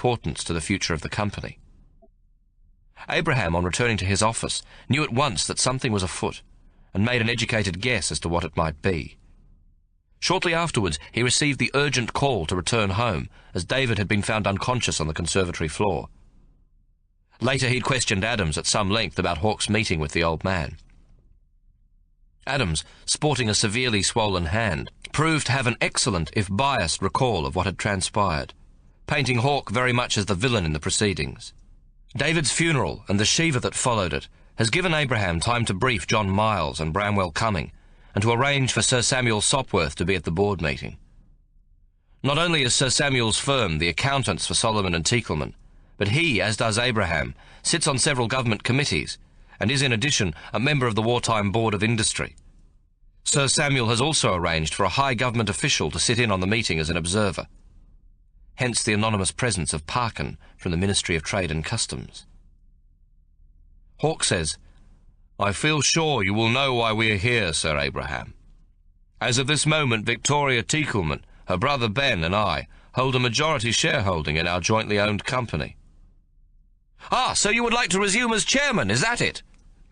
importance to the future of the company. Abraham, on returning to his office, knew at once that something was afoot, and made an educated guess as to what it might be. Shortly afterwards, he received the urgent call to return home, as David had been found unconscious on the conservatory floor. Later, he'd questioned Adams at some length about Hawke's meeting with the old man. Adams, sporting a severely swollen hand, proved to have an excellent, if biased, recall of what had transpired, painting Hawke very much as the villain in the proceedings. David's funeral and the Shiva that followed it has given Abraham time to brief John Miles and Bramwell Cumming, and to arrange for Sir Samuel Sopworth to be at the board meeting. Not only is Sir Samuel's firm the accountants for Solomon and Tekelman, but he, as does Abraham, sits on several government committees, and is in addition a member of the Wartime Board of Industry. Sir Samuel has also arranged for a high government official to sit in on the meeting as an observer. Hence the anonymous presence of Parkin from the Ministry of Trade and Customs. Hawke says, "I feel sure you will know why we are here, Sir Abraham. As of this moment, Victoria Tekelman, her brother Ben, and I hold a majority shareholding in our jointly owned company." "Ah, so you would like to resume as chairman, is that it?"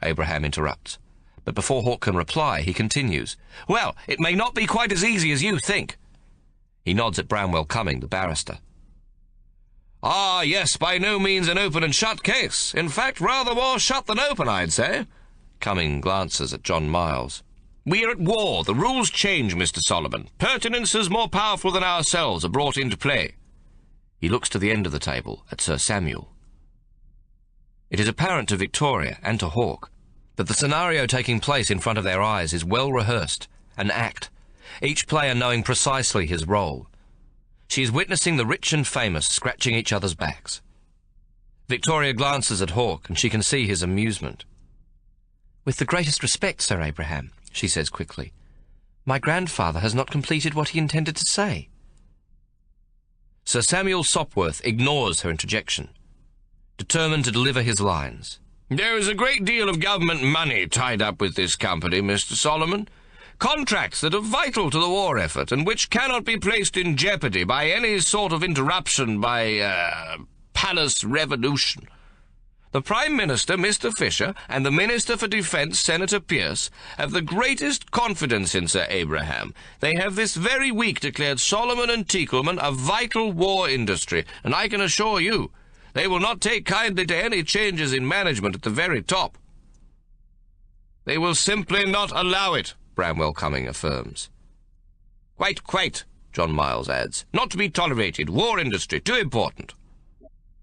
Abraham interrupts. But before Hawke can reply, he continues, "Well, it may not be quite as easy as you think." He nods at Bramwell Cumming, the barrister. "Ah, yes, by no means an open and shut case. In fact, rather more shut than open, I'd say." Cumming glances at John Miles. "We are at war. The rules change, Mr. Solomon. Pertinences more powerful than ourselves are brought into play." He looks to the end of the table, at Sir Samuel. It is apparent to Victoria and to Hawke that the scenario taking place in front of their eyes is well rehearsed, an act, each player knowing precisely his role. She is witnessing the rich and famous scratching each other's backs. Victoria glances at Hawke, and she can see his amusement. "With the greatest respect, Sir Abraham," she says quickly, "my grandfather has not completed what he intended to say." Sir Samuel Sopworth ignores her interjection, determined to deliver his lines. "There is a great deal of government money tied up with this company, Mr. Solomon. Contracts that are vital to the war effort and which cannot be placed in jeopardy by any sort of interruption by, palace revolution. The Prime Minister, Mr. Fisher, and the Minister for Defence, Senator Pierce, have the greatest confidence in Sir Abraham. They have this very week declared Solomon and Tekelman a vital war industry, and I can assure you they will not take kindly to any changes in management at the very top." "They will simply not allow it," Bramwell Cumming affirms. Quite, John Miles adds. "Not to be tolerated. War industry, too important."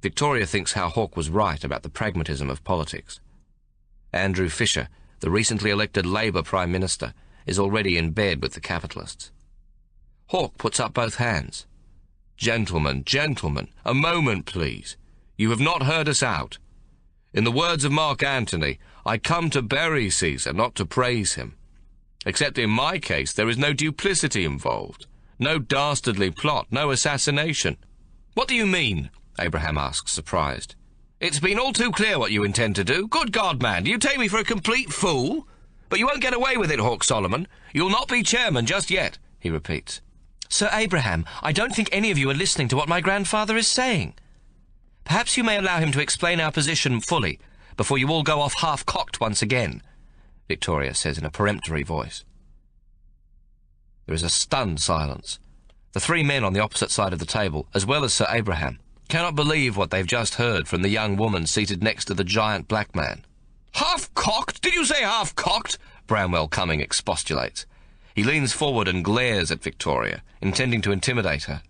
Victoria thinks how Hawke was right about the pragmatism of politics. Andrew Fisher, the recently elected Labour Prime Minister, is already in bed with the capitalists. Hawke puts up both hands. Gentlemen, a moment, please. You have not heard us out. In the words of Mark Antony, I come to bury Caesar, not to praise him. Except in my case, there is no duplicity involved, no dastardly plot, no assassination." "What do you mean?" Abraham asks, surprised. "It's been all too clear what you intend to do. Good God, man, do you take me for a complete fool? But you won't get away with it, Hawke Solomon. You'll not be chairman just yet," he repeats. "Sir Abraham, I don't think any of you are listening to what my grandfather is saying. Perhaps you may allow him to explain our position fully, before you all go off half-cocked once again," Victoria says in a peremptory voice. There is a stunned silence. The three men on the opposite side of the table, as well as Sir Abraham, cannot believe what they've just heard from the young woman seated next to the giant black man. "Half-cocked? Did you say half-cocked?" Bramwell Cumming expostulates. He leans forward and glares at Victoria, intending to intimidate her.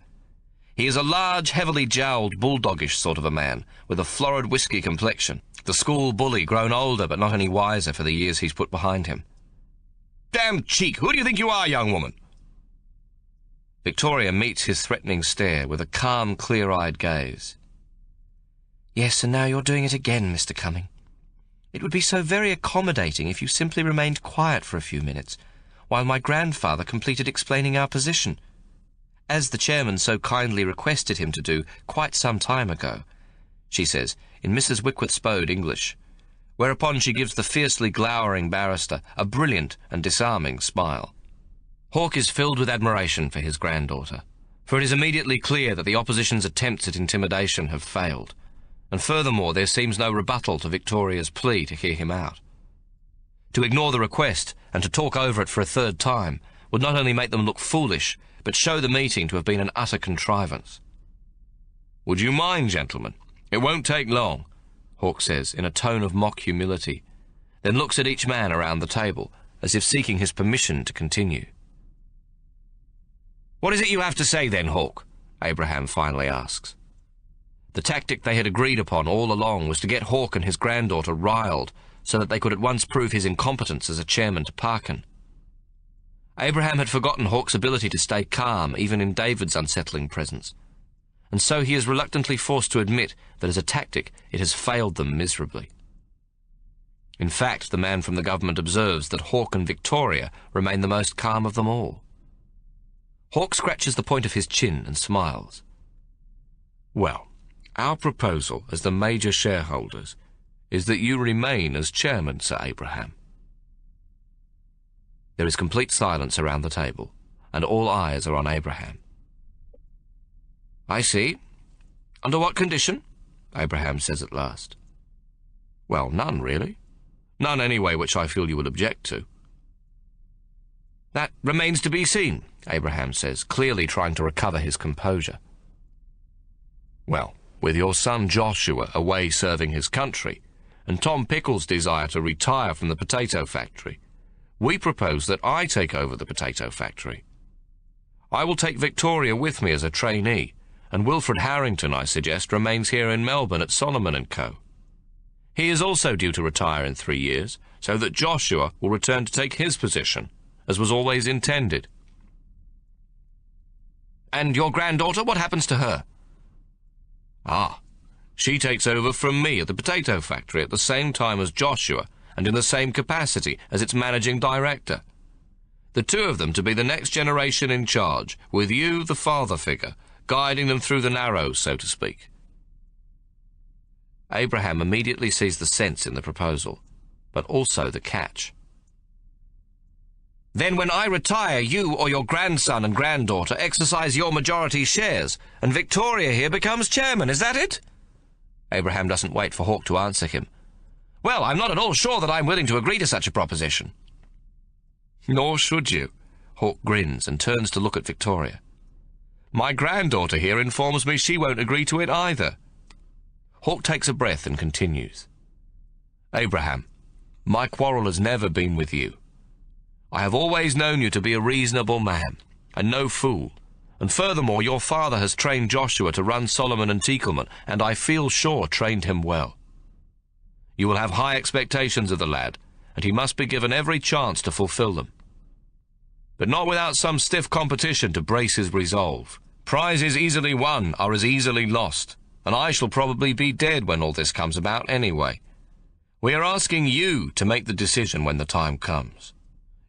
He is a large, heavily jowled, bulldogish sort of a man, with a florid whisky complexion, the school bully grown older but not any wiser for the years he's put behind him. "Damn cheek! Who do you think you are, young woman?" Victoria meets his threatening stare with a calm, clear-eyed gaze. "Yes, and now you're doing it again, Mr. Cumming. It would be so very accommodating if you simply remained quiet for a few minutes, while my grandfather completed explaining our position, as the chairman so kindly requested him to do quite some time ago," she says, in Mrs. Wickworth-Spode English, whereupon she gives the fiercely glowering barrister a brilliant and disarming smile. Hawke is filled with admiration for his granddaughter, For it is immediately clear that the opposition's attempts at intimidation have failed, and furthermore there seems no rebuttal to Victoria's plea to hear him out. To ignore the request and to talk over it for a third time would not only make them look foolish, but show the meeting to have been an utter contrivance. "Would you mind, gentlemen? It won't take long," Hawke says in a tone of mock humility, then looks at each man around the table, as if seeking his permission to continue. "What is it you have to say then, Hawke?" Abraham finally asks. The tactic they had agreed upon all along was to get Hawke and his granddaughter riled so that they could at once prove his incompetence as a chairman to Parkin. Abraham had forgotten Hawke's ability to stay calm even in David's unsettling presence, and so he is reluctantly forced to admit that as a tactic it has failed them miserably. In fact, the man from the government observes that Hawke and Victoria remain the most calm of them all. Hawke scratches the point of his chin and smiles. "Well, our proposal as the major shareholders is that you remain as chairman, Sir Abraham." There is complete silence around the table, and all eyes are on Abraham. "I see. Under what condition?" Abraham says at last. "Well, none, really. None, anyway, which I feel you will object to." "That remains to be seen," Abraham says, clearly trying to recover his composure. "Well, with your son Joshua away serving his country, and Tom Pickle's desire to retire from the potato factory, we propose that I take over the potato factory. I will take Victoria with me as a trainee, and Wilfred Harrington, I suggest, remains here in Melbourne at Solomon & Co. He is also due to retire in 3 years, so that Joshua will return to take his position, as was always intended." "And your granddaughter, what happens to her?" "Ah, she takes over from me at the potato factory at the same time as Joshua, and in the same capacity as its managing director. The two of them to be the next generation in charge, with you, the father figure, guiding them through the narrows, so to speak." Abraham immediately sees the sense in the proposal, but also the catch. "Then when I retire, you or your grandson and granddaughter exercise your majority shares, and Victoria here becomes chairman, is that it?" Abraham doesn't wait for Hawke to answer him. "Well, I'm not at all sure that I'm willing to agree to such a proposition." "Nor should you." Hawke grins and turns to look at Victoria. "My granddaughter here informs me she won't agree to it either." Hawke takes a breath and continues. "Abraham, my quarrel has never been with you. I have always known you to be a reasonable man, and no fool, and furthermore your father has trained Joshua to run Solomon and Teakleman, and I feel sure trained him well. You will have high expectations of the lad, and he must be given every chance to fulfill them. But not without some stiff competition to brace his resolve. Prizes easily won are as easily lost, and I shall probably be dead when all this comes about anyway. We are asking you to make the decision when the time comes.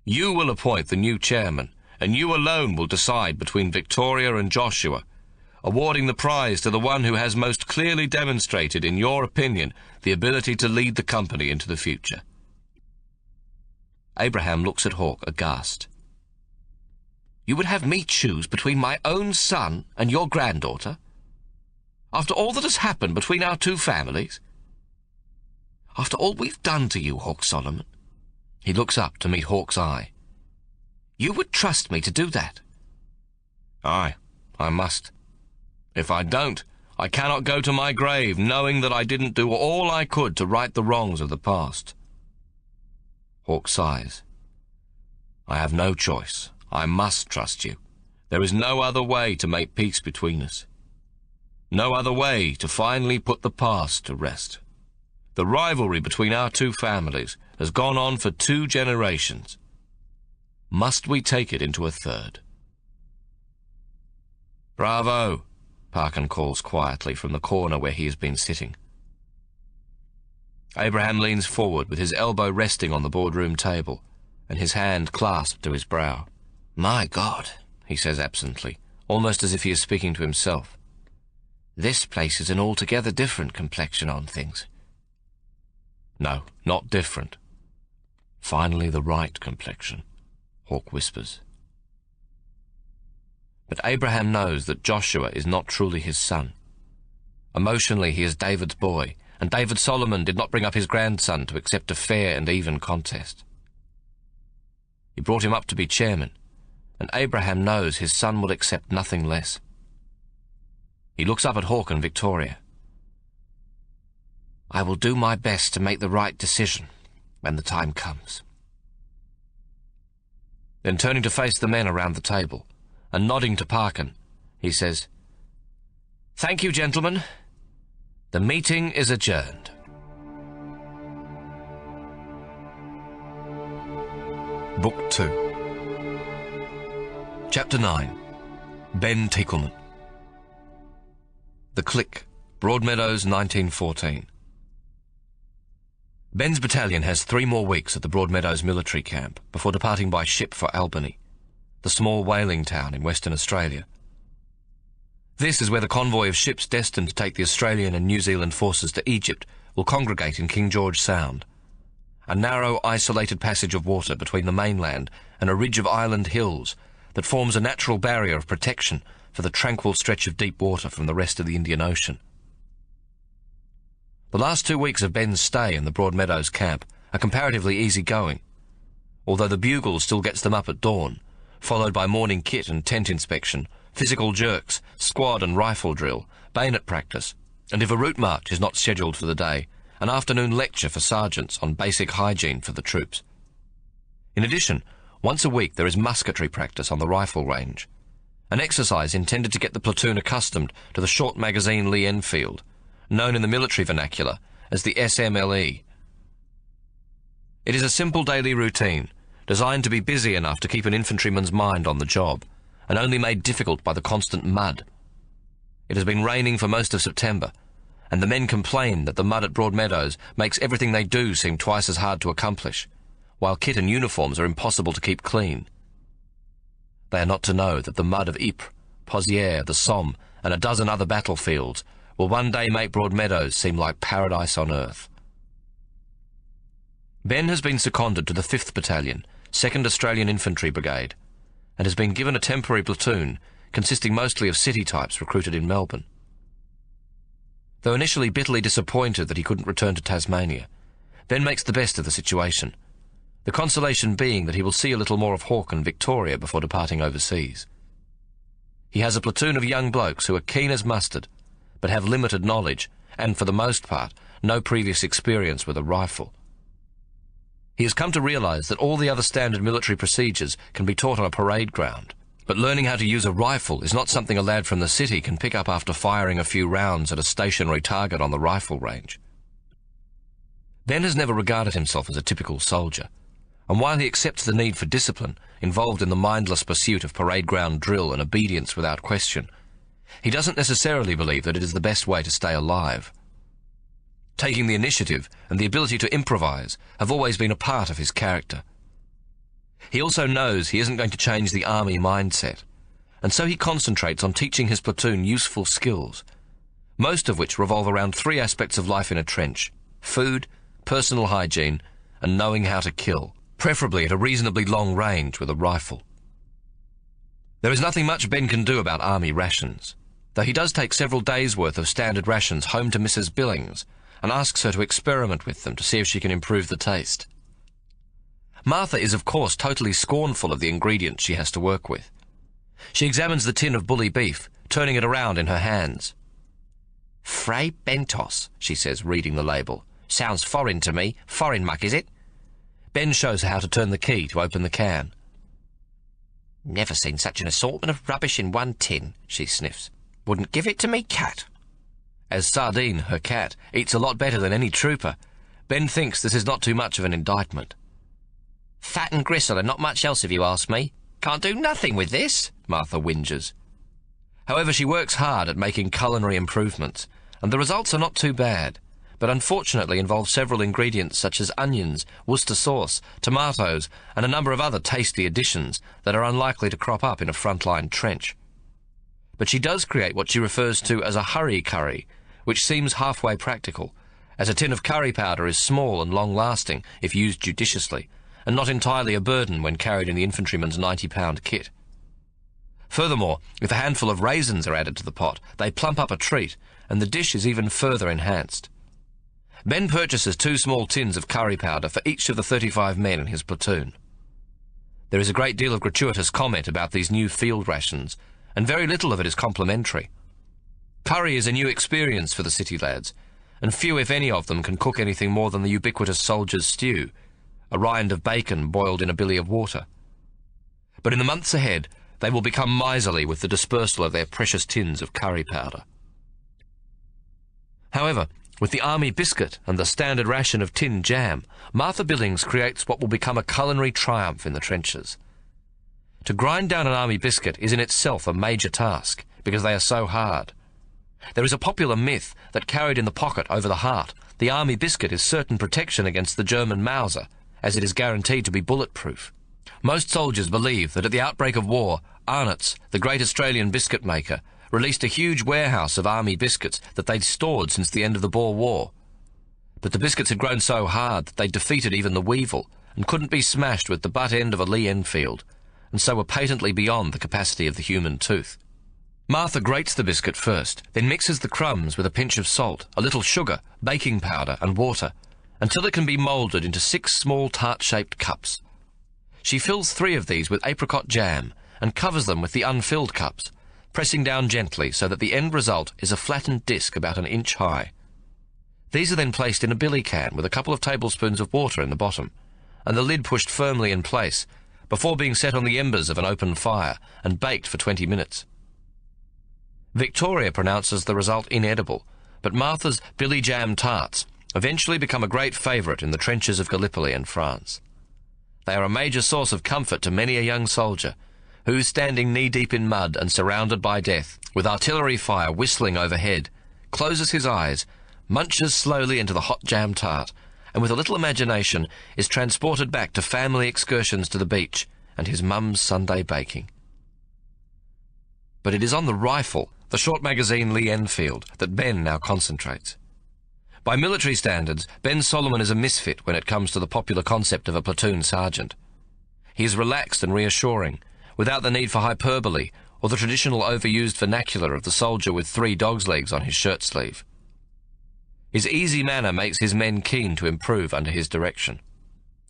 You will appoint the new chairman, and you alone will decide between Victoria and Joshua, awarding the prize to the one who has most clearly demonstrated, in your opinion, the ability to lead the company into the future." Abraham looks at Hawke aghast. "You would have me choose between my own son and your granddaughter? After all that has happened between our two families? After all we've done to you, Hawke Solomon?" He looks up to meet Hawke's eye. "You would trust me to do that?" "Aye, I must. If I don't, I cannot go to my grave knowing that I didn't do all I could to right the wrongs of the past." Hawke sighs. "I have no choice. I must trust you. There is no other way to make peace between us. No other way to finally put the past to rest. The rivalry between our two families has gone on for 2 generations. Must we take it into a third?" "Bravo," Parkin calls quietly from the corner where he has been sitting. Abraham leans forward with his elbow resting on the boardroom table and his hand clasped to his brow. "My God," he says absently, almost as if he is speaking to himself. "This place is an altogether different complexion on things." "No, not different. Finally the right complexion," Hawke whispers. But Abraham knows that Joshua is not truly his son. Emotionally, he is David's boy, and David Solomon did not bring up his grandson to accept a fair and even contest. He brought him up to be chairman, and Abraham knows his son will accept nothing less. He looks up at Hawke and Victoria. I will do my best to make the right decision when the time comes. Then turning to face the men around the table, and nodding to Parkin, he says, Thank you, gentlemen. The meeting is adjourned. Book 2. Chapter 9. Ben Tinkleman. The Click, Broadmeadows, 1914. Ben's battalion has 3 more weeks at the Broadmeadows military camp before departing by ship for Albany, the small whaling town in Western Australia. This is where the convoy of ships destined to take the Australian and New Zealand forces to Egypt will congregate in King George Sound, a narrow, isolated passage of water between the mainland and a ridge of island hills that forms a natural barrier of protection for the tranquil stretch of deep water from the rest of the Indian Ocean. The last 2 weeks of Ben's stay in the Broadmeadows camp are comparatively easy-going, although the bugle still gets them up at dawn, followed by morning kit and tent inspection, physical jerks, squad and rifle drill, bayonet practice, and if a route march is not scheduled for the day, an afternoon lecture for sergeants on basic hygiene for the troops. In addition, once a week there is musketry practice on the rifle range, an exercise intended to get the platoon accustomed to the short magazine Lee Enfield, known in the military vernacular as the SMLE. It is a simple daily routine, designed to be busy enough to keep an infantryman's mind on the job, and only made difficult by the constant mud. It has been raining for most of September, and the men complain that the mud at Broadmeadows makes everything they do seem twice as hard to accomplish, while kit and uniforms are impossible to keep clean. They are not to know that the mud of Ypres, Pozières, the Somme, and a dozen other battlefields will one day make Broadmeadows seem like paradise on earth. Ben has been seconded to the 5th Battalion, 2nd Australian Infantry Brigade, and has been given a temporary platoon consisting mostly of city types recruited in Melbourne. Though initially bitterly disappointed that he couldn't return to Tasmania, Ben makes the best of the situation, the consolation being that he will see a little more of Hawke and Victoria before departing overseas. He has a platoon of young blokes who are keen as mustard, but have limited knowledge and, for the most part, no previous experience with a rifle. He has come to realise that all the other standard military procedures can be taught on a parade ground, but learning how to use a rifle is not something a lad from the city can pick up after firing a few rounds at a stationary target on the rifle range. Ben has never regarded himself as a typical soldier, and while he accepts the need for discipline involved in the mindless pursuit of parade ground drill and obedience without question, he doesn't necessarily believe that it is the best way to stay alive. Taking the initiative and the ability to improvise have always been a part of his character. He also knows he isn't going to change the army mindset, and so he concentrates on teaching his platoon useful skills, most of which revolve around 3 aspects of life in a trench: food, personal hygiene, and knowing how to kill, preferably at a reasonably long range with a rifle. There is nothing much Ben can do about army rations, though he does take several days' worth of standard rations home to Mrs. Billings and asks her to experiment with them to see if she can improve the taste. Martha is, of course, totally scornful of the ingredients she has to work with. She examines the tin of bully beef, turning it around in her hands. "Fray Bentos," she says, reading the label. "Sounds foreign to me. Foreign muck, is it?" Ben shows her how to turn the key to open the can. "Never seen such an assortment of rubbish in one tin," she sniffs. "Wouldn't give it to me cat." As Sardine, her cat, eats a lot better than any trooper, Ben thinks this is not too much of an indictment. "Fat and gristle and not much else if you ask me. Can't do nothing with this," Martha whinges. However, she works hard at making culinary improvements, and the results are not too bad, but unfortunately involve several ingredients such as onions, Worcester sauce, tomatoes, and a number of other tasty additions that are unlikely to crop up in a frontline trench. But she does create what she refers to as a hurry curry, which seems halfway practical, as a tin of curry powder is small and long-lasting if used judiciously, and not entirely a burden when carried in the infantryman's 90-pound kit. Furthermore, if a handful of raisins are added to the pot, they plump up a treat, and the dish is even further enhanced. Ben purchases 2 small tins of curry powder for each of the 35 men in his platoon. There is a great deal of gratuitous comment about these new field rations, and very little of it is complimentary. Curry is a new experience for the city lads, and few, if any, of them can cook anything more than the ubiquitous soldier's stew, a rind of bacon boiled in a billy of water. But in the months ahead, they will become miserly with the dispersal of their precious tins of curry powder. However, with the army biscuit and the standard ration of tin jam, Martha Billings creates what will become a culinary triumph in the trenches. To grind down an army biscuit is in itself a major task, because they are so hard. There is a popular myth that carried in the pocket over the heart, the army biscuit is certain protection against the German Mauser, as it is guaranteed to be bulletproof. Most soldiers believe that at the outbreak of war, Arnott's, the great Australian biscuit maker, released a huge warehouse of army biscuits that they'd stored since the end of the Boer War. But the biscuits had grown so hard that they defeated even the weevil, and couldn't be smashed with the butt end of a Lee Enfield, and so were patently beyond the capacity of the human tooth. Martha grates the biscuit first, then mixes the crumbs with a pinch of salt, a little sugar, baking powder and water, until it can be moulded into 6 small tart-shaped cups. She fills 3 of these with apricot jam and covers them with the unfilled cups, pressing down gently so that the end result is a flattened disc about an inch high. These are then placed in a billy can with a couple of tablespoons of water in the bottom, and the lid pushed firmly in place, before being set on the embers of an open fire and baked for 20 minutes. Victoria pronounces the result inedible, but Martha's billy jam tarts eventually become a great favourite in the trenches of Gallipoli and France. They are a major source of comfort to many a young soldier, who, standing knee-deep in mud and surrounded by death, with artillery fire whistling overhead, closes his eyes, munches slowly into the hot jam tart, and with a little imagination is transported back to family excursions to the beach and his mum's Sunday baking. But it is on the rifle, the short magazine Lee Enfield, that Ben now concentrates. By military standards, Ben Solomon is a misfit when it comes to the popular concept of a platoon sergeant. He is relaxed and reassuring, without the need for hyperbole or the traditional overused vernacular of the soldier with 3 dog's legs on his shirt sleeve. His easy manner makes his men keen to improve under his direction.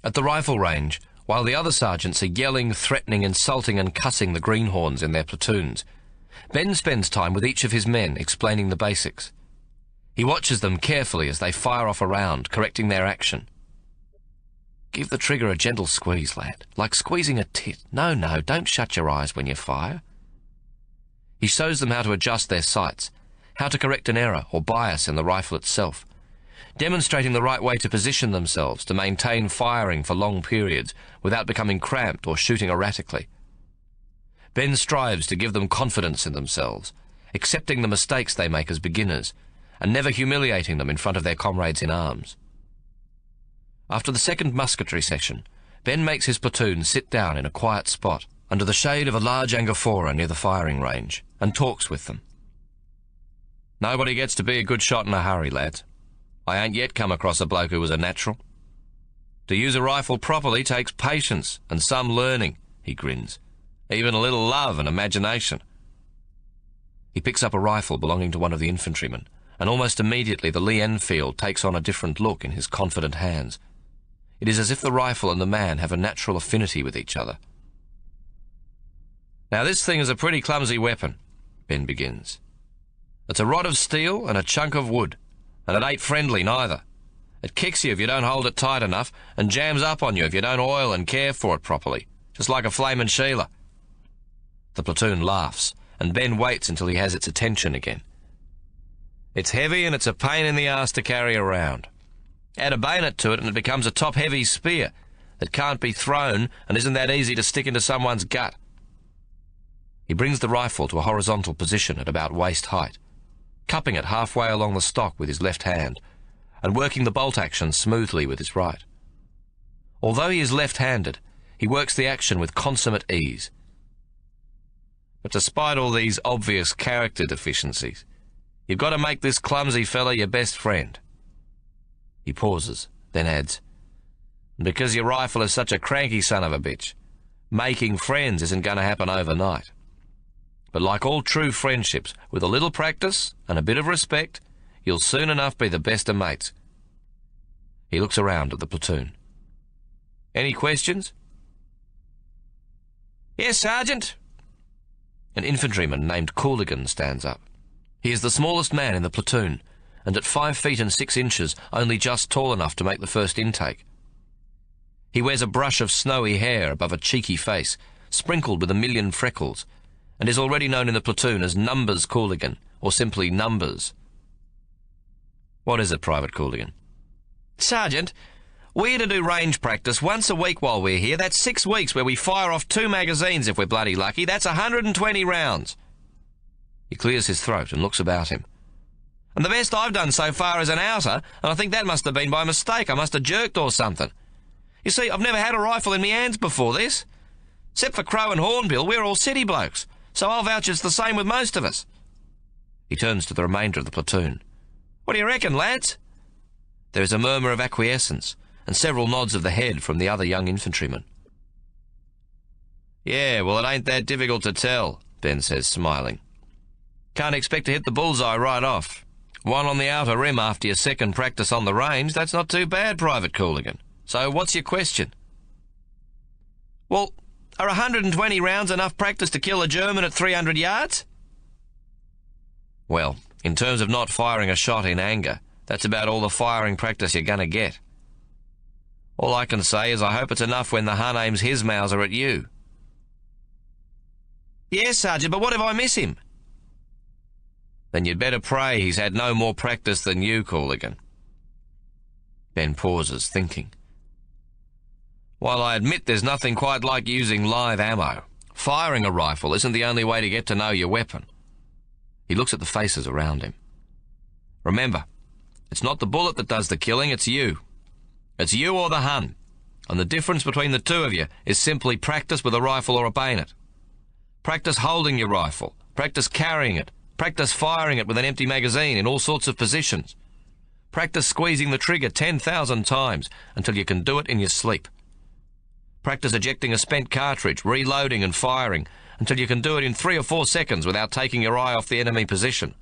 At the rifle range, while the other sergeants are yelling, threatening, insulting and cussing the greenhorns in their platoons, Ben spends time with each of his men explaining the basics. He watches them carefully as they fire off a round, correcting their action. "Give the trigger a gentle squeeze, lad, like squeezing a tit. No, don't shut your eyes when you fire." He shows them how to adjust their sights, how to correct an error or bias in the rifle itself, demonstrating the right way to position themselves to maintain firing for long periods without becoming cramped or shooting erratically. Ben strives to give them confidence in themselves, accepting the mistakes they make as beginners, and never humiliating them in front of their comrades in arms. After the second musketry session, Ben makes his platoon sit down in a quiet spot under the shade of a large angaphora near the firing range and talks with them. "Nobody gets to be a good shot in a hurry, lads. I ain't yet come across a bloke who was a natural. To use a rifle properly takes patience and some learning," he grins, "even a little love and imagination." He picks up a rifle belonging to one of the infantrymen, and almost immediately the Lee Enfield takes on a different look in his confident hands. It is as if the rifle and the man have a natural affinity with each other. "Now this thing is a pretty clumsy weapon," Ben begins. "It's a rod of steel and a chunk of wood, and it ain't friendly neither. It kicks you if you don't hold it tight enough, and jams up on you if you don't oil and care for it properly, just like a flamin' Sheila." The platoon laughs, and Ben waits until he has its attention again. "It's heavy and it's a pain in the arse to carry around. Add a bayonet to it and it becomes a top-heavy spear that can't be thrown and isn't that easy to stick into someone's gut." He brings the rifle to a horizontal position at about waist height, cupping it halfway along the stock with his left hand, and working the bolt action smoothly with his right. Although he is left-handed, he works the action with consummate ease. "But despite all these obvious character deficiencies, you've got to make this clumsy fella your best friend." He pauses, then adds, "Because your rifle is such a cranky son of a bitch, making friends isn't going to happen overnight. But like all true friendships, with a little practice and a bit of respect, you'll soon enough be the best of mates. He looks around at the platoon. Any questions? Yes, Sergeant. An infantryman named Cooligan stands up. He is the smallest man in the platoon, and at 5 feet and 6 inches, only just tall enough to make the first intake. He wears a brush of snowy hair above a cheeky face, sprinkled with a million freckles, and is already known in the platoon as Numbers Cooligan, or simply Numbers. What is it, Private Cooligan? Sergeant, we're to do range practice once a week while we're here. That's 6 weeks where we fire off 2 magazines if we're bloody lucky. That's 120 rounds. He clears his throat and looks about him. And the best I've done so far is an outer, and I think that must have been by mistake. I must have jerked or something. You see, I've never had a rifle in me hands before this. Except for Crow and Hornbill, we're all city blokes, so I'll vouch it's the same with most of us. He turns to the remainder of the platoon. What do you reckon, lads? There is a murmur of acquiescence, and several nods of the head from the other young infantrymen. Yeah, well, it ain't that difficult to tell, Ben says, smiling. Can't expect to hit the bullseye right off. 1 on the outer rim after your second practice on the range, that's not too bad, Private Cooligan. So what's your question? Well, are 120 rounds enough practice to kill a German at 300 yards? Well, in terms of not firing a shot in anger, that's about all the firing practice you're going to get. All I can say is I hope it's enough when the Hun aims his Mauser at you. Yes, Sergeant, but what if I miss him? Then you'd better pray he's had no more practice than you, Cooligan. Ben pauses, thinking. While I admit there's nothing quite like using live ammo, firing a rifle isn't the only way to get to know your weapon. He looks at the faces around him. Remember, it's not the bullet that does the killing, it's you. It's you or the Hun, and the difference between the two of you is simply practice with a rifle or a bayonet. Practice holding your rifle, practice carrying it, practice firing it with an empty magazine in all sorts of positions. Practice squeezing the trigger 10,000 times until you can do it in your sleep. Practice ejecting a spent cartridge, reloading and firing until you can do it in 3 or 4 seconds without taking your eye off the enemy position.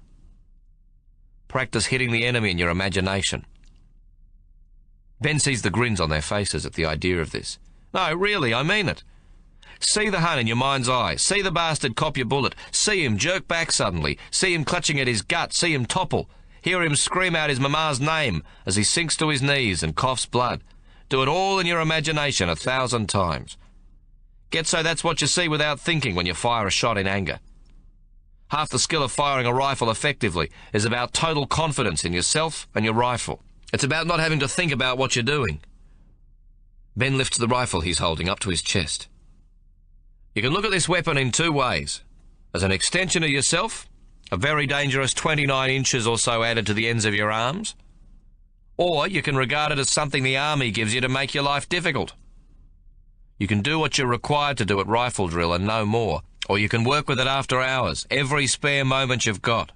Practice hitting the enemy in your imagination. Ben sees the grins on their faces at the idea of this. No, really, I mean it. See the Hun in your mind's eye. See the bastard cop your bullet. See him jerk back suddenly. See him clutching at his gut. See him topple. Hear him scream out his mama's name as he sinks to his knees and coughs blood. Do it all in your imagination 1,000 times. Get so that's what you see without thinking when you fire a shot in anger. Half the skill of firing a rifle effectively is about total confidence in yourself and your rifle. It's about not having to think about what you're doing. Ben lifts the rifle he's holding up to his chest. You can look at this weapon in 2 ways. As an extension of yourself, a very dangerous 29 inches or so added to the ends of your arms. Or you can regard it as something the army gives you to make your life difficult. You can do what you're required to do at rifle drill and no more, or you can work with it after hours, every spare moment you've got.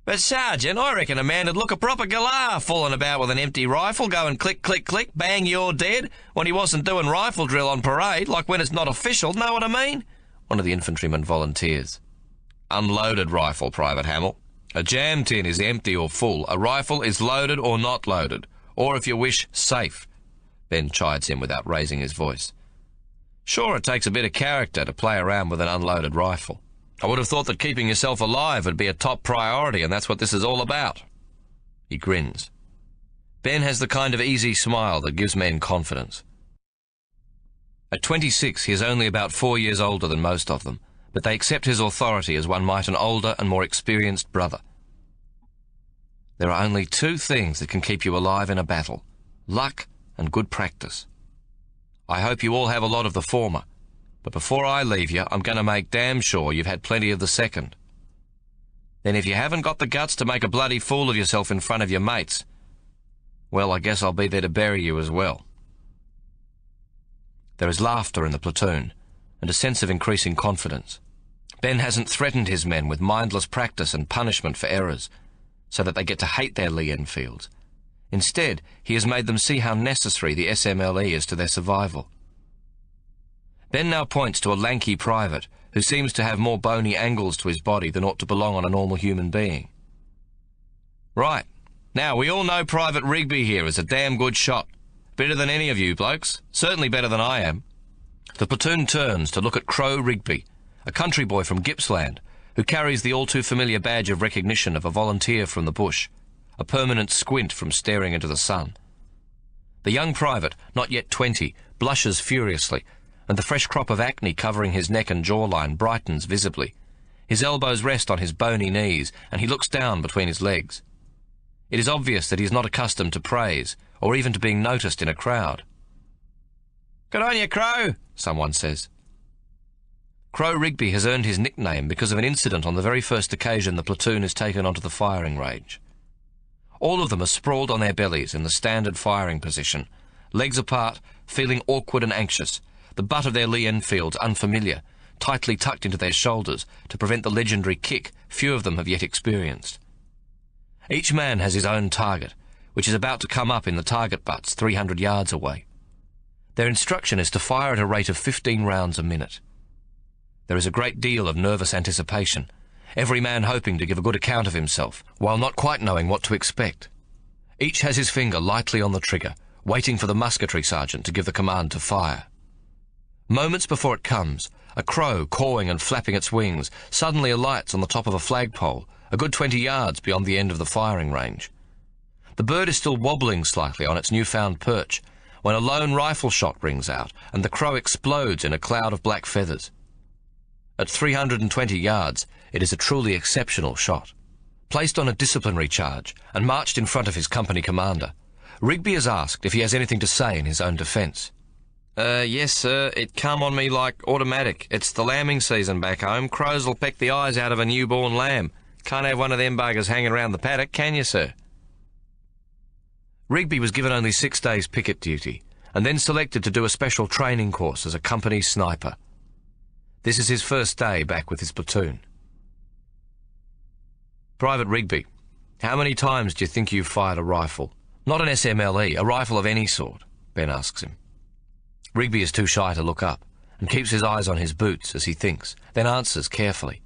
But, Sergeant, I reckon a man would look a proper galah fooling about with an empty rifle, going click, click, click, bang, you're dead, when he wasn't doing rifle drill on parade, like when it's not official, know what I mean? One of the infantrymen volunteers. Unloaded rifle, Private Hamill. A jam tin is empty or full. A rifle is loaded or not loaded. Or, if you wish, safe. Ben chides him without raising his voice. Sure, it takes a bit of character to play around with an unloaded rifle. I would have thought that keeping yourself alive would be a top priority, and that's what this is all about. He grins. Ben has the kind of easy smile that gives men confidence. At 26, he is only about 4 years older than most of them, but they accept his authority as one might an older and more experienced brother. There are only 2 things that can keep you alive in a battle: luck and good practice. I hope you all have a lot of the former, but before I leave you, I'm going to make damn sure you've had plenty of the second. Then if you haven't got the guts to make a bloody fool of yourself in front of your mates, well, I guess I'll be there to bury you as well. There is laughter in the platoon, and a sense of increasing confidence. Ben hasn't threatened his men with mindless practice and punishment for errors, so that they get to hate their Lee Enfields. Instead, he has made them see how necessary the SMLE is to their survival. Ben now points to a lanky private who seems to have more bony angles to his body than ought to belong on a normal human being. Right. Now, we all know Private Rigby here is a damn good shot. Better than any of you blokes. Certainly better than I am. The platoon turns to look at Crow Rigby, a country boy from Gippsland, who carries the all-too-familiar badge of recognition of a volunteer from the bush, a permanent squint from staring into the sun. The young private, not yet 20, blushes furiously, and the fresh crop of acne covering his neck and jawline brightens visibly. His elbows rest on his bony knees, and he looks down between his legs. It is obvious that he is not accustomed to praise, or even to being noticed in a crowd. "Good on you, Crow," someone says. Crow Rigby has earned his nickname because of an incident on the very first occasion the platoon is taken onto the firing range. All of them are sprawled on their bellies in the standard firing position, legs apart, feeling awkward and anxious, the butt of their Lee Enfields unfamiliar, tightly tucked into their shoulders to prevent the legendary kick few of them have yet experienced. Each man has his own target, which is about to come up in the target butts 300 yards away. Their instruction is to fire at a rate of 15 rounds a minute. There is a great deal of nervous anticipation, every man hoping to give a good account of himself, while not quite knowing what to expect. Each has his finger lightly on the trigger, waiting for the musketry sergeant to give the command to fire. Moments before it comes, a crow, cawing and flapping its wings, suddenly alights on the top of a flagpole, a good 20 yards beyond the end of the firing range. The bird is still wobbling slightly on its newfound perch, when a lone rifle shot rings out, and the crow explodes in a cloud of black feathers. At 320 yards, it is a truly exceptional shot. Placed on a disciplinary charge and marched in front of his company commander, Rigby is asked if he has anything to say in his own defence. Yes, sir. It come on me like automatic. It's the lambing season back home. Crows will peck the eyes out of a newborn lamb. Can't have one of them buggers hanging around the paddock, can you, sir?" Rigby was given only 6 days picket duty, and then selected to do a special training course as a company sniper. This is his first day back with his platoon. "Private Rigby, how many times do you think you've fired a rifle? Not an SMLE, a rifle of any sort," Ben asks him. Rigby is too shy to look up, and keeps his eyes on his boots as he thinks, then answers carefully.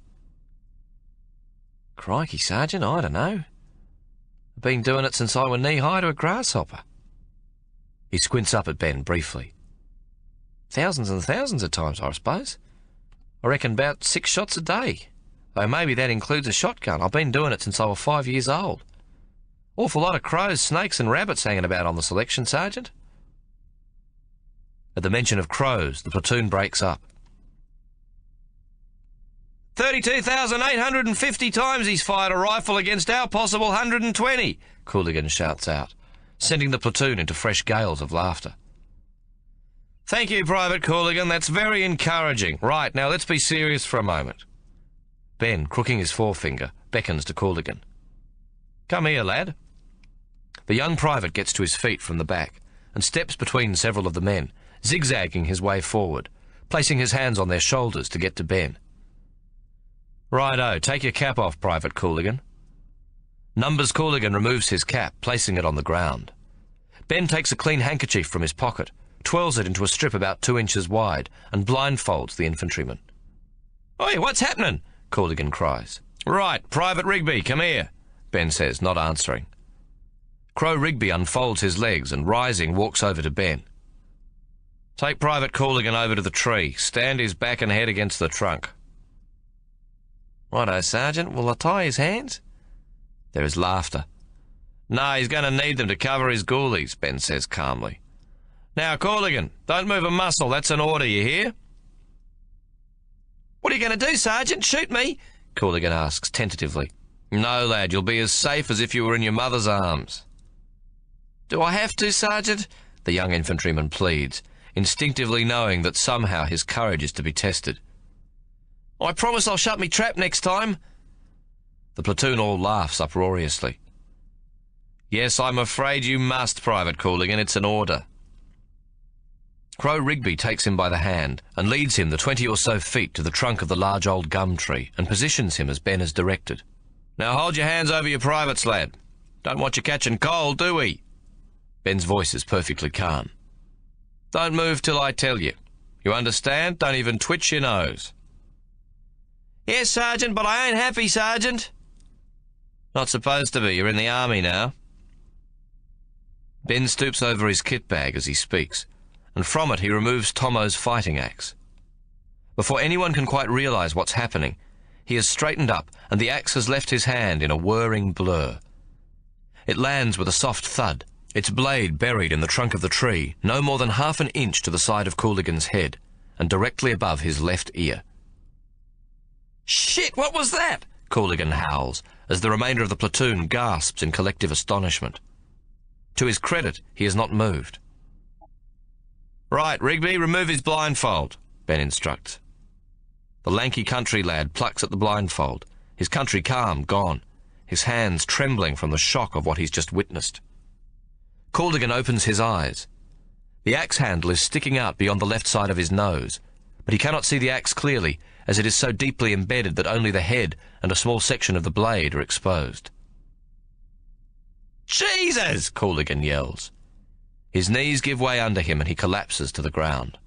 "Crikey, Sergeant, I don't know. I've been doing it since I were knee-high to a grasshopper." He squints up at Ben briefly. "Thousands and thousands of times, I suppose. I reckon about 6 shots a day. Though maybe that includes a shotgun. I've been doing it since I was 5 years old. Awful lot of crows, snakes and rabbits hanging about on the selection, Sergeant." At the mention of crows, the platoon breaks up. 32,850 times he's fired a rifle against our possible 120, Cooligan shouts out, sending the platoon into fresh gales of laughter. "Thank you, Private Cooligan. That's very encouraging. Right, now let's be serious for a moment." Ben, crooking his forefinger, beckons to Cooligan. "Come here, lad." The young private gets to his feet from the back and steps between several of the men, zigzagging his way forward, placing his hands on their shoulders to get to Ben. "Righto, take your cap off, Private Cooligan." Numbers Cooligan removes his cap, placing it on the ground. Ben takes a clean handkerchief from his pocket, twirls it into a strip about 2 inches wide, and blindfolds the infantryman. "Oi, what's happening?" Cooligan cries. "Right, Private Rigby, come here," Ben says, not answering. Crow Rigby unfolds his legs and, rising, walks over to Ben. "Take Private Cooligan over to the tree. Stand his back and head against the trunk." "Righto, Sergeant. Will I tie his hands?" There is laughter. "No, he's going to need them to cover his ghoulies," Ben says calmly. "Now, Cooligan, don't move a muscle. That's an order, you hear?" "What are you going to do, Sergeant? Shoot me?" Cooligan asks tentatively. "No, lad, you'll be as safe as if you were in your mother's arms." "Do I have to, Sergeant?" the young infantryman pleads, instinctively knowing that somehow his courage is to be tested. "I promise I'll shut me trap next time." The platoon all laughs uproariously. "Yes, I'm afraid you must, Private Cooligan. It's an order." Crow Rigby takes him by the hand and leads him the 20 or so feet to the trunk of the large old gum tree and positions him as Ben has directed. "Now hold your hands over your privates, lad. Don't want you catching cold, do we?" Ben's voice is perfectly calm. "Don't move till I tell you. You understand? Don't even twitch your nose." Yes, Sergeant, but I ain't happy, Sergeant. Not supposed to be. You're in the army now. Ben stoops over his kit bag as he speaks, and from it he removes Tomo's fighting axe. Before anyone can quite realise what's happening, he has straightened up, and the axe has left his hand in a whirring blur. It lands with a soft thud, its blade buried in the trunk of the tree, no more than half an inch to the side of Cooligan's head, and directly above his left ear. "Shit, what was that?" Cooligan howls, as the remainder of the platoon gasps in collective astonishment. To his credit, he has not moved. "Right, Rigby, remove his blindfold," Ben instructs. The lanky country lad plucks at the blindfold, his country calm gone, his hands trembling from the shock of what he's just witnessed. Cooligan opens his eyes. The axe handle is sticking out beyond the left side of his nose, but he cannot see the axe clearly, as it is so deeply embedded that only the head and a small section of the blade are exposed. "Jesus!" Cooligan yells. His knees give way under him and he collapses to the ground.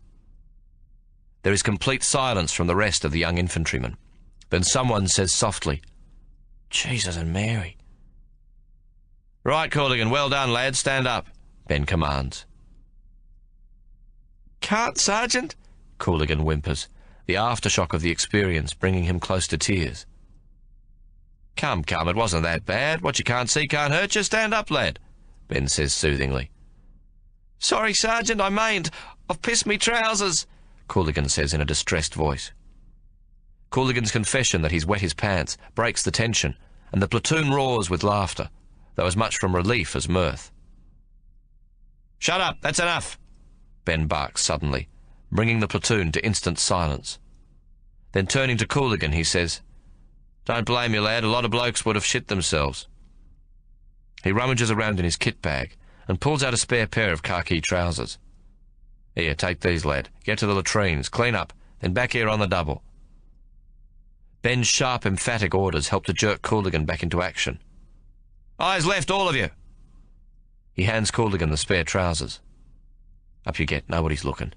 There is complete silence from the rest of the young infantrymen. Then someone says softly, "Jesus and Mary." "Right, Cooligan, well done, lad. Stand up," Ben commands. "Can't, Sergeant," Cooligan whimpers, the aftershock of the experience bringing him close to tears. Come, it wasn't that bad. What you can't see can't hurt you. Stand up, lad," Ben says soothingly. "Sorry, Sergeant, I mayn't. I've pissed me trousers," Cooligan says in a distressed voice. Cooligan's confession that he's wet his pants breaks the tension, and the platoon roars with laughter, though as much from relief as mirth. "Shut up, that's enough," Ben barks suddenly, bringing the platoon to instant silence. Then turning to Cooligan, he says, "Don't blame you, lad, a lot of blokes would have shit themselves." He rummages around in his kit bag and pulls out a spare pair of khaki trousers. "Here, take these, lad. Get to the latrines, clean up, then back here on the double." Ben's sharp, emphatic orders help to jerk Cooligan back into action. "Eyes left, all of you." He hands Cooligan the spare trousers. "Up you get, nobody's looking."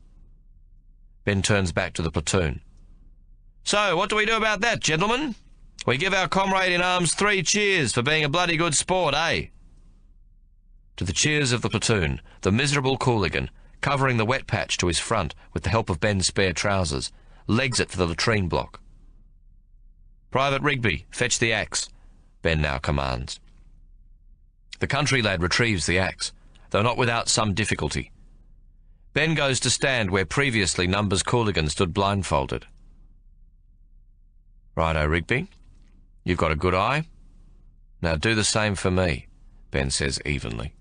Ben turns back to the platoon. "So, what do we do about that, gentlemen? We give our comrade in arms 3 cheers for being a bloody good sport, eh?" To the cheers of the platoon, the miserable Cooligan, covering the wet patch to his front with the help of Ben's spare trousers, legs it for the latrine block. "Private Rigby, fetch the axe," Ben now commands. The country lad retrieves the axe, though not without some difficulty. Ben goes to stand where previously Numbers Cooligan stood blindfolded. "Righto, Rigby. You've got a good eye. Now do the same for me," Ben says evenly.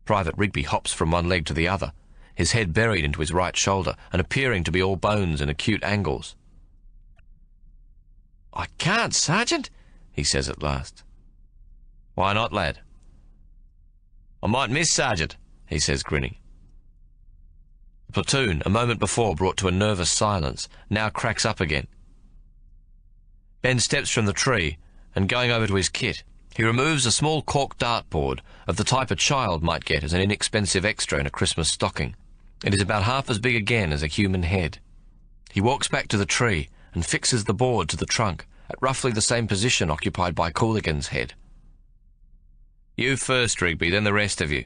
Private Rigby hops from one leg to the other, his head buried into his right shoulder and appearing to be all bones and acute angles. "I can't, Sergeant," he says at last. "Why not, lad?" "I might miss, Sergeant," he says, grinning. The platoon, a moment before brought to a nervous silence, now cracks up again. Ben steps from the tree, and going over to his kit, he removes a small cork dartboard of the type a child might get as an inexpensive extra in a Christmas stocking. It is about half as big again as a human head. He walks back to the tree and fixes the board to the trunk at roughly the same position occupied by Cooligan's head. "You first, Rigby, then the rest of you.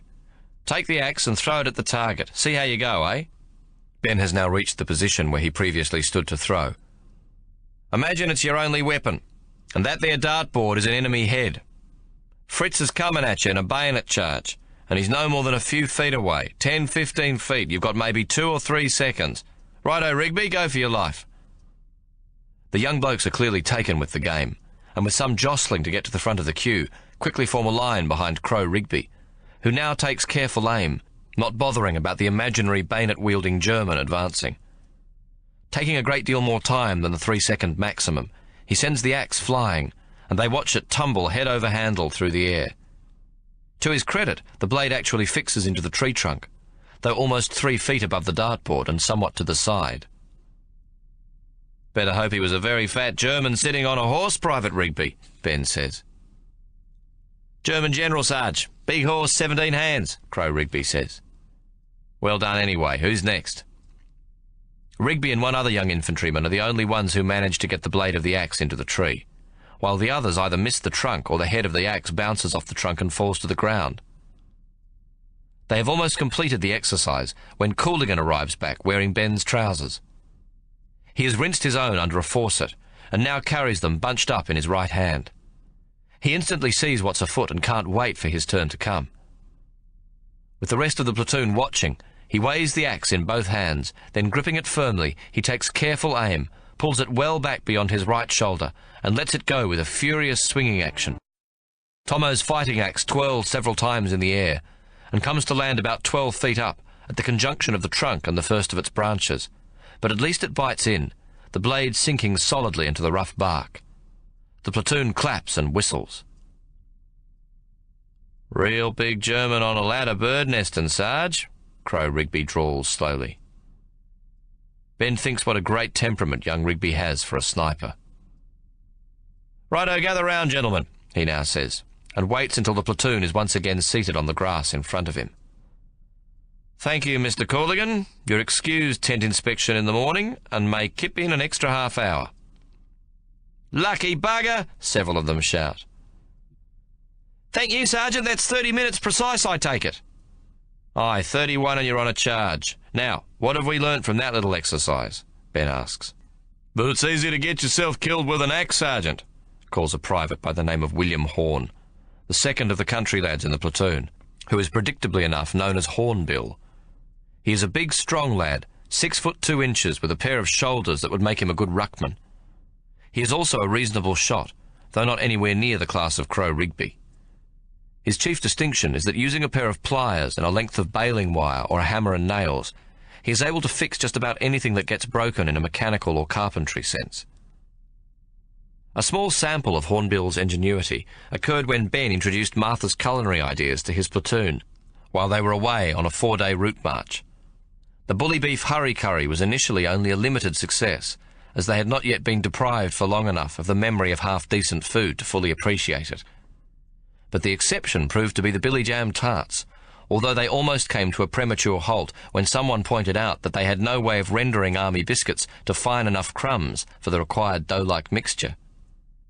Take the axe and throw it at the target. See how you go, eh?" Ben has now reached the position where he previously stood to throw. "Imagine it's your only weapon, and that there dartboard is an enemy head. Fritz is coming at you in a bayonet charge, and he's no more than a few feet away, 10, 15 feet. You've got maybe 2 or 3 seconds. Righto, Rigby, go for your life." The young blokes are clearly taken with the game, and with some jostling to get to the front of the queue, quickly form a line behind Crow Rigby, who now takes careful aim, not bothering about the imaginary bayonet-wielding German advancing. Taking a great deal more time than the 3-second maximum, he sends the axe flying, and they watch it tumble head over handle through the air. To his credit, the blade actually fixes into the tree trunk, though almost 3 feet above the dartboard and somewhat to the side. "Better hope he was a very fat German sitting on a horse, Private Rigby," Ben says. "German General, Sarge. Big horse, 17 hands, Crow Rigby says. "Well done anyway. Who's next?" Rigby and one other young infantryman are the only ones who manage to get the blade of the axe into the tree, while the others either miss the trunk or the head of the axe bounces off the trunk and falls to the ground. They have almost completed the exercise when Cooligan arrives back wearing Ben's trousers. He has rinsed his own under a faucet and now carries them bunched up in his right hand. He instantly sees what's afoot and can't wait for his turn to come. With the rest of the platoon watching, he weighs the axe in both hands, then gripping it firmly, he takes careful aim, pulls it well back beyond his right shoulder, and lets it go with a furious swinging action. Tomo's fighting axe twirls several times in the air, and comes to land about 12 feet up, at the conjunction of the trunk and the first of its branches, but at least it bites in, the blade sinking solidly into the rough bark. The platoon claps and whistles. "Real big German on a ladder bird nesting, Sarge," Crow Rigby drawls slowly. Ben thinks what a great temperament young Rigby has for a sniper. "Righto, gather round, gentlemen," he now says, and waits until the platoon is once again seated on the grass in front of him. "Thank you, Mr. Cooligan. You're excused tent inspection in the morning, and may kip in an extra half hour." "Lucky bugger," several of them shout. "Thank you, Sergeant. That's 30 minutes precise, I take it." "Aye, 31 and you're on a charge. Now, what have we learnt from that little exercise?" Ben asks. "But it's easy to get yourself killed with an axe, Sergeant," calls a private by the name of William Horn, the second of the country lads in the platoon, who is predictably enough known as Hornbill. He is a big, strong lad, 6'2" with a pair of shoulders that would make him a good ruckman. He is also a reasonable shot, though not anywhere near the class of Crow Rigby. His chief distinction is that using a pair of pliers and a length of baling wire or a hammer and nails, he is able to fix just about anything that gets broken in a mechanical or carpentry sense. A small sample of Hornbill's ingenuity occurred when Ben introduced Martha's culinary ideas to his platoon, while they were away on a 4-day route march. The bully beef hurry curry was initially only a limited success, as they had not yet been deprived for long enough of the memory of half-decent food to fully appreciate it. But the exception proved to be the Billy Jam tarts, although they almost came to a premature halt when someone pointed out that they had no way of rendering army biscuits to fine enough crumbs for the required dough-like mixture.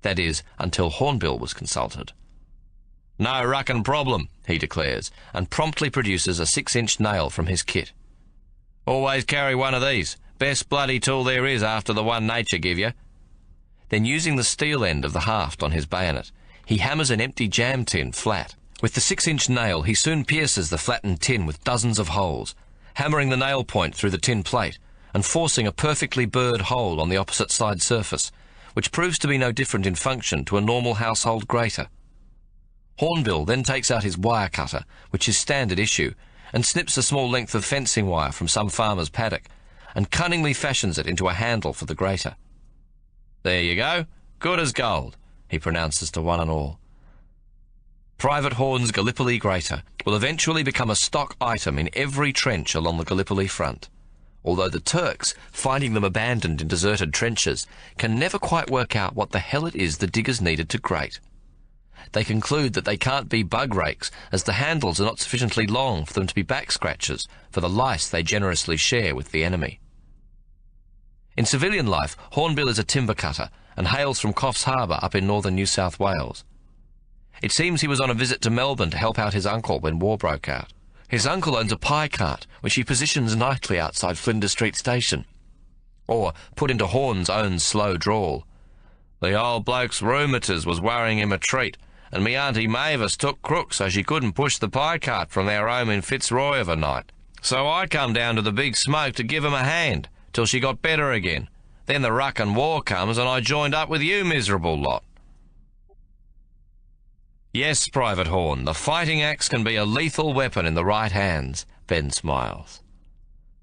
That is, until Hornbill was consulted. "No ruckin' problem," he declares, and promptly produces a 6-inch nail from his kit. "Always carry one of these. Best bloody tool there is after the one nature give you." Then, using the steel end of the haft on his bayonet, he hammers an empty jam tin flat. With the 6-inch nail, he soon pierces the flattened tin with dozens of holes, hammering the nail point through the tin plate and forcing a perfectly burred hole on the opposite side surface, which proves to be no different in function to a normal household grater. Hornbill then takes out his wire cutter, which is standard issue, and snips a small length of fencing wire from some farmer's paddock, and cunningly fashions it into a handle for the grater. "There you go, good as gold," he pronounces to one and all. Private Horn's Gallipoli grater will eventually become a stock item in every trench along the Gallipoli front, although the Turks, finding them abandoned in deserted trenches, can never quite work out what the hell it is the diggers needed to grate. They conclude that they can't be bug rakes, as the handles are not sufficiently long for them to be back scratchers for the lice they generously share with the enemy. In civilian life, Hornbill is a timber cutter and hails from Coffs Harbour up in northern New South Wales. It seems he was on a visit to Melbourne to help out his uncle when war broke out. His uncle owns a pie cart, which he positions nightly outside Flinders Street Station. Or, put into Horn's own slow drawl, "The old bloke's rheumatiz was worrying him a treat, and me Auntie Mavis took crook so she couldn't push the pie cart from their home in Fitzroy of a night. So I come down to the Big Smoke to give him a hand, till she got better again. Then the ruck and war comes, and I joined up with you miserable lot." "Yes, Private Horn, the fighting axe can be a lethal weapon in the right hands," Ben smiles.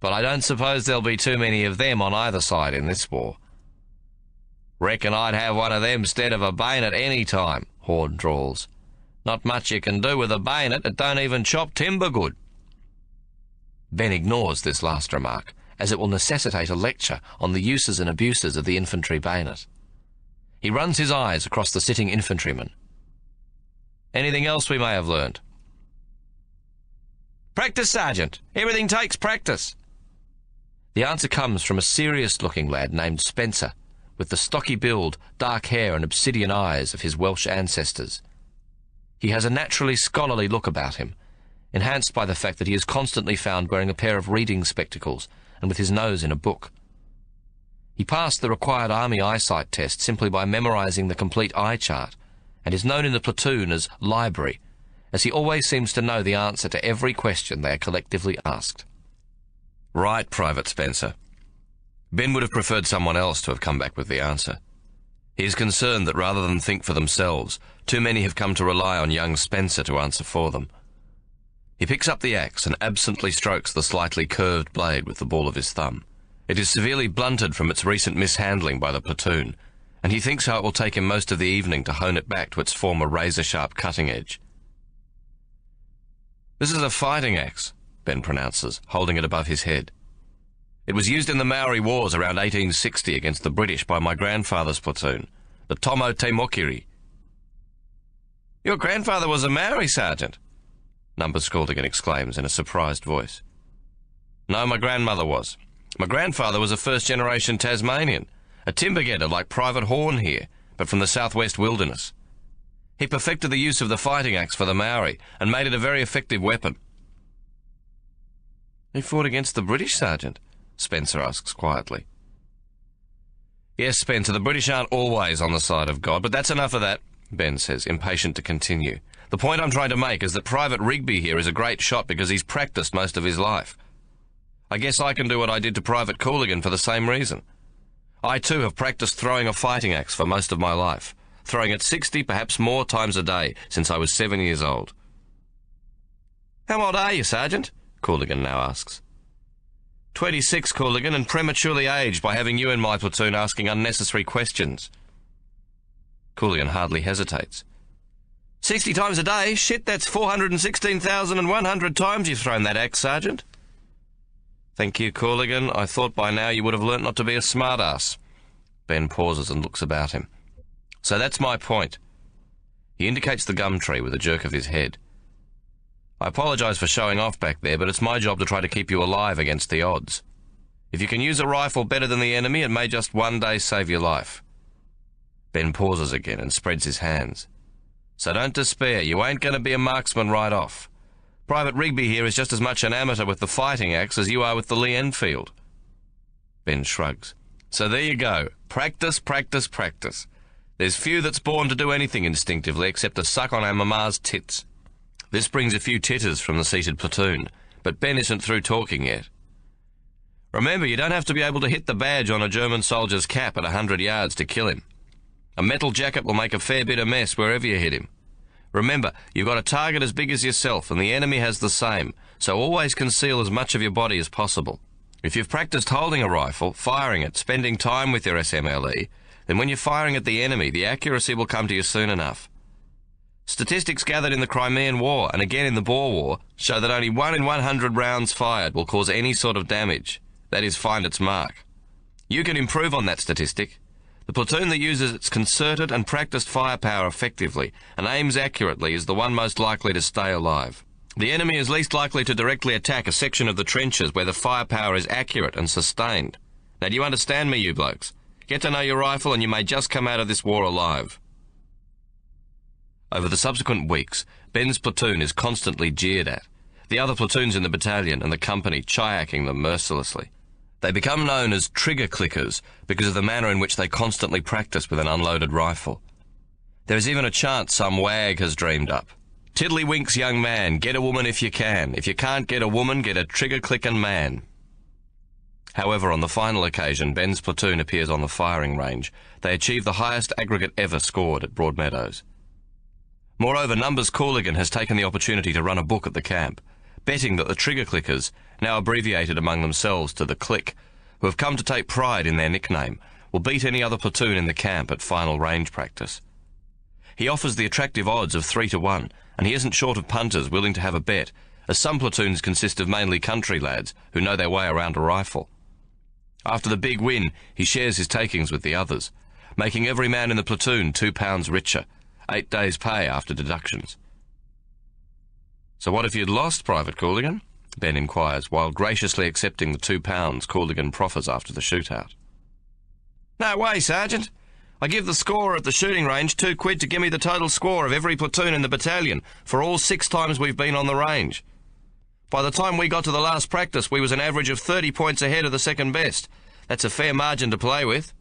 "But I don't suppose there'll be too many of them on either side in this war." "Reckon I'd have one of them instead of a bayonet any time," Horn drawls. "Not much you can do with a bayonet, it don't even chop timber good." Ben ignores this last remark, as it will necessitate a lecture on the uses and abuses of the infantry bayonet. He runs his eyes across the sitting infantrymen. "Anything else we may have learned?" "Practice, Sergeant. Everything takes practice." The answer comes from a serious-looking lad named Spencer, with the stocky build, dark hair and obsidian eyes of his Welsh ancestors. He has a naturally scholarly look about him, enhanced by the fact that he is constantly found wearing a pair of reading spectacles and with his nose in a book. He passed the required Army eyesight test simply by memorising the complete eye chart, and is known in the platoon as Library, as he always seems to know the answer to every question they are collectively asked. Right, Private Spencer. Ben would have preferred someone else to have come back with the answer. He is concerned that rather than think for themselves, too many have come to rely on young Spencer to answer for them. He picks up the axe and absently strokes the slightly curved blade with the ball of his thumb. It is severely blunted from its recent mishandling by the platoon, and he thinks how it will take him most of the evening to hone it back to its former razor-sharp cutting edge. "This is a fighting axe," Ben pronounces, holding it above his head. "It was used in the Maori Wars around 1860 against the British by my grandfather's platoon, the Tomo Te Mokiri." "Your grandfather was a Maori, Sergeant?" Numbers Courtenay exclaims in a surprised voice. "No, my grandmother was. My grandfather was a first-generation Tasmanian, a timber-getter like Private Horn here, but from the southwest wilderness. He perfected the use of the fighting axe for the Maori and made it a very effective weapon." "He fought against the British, Sergeant?" Spencer asks quietly. "Yes, Spencer, the British aren't always on the side of God, but that's enough of that," Ben says, impatient to continue. "The point I'm trying to make is that Private Rigby here is a great shot because he's practiced most of his life. I guess I can do what I did to Private Courtenay for the same reason. I too have practiced throwing a fighting axe for most of my life, throwing it 60, perhaps more times a day since I was 7 years old." "How old are you, Sergeant?" Courtenay now asks. 26, Courtenay, and prematurely aged by having you in my platoon asking unnecessary questions." Courtenay hardly hesitates. 60 times a day? Shit, that's 416,100 times you've thrown that axe, Sergeant." "Thank you, Courtenay. I thought by now you would have learnt not to be a smart-ass." Ben pauses and looks about him. "So that's my point." He indicates the gum tree with a jerk of his head. "I apologise for showing off back there, but it's my job to try to keep you alive against the odds. If you can use a rifle better than the enemy, it may just one day save your life." Ben pauses again and spreads his hands. "So don't despair, you ain't going to be a marksman right off. Private Rigby here is just as much an amateur with the fighting axe as you are with the Lee Enfield." Ben shrugs. "So there you go. Practice, practice, practice. There's few that's born to do anything instinctively except to suck on our mama's tits." This brings a few titters from the seated platoon, but Ben isn't through talking yet. "Remember, you don't have to be able to hit the badge on a German soldier's cap at 100 yards to kill him. A metal jacket will make a fair bit of mess wherever you hit him. Remember, you've got a target as big as yourself, and the enemy has the same, so always conceal as much of your body as possible. If you've practiced holding a rifle, firing it, spending time with your SMLE, then when you're firing at the enemy, the accuracy will come to you soon enough. Statistics gathered in the Crimean War and again in the Boer War show that only 1 in 100 rounds fired will cause any sort of damage, that is, find its mark. You can improve on that statistic. The platoon that uses its concerted and practiced firepower effectively and aims accurately is the one most likely to stay alive. The enemy is least likely to directly attack a section of the trenches where the firepower is accurate and sustained. Now, do you understand me, you blokes? Get to know your rifle and you may just come out of this war alive." Over the subsequent weeks, Ben's platoon is constantly jeered at, the other platoons in the battalion and the company chiacking them mercilessly. They become known as trigger clickers because of the manner in which they constantly practice with an unloaded rifle. There is even a chant some wag has dreamed up. "Tiddlywinks, young man, get a woman if you can. If you can't get a woman, get a trigger-clicking man." However, on the final occasion Ben's platoon appears on the firing range, they achieve the highest aggregate ever scored at Broadmeadows. Moreover, Numbers Courtenay has taken the opportunity to run a book at the camp, betting that the trigger clickers, now abbreviated among themselves to the Click, who have come to take pride in their nickname, will beat any other platoon in the camp at final range practice. He offers the attractive odds of 3 to 1, and he isn't short of punters willing to have a bet, as some platoons consist of mainly country lads who know their way around a rifle. After the big win, he shares his takings with the others, making every man in the platoon £2 richer, 8 days' pay after deductions. "So what if you'd lost, Private Courtenay?" Ben inquires, while graciously accepting the £2 Courtnay proffers after the shootout. No way, Sergeant. I give the scorer at the shooting range £2 to give me the total score of every platoon in the battalion for all 6 times we've been on the range. By the time we got to the last practice, we was an average of 30 points ahead of the second best. That's a fair margin to play with.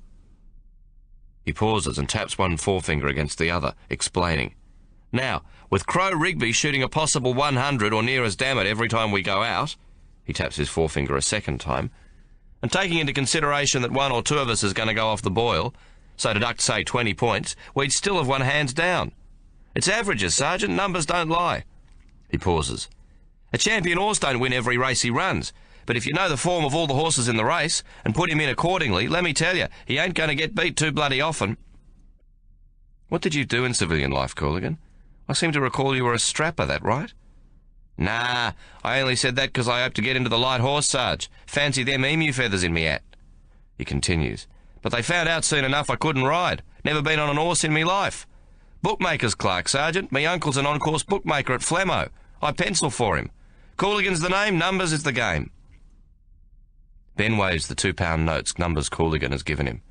He pauses and taps one forefinger against the other, explaining. Now, with Crow Rigby shooting a possible 100 or near as damn it every time we go out, he taps his forefinger a second time, and taking into consideration that 1 or 2 of us is going to go off the boil, so deduct, say, 20 points, we'd still have won hands down. It's averages, Sergeant. Numbers don't lie. He pauses. A champion horse don't win every race he runs, but if you know the form of all the horses in the race and put him in accordingly, let me tell you, he ain't going to get beat too bloody often. What did you do in civilian life, Courtnay? I seem to recall you were a strapper, that right? Nah, I only said that because I hope to get into the light horse, Sarge. Fancy them emu feathers in me hat. He continues. But they found out soon enough I couldn't ride. Never been on an horse in me life. Bookmaker's clerk, Sergeant. Me uncle's an on-course bookmaker at Flemmo. I pencil for him. Courtnay's the name, numbers is the game. Ben waves the £2 notes Numbers Courtnay has given him.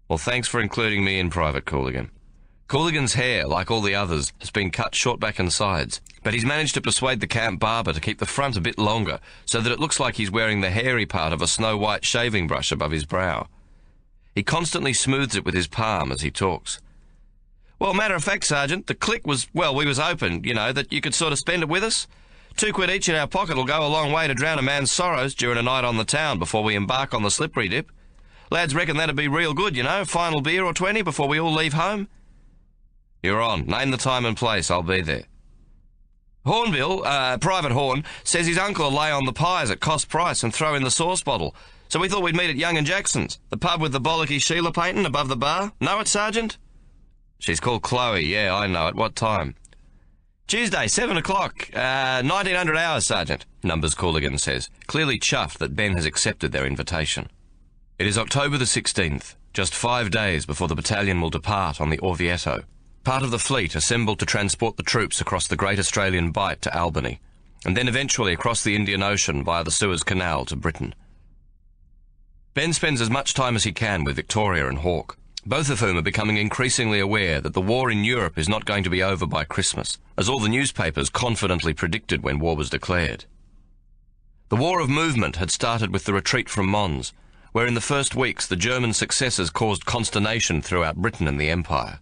Well, thanks for including me in Private Courtnay. Courtnay's hair, like all the others, has been cut short back and sides, but he's managed to persuade the camp barber to keep the front a bit longer so that it looks like he's wearing the hairy part of a snow-white shaving brush above his brow. He constantly smooths it with his palm as he talks. Well, matter of fact, Sergeant, the click was, well, we was hoping, that you could sort of spend it with us. £2 each in our pocket will go a long way to drown a man's sorrows during a night on the town before we embark on the slippery dip. Lads reckon that'd be real good, final beer or 20 before we all leave home. You're on. Name the time and place. I'll be there. Hornbill, Private Horn, says his uncle will lay on the pies at cost price and throw in the sauce bottle. So we thought we'd meet at Young and Jackson's, the pub with the bollocky Sheila painting above the bar. Know it, Sergeant? She's called Chloe. Yeah, I know it. What time? Tuesday, 7 o'clock. 1900 hours, Sergeant, Numbers Courtnay says, clearly chuffed that Ben has accepted their invitation. It is October the 16th, just 5 days before the battalion will depart on the Orvieto, part of the fleet assembled to transport the troops across the Great Australian Bight to Albany, and then eventually across the Indian Ocean via the Suez Canal to Britain. Ben spends as much time as he can with Victoria and Hawke, both of whom are becoming increasingly aware that the war in Europe is not going to be over by Christmas, as all the newspapers confidently predicted when war was declared. The war of movement had started with the retreat from Mons, where in the first weeks the German successes caused consternation throughout Britain and the Empire.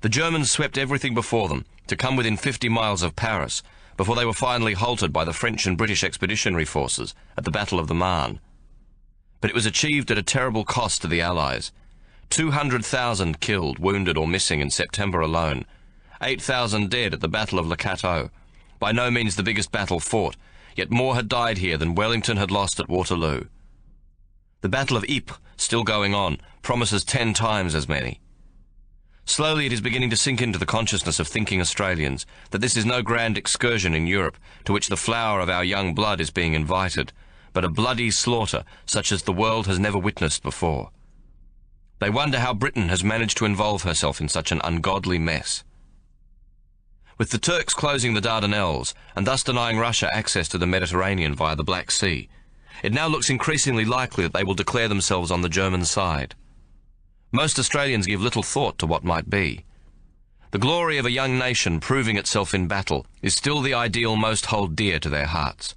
The Germans swept everything before them to come within 50 miles of Paris before they were finally halted by the French and British expeditionary forces at the Battle of the Marne. But it was achieved at a terrible cost to the Allies. 200,000 killed, wounded or missing in September alone, 8,000 dead at the Battle of Le Cateau, by no means the biggest battle fought, yet more had died here than Wellington had lost at Waterloo. The Battle of Ypres, still going on, promises 10 times as many. Slowly it is beginning to sink into the consciousness of thinking Australians that this is no grand excursion in Europe to which the flower of our young blood is being invited, but a bloody slaughter such as the world has never witnessed before. They wonder how Britain has managed to involve herself in such an ungodly mess. With the Turks closing the Dardanelles and thus denying Russia access to the Mediterranean via the Black Sea, it now looks increasingly likely that they will declare themselves on the German side. Most Australians give little thought to what might be. The glory of a young nation proving itself in battle is still the ideal most hold dear to their hearts.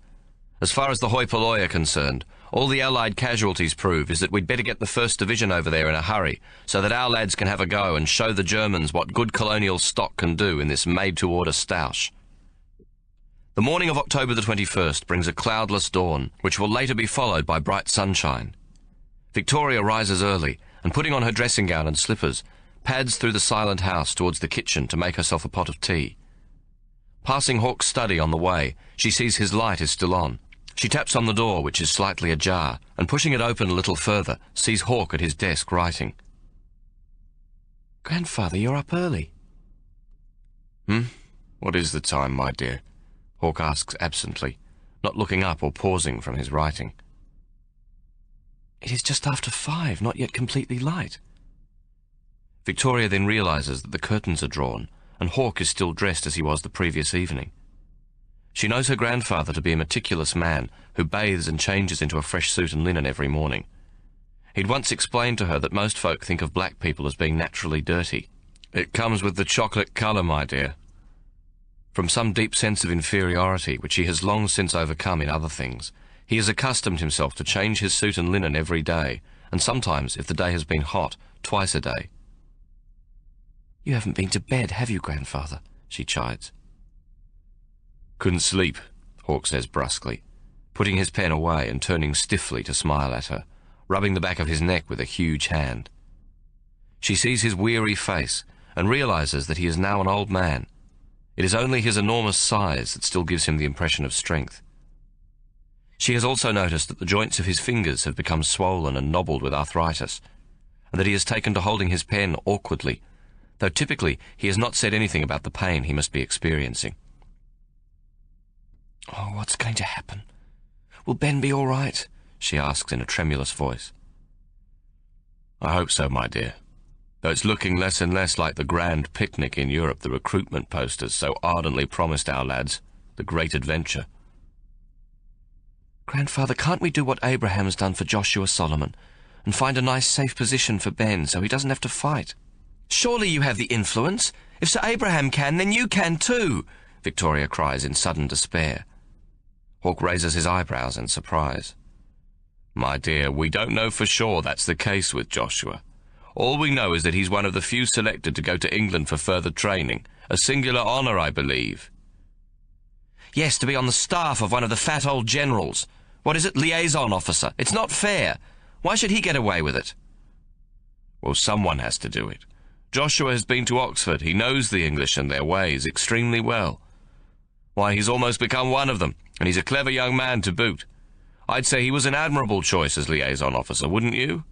As far as the hoi polloi are concerned, all the Allied casualties prove is that we'd better get the 1st Division over there in a hurry so that our lads can have a go and show the Germans what good colonial stock can do in this made-to-order stoush. The morning of October the 21st brings a cloudless dawn, which will later be followed by bright sunshine. Victoria rises early and, putting on her dressing gown and slippers, pads through the silent house towards the kitchen to make herself a pot of tea. Passing Hawke's study on the way, she sees his light is still on. She taps on the door, which is slightly ajar, and pushing it open a little further, sees Hawke at his desk writing. "Grandfather, you're up early." What is the time, my dear?" Hawke asks absently, not looking up or pausing from his writing. "It is just after 5, not yet completely light." Victoria then realises that the curtains are drawn, and Hawke is still dressed as he was the previous evening. She knows her grandfather to be a meticulous man who bathes and changes into a fresh suit and linen every morning. He'd once explained to her that most folk think of black people as being naturally dirty. "It comes with the chocolate colour, my dear." From some deep sense of inferiority, which he has long since overcome in other things, he has accustomed himself to change his suit and linen every day, and sometimes, if the day has been hot, twice a day. "You haven't been to bed, have you, grandfather?" she chides. "Couldn't sleep," Hawk says brusquely, putting his pen away and turning stiffly to smile at her, rubbing the back of his neck with a huge hand. She sees his weary face and realizes that he is now an old man. It is only his enormous size that still gives him the impression of strength. She has also noticed that the joints of his fingers have become swollen and knobbled with arthritis, and that he has taken to holding his pen awkwardly, though typically he has not said anything about the pain he must be experiencing. "Oh, what's going to happen? Will Ben be all right?" she asks in a tremulous voice. "I hope so, my dear, though it's looking less and less like the grand picnic in Europe the recruitment posters so ardently promised our lads, the great adventure." "Grandfather, can't we do what Abraham's done for Joshua Solomon and find a nice safe position for Ben so he doesn't have to fight?" "Surely you have the influence. If Sir Abraham can, then you can too," Victoria cries in sudden despair. Hawk raises his eyebrows in surprise. "My dear, we don't know for sure that's the case with Joshua. All we know is that he's one of the few selected to go to England for further training, a singular honour, I believe." "Yes, to be on the staff of one of the fat old generals. What is it, liaison officer? It's not fair. Why should he get away with it?" "Well, someone has to do it. Joshua has been to Oxford. He knows the English and their ways extremely well. Why, he's almost become one of them, and he's a clever young man to boot. I'd say he was an admirable choice as liaison officer, wouldn't you?"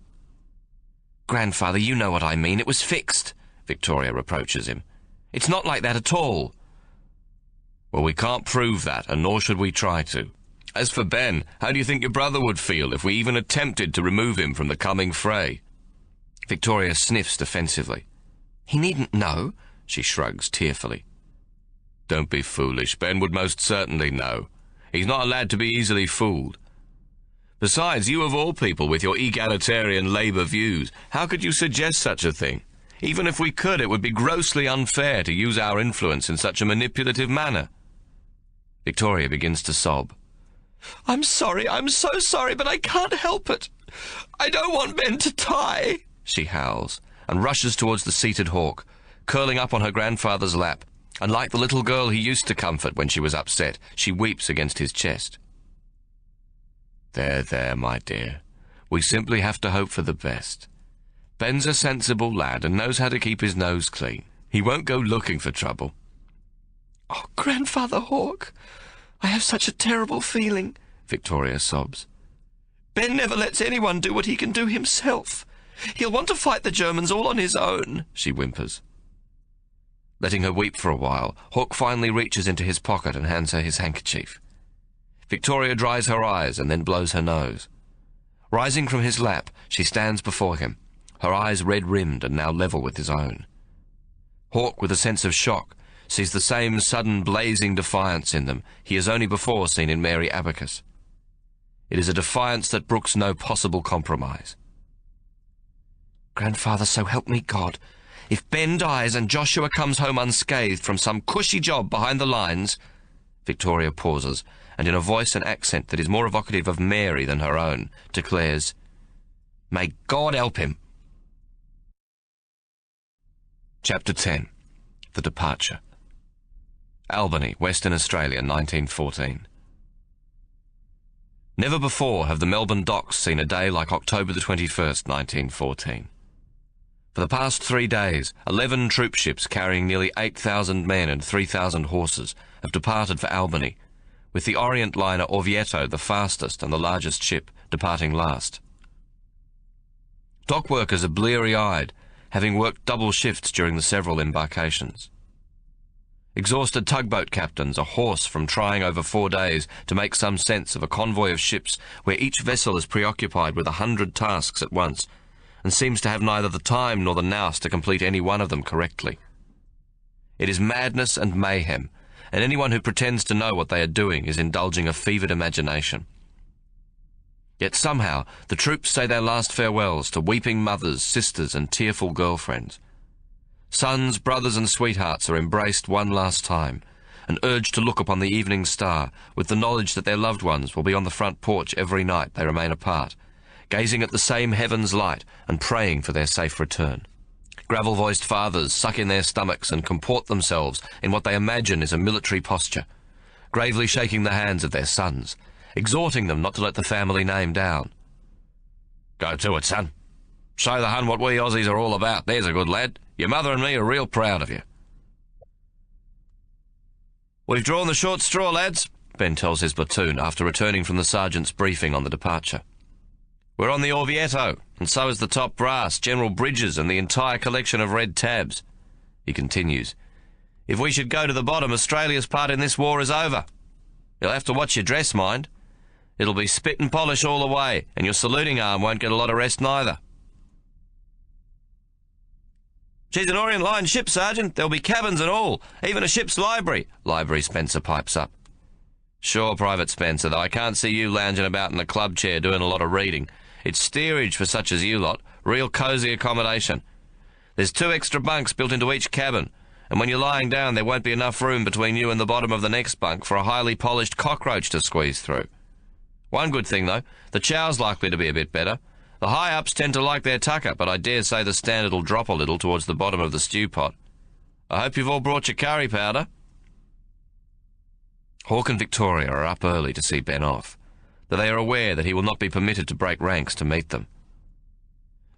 "Grandfather, you know what I mean. It was fixed," Victoria reproaches him. "It's not like that at all." "Well, we can't prove that, and nor should we try to. As for Ben, how do you think your brother would feel if we even attempted to remove him from the coming fray?" Victoria sniffs defensively. "He needn't know," she shrugs tearfully. "Don't be foolish. Ben would most certainly know. He's not a lad to be easily fooled. Besides, you of all people, with your egalitarian Labour views, how could you suggest such a thing? Even if we could, it would be grossly unfair to use our influence in such a manipulative manner." Victoria begins to sob. I'm so sorry, but I can't help it. I don't want Ben to die," she howls, and rushes towards the seated Hawk, curling up on her grandfather's lap, and like the little girl he used to comfort when she was upset, she weeps against his chest. There, my dear. We simply have to hope for the best. Ben's a sensible lad and knows how to keep his nose clean. He won't go looking for trouble." "Oh, Grandfather Hawk, I have such a terrible feeling," Victoria sobs. "Ben never lets anyone do what he can do himself. He'll want to fight the Germans all on his own," she whimpers. Letting her weep for a while, Hawk finally reaches into his pocket and hands her his handkerchief. Victoria dries her eyes and then blows her nose. Rising from his lap, she stands before him, her eyes red-rimmed and now level with his own. Hawk, with a sense of shock, sees the same sudden blazing defiance in them he has only before seen in Mary Abacus. It is a defiance that brooks no possible compromise. "Grandfather, so help me God, if Ben dies and Joshua comes home unscathed from some cushy job behind the lines—" Victoria pauses, and in a voice and accent that is more evocative of Mary than her own, declares, "May God help him." Chapter 10. The Departure. Albany, Western Australia, 1914. Never before have the Melbourne docks seen a day like October the 21st, 1914. For the past 3 days, 11 troop ships carrying nearly 8,000 men and 3,000 horses have departed for Albany, with the Orient liner Orvieto the fastest and the largest ship departing last. Dock workers are bleary-eyed, having worked double shifts during the several embarkations. Exhausted tugboat captains are hoarse from trying over 4 days to make some sense of a convoy of ships where each vessel is preoccupied with 100 tasks at once and seems to have neither the time nor the nous to complete any one of them correctly. It is madness and mayhem, and anyone who pretends to know what they are doing is indulging a fevered imagination. Yet somehow the troops say their last farewells to weeping mothers, sisters, and tearful girlfriends. Sons, brothers, and sweethearts are embraced one last time, and urged to look upon the evening star with the knowledge that their loved ones will be on the front porch every night they remain apart, gazing at the same heaven's light and praying for their safe return. Gravel-voiced fathers suck in their stomachs and comport themselves in what they imagine is a military posture, gravely shaking the hands of their sons, exhorting them not to let the family name down. "Go to it, son. Show the Hun what we Aussies are all about. There's a good lad. Your mother and me are real proud of you." "We've drawn the short straw, lads," Ben tells his platoon after returning from the sergeant's briefing on the departure. "We're on the Orvieto, and so is the top brass, General Bridges, and the entire collection of red tabs." He continues, "If we should go to the bottom, Australia's part in this war is over. You'll have to watch your dress, mind. It'll be spit and polish all the way, and your saluting arm won't get a lot of rest neither." "She's an Orient Line ship, Sergeant. There'll be cabins and all, even a ship's library," Library Spencer pipes up. "Sure, Private Spencer, though I can't see you lounging about in a club chair doing a lot of reading. It's steerage for such as you lot, real cosy accommodation. There's 2 extra bunks built into each cabin, and when you're lying down there won't be enough room between you and the bottom of the next bunk for a highly polished cockroach to squeeze through. One good thing, though, the chow's likely to be a bit better. The high-ups tend to like their tucker, but I dare say the standard will drop a little towards the bottom of the stew pot. I hope you've all brought your curry powder." Hawke and Victoria are up early to see Ben off, though they are aware that he will not be permitted to break ranks to meet them.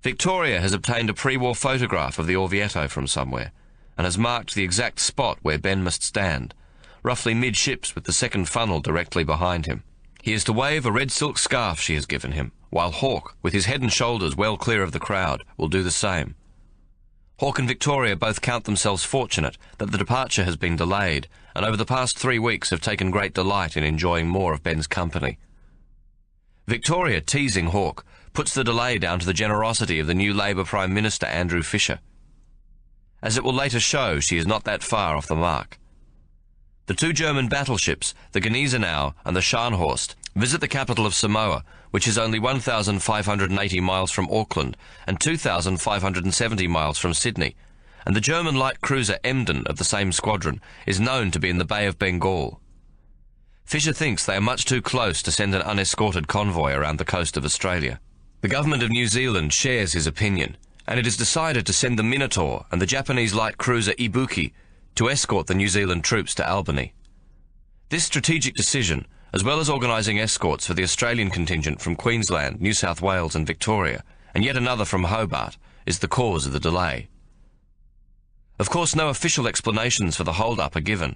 Victoria has obtained a pre-war photograph of the Orvieto from somewhere, and has marked the exact spot where Ben must stand, roughly midships with the second funnel directly behind him. He is to wave a red silk scarf she has given him, while Hawke, with his head and shoulders well clear of the crowd, will do the same. Hawke and Victoria both count themselves fortunate that the departure has been delayed, and over the past 3 weeks have taken great delight in enjoying more of Ben's company. Victoria, teasing Hawke, puts the delay down to the generosity of the new Labour Prime Minister Andrew Fisher. As it will later show, she is not that far off the mark. The 2 German battleships, the Gneisenau and the Scharnhorst, visit the capital of Samoa, which is only 1,580 miles from Auckland and 2,570 miles from Sydney, and the German light cruiser Emden of the same squadron is known to be in the Bay of Bengal. Fisher thinks they are much too close to send an unescorted convoy around the coast of Australia. The government of New Zealand shares his opinion, and it is decided to send the Minotaur and the Japanese light cruiser Ibuki to escort the New Zealand troops to Albany. This strategic decision, as well as organising escorts for the Australian contingent from Queensland, New South Wales and Victoria, and yet another from Hobart, is the cause of the delay. Of course, no official explanations for the hold-up are given,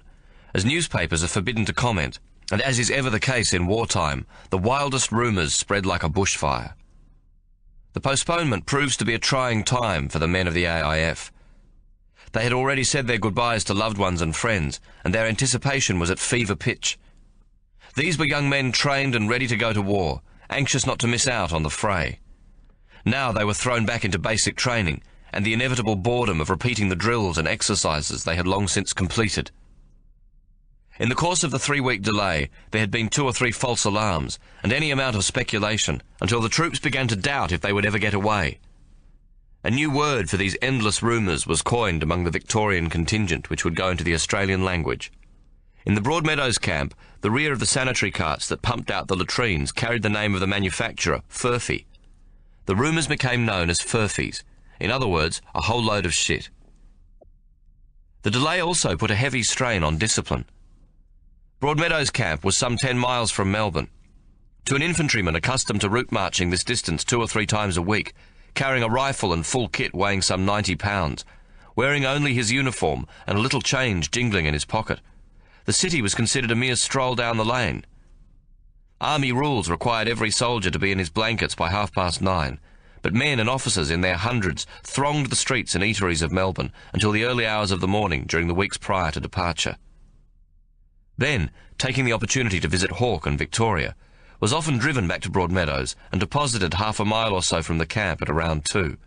as newspapers are forbidden to comment, and as is ever the case in wartime, the wildest rumours spread like a bushfire. The postponement proves to be a trying time for the men of the AIF. They had already said their goodbyes to loved ones and friends, and their anticipation was at fever pitch. These were young men trained and ready to go to war, anxious not to miss out on the fray. Now they were thrown back into basic training, and the inevitable boredom of repeating the drills and exercises they had long since completed. In the course of the 3-week delay, there had been 2 or 3 false alarms, and any amount of speculation, until the troops began to doubt if they would ever get away. A new word for these endless rumours was coined among the Victorian contingent, which would go into the Australian language. In the Broadmeadows camp, the rear of the sanitary carts that pumped out the latrines carried the name of the manufacturer, Furphy. The rumours became known as Furfies, in other words, a whole load of shit. The delay also put a heavy strain on discipline. Broadmeadows camp was some 10 miles from Melbourne. To an infantryman accustomed to route marching this distance 2 or 3 times a week, carrying a rifle and full kit weighing some 90 pounds, wearing only his uniform and a little change jingling in his pocket, the city was considered a mere stroll down the lane. Army rules required every soldier to be in his blankets by 9:30, but men and officers in their hundreds thronged the streets and eateries of Melbourne until the early hours of the morning during the weeks prior to departure. Ben, taking the opportunity to visit Hawke and Victoria, was often driven back to Broadmeadows and deposited half a mile or so from the camp at around 2.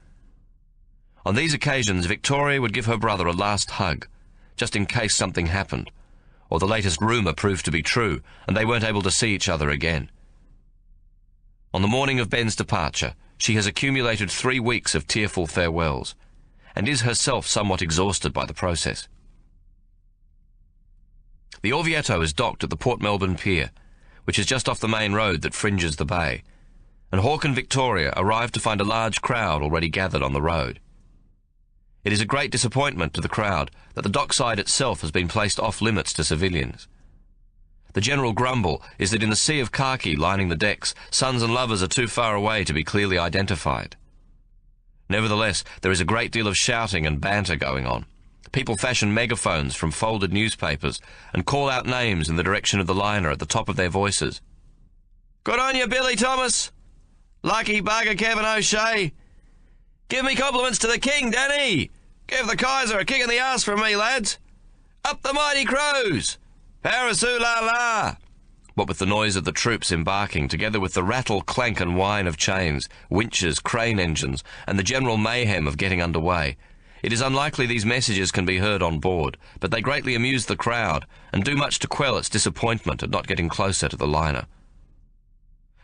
On these occasions, Victoria would give her brother a last hug, just in case something happened, or the latest rumour proved to be true, and they weren't able to see each other again. On the morning of Ben's departure, she has accumulated 3 weeks of tearful farewells, and is herself somewhat exhausted by the process. The Orvieto is docked at the Port Melbourne Pier, which is just off the main road that fringes the bay, and Hawke and Victoria arrive to find a large crowd already gathered on the road. It is a great disappointment to the crowd that the dockside itself has been placed off-limits to civilians. The general grumble is that in the sea of khaki lining the decks, sons and lovers are too far away to be clearly identified. Nevertheless, there is a great deal of shouting and banter going on. People fashion megaphones from folded newspapers and call out names in the direction of the liner at the top of their voices. "Good on you, Billy Thomas! Lucky bugger, Kevin O'Shea! Give me compliments to the King, Danny! Give the Kaiser a kick in the arse from me, lads! Up the mighty Crows! Parasoo la la!" What with the noise of the troops embarking, together with the rattle, clank and whine of chains, winches, crane engines, and the general mayhem of getting under way, it is unlikely these messages can be heard on board, but they greatly amuse the crowd and do much to quell its disappointment at not getting closer to the liner.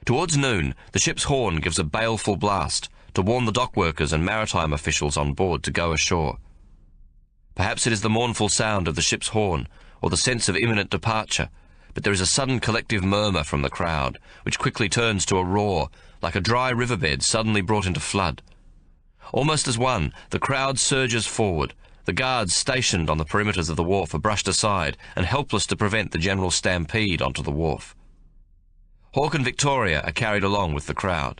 Towards noon, the ship's horn gives a baleful blast to warn the dock workers and maritime officials on board to go ashore. Perhaps it is the mournful sound of the ship's horn or the sense of imminent departure, but there is a sudden collective murmur from the crowd, which quickly turns to a roar, like a dry riverbed suddenly brought into flood. Almost as one, the crowd surges forward. The guards stationed on the perimeters of the wharf are brushed aside and helpless to prevent the general stampede onto the wharf. Hawke and Victoria are carried along with the crowd.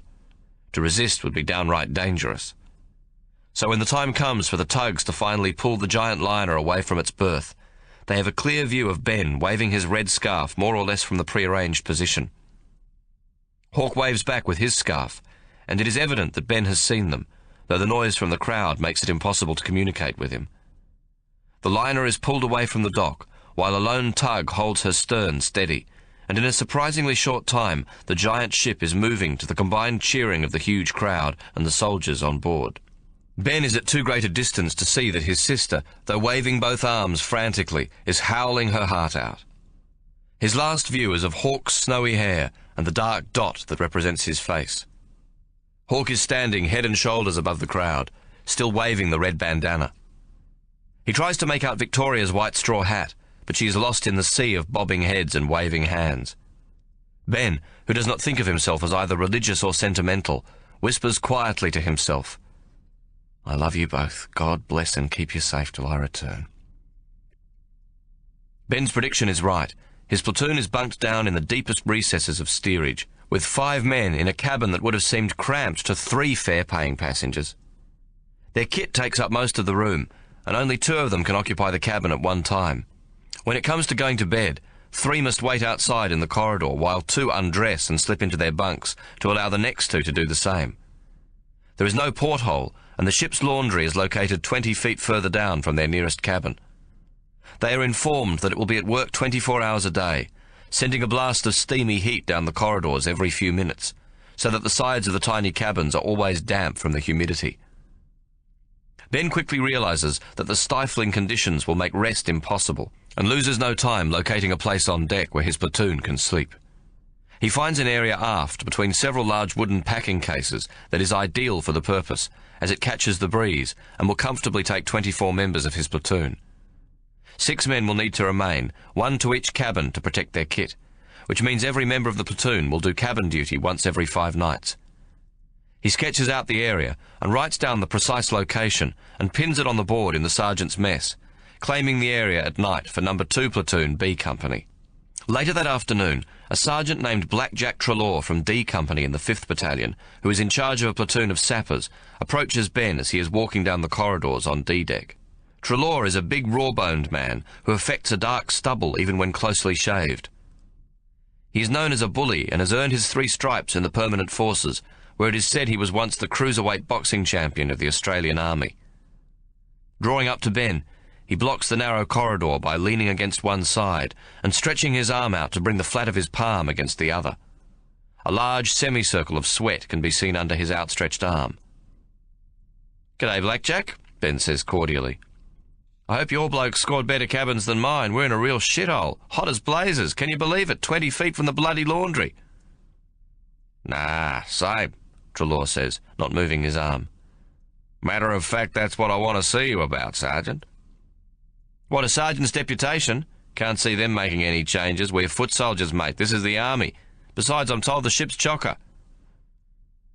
To resist would be downright dangerous. So when the time comes for the tugs to finally pull the giant liner away from its berth, they have a clear view of Ben waving his red scarf more or less from the prearranged position. Hawke waves back with his scarf, and it is evident that Ben has seen them, though the noise from the crowd makes it impossible to communicate with him. The liner is pulled away from the dock, while a lone tug holds her stern steady, and in a surprisingly short time the giant ship is moving to the combined cheering of the huge crowd and the soldiers on board. Ben is at too great a distance to see that his sister, though waving both arms frantically, is howling her heart out. His last view is of Hawke's snowy hair and the dark dot that represents his face. Hawke is standing head and shoulders above the crowd, still waving the red bandana. He tries to make out Victoria's white straw hat, but she is lost in the sea of bobbing heads and waving hands. Ben, who does not think of himself as either religious or sentimental, whispers quietly to himself, "I love you both. God bless and keep you safe till I return." Ben's prediction is right. His platoon is bunked down in the deepest recesses of steerage, with 5 men in a cabin that would have seemed cramped to 3 fare-paying passengers. Their kit takes up most of the room, and only 2 of them can occupy the cabin at one time. When it comes to going to bed, 3 must wait outside in the corridor while 2 undress and slip into their bunks to allow the next 2 to do the same. There is no porthole, and the ship's laundry is located 20 feet further down from their nearest cabin. They are informed that it will be at work 24 hours a day, sending a blast of steamy heat down the corridors every few minutes, so that the sides of the tiny cabins are always damp from the humidity. Ben quickly realizes that the stifling conditions will make rest impossible, and loses no time locating a place on deck where his platoon can sleep. He finds an area aft between several large wooden packing cases that is ideal for the purpose, as it catches the breeze and will comfortably take 24 members of his platoon. 6 men will need to remain, 1 to each cabin to protect their kit, which means every member of the platoon will do cabin duty once every 5 nights. He sketches out the area and writes down the precise location and pins it on the board in the sergeant's mess, claiming the area at night for No. 2 Platoon B Company. Later that afternoon, a sergeant named Blackjack Treloar from D Company in the 5th Battalion, who is in charge of a platoon of sappers, approaches Ben as he is walking down the corridors on D deck. Treloar is a big raw-boned man who affects a dark stubble even when closely shaved. He is known as a bully and has earned his 3 stripes in the Permanent Forces, where it is said he was once the cruiserweight boxing champion of the Australian Army. Drawing up to Ben, he blocks the narrow corridor by leaning against one side and stretching his arm out to bring the flat of his palm against the other. A large semicircle of sweat can be seen under his outstretched arm. "G'day, Blackjack," Ben says cordially. I hope your bloke scored better cabins than mine. We're in a real shithole. Hot as blazes. Can you believe it? 20 feet from the bloody laundry. Nah, same, Treloar says, not moving his arm. Matter of fact, that's what I want to see you about, Sergeant. What, a sergeant's deputation? Can't see them making any changes. We're foot soldiers, mate. This is the army. Besides, I'm told the ship's chocker.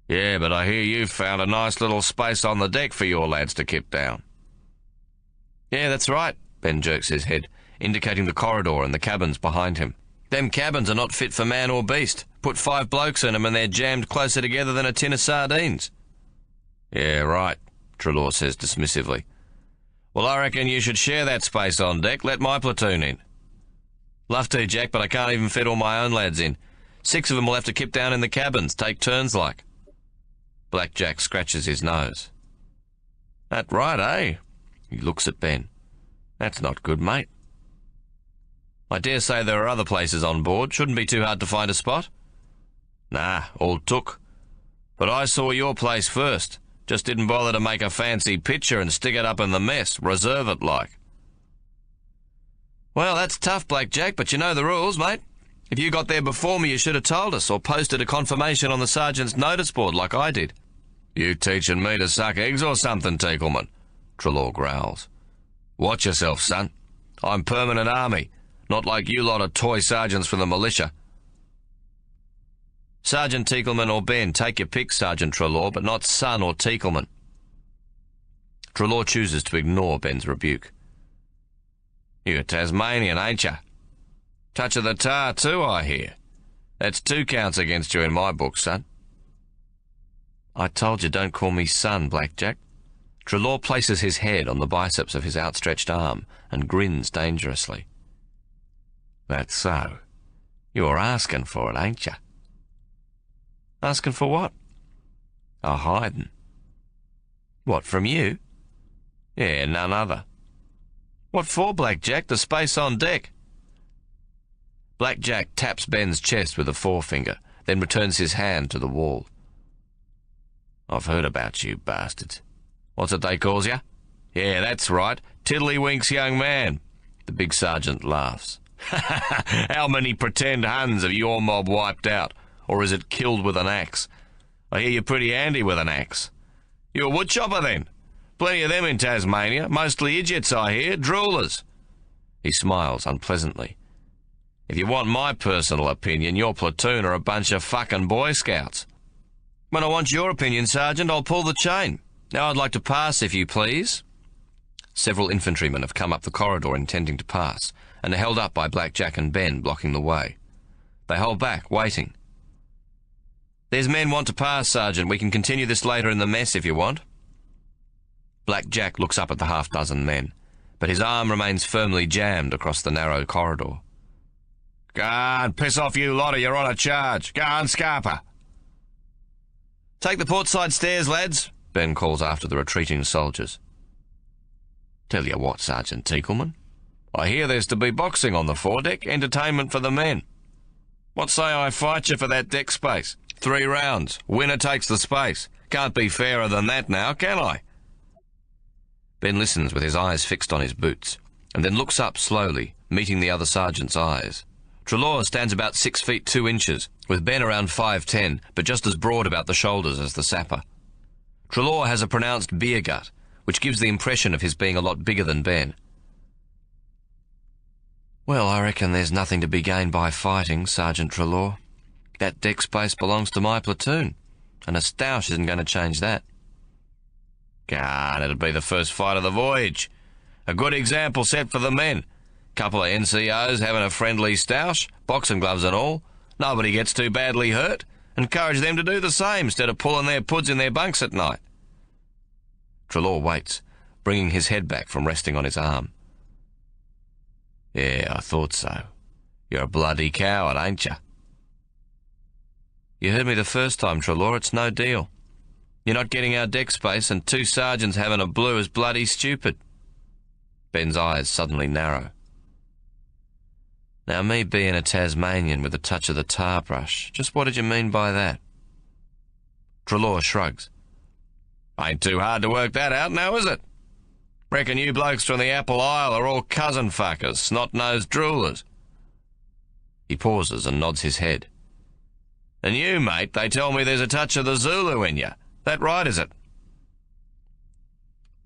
Yeah, but I hear you've found a nice little space on the deck for your lads to kip down. Yeah, that's right, Ben jerks his head, indicating the corridor and the cabins behind him. Them cabins are not fit for man or beast. Put 5 blokes in them and they're jammed closer together than a tin of sardines. Yeah, right, Treloar says dismissively. Well, I reckon you should share that space on deck. Let my platoon in. Love to, Jack, but I can't even fit all my own lads in. 6 of them will have to kip down in the cabins, take turns like. Black Jack scratches his nose. That right, eh? He looks at Ben. That's not good, mate. I dare say there are other places on board. Shouldn't be too hard to find a spot. Nah, all took. But I saw your place first. Just didn't bother to make a fancy picture and stick it up in the mess. Reserve it like. Well, that's tough, Black Jack, but you know the rules, mate. If you got there before me, you should have told us, or posted a confirmation on the sergeant's notice board like I did. You teaching me to suck eggs or something, Teakleman? Treloar growls. Watch yourself, son. I'm permanent army, not like you lot of toy sergeants from the militia. Sergeant Teakleman or Ben, take your pick, Sergeant Treloar, but not son or Teakleman. Treloar chooses to ignore Ben's rebuke. You're Tasmanian, ain't you? Touch of the tar too, I hear. That's 2 counts against you in my book, son. I told you don't call me son, Black Jack. Treloar places his head on the biceps of his outstretched arm and grins dangerously. That's so. You're asking for it, ain't you? Asking for what? A hiding. What, from you? Yeah, none other. What for, Black Jack? The space on deck. Black Jack taps Ben's chest with a forefinger, then returns his hand to the wall. I've heard about you bastards. What's it they calls you? Yeah, that's right. Tiddlywinks young man. The big sergeant laughs. How many pretend Huns have your mob wiped out? Or is it killed with an axe? I hear you're pretty handy with an axe. You a woodchopper then? Plenty of them in Tasmania. Mostly idiots, I hear. Droolers. He smiles unpleasantly. If you want my personal opinion, your platoon are a bunch of fucking Boy Scouts. When I want your opinion, Sergeant, I'll pull the chain. Now I'd like to pass, if you please. Several infantrymen have come up the corridor intending to pass, and are held up by Black Jack and Ben, blocking the way. They hold back, waiting. There's men want to pass, Sergeant. We can continue this later in the mess if you want. Black Jack looks up at the half-dozen men, but his arm remains firmly jammed across the narrow corridor. Go on, piss off you lot or you're on a charge. Go on, Scarper. Take the portside stairs, lads, Ben calls after the retreating soldiers. Tell you what, Sergeant Teakleman, I hear there's to be boxing on the foredeck, entertainment for the men. What say I fight you for that deck space? 3 rounds. Winner takes the space. Can't be fairer than that now, can I? Ben listens with his eyes fixed on his boots, and then looks up slowly, meeting the other sergeant's eyes. Treloar stands about 6 feet 2 inches, with Ben around 5'10", but just as broad about the shoulders as the sapper. Treloar has a pronounced beer gut, which gives the impression of his being a lot bigger than Ben. Well, I reckon there's nothing to be gained by fighting, Sergeant Treloar. That deck space belongs to my platoon, and a stoush isn't going to change that. God, it'll be the first fight of the voyage. A good example set for the men. Couple of NCOs having a friendly stoush, boxing gloves and all. Nobody gets too badly hurt. Encourage them to do the same instead of pulling their puds in their bunks at night. Treloar waits, bringing his head back from resting on his arm. Yeah, I thought so. You're a bloody coward, ain't you? You heard me the first time, Treloar. It's no deal. You're not getting our deck space, and 2 sergeants having a blue is bloody stupid. Ben's eyes suddenly narrow. Now, me being a Tasmanian with a touch of the tar brush, just what did you mean by that? Treloar shrugs. Ain't too hard to work that out now, is it? Reckon you blokes from the Apple Isle are all cousin fuckers, snot-nosed droolers. He pauses and nods his head. And you, mate, they tell me there's a touch of the Zulu in you. That right, is it?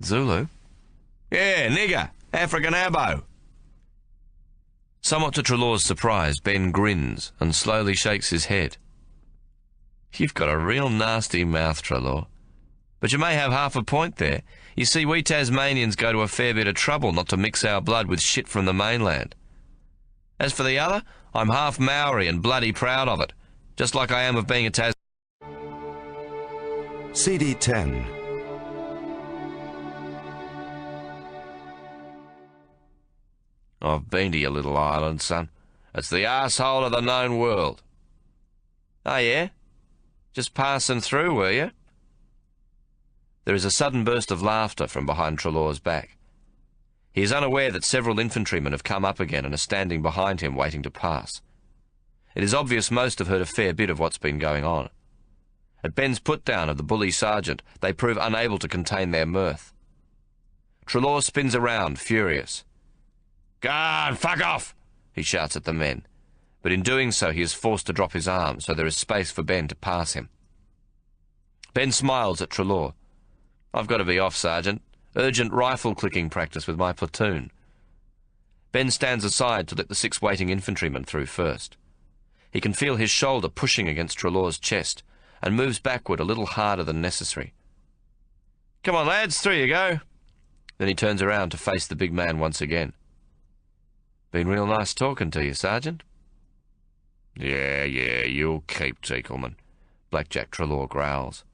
Zulu? Yeah, nigger. African abo. Somewhat to Treloar's surprise, Ben grins and slowly shakes his head. You've got a real nasty mouth, Treloar. But you may have half a point there. You see, we Tasmanians go to a fair bit of trouble not to mix our blood with shit from the mainland. As for the other, I'm half Maori and bloody proud of it, just like I am of being a CD 10. I've been to your little island, son. It's the arsehole of the known world. Oh, yeah? Just passing through, were you? There is a sudden burst of laughter from behind Treloar's back. He is unaware that several infantrymen have come up again and are standing behind him waiting to pass. It is obvious most have heard a fair bit of what's been going on. At Ben's put-down of the bully sergeant, they prove unable to contain their mirth. Treloar spins around, furious. "Go on, fuck off!" he shouts at the men, but in doing so he is forced to drop his arm so there is space for Ben to pass him. Ben smiles at Treloar. "I've got to be off, Sergeant. Urgent rifle-clicking practice with my platoon." Ben stands aside to let the 6 waiting infantrymen through first. He can feel his shoulder pushing against Treloar's chest and moves backward a little harder than necessary. "Come on, lads, through you go." Then he turns around to face the big man once again. "Been real nice talking to you, Sergeant." Yeah, you'll keep, Teakleman," Blackjack Treloar growls.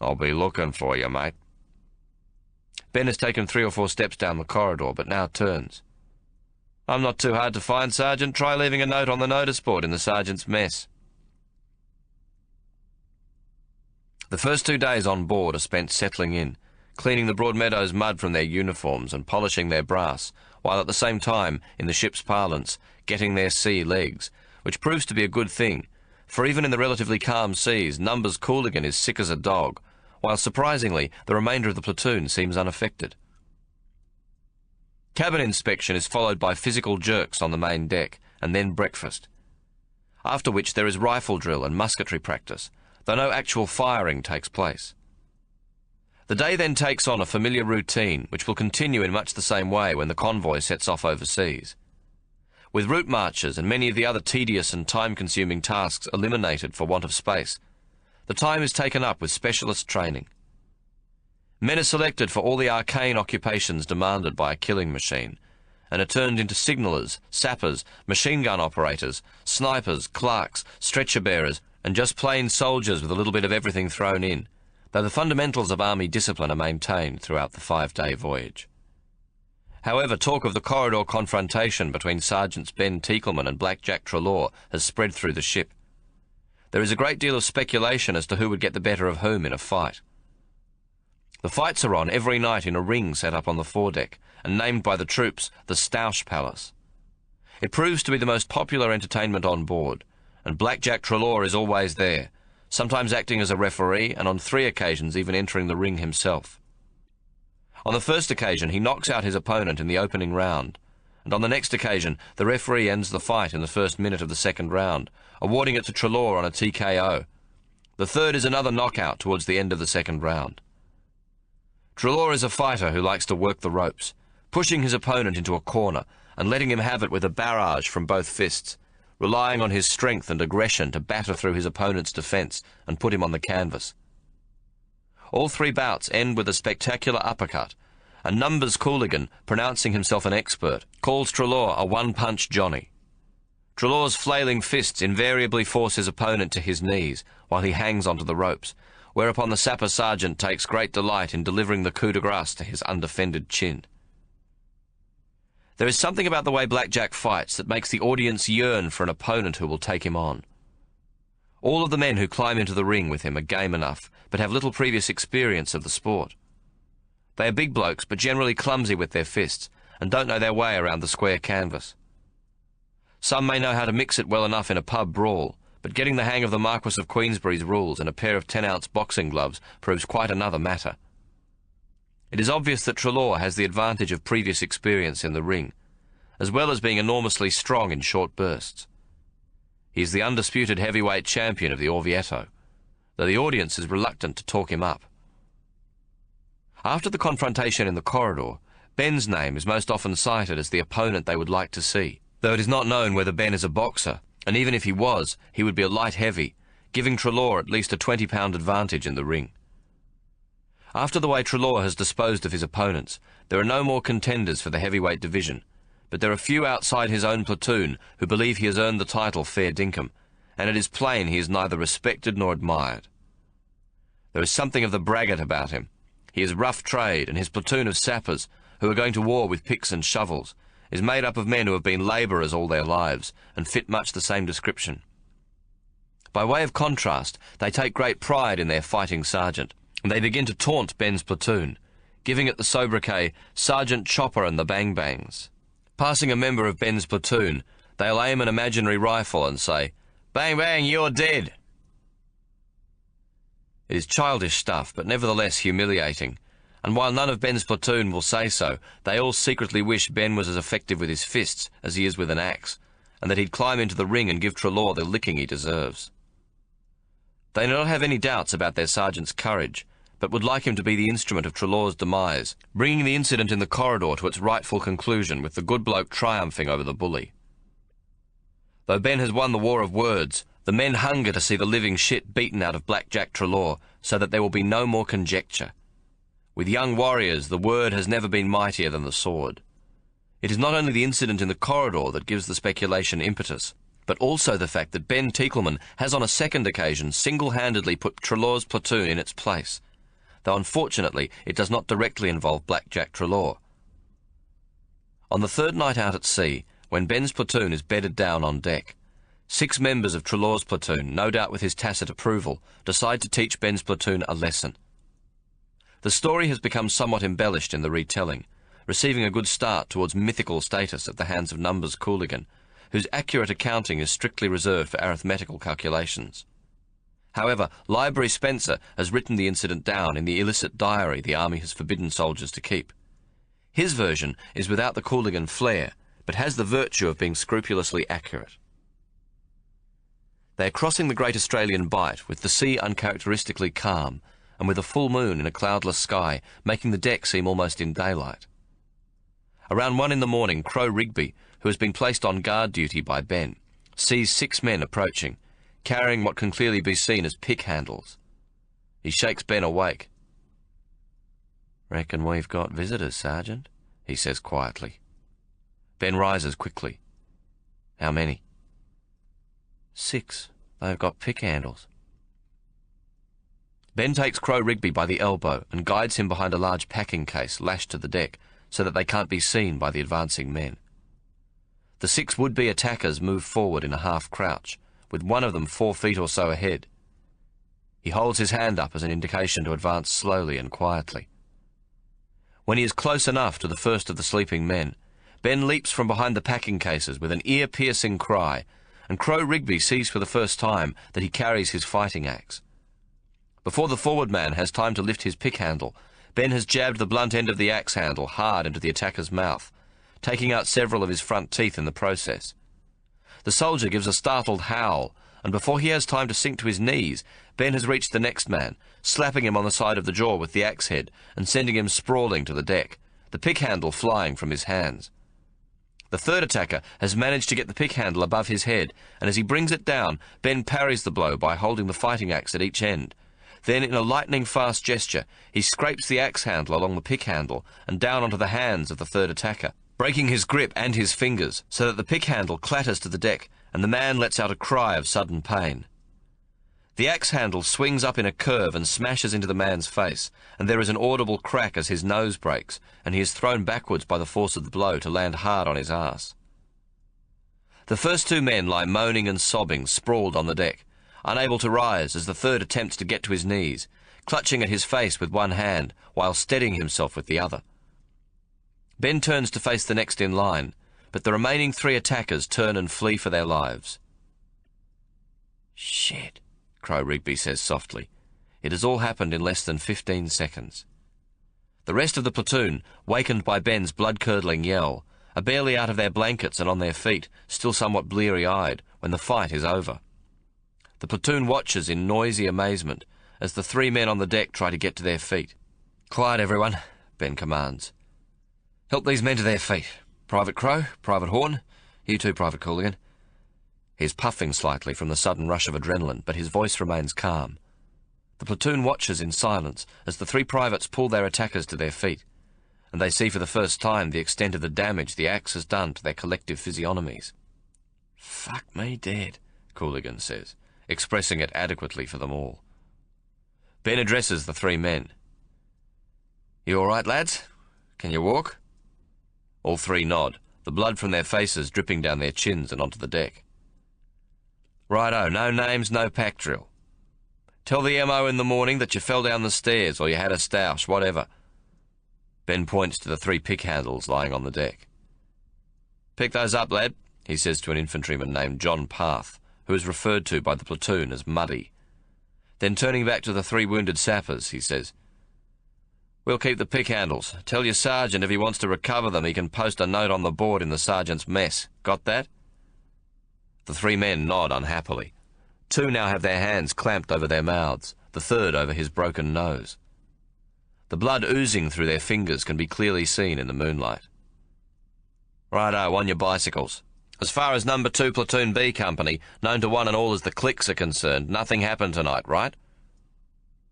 "I'll be looking for you, mate." Ben has taken 3 or 4 steps down the corridor, but now turns. "I'm not too hard to find, Sergeant. Try leaving a note on the notice board in the sergeant's mess." The first 2 days on board are spent settling in, cleaning the Broadmeadows mud from their uniforms and polishing their brass, while at the same time, in the ship's parlance, getting their sea legs, which proves to be a good thing, for even in the relatively calm seas, Numbers Cooligan is sick as a dog, while surprisingly the remainder of the platoon seems unaffected. Cabin inspection is followed by physical jerks on the main deck, and then breakfast, after which there is rifle drill and musketry practice, though no actual firing takes place. The day then takes on a familiar routine, which will continue in much the same way when the convoy sets off overseas. With route marches and many of the other tedious and time-consuming tasks eliminated for want of space, the time is taken up with specialist training. Men are selected for all the arcane occupations demanded by a killing machine, and are turned into signallers, sappers, machine gun operators, snipers, clerks, stretcher bearers, and just plain soldiers with a little bit of everything thrown in, though the fundamentals of army discipline are maintained throughout the 5-day voyage. However, talk of the corridor confrontation between Sergeants Ben Teakleman and Blackjack Treloar has spread through the ship. There is a great deal of speculation as to who would get the better of whom in a fight. The fights are on every night in a ring set up on the foredeck, and named by the troops the Stoush Palace. It proves to be the most popular entertainment on board, and Blackjack Treloar is always there, sometimes acting as a referee, and on 3 occasions even entering the ring himself. On the first occasion, he knocks out his opponent in the opening round, and on the next occasion, the referee ends the fight in the first minute of the second round, awarding it to Treloar on a TKO. The third is another knockout towards the end of the second round. Treloar is a fighter who likes to work the ropes, pushing his opponent into a corner and letting him have it with a barrage from both fists, relying on his strength and aggression to batter through his opponent's defence and put him on the canvas. All 3 bouts end with a spectacular uppercut, and Numbers Cooligan, pronouncing himself an expert, calls Treloar a one-punch Johnny. Treloar's flailing fists invariably force his opponent to his knees while he hangs onto the ropes, whereupon the sapper sergeant takes great delight in delivering the coup de grace to his undefended chin. There is something about the way Blackjack fights that makes the audience yearn for an opponent who will take him on. All of the men who climb into the ring with him are game enough, but have little previous experience of the sport. They are big blokes, but generally clumsy with their fists, and don't know their way around the square canvas. Some may know how to mix it well enough in a pub brawl, but getting the hang of the Marquess of Queensberry's rules in a pair of 10-ounce boxing gloves proves quite another matter. It is obvious that Treloar has the advantage of previous experience in the ring, as well as being enormously strong in short bursts. He is the undisputed heavyweight champion of the Orvieto, though the audience is reluctant to talk him up. After the confrontation in the corridor, Ben's name is most often cited as the opponent they would like to see, though it is not known whether Ben is a boxer, and even if he was, he would be a light heavy, giving Treloar at least a 20-pound advantage in the ring. After the way Treloar has disposed of his opponents, there are no more contenders for the heavyweight division, but there are few outside his own platoon who believe he has earned the title fair dinkum, and it is plain he is neither respected nor admired. There is something of the braggart about him. He is rough trade, and his platoon of sappers, who are going to war with picks and shovels, is made up of men who have been labourers all their lives, and fit much the same description. By way of contrast, they take great pride in their fighting sergeant, and they begin to taunt Ben's platoon, giving it the sobriquet Sergeant Chopper and the Bang Bangs. Passing a member of Ben's platoon, they'll aim an imaginary rifle and say, "Bang bang, you're dead." It is childish stuff, but nevertheless humiliating, and while none of Ben's platoon will say so, they all secretly wish Ben was as effective with his fists as he is with an axe, and that he'd climb into the ring and give Treloar the licking he deserves. They do not have any doubts about their sergeant's courage, but would like him to be the instrument of Treloar's demise, bringing the incident in the corridor to its rightful conclusion with the good bloke triumphing over the bully. Though Ben has won the war of words, the men hunger to see the living shit beaten out of Blackjack Treloar, so that there will be no more conjecture. With young warriors, the word has never been mightier than the sword. It is not only the incident in the corridor that gives the speculation impetus, but also the fact that Ben Teekleman has on a second occasion single-handedly put Treloar's platoon in its place, though unfortunately it does not directly involve Blackjack Treloar. On the third night out at sea, when Ben's platoon is bedded down on deck, 6 members of Treloar's platoon, no doubt with his tacit approval, decide to teach Ben's platoon a lesson. The story has become somewhat embellished in the retelling, receiving a good start towards mythical status at the hands of Numbers Cooligan, whose accurate accounting is strictly reserved for arithmetical calculations. However, Library Spencer has written the incident down in the illicit diary the army has forbidden soldiers to keep. His version is without the Cooligan flair, but has the virtue of being scrupulously accurate. They are crossing the Great Australian Bight with the sea uncharacteristically calm, and with a full moon in a cloudless sky, making the deck seem almost in daylight. Around 1 in the morning, Crow Rigby, who has been placed on guard duty by Ben, sees 6 men approaching, carrying what can clearly be seen as pick handles. He shakes Ben awake. "Reckon we've got visitors, Sergeant," he says quietly. Ben rises quickly. "How many?" "6. They've got pick handles." Ben takes Crow Rigby by the elbow and guides him behind a large packing case lashed to the deck so that they can't be seen by the advancing men. The 6 would-be attackers move forward in a half-crouch, with one of them 4 feet or so ahead. He holds his hand up as an indication to advance slowly and quietly. When he is close enough to the first of the sleeping men, Ben leaps from behind the packing cases with an ear-piercing cry, and Crow Rigby sees for the first time that he carries his fighting axe. Before the forward man has time to lift his pick handle, Ben has jabbed the blunt end of the axe handle hard into the attacker's mouth, taking out several of his front teeth in the process. The soldier gives a startled howl, and before he has time to sink to his knees, Ben has reached the next man, slapping him on the side of the jaw with the axe head and sending him sprawling to the deck, the pick handle flying from his hands. The third attacker has managed to get the pick handle above his head, and as he brings it down, Ben parries the blow by holding the fighting axe at each end. Then, in a lightning-fast gesture, he scrapes the axe handle along the pick handle and down onto the hands of the third attacker, breaking his grip and his fingers so that the pick handle clatters to the deck and the man lets out a cry of sudden pain. The axe handle swings up in a curve and smashes into the man's face, and there is an audible crack as his nose breaks, and he is thrown backwards by the force of the blow to land hard on his arse. The first 2 men lie moaning and sobbing, sprawled on the deck, unable to rise as the third attempts to get to his knees, clutching at his face with one hand while steadying himself with the other. Ben turns to face the next in line, but the remaining 3 attackers turn and flee for their lives. "Shit," Crow Rigby says softly. It has all happened in less than 15 seconds. The rest of the platoon, wakened by Ben's blood-curdling yell, are barely out of their blankets and on their feet, still somewhat bleary-eyed, when the fight is over. The platoon watches in noisy amazement as the 3 men on the deck try to get to their feet. "Quiet, everyone," Ben commands. "Help these men to their feet. Private Crow, Private Horn, you too, Private Cooligan." He's puffing slightly from the sudden rush of adrenaline, but his voice remains calm. The platoon watches in silence as the 3 privates pull their attackers to their feet, and they see for the first time the extent of the damage the axe has done to their collective physiognomies. "Fuck me dead," Cooligan says, expressing it adequately for them all. Ben addresses the 3 men. "You all right, lads? Can you walk?" All 3 nod, the blood from their faces dripping down their chins and onto the deck. "Righto, no names, no pack drill. Tell the MO in the morning that you fell down the stairs or you had a stoush, whatever." Ben points to the 3 pick handles lying on the deck. "Pick those up, lad," he says to an infantryman named John Path, who is referred to by the platoon as Muddy. Then turning back to the 3 wounded sappers, he says, "We'll keep the pick handles. Tell your sergeant if he wants to recover them, he can post a note on the board in the sergeant's mess. Got that?" The 3 men nod unhappily. 2 now have their hands clamped over their mouths, the 3rd over his broken nose. The blood oozing through their fingers can be clearly seen in the moonlight. "Righto, on your bicycles. As far as number 2 Platoon B Company, known to one and all as the Cliques, are concerned, nothing happened tonight, right?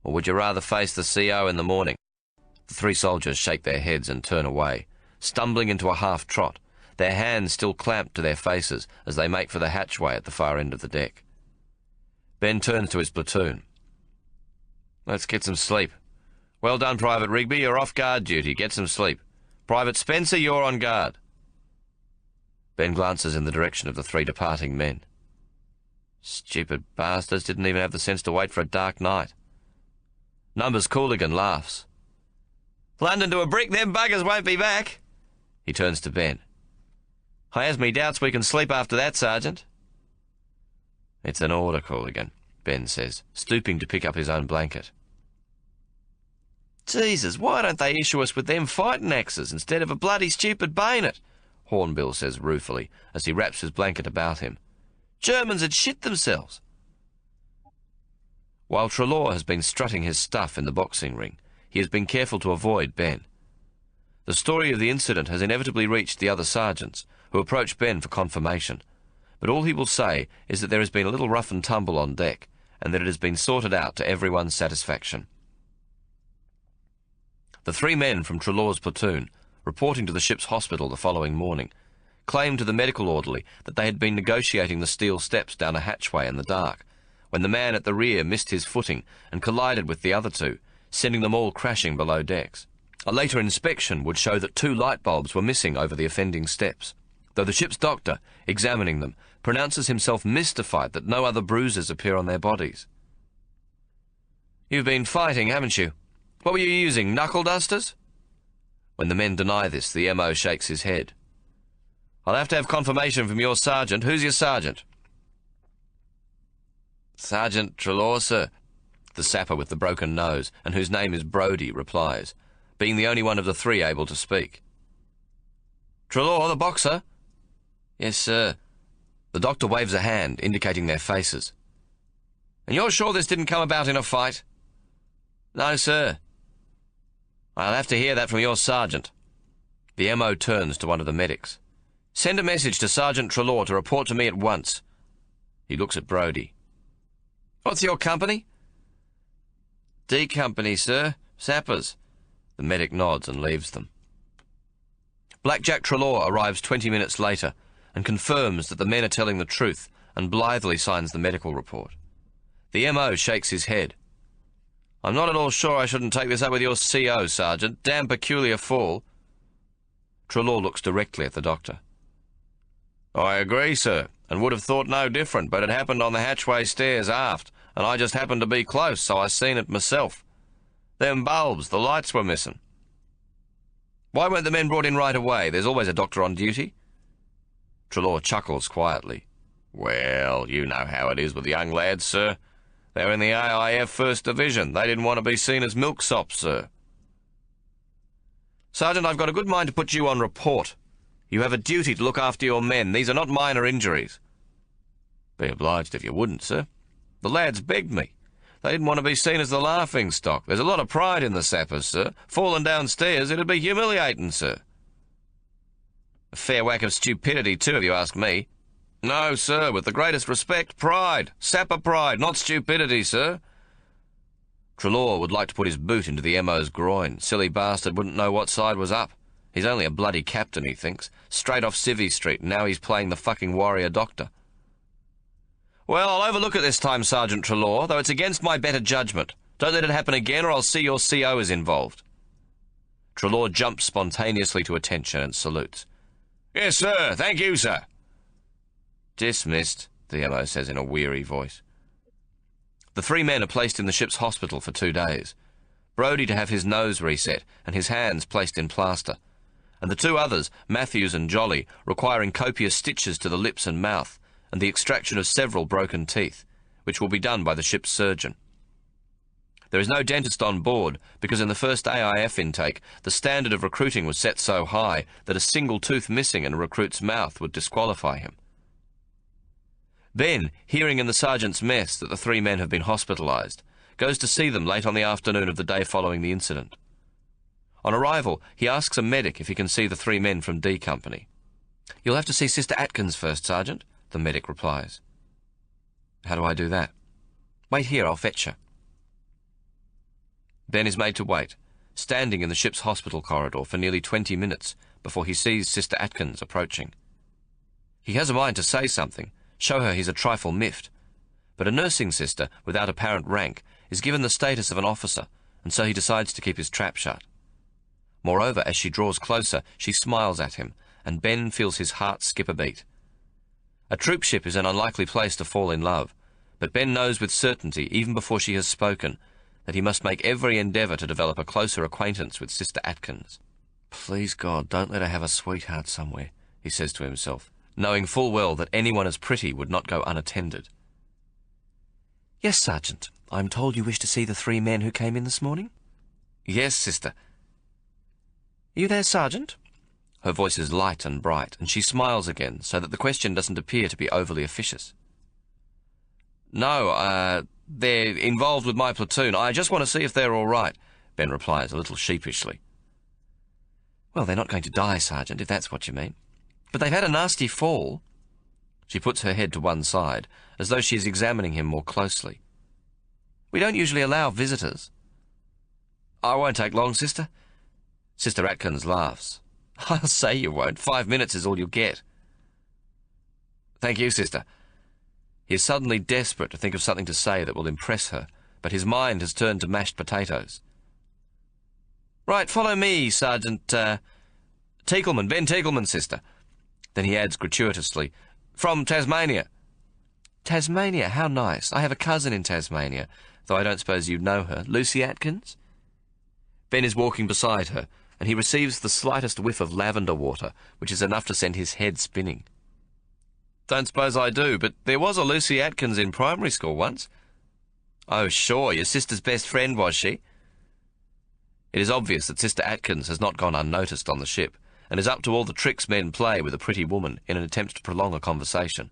Or would you rather face the CO in the morning?" The 3 soldiers shake their heads and turn away, stumbling into a half-trot, their hands still clamped to their faces as they make for the hatchway at the far end of the deck. Ben turns to his platoon. "Let's get some sleep. Well done, Private Rigby, you're off guard duty. Get some sleep. Private Spencer, you're on guard." Ben glances in the direction of the 3 departing men. Stupid bastards didn't even have the sense to wait for a dark night. Numbers Cooligan laughs. "London to a brick, them buggers won't be back." He turns to Ben. "I has me doubts we can sleep after that, Sergeant." "It's an order, Cooligan," Ben says, stooping to pick up his own blanket. "Jesus, why don't they issue us with them fighting axes instead of a bloody stupid bayonet?" Hornbill says ruefully as he wraps his blanket about him. "Germans had shit themselves." While Treloar has been strutting his stuff in the boxing ring, he has been careful to avoid Ben. The story of the incident has inevitably reached the other sergeants, who approach Ben for confirmation, but all he will say is that there has been a little rough and tumble on deck, and that it has been sorted out to everyone's satisfaction. The 3 men from Treloar's platoon, reporting to the ship's hospital the following morning, claimed to the medical orderly that they had been negotiating the steel steps down a hatchway in the dark, when the man at the rear missed his footing and collided with the other 2, sending them all crashing below decks. A later inspection would show that 2 light bulbs were missing over the offending steps, though the ship's doctor, examining them, pronounces himself mystified that no other bruises appear on their bodies. "You've been fighting, haven't you? What were you using, knuckle dusters?" When the men deny this, the MO shakes his head. "I'll have to have confirmation from your sergeant. Who's your sergeant?" "Sergeant Treloar, sir," the sapper with the broken nose, and whose name is Brodie, replies, being the only one of the 3 able to speak. "Treloar, the boxer?" "Yes, sir." The doctor waves a hand, indicating their faces. "And you're sure this didn't come about in a fight?" "No, sir." "I'll have to hear that from your sergeant." The MO turns to one of the medics. "Send a message to Sergeant Treloar to report to me at once." He looks at Brodie. "What's your company?" "D Company, sir. Sappers." The medic nods and leaves them. Blackjack Treloar arrives 20 minutes later and confirms that the men are telling the truth and blithely signs the medical report. The MO shakes his head. "I'm not at all sure I shouldn't take this up with your CO, Sergeant. Damn peculiar fall." Treloar looks directly at the doctor. "I agree, sir, and would have thought no different, but it happened on the hatchway stairs aft, and I just happened to be close, so I seen it myself. Them bulbs, the lights were missing." "Why weren't the men brought in right away? There's always a doctor on duty." Treloar chuckles quietly. "Well, you know how it is with young lads, sir. They're in the AIF 1st Division. They didn't want to be seen as milksops, sir." Sergeant, I've got a good mind to put you on report. You have a duty to look after your men. These are not minor injuries. Be obliged if you wouldn't, sir. The lads begged me. They didn't want to be seen as the laughing stock. There's a lot of pride in the sappers, sir. Falling downstairs, it'd be humiliating, sir. A fair whack of stupidity, too, if you ask me. No, sir, with the greatest respect, pride. Sapper pride, not stupidity, sir. Treloar would like to put his boot into the MO's groin. Silly bastard wouldn't know what side was up. He's only a bloody captain, he thinks. Straight off Civvy Street, and now he's playing the fucking warrior doctor. Well, I'll overlook it this time, Sergeant Treloar, though it's against my better judgment. Don't let it happen again, or I'll see your CO is involved. Treloar jumps spontaneously to attention and salutes. Yes, sir. Thank you, sir. Dismissed, the MO says in a weary voice. The 3 men are placed in the ship's hospital for 2 days. Brodie to have his nose reset and his hands placed in plaster, and the 2 others, Matthews and Jolly, requiring copious stitches to the lips and mouth and the extraction of several broken teeth, which will be done by the ship's surgeon. There is no dentist on board because in the first AIF intake the standard of recruiting was set so high that a single tooth missing in a recruit's mouth would disqualify him. Ben, hearing in the sergeant's mess that the 3 men have been hospitalised, goes to see them late on the afternoon of the day following the incident. On arrival, he asks a medic if he can see the 3 men from D Company. You'll have to see Sister Atkins first, Sergeant, the medic replies. How do I do that? Wait here, I'll fetch her. Ben is made to wait, standing in the ship's hospital corridor for nearly 20 minutes before he sees Sister Atkins approaching. He has a mind to say something, show her he's a trifle miffed, but a nursing sister without apparent rank is given the status of an officer, and so he decides to keep his trap shut. Moreover, as she draws closer, she smiles at him, and Ben feels his heart skip a beat. A troop ship is an unlikely place to fall in love, but Ben knows with certainty, even before she has spoken, that he must make every endeavour to develop a closer acquaintance with Sister Atkins. Please God, don't let her have a sweetheart somewhere, he says to himself, knowing full well that anyone as pretty would not go unattended. Yes, Sergeant. I'm told you wish to see the 3 men who came in this morning? Yes, sister. Are you there, Sergeant? Her voice is light and bright, and she smiles again, so that the question doesn't appear to be overly officious. No, they're involved with my platoon. I just want to see if they're all right, Ben replies a little sheepishly. Well, they're not going to die, Sergeant, if that's what you mean. But they've had a nasty fall. She puts her head to one side, as though she is examining him more closely. We don't usually allow visitors. I won't take long, sister. Sister Atkins laughs. I'll say you won't. 5 minutes is all you'll get. Thank you, sister. He is suddenly desperate to think of something to say that will impress her, but his mind has turned to mashed potatoes. Right, follow me, Sergeant, Teagleman, Ben Teagleman, sister. Then he adds gratuitously, from Tasmania. Tasmania, how nice. I have a cousin in Tasmania, though I don't suppose you'd know her. Lucy Atkins? Ben is walking beside her, and he receives the slightest whiff of lavender water, which is enough to send his head spinning. Don't suppose I do, but there was a Lucy Atkins in primary school once. Oh, sure, your sister's best friend, was she? It is obvious that Sister Atkins has not gone unnoticed on the ship, and is up to all the tricks men play with a pretty woman in an attempt to prolong a conversation.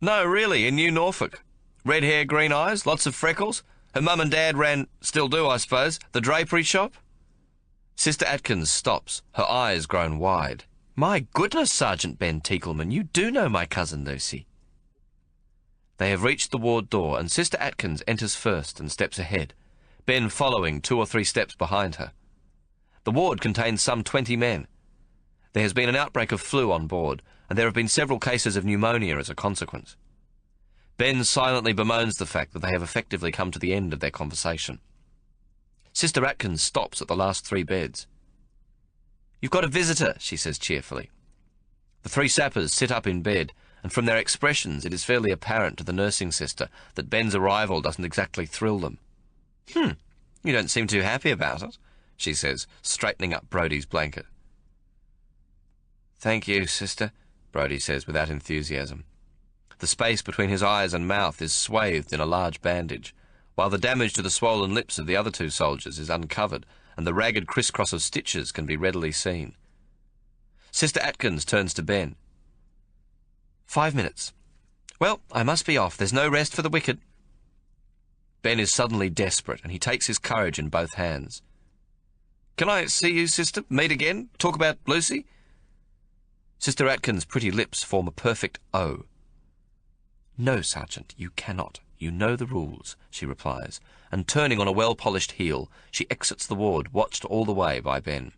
No, really, in New Norfolk. Red hair, green eyes, lots of freckles. Her mum and dad ran, still do, I suppose, the drapery shop. Sister Atkins stops, her eyes grown wide. My goodness, Sergeant Ben Teagleman, you do know my cousin Lucy. They have reached the ward door, and Sister Atkins enters first and steps ahead, Ben following 2 or 3 steps behind her. The ward contains some 20 men. There has been an outbreak of flu on board, and there have been several cases of pneumonia as a consequence. Ben silently bemoans the fact that they have effectively come to the end of their conversation. Sister Atkins stops at the last 3 beds. You've got a visitor, she says cheerfully. The 3 sappers sit up in bed, and from their expressions it is fairly apparent to the nursing sister that Ben's arrival doesn't exactly thrill them. You don't seem too happy about it, she says, straightening up Brodie's blanket. Thank you, sister, Brodie says without enthusiasm. The space between his eyes and mouth is swathed in a large bandage, while the damage to the swollen lips of the other 2 soldiers is uncovered and the ragged crisscross of stitches can be readily seen. Sister Atkins turns to Ben. 5 minutes. Well, I must be off. There's no rest for the wicked. Ben is suddenly desperate, and he takes his courage in both hands. Can I see you, sister? Meet again? Talk about Lucy? Sister Atkins' pretty lips form a perfect O. No, Sergeant, you cannot. You know the rules, she replies, and turning on a well-polished heel, she exits the ward, watched all the way by Ben.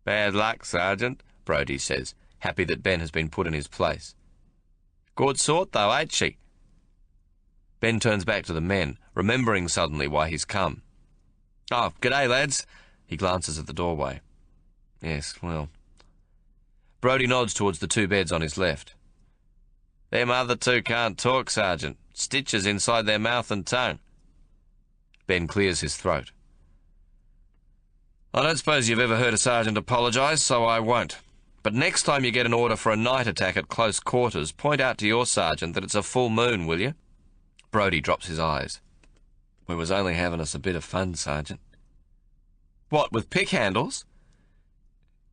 Bad luck, Sergeant, Brodie says, happy that Ben has been put in his place. Good sort, though, ain't she? Ben turns back to the men, remembering suddenly why he's come. Oh, g'day, lads. He glances at the doorway. Yes, well. Brodie nods towards the 2 beds on his left. Them other 2 can't talk, Sergeant. Stitches inside their mouth and tongue. Ben clears his throat. I don't suppose you've ever heard a sergeant apologise, so I won't. But next time you get an order for a night attack at close quarters, point out to your sergeant that it's a full moon, will you? Brodie drops his eyes. We was only having us a bit of fun, Sergeant. What, with pick handles?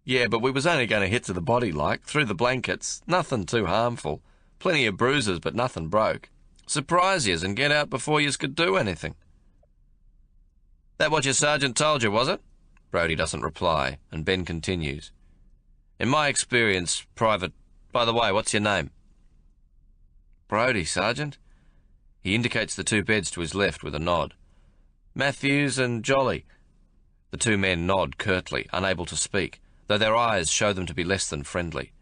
Yeah, but we was only going to hit to the body like, through the blankets. Nothing too harmful. Plenty of bruises, but nothing broke. Surprise yous and get out before yous could do anything. That what your sergeant told you, was it? Brodie doesn't reply, and Ben continues. In my experience, Private... By the way, what's your name? Brodie, Sergeant. He indicates the 2 beds to his left with a nod. Matthews and Jolly. The 2 men nod curtly, unable to speak, though their eyes show them to be less than friendly.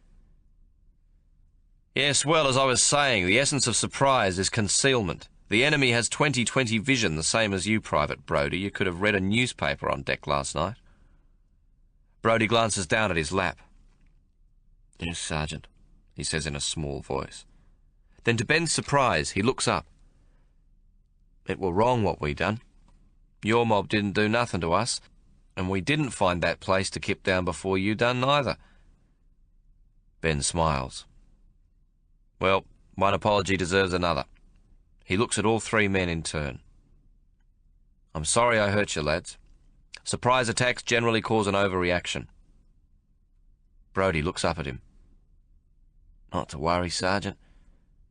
Yes, well, as I was saying, the essence of surprise is concealment. The enemy has 20/20 vision, the same as you, Private Brodie. You could have read a newspaper on deck last night. Brodie glances down at his lap. Yes, Sergeant, he says in a small voice. Then to Ben's surprise, he looks up. It were wrong what we done. Your mob didn't do nothing to us, and we didn't find that place to kip down before you done neither. Ben smiles. Well, one apology deserves another. He looks at all 3 men in turn. I'm sorry I hurt you, lads. Surprise attacks generally cause an overreaction. Brodie looks up at him. Not to worry, Sergeant.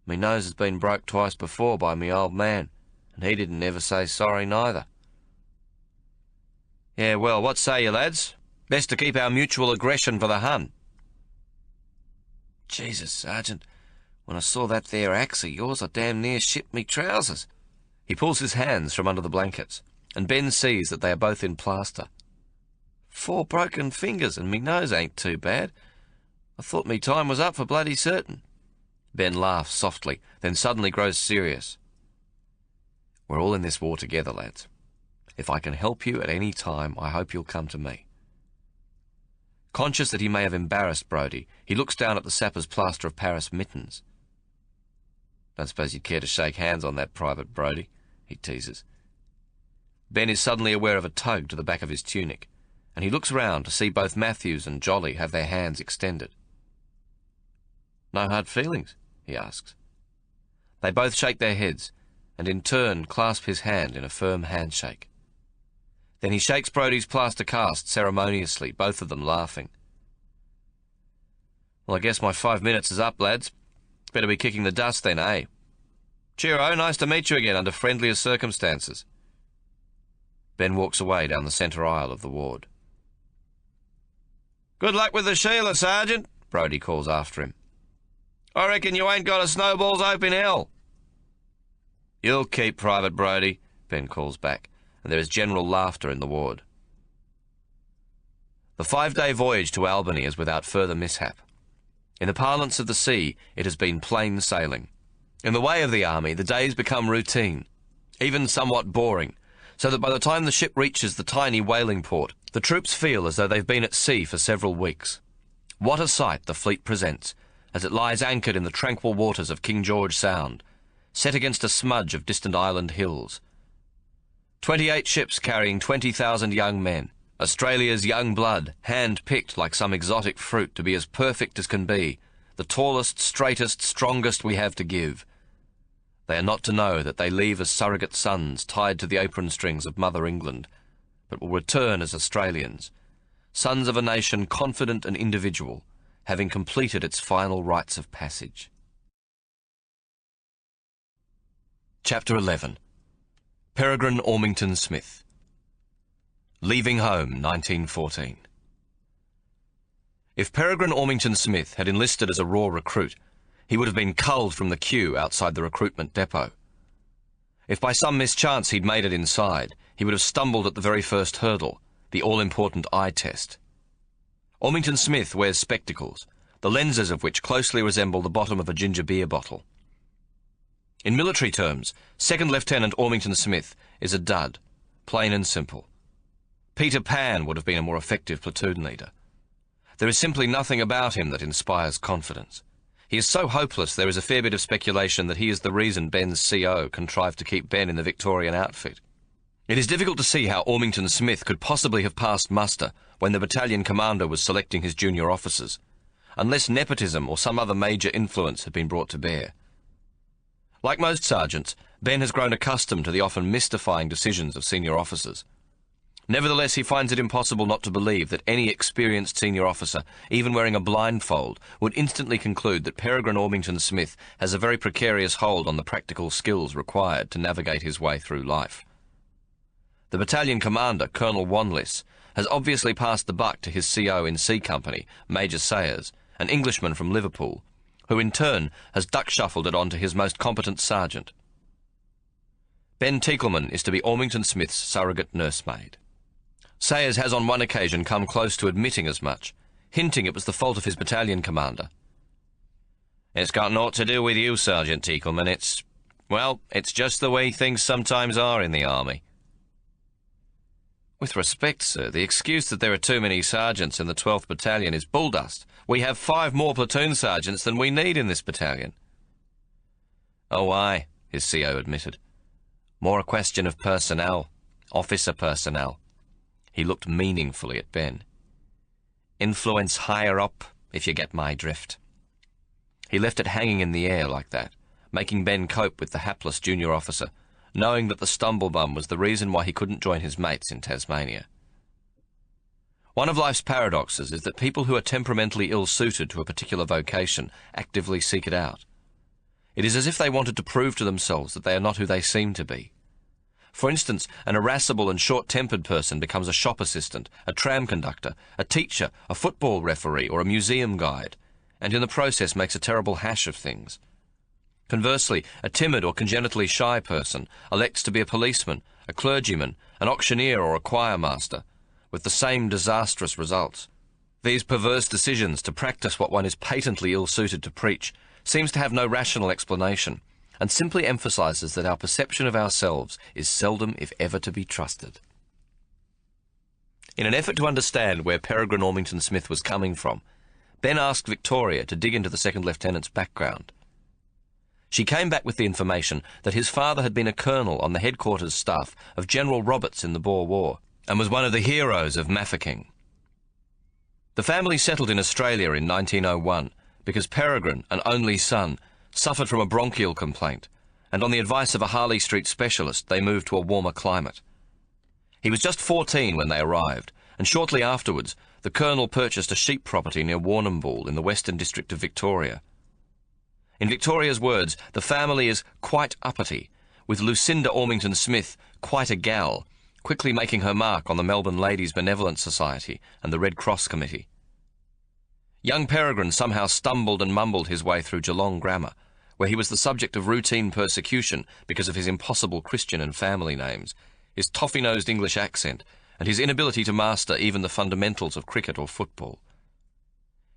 Me nose has been broke twice before by me old man, and he didn't ever say sorry neither. Yeah, well, what say you, lads? Best to keep our mutual aggression for the Hun. Jesus, Sergeant, when I saw that there axe of yours, I damn near shipped me trousers. He pulls his hands from under the blankets, and Ben sees that they are both in plaster. 4 broken fingers, and me nose ain't too bad. I thought me time was up for bloody certain. Ben laughs softly, then suddenly grows serious. We're all in this war together, lads. If I can help you at any time, I hope you'll come to me. Conscious that he may have embarrassed Brodie, he looks down at the sapper's plaster of Paris mittens. Don't suppose you'd care to shake hands on that, Private Brodie, he teases. Ben is suddenly aware of a tug to the back of his tunic, and he looks round to see both Matthews and Jolly have their hands extended. No hard feelings? He asks. They both shake their heads, and in turn clasp his hand in a firm handshake. Then he shakes Brodie's plaster cast ceremoniously, both of them laughing. Well, I guess my 5 minutes is up, lads. Better be kicking the dust then, eh? Cheero, nice to meet you again under friendlier circumstances. Ben walks away down the centre aisle of the ward. Good luck with the Sheila, Sergeant, Brodie calls after him. I reckon you ain't got a snowball's hope in hell. You'll keep, Private Brodie, Ben calls back, and there is general laughter in the ward. The 5-day voyage to Albany is without further mishap. In the parlance of the sea, it has been plain sailing. In the way of the army, the days become routine, even somewhat boring, so that by the time the ship reaches the tiny whaling port, the troops feel as though they've been at sea for several weeks. What a sight the fleet presents, as it lies anchored in the tranquil waters of King George Sound, set against a smudge of distant island hills. 28 ships carrying 20,000 young men, Australia's young blood, hand-picked like some exotic fruit to be as perfect as can be, the tallest, straightest, strongest we have to give. They are not to know that they leave as surrogate sons tied to the apron strings of Mother England, but will return as Australians, sons of a nation confident and individual, having completed its final rites of passage. Chapter 11. Peregrine Ormington Smith. Leaving home, 1914. If Peregrine Ormington Smith had enlisted as a raw recruit, he would have been culled from the queue outside the recruitment depot. If by some mischance he'd made it inside, he would have stumbled at the very first hurdle, the all-important eye test. Ormington Smith wears spectacles, the lenses of which closely resemble the bottom of a ginger beer bottle. In military terms, Second Lieutenant Ormington Smith is a dud, plain and simple. Peter Pan would have been a more effective platoon leader. There is simply nothing about him that inspires confidence. He is so hopeless there is a fair bit of speculation that he is the reason Ben's CO contrived to keep Ben in the Victorian outfit. It is difficult to see how Ormington Smith could possibly have passed muster when the battalion commander was selecting his junior officers, unless nepotism or some other major influence had been brought to bear. Like most sergeants, Ben has grown accustomed to the often mystifying decisions of senior officers. Nevertheless, he finds it impossible not to believe that any experienced senior officer, even wearing a blindfold, would instantly conclude that Peregrine Ormington Smith has a very precarious hold on the practical skills required to navigate his way through life. The battalion commander, Colonel Wanless, has obviously passed the buck to his CO in C Company, Major Sayers, an Englishman from Liverpool, who in turn has duck-shuffled it on to his most competent sergeant. Ben Teekleman is to be Ormington Smith's surrogate nursemaid. Sayers has on one occasion come close to admitting as much, hinting it was the fault of his battalion commander. "It's got naught to do with you, Sergeant Teekleman. It's just the way things sometimes are in the army." "With respect, sir, the excuse that there are too many sergeants in the 12th Battalion is bulldust. We have 5 more platoon sergeants than we need in this battalion." "Oh, aye," his CO admitted. "More a question of personnel, officer personnel." He looked meaningfully at Ben. "Influence higher up, if you get my drift." He left it hanging in the air like that, making Ben cope with the hapless junior officer, knowing that the stumblebum was the reason why he couldn't join his mates in Tasmania. One of life's paradoxes is that people who are temperamentally ill-suited to a particular vocation actively seek it out. It is as if they wanted to prove to themselves that they are not who they seem to be. For instance, an irascible and short-tempered person becomes a shop assistant, a tram conductor, a teacher, a football referee, or a museum guide, and in the process makes a terrible hash of things. Conversely, a timid or congenitally shy person elects to be a policeman, a clergyman, an auctioneer, or a choir master, with the same disastrous results. These perverse decisions to practice what one is patently ill-suited to preach seems to have no rational explanation, and simply emphasises that our perception of ourselves is seldom, if ever, to be trusted. In an effort to understand where Peregrine Ormington Smith was coming from, Ben asked Victoria to dig into the second lieutenant's background. She came back with the information that his father had been a colonel on the headquarters staff of General Roberts in the Boer War, and was one of the heroes of Mafeking. The family settled in Australia in 1901 because Peregrine, an only son, suffered from a bronchial complaint, and on the advice of a Harley Street specialist they moved to a warmer climate. He was just 14 when they arrived, and shortly afterwards the colonel purchased a sheep property near Warrnambool in the Western District of Victoria. In Victoria's words, the family is quite uppity, with Lucinda Ormington Smith, quite a gal, quickly making her mark on the Melbourne Ladies Benevolent Society and the Red Cross Committee. Young Peregrine somehow stumbled and mumbled his way through Geelong Grammar, where he was the subject of routine persecution because of his impossible Christian and family names, his toffee-nosed English accent, and his inability to master even the fundamentals of cricket or football.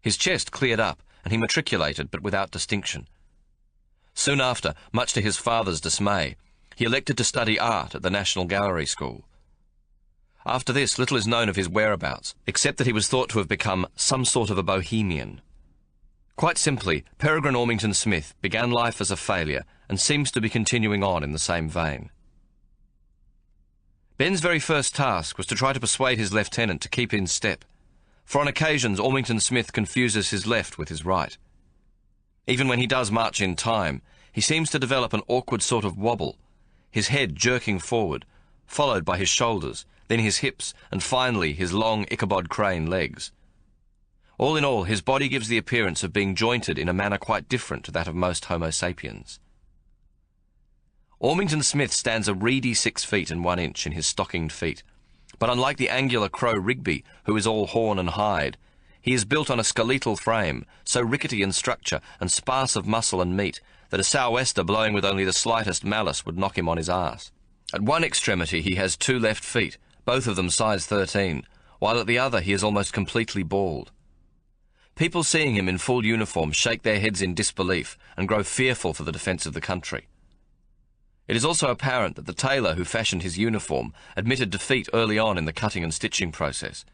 His chest cleared up, and he matriculated, but without distinction. Soon after, much to his father's dismay, he elected to study art at the National Gallery School. After this, little is known of his whereabouts, except that he was thought to have become some sort of a bohemian. Quite simply, Peregrine Ormington Smith began life as a failure and seems to be continuing on in the same vein. Ben's very first task was to try to persuade his lieutenant to keep in step, for on occasions Ormington Smith confuses his left with his right. Even when he does march in time, he seems to develop an awkward sort of wobble, his head jerking forward, followed by his shoulders, then his hips, and finally his long Ichabod Crane legs. All in all, his body gives the appearance of being jointed in a manner quite different to that of most Homo sapiens. Ormington Smith stands a reedy 6 feet and 1 inch in his stockinged feet, but unlike the angular Crow Rigby, who is all horn and hide, he is built on a skeletal frame, so rickety in structure and sparse of muscle and meat that a sou'wester blowing with only the slightest malice would knock him on his arse. At one extremity he has 2 left feet, both of them size 13, while at the other he is almost completely bald. People seeing him in full uniform shake their heads in disbelief and grow fearful for the defence of the country. It is also apparent that the tailor who fashioned his uniform admitted defeat early on in the cutting and stitching process,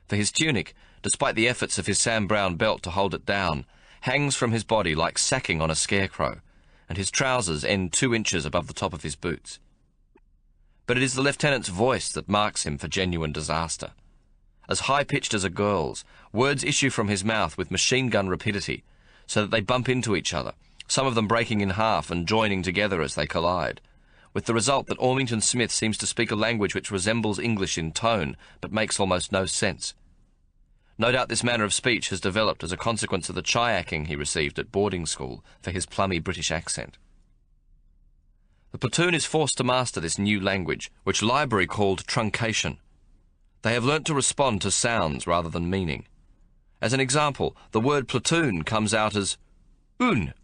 for his tunic, despite the efforts of his Sam Brown belt to hold it down, hangs from his body like sacking on a scarecrow, and his trousers end 2 inches above the top of his boots. But it is the lieutenant's voice that marks him for genuine disaster. As high-pitched as a girl's, words issue from his mouth with machine-gun rapidity, so that they bump into each other, some of them breaking in half and joining together as they collide, with the result that Ormington Smith seems to speak a language which resembles English in tone, but makes almost no sense. No doubt this manner of speech has developed as a consequence of the chiacking he received at boarding school for his plummy British accent. The platoon is forced to master this new language, which Library called truncation. They have learnt to respond to sounds rather than meaning. As an example, the word platoon comes out as un,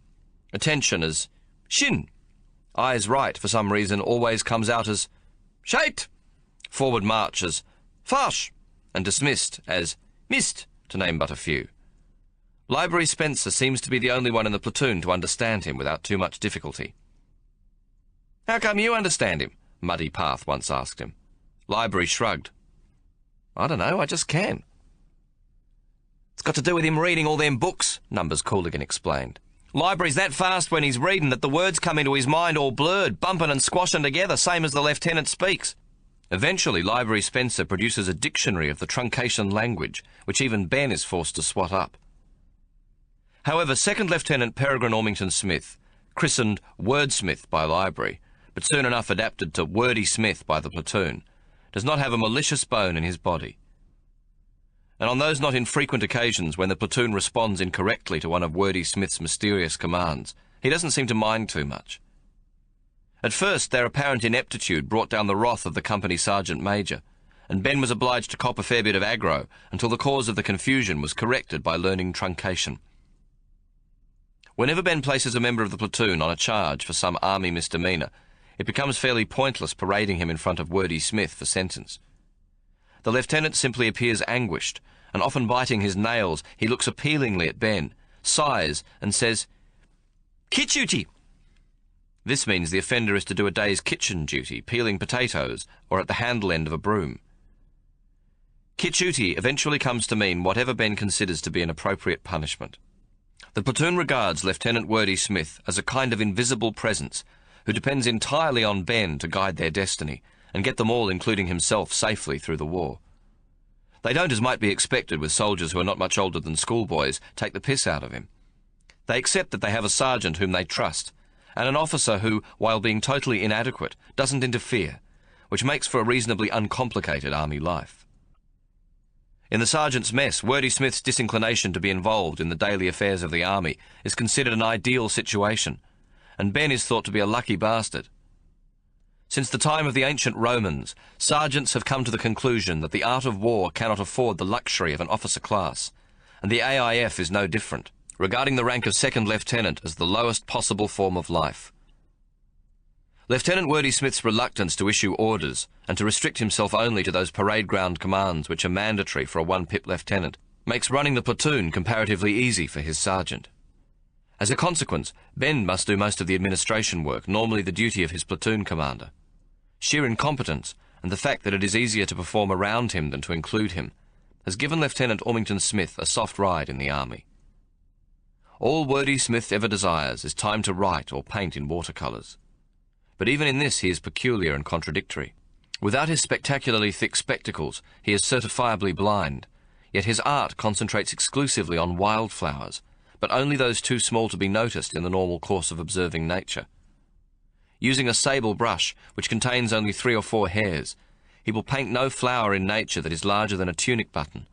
attention as shin, eyes right for some reason always comes out as shite, forward march as farsh, and dismissed as missed, to name but a few. Library Spencer seems to be the only one in the platoon to understand him without too much difficulty. "How come you understand him?" Muddy Path once asked him. Library shrugged. "I don't know, I just can." "It's got to do with him reading all them books," Numbers Cooligan explained. "Library's that fast when he's reading that the words come into his mind all blurred, bumping and squashing together, same as the lieutenant speaks." Eventually, Library Spencer produces a dictionary of the truncation language, which even Ben is forced to swat up. However, Second Lieutenant Peregrine Ormington Smith, christened Wordsmith by Library, but soon enough adapted to Wordy Smith by the platoon, does not have a malicious bone in his body. And on those not infrequent occasions when the platoon responds incorrectly to one of Wordy Smith's mysterious commands, he doesn't seem to mind too much. At first, their apparent ineptitude brought down the wrath of the company sergeant major, and Ben was obliged to cop a fair bit of aggro until the cause of the confusion was corrected by learning truncation. Whenever Ben places a member of the platoon on a charge for some army misdemeanour, it becomes fairly pointless parading him in front of Wordy Smith for sentence. The lieutenant simply appears anguished, and often biting his nails, he looks appealingly at Ben, sighs, and says, "Kitchuty." This means the offender is to do a day's kitchen duty, peeling potatoes, or at the handle end of a broom. Kitchuty eventually comes to mean whatever Ben considers to be an appropriate punishment. The platoon regards Lieutenant Wordy Smith as a kind of invisible presence who depends entirely on Ben to guide their destiny and get them all, including himself, safely through the war. They don't, as might be expected with soldiers who are not much older than schoolboys, take the piss out of him. They accept that they have a sergeant whom they trust, and an officer who, while being totally inadequate, doesn't interfere, which makes for a reasonably uncomplicated army life. In the sergeant's mess, Wordy Smith's disinclination to be involved in the daily affairs of the army is considered an ideal situation, and Ben is thought to be a lucky bastard. Since the time of the ancient Romans, sergeants have come to the conclusion that the art of war cannot afford the luxury of an officer class, and the AIF is no different, regarding the rank of second lieutenant as the lowest possible form of life. Lieutenant Wordy Smith's reluctance to issue orders and to restrict himself only to those parade ground commands which are mandatory for a one-pip lieutenant makes running the platoon comparatively easy for his sergeant. As a consequence, Ben must do most of the administration work, normally the duty of his platoon commander. Sheer incompetence, and the fact that it is easier to perform around him than to include him, has given Lieutenant Ormington Smith a soft ride in the army. All Wordy Smith ever desires is time to write or paint in watercolours. But even in this he is peculiar and contradictory. Without his spectacularly thick spectacles, he is certifiably blind, yet his art concentrates exclusively on wildflowers, but only those too small to be noticed in the normal course of observing nature. Using a sable brush, which contains only 3 or 4 hairs, he will paint no flower in nature that is larger than a tunic button,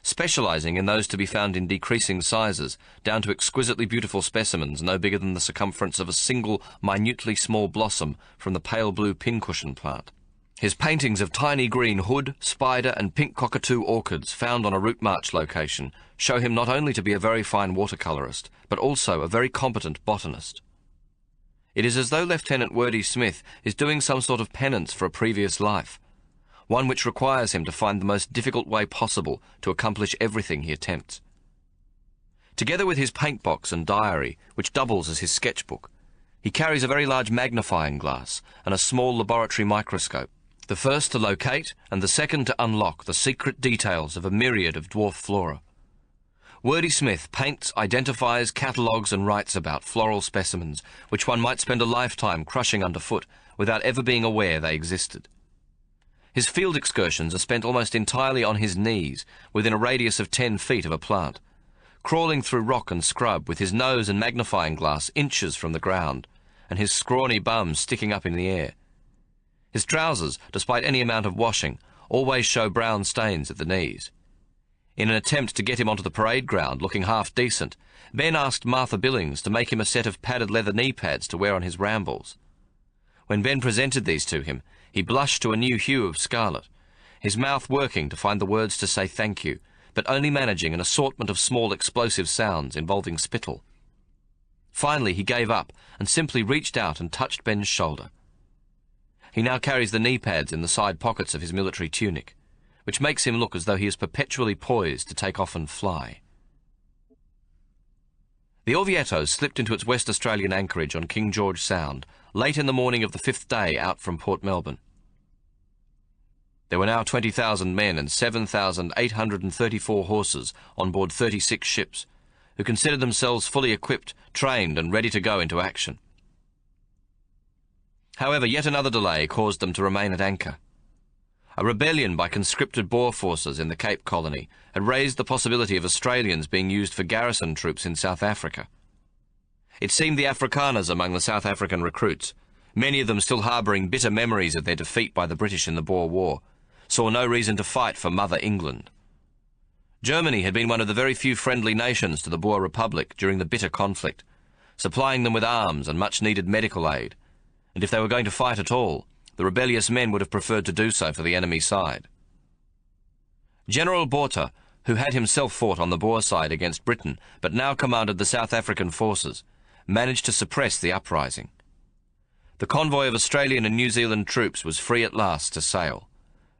specializing in those to be found in decreasing sizes, down to exquisitely beautiful specimens no bigger than the circumference of a single minutely small blossom from the pale blue pincushion plant. His paintings of tiny green hood, spider and pink cockatoo orchids found on a route march location show him not only to be a very fine watercolourist, but also a very competent botanist. It is as though Lieutenant Wordy Smith is doing some sort of penance for a previous life, one which requires him to find the most difficult way possible to accomplish everything he attempts. Together with his paint box and diary, which doubles as his sketchbook, he carries a very large magnifying glass and a small laboratory microscope, the first to locate and the second to unlock the secret details of a myriad of dwarf flora. Wordy Smith paints, identifies, catalogues and writes about floral specimens which one might spend a lifetime crushing underfoot without ever being aware they existed. His field excursions are spent almost entirely on his knees, within a radius of 10 feet of a plant, crawling through rock and scrub with his nose and magnifying glass inches from the ground, and his scrawny bum sticking up in the air. His trousers, despite any amount of washing, always show brown stains at the knees. In an attempt to get him onto the parade ground looking half decent, Ben asked Martha Billings to make him a set of padded leather knee pads to wear on his rambles. When Ben presented these to him, he blushed to a new hue of scarlet, his mouth working to find the words to say thank you, but only managing an assortment of small explosive sounds involving spittle. Finally he gave up and simply reached out and touched Ben's shoulder. He now carries the knee pads in the side pockets of his military tunic, which makes him look as though he is perpetually poised to take off and fly. The Orvieto slipped into its West Australian anchorage on King George Sound late in the morning of the 5th day out from Port Melbourne. There were now 20,000 men and 7,834 horses on board 36 ships, who considered themselves fully equipped, trained and ready to go into action. However, yet another delay caused them to remain at anchor. A rebellion by conscripted Boer forces in the Cape Colony had raised the possibility of Australians being used for garrison troops in South Africa. It seemed the Afrikaners among the South African recruits, many of them still harbouring bitter memories of their defeat by the British in the Boer War, saw no reason to fight for Mother England. Germany had been one of the very few friendly nations to the Boer Republic during the bitter conflict, supplying them with arms and much-needed medical aid, and if they were going to fight at all, the rebellious men would have preferred to do so for the enemy side. General Botha, who had himself fought on the Boer side against Britain but now commanded the South African forces, managed to suppress the uprising. The convoy of Australian and New Zealand troops was free at last to sail,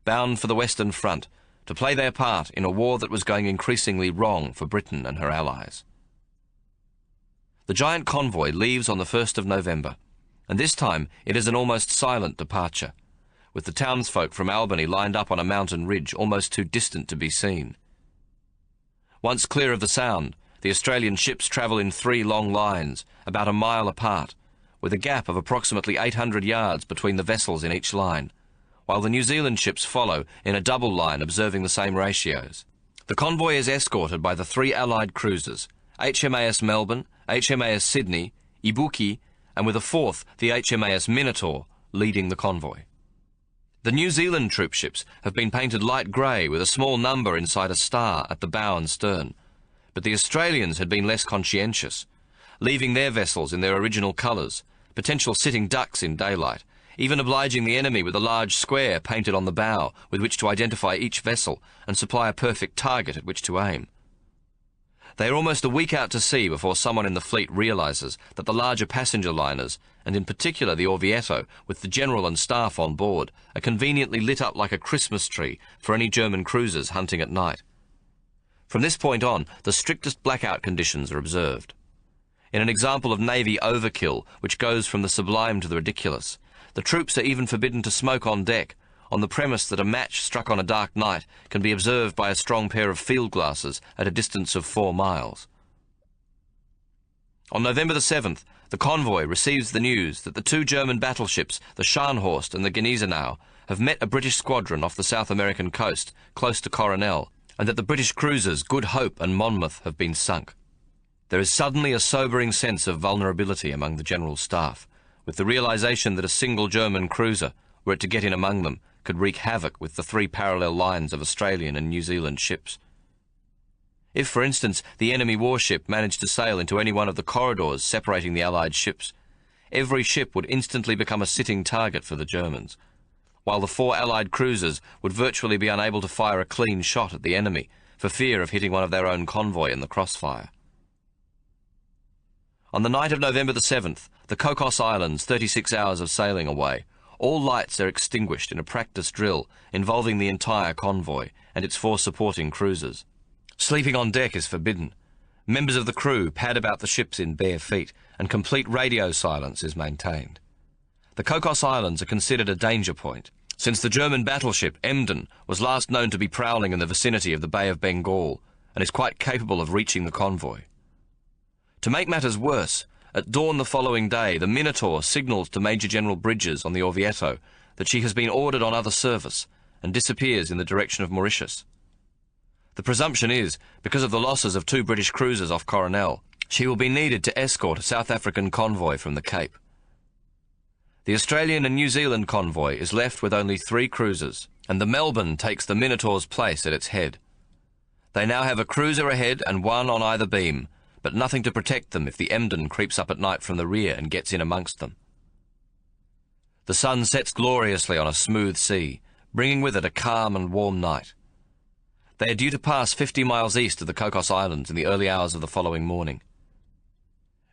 bound for the Western Front, to play their part in a war that was going increasingly wrong for Britain and her allies. The giant convoy leaves on the 1st of November, and this time it is an almost silent departure, with the townsfolk from Albany lined up on a mountain ridge almost too distant to be seen. Once clear of the Sound, the Australian ships travel in 3 long lines, about a mile apart, with a gap of approximately 800 yards between the vessels in each line, while the New Zealand ships follow in a double line observing the same ratios. The convoy is escorted by the 3 Allied cruisers, HMAS Melbourne, HMAS Sydney, Ibuki, and with a 4th, the HMAS Minotaur, leading the convoy. The New Zealand troopships have been painted light grey with a small number inside a star at the bow and stern, but the Australians had been less conscientious, leaving their vessels in their original colours, potential sitting ducks in daylight, even obliging the enemy with a large square painted on the bow with which to identify each vessel and supply a perfect target at which to aim. They are almost a week out to sea before someone in the fleet realises that the larger passenger liners, and in particular the Orvieto, with the general and staff on board, are conveniently lit up like a Christmas tree for any German cruisers hunting at night. From this point on, the strictest blackout conditions are observed. In an example of Navy overkill, which goes from the sublime to the ridiculous, the troops are even forbidden to smoke on deck, on the premise that a match struck on a dark night can be observed by a strong pair of field glasses at a distance of 4 miles. On November the 7th, the convoy receives the news that the 2 German battleships, the Scharnhorst and the Gneisenau, have met a British squadron off the South American coast, close to Coronel, and that the British cruisers Good Hope and Monmouth have been sunk. There is suddenly a sobering sense of vulnerability among the general staff, with the realisation that a single German cruiser, were it to get in among them, could wreak havoc with the 3 parallel lines of Australian and New Zealand ships. If, for instance, the enemy warship managed to sail into any one of the corridors separating the Allied ships, every ship would instantly become a sitting target for the Germans, while the 4 Allied cruisers would virtually be unable to fire a clean shot at the enemy for fear of hitting one of their own convoy in the crossfire. On the night of November the 7th, the Cocos Islands, 36 hours of sailing away, all lights are extinguished in a practice drill involving the entire convoy and its 4 supporting cruisers. Sleeping on deck is forbidden. Members of the crew pad about the ships in bare feet, and complete radio silence is maintained. The Cocos Islands are considered a danger point, since the German battleship Emden was last known to be prowling in the vicinity of the Bay of Bengal and is quite capable of reaching the convoy. To make matters worse, at dawn the following day, the Minotaur signals to Major General Bridges on the Orvieto that she has been ordered on other service and disappears in the direction of Mauritius. The presumption is, because of the losses of 2 British cruisers off Coronel, she will be needed to escort a South African convoy from the Cape. The Australian and New Zealand convoy is left with only 3 cruisers, and the Melbourne takes the Minotaur's place at its head. They now have a cruiser ahead and 1 on either beam, but nothing to protect them if the Emden creeps up at night from the rear and gets in amongst them. The sun sets gloriously on a smooth sea, bringing with it a calm and warm night. They are due to pass 50 miles east of the Cocos Islands in the early hours of the following morning.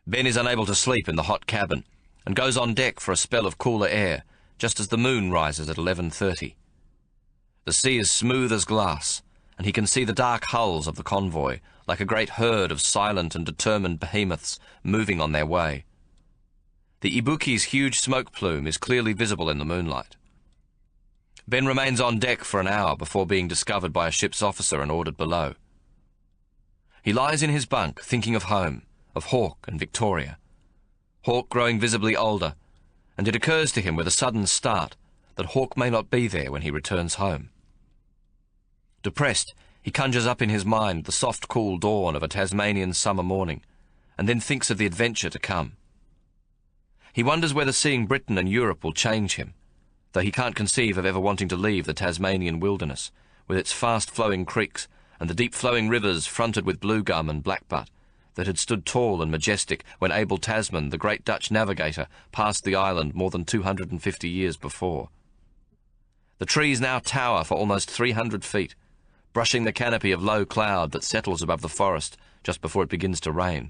Ben is unable to sleep in the hot cabin and goes on deck for a spell of cooler air just as the moon rises at 11:30. The sea is smooth as glass, and he can see the dark hulls of the convoy like a great herd of silent and determined behemoths moving on their way. The Ibuki's huge smoke plume is clearly visible in the moonlight. Ben remains on deck for an hour before being discovered by a ship's officer and ordered below. He lies in his bunk thinking of home, of Hawke and Victoria. Hawke growing visibly older, and it occurs to him with a sudden start that Hawke may not be there when he returns home. Depressed, he conjures up in his mind the soft, cool dawn of a Tasmanian summer morning, and then thinks of the adventure to come. He wonders whether seeing Britain and Europe will change him, though he can't conceive of ever wanting to leave the Tasmanian wilderness, with its fast-flowing creeks and the deep-flowing rivers fronted with blue gum and blackbutt, that had stood tall and majestic when Abel Tasman, the great Dutch navigator, passed the island more than 250 years before. The trees now tower for almost 300 feet, brushing the canopy of low cloud that settles above the forest just before it begins to rain.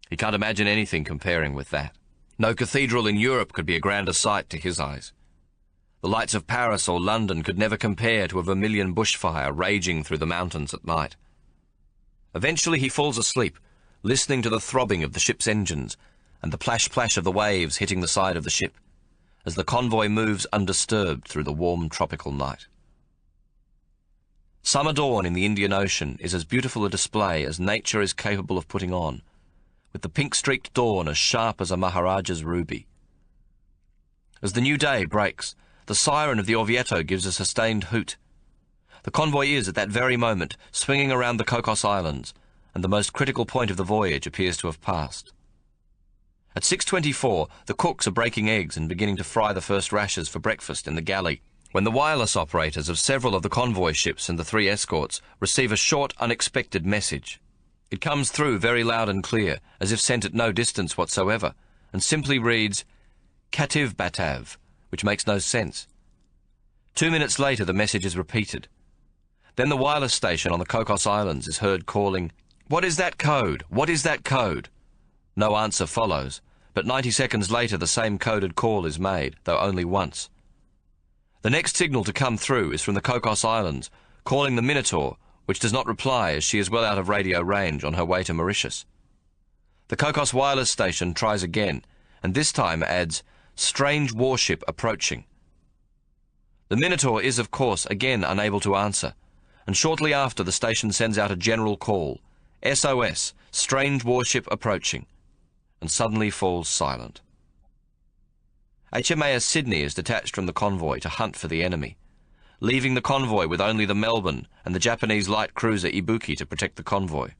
He can't imagine anything comparing with that. No cathedral in Europe could be a grander sight to his eyes. The lights of Paris or London could never compare to a vermilion bushfire raging through the mountains at night. Eventually he falls asleep, listening to the throbbing of the ship's engines and the plash-plash of the waves hitting the side of the ship, as the convoy moves undisturbed through the warm tropical night. Summer dawn in the Indian Ocean is as beautiful a display as nature is capable of putting on, with the pink-streaked dawn as sharp as a Maharaja's ruby. As the new day breaks, the siren of the Orvieto gives a sustained hoot. The convoy is, at that very moment, swinging around the Cocos Islands, and the most critical point of the voyage appears to have passed. At 6:24, the cooks are breaking eggs and beginning to fry the first rashers for breakfast in the galley, when the wireless operators of several of the convoy ships and the 3 escorts receive a short, unexpected message. It comes through very loud and clear, as if sent at no distance whatsoever, and simply reads, "Kativ Batav," which makes no sense. 2 minutes later, the message is repeated. Then the wireless station on the Cocos Islands is heard calling, "What is that code? What is that code?" No answer follows, but 90 seconds later the same coded call is made, though only once. The next signal to come through is from the Cocos Islands, calling the Minotaur, which does not reply as she is well out of radio range on her way to Mauritius. The Cocos wireless station tries again, and this time adds, "Strange warship approaching." The Minotaur is, of course, again unable to answer, and shortly after the station sends out a general call, "SOS, strange warship approaching," and suddenly falls silent. HMAS Sydney is detached from the convoy to hunt for the enemy, leaving the convoy with only the Melbourne and the Japanese light cruiser Ibuki to protect the convoy.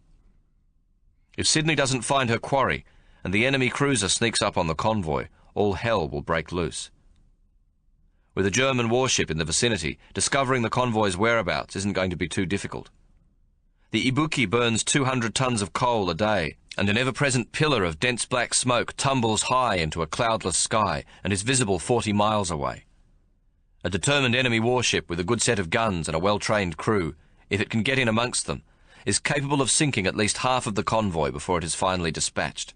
If Sydney doesn't find her quarry and the enemy cruiser sneaks up on the convoy, all hell will break loose. With a German warship in the vicinity, discovering the convoy's whereabouts isn't going to be too difficult. The Ibuki burns 200 tons of coal a day, and an ever-present pillar of dense black smoke tumbles high into a cloudless sky and is visible 40 miles away. A determined enemy warship with a good set of guns and a well-trained crew, if it can get in amongst them, is capable of sinking at least half of the convoy before it is finally dispatched.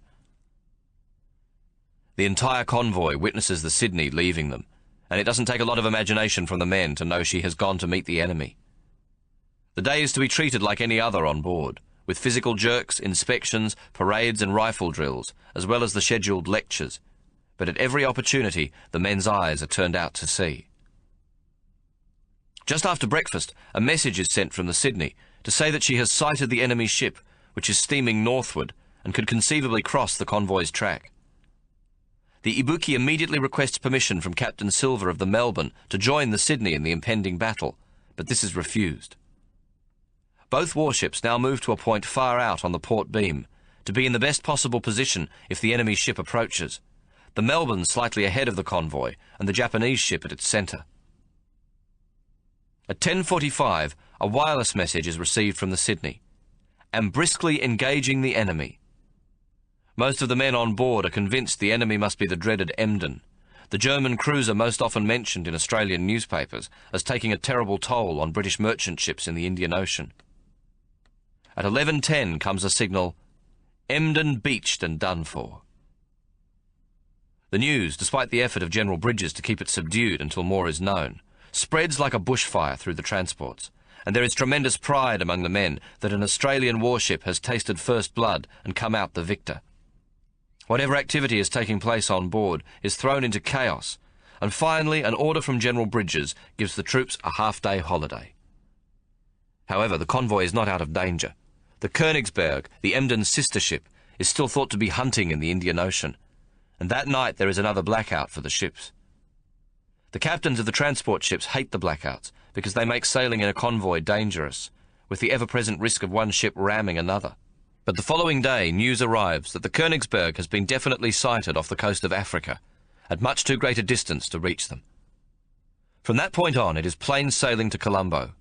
The entire convoy witnesses the Sydney leaving them, and it doesn't take a lot of imagination from the men to know she has gone to meet the enemy. The day is to be treated like any other on board, with physical jerks, inspections, parades and rifle drills, as well as the scheduled lectures. But at every opportunity, the men's eyes are turned out to sea. Just after breakfast, a message is sent from the Sydney to say that she has sighted the enemy ship, which is steaming northward and could conceivably cross the convoy's track. The Ibuki immediately requests permission from Captain Silver of the Melbourne to join the Sydney in the impending battle, but this is refused. Both warships now move to a point far out on the port beam, to be in the best possible position if the enemy ship approaches, the Melbourne slightly ahead of the convoy and the Japanese ship at its centre. At 10:45, a wireless message is received from the Sydney. "Am briskly engaging the enemy." Most of the men on board are convinced the enemy must be the dreaded Emden, the German cruiser most often mentioned in Australian newspapers as taking a terrible toll on British merchant ships in the Indian Ocean. At 11:10 comes a signal, "Emden beached and done for." The news, despite the effort of General Bridges to keep it subdued until more is known, spreads like a bushfire through the transports, and there is tremendous pride among the men that an Australian warship has tasted first blood and come out the victor. Whatever activity is taking place on board is thrown into chaos, and finally an order from General Bridges gives the troops a half-day holiday. However, the convoy is not out of danger. The Königsberg, the Emden's sister ship, is still thought to be hunting in the Indian Ocean, and that night there is another blackout for the ships. The captains of the transport ships hate the blackouts because they make sailing in a convoy dangerous, with the ever-present risk of one ship ramming another. But the following day, news arrives that the Königsberg has been definitely sighted off the coast of Africa, at much too great a distance to reach them. From that point on, it is plain sailing to Colombo,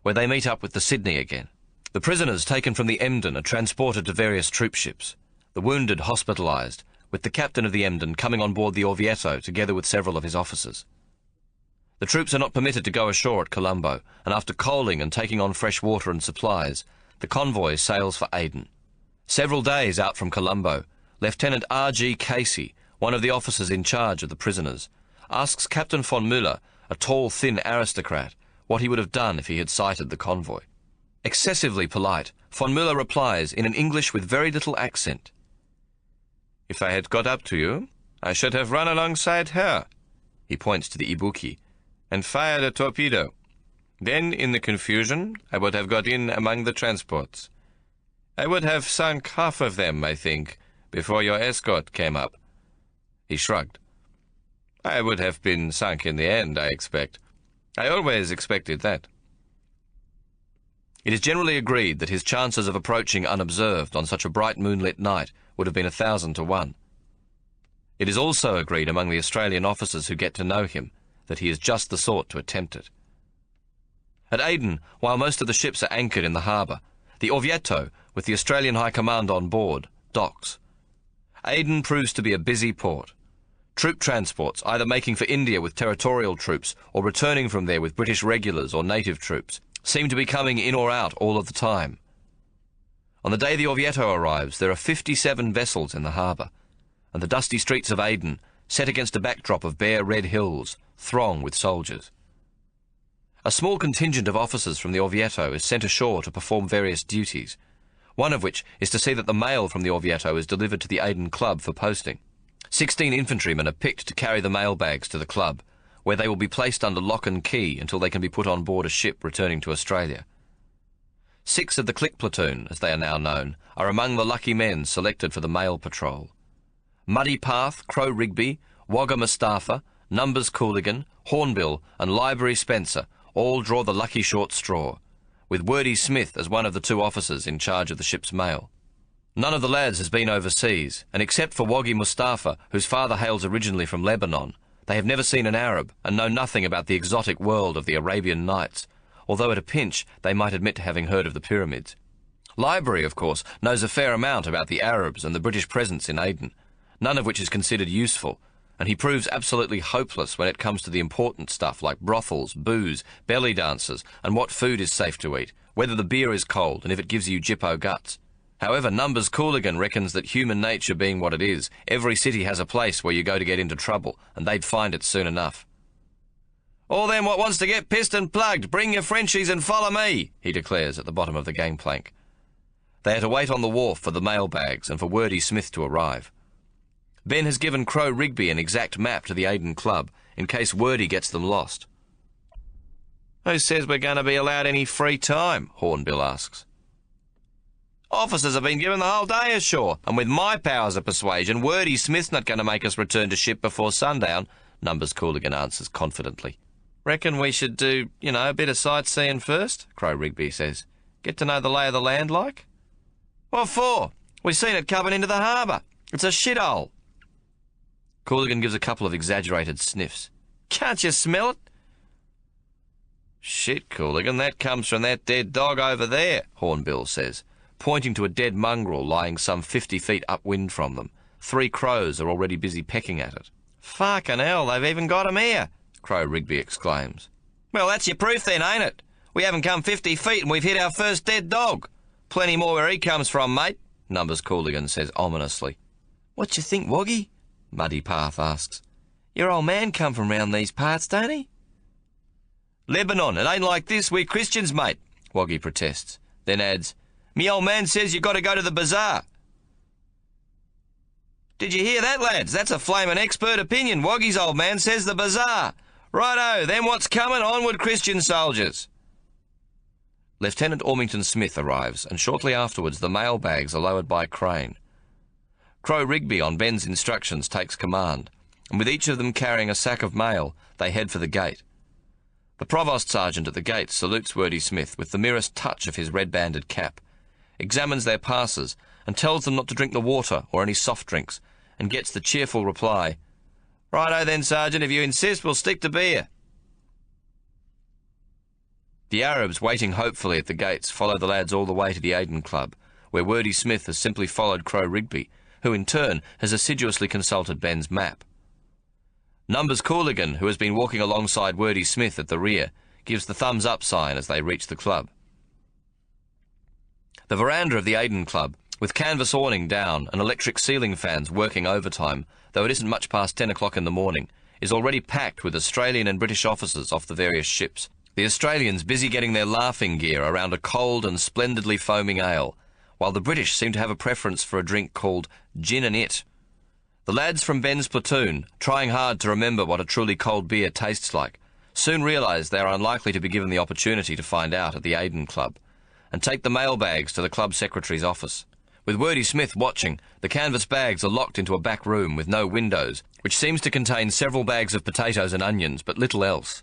where they meet up with the Sydney again. The prisoners taken from the Emden are transported to various troop ships, the wounded hospitalised, with the captain of the Emden coming on board the Orvieto together with several of his officers. The troops are not permitted to go ashore at Colombo, and after coaling and taking on fresh water and supplies, the convoy sails for Aden. Several days out from Colombo, Lieutenant R.G. Casey, one of the officers in charge of the prisoners, asks Captain von Müller, a tall, thin aristocrat, what he would have done if he had sighted the convoy. Excessively polite, von Müller replies in an English with very little accent. "If I had got up to you, I should have run alongside her," he points to the Ibuki, "and fired a torpedo. Then, in the confusion, I would have got in among the transports. I would have sunk half of them, I think, before your escort came up." He shrugged. "I would have been sunk in the end, I expect. I always expected that." It is generally agreed that his chances of approaching unobserved on such a bright moonlit night would have been 1,000 to 1. It is also agreed among the Australian officers who get to know him that he is just the sort to attempt it. At Aden, while most of the ships are anchored in the harbour, the Orvieto, with the Australian High Command on board, docks. Aden proves to be a busy port. Troop transports, either making for India with territorial troops or returning from there with British regulars or native troops, seem to be coming in or out all of the time. On the day the Orvieto arrives, there are 57 vessels in the harbour, and the dusty streets of Aden, set against a backdrop of bare red hills, throng with soldiers. A small contingent of officers from the Orvieto is sent ashore to perform various duties, one of which is to see that the mail from the Orvieto is delivered to the Aden Club for posting. 16 infantrymen are picked to carry the mail bags to the club, where they will be placed under lock and key until they can be put on board a ship returning to Australia. 6 of the Click Platoon, as they are now known, are among the lucky men selected for the mail patrol. Muddy Path, Crow Rigby, Wagga Mustafa, Numbers Cooligan, Hornbill and Library Spencer all draw the lucky short straw, with Wordy Smith as one of the 2 officers in charge of the ship's mail. None of the lads has been overseas, and except for Waggy Mustafa, whose father hails originally from Lebanon, They have never seen an Arab and know nothing about the exotic world of the Arabian Nights, although at a pinch they might admit to having heard of the pyramids. Library, of course, knows a fair amount about the Arabs and the British presence in Aden, none of which is considered useful, and he proves absolutely hopeless when it comes to the important stuff like brothels, booze, belly dances, and what food is safe to eat, whether the beer is cold and if it gives you Jippo guts. However, Numbers Cooligan reckons that human nature being what it is, every city has a place where you go to get into trouble, and they'd find it soon enough. "All them what wants to get pissed and plugged, bring your Frenchies and follow me," he declares at the bottom of the gangplank. They are to wait on the wharf for the mailbags and for Wordy Smith to arrive. Ben has given Crow Rigby an exact map to the Aden Club, in case Wordy gets them lost. "Who says we're going to be allowed any free time?" Hornbill asks. "Officers have been given the whole day ashore, and with my powers of persuasion, Wordy Smith's not going to make us return to ship before sundown," Numbers Cooligan answers confidently. "Reckon we should do, a bit of sightseeing first," Crow Rigby says. "Get to know the lay of the land like." "What for? We've seen it coming into the harbour. It's a shithole." Cooligan gives a couple of exaggerated sniffs. "Can't you smell it?" "Shit, Cooligan, that comes from that dead dog over there," Hornbill says, pointing to a dead mongrel lying some 50 feet upwind from them. 3 crows are already busy pecking at it. "Fucking hell, they've even got 'em here," Crow Rigby exclaims. "Well, that's your proof then, ain't it? We haven't come 50 feet and we've hit our first dead dog. Plenty more where he comes from, mate," Numbers Cooligan says ominously. "What you think, Woggy?" Muddy Path asks. "Your old man come from round these parts, don't he?" "Lebanon, it ain't like this, we're Christians, mate," Woggy protests, then adds, "Me old man says you got to go to the bazaar." "Did you hear that, lads? That's a flamin' expert opinion. Woggy's old man says the bazaar. Righto, then what's coming? Onward, Christian soldiers." Lieutenant Ormington Smith arrives, and shortly afterwards the mail bags are lowered by crane. Crow Rigby, on Ben's instructions, takes command, and with each of them carrying a sack of mail, they head for the gate. The provost sergeant at the gate salutes Wordy Smith with the merest touch of his red-banded cap, examines their passes, and tells them not to drink the water or any soft drinks, and gets the cheerful reply, "Righto then, Sergeant, if you insist, we'll stick to beer." The Arabs, waiting hopefully at the gates, follow the lads all the way to the Aden Club, where Wordy Smith has simply followed Crow Rigby, who in turn has assiduously consulted Ben's map. Numbers Cooligan, who has been walking alongside Wordy Smith at the rear, gives the thumbs-up sign as they reach the club. The veranda of the Aden Club, with canvas awning down and electric ceiling fans working overtime, though it isn't much past 10 o'clock in the morning, is already packed with Australian and British officers off the various ships, the Australians busy getting their laughing gear around a cold and splendidly foaming ale, while the British seem to have a preference for a drink called gin and it. The lads from Ben's platoon, trying hard to remember what a truly cold beer tastes like, soon realise they are unlikely to be given the opportunity to find out at the Aden Club, and take the mail bags to the club secretary's office. With Wordy Smith watching, the canvas bags are locked into a back room with no windows, which seems to contain several bags of potatoes and onions, but little else.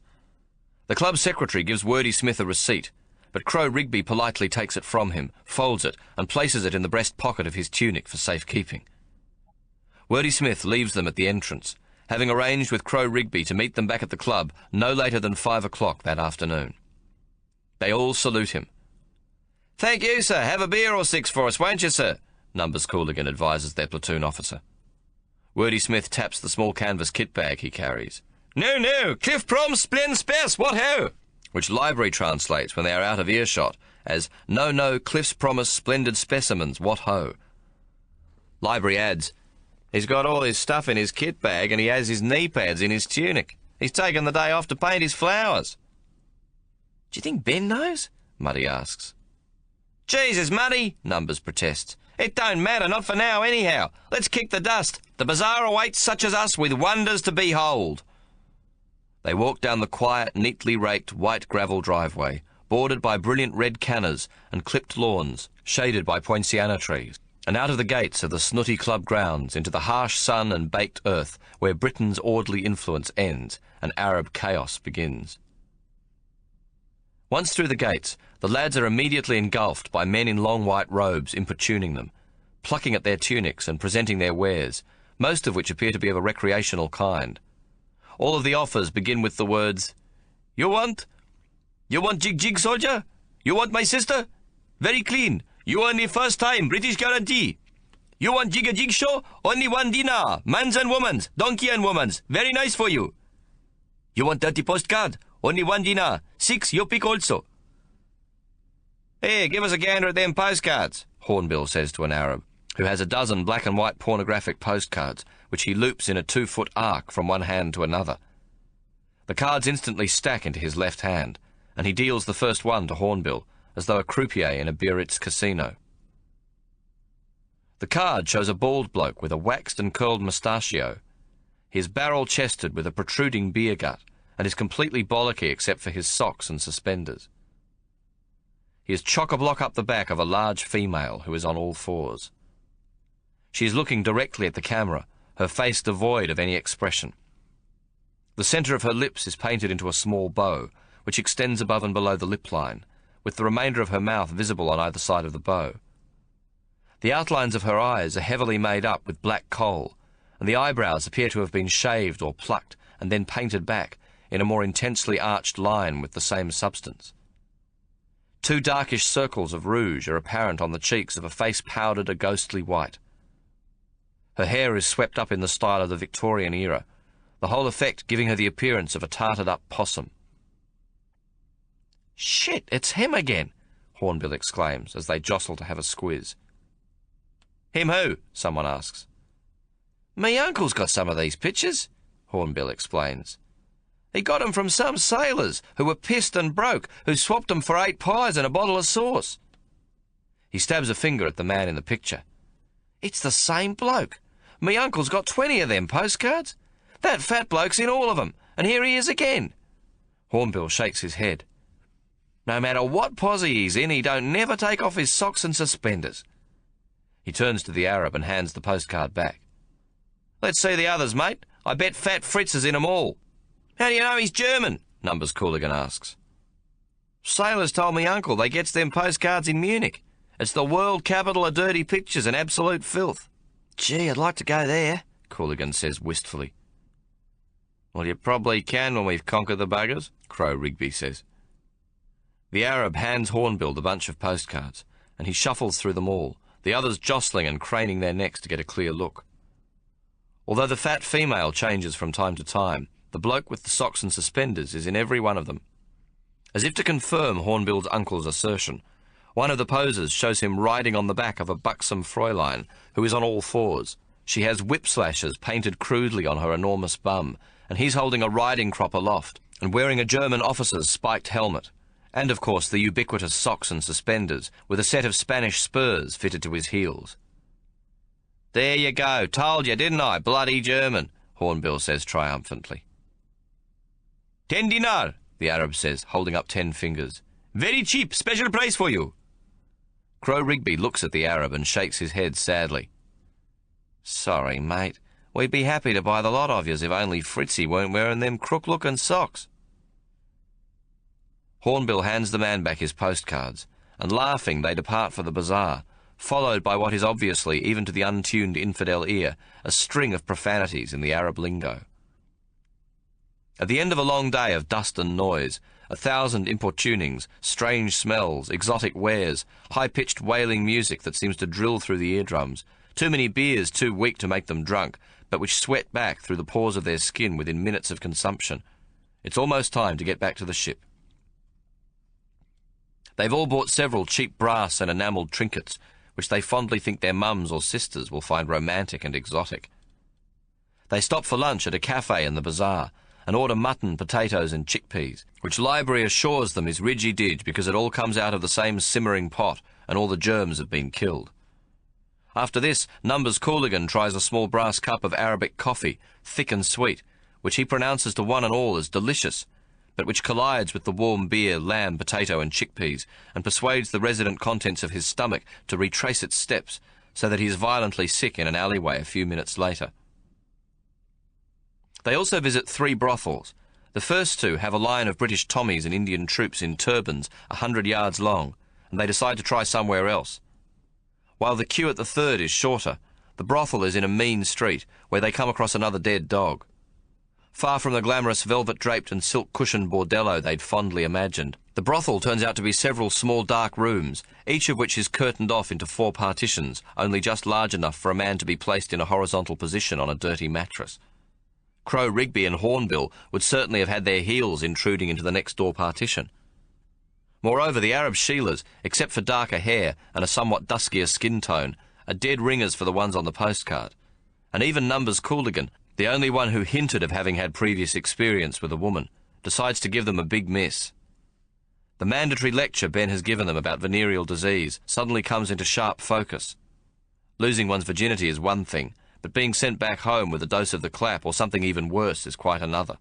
The club secretary gives Wordy Smith a receipt, but Crow Rigby politely takes it from him, folds it, and places it in the breast pocket of his tunic for safekeeping. Wordy Smith leaves them at the entrance, having arranged with Crow Rigby to meet them back at the club no later than 5 o'clock that afternoon. They all salute him. "Thank you, sir. Have a beer or 6 for us, won't you, sir?" Numbers Cooligan advises their platoon officer. Wordy Smith taps the small canvas kit bag he carries. No, Cliff Prom Splen Spes, what ho?" which Library translates when they are out of earshot as No, Cliff's Promise Splendid Specimens, what ho?" Library adds, "He's got all his stuff in his kit bag and he has his knee pads in his tunic. He's taken the day off to paint his flowers." "Do you think Ben knows?" Muddy asks. "Jesus, Muddy," Numbers protests. "It don't matter, not for now anyhow. Let's kick the dust. The bazaar awaits such as us with wonders to behold." They walk down the quiet, neatly raked white gravel driveway, bordered by brilliant red canners and clipped lawns, shaded by poinciana trees, and out of the gates of the snooty club grounds into the harsh sun and baked earth where Britain's orderly influence ends and Arab chaos begins. Once through the gates, the lads are immediately engulfed by men in long white robes importuning them, plucking at their tunics and presenting their wares, most of which appear to be of a recreational kind. All of the offers begin with the words, You want jig jig, soldier? You want my sister? Very clean. You only first time, British guarantee. You want jig a jig show? Only one dinar. Mans and womans, donkey and womans. Very nice for you. You want dirty postcard? Only one dinar. 6, you pick also. Hey, give us a gander at them postcards, Hornbill says to an Arab, who has a dozen black and white pornographic postcards, which he loops in a 2-foot arc from one hand to another. The cards instantly stack into his left hand, and he deals the first one to Hornbill, as though a croupier in a Biarritz casino. The card shows a bald bloke with a waxed and curled mustachio. He is barrel-chested with a protruding beer gut, and is completely bollocky except for his socks and suspenders. He is chock-a-block up the back of a large female who is on all fours. She is looking directly at the camera, her face devoid of any expression. The centre of her lips is painted into a small bow, which extends above and below the lip line, with the remainder of her mouth visible on either side of the bow. The outlines of her eyes are heavily made up with black kohl, and the eyebrows appear to have been shaved or plucked and then painted back in a more intensely arched line with the same substance. 2 darkish circles of rouge are apparent on the cheeks of a face powdered a ghostly white. Her hair is swept up in the style of the Victorian era, the whole effect giving her the appearance of a tarted-up possum. "Shit, it's him again," Hornbill exclaims as they jostle to have a squiz. "Him who?" someone asks. "Me uncle's got some of these pictures," Hornbill explains. "He got 'em from some sailors who were pissed and broke, who swapped 'em for 8 pies and a bottle of sauce." He stabs a finger at the man in the picture. "It's the same bloke. Me uncle's got 20 of them postcards. That fat bloke's in all of 'em, and here he is again." Hornbill shakes his head. "No matter what posse he's in, he don't never take off his socks and suspenders." He turns to the Arab and hands the postcard back. "Let's see the others, mate. I bet Fat Fritz is in 'em all." "How do you know he's German?" Numbers Cooligan asks. "Sailors told me uncle they gets them postcards in Munich. It's the world capital of dirty pictures and absolute filth." "Gee, I'd like to go there," Cooligan says wistfully. "Well, you probably can when we've conquered the buggers," Crow Rigby says. The Arab hands Hornbill the bunch of postcards, and he shuffles through them all, the others jostling and craning their necks to get a clear look. Although the fat female changes from time to time, the bloke with the socks and suspenders is in every one of them. As if to confirm Hornbill's uncle's assertion, one of the posers shows him riding on the back of a buxom Fräulein who is on all fours. She has whip slashes painted crudely on her enormous bum, and he's holding a riding crop aloft and wearing a German officer's spiked helmet, and of course the ubiquitous socks and suspenders with a set of Spanish spurs fitted to his heels. "There you go, told you, didn't I, bloody German," Hornbill says triumphantly. 10 dinar, the Arab says, holding up 10 fingers. "Very cheap, special price for you." Crow Rigby looks at the Arab and shakes his head sadly. "Sorry, mate. We'd be happy to buy the lot of yous if only Fritzy weren't wearing them crook-looking socks." Hornbill hands the man back his postcards, and laughing they depart for the bazaar, followed by what is obviously, even to the untuned infidel ear, a string of profanities in the Arab lingo. At the end of a long day of dust and noise, 1,000 importunings, strange smells, exotic wares, high-pitched wailing music that seems to drill through the eardrums, too many beers too weak to make them drunk, but which sweat back through the pores of their skin within minutes of consumption, it's almost time to get back to the ship. They've all bought several cheap brass and enamelled trinkets, which they fondly think their mums or sisters will find romantic and exotic. They stop for lunch at a cafe in the bazaar, and order mutton, potatoes and chickpeas, which Library assures them is ridgy-didge because it all comes out of the same simmering pot and all the germs have been killed. After this, Numbers Cooligan tries a small brass cup of Arabic coffee, thick and sweet, which he pronounces to one and all as delicious, but which collides with the warm beer, lamb, potato and chickpeas, and persuades the resident contents of his stomach to retrace its steps, so that he is violently sick in an alleyway a few minutes later. They also visit 3 brothels. The first 2 have a line of British Tommies and Indian troops in turbans 100 yards long, and they decide to try somewhere else. While the queue at the third is shorter, the brothel is in a mean street where they come across another dead dog. far from the glamorous velvet-draped and silk-cushioned bordello they'd fondly imagined. The brothel turns out to be several small dark rooms, each of which is curtained off into 4 partitions, only just large enough for a man to be placed in a horizontal position on a dirty mattress. Crow, Rigby and Hornbill would certainly have had their heels intruding into the next-door partition. Moreover, the Arab Sheilas, except for darker hair and a somewhat duskier skin tone, are dead ringers for the ones on the postcard. And even Numbers Cooligan, the only one who hinted of having had previous experience with a woman, decides to give them a big miss. The mandatory lecture Ben has given them about venereal disease suddenly comes into sharp focus. Losing one's virginity is one thing, but being sent back home with a dose of the clap or something even worse is quite another.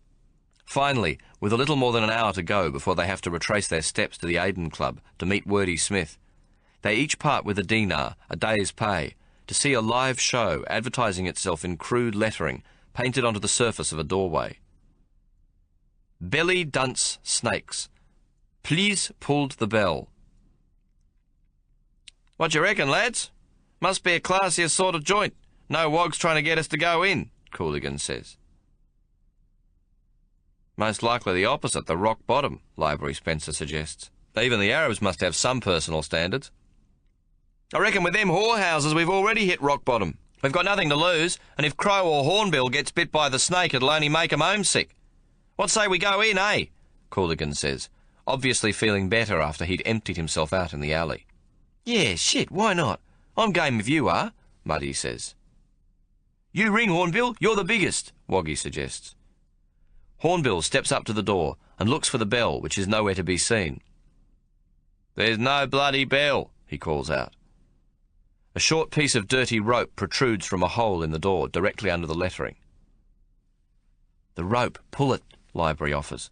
Finally, with a little more than an hour to go before they have to retrace their steps to the Aden Club to meet Wordy Smith, they each part with a dinar, a day's pay, to see a live show advertising itself in crude lettering painted onto the surface of a doorway. Belly Dunce Snakes. Please pulled the bell. What do you reckon, lads? Must be a classier sort of joint. No wogs trying to get us to go in, Cooligan says. Most likely the opposite, the rock bottom, Library Spencer suggests. Even the Arabs must have some personal standards. I reckon with them whorehouses we've already hit rock bottom. We've got nothing to lose, and if Crow or Hornbill gets bit by the snake, it'll only make 'em homesick. What say we go in, eh? Cooligan says, obviously feeling better after he'd emptied himself out in the alley. Yeah, shit, why not? I'm game if you are, Muddy says. You ring, Hornbill, you're the biggest, Woggy suggests. Hornbill steps up to the door and looks for the bell, which is nowhere to be seen. There's no bloody bell, he calls out. A short piece of dirty rope protrudes from a hole in the door directly under the lettering. The rope, pull it, Library offers.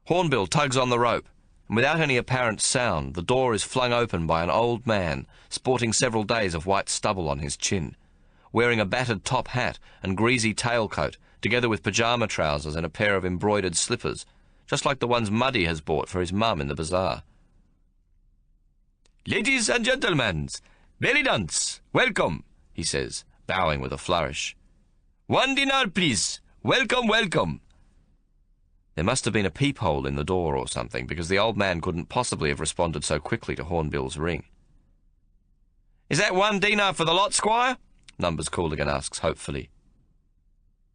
Hornbill tugs on the rope, and without any apparent sound, the door is flung open by an old man sporting several days of white stubble on his chin, wearing a battered top hat and greasy tailcoat, together with pyjama trousers and a pair of embroidered slippers, just like the ones Muddy has bought for his mum in the bazaar. Ladies and gentlemen, belly dance, welcome, he says, bowing with a flourish. 1 dinar, please. Welcome, welcome. There must have been a peephole in the door or something, because the old man couldn't possibly have responded so quickly to Hornbill's ring. Is that 1 dinar for the lot, Squire? Numbers Cooligan asks hopefully.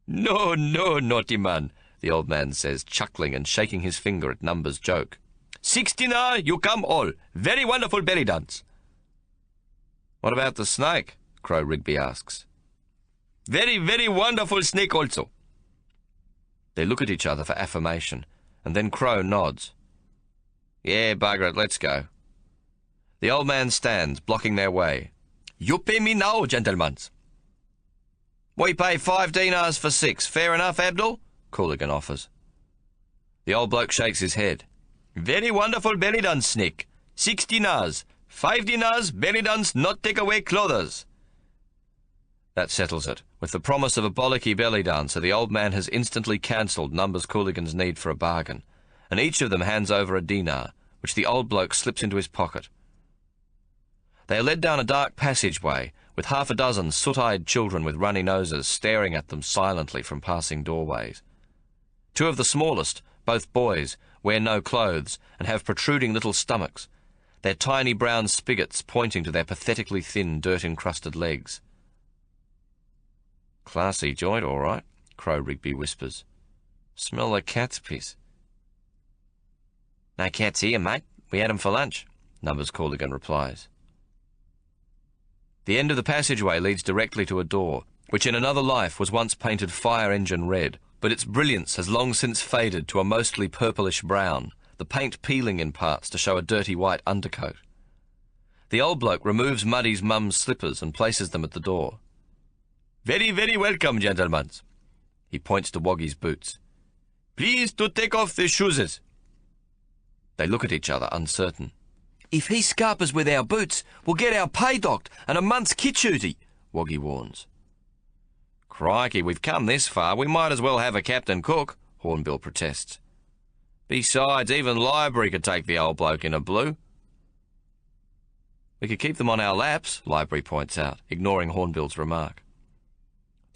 No, no, naughty man, the old man says, chuckling and shaking his finger at Numbers' joke. 6 dinar, you come all. Very wonderful belly dance. What about the snake? Crow Rigby asks. Very, very wonderful snake also. They look at each other for affirmation, and then Crow nods. Yeah, bugger it, let's go. The old man stands, blocking their way. You pay me now, gentlemen. We pay 5 dinars for 6. Fair enough, Abdul? Cooligan offers. The old bloke shakes his head. Very wonderful belly dance, Snick. 6 dinars. 5 dinars, belly dance, not take away clothers. That settles it. With the promise of a bollocky belly dancer, the old man has instantly cancelled Numbers Cooligan's need for a bargain, and each of them hands over a dinar, which the old bloke slips into his pocket. They are led down a dark passageway, with half a dozen soot-eyed children with runny noses staring at them silently from passing doorways. 2 of the smallest, both boys, wear no clothes and have protruding little stomachs, their tiny brown spigots pointing to their pathetically thin, dirt-encrusted legs. Classy joint, all right, Crow Rigby whispers. Smell like cat's piss. No cats here, mate. We had 'em for lunch, Numbers Cooligan replies. The end of the passageway leads directly to a door, which in another life was once painted fire engine red, but its brilliance has long since faded to a mostly purplish brown, the paint peeling in parts to show a dirty white undercoat. The old bloke removes Muddy's mum's slippers and places them at the door. Very, very welcome, gentlemen. He points to Woggy's boots. Please to take off the shoes. They look at each other, uncertain. If he scarpers with our boots, we'll get our pay docked and a month's kit duty, Woggy warns. Crikey, we've come this far, we might as well have a Captain Cook, Hornbill protests. Besides, even Library could take the old bloke in a blue. We could keep them on our laps, Library points out, ignoring Hornbill's remark.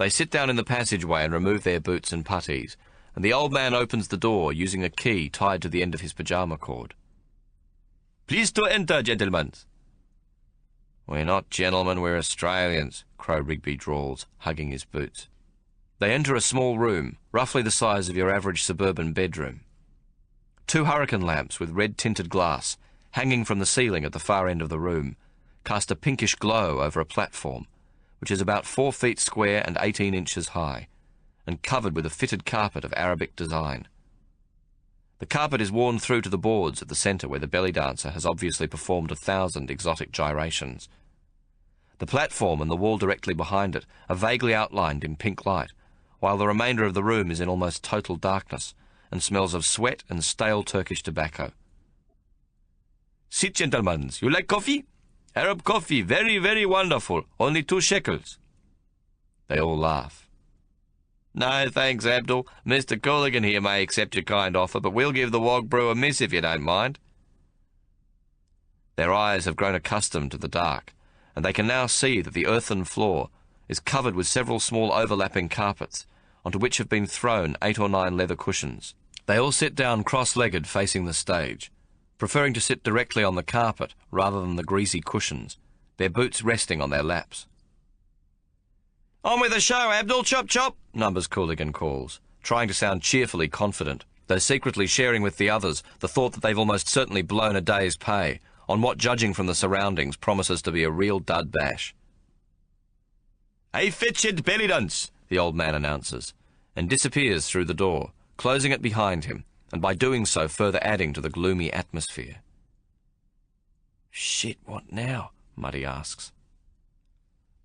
They sit down in the passageway and remove their boots and puttees, and the old man opens the door using a key tied to the end of his pyjama cord. "Please to enter, gentlemen." "We're not gentlemen, we're Australians," Crow Rigby drawls, hugging his boots. They enter a small room, roughly the size of your average suburban bedroom. 2 hurricane lamps with red-tinted glass, hanging from the ceiling at the far end of the room, cast a pinkish glow over a platform, which is about 4 feet square and 18 inches high, and covered with a fitted carpet of Arabic design. The carpet is worn through to the boards at the centre where the belly dancer has obviously performed 1,000 exotic gyrations. The platform and the wall directly behind it are vaguely outlined in pink light, while the remainder of the room is in almost total darkness and smells of sweat and stale Turkish tobacco. "Sit, gentlemen. You like coffee? Arab coffee, very, very wonderful. Only 2 shekels. They all laugh. "No, thanks, Abdul. Mr. Cooligan here may accept your kind offer, but we'll give the Wog Brew a miss if you don't mind." Their eyes have grown accustomed to the dark, and they can now see that the earthen floor is covered with several small overlapping carpets, onto which have been thrown 8 or 9 leather cushions. They all sit down cross-legged facing the stage, preferring to sit directly on the carpet rather than the greasy cushions, their boots resting on their laps. "On with the show, Abdul, chop chop," Numbers Cooligan calls, trying to sound cheerfully confident, though secretly sharing with the others the thought that they've almost certainly blown a day's pay on what, judging from the surroundings, promises to be a real dud bash. "A fetched belly dance," the old man announces, and disappears through the door, closing it behind him, and by doing so further adding to the gloomy atmosphere. "Shit, what now?" Muddy asks.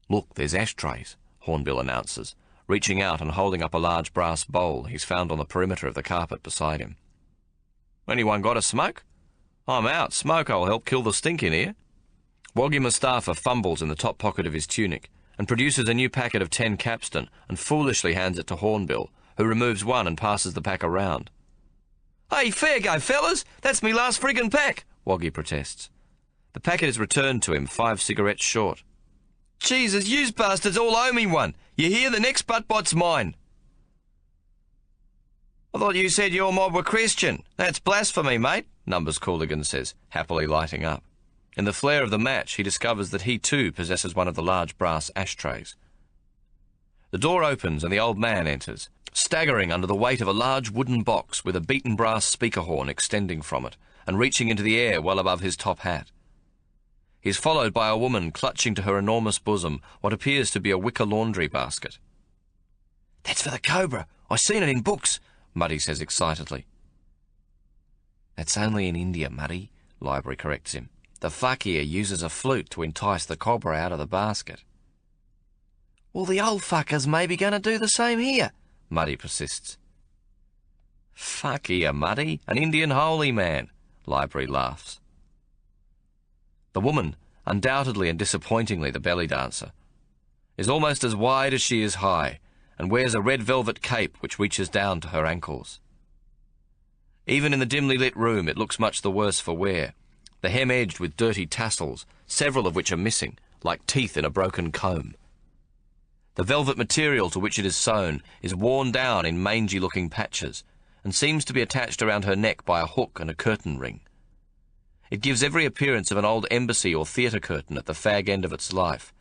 "Look, there's ashtrays," Hornbill announces, reaching out and holding up a large brass bowl he's found on the perimeter of the carpet beside him. "Anyone got a smoke? I'm out. Smoke'll help kill the stink in here." Woggy Mustafa fumbles in the top pocket of his tunic and produces a new packet of 10 Capstan and foolishly hands it to Hornbill, who removes one and passes the pack around. "Hey, fair go, fellas! That's me last friggin' pack!" Woggy protests. The packet is returned to him 5 cigarettes short. "Jesus, yous bastards all owe me one! You hear? The next butt-bot's mine!" "I thought you said your mob were Christian. That's blasphemy, mate," Numbers Cooligan says, happily lighting up. In the flare of the match, he discovers that he too possesses one of the large brass ashtrays. The door opens and the old man enters, staggering under the weight of a large wooden box with a beaten brass speaker horn extending from it and reaching into the air well above his top hat. He is followed by a woman clutching to her enormous bosom what appears to be a wicker laundry basket. "That's for the cobra. I seen it in books," Muddy says excitedly. "That's only in India, Muddy," Library corrects him. "The fakir uses a flute to entice the cobra out of the basket." "Well, the old fucker's maybe going to do the same here," Muddy persists. "Fakir, Muddy, an Indian holy man," Library laughs. The woman, undoubtedly and disappointingly the belly dancer, is almost as wide as she is high, and wears a red velvet cape which reaches down to her ankles. Even in the dimly lit room it looks much the worse for wear, the hem edged with dirty tassels, several of which are missing, like teeth in a broken comb. The velvet material to which it is sewn is worn down in mangy-looking patches, and seems to be attached around her neck by a hook and a curtain ring. It gives every appearance of an old embassy or theatre curtain at the fag end of its life,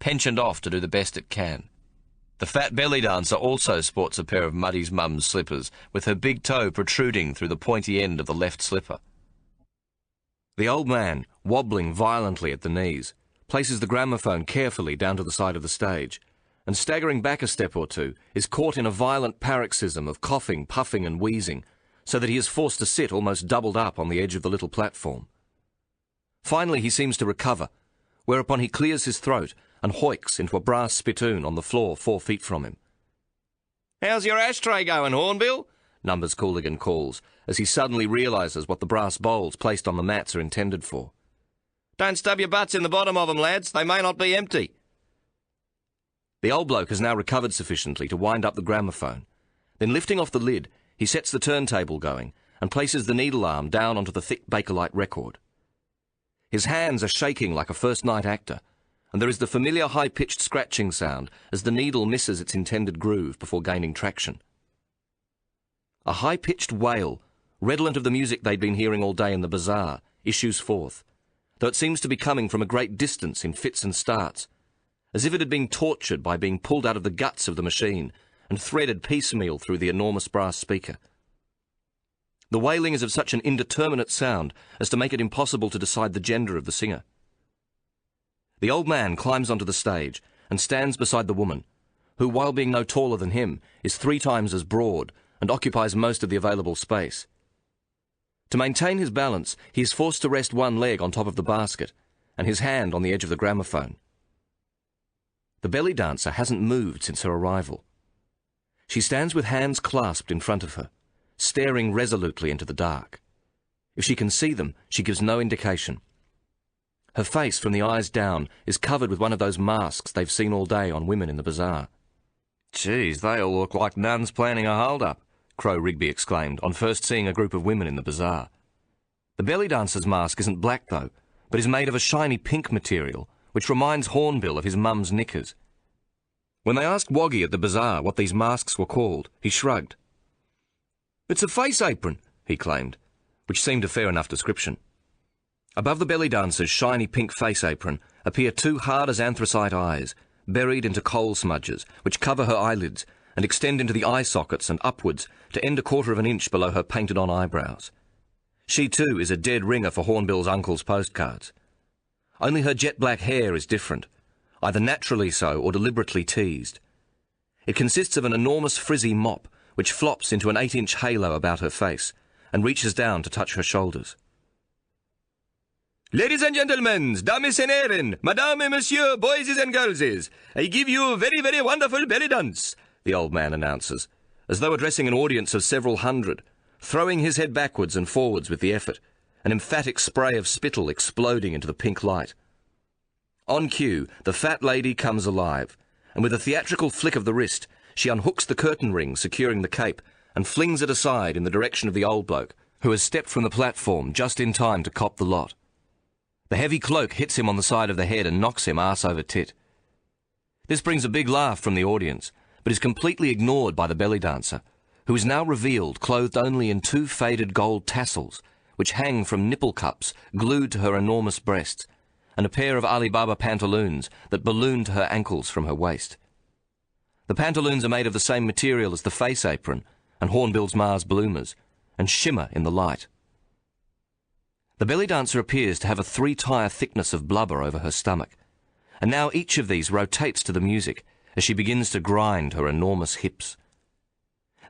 pensioned off to do the best it can. The fat belly dancer also sports a pair of Muddy's mum's slippers, with her big toe protruding through the pointy end of the left slipper. The old man, wobbling violently at the knees, places the gramophone carefully down to the side of the stage, and staggering back a step or two, is caught in a violent paroxysm of coughing, puffing and wheezing, so that he is forced to sit almost doubled up on the edge of the little platform. Finally he seems to recover, whereupon he clears his throat and hoiks into a brass spittoon on the floor 4 feet from him. "How's your ashtray going, Hornbill?" Numbers Cooligan calls, as he suddenly realises what the brass bowls placed on the mats are intended for. "Don't stub your butts in the bottom of them, lads. They may not be empty." The old bloke has now recovered sufficiently to wind up the gramophone. Then lifting off the lid, he sets the turntable going and places the needle arm down onto the thick Bakelite record. His hands are shaking like a first-night actor, and there is the familiar high-pitched scratching sound as the needle misses its intended groove before gaining traction. A high-pitched wail, redolent of the music they'd been hearing all day in the bazaar, issues forth, though it seems to be coming from a great distance in fits and starts, as if it had been tortured by being pulled out of the guts of the machine and threaded piecemeal through the enormous brass speaker. The wailing is of such an indeterminate sound as to make it impossible to decide the gender of the singer. The old man climbs onto the stage and stands beside the woman, who, while being no taller than him, is 3 times as broad and occupies most of the available space. To maintain his balance, he is forced to rest one leg on top of the basket and his hand on the edge of the gramophone. The belly dancer hasn't moved since her arrival. She stands with hands clasped in front of her, staring resolutely into the dark. If she can see them, she gives no indication. Her face, from the eyes down, is covered with one of those masks they've seen all day on women in the bazaar. "Geez, they all look like nuns planning a hold-up," Crow Rigby exclaimed on first seeing a group of women in the bazaar. The belly dancer's mask isn't black, though, but is made of a shiny pink material, which reminds Hornbill of his mum's knickers. When they asked Woggy at the bazaar what these masks were called, he shrugged. "It's a face apron," he claimed, which seemed a fair enough description. Above the belly dancer's shiny pink face apron appear 2 hard as anthracite eyes, buried into coal smudges, which cover her eyelids and extend into the eye sockets and upwards to end 1/4 of an inch below her painted-on eyebrows. She, too, is a dead ringer for Hornbill's uncle's postcards. Only her jet-black hair is different, either naturally so or deliberately teased. It consists of an enormous frizzy mop, which flops into an 8-inch halo about her face and reaches down to touch her shoulders. "Ladies and gentlemen, dames and herren, madame et monsieur, boys and girlses, I give you a very, very wonderful belly dance," the old man announces, as though addressing an audience of several hundred, throwing his head backwards and forwards with the effort, an emphatic spray of spittle exploding into the pink light. On cue, the fat lady comes alive, and with a theatrical flick of the wrist, she unhooks the curtain ring securing the cape and flings it aside in the direction of the old bloke, who has stepped from the platform just in time to cop the lot. The heavy cloak hits him on the side of the head and knocks him arse over tit. This brings a big laugh from the audience, but is completely ignored by the belly dancer, who is now revealed clothed only in 2 faded gold tassels, which hang from nipple cups glued to her enormous breasts, and a pair of Alibaba pantaloons that balloon to her ankles from her waist. The pantaloons are made of the same material as the face apron and Hornbill's Mars bloomers, and shimmer in the light. The belly dancer appears to have a 3-tire thickness of blubber over her stomach, and now each of these rotates to the music as she begins to grind her enormous hips.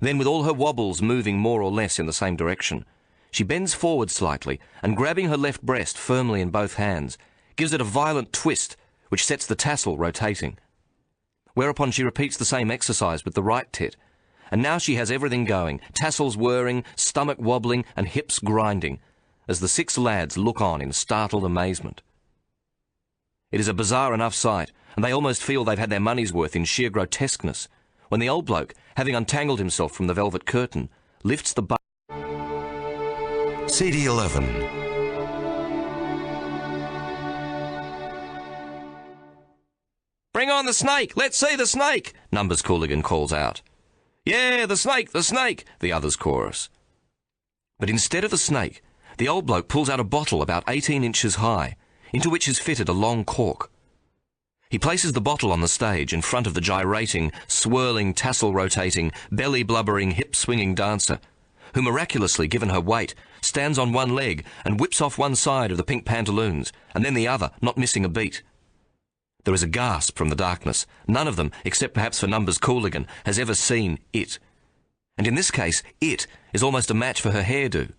Then, with all her wobbles moving more or less in the same direction, she bends forward slightly and, grabbing her left breast firmly in both hands, gives it a violent twist which sets the tassel rotating. Whereupon she repeats the same exercise with the right tit, and now she has everything going, tassels whirring, stomach wobbling and hips grinding, as the 6 lads look on in startled amazement. It is a bizarre enough sight, and they almost feel they've had their money's worth in sheer grotesqueness, when the old bloke, having untangled himself from the velvet curtain, lifts the CD 11. "Bring on the snake! Let's see the snake!" Numbers Cooligan calls out. "Yeah, the snake, the others chorus. But instead of the snake, the old bloke pulls out a bottle about 18 inches high, into which is fitted a long cork. He places the bottle on the stage in front of the gyrating, swirling, tassel-rotating, belly-blubbering, hip-swinging dancer, who miraculously, given her weight, stands on one leg and whips off one side of the pink pantaloons, and then the other, not missing a beat. There is a gasp from the darkness. None of them, except perhaps for Numbers Cooligan, has ever seen it. And in this case, it is almost a match for her hairdo.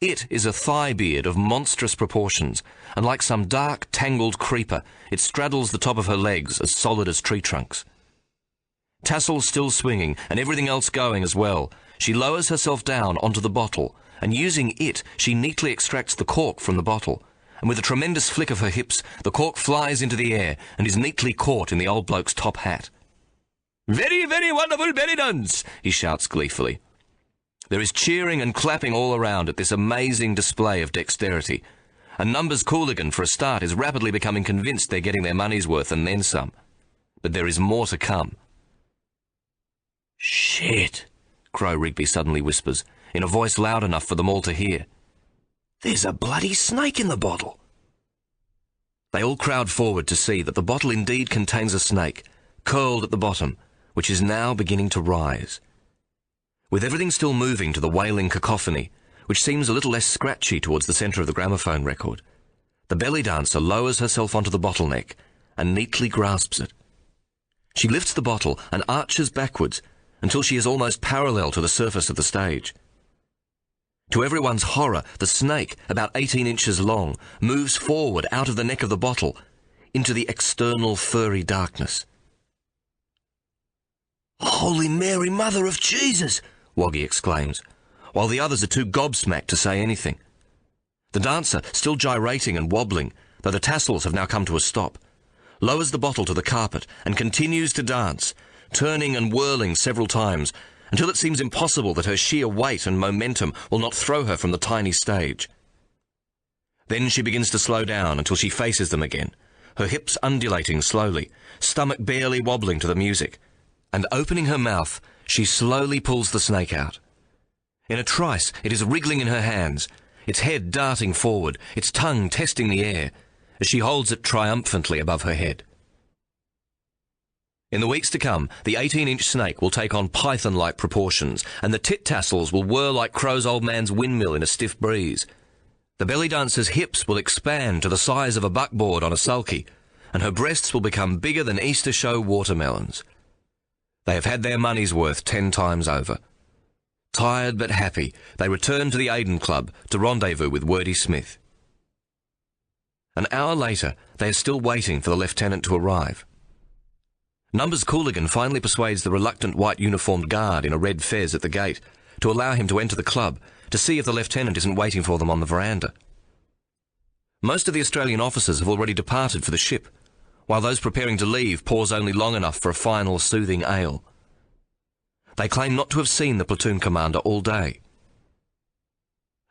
It is a thigh beard of monstrous proportions, and like some dark, tangled creeper, it straddles the top of her legs as solid as tree trunks. Tassels still swinging, and everything else going as well, she lowers herself down onto the bottle, and using it, she neatly extracts the cork from the bottle, and with a tremendous flick of her hips, the cork flies into the air and is neatly caught in the old bloke's top hat. "Very, very wonderful belly dance," he shouts gleefully. There is cheering and clapping all around at this amazing display of dexterity, and Numbers Cooligan, for a start, is rapidly becoming convinced they're getting their money's worth and then some. But there is more to come. "Shit," Crow Rigby suddenly whispers, in a voice loud enough for them all to hear. "There's a bloody snake in the bottle." They all crowd forward to see that the bottle indeed contains a snake, curled at the bottom, which is now beginning to rise. With everything still moving to the wailing cacophony, which seems a little less scratchy towards the centre of the gramophone record, the belly dancer lowers herself onto the bottleneck and neatly grasps it. She lifts the bottle and arches backwards until she is almost parallel to the surface of the stage. To everyone's horror, the snake, about 18 inches long, moves forward out of the neck of the bottle into the external furry darkness. "Holy Mary, Mother of Jesus!" Woggy exclaims, while the others are too gobsmacked to say anything. The dancer, still gyrating and wobbling, though the tassels have now come to a stop, lowers the bottle to the carpet and continues to dance, turning and whirling several times, until it seems impossible that her sheer weight and momentum will not throw her from the tiny stage. Then she begins to slow down until she faces them again, her hips undulating slowly, stomach barely wobbling to the music, and opening her mouth, she slowly pulls the snake out. In a trice, it is wriggling in her hands, its head darting forward, its tongue testing the air, as she holds it triumphantly above her head. In the weeks to come, the 18-inch snake will take on python-like proportions, and the tit tassels will whir like Crow's old man's windmill in a stiff breeze. The belly dancer's hips will expand to the size of a buckboard on a sulky, and her breasts will become bigger than Easter show watermelons. They have had their money's worth 10 times over. Tired but happy, they return to the Aiden Club to rendezvous with Wordy Smith. An hour later, they are still waiting for the lieutenant to arrive. Numbers Cooligan finally persuades the reluctant white-uniformed guard in a red fez at the gate to allow him to enter the club to see if the lieutenant isn't waiting for them on the veranda. Most of the Australian officers have already departed for the ship, while those preparing to leave pause only long enough for a final soothing ale. They claim not to have seen the platoon commander all day.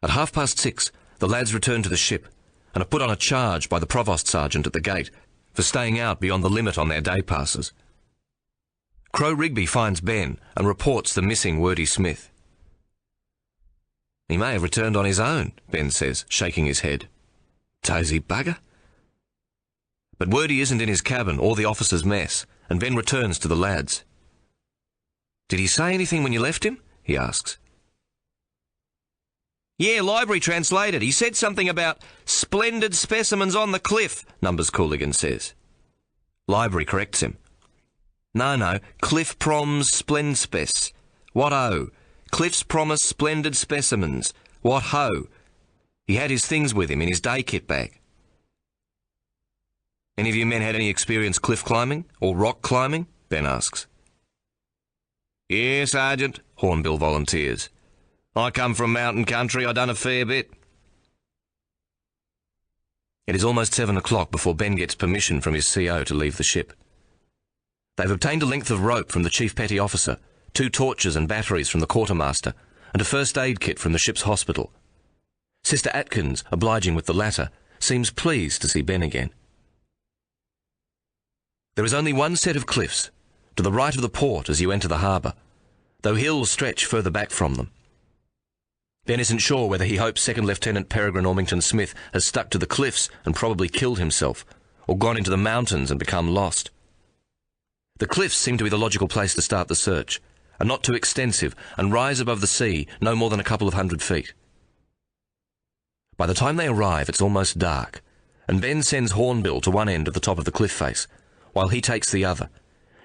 At 6:30, the lads return to the ship and are put on a charge by the provost sergeant at the gate for staying out beyond the limit on their day passes. Crow Rigby finds Ben and reports the missing Wordy Smith. "He may have returned on his own," Ben says, shaking his head. "Dozy bugger." But Wordy isn't in his cabin or the officers' mess, and Ben returns to the lads. "Did he say anything when you left him?" he asks. "Yeah, library translated. He said something about splendid specimens on the cliff," Numbers Cooligan says. Library corrects him. No, cliff proms splendspec. What ho? Cliffs promise splendid specimens. What ho? He had his things with him in his day kit bag. "Any of you men had any experience cliff climbing or rock climbing?" Ben asks. "Yeah, Sergeant," Hornbill volunteers. "I come from mountain country. I done a fair bit." It is almost 7 o'clock before Ben gets permission from his CO to leave the ship. They've obtained a length of rope from the chief petty officer, 2 torches and batteries from the quartermaster, and a first aid kit from the ship's hospital. Sister Atkins, obliging with the latter, seems pleased to see Ben again. There is only one set of cliffs, to the right of the port as you enter the harbour, though hills stretch further back from them. Ben isn't sure whether he hopes Second Lieutenant Peregrine Ormington Smith has stuck to the cliffs and probably killed himself, or gone into the mountains and become lost. The cliffs seem to be the logical place to start the search, are not too extensive and rise above the sea no more than a couple of 100 feet. By the time they arrive, it's almost dark, and Ben sends Hornbill to one end of the top of the cliff face, while he takes the other,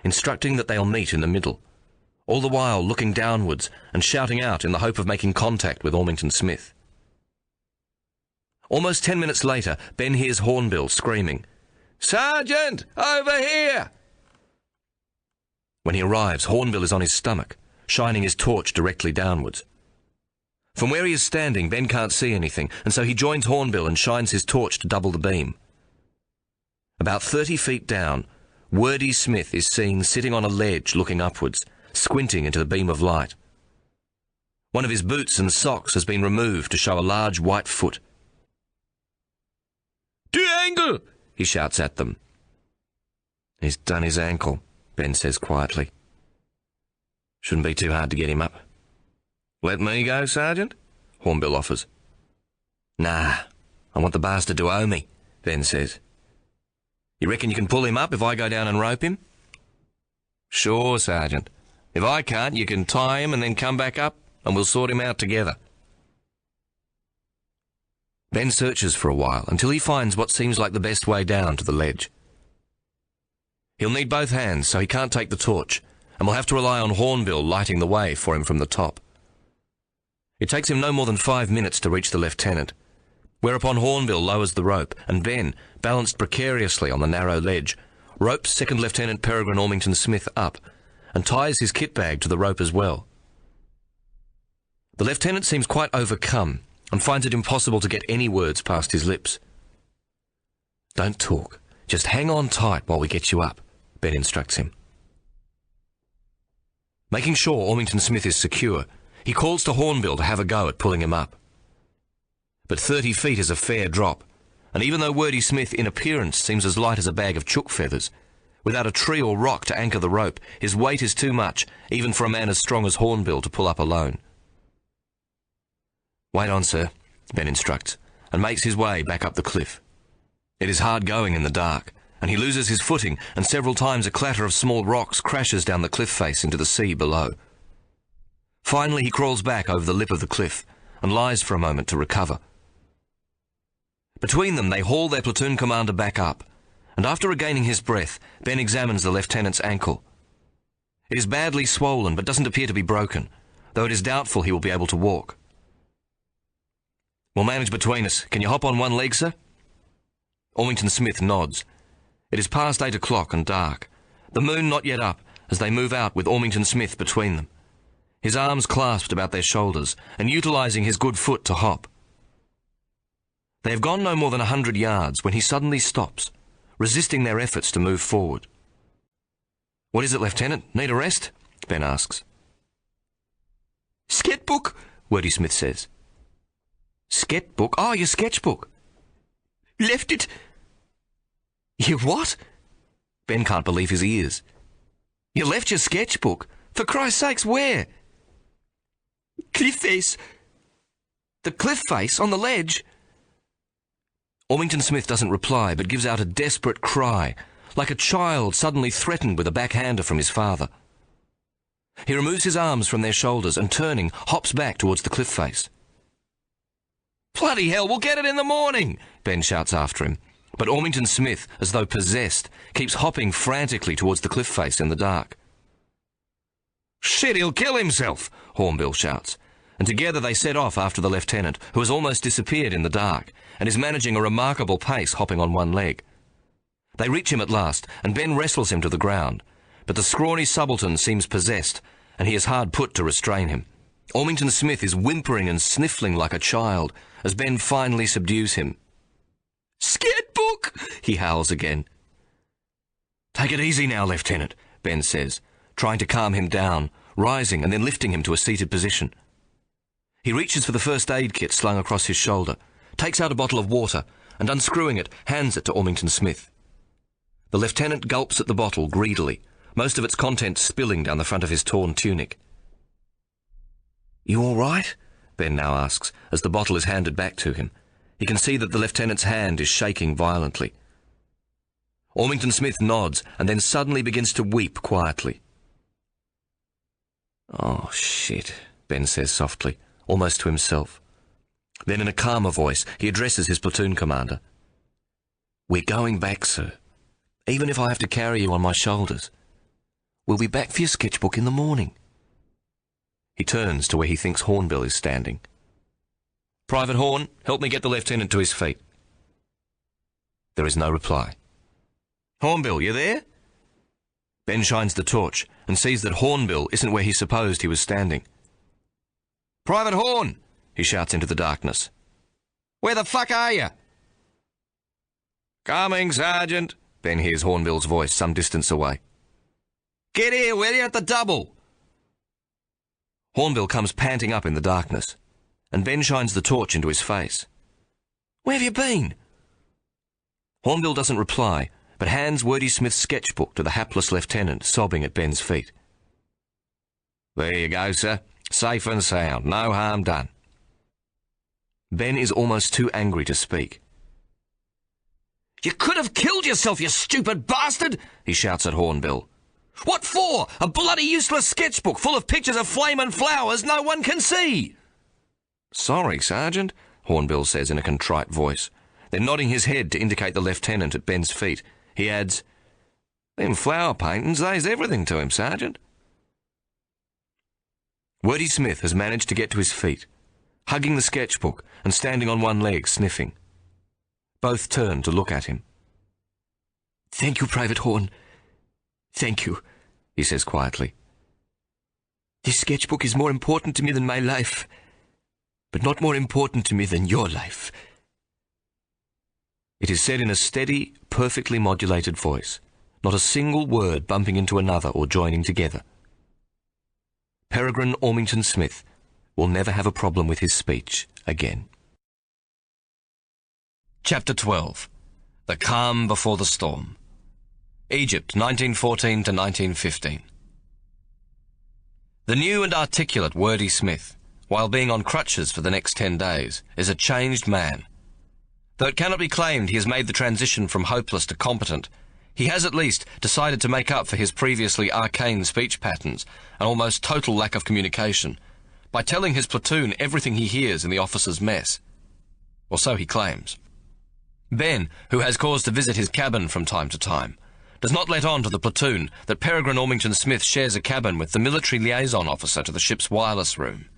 instructing that they'll meet in the middle, all the while looking downwards and shouting out in the hope of making contact with Ormington Smith. Almost 10 minutes later, Ben hears Hornbill screaming, "Sergeant, over here!" When he arrives, Hornbill is on his stomach, shining his torch directly downwards. From where he is standing, Ben can't see anything, and so he joins Hornbill and shines his torch to double the beam. About 30 feet down, Wordy Smith is seen sitting on a ledge looking upwards, squinting into the beam of light. One of his boots and socks has been removed to show a large white foot. Triangle! He shouts at them. He's done his ankle, Ben says quietly. Shouldn't be too hard to get him up. Let me go, Sergeant? Hornbill offers. Nah, I want the bastard to owe me, Ben says. You reckon you can pull him up if I go down and rope him? Sure, Sergeant. If I can't, you can tie him and then come back up, and we'll sort him out together. Ben searches for a while until he finds what seems like the best way down to the ledge. He'll need both hands, so he can't take the torch, and will have to rely on Hornbill lighting the way for him from the top. It takes him no more than 5 minutes to reach the lieutenant, whereupon Hornbill lowers the rope, and Ben, balanced precariously on the narrow ledge, ropes Second Lieutenant Peregrine Ormington Smith up, and ties his kit bag to the rope as well. The lieutenant seems quite overcome, and finds it impossible to get any words past his lips. Don't talk. Just hang on tight while we get you up, Ben instructs him. Making sure Ormington Smith is secure, he calls to Hornbill to have a go at pulling him up. But 30 feet is a fair drop, and even though Wordy Smith in appearance seems as light as a bag of chook feathers, without a tree or rock to anchor the rope, his weight is too much, even for a man as strong as Hornbill to pull up alone. Wait on, sir, Ben instructs, and makes his way back up the cliff. It is hard going in the dark, and he loses his footing, and several times a clatter of small rocks crashes down the cliff face into the sea below. Finally, he crawls back over the lip of the cliff, and lies for a moment to recover. Between them, they haul their platoon commander back up, and after regaining his breath, Ben examines the lieutenant's ankle. It is badly swollen, but doesn't appear to be broken, though it is doubtful he will be able to walk. We'll manage between us. Can you hop on one leg, sir? Ormington Smith nods. It is past 8 o'clock and dark, the moon not yet up, as they move out with Ormington Smith between them, his arms clasped about their shoulders, and utilising his good foot to hop. They have gone no more than 100 yards when he suddenly stops, resisting their efforts to move forward. What is it, Lieutenant? Need a rest? Ben asks. Sketchbook, Wordy Smith says. Sketchbook? Oh, your sketchbook. Left it. You what? Ben can't believe his ears. You left your sketchbook? For Christ's sakes, where? Cliff face. The cliff face on the ledge? Ormington Smith doesn't reply, but gives out a desperate cry, like a child suddenly threatened with a backhander from his father. He removes his arms from their shoulders and, turning, hops back towards the cliff face. Bloody hell, we'll get it in the morning, Ben shouts after him. But Ormington Smith, as though possessed, keeps hopping frantically towards the cliff face in the dark. Shit, he'll kill himself, Hornbill shouts. And together they set off after the lieutenant, who has almost disappeared in the dark, and is managing a remarkable pace hopping on one leg. They reach him at last, and Ben wrestles him to the ground. But the scrawny subaltern seems possessed, and he is hard put to restrain him. Ormington Smith is whimpering and sniffling like a child, as Ben finally subdues him. Sketchbook! He howls again. Take it easy now, Lieutenant, Ben says, trying to calm him down, rising and then lifting him to a seated position. He reaches for the first aid kit slung across his shoulder, takes out a bottle of water, and unscrewing it, hands it to Ormington Smith. The lieutenant gulps at the bottle greedily, most of its contents spilling down the front of his torn tunic. You all right? Ben now asks, as the bottle is handed back to him. He can see that the lieutenant's hand is shaking violently. Ormington Smith nods, and then suddenly begins to weep quietly. Oh, shit, Ben says softly, almost to himself. Then in a calmer voice, he addresses his platoon commander. We're going back, sir, even if I have to carry you on my shoulders. We'll be back for your sketchbook in the morning. He turns to where he thinks Hornbill is standing. Private Horn, help me get the lieutenant to his feet. There is no reply. Hornbill, you there? Ben shines the torch and sees that Hornbill isn't where he supposed he was standing. Private Horn, he shouts into the darkness. Where the fuck are you? Coming, Sergeant, Ben hears Hornbill's voice some distance away. Get here, will you, at the double? Hornbill comes panting up in the darkness, and Ben shines the torch into his face. Where have you been? Hornbill doesn't reply, but hands Wordy Smith's sketchbook to the hapless lieutenant, sobbing at Ben's feet. "There you go, sir. Safe and sound. No harm done." Ben is almost too angry to speak. "You could have killed yourself, you stupid bastard!" he shouts at Hornbill. "What for? A bloody useless sketchbook full of pictures of flamin' flowers no one can see!" "Sorry, Sergeant," Hornbill says in a contrite voice. Then nodding his head to indicate the lieutenant at Ben's feet, he adds, "Them flower paintings, they's everything to him, Sergeant." Wordy Smith has managed to get to his feet, hugging the sketchbook and standing on one leg, sniffing. Both turn to look at him. "Thank you, Private Horn. Thank you," he says quietly. "This sketchbook is more important to me than my life, but not more important to me than your life." It is said in a steady, perfectly modulated voice, not a single word bumping into another or joining together. Peregrine Ormington Smith will never have a problem with his speech again. Chapter 12. The Calm Before the Storm. Egypt, 1914 to 1915. The new and articulate Wordy Smith, while being on crutches for the next 10 days, is a changed man. Though it cannot be claimed he has made the transition from hopeless to competent, he has at least decided to make up for his previously arcane speech patterns and almost total lack of communication by telling his platoon everything he hears in the officers' mess. Or so he claims. Ben, who has cause to visit his cabin from time to time, does not let on to the platoon that Peregrine Ormington Smith shares a cabin with the military liaison officer to the ship's wireless room.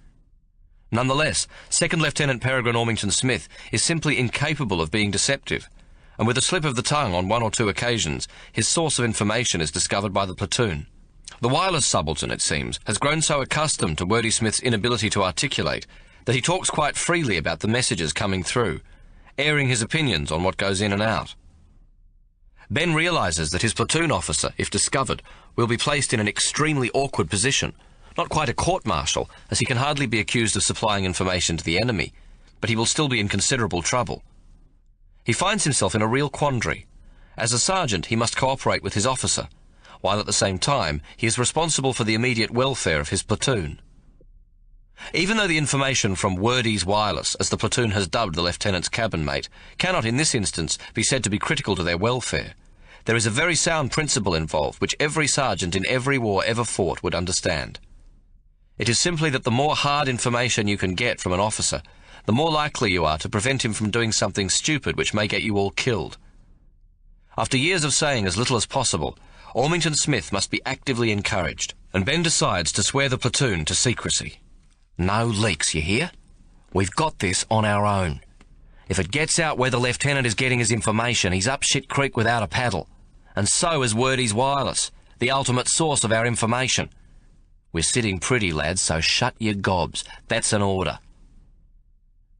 Nonetheless, Second Lieutenant Peregrine Ormington Smith is simply incapable of being deceptive, and with a slip of the tongue on 1 or 2 occasions, his source of information is discovered by the platoon. The wireless subaltern, it seems, has grown so accustomed to Wordy Smith's inability to articulate that he talks quite freely about the messages coming through, airing his opinions on what goes in and out. Ben realises that his platoon officer, if discovered, will be placed in an extremely awkward position. Not quite a court-martial, as he can hardly be accused of supplying information to the enemy, but he will still be in considerable trouble. He finds himself in a real quandary. As a sergeant, he must cooperate with his officer, while at the same time he is responsible for the immediate welfare of his platoon. Even though the information from Wordy's Wireless, as the platoon has dubbed the lieutenant's cabin mate, cannot in this instance be said to be critical to their welfare, there is a very sound principle involved which every sergeant in every war ever fought would understand. It is simply that the more hard information you can get from an officer, the more likely you are to prevent him from doing something stupid which may get you all killed. After years of saying as little as possible, Ormington Smith must be actively encouraged, and Ben decides to swear the platoon to secrecy. No leaks, you hear? We've got this on our own. If it gets out where the lieutenant is getting his information, he's up shit creek without a paddle. And so is Wordy's Wireless, the ultimate source of our information. We're sitting pretty, lads, so shut your gobs. That's an order.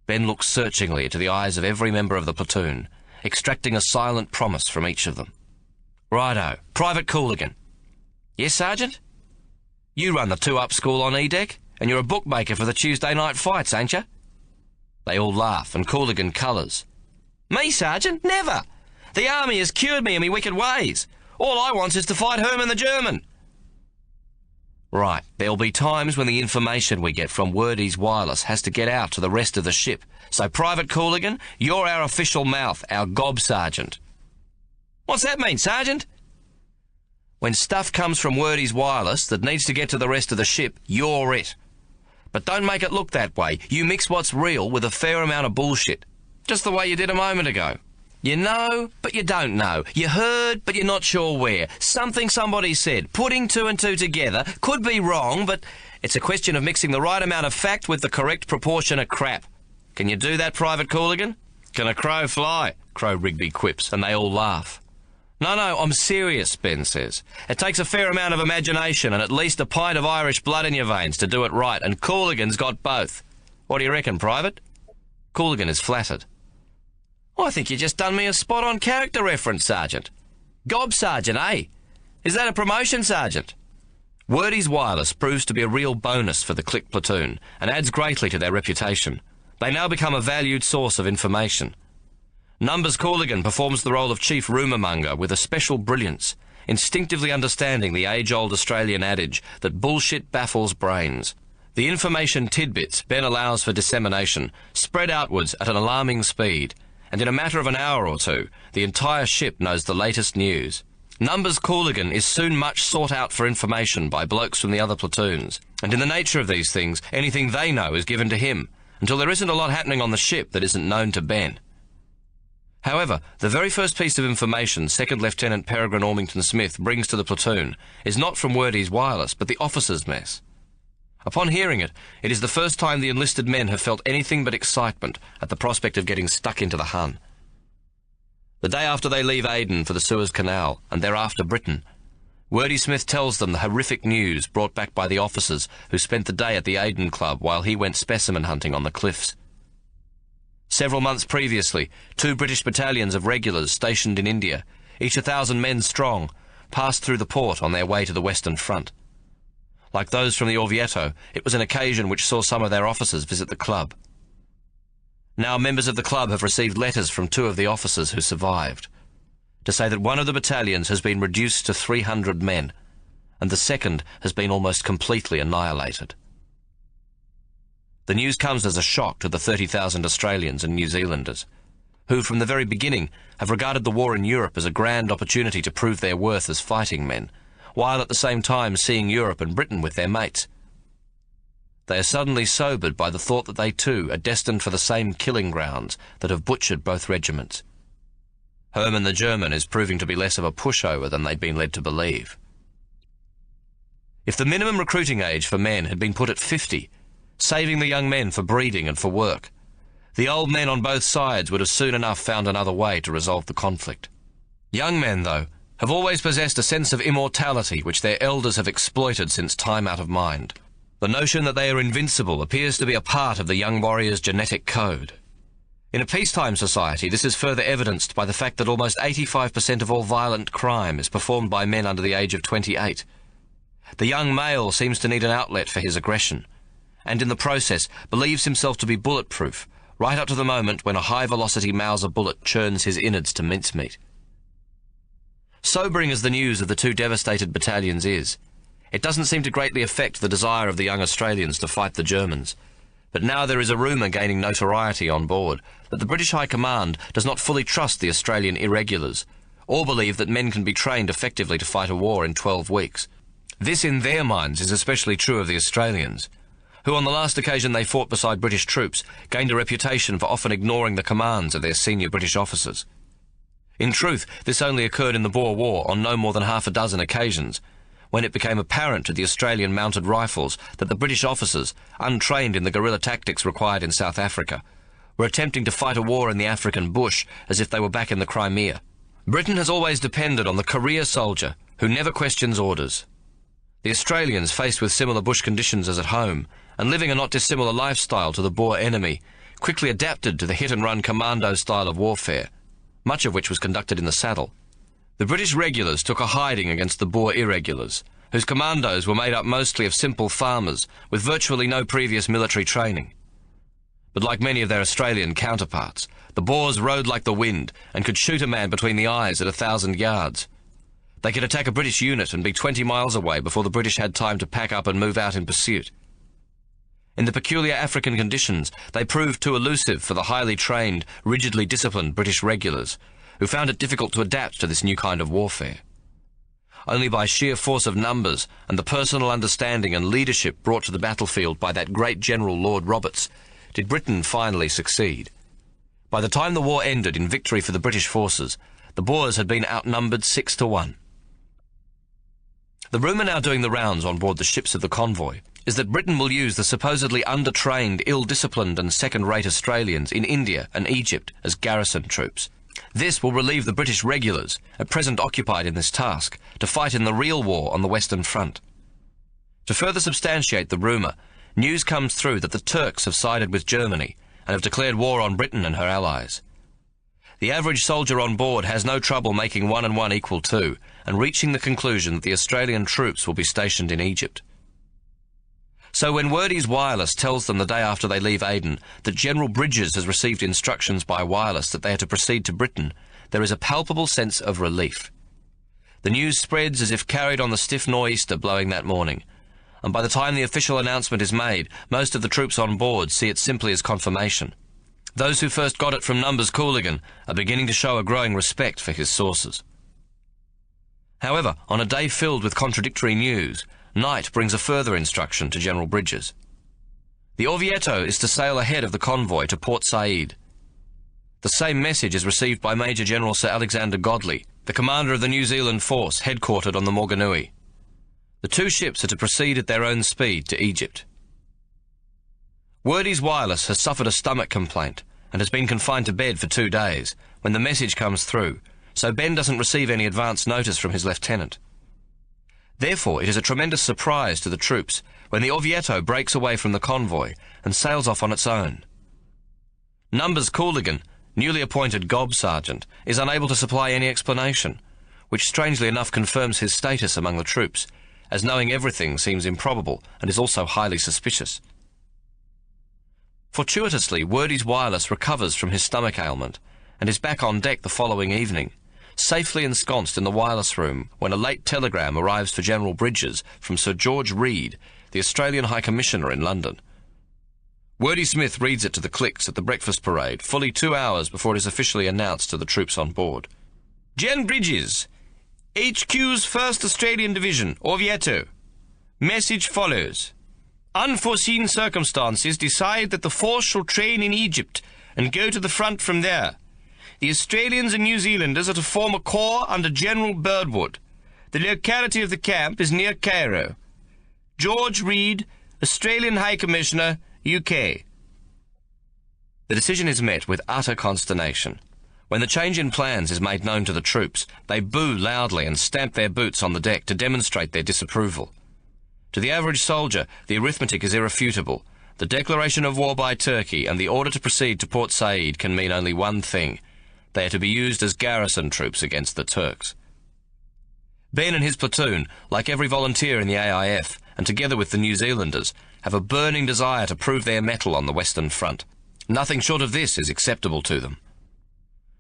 Ben looks searchingly into the eyes of every member of the platoon, extracting a silent promise from each of them. Righto, Private Cooligan. Yes, Sergeant? You run the 2-up school on E-Deck, and you're a bookmaker for the Tuesday night fights, ain't you? They all laugh, and Cooligan colours. Me, Sergeant? Never! The army has cured me of me wicked ways. All I want is to fight Herman the German. Right, there'll be times when the information we get from Wordy's Wireless has to get out to the rest of the ship. So, Private Cooligan, you're our official mouth, our gob sergeant. What's that mean, Sergeant? When stuff comes from Wordy's Wireless that needs to get to the rest of the ship, you're it. But don't make it look that way. You mix what's real with a fair amount of bullshit. Just the way you did a moment ago. You know, but you don't know. You heard, but you're not sure where. Something somebody said. Putting 2 and 2 together could be wrong, but it's a question of mixing the right amount of fact with the correct proportion of crap. Can you do that, Private Cooligan? Can a crow fly? Crow Rigby quips, and they all laugh. No, I'm serious, Ben says. It takes a fair amount of imagination and at least a pint of Irish blood in your veins to do it right, and Cooligan's got both. What do you reckon, Private? Cooligan is flattered. I think you just done me a spot-on character reference, Sergeant. Gob Sergeant, eh? Is that a promotion, Sergeant? Wordy's Wireless proves to be a real bonus for the Click platoon and adds greatly to their reputation. They now become a valued source of information. Numbers Courtenay performs the role of chief rumour-monger with a special brilliance, instinctively understanding the age-old Australian adage that bullshit baffles brains. The information tidbits Ben allows for dissemination spread outwards at an alarming speed, and in a matter of an hour or two, the entire ship knows the latest news. Numbers Courtenay is soon much sought out for information by blokes from the other platoons, and in the nature of these things, anything they know is given to him, until there isn't a lot happening on the ship that isn't known to Ben. However, the very first piece of information Second Lieutenant Peregrine Ormington Smith brings to the platoon is not from Wordie's wireless, but the officers' mess. Upon hearing it, it is the first time the enlisted men have felt anything but excitement at the prospect of getting stuck into the Hun. The day after they leave Aden for the Suez Canal, and thereafter Britain, Wordie Smith tells them the horrific news brought back by the officers who spent the day at the Aden Club while he went specimen hunting on the cliffs. Several months previously, 2 British battalions of regulars stationed in India, each 1,000 men strong, passed through the port on their way to the Western Front. Like those from the Orvieto, it was an occasion which saw some of their officers visit the club. Now members of the club have received letters from 2 of the officers who survived, to say that one of the battalions has been reduced to 300 men, and the second has been almost completely annihilated. The news comes as a shock to the 30,000 Australians and New Zealanders, who from the very beginning have regarded the war in Europe as a grand opportunity to prove their worth as fighting men, while at the same time seeing Europe and Britain with their mates. They are suddenly sobered by the thought that they too are destined for the same killing grounds that have butchered both regiments. Hermann the German is proving to be less of a pushover than they'd been led to believe. If the minimum recruiting age for men had been put at 50, saving the young men for breeding and for work, the old men on both sides would have soon enough found another way to resolve the conflict. Young men, though, have always possessed a sense of immortality which their elders have exploited since time out of mind. The notion that they are invincible appears to be a part of the young warrior's genetic code. In a peacetime society, this is further evidenced by the fact that almost 85% of all violent crime is performed by men under the age of 28. The young male seems to need an outlet for his aggression, and in the process believes himself to be bulletproof, right up to the moment when a high-velocity Mauser bullet churns his innards to mincemeat. Sobering as the news of the 2 devastated battalions is, it doesn't seem to greatly affect the desire of the young Australians to fight the Germans. But now there is a rumour gaining notoriety on board that the British High Command does not fully trust the Australian irregulars, or believe that men can be trained effectively to fight a war in 12 weeks. This, in their minds, is especially true of the Australians, who on the last occasion they fought beside British troops gained a reputation for often ignoring the commands of their senior British officers. In truth, this only occurred in the Boer War on no more than half a dozen occasions, when it became apparent to the Australian mounted rifles that the British officers, untrained in the guerrilla tactics required in South Africa, were attempting to fight a war in the African bush as if they were back in the Crimea. Britain has always depended on the career soldier who never questions orders. The Australians, faced with similar bush conditions as at home, and living a not dissimilar lifestyle to the Boer enemy, quickly adapted to the hit-and-run commando style of warfare, much of which was conducted in the saddle. The British regulars took a hiding against the Boer irregulars, whose commandos were made up mostly of simple farmers with virtually no previous military training. But like many of their Australian counterparts, the Boers rode like the wind and could shoot a man between the eyes at 1,000 yards. They could attack a British unit and be 20 miles away before the British had time to pack up and move out in pursuit. In the peculiar African conditions, they proved too elusive for the highly trained, rigidly disciplined British regulars, who found it difficult to adapt to this new kind of warfare. Only by sheer force of numbers and the personal understanding and leadership brought to the battlefield by that great General Lord Roberts did Britain finally succeed. By the time the war ended in victory for the British forces, the Boers had been outnumbered 6-1. The rumour now doing the rounds on board the ships of the convoy is that Britain will use the supposedly under-trained, ill-disciplined and second-rate Australians in India and Egypt as garrison troops. This will relieve the British regulars, at present occupied in this task, to fight in the real war on the Western Front. To further substantiate the rumour, news comes through that the Turks have sided with Germany and have declared war on Britain and her allies. The average soldier on board has no trouble making 1 and 1 equal 2 and reaching the conclusion that the Australian troops will be stationed in Egypt. So when Wordy's wireless tells them the day after they leave Aden that General Bridges has received instructions by wireless that they are to proceed to Britain, there is a palpable sense of relief. The news spreads as if carried on the stiff nor'easter blowing that morning, and by the time the official announcement is made, most of the troops on board see it simply as confirmation. Those who first got it from Numbers Cooligan are beginning to show a growing respect for his sources. However, on a day filled with contradictory news, night brings a further instruction to General Bridges. The Orvieto is to sail ahead of the convoy to Port Said. The same message is received by Major General Sir Alexander Godley, the commander of the New Zealand force headquartered on the Morganui. The two ships are to proceed at their own speed to Egypt. Wordy's wireless has suffered a stomach complaint and has been confined to bed for 2 days when the message comes through, so Ben doesn't receive any advance notice from his lieutenant. Therefore, it is a tremendous surprise to the troops when the Orvieto breaks away from the convoy and sails off on its own. Numbers Cooligan, newly appointed Gob Sergeant, is unable to supply any explanation, which strangely enough confirms his status among the troops, as knowing everything seems improbable and is also highly suspicious. Fortuitously, Wordy's wireless recovers from his stomach ailment and is back on deck the following evening, safely ensconced in the wireless room when a late telegram arrives for General Bridges from Sir George Reed, the Australian High Commissioner in London. Wordy Smith reads it to the cliques at the breakfast parade fully 2 hours before it is officially announced to the troops on board. Gen Bridges, HQ's 1st Australian Division, Orvieto. Message follows. Unforeseen circumstances decide that the force shall train in Egypt and go to the front from there. The Australians and New Zealanders are to form a corps under General Birdwood. The locality of the camp is near Cairo. George Reed, Australian High Commissioner, UK. The decision is met with utter consternation. When the change in plans is made known to the troops, they boo loudly and stamp their boots on the deck to demonstrate their disapproval. To the average soldier, the arithmetic is irrefutable. The declaration of war by Turkey and the order to proceed to Port Said can mean only one thing. They are to be used as garrison troops against the Turks. Ben and his platoon, like every volunteer in the AIF, and together with the New Zealanders, have a burning desire to prove their mettle on the Western Front. Nothing short of this is acceptable to them.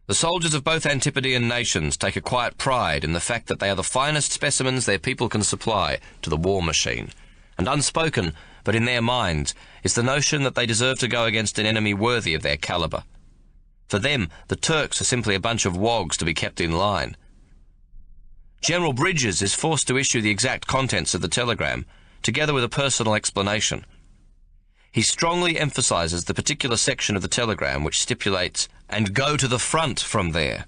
The soldiers of both Antipodean nations take a quiet pride in the fact that they are the finest specimens their people can supply to the war machine, and unspoken, but in their minds, is the notion that they deserve to go against an enemy worthy of their calibre. For them, the Turks are simply a bunch of wogs to be kept in line. General Bridges is forced to issue the exact contents of the telegram, together with a personal explanation. He strongly emphasises the particular section of the telegram which stipulates, "and go to the front from there."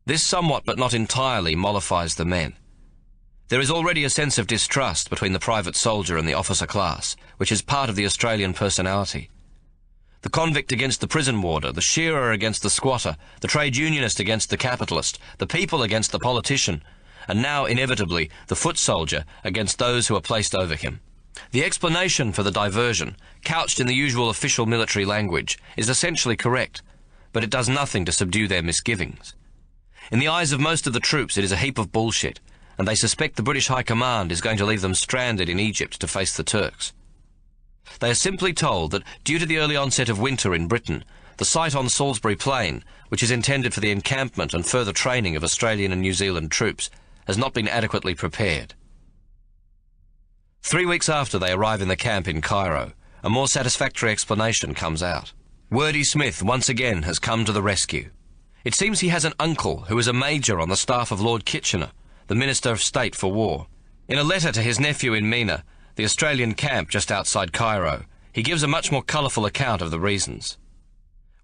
This somewhat but not entirely mollifies the men. There is already a sense of distrust between the private soldier and the officer class, which is part of the Australian personality. The convict against the prison warder, the shearer against the squatter, the trade unionist against the capitalist, the people against the politician, and now, inevitably, the foot soldier against those who are placed over him. The explanation for the diversion, couched in the usual official military language, is essentially correct, but it does nothing to subdue their misgivings. In the eyes of most of the troops, it is a heap of bullshit, and they suspect the British High Command is going to leave them stranded in Egypt to face the Turks. They are simply told that, due to the early onset of winter in Britain, the site on Salisbury Plain, which is intended for the encampment and further training of Australian and New Zealand troops, has not been adequately prepared. 3 weeks after they arrive in the camp in Cairo, a more satisfactory explanation comes out. Wordy Smith once again has come to the rescue. It seems he has an uncle who is a major on the staff of Lord Kitchener, the Minister of State for War. In a letter to his nephew in Mina, the Australian camp just outside Cairo, he gives a much more colourful account of the reasons.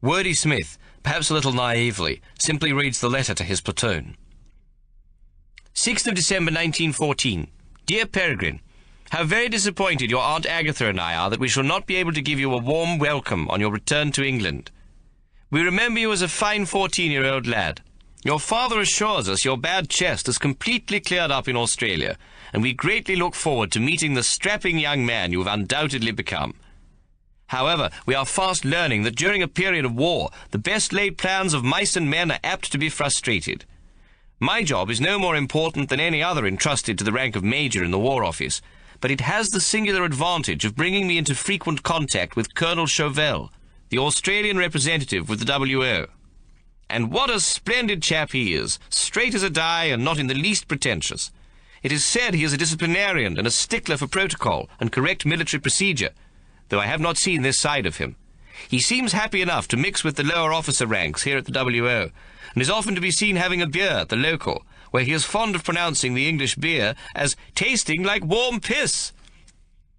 Wordy Smith, perhaps a little naively, simply reads the letter to his platoon. 6th of December 1914. Dear Peregrine, how very disappointed your Aunt Agatha and I are that we shall not be able to give you a warm welcome on your return to England. We remember you as a fine 14-year-old lad. Your father assures us your bad chest is completely cleared up in Australia, and we greatly look forward to meeting the strapping young man you have undoubtedly become. However, we are fast learning that during a period of war, the best laid plans of mice and men are apt to be frustrated. My job is no more important than any other entrusted to the rank of Major in the War Office, but it has the singular advantage of bringing me into frequent contact with Colonel Chauvel, the Australian representative with the WO. And what a splendid chap he is, straight as a die and not in the least pretentious. It is said he is a disciplinarian and a stickler for protocol and correct military procedure, though I have not seen this side of him. He seems happy enough to mix with the lower officer ranks here at the WO, and is often to be seen having a beer at the local, where he is fond of pronouncing the English beer as tasting like warm piss.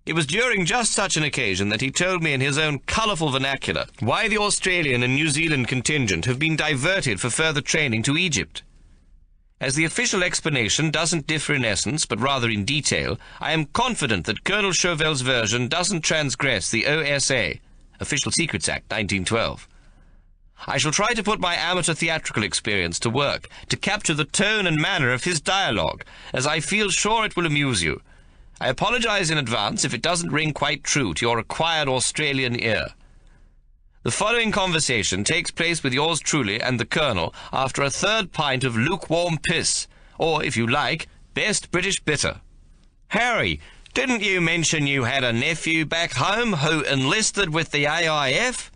It was during just such an occasion that he told me in his own colourful vernacular why the Australian and New Zealand contingent have been diverted for further training to Egypt. As the official explanation doesn't differ in essence, but rather in detail, I am confident that Colonel Chauvel's version doesn't transgress the OSA, Official Secrets Act, 1912. I shall try to put my amateur theatrical experience to work to capture the tone and manner of his dialogue, as I feel sure it will amuse you. I apologize in advance if it doesn't ring quite true to your acquired Australian ear. The following conversation takes place with yours truly and the Colonel after a third pint of lukewarm piss, or, if you like, best British bitter. Harry, didn't you mention you had a nephew back home who enlisted with the AIF?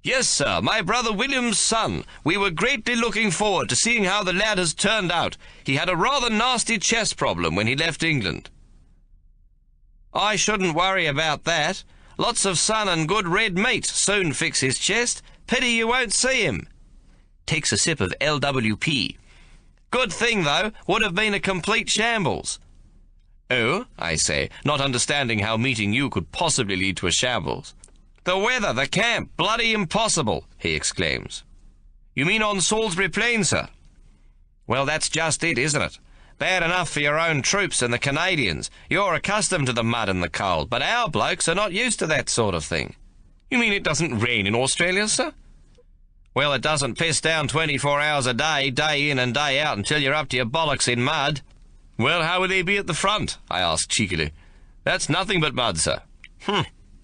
Yes, sir, my brother William's son. We were greatly looking forward to seeing how the lad has turned out. He had a rather nasty chest problem when he left England. I shouldn't worry about that. Lots of sun and good red meat soon fix his chest. Pity you won't see him. Takes a sip of LWP. Good thing, though, would have been a complete shambles. Oh, I say, not understanding how meeting you could possibly lead to a shambles. The weather, the camp, bloody impossible, he exclaims. You mean on Salisbury Plain, sir? Well, that's just it, isn't it? Bad enough for your own troops and the Canadians. You're accustomed to the mud and the cold, but our blokes are not used to that sort of thing. You mean it doesn't rain in Australia, sir? Well, it doesn't piss down 24 hours a day, day in and day out, until you're up to your bollocks in mud. Well, how will they be at the front? I asked cheekily. That's nothing but mud, sir.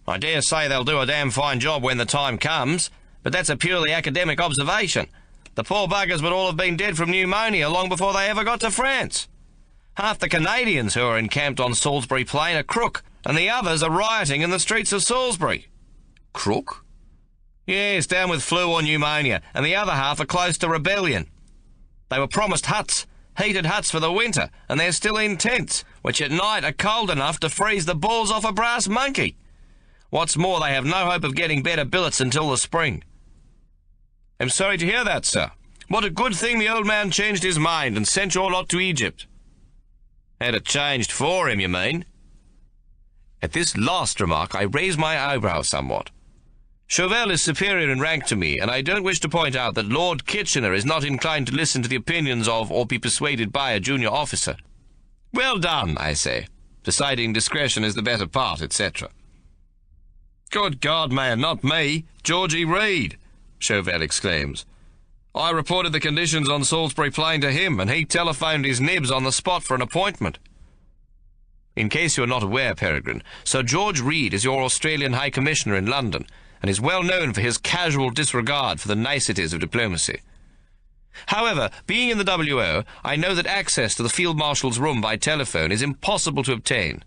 I dare say they'll do a damn fine job when the time comes, but that's a purely academic observation. The poor buggers would all have been dead from pneumonia long before they ever got to France. Half the Canadians who are encamped on Salisbury Plain are crook, and the others are rioting in the streets of Salisbury. Crook? Yes, down with flu or pneumonia, and the other half are close to rebellion. They were promised huts, heated huts for the winter, and they're still in tents, which at night are cold enough to freeze the balls off a brass monkey. What's more, they have no hope of getting better billets until the spring. I'm sorry to hear that, sir. What a good thing the old man changed his mind and sent your lot to Egypt. Had it changed for him, you mean? At this last remark, I raised my eyebrow somewhat. Chauvel is superior in rank to me, and I don't wish to point out that Lord Kitchener is not inclined to listen to the opinions of or be persuaded by a junior officer. Well done, I say, deciding discretion is the better part, etc. Good God, man, not me, Georgie Reed, Chauvel exclaims. I reported the conditions on Salisbury Plain to him, and he telephoned his nibs on the spot for an appointment. In case you are not aware, Peregrine, Sir George Reed is your Australian High Commissioner in London, and is well known for his casual disregard for the niceties of diplomacy. However, being in the WO, I know that access to the Field Marshal's room by telephone is impossible to obtain.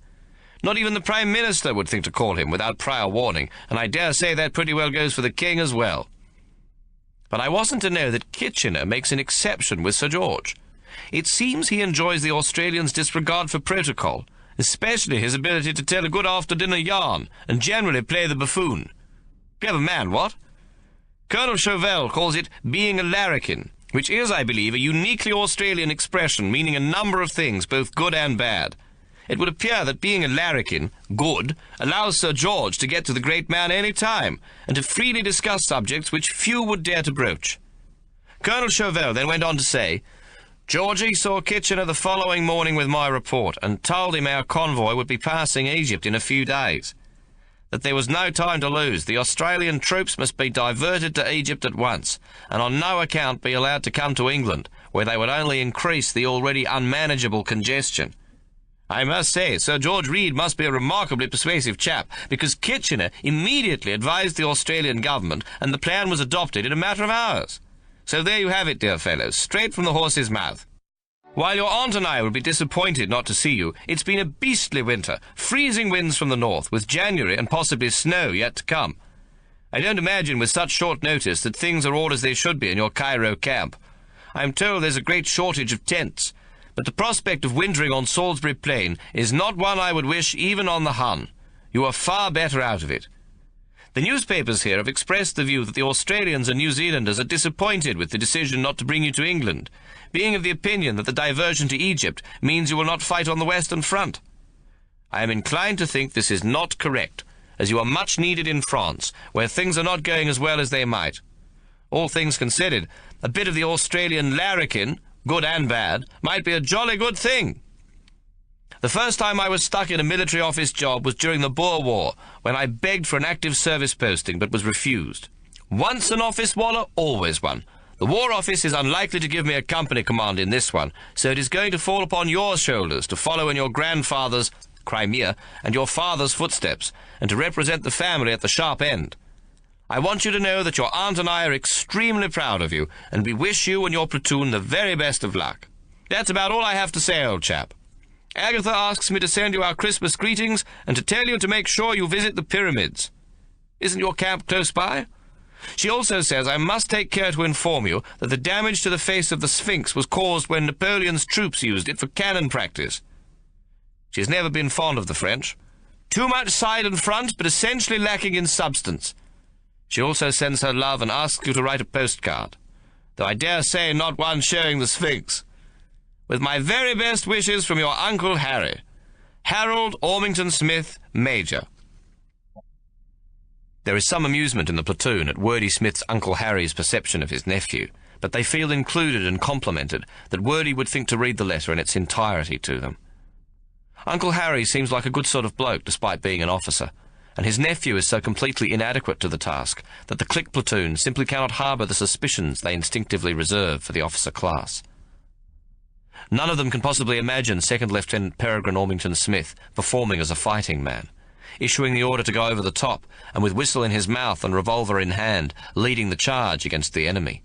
Not even the Prime Minister would think to call him without prior warning, and I dare say that pretty well goes for the King as well. But I wasn't to know that Kitchener makes an exception with Sir George. It seems he enjoys the Australian's disregard for protocol, especially his ability to tell a good after-dinner yarn and generally play the buffoon. Clever man, what? Colonel Chauvel calls it being a larrikin, which is, I believe, a uniquely Australian expression meaning a number of things, both good and bad. It would appear that being a larrikin, good, allows Sir George to get to the great man any time, and to freely discuss subjects which few would dare to broach. Colonel Chauvel then went on to say, Georgie saw Kitchener the following morning with my report, and told him our convoy would be passing Egypt in a few days. That there was no time to lose. The Australian troops must be diverted to Egypt at once, and on no account be allowed to come to England, where they would only increase the already unmanageable congestion. I must say, Sir George Reed must be a remarkably persuasive chap, because Kitchener immediately advised the Australian government, and the plan was adopted in a matter of hours. So there you have it, dear fellows, straight from the horse's mouth. While your aunt and I will be disappointed not to see you, it's been a beastly winter, freezing winds from the north, with January and possibly snow yet to come. I don't imagine with such short notice that things are all as they should be in your Cairo camp. I am told there's a great shortage of tents, but the prospect of wintering on Salisbury Plain is not one I would wish even on the Hun. You are far better out of it. The newspapers here have expressed the view that the Australians and New Zealanders are disappointed with the decision not to bring you to England, being of the opinion that the diversion to Egypt means you will not fight on the Western Front. I am inclined to think this is not correct, as you are much needed in France, where things are not going as well as they might. All things considered, a bit of the Australian larrikin, good and bad, might be a jolly good thing. The first time I was stuck in a military office job was during the Boer War, when I begged for an active service posting but was refused. Once an office waller, always one. The War Office is unlikely to give me a company command in this one, so it is going to fall upon your shoulders to follow in your grandfather's, Crimea, and your father's footsteps, and to represent the family at the sharp end. I want you to know that your aunt and I are extremely proud of you, and we wish you and your platoon the very best of luck. That's about all I have to say, old chap. Agatha asks me to send you our Christmas greetings and to tell you to make sure you visit the pyramids. Isn't your camp close by? She also says I must take care to inform you that the damage to the face of the Sphinx was caused when Napoleon's troops used it for cannon practice. She has never been fond of the French. Too much side and front, but essentially lacking in substance. She also sends her love and asks you to write a postcard, though I dare say not one showing the Sphinx. With my very best wishes from your Uncle Harry. Harold Ormington Smith, Major. There is some amusement in the platoon at Wordy Smith's Uncle Harry's perception of his nephew, but they feel included and complimented that Wordy would think to read the letter in its entirety to them. Uncle Harry seems like a good sort of bloke despite being an officer, and his nephew is so completely inadequate to the task that the clique platoon simply cannot harbour the suspicions they instinctively reserve for the officer class. None of them can possibly imagine Second Lieutenant Peregrine Ormington Smith performing as a fighting man, issuing the order to go over the top, and with whistle in his mouth and revolver in hand, leading the charge against the enemy.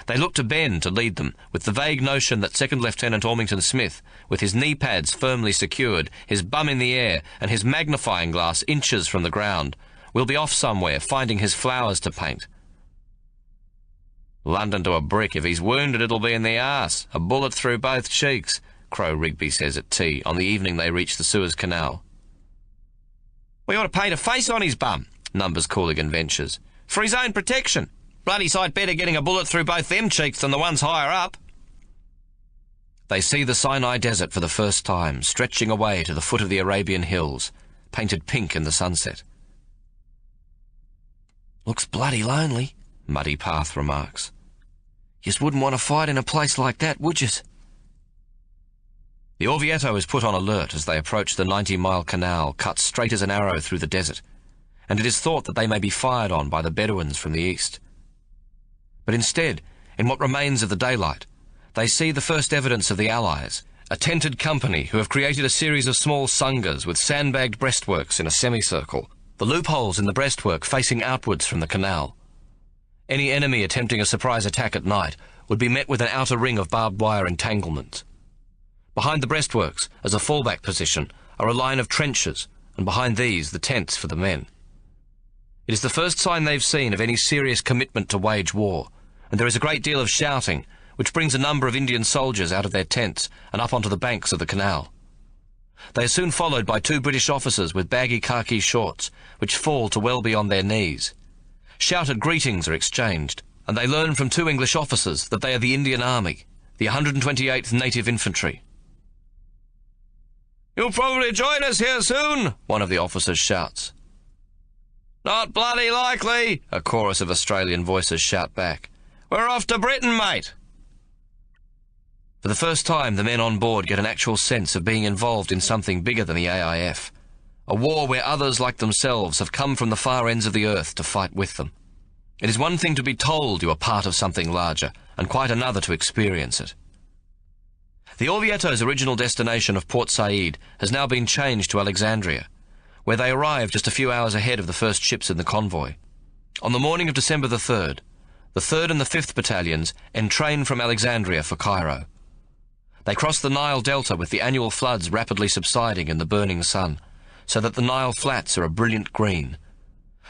They look to Ben to lead them, with the vague notion that Second Lieutenant Ormington Smith, with his knee pads firmly secured, his bum in the air, and his magnifying glass inches from the ground, will be off somewhere, finding his flowers to paint. London to a brick. If he's wounded, it'll be in the arse. A bullet through both cheeks, Crow Rigby says at tea on the evening they reach the Suez Canal. We ought to paint a face on his bum, Numbers Cooligan ventures, for his own protection. Bloody sight better getting a bullet through both them cheeks than the ones higher up. They see the Sinai Desert for the first time, stretching away to the foot of the Arabian hills, painted pink in the sunset. Looks bloody lonely, Muddy Path remarks. Yous wouldn't want to fight in a place like that, would yous? The Orvieto is put on alert as they approach the 90-mile canal cut straight as an arrow through the desert, and it is thought that they may be fired on by the Bedouins from the east. But instead, in what remains of the daylight, they see the first evidence of the Allies, a tented company who have created a series of small sangas with sandbagged breastworks in a semicircle, the loopholes in the breastwork facing outwards from the canal. Any enemy attempting a surprise attack at night would be met with an outer ring of barbed wire entanglements. Behind the breastworks, as a fallback position, are a line of trenches, and behind these the tents for the men. It is the first sign they've seen of any serious commitment to wage war, and there is a great deal of shouting, which brings a number of Indian soldiers out of their tents and up onto the banks of the canal. They are soon followed by 2 British officers with baggy khaki shorts, which fall to well beyond their knees. Shouted greetings are exchanged, and they learn from 2 English officers that they are the Indian Army, the 128th Native Infantry. "You'll probably join us here soon," one of the officers shouts. "Not bloody likely," a chorus of Australian voices shout back. "We're off to Britain, mate." For the first time, the men on board get an actual sense of being involved in something bigger than the AIF, a war where others like themselves have come from the far ends of the earth to fight with them. It is one thing to be told you are part of something larger, and quite another to experience it. The Orvieto's original destination of Port Said has now been changed to Alexandria, where they arrive just a few hours ahead of the first ships in the convoy. On the morning of December the 3rd and the 5th Battalions entrain from Alexandria for Cairo. They cross the Nile Delta with the annual floods rapidly subsiding in the burning sun, so that the Nile flats are a brilliant green.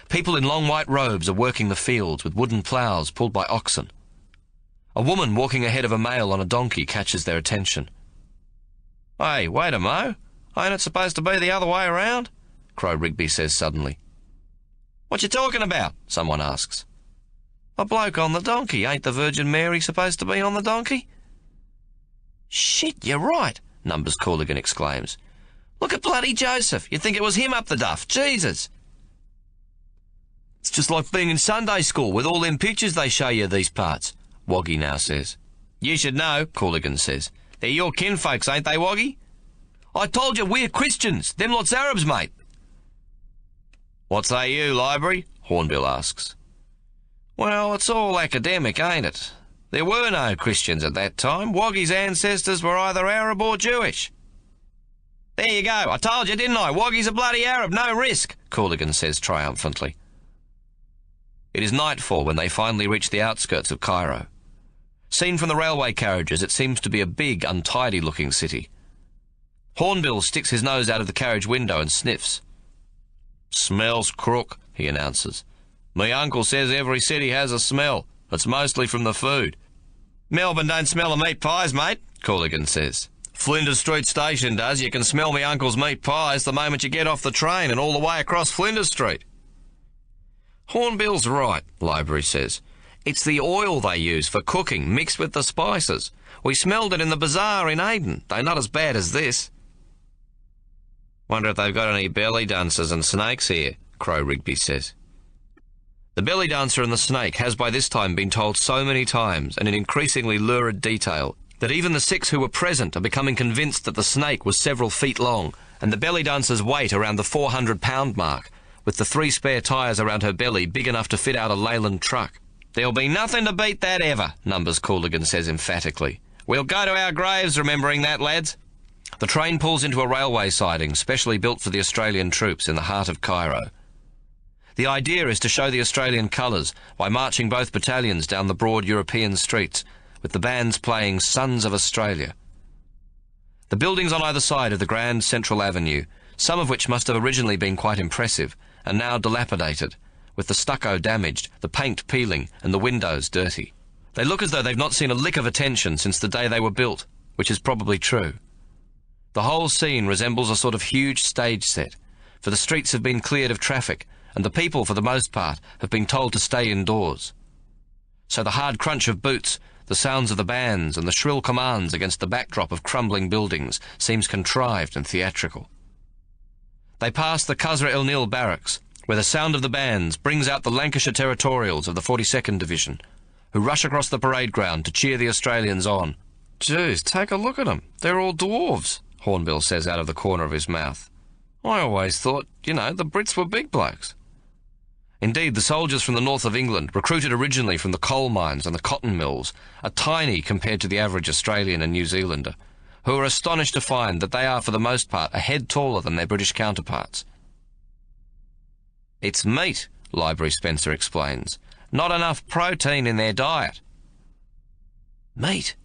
People in long white robes are working the fields with wooden ploughs pulled by oxen. A woman walking ahead of a male on a donkey catches their attention. "Hey, wait a mo! Ain't it supposed to be the other way around?" Crow Rigby says suddenly. "What you talking about?" someone asks. "A bloke on the donkey. Ain't the Virgin Mary supposed to be on the donkey?" "Shit, you're right," Numbers Cooligan exclaims. "Look at bloody Joseph. You'd think it was him up the duff. Jesus!" "It's just like being in Sunday school with all them pictures they show you these parts," Woggy now says. "You should know," Cooligan says. "They're your kinfolks, ain't they, Woggy?" "I told you, we're Christians. Them lot's Arabs, mate." "What say you, Library?" Hornbill asks. "Well, it's all academic, ain't it? There were no Christians at that time. Woggy's ancestors were either Arab or Jewish." "There you go. I told you, didn't I? Woggy's a bloody Arab, no risk," Cooligan says triumphantly. It is nightfall when they finally reach the outskirts of Cairo. Seen from the railway carriages, it seems to be a big, untidy-looking city. Hornbill sticks his nose out of the carriage window and sniffs. "Smells crook," he announces. "Me uncle says every city has a smell. It's mostly from the food." "Melbourne don't smell of meat pies, mate," Cooligan says. "Flinders Street Station does. You can smell me uncle's meat pies the moment you get off the train and all the way across Flinders Street." "Hornbill's right," Library says. "It's the oil they use for cooking mixed with the spices. We smelled it in the bazaar in Aden, though not as bad as this." "Wonder if they've got any belly dancers and snakes here," Crow Rigby says. The belly dancer and the snake has by this time been told so many times and in increasingly lurid detail that even the 6 who were present are becoming convinced that the snake was several feet long and the belly dancer's weight around the 400-pound mark, with the 3 spare tyres around her belly big enough to fit out a Leyland truck. "There'll be nothing to beat that ever," Numbers Cooligan says emphatically. "We'll go to our graves remembering that, lads." The train pulls into a railway siding specially built for the Australian troops in the heart of Cairo. The idea is to show the Australian colours by marching both battalions down the broad European streets, with the bands playing Sons of Australia. The buildings on either side of the grand central avenue, some of which must have originally been quite impressive, are now dilapidated, with the stucco damaged, the paint peeling, and the windows dirty. They look as though they've not seen a lick of attention since the day they were built, which is probably true. The whole scene resembles a sort of huge stage set, for the streets have been cleared of traffic, and the people, for the most part, have been told to stay indoors. So the hard crunch of boots, the sounds of the bands, and the shrill commands against the backdrop of crumbling buildings seems contrived and theatrical. They pass the Qasr El Nil barracks, where the sound of the bands brings out the Lancashire Territorials of the 42nd Division, who rush across the parade ground to cheer the Australians on. "Geez, take a look at them. They're all dwarves," Hornbill says out of the corner of his mouth. "I always thought, the Brits were big blokes." Indeed, the soldiers from the north of England, recruited originally from the coal mines and the cotton mills, are tiny compared to the average Australian and New Zealander, who are astonished to find that they are for the most part a head taller than their British counterparts. "It's meat," Library Spencer explains. "Not enough protein in their diet." "Meat?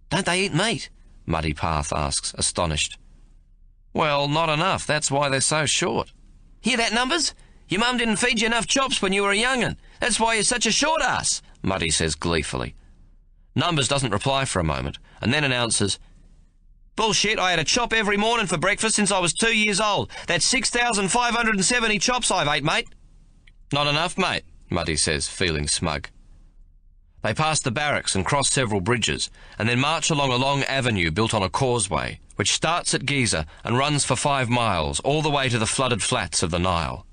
Don't they eat meat?" Muddy Path asks, astonished. "Well, not enough. That's why they're so short." "Hear that, Numbers? Your mum didn't feed you enough chops when you were a young'un. That's why you're such a short ass," Muddy says gleefully. Numbers doesn't reply for a moment, and then announces, "Bullshit, I had a chop every morning for breakfast since I was 2 years old. That's 6,570 chops I've ate, mate." "Not enough, mate," Muddy says, feeling smug. They pass the barracks and cross several bridges, and then march along a long avenue built on a causeway, which starts at Giza and runs for 5 miles, all the way to the flooded flats of the Nile.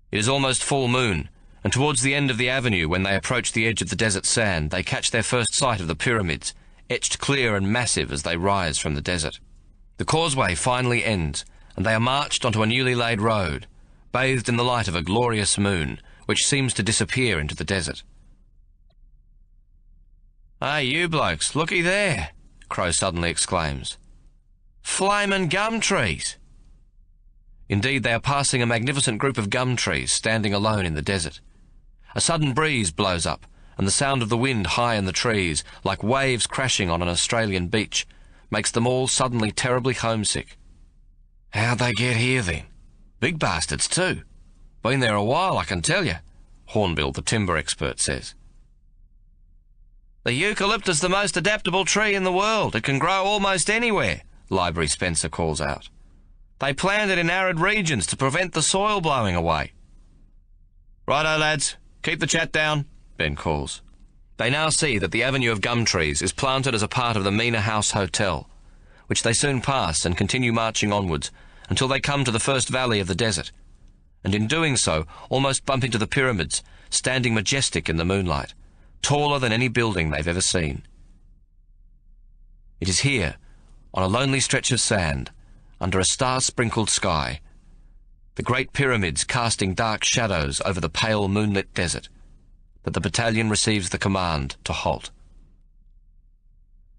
It is almost full moon, and towards the end of the avenue, when they approach the edge of the desert sand, they catch their first sight of the pyramids, etched clear and massive as they rise from the desert. The causeway finally ends, and they are marched onto a newly laid road, bathed in the light of a glorious moon, which seems to disappear into the desert. "Hey, you blokes, looky there," Crow suddenly exclaims. "Flamin' gum trees!" Indeed, they are passing a magnificent group of gum trees standing alone in the desert. A sudden breeze blows up, and the sound of the wind high in the trees, like waves crashing on an Australian beach, makes them all suddenly terribly homesick. "How'd they get here, then? Big bastards, too. Been there a while, I can tell you," Hornbill, the timber expert, says. "The eucalyptus is the most adaptable tree in the world. It can grow almost anywhere," Library Spencer calls out. "They plant it in arid regions to prevent the soil blowing away." "Righto, lads. Keep the chat down," Ben calls. They now see that the avenue of gum trees is planted as a part of the Mina House Hotel, which they soon pass and continue marching onwards until they come to the first valley of the desert, and in doing so almost bump into the pyramids, standing majestic in the moonlight, taller than any building they've ever seen. It is here, on a lonely stretch of sand, under a star-sprinkled sky, the great pyramids casting dark shadows over the pale moonlit desert, that the battalion receives the command to halt.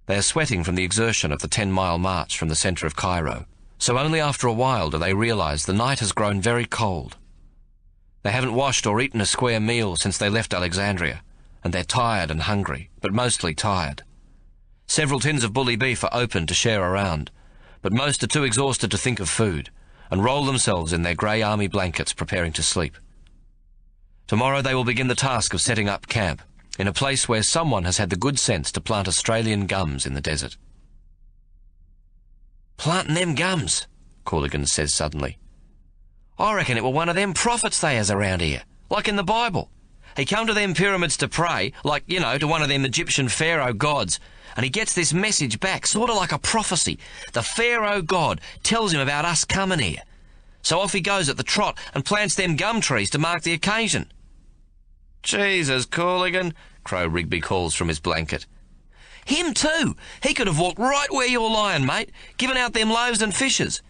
They are sweating from the exertion of the 10-mile march from the centre of Cairo, so only after a while do they realise the night has grown very cold. They haven't washed or eaten a square meal since they left Alexandria, and they're tired and hungry, but mostly tired. Several tins of bully beef are open to share around, but most are too exhausted to think of food, and roll themselves in their grey army blankets preparing to sleep. Tomorrow they will begin the task of setting up camp, in a place where someone has had the good sense to plant Australian gums in the desert. "Planting them gums," Courtenay says suddenly. "I reckon it were one of them prophets they has around here, like in the Bible. He come to them pyramids to pray, like, to one of them Egyptian pharaoh gods, and he gets this message back, sort of like a prophecy. The pharaoh god tells him about us coming here. So off he goes at the trot and plants them gum trees to mark the occasion." "Jesus, Courtenay," Crow Rigby calls from his blanket. "Him too. He could have walked right where you're lying, mate, giving out them loaves and fishes.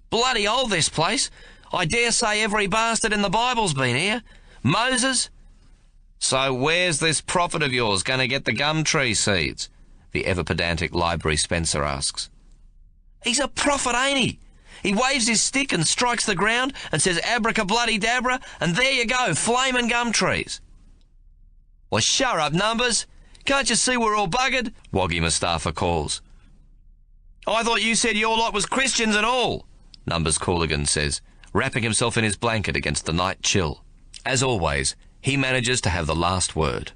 Bloody old, this place. I dare say every bastard in the Bible's been here. Moses." "So where's this prophet of yours going to get the gum tree seeds?" the ever-pedantic Library Spencer asks. "He's a prophet, ain't he? He waves his stick and strikes the ground and says abracabloody-dabra, and there you go, flaming gum trees." "Well, shut up, Numbers. Can't you see we're all buggered?" Woggy Mustafa calls. "I thought you said your lot was Christians and all," Numbers Courtenay says, wrapping himself in his blanket against the night chill. As always, he manages to have the last word.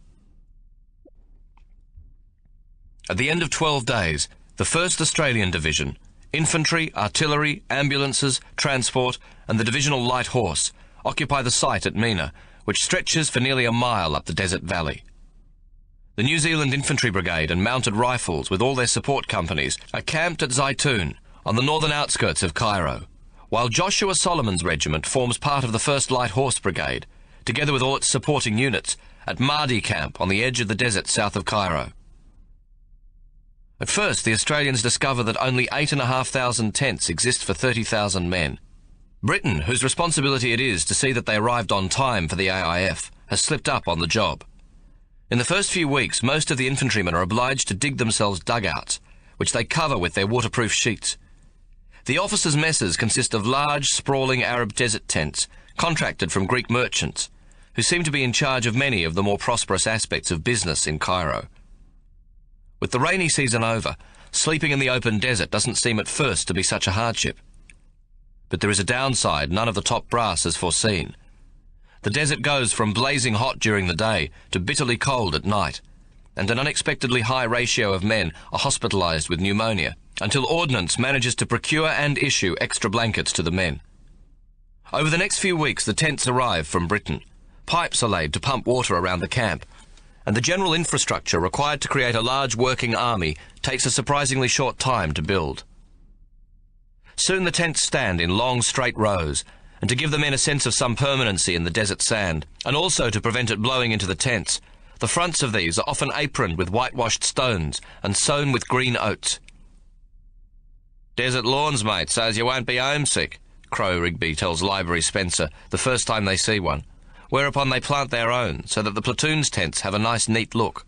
At the end of 12 days, the 1st Australian Division, infantry, artillery, ambulances, transport, and the Divisional Light Horse occupy the site at Mina, which stretches for nearly a mile up the desert valley. The New Zealand Infantry Brigade and Mounted Rifles, with all their support companies, are camped at Zaitoun, on the northern outskirts of Cairo, while Joshua Solomon's regiment forms part of the 1st Light Horse Brigade, together with all its supporting units, at Mahdi Camp on the edge of the desert south of Cairo. At first, the Australians discover that only 8,500 tents exist for 30,000 men. Britain, whose responsibility it is to see that they arrived on time for the AIF, has slipped up on the job. In the first few weeks, most of the infantrymen are obliged to dig themselves dugouts, which they cover with their waterproof sheets. The officers' messes consist of large, sprawling Arab desert tents, contracted from Greek merchants, who seem to be in charge of many of the more prosperous aspects of business in Cairo. With the rainy season over, sleeping in the open desert doesn't seem at first to be such a hardship. But there is a downside none of the top brass has foreseen. The desert goes from blazing hot during the day to bitterly cold at night, and an unexpectedly high ratio of men are hospitalised with pneumonia, until Ordnance manages to procure and issue extra blankets to the men. Over the next few weeks the tents arrive from Britain. Pipes are laid to pump water around the camp, and the general infrastructure required to create a large working army takes a surprisingly short time to build. Soon the tents stand in long, straight rows, and to give the men a sense of some permanency in the desert sand, and also to prevent it blowing into the tents, the fronts of these are often aproned with whitewashed stones and sown with green oats. "Desert lawns, mate, so's you won't be homesick," Crow Rigby tells Library Spencer the first time they see one, whereupon they plant their own, so that the platoon's tents have a nice neat look.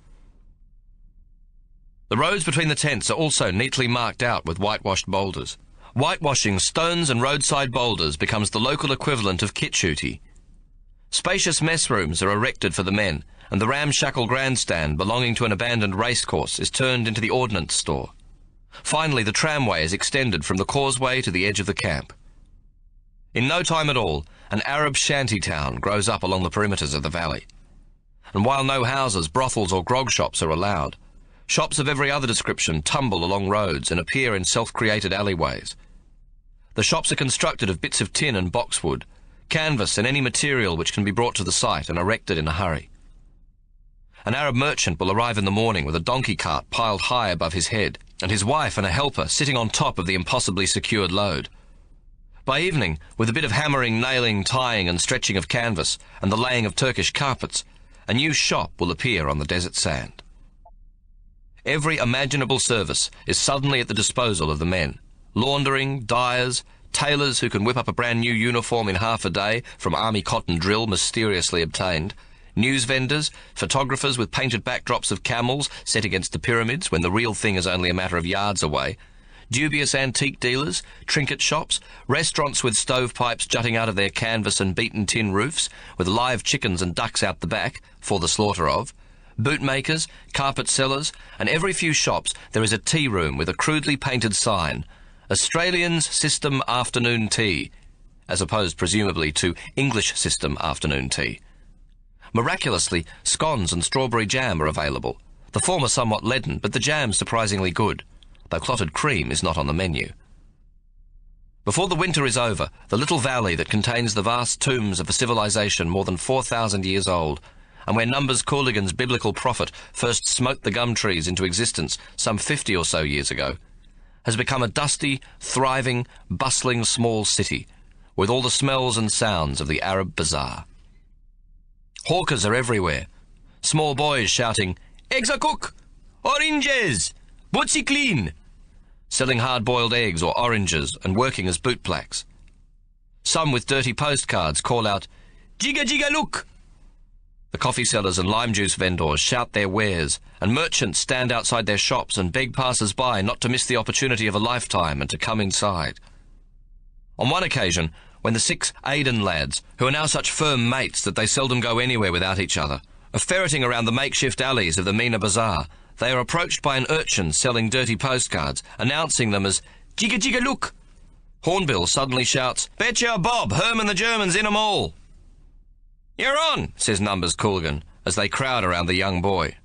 The roads between the tents are also neatly marked out with whitewashed boulders. Whitewashing stones and roadside boulders becomes the local equivalent of kit shooty. Spacious mess rooms are erected for the men, and the ramshackle grandstand belonging to an abandoned racecourse is turned into the ordnance store. Finally, the tramway is extended from the causeway to the edge of the camp. In no time at all, an Arab shanty town grows up along the perimeters of the valley. And while no houses, brothels or grog shops are allowed, shops of every other description tumble along roads and appear in self-created alleyways. The shops are constructed of bits of tin and boxwood, canvas and any material which can be brought to the site and erected in a hurry. An Arab merchant will arrive in the morning with a donkey cart piled high above his head, and his wife and a helper sitting on top of the impossibly secured load. By evening, with a bit of hammering, nailing, tying and stretching of canvas and the laying of Turkish carpets, a new shop will appear on the desert sand. Every imaginable service is suddenly at the disposal of the men. Laundering, dyers, tailors who can whip up a brand new uniform in half a day from army cotton drill mysteriously obtained, news vendors, photographers with painted backdrops of camels set against the pyramids when the real thing is only a matter of yards away, dubious antique dealers, trinket shops, restaurants with stovepipes jutting out of their canvas and beaten tin roofs, with live chickens and ducks out the back, for the slaughter of, bootmakers, carpet sellers, and every few shops there is a tea room with a crudely painted sign, Australians System Afternoon Tea, as opposed presumably to English System Afternoon Tea. Miraculously, scones and strawberry jam are available, the former somewhat leaden, but the jam surprisingly good, though clotted cream is not on the menu. Before the winter is over, the little valley that contains the vast tombs of a civilization more than 4,000 years old, and where Numbers Cooligan's biblical prophet first smoked the gum trees into existence some 50 or so years ago, has become a dusty, thriving, bustling small city, with all the smells and sounds of the Arab bazaar. Hawkers are everywhere, small boys shouting, "Eggs a cook! Oranges! Bootsy clean!" selling hard-boiled eggs or oranges and working as bootblacks. Some with dirty postcards call out, "Jigga jigga look!" The coffee sellers and lime juice vendors shout their wares, and merchants stand outside their shops and beg passers-by not to miss the opportunity of a lifetime and to come inside. On one occasion, when the 6 Aden lads, who are now such firm mates that they seldom go anywhere without each other, are ferreting around the makeshift alleys of the Mina Bazaar, they are approached by an urchin selling dirty postcards, announcing them as "Jigga jigga look." Hornbill suddenly shouts, "Betcha Bob, Herman the German's in 'em all." "You're on," says Numbers Cooligan, as they crowd around the young boy.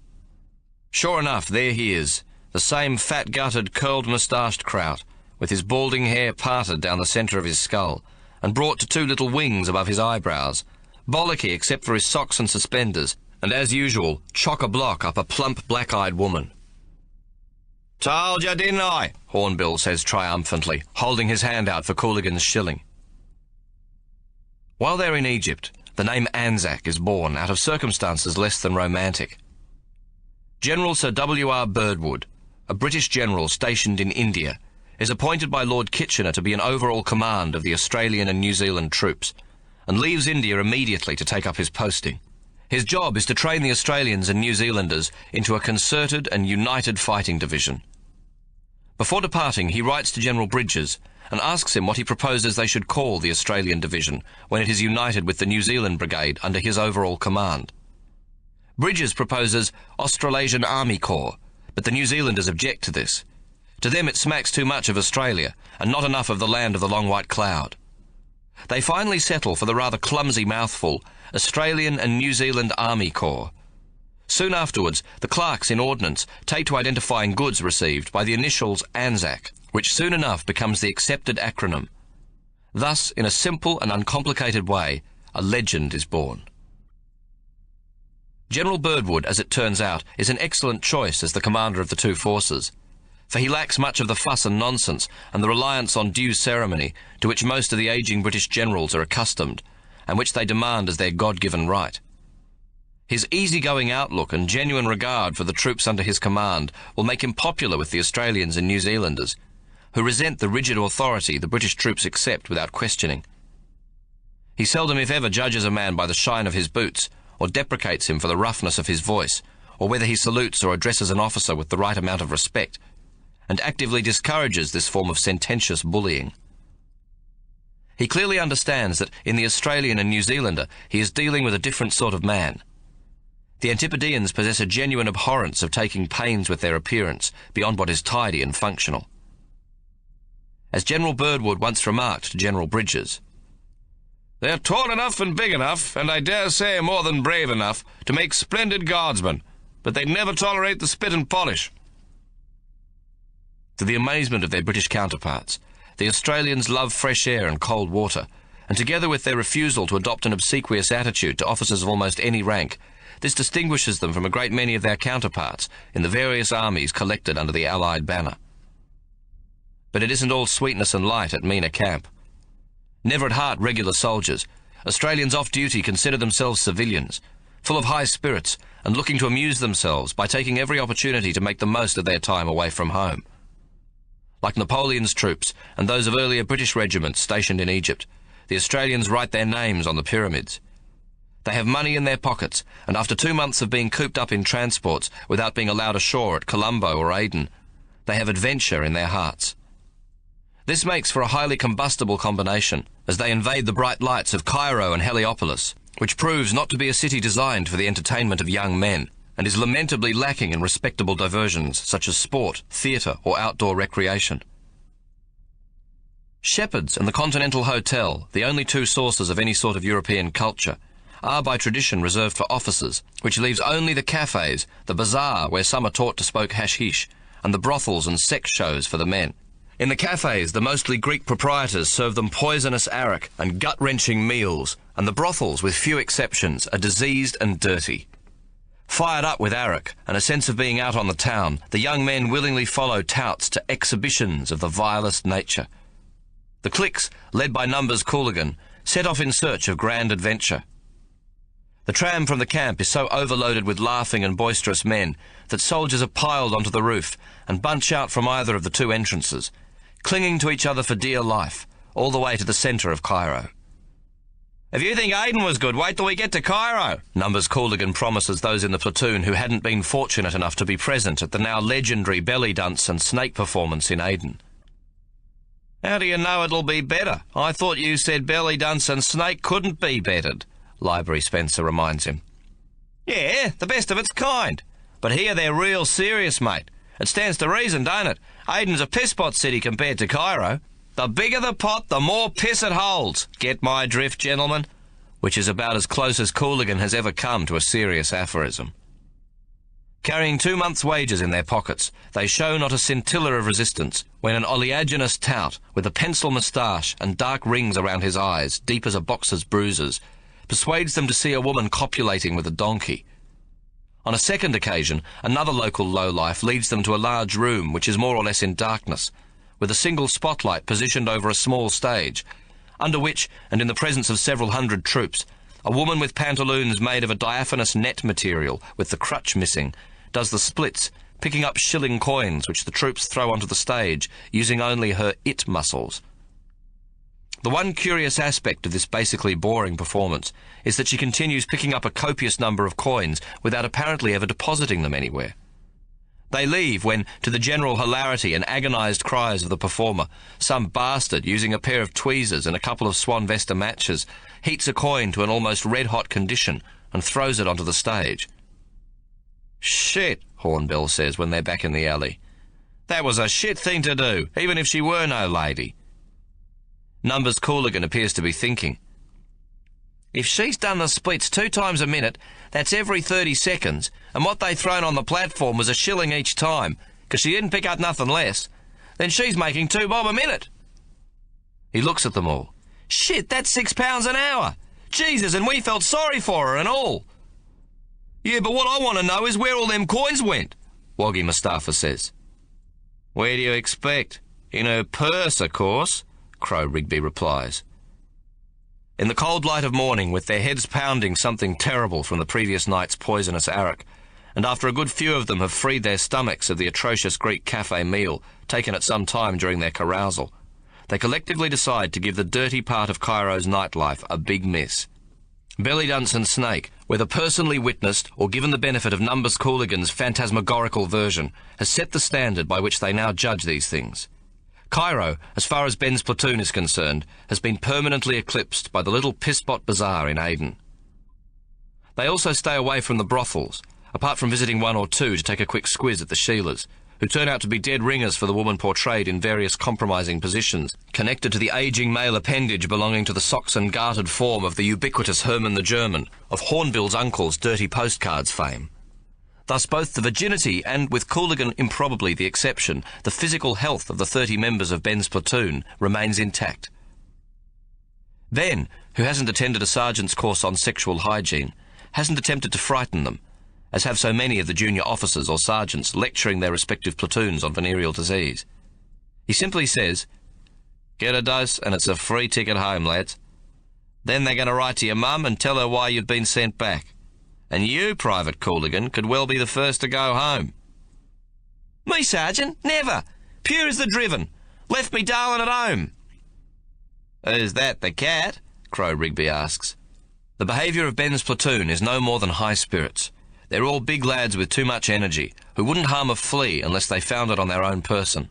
Sure enough, there he is, the same fat-gutted, curled-moustached kraut, with his balding hair parted down the centre of his skull, and brought to 2 little wings above his eyebrows, bollocky except for his socks and suspenders, and as usual, chock-a-block up a plump black-eyed woman. "Told ya, didn't I?" Hornbill says triumphantly, holding his hand out for Cooligan's shilling. While they're in Egypt, the name Anzac is born out of circumstances less than romantic. General Sir W.R. Birdwood, a British general stationed in India, is appointed by Lord Kitchener to be in overall command of the Australian and New Zealand troops, and leaves India immediately to take up his posting. His job is to train the Australians and New Zealanders into a concerted and united fighting division. Before departing, he writes to General Bridges and asks him what he proposes they should call the Australian division when it is united with the New Zealand brigade under his overall command. Bridges proposes Australasian Army Corps, but the New Zealanders object to this. To them it smacks too much of Australia, and not enough of the land of the long white cloud. They finally settle for the rather clumsy mouthful, Australian and New Zealand Army Corps. Soon afterwards, the clerks in Ordnance take to identifying goods received by the initials ANZAC, which soon enough becomes the accepted acronym. Thus, in a simple and uncomplicated way, a legend is born. General Birdwood, as it turns out, is an excellent choice as the commander of the 2 forces, for he lacks much of the fuss and nonsense and the reliance on due ceremony to which most of the ageing British generals are accustomed, and which they demand as their God-given right. His easygoing outlook and genuine regard for the troops under his command will make him popular with the Australians and New Zealanders, who resent the rigid authority the British troops accept without questioning. He seldom, if ever, judges a man by the shine of his boots, or deprecates him for the roughness of his voice, or whether he salutes or addresses an officer with the right amount of respect, and actively discourages this form of sententious bullying. He clearly understands that in the Australian and New Zealander he is dealing with a different sort of man. The Antipodeans possess a genuine abhorrence of taking pains with their appearance beyond what is tidy and functional. As General Birdwood once remarked to General Bridges, "They're tall enough and big enough, and I dare say more than brave enough, to make splendid guardsmen, but they never tolerate the spit and polish." To the amazement of their British counterparts, the Australians love fresh air and cold water, and together with their refusal to adopt an obsequious attitude to officers of almost any rank, this distinguishes them from a great many of their counterparts in the various armies collected under the Allied banner. But it isn't all sweetness and light at Mina Camp. Never at heart regular soldiers, Australians off duty consider themselves civilians, full of high spirits and looking to amuse themselves by taking every opportunity to make the most of their time away from home. Like Napoleon's troops and those of earlier British regiments stationed in Egypt, the Australians write their names on the pyramids. They have money in their pockets, and after 2 months of being cooped up in transports without being allowed ashore at Colombo or Aden, they have adventure in their hearts. This makes for a highly combustible combination as they invade the bright lights of Cairo and Heliopolis, which proves not to be a city designed for the entertainment of young men, and is lamentably lacking in respectable diversions such as sport, theatre or outdoor recreation. Shepherds and the Continental Hotel, the only two sources of any sort of European culture, are by tradition reserved for officers, which leaves only the cafes, the bazaar where some are taught to smoke hashish, and the brothels and sex shows for the men. In the cafes, the mostly Greek proprietors serve them poisonous arrack and gut-wrenching meals, and the brothels, with few exceptions, are diseased and dirty. Fired up with arrack and a sense of being out on the town, the young men willingly follow touts to exhibitions of the vilest nature. The cliques, led by Numbers Cooligan, set off in search of grand adventure. The tram from the camp is so overloaded with laughing and boisterous men that soldiers are piled onto the roof and bunch out from either of the two entrances, clinging to each other for dear life, all the way to the centre of Cairo. "If you think Aden was good, wait till we get to Cairo," Numbers Cooligan promises those in the platoon who hadn't been fortunate enough to be present at the now legendary belly dance and snake performance in Aden. "How do you know it'll be better? I thought you said belly dance and snake couldn't be bettered," Library Spencer reminds him. "Yeah, the best of its kind. But here they're real serious, mate. It stands to reason, don't it? Aden's a pisspot city compared to Cairo. The bigger the pot, the more piss it holds. Get my drift, gentlemen?" Which is about as close as Cooligan has ever come to a serious aphorism. Carrying 2 months' wages in their pockets, they show not a scintilla of resistance when an oleaginous tout with a pencil moustache and dark rings around his eyes, deep as a boxer's bruises, persuades them to see a woman copulating with a donkey. On a second occasion, another local lowlife leads them to a large room which is more or less in darkness, with a single spotlight positioned over a small stage, under which, and in the presence of several hundred troops, a woman with pantaloons made of a diaphanous net material with the crutch missing does the splits, picking up shilling coins which the troops throw onto the stage using only her it muscles. The one curious aspect of this basically boring performance is that she continues picking up a copious number of coins without apparently ever depositing them anywhere. They leave when, to the general hilarity and agonised cries of the performer, some bastard, using a pair of tweezers and a couple of Swan Vesta matches, heats a coin to an almost red-hot condition and throws it onto the stage. "Shit," Hornbill says when they're back in the alley. "That was a shit thing to do, even if she were no lady." Numbers Cooligan appears to be thinking. "If she's done the splits 2 times a minute, that's every 30 seconds, and what they thrown on the platform was a shilling each time, 'cause she didn't pick up nothing less, then she's making 2 bob a minute." He looks at them all. "Shit, that's £6 an hour. Jesus, and we felt sorry for her and all." "Yeah, but what I want to know is where all them coins went," Woggy Mustafa says. "Where do you expect? In her purse, of course," Crow Rigby replies. In the cold light of morning, with their heads pounding something terrible from the previous night's poisonous arrack, and after a good few of them have freed their stomachs of the atrocious Greek cafe meal taken at some time during their carousal, they collectively decide to give the dirty part of Cairo's nightlife a big miss. Belly dance and snake, whether personally witnessed or given the benefit of Numbers Cooligan's phantasmagorical version, has set the standard by which they now judge these things. Cairo, as far as Ben's platoon is concerned, has been permanently eclipsed by the little pisspot bazaar in Aden. They also stay away from the brothels, apart from visiting one or two to take a quick squiz at the Sheilas, who turn out to be dead ringers for the woman portrayed in various compromising positions, connected to the ageing male appendage belonging to the socks and gartered form of the ubiquitous Herman the German, of Hornbill's uncle's dirty postcards fame. Thus both the virginity and, with Cooligan improbably the exception, the physical health of the 30 members of Ben's platoon remains intact. Ben, who hasn't attended a sergeant's course on sexual hygiene, hasn't attempted to frighten them, as have so many of the junior officers or sergeants lecturing their respective platoons on venereal disease. He simply says, "Get a dose and it's a free ticket home, lads. Then they're going to write to your mum and tell her why you've been sent back. And you, Private Cooligan, could well be the first to go home." "Me, Sergeant? Never! Pure as the driven. Left me darling at home." "Is that the cat?" Crow Rigby asks. The behaviour of Ben's platoon is no more than high spirits. They're all big lads with too much energy, who wouldn't harm a flea unless they found it on their own person.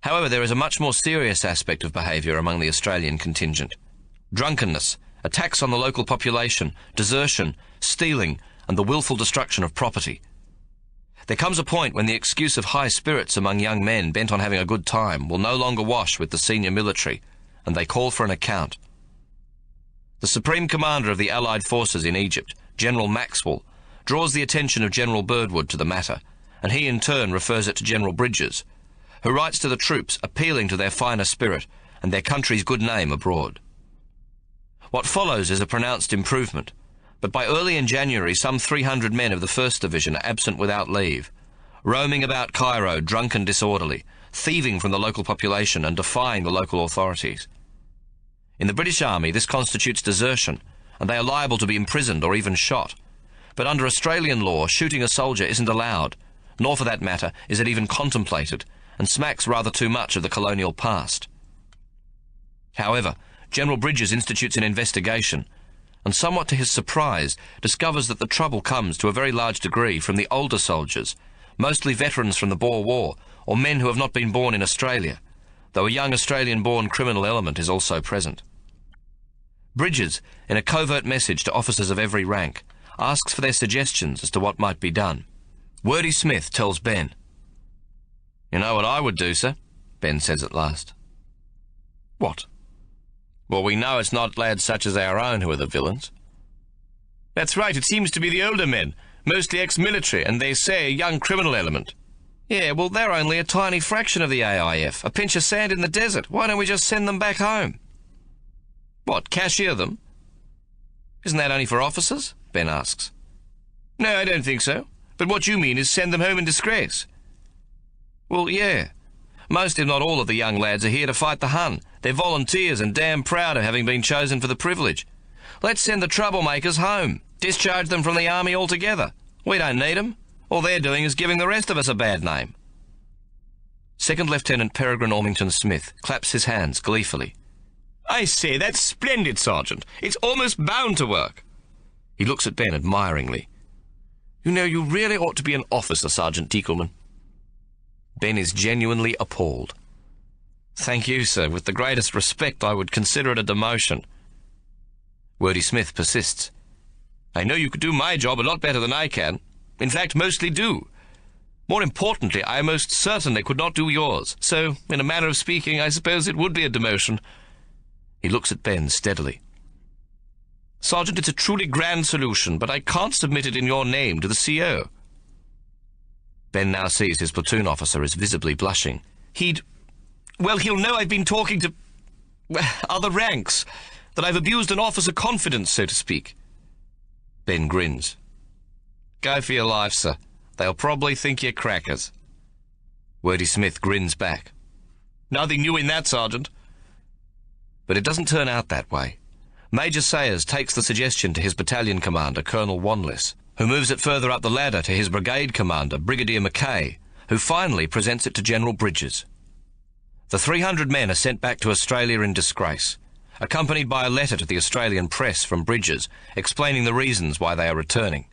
However, there is a much more serious aspect of behaviour among the Australian contingent. Drunkenness, attacks on the local population, desertion, stealing, and the willful destruction of property. There comes a point when the excuse of high spirits among young men bent on having a good time will no longer wash with the senior military, and they call for an account. The Supreme Commander of the Allied Forces in Egypt, General Maxwell, draws the attention of General Birdwood to the matter, and he in turn refers it to General Bridges, who writes to the troops appealing to their finer spirit and their country's good name abroad. What follows is a pronounced improvement, but by early in January some 300 men of the 1st Division are absent without leave, roaming about Cairo drunk and disorderly, thieving from the local population and defying the local authorities. In the British Army this constitutes desertion, and they are liable to be imprisoned or even shot. But under Australian law, shooting a soldier isn't allowed, nor for that matter is it even contemplated, and smacks rather too much of the colonial past. However, General Bridges institutes an investigation, and somewhat to his surprise, discovers that the trouble comes to a very large degree from the older soldiers, mostly veterans from the Boer War, or men who have not been born in Australia, though a young Australian-born criminal element is also present. Bridges, in a covert message to officers of every rank, asks for their suggestions as to what might be done. Wordy Smith tells Ben. "You know what I would do, sir?" Ben says at last. "What?" "Well, we know it's not lads such as our own who are the villains." "That's right, it seems to be the older men, mostly ex-military, and they say a young criminal element." "Yeah, well, they're only a tiny fraction of the AIF, a pinch of sand in the desert. Why don't we just send them back home?" "What, cashier them?" "Isn't that only for officers?" Ben asks. "No, I don't think so. But what you mean is send them home in disgrace." "Well, yeah. Most, if not all, of the young lads are here to fight the Hun. They're volunteers and damn proud of having been chosen for the privilege. Let's send the troublemakers home. Discharge them from the army altogether. We don't need them. All they're doing is giving the rest of us a bad name." Second Lieutenant Peregrine Ormington Smith claps his hands gleefully. "I say, that's splendid, Sergeant. It's almost bound to work." He looks at Ben admiringly. "You know, you really ought to be an officer, Sergeant Teakelman." Ben is genuinely appalled. "Thank you, sir. With the greatest respect, I would consider it a demotion." Wordy Smith persists. "I know you could do my job a lot better than I can. In fact, mostly do. More importantly, I most certainly could not do yours. So, in a manner of speaking, I suppose it would be a demotion." He looks at Ben steadily. "Sergeant, it's a truly grand solution, but I can't submit it in your name to the CO." Ben now sees his platoon officer is visibly blushing. He'll know I've been talking to other ranks, that I've abused an officer confidence, so to speak." Ben grins. "Go for your life, sir. They'll probably think you're crackers." Wordy Smith grins back. "Nothing new in that, Sergeant." But it doesn't turn out that way. Major Sayers takes the suggestion to his battalion commander, Colonel Wanless, who moves it further up the ladder to his brigade commander, Brigadier Mackay, who finally presents it to General Bridges. The 300 men are sent back to Australia in disgrace, accompanied by a letter to the Australian press from Bridges explaining the reasons why they are returning.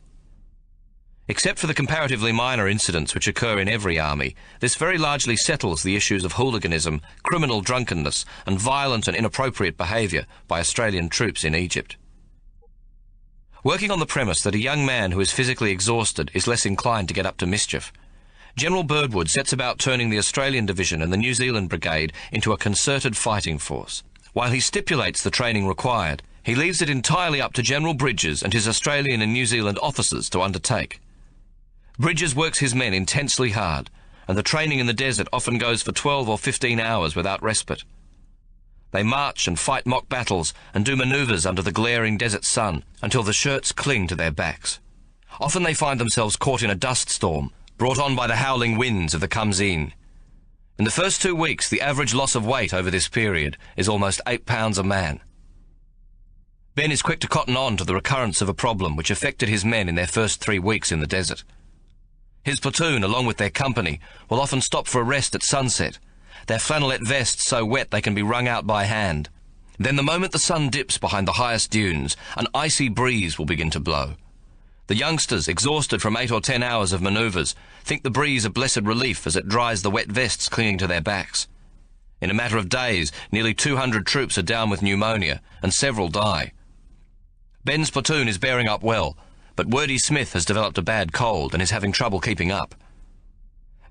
Except for the comparatively minor incidents which occur in every army, this very largely settles the issues of hooliganism, criminal drunkenness, and violent and inappropriate behaviour by Australian troops in Egypt. Working on the premise that a young man who is physically exhausted is less inclined to get up to mischief, General Birdwood sets about turning the Australian Division and the New Zealand Brigade into a concerted fighting force. While he stipulates the training required, he leaves it entirely up to General Bridges and his Australian and New Zealand officers to undertake. Bridges works his men intensely hard, and the training in the desert often goes for 12 or 15 hours without respite. They march and fight mock battles and do manoeuvres under the glaring desert sun until the shirts cling to their backs. Often they find themselves caught in a dust storm, brought on by the howling winds of the Kamzeen. In the first 2 weeks, the average loss of weight over this period is almost 8 pounds a man. Ben is quick to cotton on to the recurrence of a problem which affected his men in their first 3 weeks in the desert. His platoon, along with their company, will often stop for a rest at sunset, their flannelette vests so wet they can be wrung out by hand. Then the moment the sun dips behind the highest dunes, an icy breeze will begin to blow. The youngsters, exhausted from 8 or 10 hours of manoeuvres, think the breeze a blessed relief as it dries the wet vests clinging to their backs. In a matter of days, nearly 200 troops are down with pneumonia, and several die. Ben's platoon is bearing up well, but Wordy Smith has developed a bad cold and is having trouble keeping up.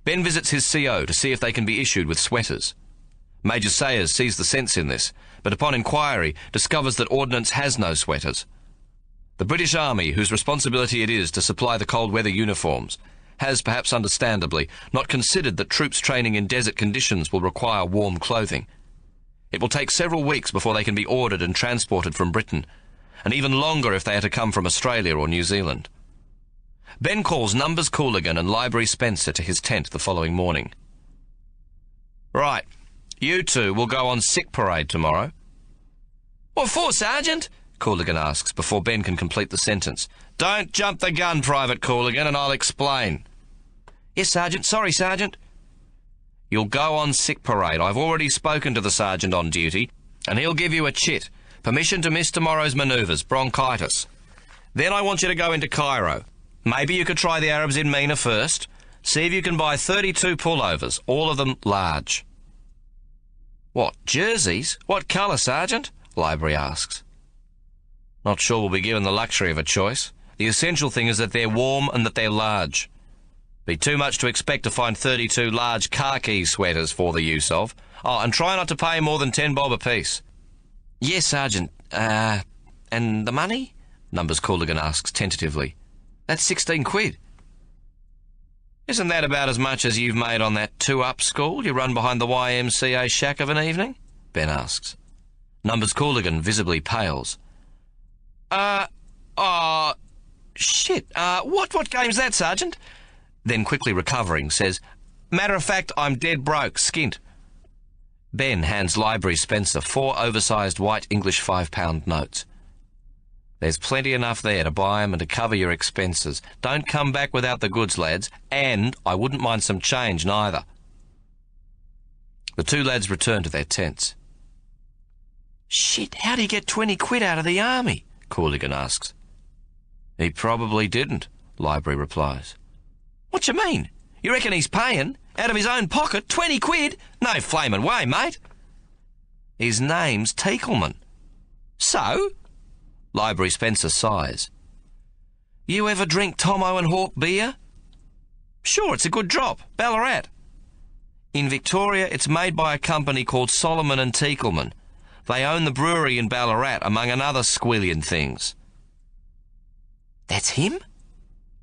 Ben visits his CO to see if they can be issued with sweaters. Major Sayers sees the sense in this, but upon inquiry discovers that Ordnance has no sweaters. The British Army, whose responsibility it is to supply the cold weather uniforms, has, perhaps understandably, not considered that troops training in desert conditions will require warm clothing. It will take several weeks before they can be ordered and transported from Britain, and even longer if they are to come from Australia or New Zealand. Ben calls Numbers Cooligan and Library Spencer to his tent the following morning. "Right, you two will go on sick parade tomorrow." "What for, Sergeant?" Cooligan asks before Ben can complete the sentence. "Don't jump the gun, Private Cooligan, and I'll explain." "Yes, Sergeant. Sorry, Sergeant." "You'll go on sick parade. I've already spoken to the sergeant on duty, and he'll give you a chit. Permission to miss tomorrow's manoeuvres, bronchitis. Then I want you to go into Cairo. Maybe you could try the Arabs in Mina first. See if you can buy 32 pullovers, all of them large." "What, jerseys? What colour, Sergeant?" Library asks. "Not sure we'll be given the luxury of a choice. The essential thing is that they're warm and that they're large. Be too much to expect to find 32 large khaki sweaters for the use of. Oh, and try not to pay more than 10 bob apiece." "Yes, Sergeant. And the money?" Numbers Cooligan asks tentatively. "That's 16 quid. "Isn't that about as much as you've made on that 2-up school you run behind the YMCA shack of an evening?" Ben asks. Numbers Cooligan visibly pales. Shit, what game's that, Sergeant?" Then quickly recovering, says, "Matter of fact, I'm dead broke, skint." Ben hands Library Spencer 4 oversized white English £5 notes. "There's plenty enough there to buy 'em and to cover your expenses. Don't come back without the goods, lads, and I wouldn't mind some change neither." The two lads return to their tents. "Shit, how'd he get 20 quid out of the army?" Cooligan asks. "He probably didn't," Library replies. "What you mean? You reckon he's paying, out of his own pocket, 20 quid? No flamin' way, mate." "His name's Teakleman." "So?" Library Spencer sighs. "You ever drink Tomo and Hawk beer?" "Sure, it's a good drop. Ballarat." "In Victoria, it's made by a company called Solomon and Teakleman. They own the brewery in Ballarat, among other squillion things." "That's him?"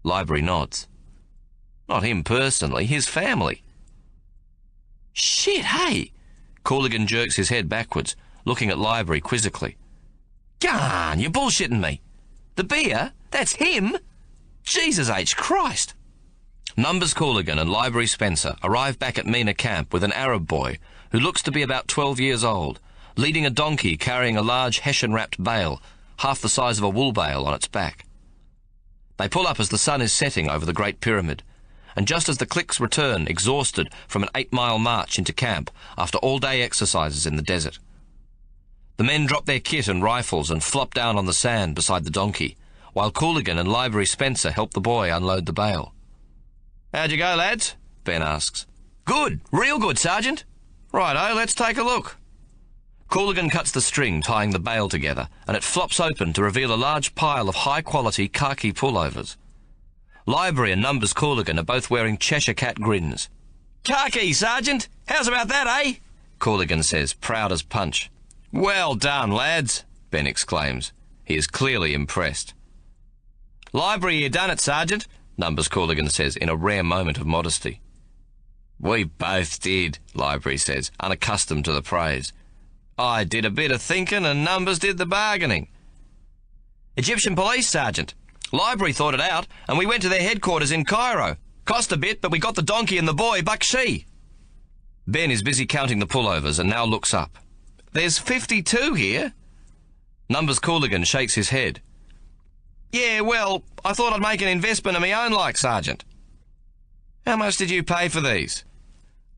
Library nods. "Not him personally, his family." "Shit, hey!" Cooligan jerks his head backwards, looking at Library quizzically. "Gone, you're bullshitting me. The beer? That's him? Jesus H. Christ!" Numbers Cooligan and Library Spencer arrive back at Mina camp with an Arab boy who looks to be about 12 years old, leading a donkey carrying a large hessian-wrapped bale, half the size of a wool bale, on its back. They pull up as the sun is setting over the Great Pyramid, and just as the cliques return, exhausted from an 8-mile march into camp after all-day exercises in the desert. The men drop their kit and rifles and flop down on the sand beside the donkey, while Cooligan and Library Spencer help the boy unload the bale. "How'd you go, lads?" Ben asks. "Good, real good, Sergeant." "Righto, let's take a look." Cooligan cuts the string tying the bale together, and it flops open to reveal a large pile of high-quality khaki pullovers. Library and Numbers Cooligan are both wearing Cheshire Cat grins. "Khaki, Sergeant! How's about that, eh?" Cooligan says, proud as punch. "Well done, lads," Ben exclaims. He is clearly impressed. "Library, you done it, Sergeant," Numbers Cooligan says in a rare moment of modesty. "We both did," Library says, unaccustomed to the praise. "I did a bit of thinking and Numbers did the bargaining." "Egyptian police, Sergeant. Library thought it out and we went to their headquarters in Cairo. Cost a bit, but we got the donkey and the boy bakshi." Ben is busy counting the pullovers and now looks up. "There's 52 here." Numbers Cooligan shakes his head. "Yeah, well, I thought I'd make an investment of my own like, Sergeant." "How much did you pay for these?"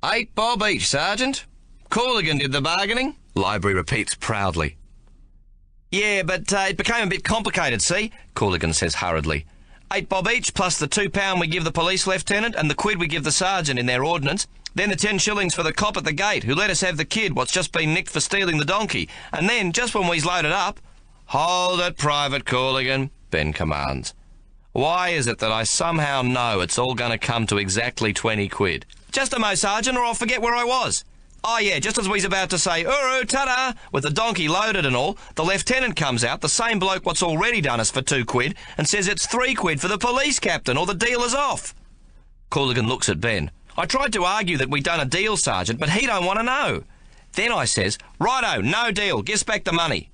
"8 bob each, Sergeant. Cooligan did the bargaining," Library repeats proudly. "Yeah, but it became a bit complicated, see?" Cooligan says hurriedly. 8 bob each, plus the £2 we give the police lieutenant and the quid we give the sergeant in their ordnance, then the 10 shillings for the cop at the gate who let us have the kid what's just been nicked for stealing the donkey, and then, just when we's loaded up—" "Hold it, Private Cooligan," Ben commands. "Why is it that I somehow know it's all going to come to exactly 20 quid? Just a mo, Sergeant, or I'll forget where I was. Oh, yeah, just as we's about to say, 'Uru, ta-da,' with the donkey loaded and all, the lieutenant comes out, the same bloke what's already done us for 2 quid, and says it's 3 quid for the police captain or the dealer's off." Cooligan looks at Ben. "I tried to argue that we'd done a deal, Sergeant, but he don't want to know. Then I says, 'Righto, no deal, give us back the money.'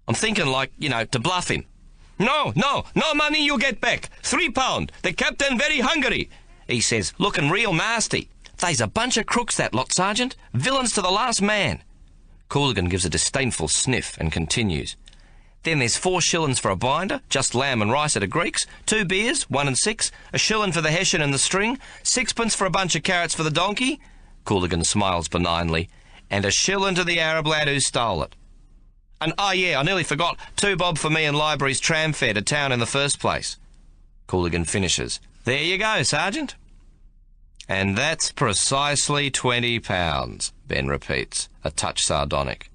I'm thinking like, to bluff him. 'No money you get back. £3. The captain very hungry,' he says, looking real nasty. They's a bunch of crooks, that lot, Sergeant. Villains to the last man." Cooligan gives a disdainful sniff and continues. "Then there's 4 shillings for a binder, just lamb and rice at a Greek's, 2 beers, 1 and 6, a shilling for the hessian and the string, 6pence for a bunch of carrots for the donkey," Cooligan smiles benignly, "and a shilling to the Arab lad who stole it. And, oh yeah, I nearly forgot, 2 bob for me and Library's tram fare to town in the first place." Cooligan finishes. "There you go, Sergeant." "And that's precisely £20, Ben repeats, a touch sardonic.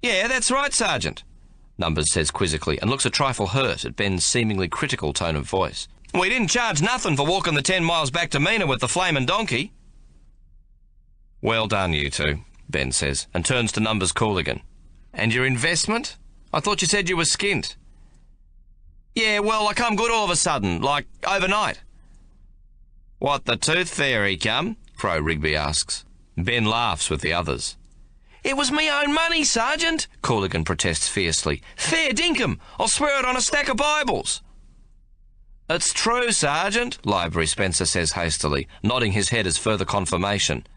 "Yeah, that's right, Sergeant," Numbers says quizzically, and looks a trifle hurt at Ben's seemingly critical tone of voice. "We didn't charge nothing for walking the 10 miles back to Mina with the flaming donkey." "Well done, you two," Ben says, and turns to Numbers Cooligan. "And your investment? I thought you said you were skint." "Yeah, well, I come good all of a sudden, like overnight." "What, the tooth fairy come?" Crow Rigby asks. Ben laughs with the others. "It was me own money, Sergeant," Cooligan protests fiercely. "Fair dinkum, I'll swear it on a stack of Bibles." "It's true, Sergeant," Library Spencer says hastily, nodding his head as further confirmation.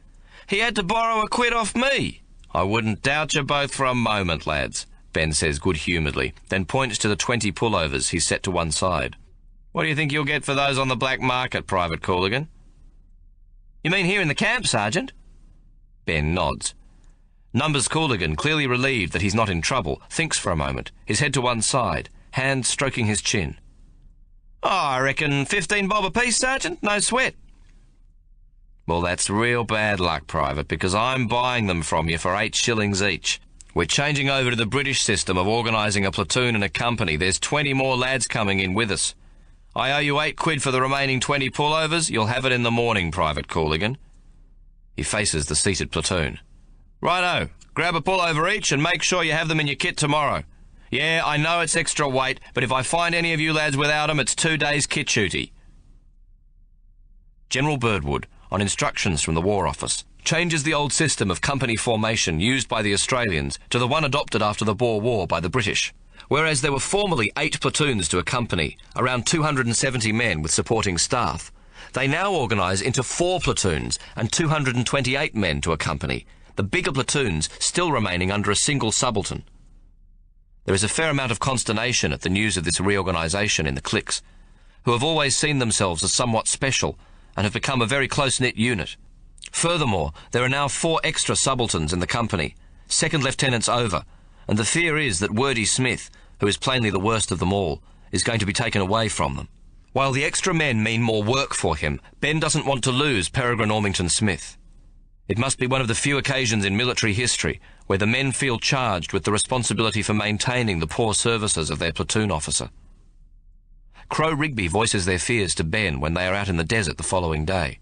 "He had to borrow a quid off me." "I wouldn't doubt you both for a moment, lads," Ben says good-humouredly, then points to the 20 pullovers he's set to one side. "What do you think you'll get for those on the black market, Private Cooligan?" "You mean here in the camp, Sergeant?" Ben nods. Numbers Cooligan, clearly relieved that he's not in trouble, thinks for a moment, his head to one side, hand stroking his chin. "Oh, I reckon 15 bob apiece, Sergeant, no sweat." "Well, that's real bad luck, Private, because I'm buying them from you for 8 shillings each. We're changing over to the British system of organising a platoon and a company. There's 20 more lads coming in with us. I owe you 8 quid for the remaining 20 pullovers. You'll have it in the morning, Private Cooligan." He faces the seated platoon. "Righto, grab a pullover each and make sure you have them in your kit tomorrow. Yeah, I know it's extra weight, but if I find any of you lads without 'em, it's 2 days kit duty." General Birdwood, on instructions from the War Office, changes the old system of company formation used by the Australians to the one adopted after the Boer War by the British. Whereas there were formerly 8 platoons to a company, around 270 men with supporting staff, they now organise into 4 platoons and 228 men to a company, the bigger platoons still remaining under a single subaltern. There is a fair amount of consternation at the news of this reorganisation in the cliques, who have always seen themselves as somewhat special and have become a very close-knit unit. Furthermore, there are now 4 extra subalterns in the company, second lieutenants over, and the fear is that Wordy Smith, who is plainly the worst of them all, is going to be taken away from them. While the extra men mean more work for him, Ben doesn't want to lose Peregrine Ormington Smith. It must be one of the few occasions in military history where the men feel charged with the responsibility for maintaining the poor services of their platoon officer. Crow Rigby voices their fears to Ben when they are out in the desert the following day.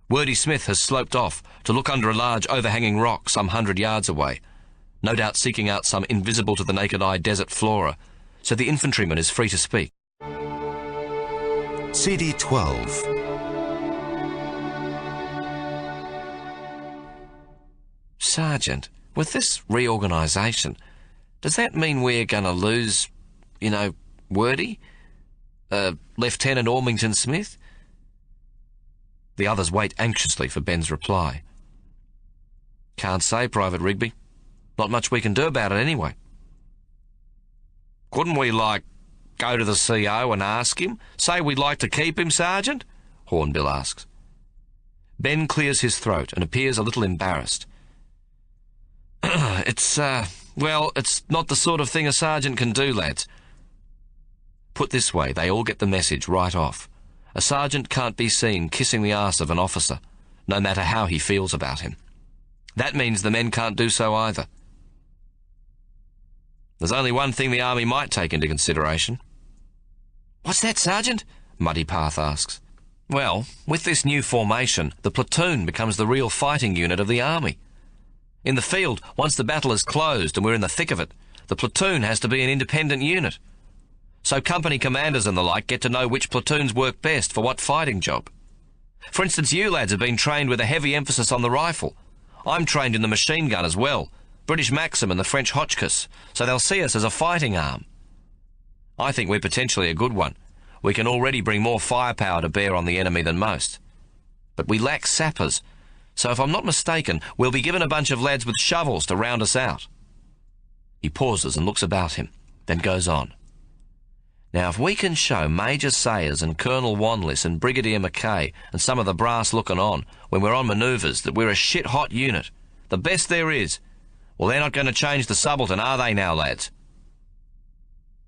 Wordy Smith has sloped off to look under a large overhanging rock some 100 yards away, no doubt seeking out some invisible to the naked eye desert flora, so the infantryman is free to speak. CD 12. Sergeant, with this reorganisation, does that mean we're going to lose, Wordy? Lieutenant Ormington Smith? The others wait anxiously for Ben's reply. Can't say, Private Rigby. Not much we can do about it anyway. Couldn't we, go to the CO and ask him? Say we'd like to keep him, Sergeant? Hornbill asks. Ben clears his throat and appears a little embarrassed. It's not the sort of thing a sergeant can do, lads. Put this way, they all get the message right off. A sergeant can't be seen kissing the arse of an officer, no matter how he feels about him. That means the men can't do so either. There's only one thing the army might take into consideration. What's that, Sergeant? Muddy Path asks. Well, with this new formation, the platoon becomes the real fighting unit of the army. In the field, once the battle is closed and we're in the thick of it, the platoon has to be an independent unit. So company commanders and the like get to know which platoons work best for what fighting job. For instance, you lads have been trained with a heavy emphasis on the rifle. I'm trained in the machine gun as well, British Maxim and the French Hotchkiss, so they'll see us as a fighting arm. I think we're potentially a good one. We can already bring more firepower to bear on the enemy than most. But we lack sappers, so if I'm not mistaken, we'll be given a bunch of lads with shovels to round us out. He pauses and looks about him, then goes on. Now, if we can show Major Sayers and Colonel Wanless and Brigadier Mackay and some of the brass looking on when we're on manoeuvres that we're a shit-hot unit, the best there is, well, they're not going to change the subaltern, are they now, lads?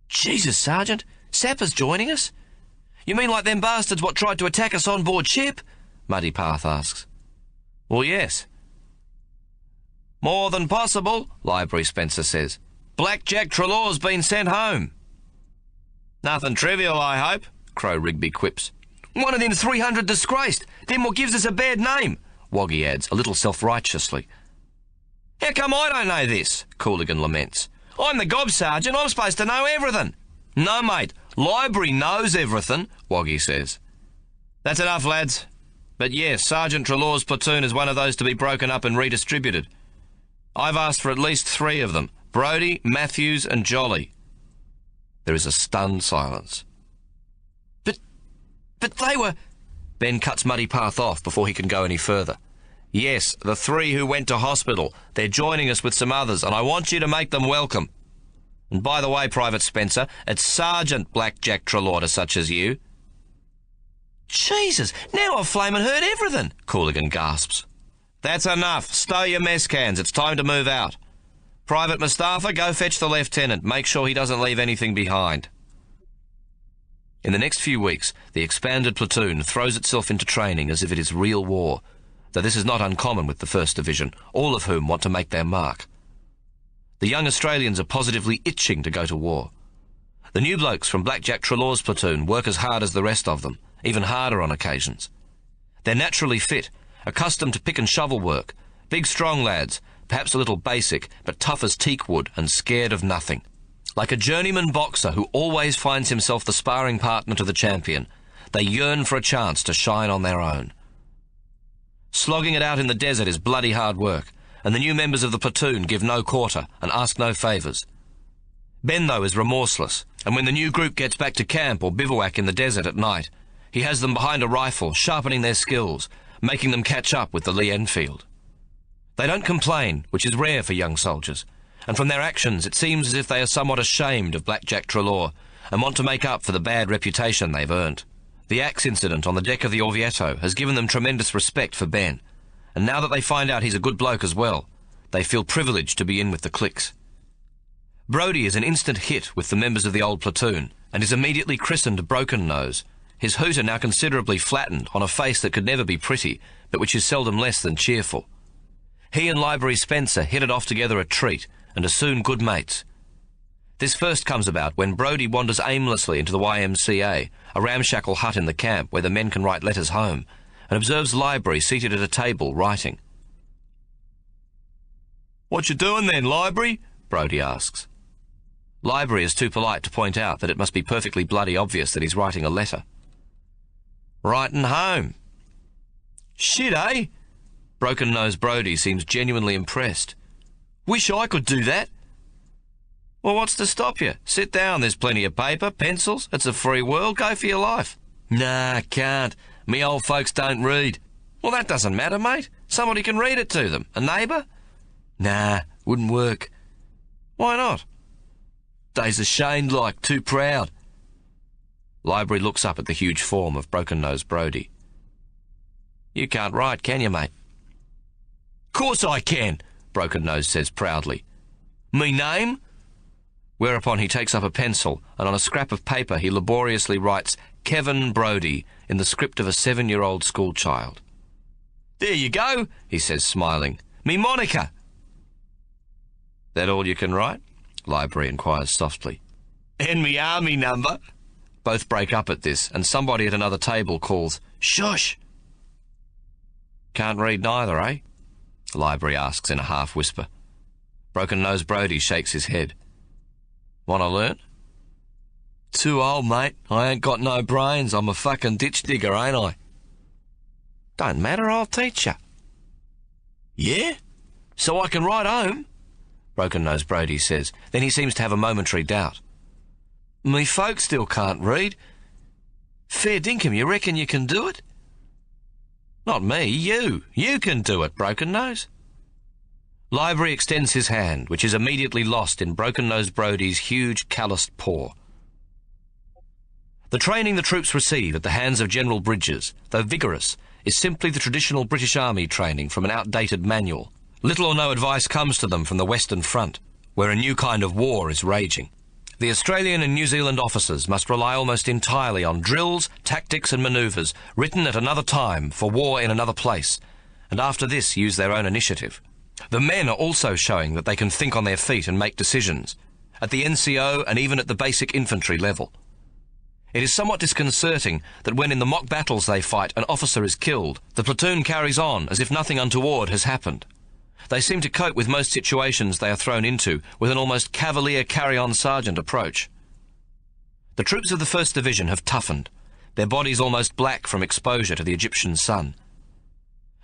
Jesus, Sergeant, sappers joining us? You mean like them bastards what tried to attack us on board ship? Muddy Path asks. Well, yes. More than possible, Library Spencer says. Blackjack Trelaw's been sent home. Nothing trivial, I hope, Crow Rigby quips. One of them 300 disgraced, them what gives us a bad name, Woggy adds, a little self-righteously. How come I don't know this? Cooligan laments. I'm the gob sergeant, I'm supposed to know everything. No, mate, Library knows everything, Woggy says. That's enough, lads. But yes, Sergeant Trelaw's platoon is one of those to be broken up and redistributed. I've asked for at least 3 of them, Brodie, Matthews and Jolly. There is a stunned silence. But they were... Ben cuts Muddy Path off before he can go any further. Yes, the 3 who went to hospital. They're joining us with some others, and I want you to make them welcome. And by the way, Private Spencer, it's Sergeant Blackjack Trelaw to such as you. Jesus, now I've flamin' heard everything, Cooligan gasps. That's enough. Stow your mess cans. It's time to move out. Private Mustafa, go fetch the lieutenant. Make sure he doesn't leave anything behind. In the next few weeks, the expanded platoon throws itself into training as if it is real war, though this is not uncommon with the 1st Division, all of whom want to make their mark. The young Australians are positively itching to go to war. The new blokes from Blackjack Trelaw's platoon work as hard as the rest of them, even harder on occasions. They're naturally fit, accustomed to pick and shovel work, big strong lads, perhaps a little basic, but tough as teak wood and scared of nothing. Like a journeyman boxer who always finds himself the sparring partner to the champion, they yearn for a chance to shine on their own. Slogging it out in the desert is bloody hard work, and the new members of the platoon give no quarter and ask no favours. Ben, though, is remorseless, and when the new group gets back to camp or bivouac in the desert at night, he has them behind a rifle, sharpening their skills, making them catch up with the Lee Enfield. They don't complain, which is rare for young soldiers, and from their actions it seems as if they are somewhat ashamed of Blackjack Trelaw and want to make up for the bad reputation they've earned. The axe incident on the deck of the Orvieto has given them tremendous respect for Ben, and now that they find out he's a good bloke as well, they feel privileged to be in with the cliques. Brodie is an instant hit with the members of the old platoon, and is immediately christened Broken Nose, his hooter now considerably flattened on a face that could never be pretty, but which is seldom less than cheerful. He and Library Spencer hit it off together a treat and are soon good mates. This first comes about when Brodie wanders aimlessly into the YMCA, a ramshackle hut in the camp where the men can write letters home, and observes Library seated at a table writing. "What you doing then, Library?" Brodie asks. Library is too polite to point out that it must be perfectly bloody obvious that he's writing a letter. "Writing home." "Shit, eh?" Broken-nosed Brodie seems genuinely impressed. "Wish I could do that." "Well, what's to stop you? Sit down, there's plenty of paper, pencils, it's a free world, go for your life." "Nah, can't. Me old folks don't read." "Well, that doesn't matter, mate. Somebody can read it to them. A neighbour?" "Nah, wouldn't work." "Why not?" "They's ashamed like, too proud." Library looks up at the huge form of broken-nosed Brodie. "You can't write, can you, mate?" "Course I can," Broken-Nose says proudly. "Me name?" Whereupon he takes up a pencil, and on a scrap of paper he laboriously writes Kevin Brodie in the script of a 7-year-old schoolchild. "There you go," he says, smiling. "Me Monica." "That all you can write?" Library inquires softly. "And me army number." Both break up at this, and somebody at another table calls, "Shush!" "Can't read neither, eh?" Library asks in a half-whisper. Broken-nosed Brodie shakes his head. "Want to learn?" "Too old, mate. I ain't got no brains. I'm a fucking ditch digger, ain't I?" "Don't matter, I'll teach you." "Yeah? So I can write home?" Broken-nosed Brodie says. Then he seems to have a momentary doubt. "Me folks still can't read. Fair dinkum, you reckon you can do it?" "Not me, you. You can do it, Broken-Nose." Library extends his hand, which is immediately lost in Broken-nosed Brodie's huge calloused paw. The training the troops receive at the hands of General Bridges, though vigorous, is simply the traditional British Army training from an outdated manual. Little or no advice comes to them from the Western Front, where a new kind of war is raging. The Australian and New Zealand officers must rely almost entirely on drills, tactics and manoeuvres written at another time for war in another place, and after this use their own initiative. The men are also showing that they can think on their feet and make decisions, at the NCO and even at the basic infantry level. It is somewhat disconcerting that when in the mock battles they fight an officer is killed, the platoon carries on as if nothing untoward has happened. They seem to cope with most situations they are thrown into with an almost cavalier carry-on sergeant approach. The troops of the 1st Division have toughened, their bodies almost black from exposure to the Egyptian sun.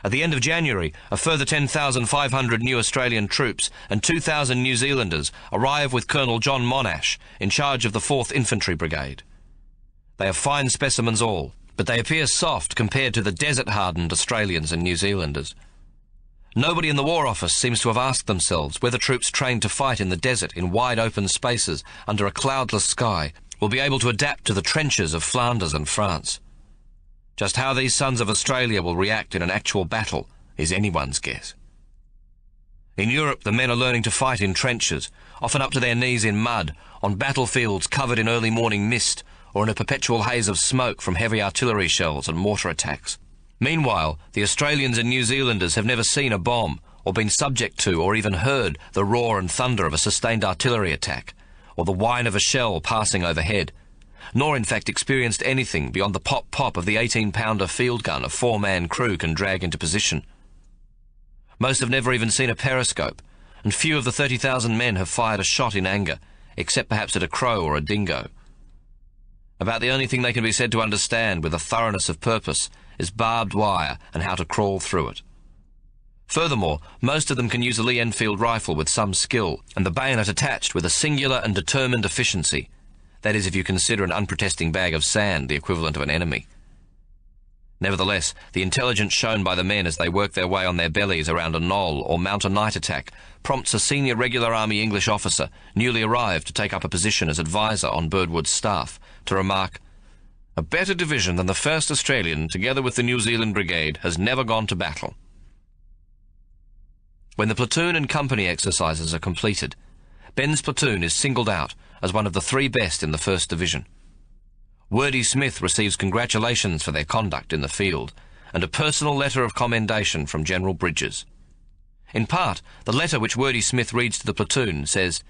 At the end of January, a further 10,500 new Australian troops and 2,000 New Zealanders arrive with Colonel John Monash in charge of the 4th Infantry Brigade. They are fine specimens all, but they appear soft compared to the desert-hardened Australians and New Zealanders. Nobody in the War Office seems to have asked themselves whether troops trained to fight in the desert in wide open spaces under a cloudless sky will be able to adapt to the trenches of Flanders and France. Just how these sons of Australia will react in an actual battle is anyone's guess. In Europe, the men are learning to fight in trenches, often up to their knees in mud, on battlefields covered in early morning mist, or in a perpetual haze of smoke from heavy artillery shells and mortar attacks. Meanwhile, the Australians and New Zealanders have never seen a bomb, or been subject to, or even heard the roar and thunder of a sustained artillery attack, or the whine of a shell passing overhead, nor in fact experienced anything beyond the pop-pop of the 18-pounder field gun a 4-man crew can drag into position. Most have never even seen a periscope, and few of the 30,000 men have fired a shot in anger, except perhaps at a crow or a dingo. About the only thing they can be said to understand with a thoroughness of purpose is barbed wire and how to crawl through it. Furthermore, most of them can use a Lee Enfield rifle with some skill, and the bayonet attached with a singular and determined efficiency. That is, if you consider an unprotesting bag of sand the equivalent of an enemy. Nevertheless, the intelligence shown by the men as they work their way on their bellies around a knoll or mount a night attack prompts a senior regular Army English officer, newly arrived to take up a position as advisor on Birdwood's staff, to remark, "A better division than the 1st Australian, together with the New Zealand Brigade, has never gone to battle." When the platoon and company exercises are completed, Ben's platoon is singled out as one of the 3 best in the 1st Division. Wordy Smith receives congratulations for their conduct in the field and a personal letter of commendation from General Bridges. In part, the letter which Wordy Smith reads to the platoon says,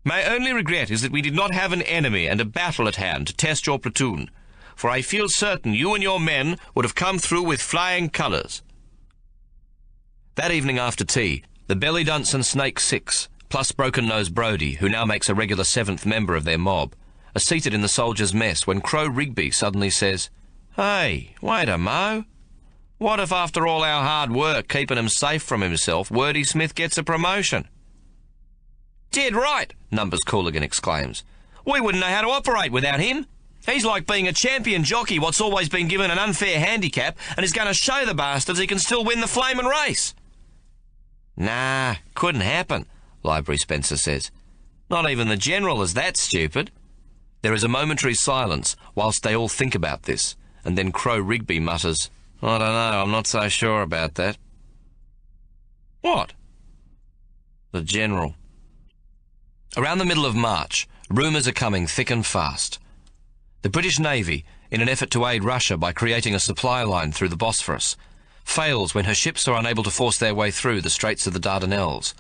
"My only regret is that we did not have an enemy and a battle at hand to test your platoon, for I feel certain you and your men would have come through with flying colours." That evening after tea, the Belly Dunce and Snake Six, plus Broken Nose Brodie, who now makes a regular 7th member of their mob, are seated in the soldiers' mess when Crow Rigby suddenly says, "Hey, wait a mo. What if after all our hard work keeping him safe from himself, Wordy Smith gets a promotion?" "Dead right," Numbers Cooligan exclaims. "We wouldn't know how to operate without him. He's like being a champion jockey what's always been given an unfair handicap and is going to show the bastards he can still win the flaming race." "Nah, couldn't happen," Library Spencer says. "Not even the General is that stupid." There is a momentary silence whilst they all think about this, and then Crow Rigby mutters, "I don't know, I'm not so sure about that." "What?" "The General." Around the middle of March, rumours are coming thick and fast. The British Navy, in an effort to aid Russia by creating a supply line through the Bosphorus, fails when her ships are unable to force their way through the Straits of the Dardanelles.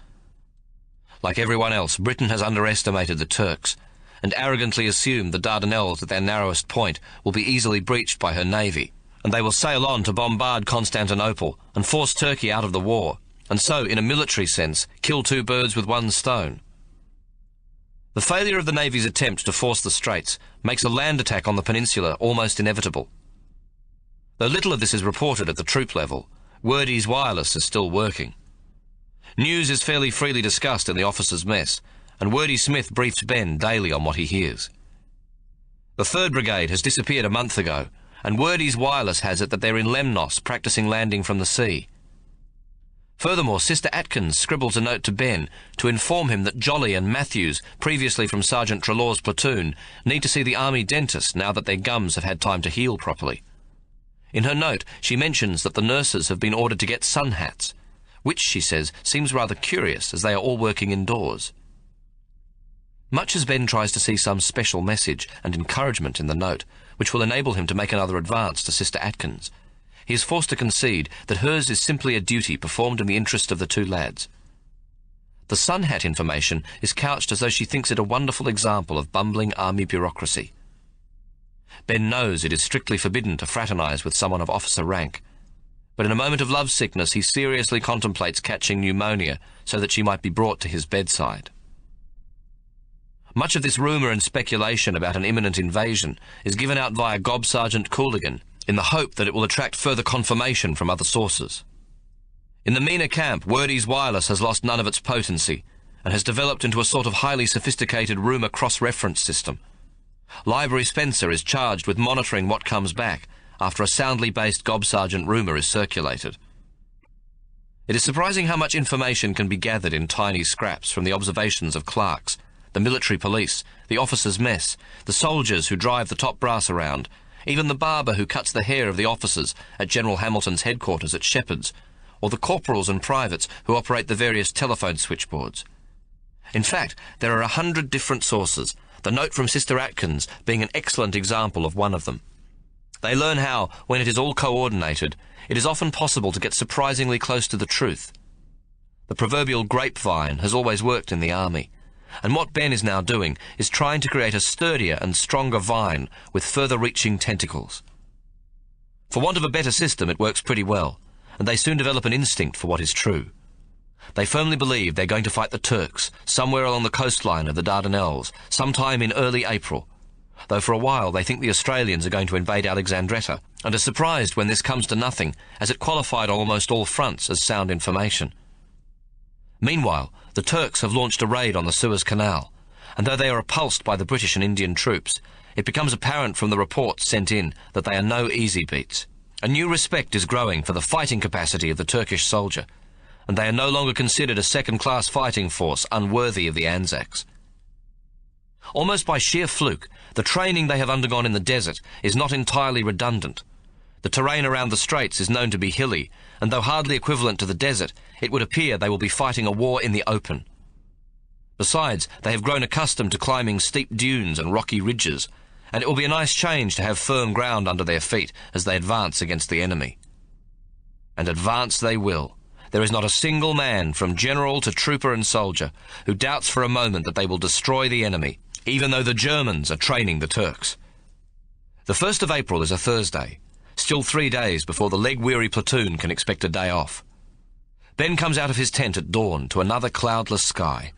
Like everyone else, Britain has underestimated the Turks, and arrogantly assumed the Dardanelles at their narrowest point will be easily breached by her navy, and they will sail on to bombard Constantinople and force Turkey out of the war, and so, in a military sense, kill two birds with one stone. The failure of the Navy's attempt to force the Straits makes a land attack on the peninsula almost inevitable. Though little of this is reported at the troop level, Wordy's wireless is still working. News is fairly freely discussed in the officers' mess, and Wordy Smith briefs Ben daily on what he hears. The 3rd Brigade has disappeared a month ago, and Wordy's wireless has it that they're in Lemnos practising landing from the sea. Furthermore, Sister Atkins scribbles a note to Ben to inform him that Jolly and Matthews, previously from Sergeant Trelaw's platoon, need to see the army dentist now that their gums have had time to heal properly. In her note, she mentions that the nurses have been ordered to get sun hats, which, she says, seems rather curious as they are all working indoors. Much as Ben tries to see some special message and encouragement in the note, which will enable him to make another advance to Sister Atkins, he is forced to concede that hers is simply a duty performed in the interest of the two lads. The sun hat information is couched as though she thinks it a wonderful example of bumbling army bureaucracy. Ben knows it is strictly forbidden to fraternise with someone of officer rank, but in a moment of lovesickness he seriously contemplates catching pneumonia so that she might be brought to his bedside. Much of this rumour and speculation about an imminent invasion is given out via Gob Sergeant Cooligan, in the hope that it will attract further confirmation from other sources. In the Mina camp, Wordy's wireless has lost none of its potency and has developed into a sort of highly sophisticated rumour cross-reference system. Library Spencer is charged with monitoring what comes back after a soundly based Gob Sergeant rumour is circulated. It is surprising how much information can be gathered in tiny scraps from the observations of clerks, the military police, the officers' mess, the soldiers who drive the top brass around, even the barber who cuts the hair of the officers at General Hamilton's headquarters at Shepherd's, or the corporals and privates who operate the various telephone switchboards. In fact, there are 100 different sources, the note from Sister Atkins being an excellent example of one of them. They learn how, when it is all coordinated, it is often possible to get surprisingly close to the truth. The proverbial grapevine has always worked in the army, and what Ben is now doing is trying to create a sturdier and stronger vine with further-reaching tentacles. For want of a better system, it works pretty well, and they soon develop an instinct for what is true. They firmly believe they're going to fight the Turks somewhere along the coastline of the Dardanelles, sometime in early April, though for a while they think the Australians are going to invade Alexandretta, and are surprised when this comes to nothing, as it qualified on almost all fronts as sound information. Meanwhile, the Turks have launched a raid on the Suez Canal, and though they are repulsed by the British and Indian troops, it becomes apparent from the reports sent in that they are no easy beats. A new respect is growing for the fighting capacity of the Turkish soldier, and they are no longer considered a second-class fighting force unworthy of the Anzacs. Almost by sheer fluke, the training they have undergone in the desert is not entirely redundant. The terrain around the Straits is known to be hilly, and though hardly equivalent to the desert, it would appear they will be fighting a war in the open. Besides, they have grown accustomed to climbing steep dunes and rocky ridges, and it will be a nice change to have firm ground under their feet as they advance against the enemy. And advance they will. There is not a single man, from general to trooper and soldier, who doubts for a moment that they will destroy the enemy, even though the Germans are training the Turks. The 1st of April is a Thursday, still 3 days before the leg-weary platoon can expect a day off. Ben comes out of his tent at dawn to another cloudless sky.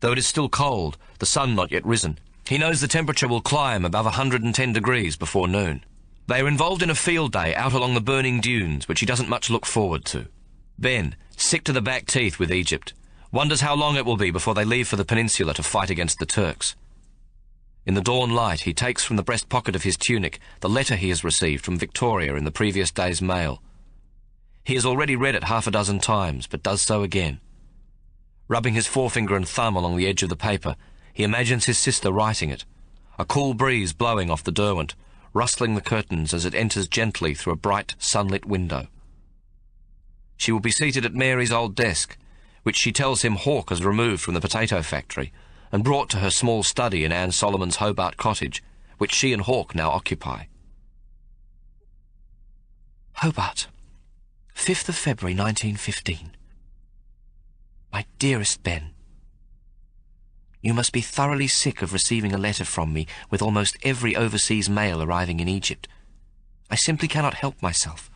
Though it is still cold, the sun not yet risen, he knows the temperature will climb above 110 degrees before noon. They are involved in a field day out along the burning dunes, which he doesn't much look forward to. Ben, sick to the back teeth with Egypt, wonders how long it will be before they leave for the peninsula to fight against the Turks. In the dawn light, he takes from the breast pocket of his tunic the letter he has received from Victoria in the previous day's mail. He has already read it half a dozen times, but does so again. Rubbing his forefinger and thumb along the edge of the paper, he imagines his sister writing it, a cool breeze blowing off the Derwent, rustling the curtains as it enters gently through a bright, sunlit window. She will be seated at Mary's old desk, which she tells him Hawke has removed from the potato factory and brought to her small study in Anne Solomon's Hobart cottage, which she and Hawke now occupy. Hobart, 5th of February 1915. My dearest Ben, you must be thoroughly sick of receiving a letter from me with almost every overseas mail arriving in Egypt. I simply cannot help myself.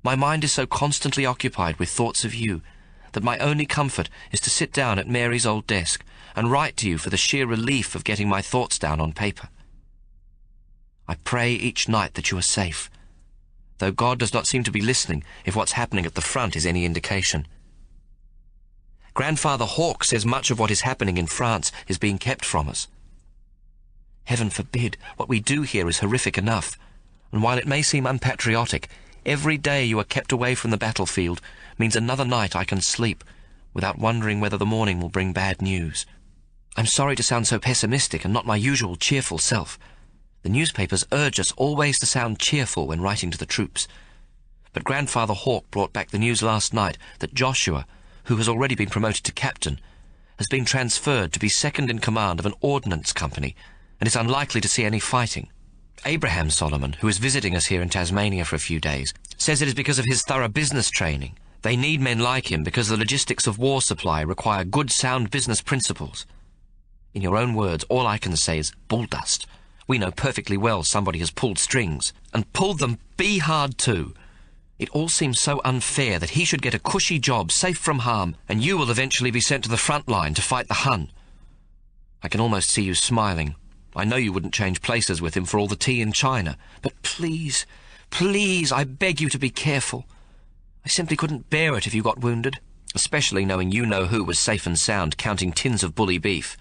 My mind is so constantly occupied with thoughts of you that my only comfort is to sit down at Mary's old desk and write to you for the sheer relief of getting my thoughts down on paper. I pray each night that you are safe, though God does not seem to be listening if what's happening at the front is any indication. Grandfather Hawke says much of what is happening in France is being kept from us. Heaven forbid, what we do here is horrific enough, and while it may seem unpatriotic, every day you are kept away from the battlefield means another night I can sleep without wondering whether the morning will bring bad news. I'm sorry to sound so pessimistic and not my usual cheerful self. The newspapers urge us always to sound cheerful when writing to the troops. But Grandfather Hawke brought back the news last night that Joshua, who has already been promoted to captain, has been transferred to be second in command of an ordnance company and is unlikely to see any fighting. Abraham Solomon, who is visiting us here in Tasmania for a few days, says it is because of his thorough business training. They need men like him because the logistics of war supply require good, sound business principles. In your own words, all I can say is bulldust. We know perfectly well somebody has pulled strings, and pulled them hard too. It all seems so unfair that he should get a cushy job, safe from harm, and you will eventually be sent to the front line to fight the Hun. I can almost see you smiling. I know you wouldn't change places with him for all the tea in China, but please, please, I beg you to be careful. I simply couldn't bear it if you got wounded, especially knowing you know who was safe and sound counting tins of bully beef.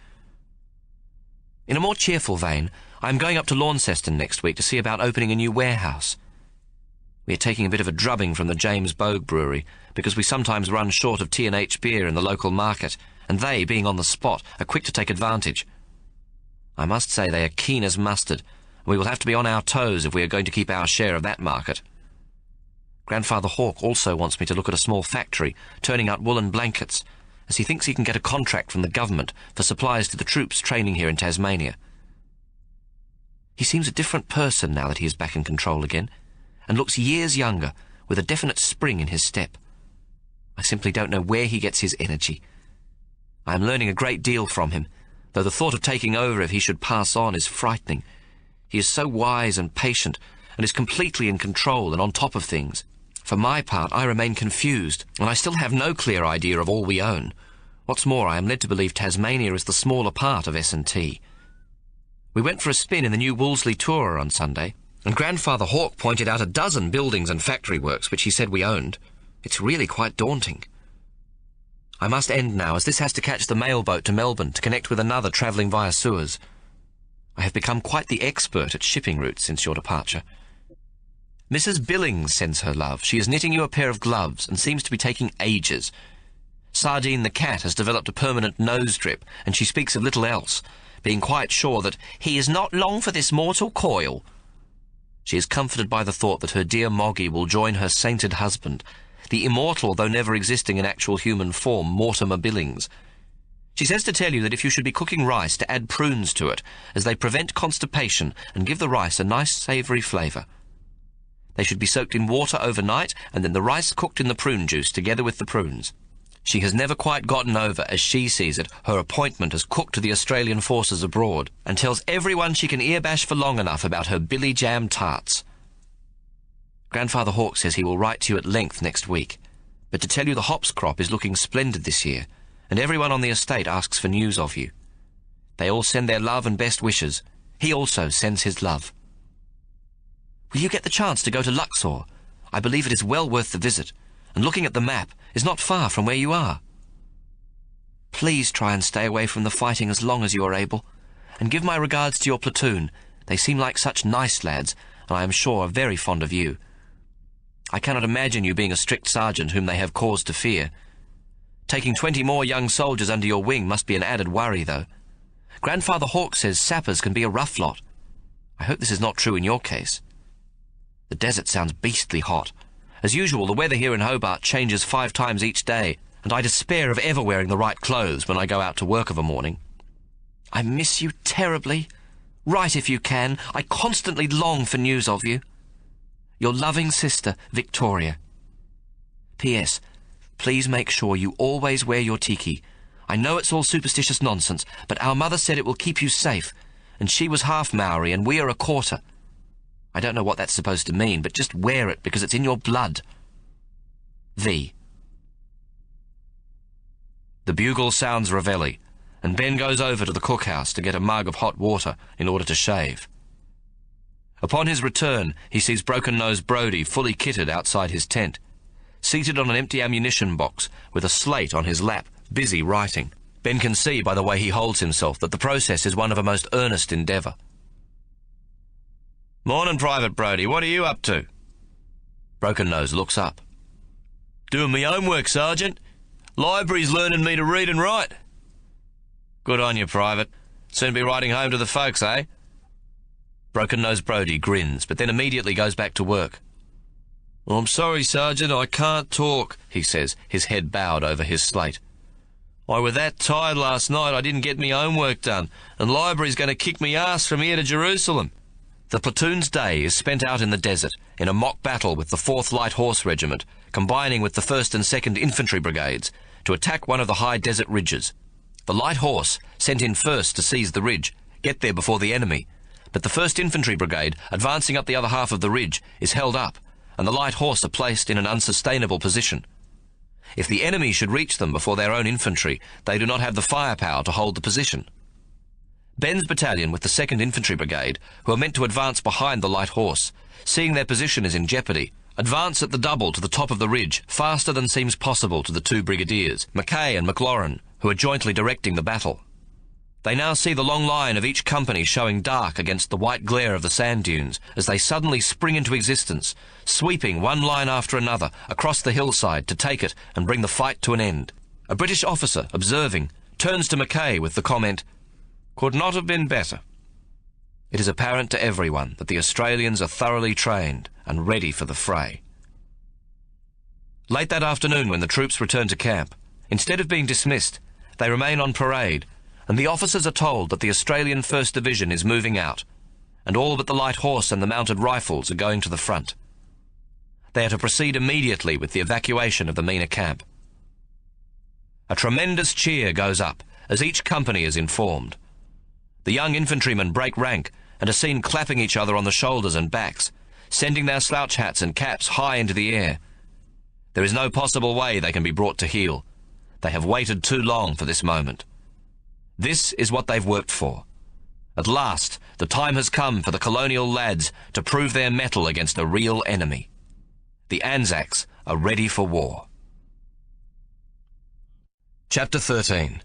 In a more cheerful vein, I am going up to Launceston next week to see about opening a new warehouse. We are taking a bit of a drubbing from the James Bogue Brewery because we sometimes run short of T&H beer in the local market, and they, being on the spot, are quick to take advantage. I must say they are keen as mustard, and we will have to be on our toes if we are going to keep our share of that market. Grandfather Hawke also wants me to look at a small factory turning out woolen blankets, as he thinks he can get a contract from the government for supplies to the troops training here in Tasmania. He seems a different person now that he is back in control again, and looks years younger, with a definite spring in his step. I simply don't know where he gets his energy. I am learning a great deal from him, though the thought of taking over if he should pass on is frightening. He is so wise and patient, and is completely in control and on top of things. For my part, I remain confused, and I still have no clear idea of all we own. What's more, I am led to believe Tasmania is the smaller part of S&T. We went for a spin in the new Wolseley Tourer on Sunday, and Grandfather Hawke pointed out a dozen buildings and factory works which he said we owned. It's really quite daunting. I must end now, as this has to catch the mail boat to Melbourne to connect with another travelling via Suez. I have become quite the expert at shipping routes since your departure. Mrs. Billings sends her love. She is knitting you a pair of gloves and seems to be taking ages. Sardine the cat has developed a permanent nose drip, and she speaks of little else, being quite sure that he is not long for this mortal coil. She is comforted by the thought that her dear Moggy will join her sainted husband, the immortal though never existing in actual human form, Mortimer Billings. She says to tell you that if you should be cooking rice, to add prunes to it, as they prevent constipation and give the rice a nice savoury flavour. They should be soaked in water overnight, and then the rice cooked in the prune juice together with the prunes. She has never quite gotten over, as she sees it, her appointment as cook to the Australian forces abroad, and tells everyone she can ear-bash for long enough about her billy jam tarts. Grandfather Hawke says he will write to you at length next week, but to tell you the hops crop is looking splendid this year, and everyone on the estate asks for news of you. They all send their love and best wishes. He also sends his love. Will you get the chance to go to Luxor? I believe it is well worth the visit, and looking at the map is not far from where you are. Please try and stay away from the fighting as long as you are able, and give my regards to your platoon. They seem like such nice lads, and I am sure are very fond of you. I cannot imagine you being a strict sergeant whom they have cause to fear. Taking 20 more young soldiers under your wing must be an added worry, though. Grandfather Hawke says sappers can be a rough lot. I hope this is not true in your case. The desert sounds beastly hot. As usual, the weather here in Hobart changes 5 times each day, and I despair of ever wearing the right clothes when I go out to work of a morning. I miss you terribly. Write if you can. I constantly long for news of you. Your loving sister, Victoria. P.S. Please make sure you always wear your tiki. I know it's all superstitious nonsense, but our mother said it will keep you safe, and she was half Maori and we are a quarter. I don't know what that's supposed to mean, but just wear it because it's in your blood. V. The bugle sounds Reveille, and Ben goes over to the cookhouse to get a mug of hot water in order to shave. Upon his return, he sees Broken-Nosed Brodie fully kitted outside his tent, seated on an empty ammunition box with a slate on his lap, busy writing. Ben can see by the way he holds himself that the process is one of a most earnest endeavour. "Morning, Private Brodie. What are you up to?" Broken-Nose looks up. "Doing me homework, Sergeant. Library's learning me to read and write." "Good on you, Private. Soon be writing home to the folks, eh?" Broken-Nosed Brodie grins, but then immediately goes back to work. "I'm sorry, Sergeant, I can't talk," he says, his head bowed over his slate. "I were that tired last night I didn't get me homework done, and library's going to kick me ass from here to Jerusalem." The platoon's day is spent out in the desert, in a mock battle with the 4th Light Horse Regiment, combining with the 1st and 2nd Infantry Brigades, to attack one of the high desert ridges. The Light Horse, sent in first to seize the ridge, get there before the enemy, but the 1st Infantry Brigade, advancing up the other half of the ridge, is held up, and the Light Horse are placed in an unsustainable position. If the enemy should reach them before their own infantry, they do not have the firepower to hold the position. Ben's battalion with the 2nd Infantry Brigade, who are meant to advance behind the Light Horse, seeing their position is in jeopardy, advance at the double to the top of the ridge, faster than seems possible to the 2 brigadiers, Mackay and McLaurin, who are jointly directing the battle. They now see the long line of each company showing dark against the white glare of the sand dunes as they suddenly spring into existence, sweeping one line after another across the hillside to take it and bring the fight to an end. A British officer, observing, turns to Mackay with the comment, "Could not have been better." It is apparent to everyone that the Australians are thoroughly trained and ready for the fray. Late that afternoon, when the troops return to camp, instead of being dismissed, they remain on parade, and the officers are told that the Australian 1st Division is moving out, and all but the Light Horse and the Mounted Rifles are going to the front. They are to proceed immediately with the evacuation of the Mina camp. A tremendous cheer goes up as each company is informed. The young infantrymen break rank and are seen clapping each other on the shoulders and backs, sending their slouch hats and caps high into the air. There is no possible way they can be brought to heel. They have waited too long for this moment. This is what they've worked for. At last, the time has come for the colonial lads to prove their mettle against a real enemy. The Anzacs are ready for war. Chapter 13.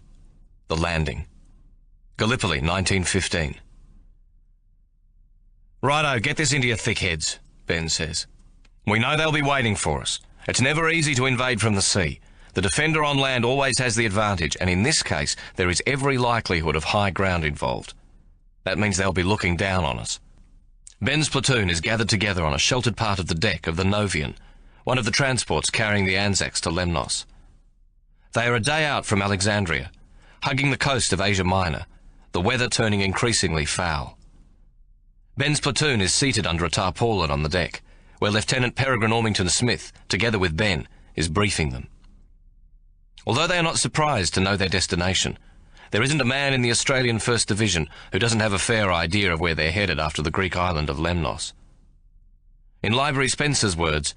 The Landing. Gallipoli, 1915. "Righto, get this into your thick heads," Ben says. "We know they'll be waiting for us. It's never easy to invade from the sea. The defender on land always has the advantage, and in this case there is every likelihood of high ground involved. That means they'll be looking down on us." Ben's platoon is gathered together on a sheltered part of the deck of the Novian, one of the transports carrying the Anzacs to Lemnos. They are a day out from Alexandria, hugging the coast of Asia Minor, the weather turning increasingly foul. Ben's platoon is seated under a tarpaulin on the deck, where Lieutenant Peregrine Ormington Smith, together with Ben, is briefing them. Although they are not surprised to know their destination, there isn't a man in the Australian First Division who doesn't have a fair idea of where they're headed after the Greek island of Lemnos. In Library Spencer's words,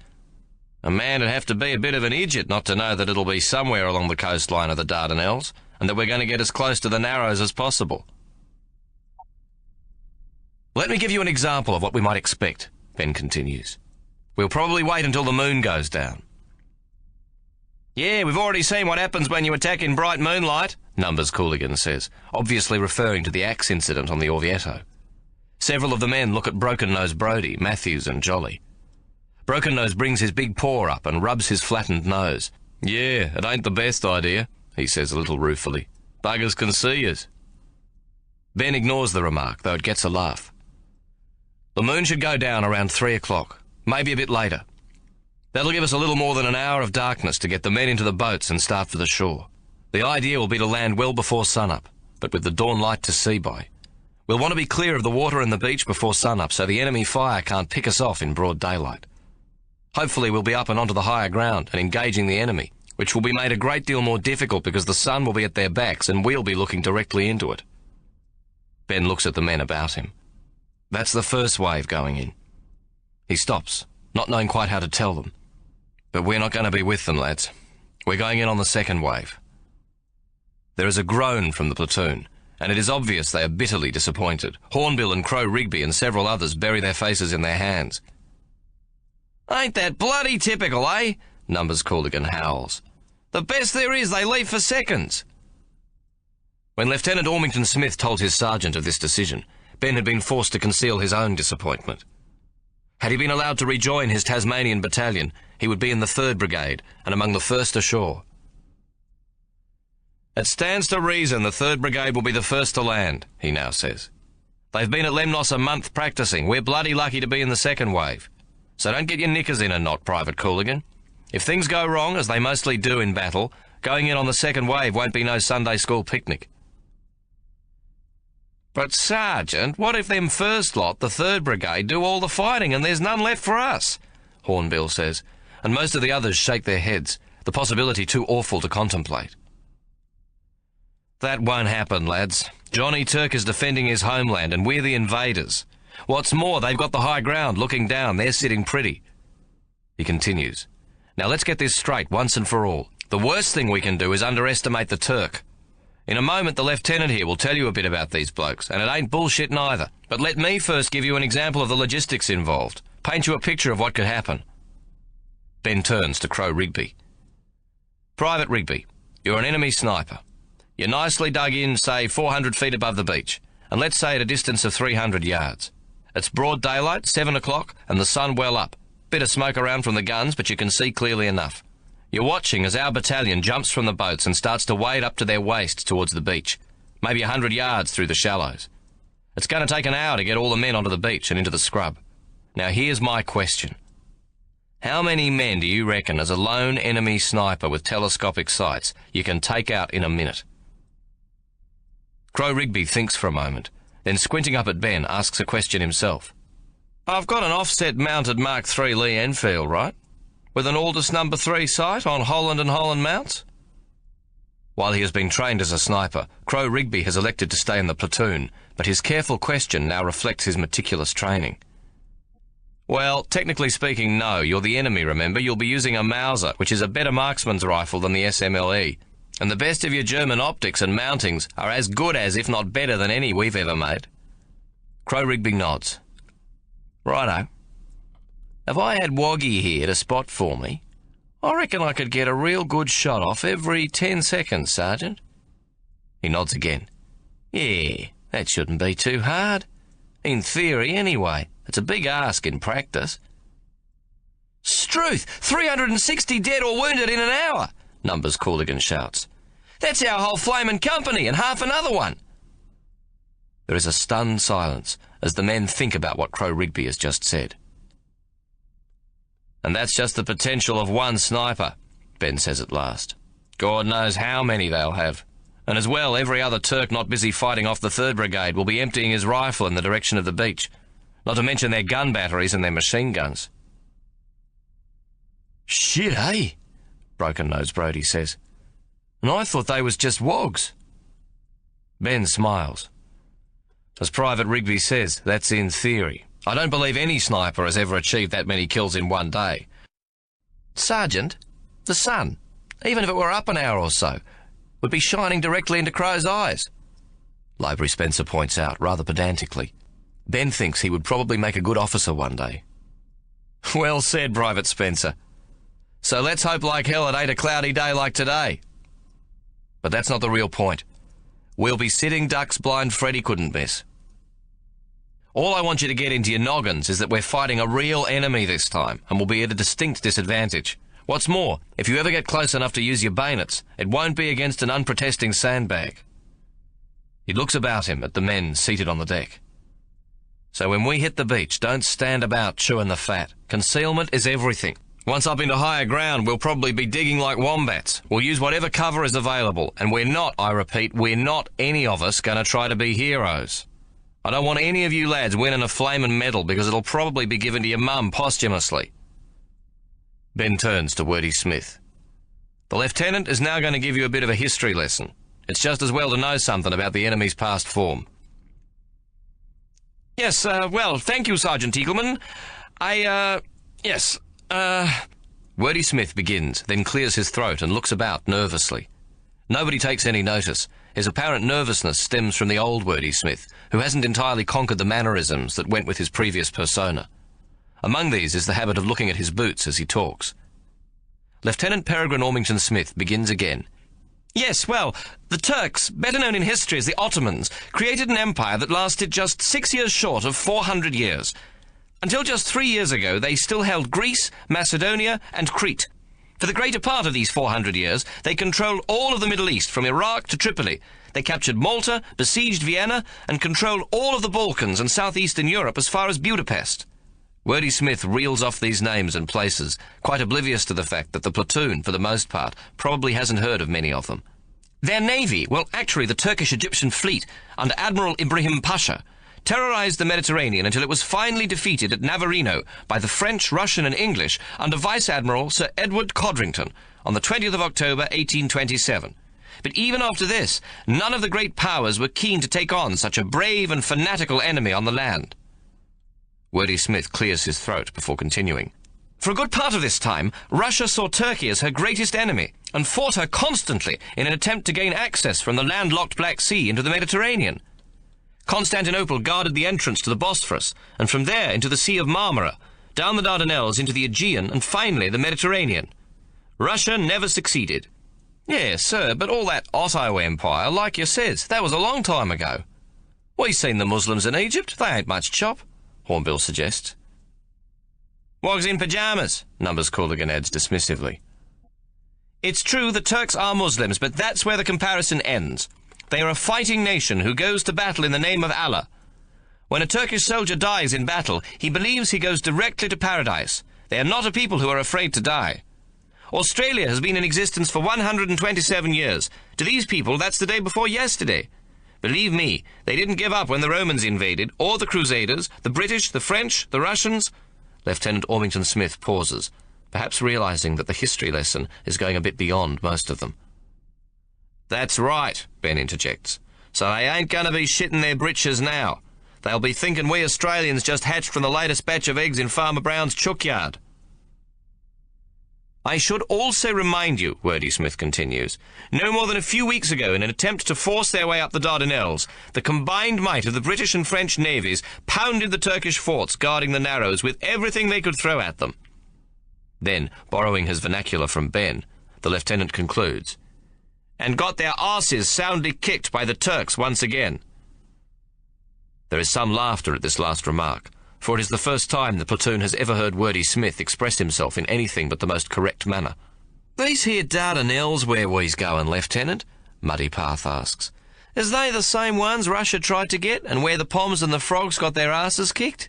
"A man would have to be a bit of an idiot not to know that it'll be somewhere along the coastline of the Dardanelles, and that we're going to get as close to the Narrows as possible." "Let me give you an example of what we might expect," Ben continues. "We'll probably wait until the moon goes down." "Yeah, we've already seen what happens when you attack in bright moonlight," Numbers Cooligan says, obviously referring to the axe incident on the Orvieto. Several of the men look at Broken Nose Brodie, Matthews and Jolly. Broken Nose brings his big paw up and rubs his flattened nose. "Yeah, it ain't the best idea," he says a little ruefully. "Buggers can see us." Ben ignores the remark, though it gets a laugh. "The moon should go down around 3 o'clock, maybe a bit later. That'll give us a little more than an hour of darkness to get the men into the boats and start for the shore. The idea will be to land well before sunup, but with the dawn light to see by. We'll want to be clear of the water and the beach before sunup so the enemy fire can't pick us off in broad daylight. Hopefully we'll be up and onto the higher ground and engaging the enemy, which will be made a great deal more difficult because the sun will be at their backs and we'll be looking directly into it." Ben looks at the men about him. "That's the first wave going in." He stops, not knowing quite how to tell them. "But we're not going to be with them, lads. We're going in on the second wave." There is a groan from the platoon, and it is obvious they are bitterly disappointed. Hornbill and Crow Rigby and several others bury their faces in their hands. "Ain't that bloody typical, eh?" Numbers Cooligan howls. "The best there is, they leave for seconds." When Lieutenant Ormington Smith told his sergeant of this decision, Ben had been forced to conceal his own disappointment. Had he been allowed to rejoin his Tasmanian battalion, he would be in the 3rd Brigade and among the first ashore. "It stands to reason the 3rd Brigade will be the first to land," he now says. "They've been at Lemnos a month practising. We're bloody lucky to be in the second wave. So don't get your knickers in a knot, Private Cooligan. If things go wrong, as they mostly do in battle, going in on the second wave won't be no Sunday school picnic." "But, Sergeant, what if them first lot, the 3rd Brigade, do all the fighting and there's none left for us?" Hornbill says, and most of the others shake their heads, the possibility too awful to contemplate. "That won't happen, lads. Johnny Turk is defending his homeland and we're the invaders. What's more, they've got the high ground looking down. They're sitting pretty." He continues, "Now let's get this straight once and for all. The worst thing we can do is underestimate the Turk. In a moment the lieutenant here will tell you a bit about these blokes, and it ain't bullshit neither. But let me first give you an example of the logistics involved, paint you a picture of what could happen." Ben turns to Crow Rigby. "Private Rigby, you're an enemy sniper. You're nicely dug in, say, 400 feet above the beach, and let's say at a distance of 300 yards. It's broad daylight, 7 o'clock, and the sun well up. Bit of smoke around from the guns, but you can see clearly enough. You're watching as our battalion jumps from the boats and starts to wade up to their waists towards the beach, maybe 100 yards through the shallows. It's going to take an hour to get all the men onto the beach and into the scrub. Now here's my question. How many men do you reckon, as a lone enemy sniper with telescopic sights, you can take out in a minute?" Crow Rigby thinks for a moment, then squinting up at Ben, asks a question himself. "I've got an offset-mounted Mark III Lee Enfield, right? With an Aldous No. 3 sight on Holland and Holland mounts?" While he has been trained as a sniper, Crow Rigby has elected to stay in the platoon, but his careful question now reflects his meticulous training. "Well, technically speaking, no. You're the enemy, remember. You'll be using a Mauser, which is a better marksman's rifle than the SMLE. And the best of your German optics and mountings are as good as, if not better than, any we've ever made." Crow Rigby nods. "Righto. If I had Woggy here to spot for me, I reckon I could get a real good shot off every 10 seconds, Sergeant." He nods again. "Yeah, that shouldn't be too hard. In theory, anyway. It's a big ask in practice." "Struth! 360 dead or wounded in an hour!" Numbers Cooligan shouts. "That's our whole flamin' company and half another one." There is a stunned silence as the men think about what Crow Rigby has just said. "And that's just the potential of one sniper," Ben says at last. "God knows how many they'll have. And as well, every other Turk not busy fighting off the 3rd Brigade will be emptying his rifle in the direction of the beach, not to mention their gun batteries and their machine guns. Shit, eh? Broken-Nosed Brodie says. And I thought they was just wogs. Ben smiles. As Private Rigby says, that's in theory. I don't believe any sniper has ever achieved that many kills in one day. Sergeant, the sun, even if it were up an hour or so, would be shining directly into Crow's eyes. Library Spencer points out, rather pedantically. Ben thinks he would probably make a good officer one day. Well said, Private Spencer. So let's hope like hell it ain't a cloudy day like today. But that's not the real point. We'll be sitting ducks blind Freddy couldn't miss. All I want you to get into your noggins is that we're fighting a real enemy this time, and we'll be at a distinct disadvantage. What's more, if you ever get close enough to use your bayonets, it won't be against an unprotesting sandbag. He looks about him at the men seated on the deck. So when we hit the beach, don't stand about chewing the fat. Concealment is everything. Once up into higher ground, we'll probably be digging like wombats. We'll use whatever cover is available, and we're not, I repeat, we're not, any of us, going to try to be heroes. I don't want any of you lads winning a flamin' medal because it'll probably be given to your mum posthumously. Ben turns to Wordy Smith. The lieutenant is now going to give you a bit of a history lesson. It's just as well to know something about the enemy's past form. Yes, well, thank you, Sergeant Eagleman. Wordy Smith begins, then clears his throat and looks about nervously. Nobody takes any notice. His apparent nervousness stems from the old Wordy Smith, who hasn't entirely conquered the mannerisms that went with his previous persona. Among these is the habit of looking at his boots as he talks. Lieutenant Peregrine Ormington Smith begins again. Yes, well, the Turks, better known in history as the Ottomans, created an empire that lasted just 6 years short of 400 years. Until just 3 years ago, they still held Greece, Macedonia, and Crete. For the greater part of these 400 years, they controlled all of the Middle East, from Iraq to Tripoli. They captured Malta, besieged Vienna, and controlled all of the Balkans and southeastern Europe as far as Budapest. Wordy Smith reels off these names and places, quite oblivious to the fact that the platoon, for the most part, probably hasn't heard of many of them. Their navy, well, actually the Turkish-Egyptian fleet, under Admiral Ibrahim Pasha, terrorized the Mediterranean until it was finally defeated at Navarino by the French, Russian and English under Vice Admiral Sir Edward Codrington on the 20th of October 1827. But even after this, none of the great powers were keen to take on such a brave and fanatical enemy on the land. Wordy Smith clears his throat before continuing. For a good part of this time, Russia saw Turkey as her greatest enemy and fought her constantly in an attempt to gain access from the landlocked Black Sea into the Mediterranean. Constantinople guarded the entrance to the Bosphorus, and from there into the Sea of Marmara, down the Dardanelles into the Aegean, and finally the Mediterranean. Russia never succeeded. Yes, sir, but all that Otto Empire, like you says, that was a long time ago. We seen the Muslims in Egypt, they ain't much chop, Hornbill suggests. Wogs in pyjamas, Numbers Cooligan adds dismissively. It's true the Turks are Muslims, but that's where the comparison ends. They are a fighting nation who goes to battle in the name of Allah. When a Turkish soldier dies in battle, he believes he goes directly to paradise. They are not a people who are afraid to die. Australia has been in existence for 127 years. To these people, that's the day before yesterday. Believe me, they didn't give up when the Romans invaded, or the Crusaders, the British, the French, the Russians. Lieutenant Ormington Smith pauses, perhaps realizing that the history lesson is going a bit beyond most of them. That's right, Ben interjects. So they ain't going to be shitting their britches now. They'll be thinking we Australians just hatched from the latest batch of eggs in Farmer Brown's chookyard. I should also remind you, Wordy Smith continues, no more than a few weeks ago, in an attempt to force their way up the Dardanelles, the combined might of the British and French navies pounded the Turkish forts guarding the Narrows with everything they could throw at them. Then, borrowing his vernacular from Ben, the lieutenant concludes, and got their arses soundly kicked by the Turks once again. There is some laughter at this last remark, for it is the first time the platoon has ever heard Wordy Smith express himself in anything but the most correct manner. These here Dardanelles where we's going, Lieutenant? Muddy Path asks. Is they the same ones Russia tried to get, and where the Poms and the Frogs got their asses kicked?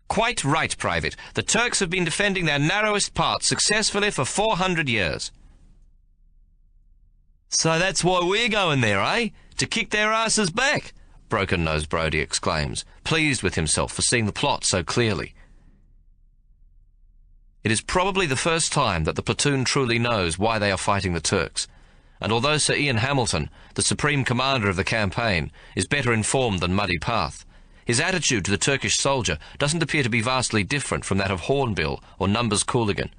Quite right, Private. The Turks have been defending their narrowest part successfully for 400 years. So that's why we're going there, eh? To kick their asses back? Broken-Nosed Brodie exclaims, pleased with himself for seeing the plot so clearly. It is probably the first time that the platoon truly knows why they are fighting the Turks, and although Sir Ian Hamilton, the supreme commander of the campaign, is better informed than Muddy Path, his attitude to the Turkish soldier doesn't appear to be vastly different from that of Hornbill or Numbers Cooligan.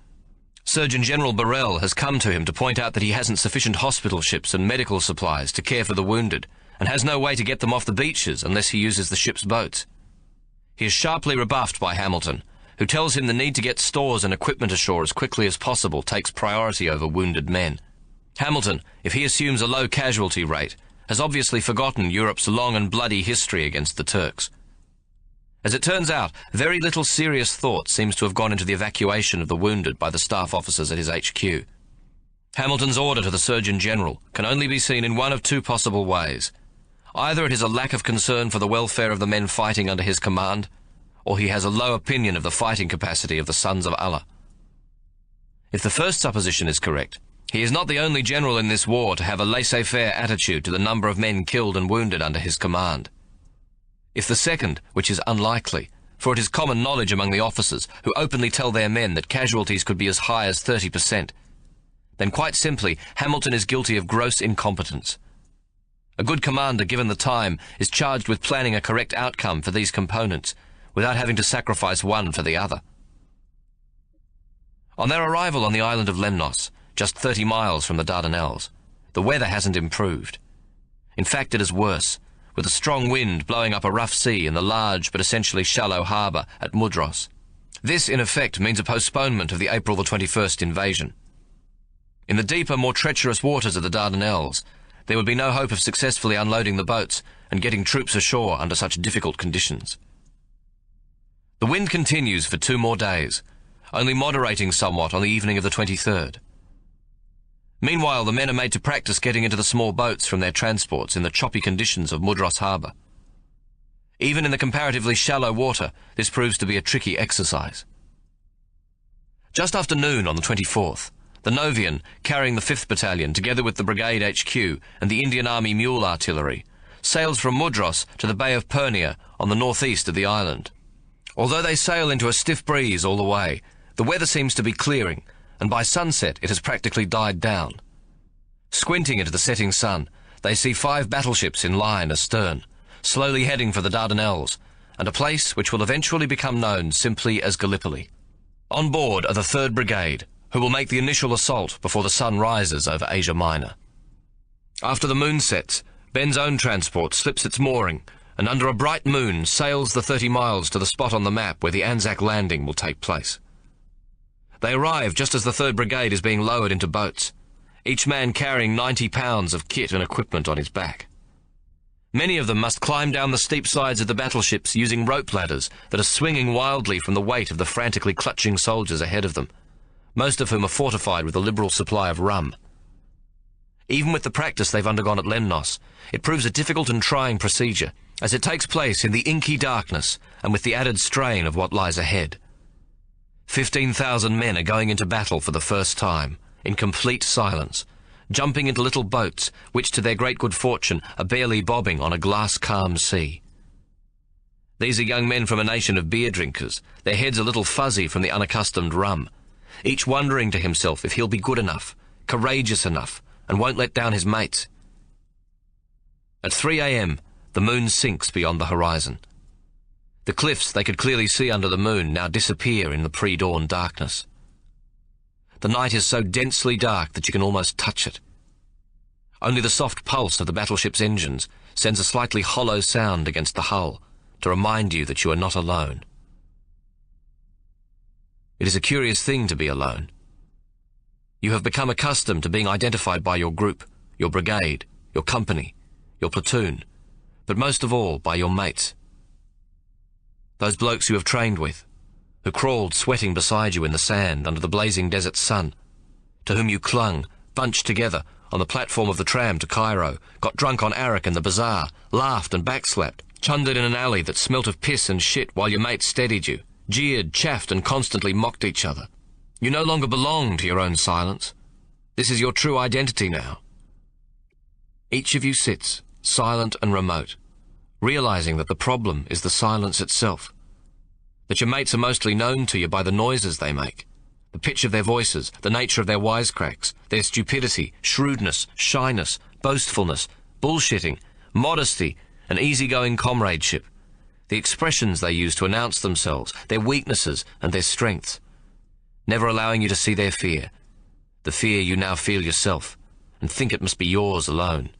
Surgeon General Burrell has come to him to point out that he hasn't sufficient hospital ships and medical supplies to care for the wounded, and has no way to get them off the beaches unless he uses the ship's boats. He is sharply rebuffed by Hamilton, who tells him the need to get stores and equipment ashore as quickly as possible takes priority over wounded men. Hamilton, if he assumes a low casualty rate, has obviously forgotten Europe's long and bloody history against the Turks. As it turns out, very little serious thought seems to have gone into the evacuation of the wounded by the staff officers at his HQ. Hamilton's order to the Surgeon General can only be seen in one of two possible ways. Either it is a lack of concern for the welfare of the men fighting under his command, or he has a low opinion of the fighting capacity of the Sons of Allah. If the first supposition is correct, he is not the only general in this war to have a laissez-faire attitude to the number of men killed and wounded under his command. If the second, which is unlikely, for it is common knowledge among the officers who openly tell their men that casualties could be as high as 30%, then quite simply Hamilton is guilty of gross incompetence. A good commander, given the time, is charged with planning a correct outcome for these components, without having to sacrifice one for the other. On their arrival on the island of Lemnos, just 30 miles from the Dardanelles, the weather hasn't improved. In fact, it is worse, with a strong wind blowing up a rough sea in the large but essentially shallow harbour at Mudros. This, in effect, means a postponement of the April the 21st invasion. In the deeper, more treacherous waters of the Dardanelles, there would be no hope of successfully unloading the boats and getting troops ashore under such difficult conditions. The wind continues for 2 more days, only moderating somewhat on the evening of the 23rd. Meanwhile, the men are made to practice getting into the small boats from their transports in the choppy conditions of Mudros harbour. Even in the comparatively shallow water, this proves to be a tricky exercise. Just after noon on the 24th, the Novian, carrying the 5th Battalion together with the Brigade HQ and the Indian Army Mule Artillery, sails from Mudros to the Bay of Purnia on the northeast of the island. Although they sail into a stiff breeze all the way, the weather seems to be clearing, and by sunset it has practically died down. Squinting into the setting sun, they see 5 battleships in line astern, slowly heading for the Dardanelles, and a place which will eventually become known simply as Gallipoli. On board are the 3rd Brigade, who will make the initial assault before the sun rises over Asia Minor. After the moon sets, Ben's own transport slips its mooring, and under a bright moon sails the 30 miles to the spot on the map where the Anzac landing will take place. They arrive just as the 3rd Brigade is being lowered into boats, each man carrying 90 pounds of kit and equipment on his back. Many of them must climb down the steep sides of the battleships using rope ladders that are swinging wildly from the weight of the frantically clutching soldiers ahead of them, most of whom are fortified with a liberal supply of rum. Even with the practice they've undergone at Lemnos, it proves a difficult and trying procedure, as it takes place in the inky darkness and with the added strain of what lies ahead. 15,000 men are going into battle for the first time, in complete silence, jumping into little boats which, to their great good fortune, are barely bobbing on a glass-calm sea. These are young men from a nation of beer drinkers, their heads a little fuzzy from the unaccustomed rum, each wondering to himself if he'll be good enough, courageous enough, and won't let down his mates. At 3 a.m, the moon sinks beyond the horizon. The cliffs they could clearly see under the moon now disappear in the pre-dawn darkness. The night is so densely dark that you can almost touch it. Only the soft pulse of the battleship's engines sends a slightly hollow sound against the hull to remind you that you are not alone. It is a curious thing to be alone. You have become accustomed to being identified by your group, your brigade, your company, your platoon, but most of all by your mates. Those blokes you have trained with, who crawled sweating beside you in the sand under the blazing desert sun, to whom you clung, bunched together, on the platform of the tram to Cairo, got drunk on arak in the bazaar, laughed and backslapped, chundered in an alley that smelt of piss and shit while your mates steadied you, jeered, chaffed and constantly mocked each other. You no longer belong to your own silence. This is your true identity now. Each of you sits, silent and remote, realizing that the problem is the silence itself, that your mates are mostly known to you by the noises they make, The pitch of their voices, the nature of their wisecracks, their stupidity, shrewdness, shyness, boastfulness, bullshitting, modesty, and easygoing comradeship, the expressions they use to announce themselves, their weaknesses and their strengths, never allowing you to see their fear, the fear you now feel yourself, and think it must be yours alone.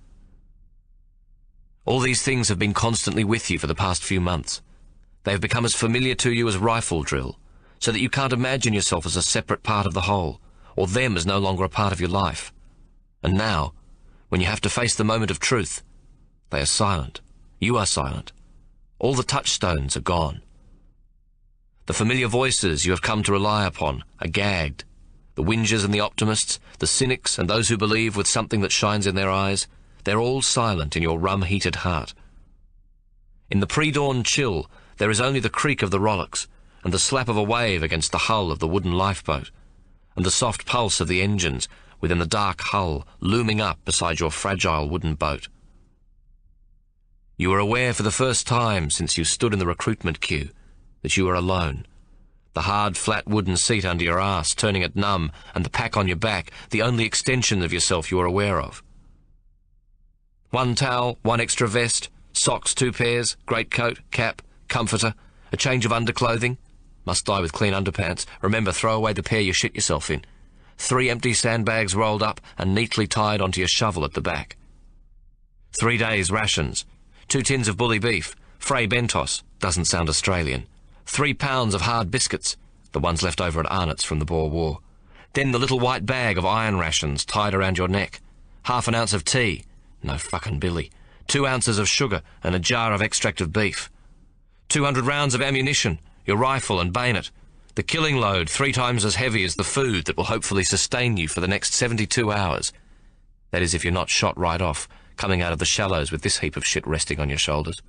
All these things have been constantly with you for the past few months. They have become as familiar to you as rifle drill, so that you can't imagine yourself as a separate part of the whole, or them as no longer a part of your life. And now, when you have to face the moment of truth, they are silent. You are silent. All the touchstones are gone. The familiar voices you have come to rely upon are gagged. The whingers and the optimists, the cynics and those who believe with something that shines in their eyes, they're all silent in your rum-heated heart. In the pre-dawn chill, there is only the creak of the rowlocks, and the slap of a wave against the hull of the wooden lifeboat, and the soft pulse of the engines within the dark hull looming up beside your fragile wooden boat. You are aware for the first time since you stood in the recruitment queue that you are alone. The hard, flat wooden seat under your arse turning it numb, and the pack on your back, the only extension of yourself you are aware of. One towel, one extra vest, socks 2 pairs, greatcoat, cap, comforter, a change of underclothing. Must die with clean underpants. Remember, throw away the pair you shit yourself in. 3 empty sandbags rolled up and neatly tied onto your shovel at the back. 3 days' rations. 2 tins of bully beef. Frey Bentos. Doesn't sound Australian. 3 pounds of hard biscuits. The ones left over at Arnott's from the Boer War. Then the little white bag of iron rations tied around your neck. 1/2 ounce of tea. No fucking Billy. 2 ounces of sugar and a jar of extract of beef. 200 rounds of ammunition, your rifle and bayonet. The killing load 3 times as heavy as the food that will hopefully sustain you for the next 72 hours. That is if you're not shot right off, coming out of the shallows with this heap of shit resting on your shoulders.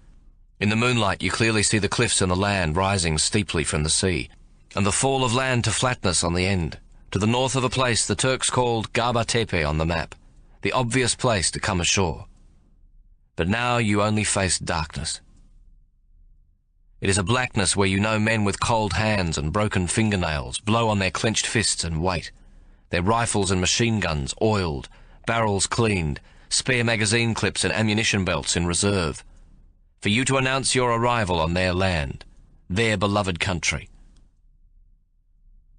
In the moonlight you clearly see the cliffs and the land rising steeply from the sea, and the fall of land to flatness on the end, to the north of a place the Turks called Gaba Tepe on the map, the obvious place to come ashore. But now you only face darkness. It is a blackness where you know men with cold hands and broken fingernails blow on their clenched fists and wait, their rifles and machine guns oiled, barrels cleaned, spare magazine clips and ammunition belts in reserve, for you to announce your arrival on their land, their beloved country.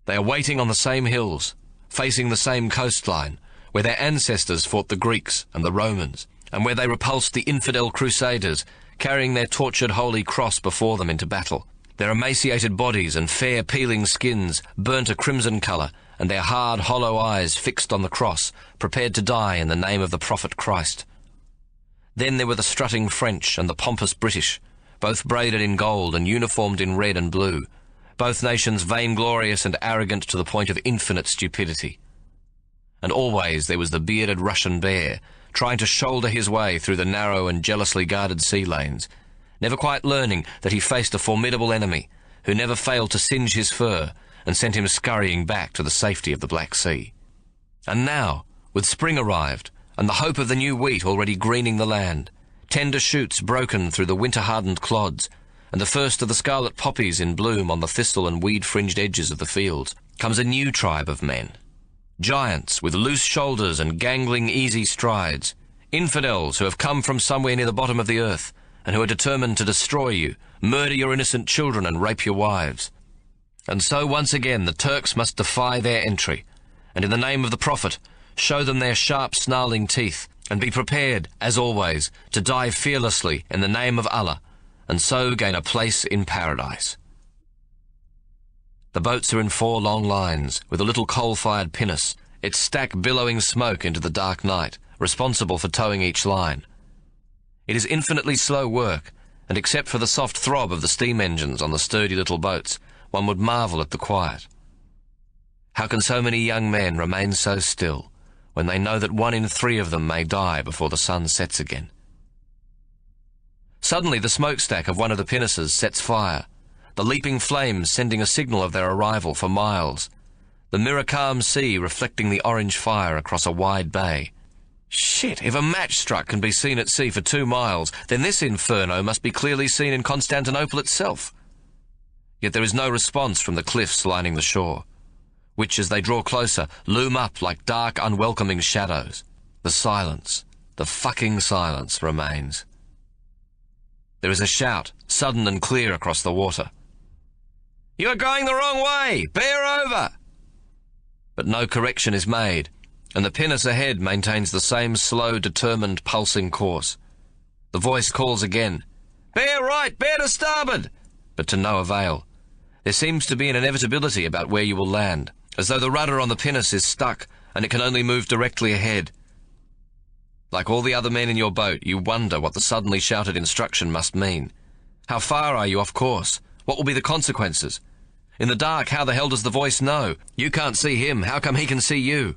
They are waiting on the same hills, facing the same coastline, where their ancestors fought the Greeks and the Romans, and where they repulsed the infidel crusaders, carrying their tortured holy cross before them into battle, their emaciated bodies and fair peeling skins burnt a crimson colour, and their hard hollow eyes fixed on the cross, prepared to die in the name of the prophet Christ. Then there were the strutting French and the pompous British, both braided in gold and uniformed in red and blue, both nations vainglorious and arrogant to the point of infinite stupidity. And always there was the bearded Russian bear, trying to shoulder his way through the narrow and jealously guarded sea lanes, never quite learning that he faced a formidable enemy who never failed to singe his fur and sent him scurrying back to the safety of the Black Sea. And now, with spring arrived, and the hope of the new wheat already greening the land, tender shoots broken through the winter-hardened clods, and the first of the scarlet poppies in bloom on the thistle and weed-fringed edges of the fields, comes a new tribe of men. Giants with loose shoulders and gangling easy strides, infidels who have come from somewhere near the bottom of the earth, and who are determined to destroy you, murder your innocent children and rape your wives. And so once again the Turks must defy their entry, and in the name of the Prophet, show them their sharp snarling teeth, and be prepared, as always, to die fearlessly in the name of Allah, and so gain a place in paradise. The boats are in 4 long lines, with a little coal-fired pinnace, its stack billowing smoke into the dark night, responsible for towing each line. It is infinitely slow work, and except for the soft throb of the steam engines on the sturdy little boats, one would marvel at the quiet. How can so many young men remain so still, when they know that 1 in 3 of them may die before the sun sets again? Suddenly the smokestack of one of the pinnaces sets fire, the leaping flames sending a signal of their arrival for miles, the mirror-calm sea reflecting the orange fire across a wide bay. Shit, if a match struck can be seen at sea for 2 miles, then this inferno must be clearly seen in Constantinople itself. Yet there is no response from the cliffs lining the shore. which, as they draw closer, loom up like dark, unwelcoming shadows. The silence, the fucking silence, remains. There is a shout, sudden and clear across the water. "You are going the wrong way! Bear over!" But no correction is made, and the pinnace ahead maintains the same slow, determined, pulsing course. The voice calls again, "Bear right! Bear to starboard!" But to no avail. There seems to be an inevitability about where you will land, as though the rudder on the pinnace is stuck and it can only move directly ahead. Like all the other men in your boat, you wonder what the suddenly shouted instruction must mean. How far are you off course? What will be the consequences? In the dark, how the hell does the voice know? You can't see him. How come he can see you?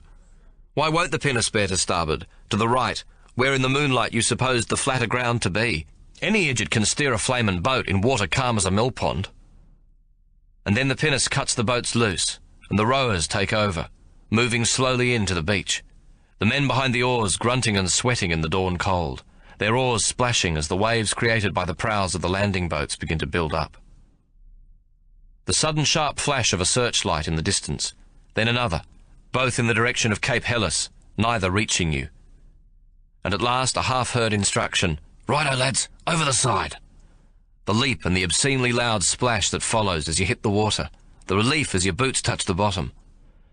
Why won't the pinnace bear to starboard, to the right, where in the moonlight you supposed the flatter ground to be? Any idiot can steer a flamin' boat in water calm as a mill pond. And then the pinnace cuts the boats loose, and the rowers take over, moving slowly in to the beach. The men behind the oars grunting and sweating in the dawn cold, their oars splashing as the waves created by the prows of the landing boats begin to build up. The sudden sharp flash of a searchlight in the distance, then another, both in the direction of Cape Helles, neither reaching you. And at last a half-heard instruction, "Righto, lads, over the side." The leap and the obscenely loud splash that follows as you hit the water, the relief as your boots touch the bottom.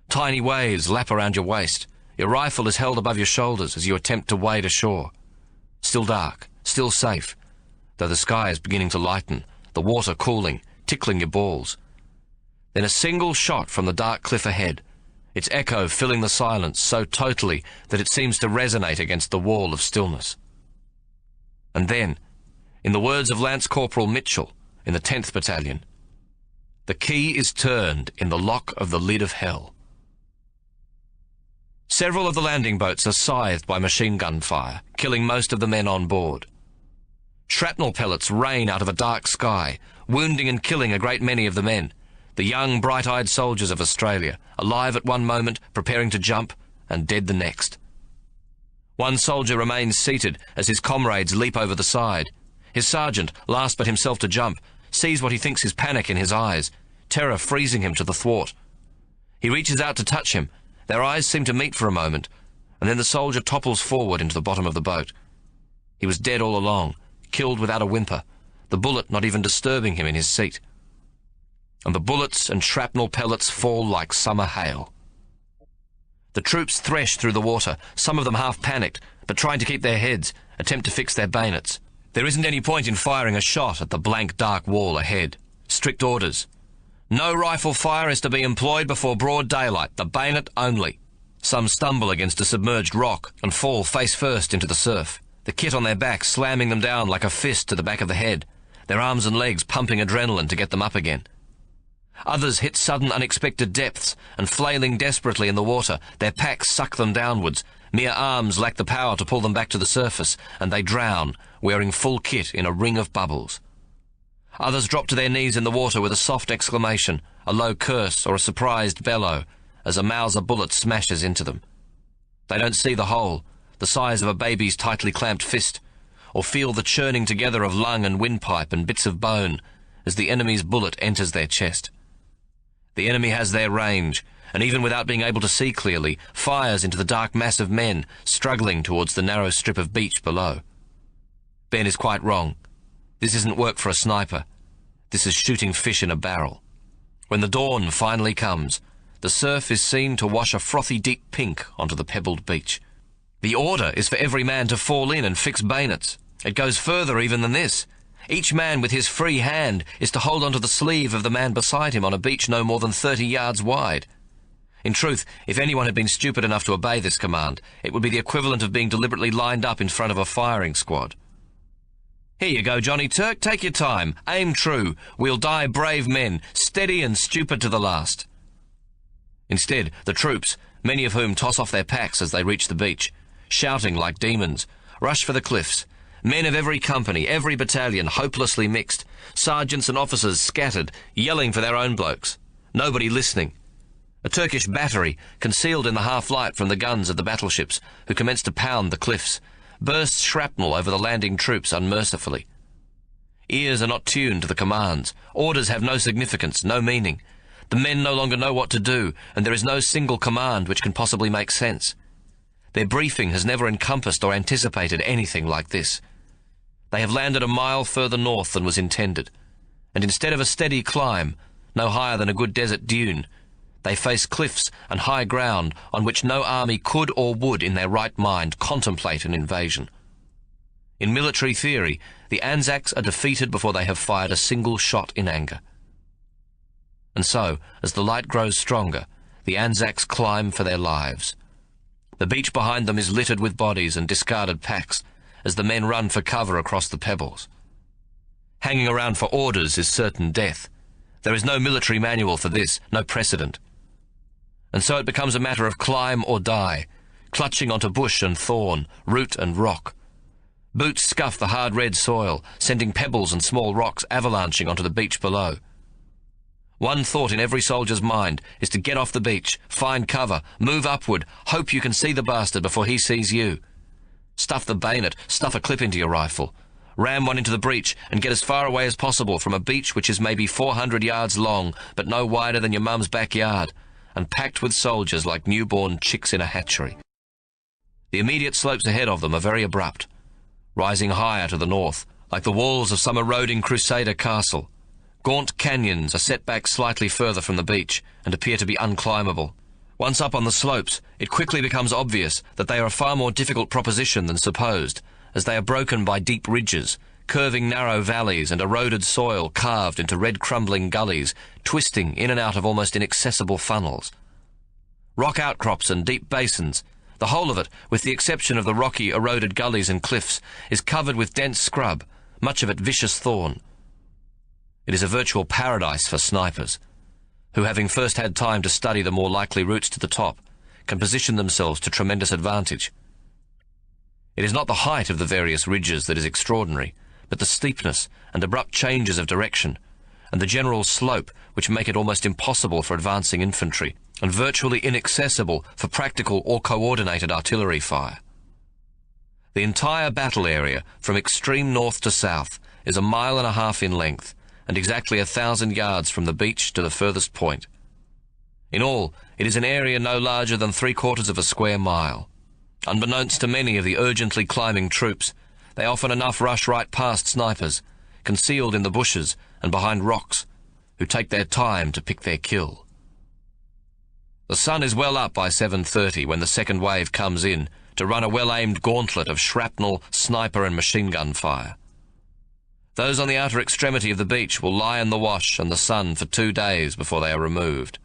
Tiny waves lap around your waist, your rifle is held above your shoulders as you attempt to wade ashore. Still dark, still safe, though the sky is beginning to lighten, the water cooling, tickling your balls. Then a single shot from the dark cliff ahead, its echo filling the silence so totally that it seems to resonate against the wall of stillness. And then, in the words of Lance Corporal Mitchell in the 10th Battalion, "The key is turned in the lock of the lid of hell." Several of the landing boats are scythed by machine gun fire, killing most of the men on board. Shrapnel pellets rain out of a dark sky, wounding and killing a great many of the men, the young, bright-eyed soldiers of Australia, alive at one moment, preparing to jump, and dead the next. One soldier remains seated as his comrades leap over the side. His sergeant, last but himself to jump, sees what he thinks is panic in his eyes, terror freezing him to the thwart. He reaches out to touch him. Their eyes seem to meet for a moment, and then the soldier topples forward into the bottom of the boat. He was dead all along, killed without a whimper, the bullet not even disturbing him in his seat. And the bullets and shrapnel pellets fall like summer hail. The troops thresh through the water, some of them half panicked, but trying to keep their heads, attempt to fix their bayonets. There isn't any point in firing a shot at the blank dark wall ahead. Strict orders. No rifle fire is to be employed before broad daylight, the bayonet only. Some stumble against a submerged rock and fall face first into the surf, the kit on their back slamming them down like a fist to the back of the head, their arms and legs pumping adrenaline to get them up again. Others hit sudden unexpected depths and flailing desperately in the water, their packs suck them downwards, mere arms lack the power to pull them back to the surface, and they drown, wearing full kit in a ring of bubbles. Others drop to their knees in the water with a soft exclamation, a low curse or a surprised bellow, as a Mauser bullet smashes into them. They don't see the hole, the size of a baby's tightly clamped fist, or feel the churning together of lung and windpipe and bits of bone as the enemy's bullet enters their chest. The enemy has their range, and even without being able to see clearly, fires into the dark mass of men struggling towards the narrow strip of beach below. Ben is quite wrong. This isn't work for a sniper. This is shooting fish in a barrel. When the dawn finally comes, the surf is seen to wash a frothy deep pink onto the pebbled beach. The order is for every man to fall in and fix bayonets. It goes further even than this. Each man with his free hand is to hold onto the sleeve of the man beside him on a beach no more than 30 yards wide. In truth, if anyone had been stupid enough to obey this command, it would be the equivalent of being deliberately lined up in front of a firing squad. "Here you go, Johnny Turk, take your time, aim true, we'll die brave men, steady and stupid to the last." Instead, the troops, many of whom toss off their packs as they reach the beach, shouting like demons, rush for the cliffs. Men of every company, every battalion, hopelessly mixed, sergeants and officers scattered, yelling for their own blokes. Nobody listening. A Turkish battery, concealed in the half-light from the guns of the battleships, who commenced to pound the cliffs, bursts shrapnel over the landing troops unmercifully. Ears are not tuned to the commands. Orders have no significance, no meaning. The men no longer know what to do, and there is no single command which can possibly make sense. Their briefing has never encompassed or anticipated anything like this. They have landed a mile further north than was intended, and instead of a steady climb, no higher than a good desert dune, they face cliffs and high ground on which no army could or would in their right mind contemplate an invasion. In military theory, the Anzacs are defeated before they have fired a single shot in anger. And so, as the light grows stronger, the Anzacs climb for their lives. The beach behind them is littered with bodies and discarded packs as the men run for cover across the pebbles. Hanging around for orders is certain death. There is no military manual for this, no precedent. And so it becomes a matter of climb or die, clutching onto bush and thorn, root and rock. Boots scuff the hard red soil, sending pebbles and small rocks avalanching onto the beach below. One thought in every soldier's mind is to get off the beach, find cover, move upward, hope you can see the bastard before he sees you. Stuff the bayonet, stuff a clip into your rifle. Ram one into the breach and get as far away as possible from a beach which is maybe 400 yards long, but no wider than your mum's backyard, and packed with soldiers like newborn chicks in a hatchery. The immediate slopes ahead of them are very abrupt, rising higher to the north, like the walls of some eroding crusader castle. Gaunt canyons are set back slightly further from the beach and appear to be unclimbable. Once up on the slopes, it quickly becomes obvious that they are a far more difficult proposition than supposed, as they are broken by deep ridges, curving narrow valleys and eroded soil carved into red crumbling gullies, twisting in and out of almost inaccessible funnels. Rock outcrops and deep basins, the whole of it, with the exception of the rocky, eroded gullies and cliffs, is covered with dense scrub, much of it vicious thorn. It is a virtual paradise for snipers, who, having first had time to study the more likely routes to the top, can position themselves to tremendous advantage. It is not the height of the various ridges that is extraordinary, but the steepness and abrupt changes of direction, and the general slope which make it almost impossible for advancing infantry, and virtually inaccessible for practical or coordinated artillery fire. The entire battle area, from extreme north to south, is 1.5 miles in length, and exactly 1,000 yards from the beach to the furthest point. In all, it is an area no larger than 3/4 of a square mile. Unbeknownst to many of the urgently climbing troops, they often enough rush right past snipers, concealed in the bushes and behind rocks, who take their time to pick their kill. The sun is well up by 7:30 when the second wave comes in to run a well-aimed gauntlet of shrapnel, sniper and machine gun fire. Those on the outer extremity of the beach will lie in the wash and the sun for 2 days before they are removed.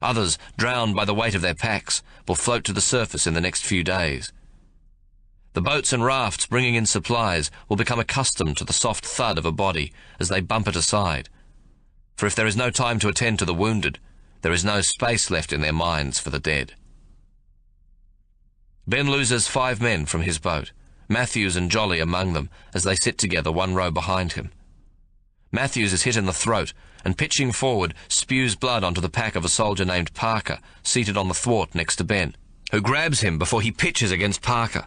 Others, drowned by the weight of their packs, will float to the surface in the next few days. The boats and rafts bringing in supplies will become accustomed to the soft thud of a body as they bump it aside. For if there is no time to attend to the wounded, there is no space left in their minds for the dead. Ben loses 5 men from his boat, Matthews and Jolly among them, as they sit together 1 row behind him. Matthews is hit in the throat, and pitching forward, spews blood onto the pack of a soldier named Parker, seated on the thwart next to Ben, who grabs him before he pitches against Parker.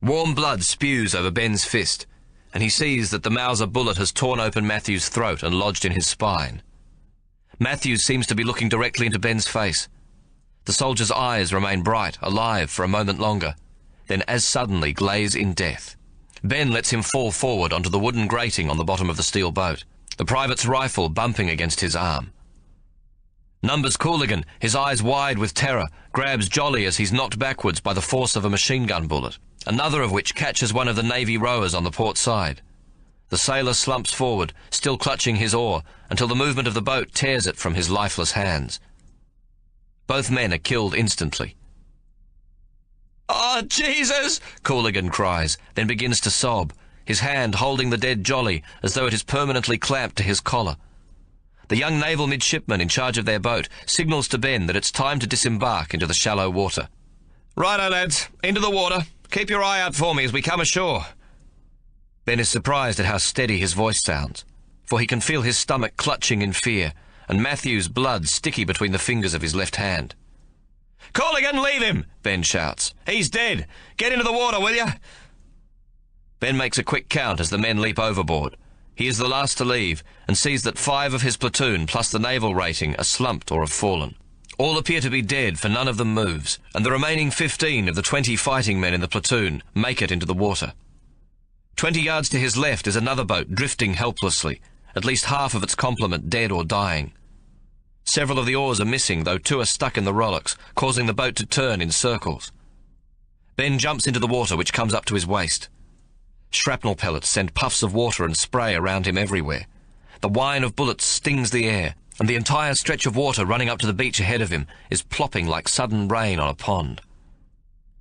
Warm blood spews over Ben's fist, and he sees that the Mauser bullet has torn open Matthews' throat and lodged in his spine. Matthews seems to be looking directly into Ben's face. The soldier's eyes remain bright, alive for a moment longer, then as suddenly glaze in death. Ben lets him fall forward onto the wooden grating on the bottom of the steel boat, the private's rifle bumping against his arm. Numbers Cooligan, his eyes wide with terror, grabs Jolly as he's knocked backwards by the force of a machine gun bullet, another of which catches one of the Navy rowers on the port side. The sailor slumps forward, still clutching his oar, until the movement of the boat tears it from his lifeless hands. Both men are killed instantly. "Oh, Jesus!" Cooligan cries, then begins to sob, his hand holding the dead Jolly as though it is permanently clamped to his collar. The young naval midshipman in charge of their boat signals to Ben that it's time to disembark into the shallow water. "Righto, lads, into the water. Keep your eye out for me as we come ashore." Ben is surprised at how steady his voice sounds, for he can feel his stomach clutching in fear, and Matthew's blood sticky between the fingers of his left hand. "Cooligan, leave him!" Ben shouts. "He's dead. Get into the water, will you?" Ben makes a quick count as the men leap overboard. He is the last to leave, and sees that 5 of his platoon, plus the naval rating, are slumped or have fallen. All appear to be dead, for none of them moves, and the remaining 15 of the 20 fighting men in the platoon make it into the water. 20 yards to his left is another boat drifting helplessly, at least half of its complement dead or dying. Several of the oars are missing, though 2 are stuck in the rowlocks, causing the boat to turn in circles. Ben jumps into the water, which comes up to his waist. Shrapnel pellets send puffs of water and spray around him everywhere. The whine of bullets stings the air, and the entire stretch of water running up to the beach ahead of him is plopping like sudden rain on a pond.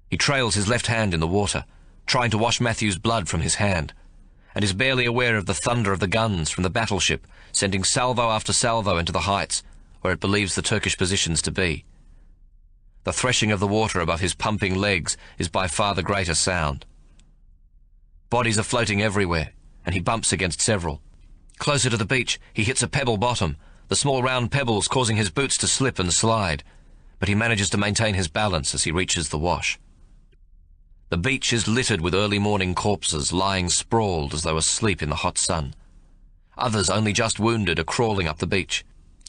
He trails his left hand in the water, trying to wash Matthew's blood from his hand, and is barely aware of the thunder of the guns from the battleship, sending salvo after salvo into the heights, where it believes the Turkish positions to be. The threshing of the water above his pumping legs is by far the greater sound. Bodies are floating everywhere, and he bumps against several. Closer to the beach, he hits a pebble bottom, the small round pebbles causing his boots to slip and slide, but he manages to maintain his balance as he reaches the wash. The beach is littered with early morning corpses lying sprawled as though asleep in the hot sun. Others, only just wounded, are crawling up the beach.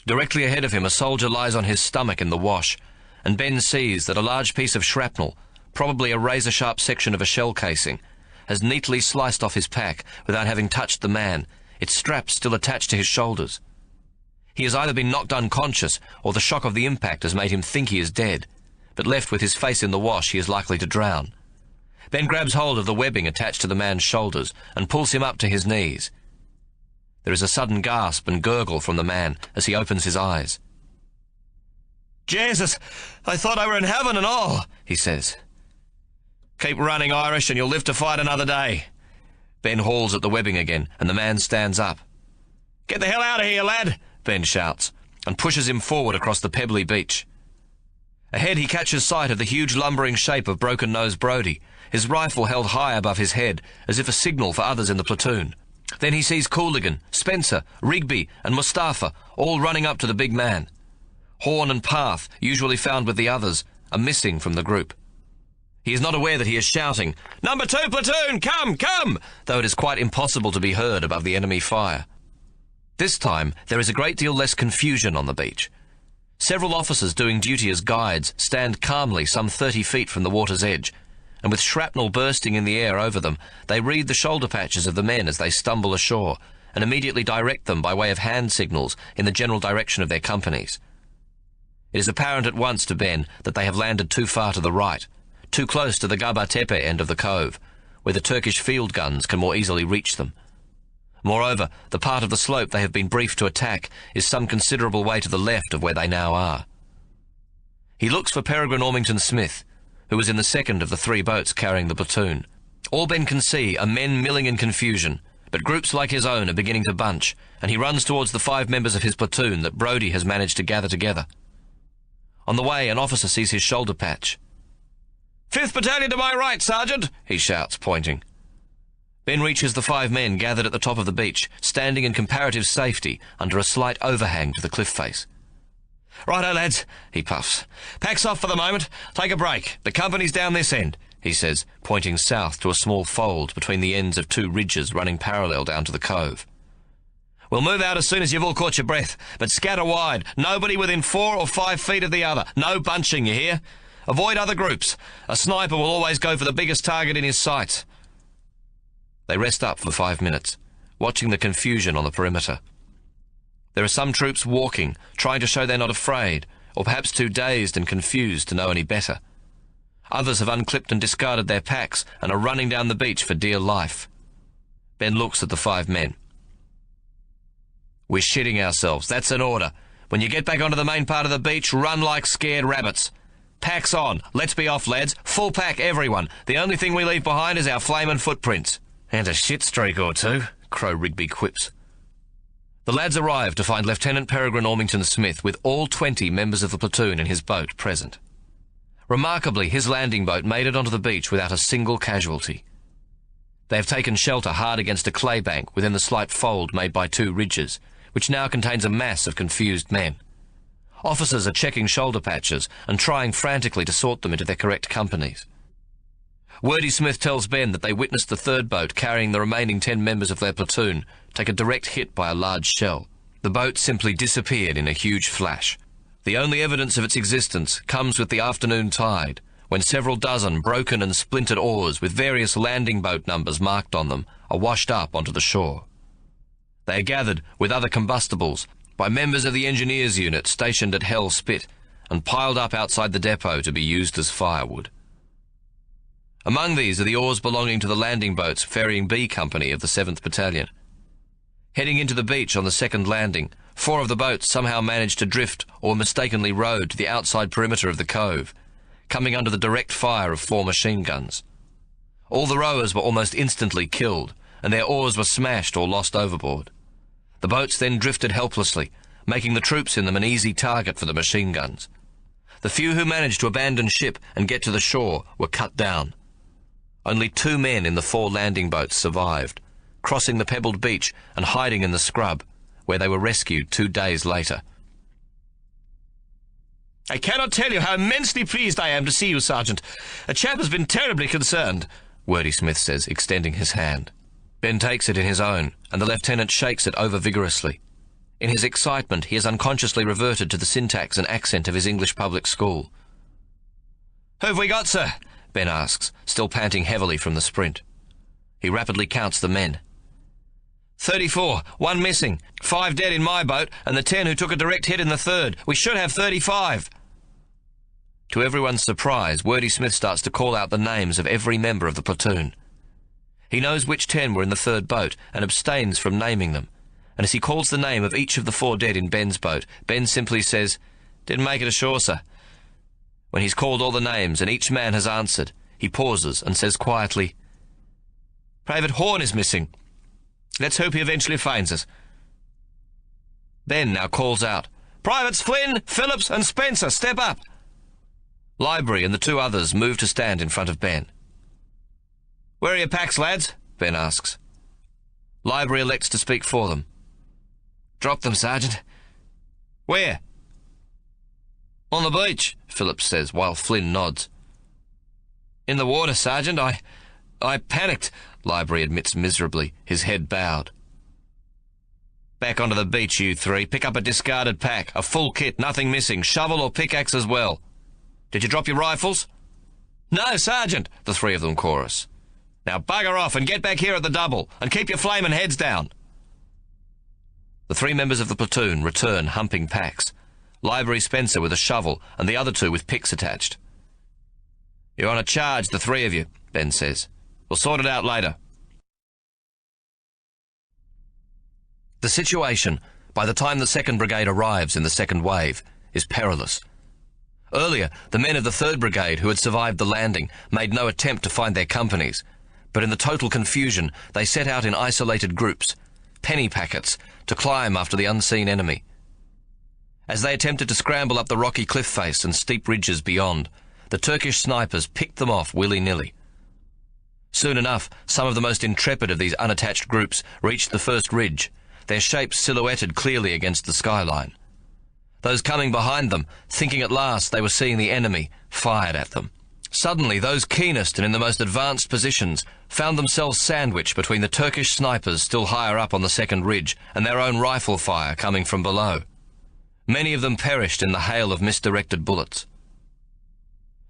Directly ahead of him, a soldier lies on his stomach in the wash, and Ben sees that a large piece of shrapnel, probably a razor-sharp section of a shell casing, has neatly sliced off his pack without having touched the man, its straps still attached to his shoulders. He has either been knocked unconscious, or the shock of the impact has made him think he is dead, but left with his face in the wash, he is likely to drown. Ben grabs hold of the webbing attached to the man's shoulders and pulls him up to his knees. There is a sudden gasp and gurgle from the man as he opens his eyes. "Jesus, I thought I were in heaven and all," he says. "Keep running, Irish, and you'll live to fight another day." Ben hauls at the webbing again, and the man stands up. "Get the hell out of here, lad," Ben shouts, and pushes him forward across the pebbly beach. Ahead he catches sight of the huge lumbering shape of broken-nosed Brodie, his rifle held high above his head, as if a signal for others in the platoon. Then he sees Cooligan, Spencer, Rigby, and Mustafa all running up to the big man. Horn and Path, usually found with the others, are missing from the group. He is not aware that he is shouting, "Number 2 platoon, come, come!" though it is quite impossible to be heard above the enemy fire. This time there is a great deal less confusion on the beach. Several officers doing duty as guides stand calmly some 30 feet from the water's edge, and with shrapnel bursting in the air over them, they read the shoulder patches of the men as they stumble ashore, and immediately direct them by way of hand signals in the general direction of their companies. It is apparent at once to Ben that they have landed too far to the right, too close to the Gaba Tepe end of the cove, where the Turkish field guns can more easily reach them. Moreover, the part of the slope they have been briefed to attack is some considerable way to the left of where they now are. He looks for Peregrine Ormington Smith, who was in the second of the 3 boats carrying the platoon. All Ben can see are men milling in confusion, but groups like his own are beginning to bunch, and he runs towards the 5 members of his platoon that Brodie has managed to gather together. On the way, an officer sees his shoulder patch. "5th Battalion to my right, Sergeant," he shouts, pointing. Ben reaches the 5 men gathered at the top of the beach, standing in comparative safety under a slight overhang to the cliff face. "Righto, lads," he puffs. "Packs off for the moment. Take a break. The company's down this end," he says, pointing south to a small fold between the ends of 2 ridges running parallel down to the cove. "We'll move out as soon as you've all caught your breath, but scatter wide. Nobody within 4 or 5 feet of the other. No bunching, you hear? Avoid other groups. A sniper will always go for the biggest target in his sights." They rest up for 5 minutes, watching the confusion on the perimeter. There are some troops walking, trying to show they're not afraid, or perhaps too dazed and confused to know any better. Others have unclipped and discarded their packs and are running down the beach for dear life. Ben looks at the 5 men. "We're shitting ourselves. That's an order. When you get back onto the main part of the beach, run like scared rabbits. Packs on. Let's be off, lads. Full pack, everyone. The only thing we leave behind is our flamin' footprints." "And a shit streak or 2, Crow Rigby quips. The lads arrive to find Lieutenant Peregrine Ormington Smith with all 20 members of the platoon in his boat present. Remarkably, his landing boat made it onto the beach without a single casualty. They have taken shelter hard against a clay bank within the slight fold made by 2 ridges, which now contains a mass of confused men. Officers are checking shoulder patches and trying frantically to sort them into their correct companies. Wordy Smith tells Ben that they witnessed the third boat carrying the remaining 10 members of their platoon take a direct hit by a large shell. The boat simply disappeared in a huge flash. The only evidence of its existence comes with the afternoon tide, when several dozen broken and splintered oars with various landing boat numbers marked on them are washed up onto the shore. They are gathered with other combustibles by members of the engineers unit stationed at Hell Spit and piled up outside the depot to be used as firewood. Among these are the oars belonging to the landing boats ferrying B Company of the 7th Battalion. Heading into the beach on the second landing, 4 of the boats somehow managed to drift or mistakenly rowed to the outside perimeter of the cove, coming under the direct fire of 4 machine guns. All the rowers were almost instantly killed, and their oars were smashed or lost overboard. The boats then drifted helplessly, making the troops in them an easy target for the machine guns. The few who managed to abandon ship and get to the shore were cut down. Only 2 men in the 4 landing boats survived, crossing the pebbled beach and hiding in the scrub, where they were rescued 2 days later. "I cannot tell you how immensely pleased I am to see you, Sergeant. A chap has been terribly concerned," Wordy Smith says, extending his hand. Ben takes it in his own, and the lieutenant shakes it over-vigorously. In his excitement, he has unconsciously reverted to the syntax and accent of his English public school. "Who have we got, sir?" Ben asks, still panting heavily from the sprint. He rapidly counts the men. 34, 1 missing, 5 dead in my boat, and the 10 who took a direct hit in the third. We should have 35. To everyone's surprise, Wordy Smith starts to call out the names of every member of the platoon. He knows which 10 were in the third boat and abstains from naming them, and as he calls the name of each of the 4 dead in Ben's boat, Ben simply says, "Didn't make it ashore, sir." When he's called all the names and each man has answered, he pauses and says quietly, "Private Horn is missing. Let's hope he eventually finds us." Ben now calls out, "Privates Flynn, Phillips and Spencer, step up." Library and the 2 others move to stand in front of Ben. "Where are your packs, lads?" Ben asks. Library elects to speak for them. "Drop them, Sergeant." "Where?" "On the beach," Phillips says, while Flynn nods. "In the water, Sergeant. I panicked," Library admits miserably, his head bowed. "Back onto the beach, you 3. Pick up a discarded pack, a full kit, nothing missing, shovel or pickaxe as well. Did you drop your rifles?" "No, Sergeant," the 3 of them chorus. "Now bugger off and get back here at the double, and keep your flaming heads down." The 3 members of the platoon return humping packs, Library Spencer with a shovel and the other 2 with picks attached. "You're on a charge, the 3 of you," Ben says. "We'll sort it out later." The situation, by the time the 2nd Brigade arrives in the second wave, is perilous. Earlier, the men of the 3rd Brigade who had survived the landing made no attempt to find their companies, but in the total confusion they set out in isolated groups, penny packets, to climb after the unseen enemy. As they attempted to scramble up the rocky cliff face and steep ridges beyond, the Turkish snipers picked them off willy-nilly. Soon enough, some of the most intrepid of these unattached groups reached the first ridge, their shapes silhouetted clearly against the skyline. Those coming behind them, thinking at last they were seeing the enemy, fired at them. Suddenly, those keenest and in the most advanced positions found themselves sandwiched between the Turkish snipers still higher up on the second ridge and their own rifle fire coming from below. Many of them perished in the hail of misdirected bullets.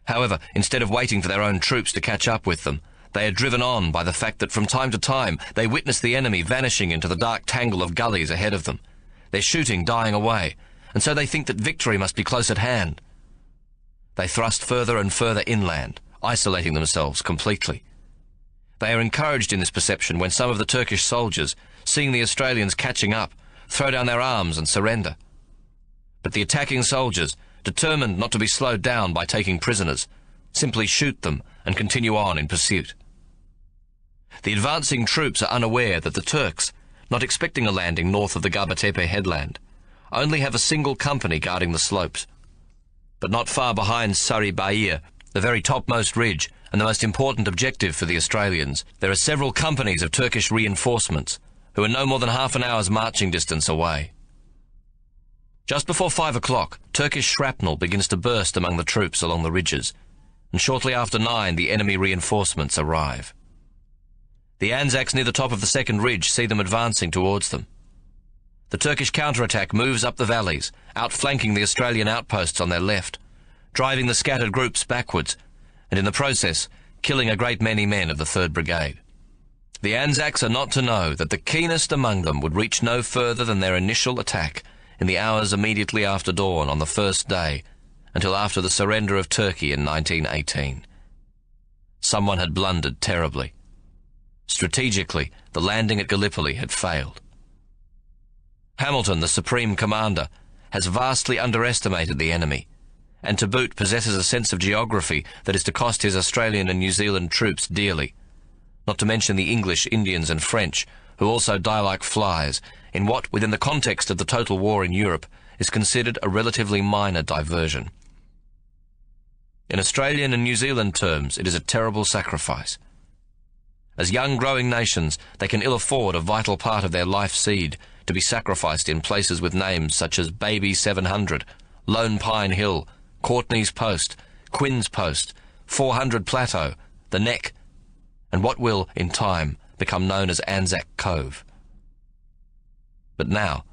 However, instead of waiting for their own troops to catch up with them, they are driven on by the fact that from time to time they witness the enemy vanishing into the dark tangle of gullies ahead of them, their shooting dying away, and so they think that victory must be close at hand. They thrust further and further inland, isolating themselves completely. They are encouraged in this perception when some of the Turkish soldiers, seeing the Australians catching up, throw down their arms and surrender. But the attacking soldiers, determined not to be slowed down by taking prisoners, simply shoot them and continue on in pursuit. The advancing troops are unaware that the Turks, not expecting a landing north of the Gabatepe headland, only have a single company guarding the slopes. But not far behind Sari Bahia, the very topmost ridge and the most important objective for the Australians, there are several companies of Turkish reinforcements who are no more than half an hour's marching distance away. Just before 5 o'clock, Turkish shrapnel begins to burst among the troops along the ridges. and shortly after 9 the enemy reinforcements arrive. The Anzacs near the top of the second ridge see them advancing towards them. The Turkish counterattack moves up the valleys, outflanking the Australian outposts on their left, driving the scattered groups backwards, and in the process killing a great many men of the 3rd Brigade. The Anzacs are not to know that the keenest among them would reach no further than their initial attack in the hours immediately after dawn on the first day, until after the surrender of Turkey in 1918. Someone had blundered terribly. Strategically, the landing at Gallipoli had failed. Hamilton, the Supreme Commander, has vastly underestimated the enemy, and to boot possesses a sense of geography that is to cost his Australian and New Zealand troops dearly, not to mention the English, Indians and French, who also die like flies in what, within the context of the total war in Europe, is considered a relatively minor diversion. In Australian and New Zealand terms, it is a terrible sacrifice. As young growing nations, they can ill afford a vital part of their life seed to be sacrificed in places with names such as Baby 700, Lone Pine Hill, Courtenay's Post, Quinn's Post, 400 Plateau, the Neck, and what will, in time, become known as Anzac Cove. But now,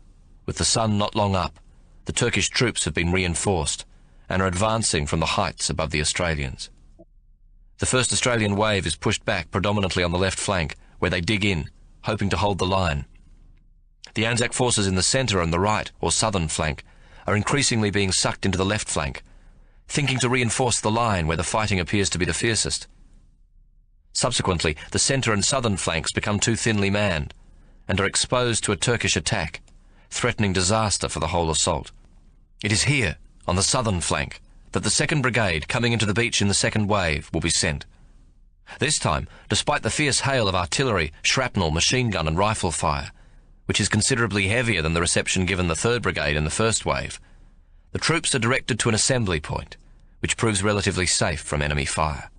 with the sun not long up, the Turkish troops have been reinforced and are advancing from the heights above the Australians. The first Australian wave is pushed back predominantly on the left flank, where they dig in, hoping to hold the line. The Anzac forces in the centre and the right, or southern flank, are increasingly being sucked into the left flank, thinking to reinforce the line where the fighting appears to be the fiercest. Subsequently, the centre and southern flanks become too thinly manned, and are exposed to a Turkish attack, threatening disaster for the whole assault. It is here, on the southern flank, that the 2nd Brigade, coming into the beach in the second wave, will be sent. This time, despite the fierce hail of artillery, shrapnel, machine gun and rifle fire, which is considerably heavier than the reception given the 3rd Brigade in the first wave, the troops are directed to an assembly point, which proves relatively safe from enemy fire.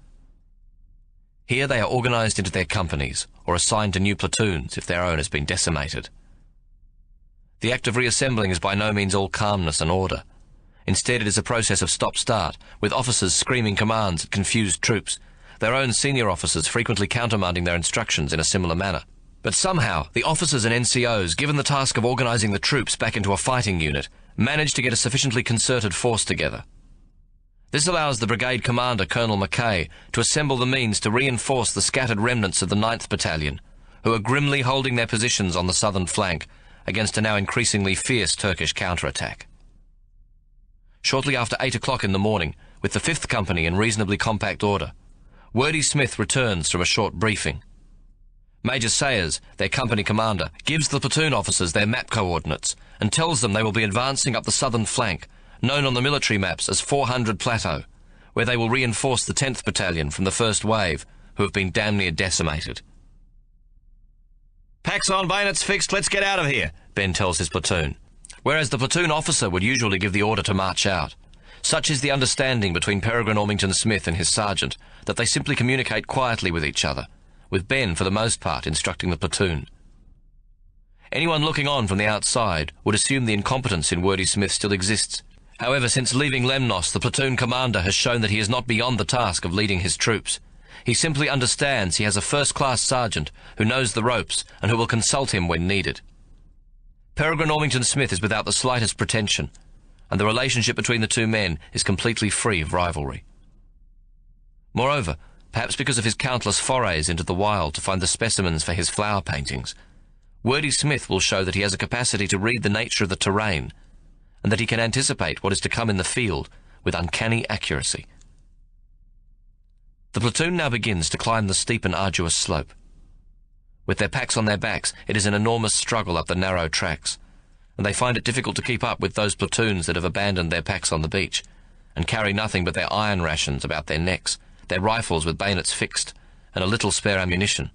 Here they are organised into their companies, or assigned to new platoons if their own has been decimated. The act of reassembling is by no means all calmness and order. Instead, it is a process of stop-start, with officers screaming commands at confused troops, their own senior officers frequently countermanding their instructions in a similar manner. But somehow, the officers and NCOs, given the task of organising the troops back into a fighting unit, manage to get a sufficiently concerted force together. This allows the brigade commander, Colonel Mackay, to assemble the means to reinforce the scattered remnants of the 9th Battalion, who are grimly holding their positions on the southern flank against a now increasingly fierce Turkish counterattack. Shortly after 8 o'clock in the morning, with the 5th Company in reasonably compact order, Wordy Smith returns from a short briefing. Major Sayers, their company commander, gives the platoon officers their map coordinates and tells them they will be advancing up the southern flank, known on the military maps as 400 Plateau, where they will reinforce the 10th Battalion from the first wave, who have been damn near decimated. "Packs on, bayonets fixed, let's get out of here," Ben tells his platoon, whereas the platoon officer would usually give the order to march out. Such is the understanding between Peregrine Ormington Smith and his sergeant that they simply communicate quietly with each other, with Ben for the most part instructing the platoon. Anyone looking on from the outside would assume the incompetence in Wordy Smith still exists. However, since leaving Lemnos, the platoon commander has shown that he is not beyond the task of leading his troops. He simply understands he has a first-class sergeant who knows the ropes and who will consult him when needed. Peregrine Ormington Smith is without the slightest pretension, and the relationship between the two men is completely free of rivalry. Moreover, perhaps because of his countless forays into the wild to find the specimens for his flower paintings, Wordy Smith will show that he has a capacity to read the nature of the terrain, and that he can anticipate what is to come in the field with uncanny accuracy. The platoon now begins to climb the steep and arduous slope. With their packs on their backs, it is an enormous struggle up the narrow tracks, and they find it difficult to keep up with those platoons that have abandoned their packs on the beach, and carry nothing but their iron rations about their necks, their rifles with bayonets fixed, and a little spare ammunition.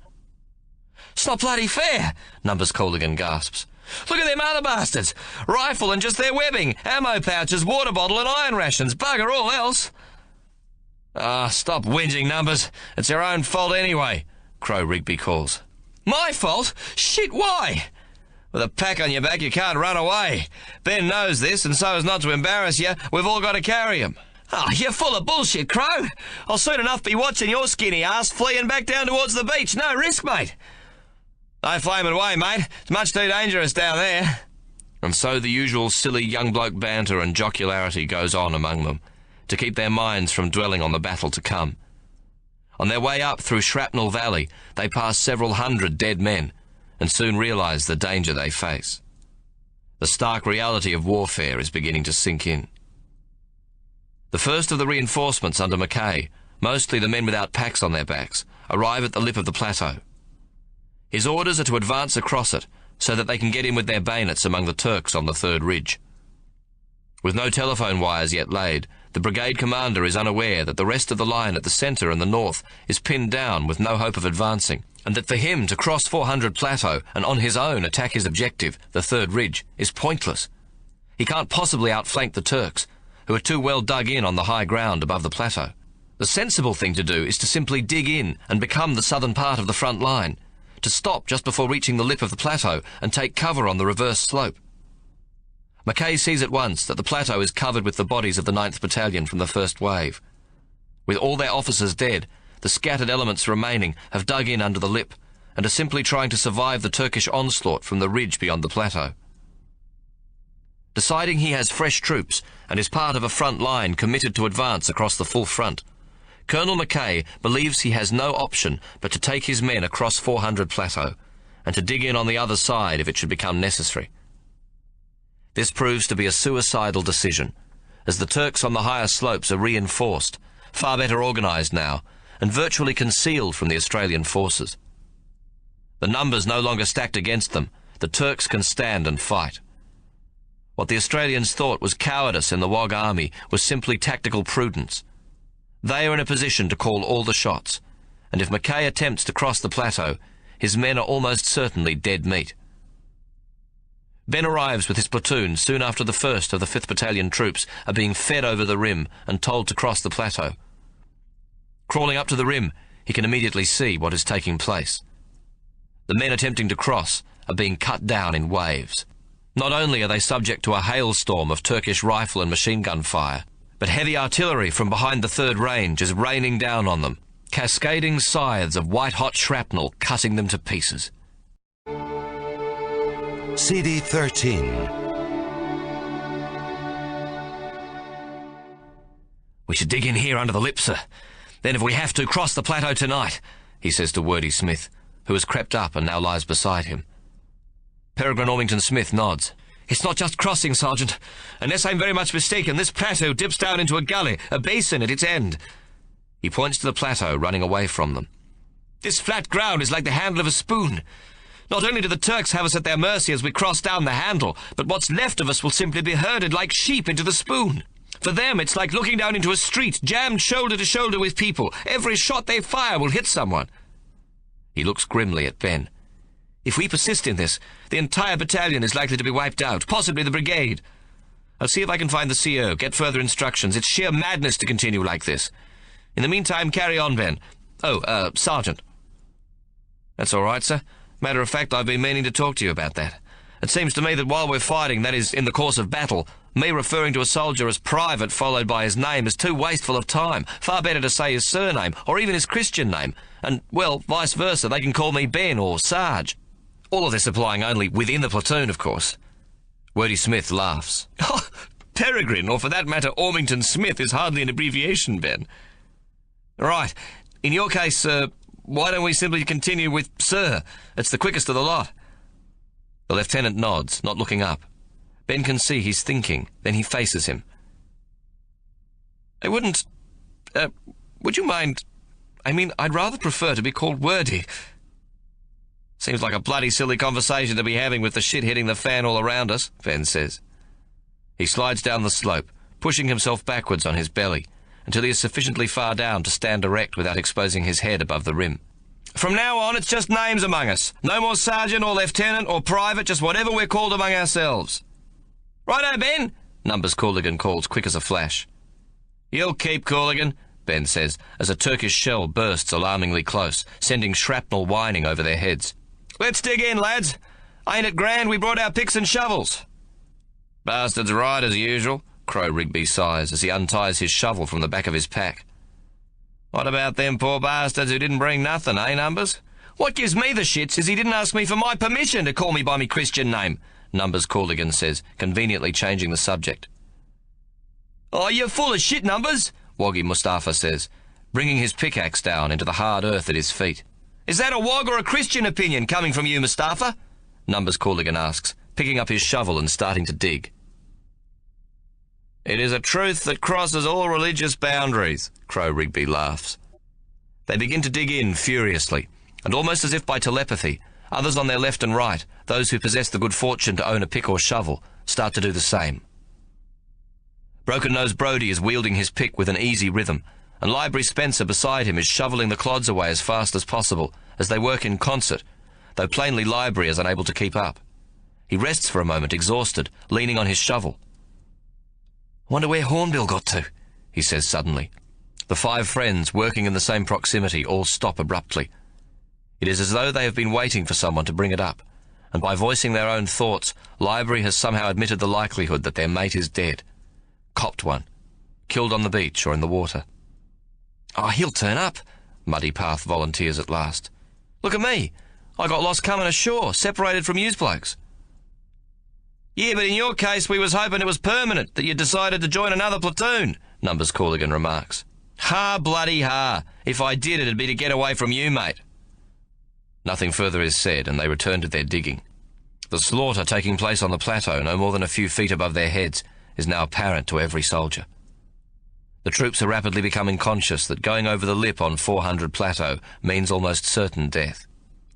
"It's not bloody fair," Numbers Colligan gasps. "Look at them other bastards. Rifle and just their webbing, ammo pouches, water bottle and iron rations. Bugger all else." Stop whinging, Numbers. It's your own fault anyway," Crow Rigby calls. "My fault? Shit, why?" "With a pack on your back, you can't run away. Ben knows this, and so as not to embarrass you, we've all got to carry him." Oh, you're full of bullshit, Crow. I'll soon enough be watching your skinny ass fleeing back down towards the beach. No risk, mate. No flaming way, mate. It's much too dangerous down there. And so the usual silly young bloke banter and jocularity goes on among them, to keep their minds from dwelling on the battle to come. On their way up through Shrapnel Valley, they pass several hundred dead men, and soon realise the danger they face. The stark reality of warfare is beginning to sink in. The first of the reinforcements under Mackay, mostly the men without packs on their backs, arrive at the lip of the plateau. His orders are to advance across it, so that they can get in with their bayonets among the Turks on the third ridge. With no telephone wires yet laid, the brigade commander is unaware that the rest of the line at the centre and the north is pinned down with no hope of advancing, and that for him to cross 400 Plateau and on his own attack his objective, the third ridge, is pointless. He can't possibly outflank the Turks, who are too well dug in on the high ground above the plateau. The sensible thing to do is to simply dig in and become the southern part of the front line, to stop just before reaching the lip of the plateau and take cover on the reverse slope. Mackay sees at once that the plateau is covered with the bodies of the 9th Battalion from the first wave. With all their officers dead, the scattered elements remaining have dug in under the lip and are simply trying to survive the Turkish onslaught from the ridge beyond the plateau. Deciding he has fresh troops and is part of a front line committed to advance across the full front, Colonel Mackay believes he has no option but to take his men across 400 Plateau and to dig in on the other side if it should become necessary. This proves to be a suicidal decision, as the Turks on the higher slopes are reinforced, far better organised now, and virtually concealed from the Australian forces. The numbers no longer stacked against them, the Turks can stand and fight. What the Australians thought was cowardice in the Wog army was simply tactical prudence. They are in a position to call all the shots, and if Mackay attempts to cross the plateau, his men are almost certainly dead meat. Ben arrives with his platoon soon after the first of the 5th Battalion troops are being fed over the rim and told to cross the plateau. Crawling up to the rim, he can immediately see what is taking place. The men attempting to cross are being cut down in waves. Not only are they subject to a hailstorm of Turkish rifle and machine gun fire, but heavy artillery from behind the third range is raining down on them, cascading scythes of white-hot shrapnel cutting them to pieces. CD 13. We should dig in here under the lip, sir. Then if we have to, cross the plateau tonight, he says to Wordy Smith, who has crept up and now lies beside him. Peregrine Ormington Smith nods. It's not just crossing, Sergeant. Unless I'm very much mistaken, this plateau dips down into a gully, a basin at its end. He points to the plateau running away from them. This flat ground is like the handle of a spoon. Not only do the Turks have us at their mercy as we cross down the handle, but what's left of us will simply be herded like sheep into the spoon. For them, it's like looking down into a street, jammed shoulder to shoulder with people. Every shot they fire will hit someone. He looks grimly at Ben. If we persist in this, the entire battalion is likely to be wiped out, possibly the brigade. I'll see if I can find the CO, get further instructions. It's sheer madness to continue like this. In the meantime, carry on, Ben. Oh, Sergeant. That's all right, sir. Matter of fact, I've been meaning to talk to you about that. It seems to me that while we're fighting, that is, in the course of battle, me referring to a soldier as Private followed by his name is too wasteful of time. Far better to say his surname, or even his Christian name. And, well, vice versa, they can call me Ben or Sarge. All of this applying only within the platoon, of course. Wordy Smith laughs. Oh, Peregrine, or for that matter, Ormington Smith is hardly an abbreviation, Ben. Right. In your case, why don't we simply continue with Sir? It's the quickest of the lot. The lieutenant nods, not looking up. Ben can see he's thinking, then he faces him. I wouldn't... would you mind... I mean, I'd rather prefer to be called Wordy. Seems like a bloody silly conversation to be having with the shit hitting the fan all around us, Ben says. He slides down the slope, pushing himself backwards on his belly, until he is sufficiently far down to stand erect without exposing his head above the rim. From now on, it's just names among us. No more sergeant or lieutenant or private, just whatever we're called among ourselves. Righto, Ben, Numbers Cooligan calls quick as a flash. You'll keep, Cooligan, Ben says, as a Turkish shell bursts alarmingly close, sending shrapnel whining over their heads. Let's dig in, lads. Ain't it grand we brought our picks and shovels? Bastards right, as usual, Crow Rigby sighs as he unties his shovel from the back of his pack. What about them poor bastards who didn't bring nothing, eh, Numbers? What gives me the shits is he didn't ask me for my permission to call me by me Christian name, Numbers Cooligan says, conveniently changing the subject. Oh, you're full of shit, Numbers, Woggy Mustafa says, bringing his pickaxe down into the hard earth at his feet. Is that a Wog or a Christian opinion coming from you, Mustafa? Numbers Cooligan asks, picking up his shovel and starting to dig. It is a truth that crosses all religious boundaries, Crow Rigby laughs. They begin to dig in furiously, and almost as if by telepathy, others on their left and right, those who possess the good fortune to own a pick or shovel, start to do the same. Broken-nosed Brodie is wielding his pick with an easy rhythm, and Library Spencer beside him is shoveling the clods away as fast as possible as they work in concert, though plainly Library is unable to keep up. He rests for a moment, exhausted, leaning on his shovel. Wonder where Hornbill got to, he says suddenly. The 5 friends, working in the same proximity, all stop abruptly. It is as though they have been waiting for someone to bring it up, and by voicing their own thoughts, Library has somehow admitted the likelihood that their mate is dead. Copped one. Killed on the beach or in the water. Oh, he'll turn up, Muddy Path volunteers at last. Look at me. I got lost coming ashore, separated from yous blokes. Yeah, but in your case we was hoping it was permanent, that you decided to join another platoon, Numbers Cooligan remarks. Ha, bloody ha. If I did, it'd be to get away from you, mate. Nothing further is said, and they return to their digging. The slaughter taking place on the plateau, no more than a few feet above their heads, is now apparent to every soldier. The troops are rapidly becoming conscious that going over the lip on 400 Plateau means almost certain death.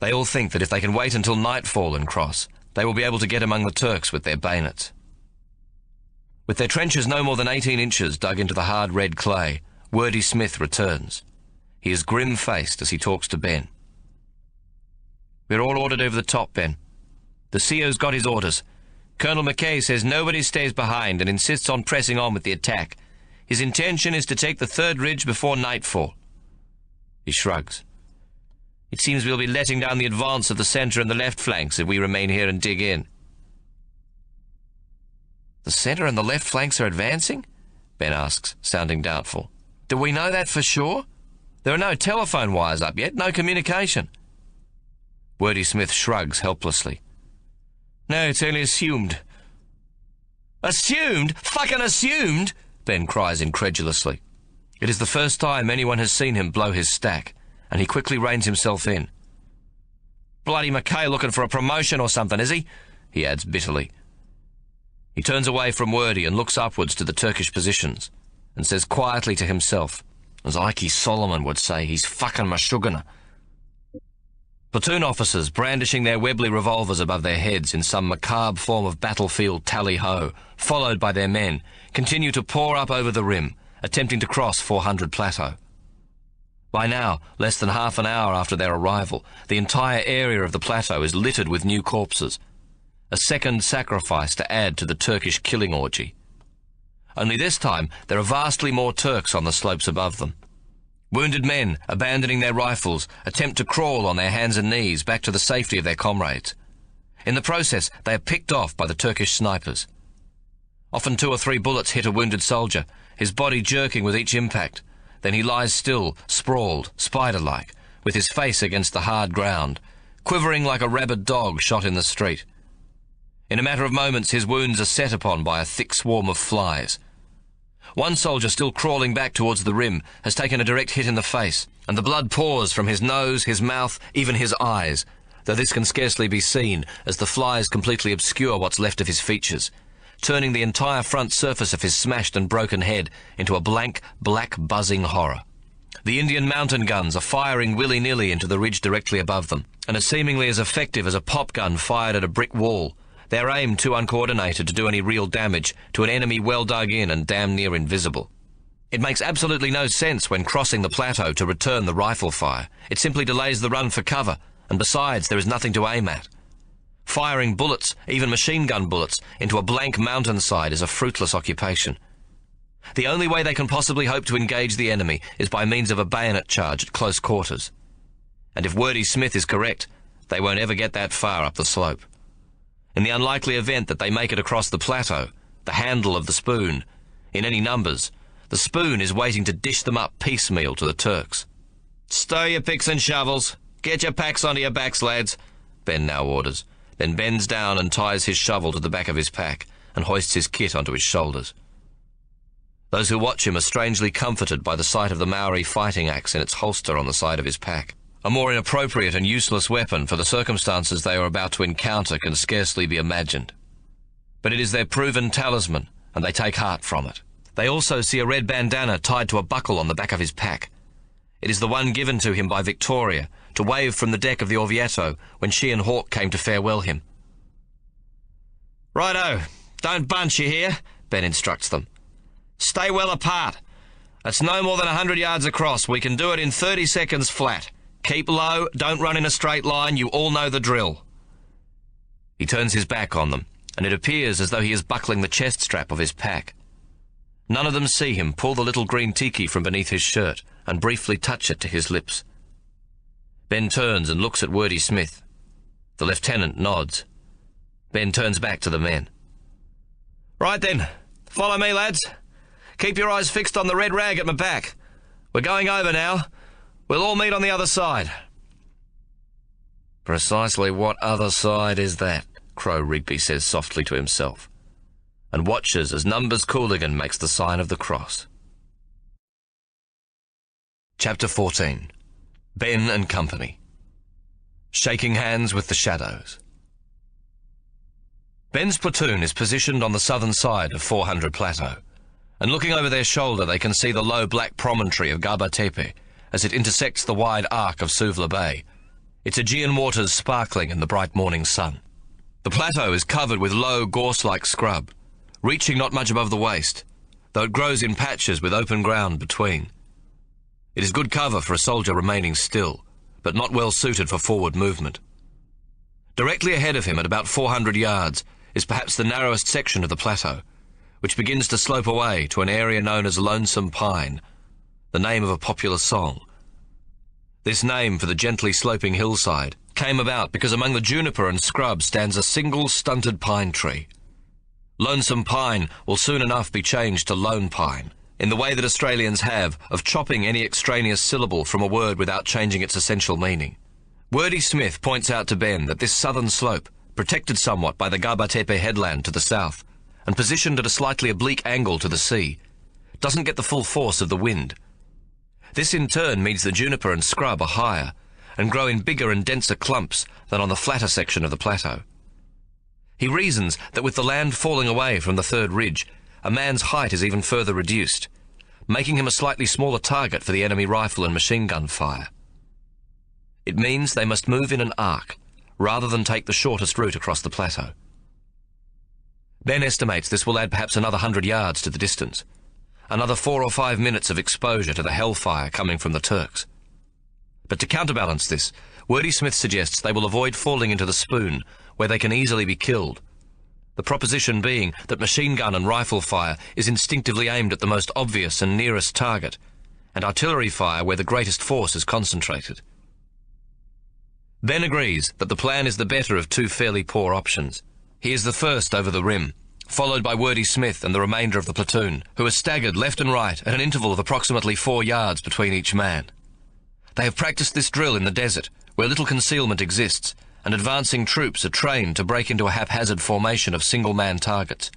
They all think that if they can wait until nightfall and cross, they will be able to get among the Turks with their bayonets. With their trenches no more than 18 inches dug into the hard red clay, Wordy Smith returns. He is grim-faced as he talks to Ben. We're all ordered over the top, Ben. The CO's got his orders. Colonel McKay says nobody stays behind and insists on pressing on with the attack. His intention is to take the 3rd ridge before nightfall. He shrugs. It seems we'll be letting down the advance of the centre and the left flanks if we remain here and dig in. The centre and the left flanks are advancing? Ben asks, sounding doubtful. Do we know that for sure? There are no telephone wires up yet, no communication. Wordy Smith shrugs helplessly. No, it's only assumed. Assumed? Fucking assumed? Ben cries incredulously. It is the first time anyone has seen him blow his stack, and he quickly reins himself in. Bloody McKay looking for a promotion or something, is he? He adds bitterly. He turns away from Wordy and looks upwards to the Turkish positions, and says quietly to himself, as Ike Solomon would say, he's fucking mashugana. Platoon officers, brandishing their Webley revolvers above their heads in some macabre form of battlefield tally-ho, followed by their men, continue to pour up over the rim, attempting to cross 400 Plateau. By now, less than half an hour after their arrival, the entire area of the plateau is littered with new corpses, a second sacrifice to add to the Turkish killing orgy. Only this time, there are vastly more Turks on the slopes above them. Wounded men, abandoning their rifles, attempt to crawl on their hands and knees back to the safety of their comrades. In the process, they are picked off by the Turkish snipers. Often 2 or 3 bullets hit a wounded soldier, his body jerking with each impact. Then he lies still, sprawled, spider-like, with his face against the hard ground, quivering like a rabid dog shot in the street. In a matter of moments, his wounds are set upon by a thick swarm of flies. One soldier, still crawling back towards the rim, has taken a direct hit in the face, and the blood pours from his nose, his mouth, even his eyes, though this can scarcely be seen, as the flies completely obscure what's left of his features, turning the entire front surface of his smashed and broken head into a blank, black, buzzing horror. The Indian mountain guns are firing willy-nilly into the ridge directly above them, and are seemingly as effective as a pop gun fired at a brick wall, their aim too uncoordinated to do any real damage to an enemy well dug in and damn near invisible. It makes absolutely no sense when crossing the plateau to return the rifle fire. It simply delays the run for cover, and besides, there is nothing to aim at. Firing bullets, even machine gun bullets, into a blank mountainside is a fruitless occupation. The only way they can possibly hope to engage the enemy is by means of a bayonet charge at close quarters. And if Wordy Smith is correct, they won't ever get that far up the slope. In the unlikely event that they make it across the plateau, the handle of the spoon, in any numbers, the spoon is waiting to dish them up piecemeal to the Turks. "Stow your picks and shovels. Get your packs onto your backs, lads," Ben now orders, then bends down and ties his shovel to the back of his pack and hoists his kit onto his shoulders. Those who watch him are strangely comforted by the sight of the Maori fighting axe in its holster on the side of his pack. A more inappropriate and useless weapon for the circumstances they are about to encounter can scarcely be imagined. But it is their proven talisman, and they take heart from it. They also see a red bandana tied to a buckle on the back of his pack. It is the one given to him by Victoria to wave from the deck of the Orvieto when she and Hawke came to farewell him. "Righto, don't bunch, you hear?" Ben instructs them. "Stay well apart. That's no more than 100 yards across. We can do it in 30 seconds flat. Keep low, don't run in a straight line, you all know the drill." He turns his back on them, and it appears as though he is buckling the chest strap of his pack. None of them see him pull the little green tiki from beneath his shirt and briefly touch it to his lips. Ben turns and looks at Wordy Smith. The lieutenant nods. Ben turns back to the men. "Right then, follow me, lads. Keep your eyes fixed on the red rag at my back. We're going over now. We'll all meet on the other side." "Precisely what other side is that?" Crow Rigby says softly to himself, and watches as Numbers Cooligan makes the sign of the cross. Chapter 14. Ben and Company. Shaking hands with the shadows. Ben's platoon is positioned on the southern side of 400 Plateau, and looking over their shoulder they can see the low black promontory of Gaba Tepe as it intersects the wide arc of Suvla Bay, its Aegean waters sparkling in the bright morning sun. The plateau is covered with low gorse-like scrub, reaching not much above the waist, though it grows in patches with open ground between. It is good cover for a soldier remaining still, but not well suited for forward movement. Directly ahead of him, at about 400 yards, is perhaps the narrowest section of the plateau, which begins to slope away to an area known as Lonesome Pine, the name of a popular song. This name for the gently sloping hillside came about because among the juniper and scrub stands a single stunted pine tree. Lonesome Pine will soon enough be changed to Lone Pine, in the way that Australians have of chopping any extraneous syllable from a word without changing its essential meaning. Wordy Smith points out to Ben that this southern slope, protected somewhat by the Gaba Tepe headland to the south, and positioned at a slightly oblique angle to the sea, doesn't get the full force of the wind. This in turn means the juniper and scrub are higher, and grow in bigger and denser clumps than on the flatter section of the plateau. He reasons that with the land falling away from the third ridge, a man's height is even further reduced, making him a slightly smaller target for the enemy rifle and machine gun fire. It means they must move in an arc, rather than take the shortest route across the plateau. Ben estimates this will add perhaps another 100 yards to the distance, another 4 or 5 minutes of exposure to the hellfire coming from the Turks. But to counterbalance this, Wordy Smith suggests they will avoid falling into the spoon, where they can easily be killed. The proposition being that machine gun and rifle fire is instinctively aimed at the most obvious and nearest target, and artillery fire where the greatest force is concentrated. Ben agrees that the plan is the better of two fairly poor options. He is the first over the rim, followed by Wordy Smith and the remainder of the platoon, who are staggered left and right at an interval of approximately 4 yards between each man. They have practiced this drill in the desert, where little concealment exists, and advancing troops are trained to break into a haphazard formation of single-man targets.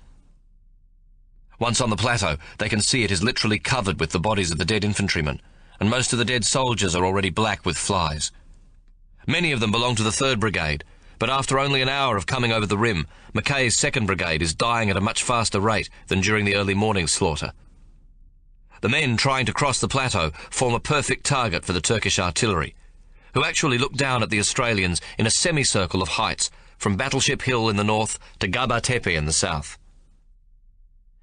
Once on the plateau, they can see it is literally covered with the bodies of the dead infantrymen, and most of the dead soldiers are already black with flies. Many of them belong to the 3rd Brigade, but after only an hour of coming over the rim, Mackay's 2nd Brigade is dying at a much faster rate than during the early morning slaughter. The men trying to cross the plateau form a perfect target for the Turkish artillery, who actually look down at the Australians in a semicircle of heights from Battleship Hill in the north to Gaba Tepe in the south.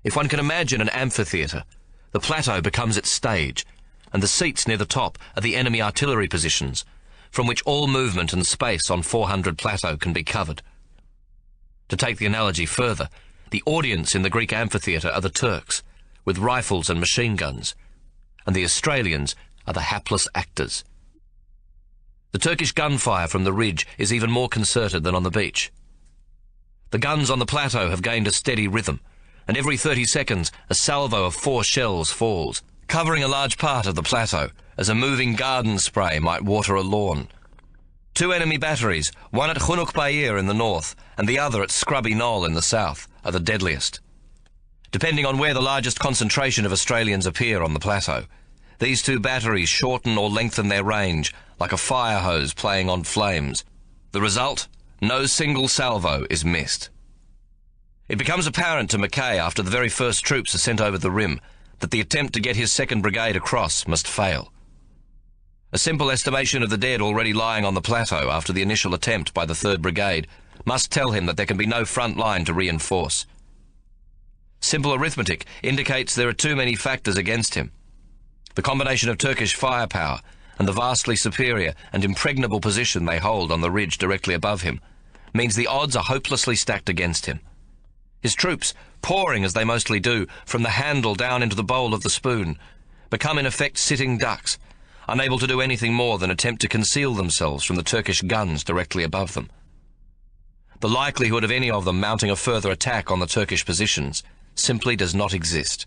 If one can imagine an amphitheatre, the plateau becomes its stage, and the seats near the top are the enemy artillery positions, from which all movement and space on 400 Plateau can be covered. To take the analogy further, the audience in the Greek amphitheatre are the Turks, with rifles and machine guns, and the Australians are the hapless actors. The Turkish gunfire from the ridge is even more concerted than on the beach. The guns on the plateau have gained a steady rhythm, and every 30 seconds a salvo of 4 shells falls, covering a large part of the plateau, as a moving garden spray might water a lawn. 2 enemy batteries, one at Chunuk Bair in the north and the other at Scrubby Knoll in the south, are the deadliest. Depending on where the largest concentration of Australians appear on the plateau, these 2 batteries shorten or lengthen their range like a fire hose playing on flames. The result? No single salvo is missed. It becomes apparent to Mackay after the very first troops are sent over the rim that the attempt to get his 2nd Brigade across must fail. A simple estimation of the dead already lying on the plateau after the initial attempt by the 3rd Brigade must tell him that there can be no front line to reinforce. Simple arithmetic indicates there are too many factors against him. The combination of Turkish firepower and the vastly superior and impregnable position they hold on the ridge directly above him means the odds are hopelessly stacked against him. His troops, pouring as they mostly do from the handle down into the bowl of the spoon, become in effect sitting ducks, unable to do anything more than attempt to conceal themselves from the Turkish guns directly above them. The likelihood of any of them mounting a further attack on the Turkish positions simply does not exist.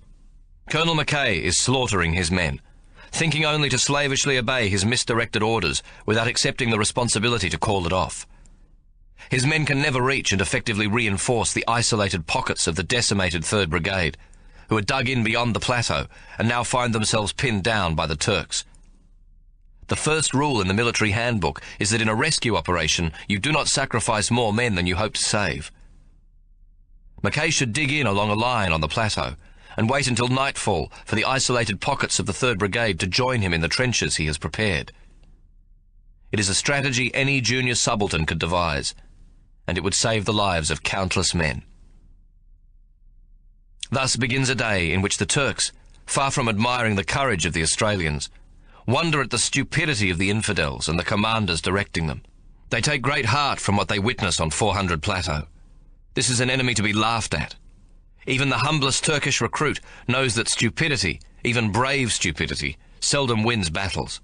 Colonel Mackay is slaughtering his men, thinking only to slavishly obey his misdirected orders without accepting the responsibility to call it off. His men can never reach and effectively reinforce the isolated pockets of the decimated 3rd Brigade, who are dug in beyond the plateau and now find themselves pinned down by the Turks. The first rule in the military handbook is that in a rescue operation you do not sacrifice more men than you hope to save. Mackay should dig in along a line on the plateau and wait until nightfall for the isolated pockets of the 3rd Brigade to join him in the trenches he has prepared. It is a strategy any junior subaltern could devise, and it would save the lives of countless men. Thus begins a day in which the Turks, far from admiring the courage of the Australians, wonder at the stupidity of the infidels and the commanders directing them. They take great heart from what they witness on 400 Plateau. This is an enemy to be laughed at. Even the humblest Turkish recruit knows that stupidity, even brave stupidity, seldom wins battles.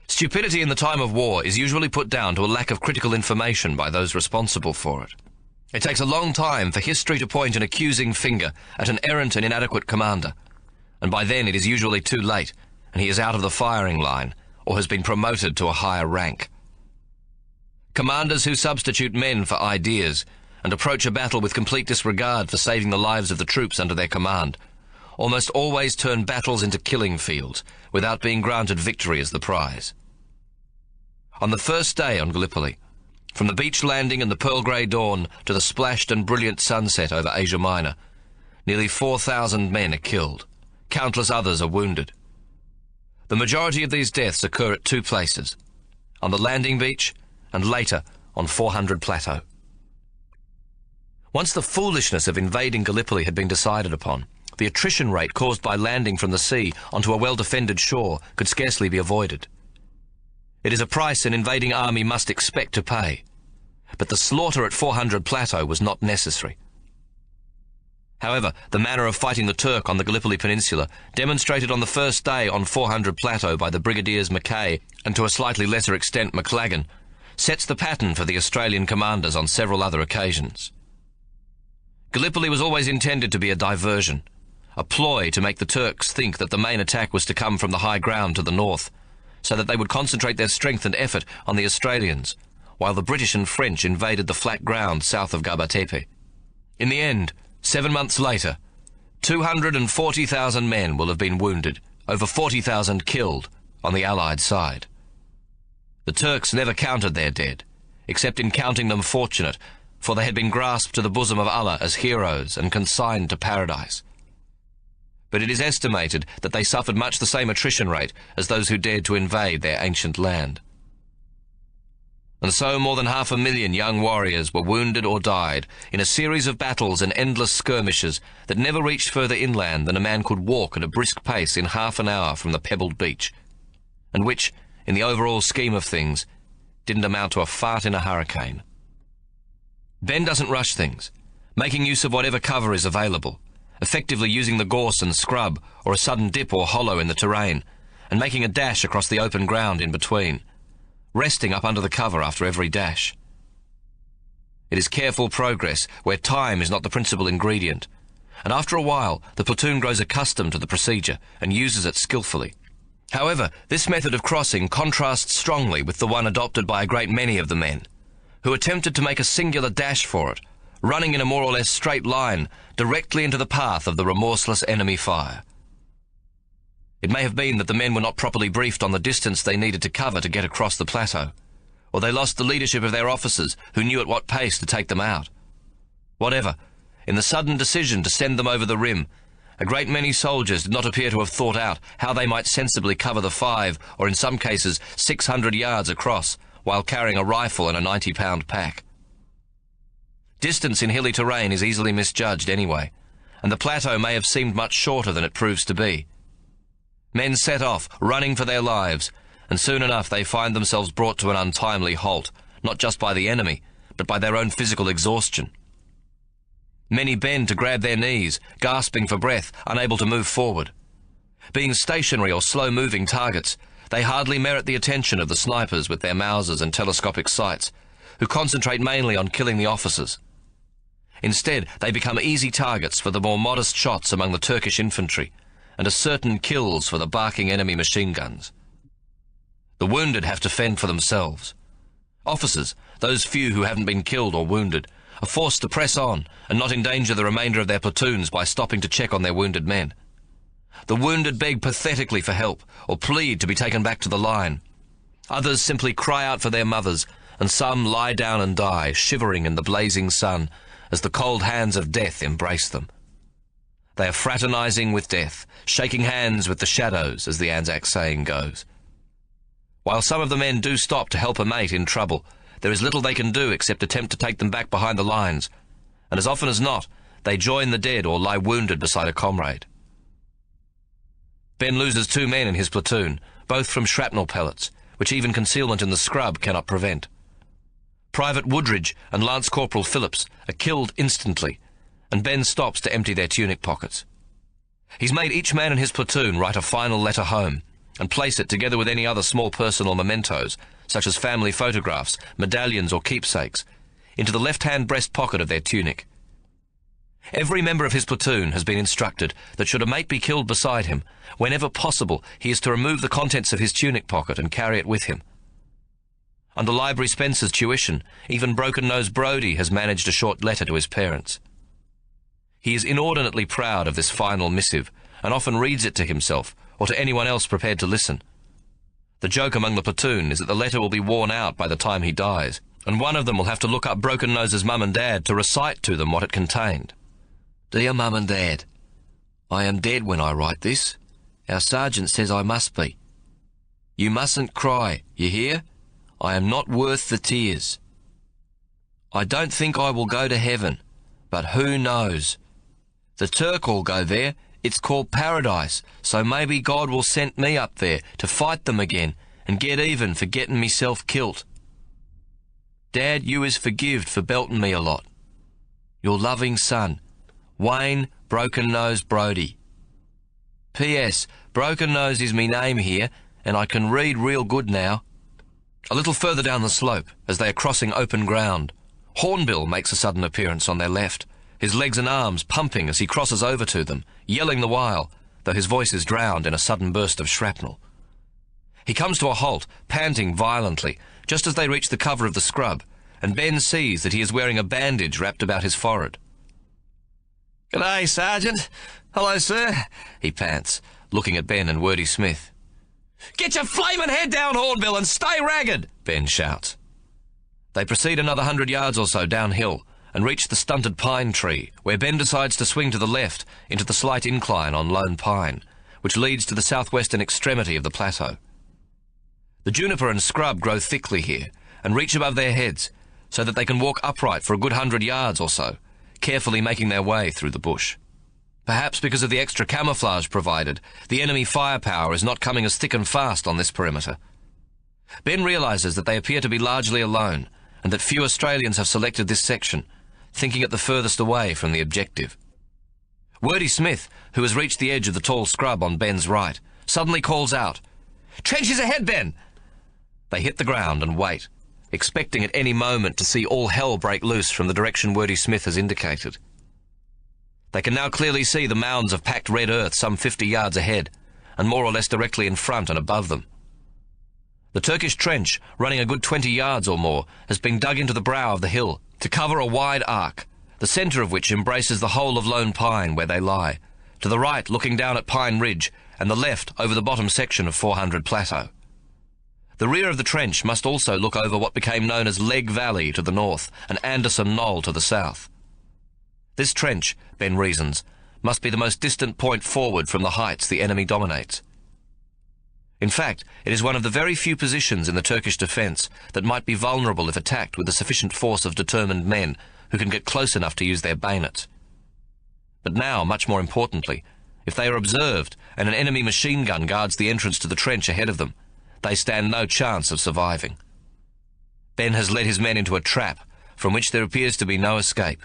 Stupidity in the time of war is usually put down to a lack of critical information by those responsible for it. It takes a long time for history to point an accusing finger at an errant and inadequate commander, and by then it is usually too late, and he is out of the firing line, or has been promoted to a higher rank. Commanders who substitute men for ideas, and approach a battle with complete disregard for saving the lives of the troops under their command, almost always turn battles into killing fields, without being granted victory as the prize. On the first day on Gallipoli, from the beach landing and the pearl grey dawn to the splashed and brilliant sunset over Asia Minor, nearly 4,000 men are killed. Countless others are wounded. The majority of these deaths occur at 2 places, on the landing beach and later on 400 Plateau. Once the foolishness of invading Gallipoli had been decided upon, the attrition rate caused by landing from the sea onto a well-defended shore could scarcely be avoided. It is a price an invading army must expect to pay, but the slaughter at 400 Plateau was not necessary. However, the manner of fighting the Turk on the Gallipoli Peninsula, demonstrated on the first day on 400 Plateau by the Brigadiers Mackay and to a slightly lesser extent McLagan, sets the pattern for the Australian commanders on several other occasions. Gallipoli was always intended to be a diversion, a ploy to make the Turks think that the main attack was to come from the high ground to the north, so that they would concentrate their strength and effort on the Australians, while the British and French invaded the flat ground south of Gabatepe. In the end, 7 months later, 240,000 men will have been wounded, over 40,000 killed on the Allied side. The Turks never counted their dead, except in counting them fortunate, for they had been grasped to the bosom of Allah as heroes and consigned to paradise. But it is estimated that they suffered much the same attrition rate as those who dared to invade their ancient land. And so more than 500,000 young warriors were wounded or died in a series of battles and endless skirmishes that never reached further inland than a man could walk at a brisk pace in half an hour from the pebbled beach, and which, in the overall scheme of things, didn't amount to a fart in a hurricane. Ben doesn't rush things, making use of whatever cover is available, effectively using the gorse and scrub or a sudden dip or hollow in the terrain, and making a dash across the open ground in between, resting up under the cover after every dash. It is careful progress, where time is not the principal ingredient, and after a while the platoon grows accustomed to the procedure and uses it skillfully. However, this method of crossing contrasts strongly with the one adopted by a great many of the men, who attempted to make a singular dash for it, running in a more or less straight line directly into the path of the remorseless enemy fire. It may have been that the men were not properly briefed on the distance they needed to cover to get across the plateau, or they lost the leadership of their officers who knew at what pace to take them out. Whatever, in the sudden decision to send them over the rim, a great many soldiers did not appear to have thought out how they might sensibly cover the 5, or in some cases 600 yards across, while carrying a rifle and a 90-pound pack. Distance in hilly terrain is easily misjudged anyway, and the plateau may have seemed much shorter than it proves to be. Men set off, running for their lives, and soon enough they find themselves brought to an untimely halt, not just by the enemy, but by their own physical exhaustion. Many bend to grab their knees, gasping for breath, unable to move forward. Being stationary or slow-moving targets, they hardly merit the attention of the snipers with their Mausers and telescopic sights, who concentrate mainly on killing the officers. Instead, they become easy targets for the more modest shots among the Turkish infantry, and are certain kills for the barking enemy machine guns. The wounded have to fend for themselves. Officers, those few who haven't been killed or wounded, are forced to press on and not endanger the remainder of their platoons by stopping to check on their wounded men. The wounded beg pathetically for help or plead to be taken back to the line. Others simply cry out for their mothers, and some lie down and die, shivering in the blazing sun as the cold hands of death embrace them. They are fraternizing with death, shaking hands with the shadows, as the Anzac saying goes. While some of the men do stop to help a mate in trouble, there is little they can do except attempt to take them back behind the lines, and as often as not, they join the dead or lie wounded beside a comrade. Ben loses 2 men in his platoon, both from shrapnel pellets, which even concealment in the scrub cannot prevent. Private Woodridge and Lance Corporal Phillips are killed instantly, and Ben stops to empty their tunic pockets. He's made each man in his platoon write a final letter home, and place it together with any other small personal mementos, such as family photographs, medallions or keepsakes, into the left-hand breast pocket of their tunic. Every member of his platoon has been instructed that should a mate be killed beside him, whenever possible he is to remove the contents of his tunic pocket and carry it with him. Under Library Spencer's tuition, even broken-nosed Brodie has managed a short letter to his parents. He is inordinately proud of this final missive, and often reads it to himself, or to anyone else prepared to listen. The joke among the platoon is that the letter will be worn out by the time he dies, and one of them will have to look up Broken Nose's mum and dad to recite to them what it contained. Dear Mum and Dad, I am dead when I write this. Our sergeant says I must be. You mustn't cry, you hear? I am not worth the tears. I don't think I will go to heaven, but who knows? The Turk will go there. It's called paradise, so maybe God will send me up there to fight them again and get even for getting myself killed. Dad, you is forgived for belting me a lot. Your loving son, Wayne Broken Nose Brodie. P.S. Broken Nose is me name here, and I can read real good now. A little further down the slope, as they are crossing open ground, Hornbill makes a sudden appearance on their left, his legs and arms pumping as he crosses over to them, yelling the while, though his voice is drowned in a sudden burst of shrapnel. He comes to a halt, panting violently, just as they reach the cover of the scrub, and Ben sees that he is wearing a bandage wrapped about his forehead. "G'day, Sergeant. Hello, sir," he pants, looking at Ben and Wordy Smith. "Get your flaming head down, Hornbill, and stay ragged," Ben shouts. They proceed another 100 yards or so downhill, and reach the stunted pine tree, where Ben decides to swing to the left into the slight incline on Lone Pine, which leads to the southwestern extremity of the plateau. The juniper and scrub grow thickly here, and reach above their heads, so that they can walk upright for a good 100 yards or so, carefully making their way through the bush. Perhaps because of the extra camouflage provided, the enemy firepower is not coming as thick and fast on this perimeter. Ben realises that they appear to be largely alone, and that few Australians have selected this section, thinking it the furthest away from the objective. Wordy Smith, who has reached the edge of the tall scrub on Ben's right, suddenly calls out, "Trenches ahead, Ben!" They hit the ground and wait, expecting at any moment to see all hell break loose from the direction Wordy Smith has indicated. They can now clearly see the mounds of packed red earth some 50 yards ahead, and more or less directly in front and above them. The Turkish trench, running a good 20 yards or more, has been dug into the brow of the hill to cover a wide arc, the centre of which embraces the whole of Lone Pine where they lie, to the right looking down at Pine Ridge, and the left over the bottom section of 400 Plateau. The rear of the trench must also look over what became known as Leg Valley to the north and Anderson Knoll to the south. This trench, Ben reasons, must be the most distant point forward from the heights the enemy dominates. In fact, it is one of the very few positions in the Turkish defence that might be vulnerable if attacked with a sufficient force of determined men who can get close enough to use their bayonets. But now, much more importantly, if they are observed and an enemy machine gun guards the entrance to the trench ahead of them, they stand no chance of surviving. Ben has led his men into a trap from which there appears to be no escape.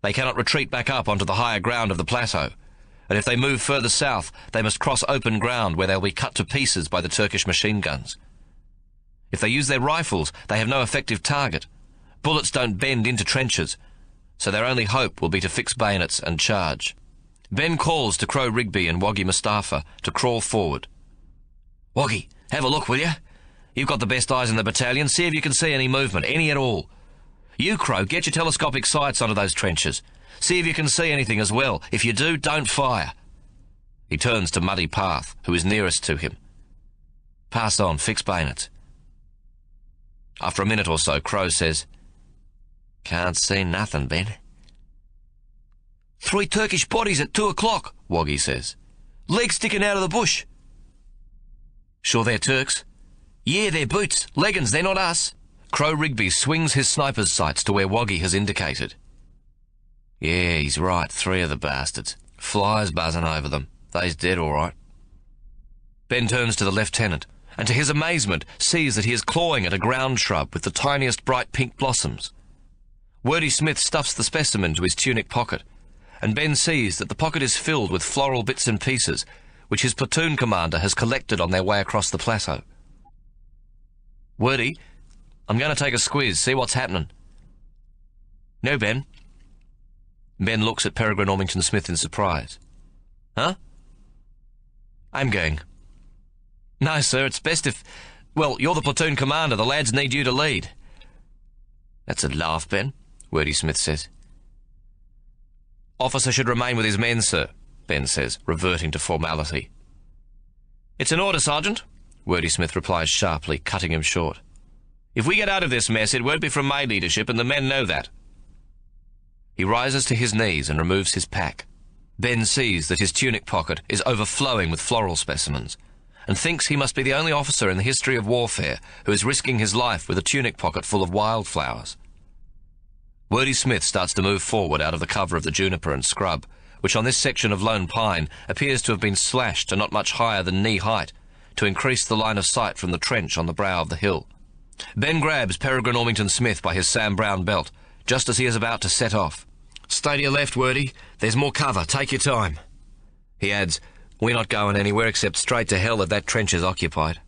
They cannot retreat back up onto the higher ground of the plateau, and if they move further south, they must cross open ground where they'll be cut to pieces by the Turkish machine guns. If they use their rifles, they have no effective target. Bullets don't bend into trenches, so their only hope will be to fix bayonets and charge. Ben calls to Crow Rigby and Woggy Mustafa to crawl forward. "Woggy, have a look, will you? You've got the best eyes in the battalion. See if you can see any movement, any at all. You, Crow, get your telescopic sights onto those trenches. See if you can see anything as well. If you do, don't fire." He turns to Muddy Path, who is nearest to him. "Pass on, fix bayonets." After a minute or so, Crow says, "Can't see nothing, Ben." "3 Turkish bodies at 2 o'clock, Woggy says. "Legs sticking out of the bush." "Sure they're Turks?" "Yeah, they're boots. Leggings, they're not us." Crow Rigby swings his sniper's sights to where Woggy has indicated. "Yeah, he's right, 3 of the bastards. Flies buzzing over them. They's dead all right." Ben turns to the lieutenant, and to his amazement sees that he is clawing at a ground shrub with the tiniest bright pink blossoms. Wordy Smith stuffs the specimen to his tunic pocket, and Ben sees that the pocket is filled with floral bits and pieces which his platoon commander has collected on their way across the plateau. "Wordy, I'm going to take a squiz, see what's happening." "No, Ben." Ben looks at Peregrine Ormington Smith in surprise. "Huh?" "I'm going." "No, sir, it's best if... Well, you're the platoon commander. The lads need you to lead." "That's a laugh, Ben," Wordy Smith says. "Officer should remain with his men, sir," Ben says, reverting to formality. "It's an order, Sergeant," Wordy Smith replies sharply, cutting him short. "If we get out of this mess, it won't be from my leadership, and the men know that." He rises to his knees and removes his pack. Ben sees that his tunic pocket is overflowing with floral specimens, and thinks he must be the only officer in the history of warfare who is risking his life with a tunic pocket full of wildflowers. Wordy Smith starts to move forward out of the cover of the juniper and scrub, which on this section of Lone Pine appears to have been slashed to not much higher than knee height, to increase the line of sight from the trench on the brow of the hill. Ben grabs Peregrine Ormington Smith by his Sam Brown belt, just as he is about to set off. "Stay to your left, Wordy. There's more cover. Take your time." He adds, "We're not going anywhere except straight to hell if that trench is occupied."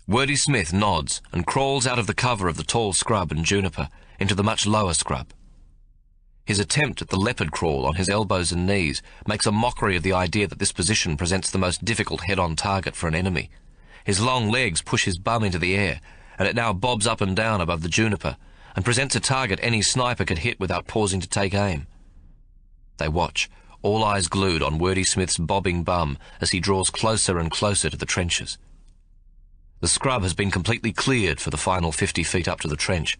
Wordy Smith nods and crawls out of the cover of the tall scrub and juniper into the much lower scrub. His attempt at the leopard crawl on his elbows and knees makes a mockery of the idea that this position presents the most difficult head-on target for an enemy. His long legs push his bum into the air, and it now bobs up and down above the juniper, and presents a target any sniper could hit without pausing to take aim. They watch, all eyes glued on Wordy Smith's bobbing bum as he draws closer and closer to the trenches. The scrub has been completely cleared for the final 50 feet up to the trench,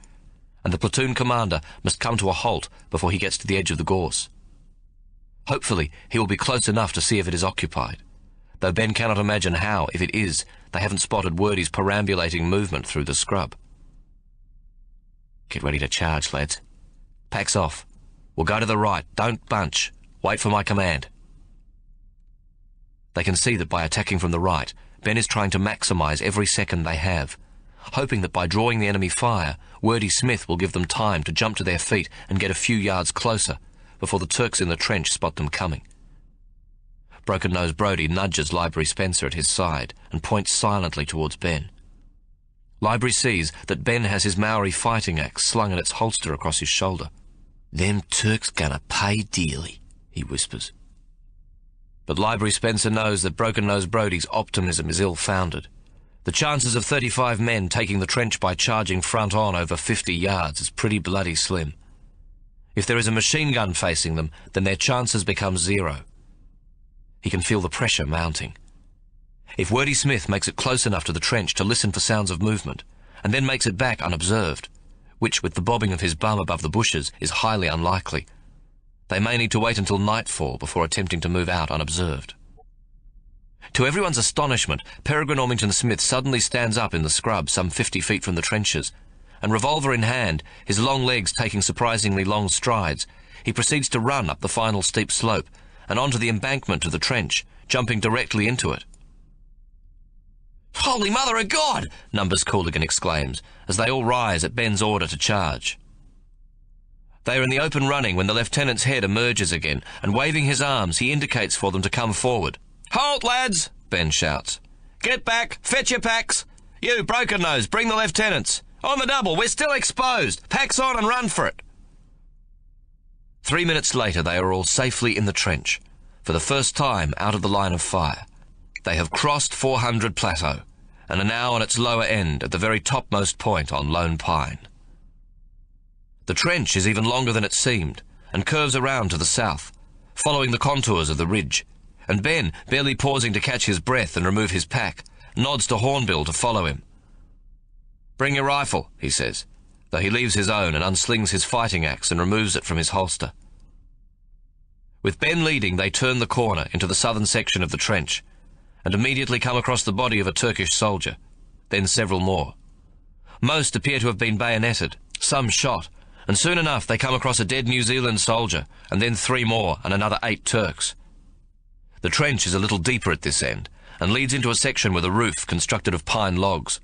and the platoon commander must come to a halt before he gets to the edge of the gorse. Hopefully he will be close enough to see if it is occupied, though Ben cannot imagine how, if it is, they haven't spotted Wordy's perambulating movement through the scrub. "Get ready to charge, lads. Pack's off. We'll go to the right. Don't bunch. Wait for my command." They can see that by attacking from the right, Ben is trying to maximise every second they have, hoping that by drawing the enemy fire, Wordy Smith will give them time to jump to their feet and get a few yards closer before the Turks in the trench spot them coming. Broken-nosed Brodie nudges Library Spencer at his side and points silently towards Ben. Library sees that Ben has his Maori fighting axe slung in its holster across his shoulder. "Them Turks gonna pay dearly," he whispers. But Library Spencer knows that Broken-Nosed Brodie's optimism is ill-founded. The chances of 35 men taking the trench by charging front on over 50 yards is pretty bloody slim. If there is a machine gun facing them, then their chances become zero. He can feel the pressure mounting. If Wordy Smith makes it close enough to the trench to listen for sounds of movement, and then makes it back unobserved, which with the bobbing of his bum above the bushes is highly unlikely, they may need to wait until nightfall before attempting to move out unobserved. To everyone's astonishment, Peregrine Ormington Smith suddenly stands up in the scrub some 50 feet from the trenches, and revolver in hand, his long legs taking surprisingly long strides, he proceeds to run up the final steep slope and onto the embankment of the trench, jumping directly into it. "Holy Mother of God!" Numbers Cooligan exclaims, as they all rise at Ben's order to charge. They are in the open running when the lieutenant's head emerges again, and waving his arms, he indicates for them to come forward. "Halt, lads!" Ben shouts. "Get back! Fetch your packs! You, Broken Nose, bring the lieutenants! On the double, we're still exposed! Packs on and run for it!" 3 minutes later, they are all safely in the trench, for the first time out of the line of fire. They have crossed 400 Plateau, and are now on its lower end at the very topmost point on Lone Pine. The trench is even longer than it seemed, and curves around to the south, following the contours of the ridge, and Ben, barely pausing to catch his breath and remove his pack, nods to Hornbill to follow him. "Bring your rifle," he says, though he leaves his own and unslings his fighting axe and removes it from his holster. With Ben leading, they turn the corner into the southern section of the trench, and immediately come across the body of a Turkish soldier, then several more. Most appear to have been bayoneted, some shot, and soon enough they come across a dead New Zealand soldier, and then 3 more and another 8 Turks. The trench is a little deeper at this end, and leads into a section with a roof constructed of pine logs.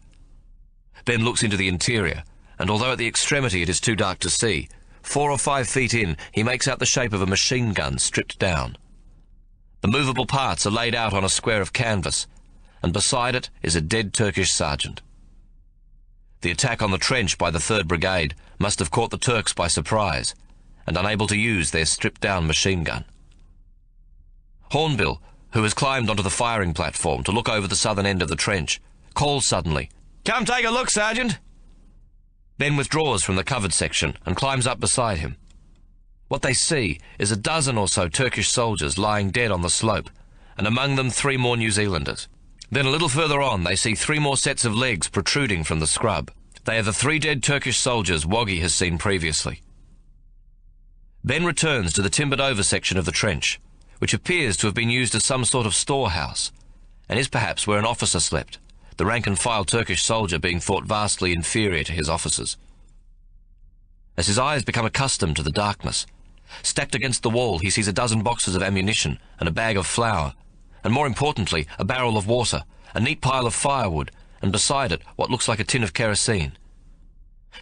Ben looks into the interior, and although at the extremity it is too dark to see, 4 or 5 feet in he makes out the shape of a machine gun stripped down. The movable parts are laid out on a square of canvas, and beside it is a dead Turkish sergeant. The attack on the trench by the 3rd Brigade must have caught the Turks by surprise, and unable to use their stripped-down machine gun. Hornbill, who has climbed onto the firing platform to look over the southern end of the trench, calls suddenly, "Come take a look, Sergeant!" Ben withdraws from the covered section and climbs up beside him. What they see is a dozen or so Turkish soldiers lying dead on the slope, and among them 3 more New Zealanders. Then a little further on they see 3 more sets of legs protruding from the scrub. They are the 3 dead Turkish soldiers Woggy has seen previously. Ben returns to the timbered-over section of the trench, which appears to have been used as some sort of storehouse, and is perhaps where an officer slept, the rank-and-file Turkish soldier being thought vastly inferior to his officers. As his eyes become accustomed to the darkness, stacked against the wall he sees a dozen boxes of ammunition and a bag of flour, and more importantly, a barrel of water, a neat pile of firewood, and beside it what looks like a tin of kerosene.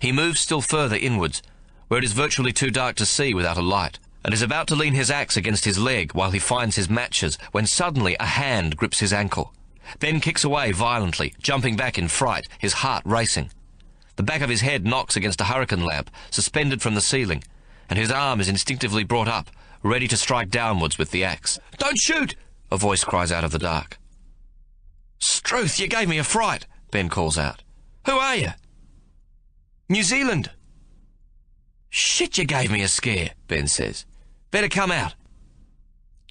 He moves still further inwards, where it is virtually too dark to see without a light, and is about to lean his axe against his leg while he finds his matches, when suddenly a hand grips his ankle. Ben kicks away violently, jumping back in fright, his heart racing. The back of his head knocks against a hurricane lamp, suspended from the ceiling, and his arm is instinctively brought up, ready to strike downwards with the axe. "Don't shoot!" a voice cries out of the dark. "Struth, you gave me a fright," Ben calls out. "Who are you?" "New Zealand." "Shit, you gave me a scare," Ben says. "Better come out."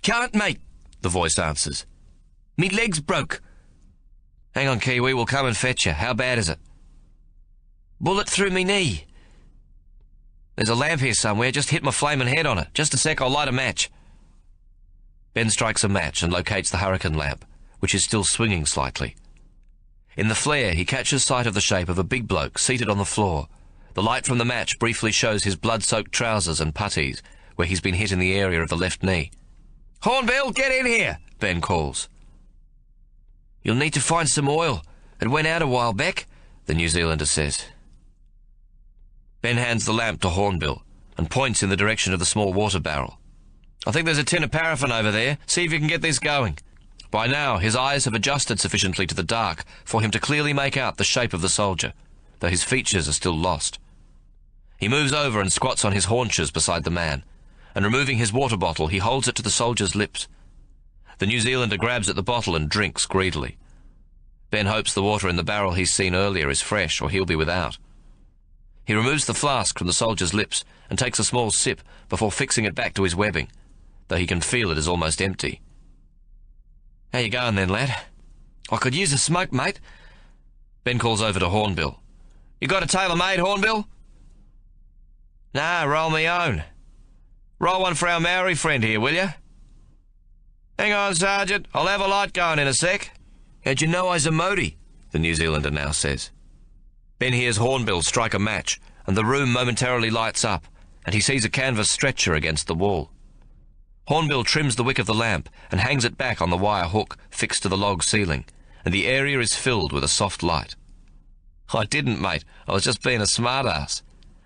"Can't, mate," the voice answers. "Me leg's broke." "Hang on, Kiwi, we'll come and fetch you. How bad is it?" "Bullet through me knee." "There's a lamp here somewhere. Just hit my flaming head on it. Just a sec, I'll light a match." Ben strikes a match and locates the hurricane lamp, which is still swinging slightly. In the flare, he catches sight of the shape of a big bloke seated on the floor. The light from the match briefly shows his blood-soaked trousers and puttees, where he's been hit in the area of the left knee. "Hornbill, get in here," Ben calls. "You'll need to find some oil. It went out a while back," the New Zealander says. Ben hands the lamp to Hornbill and points in the direction of the small water barrel. "I think there's a tin of paraffin over there. See if you can get this going." By now, his eyes have adjusted sufficiently to the dark for him to clearly make out the shape of the soldier, though his features are still lost. He moves over and squats on his haunches beside the man, and removing his water bottle, he holds it to the soldier's lips. The New Zealander grabs at the bottle and drinks greedily. Ben hopes the water in the barrel he's seen earlier is fresh, or he'll be without. He removes the flask from the soldier's lips and takes a small sip before fixing it back to his webbing, though he can feel it is almost empty. "How you going then, lad?" "I could use a smoke, mate." Ben calls over to Hornbill. "You got a tailor-made, Hornbill?" "Nah, roll me own. Roll one for our Maori friend here, will you?" "Hang on, Sergeant. I'll have a light going in a sec." "How'd you know I's a Māori?" the New Zealander now says. Ben hears Hornbill strike a match, and the room momentarily lights up, and he sees a canvas stretcher against the wall. Hornbill trims the wick of the lamp and hangs it back on the wire hook fixed to the log ceiling, and the area is filled with a soft light. "I didn't, mate. I was just being a smart-ass.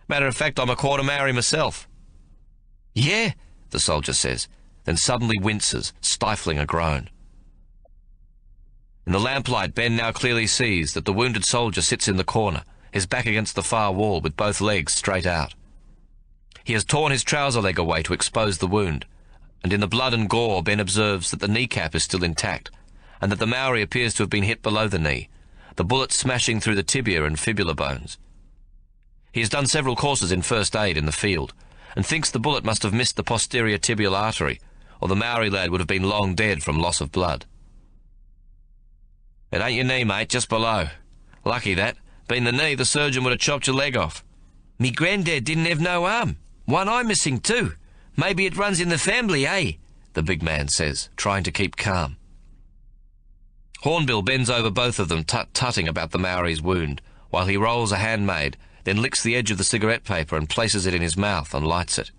Matter of fact, I'm a quarter Maori myself." "Yeah," the soldier says, then suddenly winces, stifling a groan. In the lamplight, Ben now clearly sees that the wounded soldier sits in the corner, his back against the far wall with both legs straight out. He has torn his trouser leg away to expose the wound, and in the blood and gore Ben observes that the kneecap is still intact, and that the Maori appears to have been hit below the knee, the bullet smashing through the tibia and fibula bones. He has done several courses in first aid in the field, and thinks the bullet must have missed the posterior tibial artery, or the Maori lad would have been long dead from loss of blood. "It ain't your knee, mate, just below. Lucky that. Been the knee, the surgeon would have chopped your leg off." "Me granddad didn't have no arm. One eye missing too. Maybe it runs in the family, eh?" the big man says, trying to keep calm. Hornbill bends over both of them, tut-tutting about the Maori's wound, while he rolls a handmade, then licks the edge of the cigarette paper and places it in his mouth and lights it.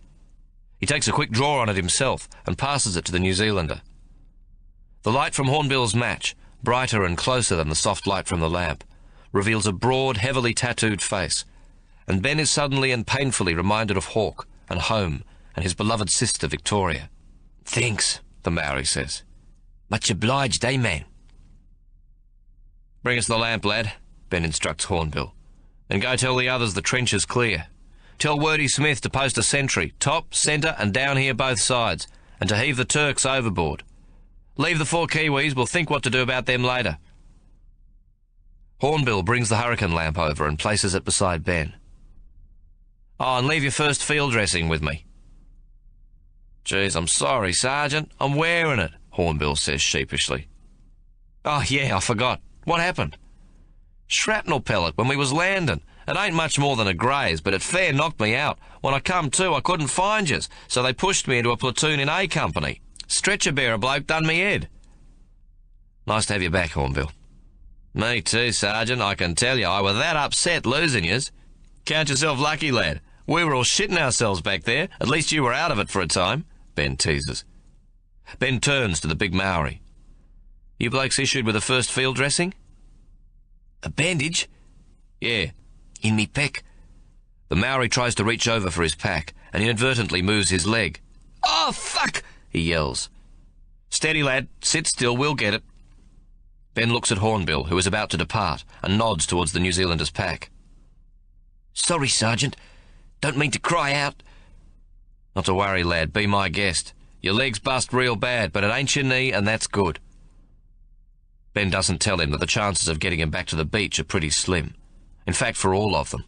He takes a quick draw on it himself and passes it to the New Zealander. The light from Hornbill's match, brighter and closer than the soft light from the lamp, reveals a broad, heavily tattooed face, and Ben is suddenly and painfully reminded of Hawk and home and his beloved sister Victoria. "Thanks," the Maori says. "Much obliged, eh, man?" "Bring us the lamp, lad," Ben instructs Hornbill. "Then go tell the others the trench is clear. Tell Wordy Smith to post a sentry, top, centre and down here both sides, and to heave the Turks overboard. Leave the 4 Kiwis, we'll think what to do about them later." Hornbill brings the hurricane lamp over and places it beside Ben. "Oh, and leave your first field dressing with me." "Geez, I'm sorry, Sergeant. I'm wearing it," Hornbill says sheepishly. "Oh, yeah, I forgot. What happened?" "Shrapnel pellet when we was landing. It ain't much more than a graze, but it fair knocked me out. When I come to, I couldn't find yous, so they pushed me into a platoon in A Company. Stretcher bearer bloke done me head." "Nice to have you back, Hornbill." "Me too, Sergeant. I can tell you, I was that upset losing yous. Count yourself lucky, lad. We were all shitting ourselves back there. At least you were out of it for a time," Ben teases. Ben turns to the big Maori. "You blokes issued with a first field dressing?" "A bandage?" "Yeah." "In me pack." The Maori tries to reach over for his pack and inadvertently moves his leg. "Oh, fuck!" he yells. "Steady, lad. Sit still, we'll get it." Ben looks at Hornbill, who is about to depart, and nods towards the New Zealander's pack. "Sorry, Sergeant. Don't mean to cry out." "Not to worry, lad. Be my guest. Your leg's bust real bad, but it ain't your knee, and that's good." Ben doesn't tell him that the chances of getting him back to the beach are pretty slim. In fact, for all of them.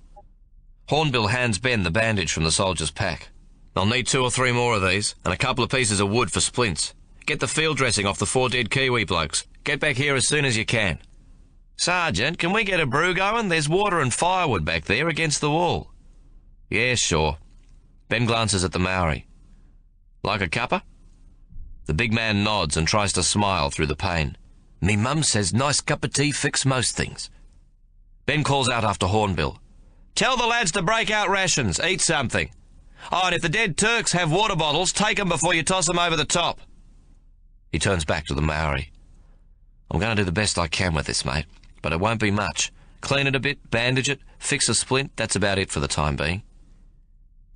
Hornbill hands Ben the bandage from the soldier's pack. "I'll need 2 or 3 more of these, and a couple of pieces of wood for splints. Get the field dressing off the 4 dead Kiwi blokes. Get back here as soon as you can." "Sergeant, can we get a brew going? There's water and firewood back there against the wall." "Yeah, sure." Ben glances at the Maori. "Like a cuppa?" The big man nods and tries to smile through the pain. "Me mum says nice cup of tea fix most things." Ben calls out after Hornbill. "Tell the lads to break out rations. Eat something. Oh, and if the dead Turks have water bottles, take them before you toss them over the top." He turns back to the Maori. "I'm going to do the best I can with this, mate, but it won't be much. Clean it a bit, bandage it, fix a splint, that's about it for the time being."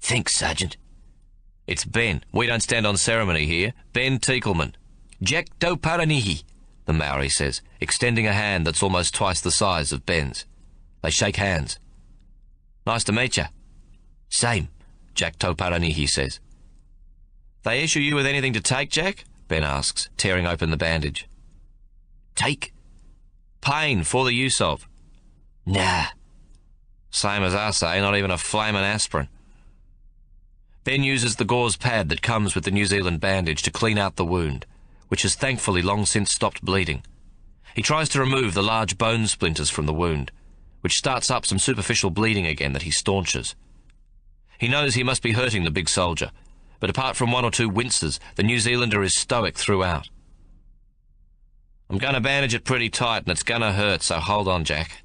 "Thanks, Sergeant." "It's Ben. We don't stand on ceremony here. Ben Teakelman." "Jack Do Paranihi." the Maori says, extending a hand that's almost twice the size of Ben's. They shake hands. Nice to meet you. Same, Jack Tauparanihi says. They issue you with anything to take, Jack? Ben asks, tearing open the bandage. Take? Pain for the use of. Nah. Same as us, eh? Not even a flamin' aspirin. Ben uses the gauze pad that comes with the New Zealand bandage to clean out the wound, which has thankfully long since stopped bleeding. He tries to remove the large bone splinters from the wound, which starts up some superficial bleeding again that he staunches. He knows he must be hurting the big soldier, but apart from one or two winces, the New Zealander is stoic throughout. I'm going to bandage it pretty tight and it's going to hurt, so hold on, Jack.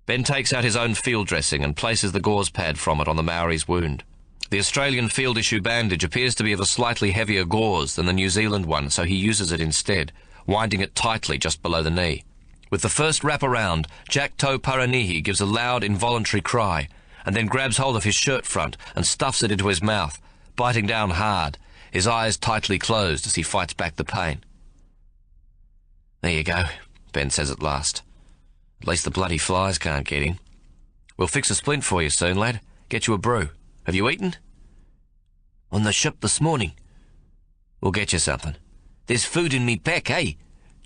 Ben takes out his own field dressing and places the gauze pad from it on the Maori's wound. The Australian field issue bandage appears to be of a slightly heavier gauze than the New Zealand one, so he uses it instead, winding it tightly just below the knee. With the first wrap around, Jack Tauparanihi gives a loud, involuntary cry, and then grabs hold of his shirt front and stuffs it into his mouth, biting down hard, his eyes tightly closed as he fights back the pain. There you go, Ben says at last. At least the bloody flies can't get in. We'll fix a splint for you soon, lad. Get you a brew. Have you eaten? On the ship this morning. We'll get you something. There's food in me pack, eh?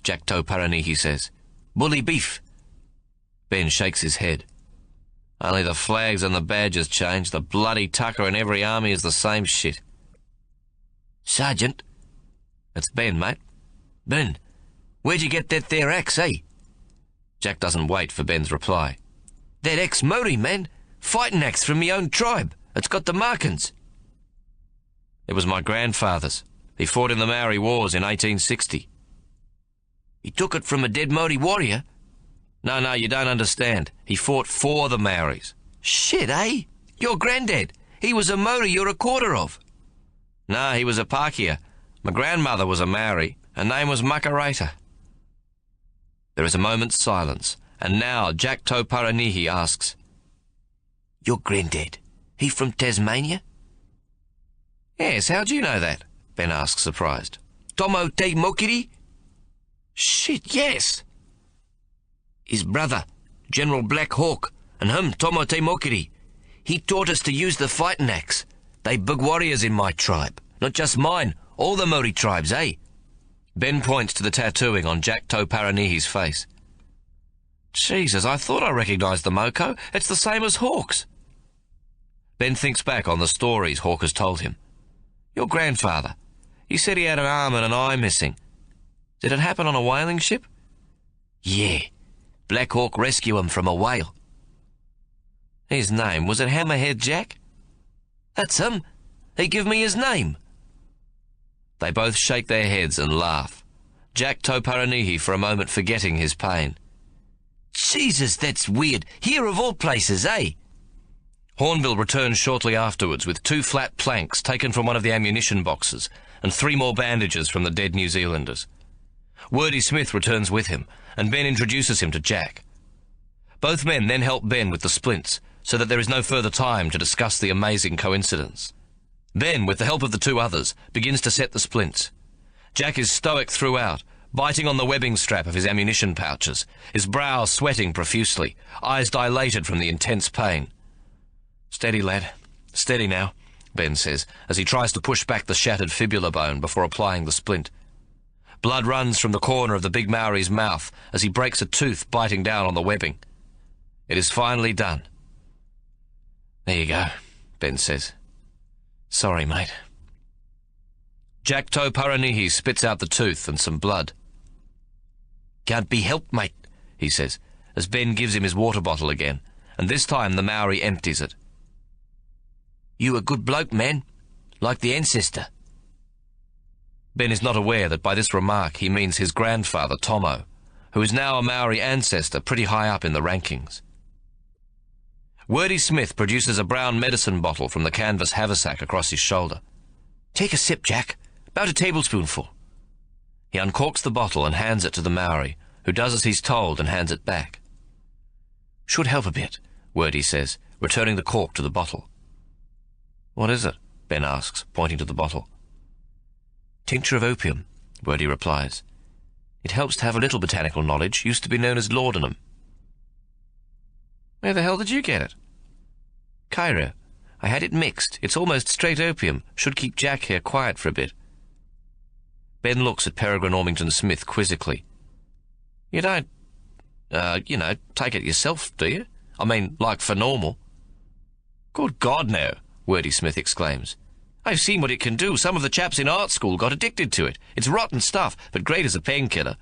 Jack Tauparanihi says. Bully beef. Ben shakes his head. Only the flags and the badges change. The bloody tucker in every army is the same shit. Sergeant. It's Ben, mate. Ben, where'd you get that there axe, eh? Jack doesn't wait for Ben's reply. That ex-Maori, man. Fighting axe from me own tribe. It's got the markings. It was my grandfather's. He fought in the Maori Wars in 1860. He took it from a dead Maori warrior? No, you don't understand. He fought for the Maoris. Shit, eh? Your granddad. He was a Maori you're a quarter of. No, he was a Pākehā. My grandmother was a Maori. Her name was Makareta. There is a moment's silence, and now Jack Tauparanihi asks, Your granddad, he from Tasmania? Yes, how'd you know that? Ben asks, surprised. Tomo te Mokiri? Shit, yes. His brother, General Black Hawk, and him, Tomo te Mokiri. He taught us to use the fighting axe. They big warriors in my tribe. Not just mine, all the Maori tribes, eh? Ben points to the tattooing on Jack Tauparanihi's face. Jesus, I thought I recognised the Moko. It's the same as Hawk's. Ben thinks back on the stories Hawk has told him. Your grandfather. He said he had an arm and an eye missing. Did it happen on a whaling ship? Yeah. Black Hawk rescued him from a whale. His name, was it Hammerhead Jack? That's him. He give me his name. They both shake their heads and laugh, Jack Tauparanihi for a moment forgetting his pain. Jesus, that's weird. Here of all places, eh? Hornbill returns shortly afterwards with 2 flat planks taken from one of the ammunition boxes and 3 more bandages from the dead New Zealanders. Wordy Smith returns with him, and Ben introduces him to Jack. Both men then help Ben with the splints, so that there is no further time to discuss the amazing coincidence. Ben, with the help of the 2 others, begins to set the splints. Jack is stoic throughout, biting on the webbing strap of his ammunition pouches, his brow sweating profusely, eyes dilated from the intense pain. Steady, lad. Steady now, Ben says, as he tries to push back the shattered fibula bone before applying the splint. Blood runs from the corner of the big Maori's mouth as he breaks a tooth biting down on the webbing. It is finally done. There you go, Ben says. Sorry, mate. Jack Tauparanihi spits out the tooth and some blood. Can't be helped, mate, he says, as Ben gives him his water bottle again, and this time the Maori empties it. You a good bloke, man, like the ancestor. Ben is not aware that by this remark he means his grandfather, Tomo, who is now a Maori ancestor pretty high up in the rankings. Wordy Smith produces a brown medicine bottle from the canvas haversack across his shoulder. Take a sip, Jack. About a tablespoonful. He uncorks the bottle and hands it to the Maori, who does as he's told and hands it back. Should help a bit, Wordy says, returning the cork to the bottle. What is it? Ben asks, pointing to the bottle. Tincture of opium, Wordy replies. It helps to have a little botanical knowledge. Used to be known as laudanum. Where the hell did you get it? Cairo. I had it mixed. It's almost straight opium. Should keep Jack here quiet for a bit. Ben looks at Peregrine Ormington Smith quizzically. You don't, take it yourself, do you? I mean, like for normal. Good God, no, Wordy Smith exclaims. I've seen what it can do. Some of the chaps in art school got addicted to it. It's rotten stuff, but great as a painkiller.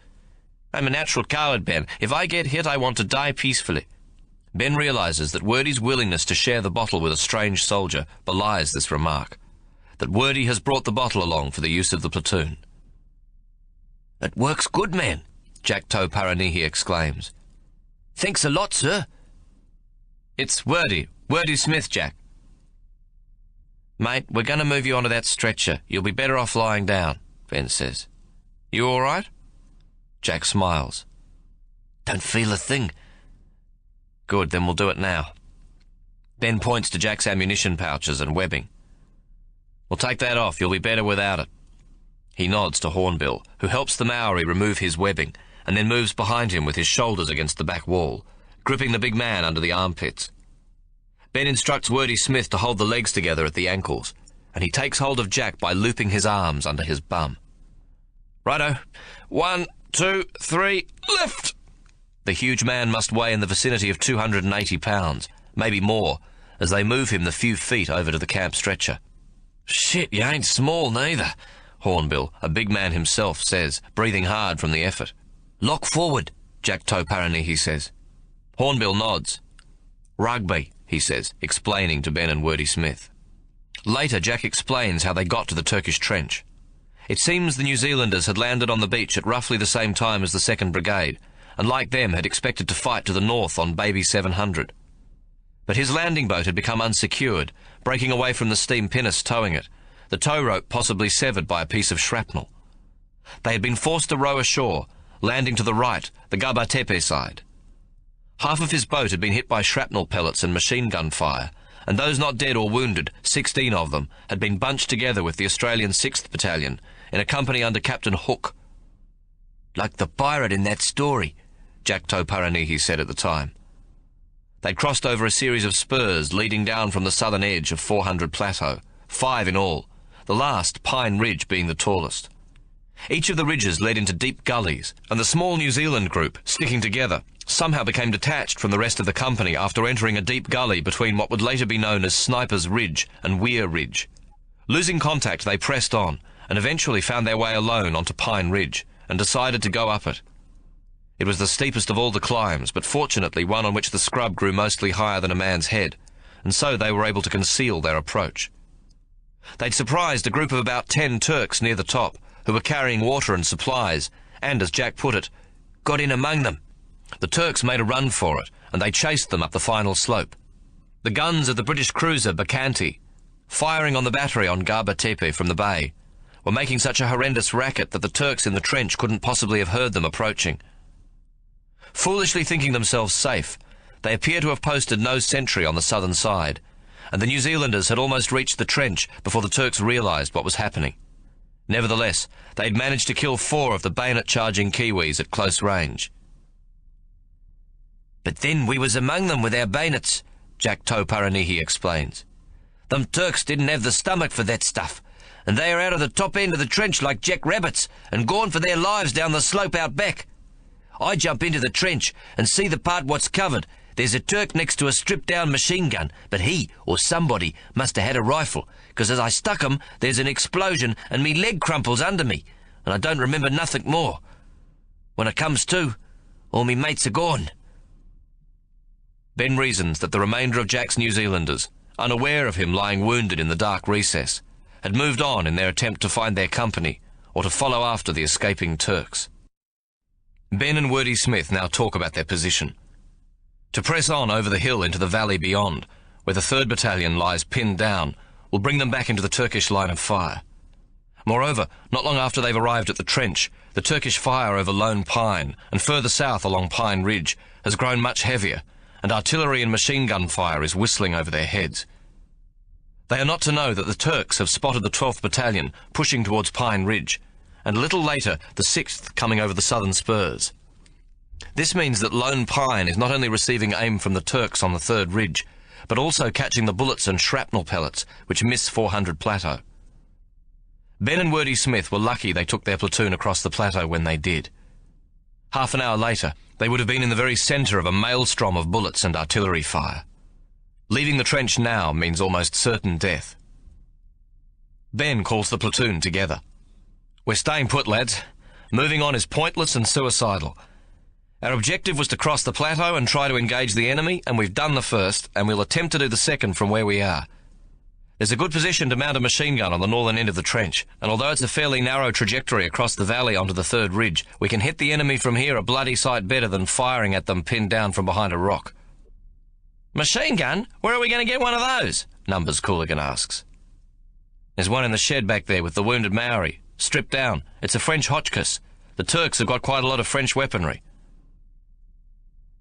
I'm a natural coward, Ben. If I get hit, I want to die peacefully. Ben realizes that Wordy's willingness to share the bottle with a strange soldier belies this remark, that Wordy has brought the bottle along for the use of the platoon. It works good, man, Jack Paranihi exclaims. Thanks a lot, sir. It's Wordy Smith, Jack. Mate, we're going to move you onto that stretcher. You'll be better off lying down, Ben says. You all right? Jack smiles. Don't feel a thing. Good, then we'll do it now. Ben points to Jack's ammunition pouches and webbing. We'll take that off. You'll be better without it. He nods to Hornbill, who helps the Maori remove his webbing, and then moves behind him with his shoulders against the back wall, gripping the big man under the armpits. Ben instructs Wordy Smith to hold the legs together at the ankles, and he takes hold of Jack by looping his arms under his bum. Righto. 1, 2, 3, lift! The huge man must weigh in the vicinity of 280 pounds, maybe more, as they move him the few feet over to the camp stretcher. Shit, you ain't small neither, Hornbill, a big man himself, says, breathing hard from the effort. Lock forward, Jack Paranihi says. Hornbill nods. Rugby, he says, explaining to Ben and Wordy Smith. Later, Jack explains how they got to the Turkish trench. It seems the New Zealanders had landed on the beach at roughly the same time as the 2nd Brigade, and like them had expected to fight to the north on Baby 700. But his landing boat had become unsecured, breaking away from the steam pinnace towing it, the tow rope possibly severed by a piece of shrapnel. They had been forced to row ashore, landing to the right, the Gabatepe side. Half of his boat had been hit by shrapnel pellets and machine gun fire, and those not dead or wounded, 16 of them, had been bunched together with the Australian 6th Battalion in a company under Captain Hook. Like the pirate in that story, Jack Paranihi said at the time. They'd crossed over a series of spurs leading down from the southern edge of 400 Plateau, 5 in all, the last, Pine Ridge, being the tallest. Each of the ridges led into deep gullies, and the small New Zealand group, sticking together, somehow became detached from the rest of the company after entering a deep gully between what would later be known as Sniper's Ridge and Weir Ridge. Losing contact, they pressed on, and eventually found their way alone onto Pine Ridge, and decided to go up it. It was the steepest of all the climbs, but fortunately one on which the scrub grew mostly higher than a man's head, and so they were able to conceal their approach. They'd surprised a group of about 10 Turks near the top, who were carrying water and supplies, and, as Jack put it, got in among them. The Turks made a run for it, and they chased them up the final slope. The guns of the British cruiser Bacanti, firing on the battery on Gaba Tepe from the bay, were making such a horrendous racket that the Turks in the trench couldn't possibly have heard them approaching. Foolishly thinking themselves safe, they appear to have posted no sentry on the southern side, and the New Zealanders had almost reached the trench before the Turks realised what was happening. Nevertheless, they'd managed to kill 4 of the bayonet-charging Kiwis at close range. But then we was among them with our bayonets, Jack Paranihi explains. Them Turks didn't have the stomach for that stuff, and they are out of the top end of the trench like jackrabbits and gone for their lives down the slope out back. I jump into the trench and see the part what's covered. There's a Turk next to a stripped-down machine gun, but he, or somebody, must have had a rifle, because as I stuck him, there's an explosion and me leg crumples under me, and I don't remember nothing more. When it comes to, all me mates are gone. Ben reasons that the remainder of Jack's New Zealanders, unaware of him lying wounded in the dark recess, had moved on in their attempt to find their company, or to follow after the escaping Turks. Ben and Wordy Smith now talk about their position. To press on over the hill into the valley beyond, where the 3rd Battalion lies pinned down, will bring them back into the Turkish line of fire. Moreover, not long after they've arrived at the trench, the Turkish fire over Lone Pine and further south along Pine Ridge has grown much heavier, and artillery and machine gun fire is whistling over their heads. They are not to know that the Turks have spotted the 12th Battalion pushing towards Pine Ridge, and a little later the 6th coming over the southern spurs. This means that Lone Pine is not only receiving aim from the Turks on the 3rd Ridge, but also catching the bullets and shrapnel pellets which miss 400 Plateau. Ben and Wordie Smith were lucky they took their platoon across the plateau when they did. Half an hour later, they would have been in the very centre of a maelstrom of bullets and artillery fire. Leaving the trench now means almost certain death. Ben calls the platoon together. "We're staying put, lads. Moving on is pointless and suicidal. Our objective was to cross the plateau and try to engage the enemy, and we've done the first, and we'll attempt to do the second from where we are. There's a good position to mount a machine gun on the northern end of the trench, and although it's a fairly narrow trajectory across the valley onto the 3rd Ridge, we can hit the enemy from here a bloody sight better than firing at them pinned down from behind a rock." "Machine gun? Where are we going to get one of those?" Numbers Cooligan asks. "There's one in the shed back there with the wounded Maori. Stripped down. It's a French Hotchkiss. The Turks have got quite a lot of French weaponry."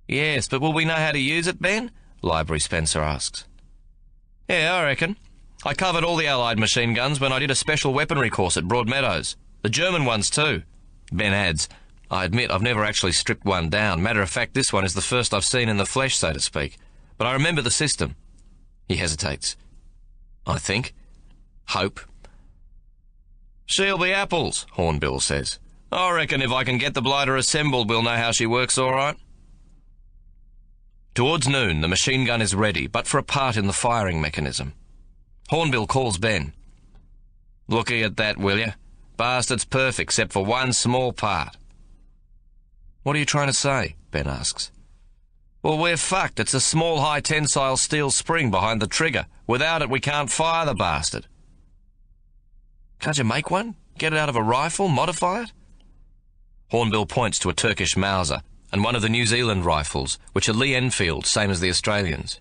"Yes, but will we know how to use it, Ben?" Library Spencer asks. "Yeah, I reckon. I covered all the Allied machine guns when I did a special weaponry course at Broadmeadows. The German ones too." Ben adds, "I admit I've never actually stripped one down. Matter of fact, this one is the first I've seen in the flesh, so to speak. But I remember the system." He hesitates. "I think. Hope." "She'll be apples," Hornbill says. "I reckon if I can get the blighter assembled, we'll know how she works all right." Towards noon, the machine gun is ready, but for a part in the firing mechanism. Hornbill calls Ben. "Looky at that, will you? Bastard's perfect, except for one small part." "What are you trying to say?" Ben asks. "Well, we're fucked. It's a small high-tensile steel spring behind the trigger. Without it, we can't fire the bastard." "Can't you make one? Get it out of a rifle? Modify it?" Hornbill points to a Turkish Mauser and one of the New Zealand rifles, which are Lee Enfield, same as the Australians.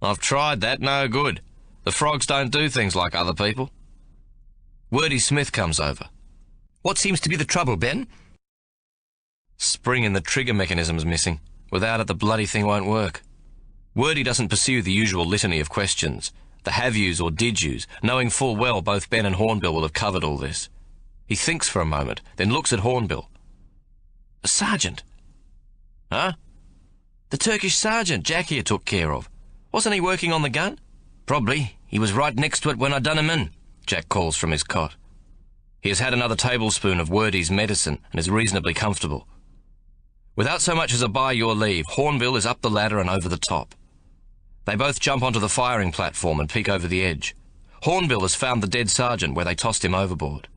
"I've tried that, no good. The frogs don't do things like other people." Wordie Smith comes over. "What seems to be the trouble, Ben?" "Spring in the trigger mechanism's missing. Without it, the bloody thing won't work." Wordie doesn't pursue the usual litany of questions, the have-yous or did-yous, knowing full well both Ben and Hornbill will have covered all this. He thinks for a moment, then looks at Hornbill. "The sergeant." "Huh?" "The Turkish sergeant Jack here took care of. Wasn't he working on the gun?" "Probably. He was right next to it when I done him in," Jack calls from his cot. He has had another tablespoon of Wordie's medicine and is reasonably comfortable. Without so much as a by your leave, Hornbill is up the ladder and over the top. They both jump onto the firing platform and peek over the edge. Hornbill has found the dead sergeant where they tossed him overboard.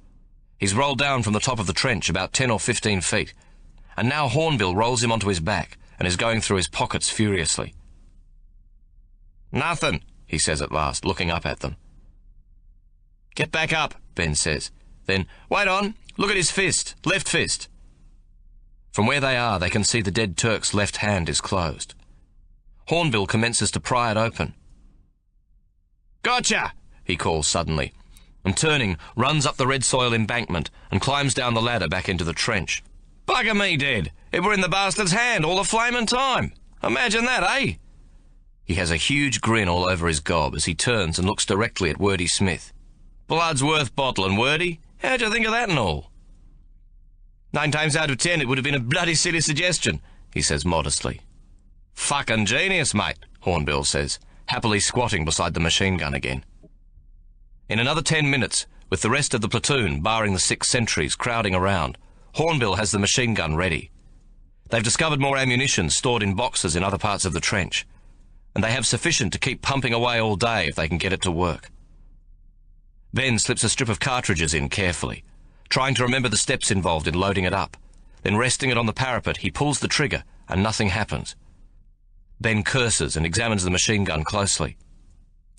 He's rolled down from the top of the trench about 10 or 15 feet, and now Hornbill rolls him onto his back and is going through his pockets furiously. "Nothing," he says at last, looking up at them. "Get back up," Ben says. Then, "Wait on, look at his fist, left fist." From where they are, they can see the dead Turk's left hand is closed. Hornbill commences to pry it open. "Gotcha!" he calls suddenly, and turning, runs up the red soil embankment and climbs down the ladder back into the trench. "Bugger me dead! It were in the bastard's hand all the flamin' time! Imagine that, eh?" He has a huge grin all over his gob as he turns and looks directly at Wordie Smith. "Blood's worth bottling, Wordie. How'd you think of that and all?" 9 times out of 10 it would have been a bloody silly suggestion," he says modestly. "Fucking genius, mate," Hornbill says, happily squatting beside the machine gun again. In another 10 minutes, with the rest of the platoon, barring the 6 sentries, crowding around, Hornbill has the machine gun ready. They've discovered more ammunition stored in boxes in other parts of the trench, and they have sufficient to keep pumping away all day if they can get it to work. Ben slips a strip of cartridges in carefully, trying to remember the steps involved in loading it up. Then resting it on the parapet, he pulls the trigger, and nothing happens. Ben curses and examines the machine gun closely.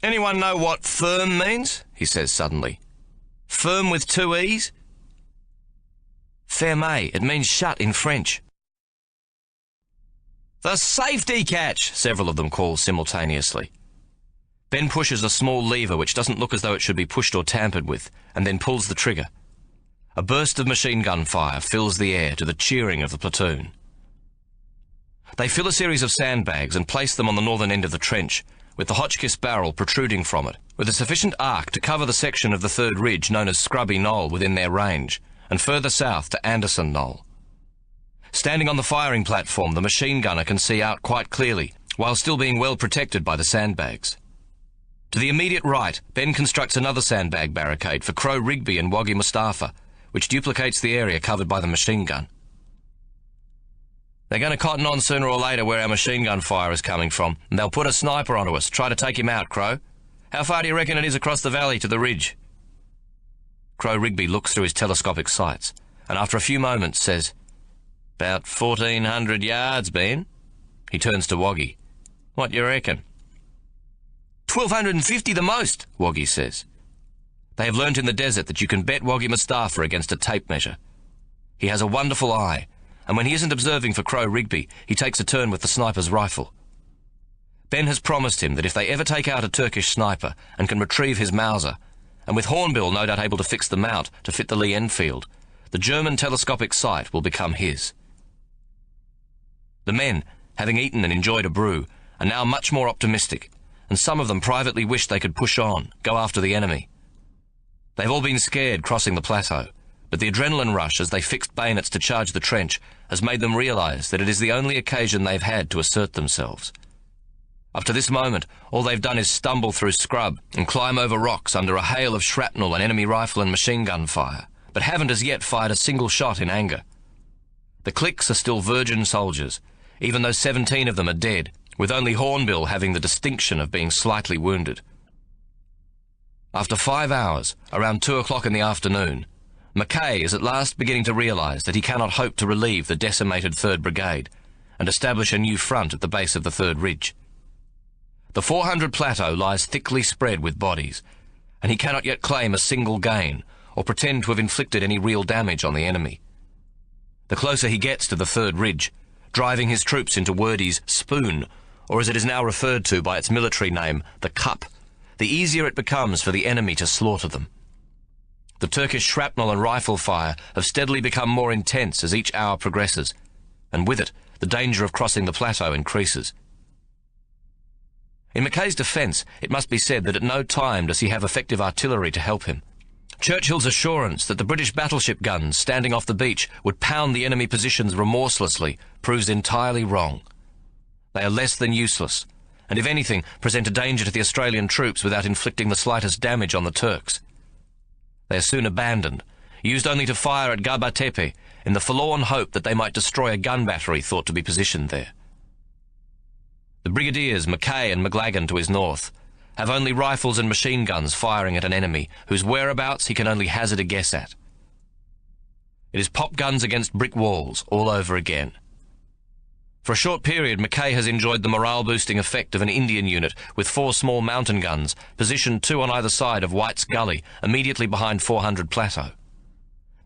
"Anyone know what firm means?" he says suddenly. "Firm with 2 E's?" "Ferme. It means shut in French." "The safety catch!" several of them call simultaneously. Ben pushes a small lever which doesn't look as though it should be pushed or tampered with, and then pulls the trigger. A burst of machine gun fire fills the air to the cheering of the platoon. They fill a series of sandbags and place them on the northern end of the trench, with the Hotchkiss barrel protruding from it, with a sufficient arc to cover the section of the 3rd Ridge known as Scrubby Knoll within their range, and further south to Anderson Knoll. Standing on the firing platform, the machine gunner can see out quite clearly, while still being well protected by the sandbags. To the immediate right, Ben constructs another sandbag barricade for Crow Rigby and Waggy Mustafa, which duplicates the area covered by the machine gun. They're going to cotton on sooner or later where our machine gun fire is coming from, and they'll put a sniper onto us, try to take him out, Crow. How far do you reckon it is across the valley to the ridge? Crow Rigby looks through his telescopic sights, and after a few moments says, "About 1,400 yards, Ben." He turns to Waggy. "What do you reckon?" 1,250 the most, Waggy says. They have learnt in the desert that you can bet Waggy Mustafa against a tape measure. He has a wonderful eye, and when he isn't observing for Crow Rigby, he takes a turn with the sniper's rifle. Ben has promised him that if they ever take out a Turkish sniper and can retrieve his Mauser, and with Hornbill no doubt able to fix the mount to fit the Lee Enfield, the German telescopic sight will become his. The men, having eaten and enjoyed a brew, are now much more optimistic, and some of them privately wish they could push on, go after the enemy. They've all been scared crossing the plateau, but the adrenaline rush as they fixed bayonets to charge the trench has made them realise that it is the only occasion they've had to assert themselves. Up to this moment, all they've done is stumble through scrub and climb over rocks under a hail of shrapnel and enemy rifle and machine gun fire, but haven't as yet fired a single shot in anger. The cliques are still virgin soldiers, even though 17 of them are dead, with only Hornbill having the distinction of being slightly wounded. After 5 hours, around 2 o'clock in the afternoon, Mackay is at last beginning to realise that he cannot hope to relieve the decimated 3rd Brigade and establish a new front at the base of the 3rd Ridge. The 400 plateau lies thickly spread with bodies, and he cannot yet claim a single gain or pretend to have inflicted any real damage on the enemy. The closer he gets to the 3rd Ridge, driving his troops into Wordie's Spoon, or as it is now referred to by its military name, the Cup, the easier it becomes for the enemy to slaughter them. The Turkish shrapnel and rifle fire have steadily become more intense as each hour progresses, and with it, the danger of crossing the plateau increases. In Mackay's defence, it must be said that at no time does he have effective artillery to help him. Churchill's assurance that the British battleship guns standing off the beach would pound the enemy positions remorselessly proves entirely wrong. They are less than useless, and if anything, present a danger to the Australian troops without inflicting the slightest damage on the Turks. They are soon abandoned, used only to fire at Gaba Tepe in the forlorn hope that they might destroy a gun battery thought to be positioned there. The Brigadiers Mackay and McLagan to his north have only rifles and machine guns firing at an enemy whose whereabouts he can only hazard a guess at. It is pop guns against brick walls all over again. For a short period, Mackay has enjoyed the morale-boosting effect of an Indian unit with 4 small mountain guns positioned 2 on either side of White's Gully, immediately behind 400 Plateau.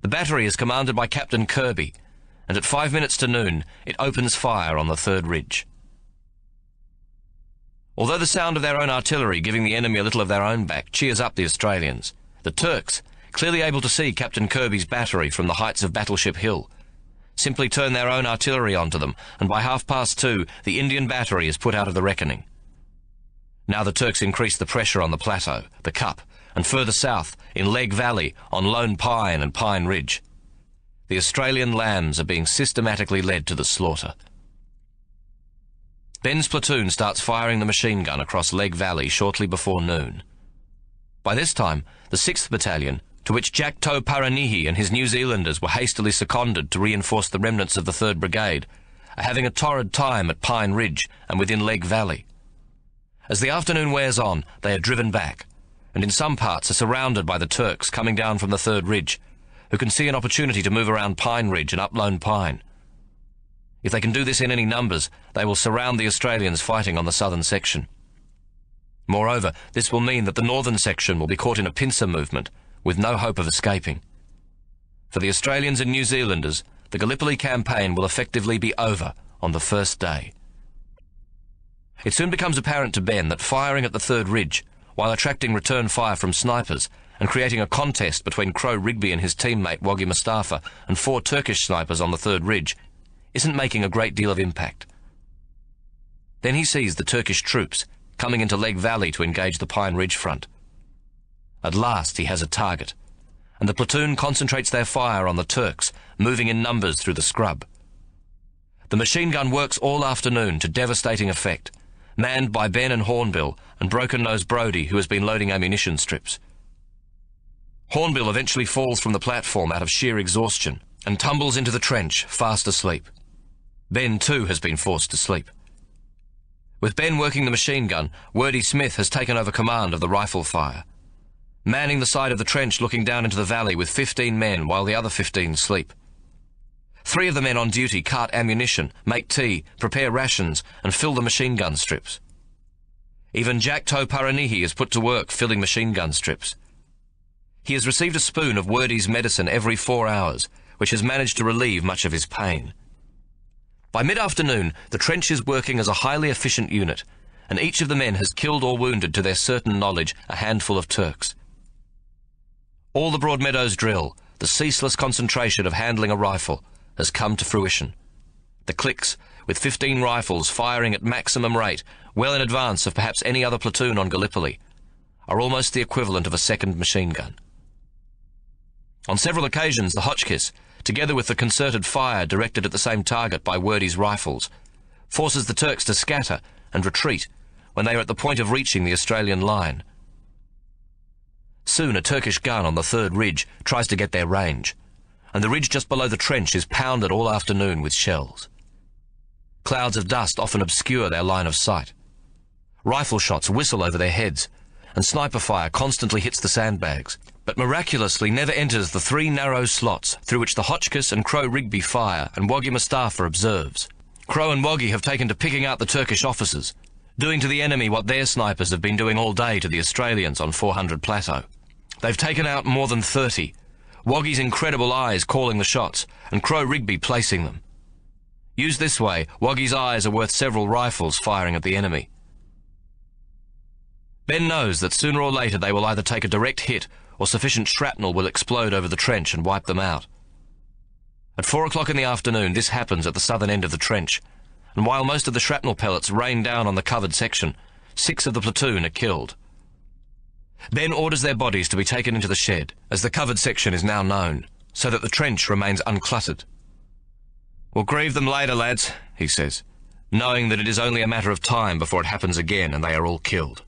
The battery is commanded by Captain Kirby, and at 5 minutes to noon, it opens fire on the 3rd Ridge. Although the sound of their own artillery giving the enemy a little of their own back cheers up the Australians, the Turks, clearly able to see Captain Kirby's battery from the heights of Battleship Hill, simply turn their own artillery onto them, and by 2:30, the Indian battery is put out of the reckoning. Now the Turks increase the pressure on the plateau, the Cup, and further south, in Leg Valley, on Lone Pine and Pine Ridge. The Australian lambs are being systematically led to the slaughter. Ben's platoon starts firing the machine gun across Leg Valley shortly before noon. By this time, the 6th Battalion, to which Jack Toe Paranihi and his New Zealanders were hastily seconded to reinforce the remnants of the 3rd Brigade, are having a torrid time at Pine Ridge and within Leg Valley. As the afternoon wears on, they are driven back, and in some parts are surrounded by the Turks coming down from the 3rd Ridge, who can see an opportunity to move around Pine Ridge and up Lone Pine. If they can do this in any numbers, they will surround the Australians fighting on the southern section. Moreover, this will mean that the northern section will be caught in a pincer movement, with no hope of escaping. For the Australians and New Zealanders, the Gallipoli campaign will effectively be over on the first day. It soon becomes apparent to Ben that firing at the 3rd Ridge, while attracting return fire from snipers and creating a contest between Crow Rigby and his teammate Waggy Mustafa and 4 Turkish snipers on the 3rd Ridge, isn't making a great deal of impact. Then he sees the Turkish troops coming into Leg Valley to engage the Pine Ridge front. At last he has a target, and the platoon concentrates their fire on the Turks, moving in numbers through the scrub. The machine gun works all afternoon to devastating effect, manned by Ben and Hornbill and broken-nosed Brodie, who has been loading ammunition strips. Hornbill eventually falls from the platform out of sheer exhaustion and tumbles into the trench, fast asleep. Ben, too, has been forced to sleep. With Ben working the machine gun, Wordie Smith has taken over command of the rifle fire, manning the side of the trench looking down into the valley with 15 men while the other 15 sleep. 3 of the men on duty cart ammunition, make tea, prepare rations and fill the machine gun strips. Even Jack Toe Paranihi is put to work filling machine gun strips. He has received a spoon of Wordie's medicine every 4 hours, which has managed to relieve much of his pain. By mid-afternoon, the trench is working as a highly efficient unit, and each of the men has killed or wounded to their certain knowledge a handful of Turks. All the Broadmeadows drill, the ceaseless concentration of handling a rifle, has come to fruition. The clicks, with 15 rifles firing at maximum rate, well in advance of perhaps any other platoon on Gallipoli, are almost the equivalent of a second machine gun. On several occasions, the Hotchkiss, together with the concerted fire directed at the same target by Wordie's rifles, forces the Turks to scatter and retreat when they are at the point of reaching the Australian line. Soon a Turkish gun on the third ridge tries to get their range, and the ridge just below the trench is pounded all afternoon with shells. Clouds of dust often obscure their line of sight. Rifle shots whistle over their heads, and sniper fire constantly hits the sandbags, but miraculously never enters the 3 narrow slots through which the Hotchkiss and Crow Rigby fire and Woggy Mustafa observes. Crow and Woggy have taken to picking out the Turkish officers, doing to the enemy what their snipers have been doing all day to the Australians on 400 Plateau. They've taken out more than 30, Woggy's incredible eyes calling the shots, and Crow Rigby placing them. Used this way, Woggy's eyes are worth several rifles firing at the enemy. Ben knows that sooner or later they will either take a direct hit or sufficient shrapnel will explode over the trench and wipe them out. At 4 o'clock in the afternoon, this happens at the southern end of the trench, and while most of the shrapnel pellets rain down on the covered section, 6 of the platoon are killed. Ben orders their bodies to be taken into the shed, as the covered section is now known, so that the trench remains uncluttered. "We'll grieve them later, lads," he says, knowing that it is only a matter of time before it happens again and they are all killed.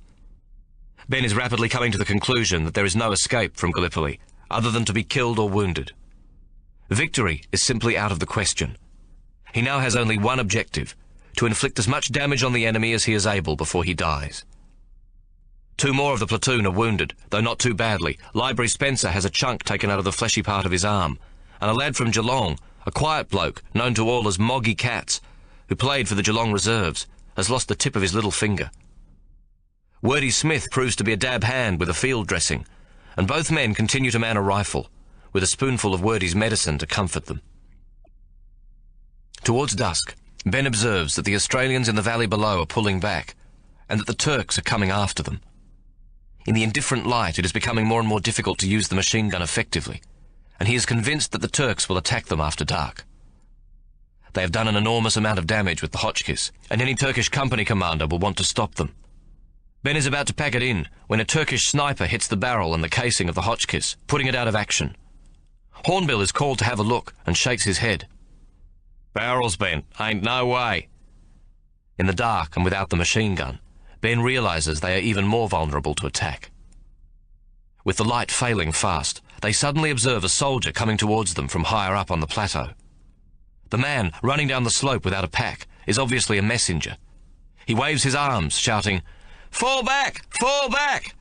Ben is rapidly coming to the conclusion that there is no escape from Gallipoli, other than to be killed or wounded. Victory is simply out of the question. He now has only one objective, to inflict as much damage on the enemy as he is able before he dies. 2 more of the platoon are wounded, though not too badly. Library Spencer has a chunk taken out of the fleshy part of his arm, and a lad from Geelong, a quiet bloke known to all as Moggy Katz, who played for the Geelong reserves, has lost the tip of his little finger. Wordie Smith proves to be a dab hand with a field dressing, and both men continue to man a rifle, with a spoonful of Wordie's medicine to comfort them. Towards dusk, Ben observes that the Australians in the valley below are pulling back, and that the Turks are coming after them. In the indifferent light, it is becoming more and more difficult to use the machine gun effectively, and he is convinced that the Turks will attack them after dark. They have done an enormous amount of damage with the Hotchkiss, and any Turkish company commander will want to stop them. Ben is about to pack it in when a Turkish sniper hits the barrel and the casing of the Hotchkiss, putting it out of action. Hornbill is called to have a look and shakes his head. "Barrel's bent, ain't no way." In the dark and without the machine gun, Ben realises they are even more vulnerable to attack. With the light failing fast, they suddenly observe a soldier coming towards them from higher up on the plateau. The man, running down the slope without a pack, is obviously a messenger. He waves his arms, shouting, "Fall back! Fall back!"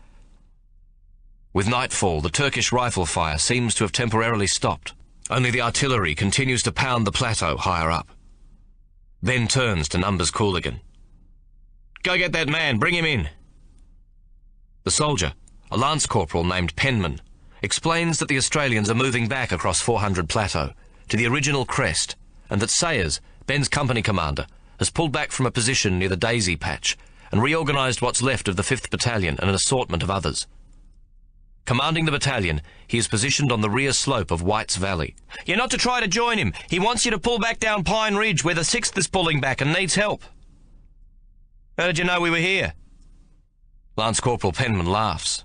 With nightfall, the Turkish rifle fire seems to have temporarily stopped. Only the artillery continues to pound the plateau higher up. Ben turns to Numbers Cooligan. "Go get that man, bring him in." The soldier, a lance corporal named Penman, explains that the Australians are moving back across 400 Plateau to the original crest, and that Sayers, Ben's company commander, has pulled back from a position near the Daisy Patch and reorganised what's left of the 5th Battalion and an assortment of others. Commanding the battalion, he is positioned on the rear slope of White's Valley. "You're not to try to join him. He wants you to pull back down Pine Ridge where the 6th is pulling back and needs help." "How did you know we were here?" Lance Corporal Penman laughs.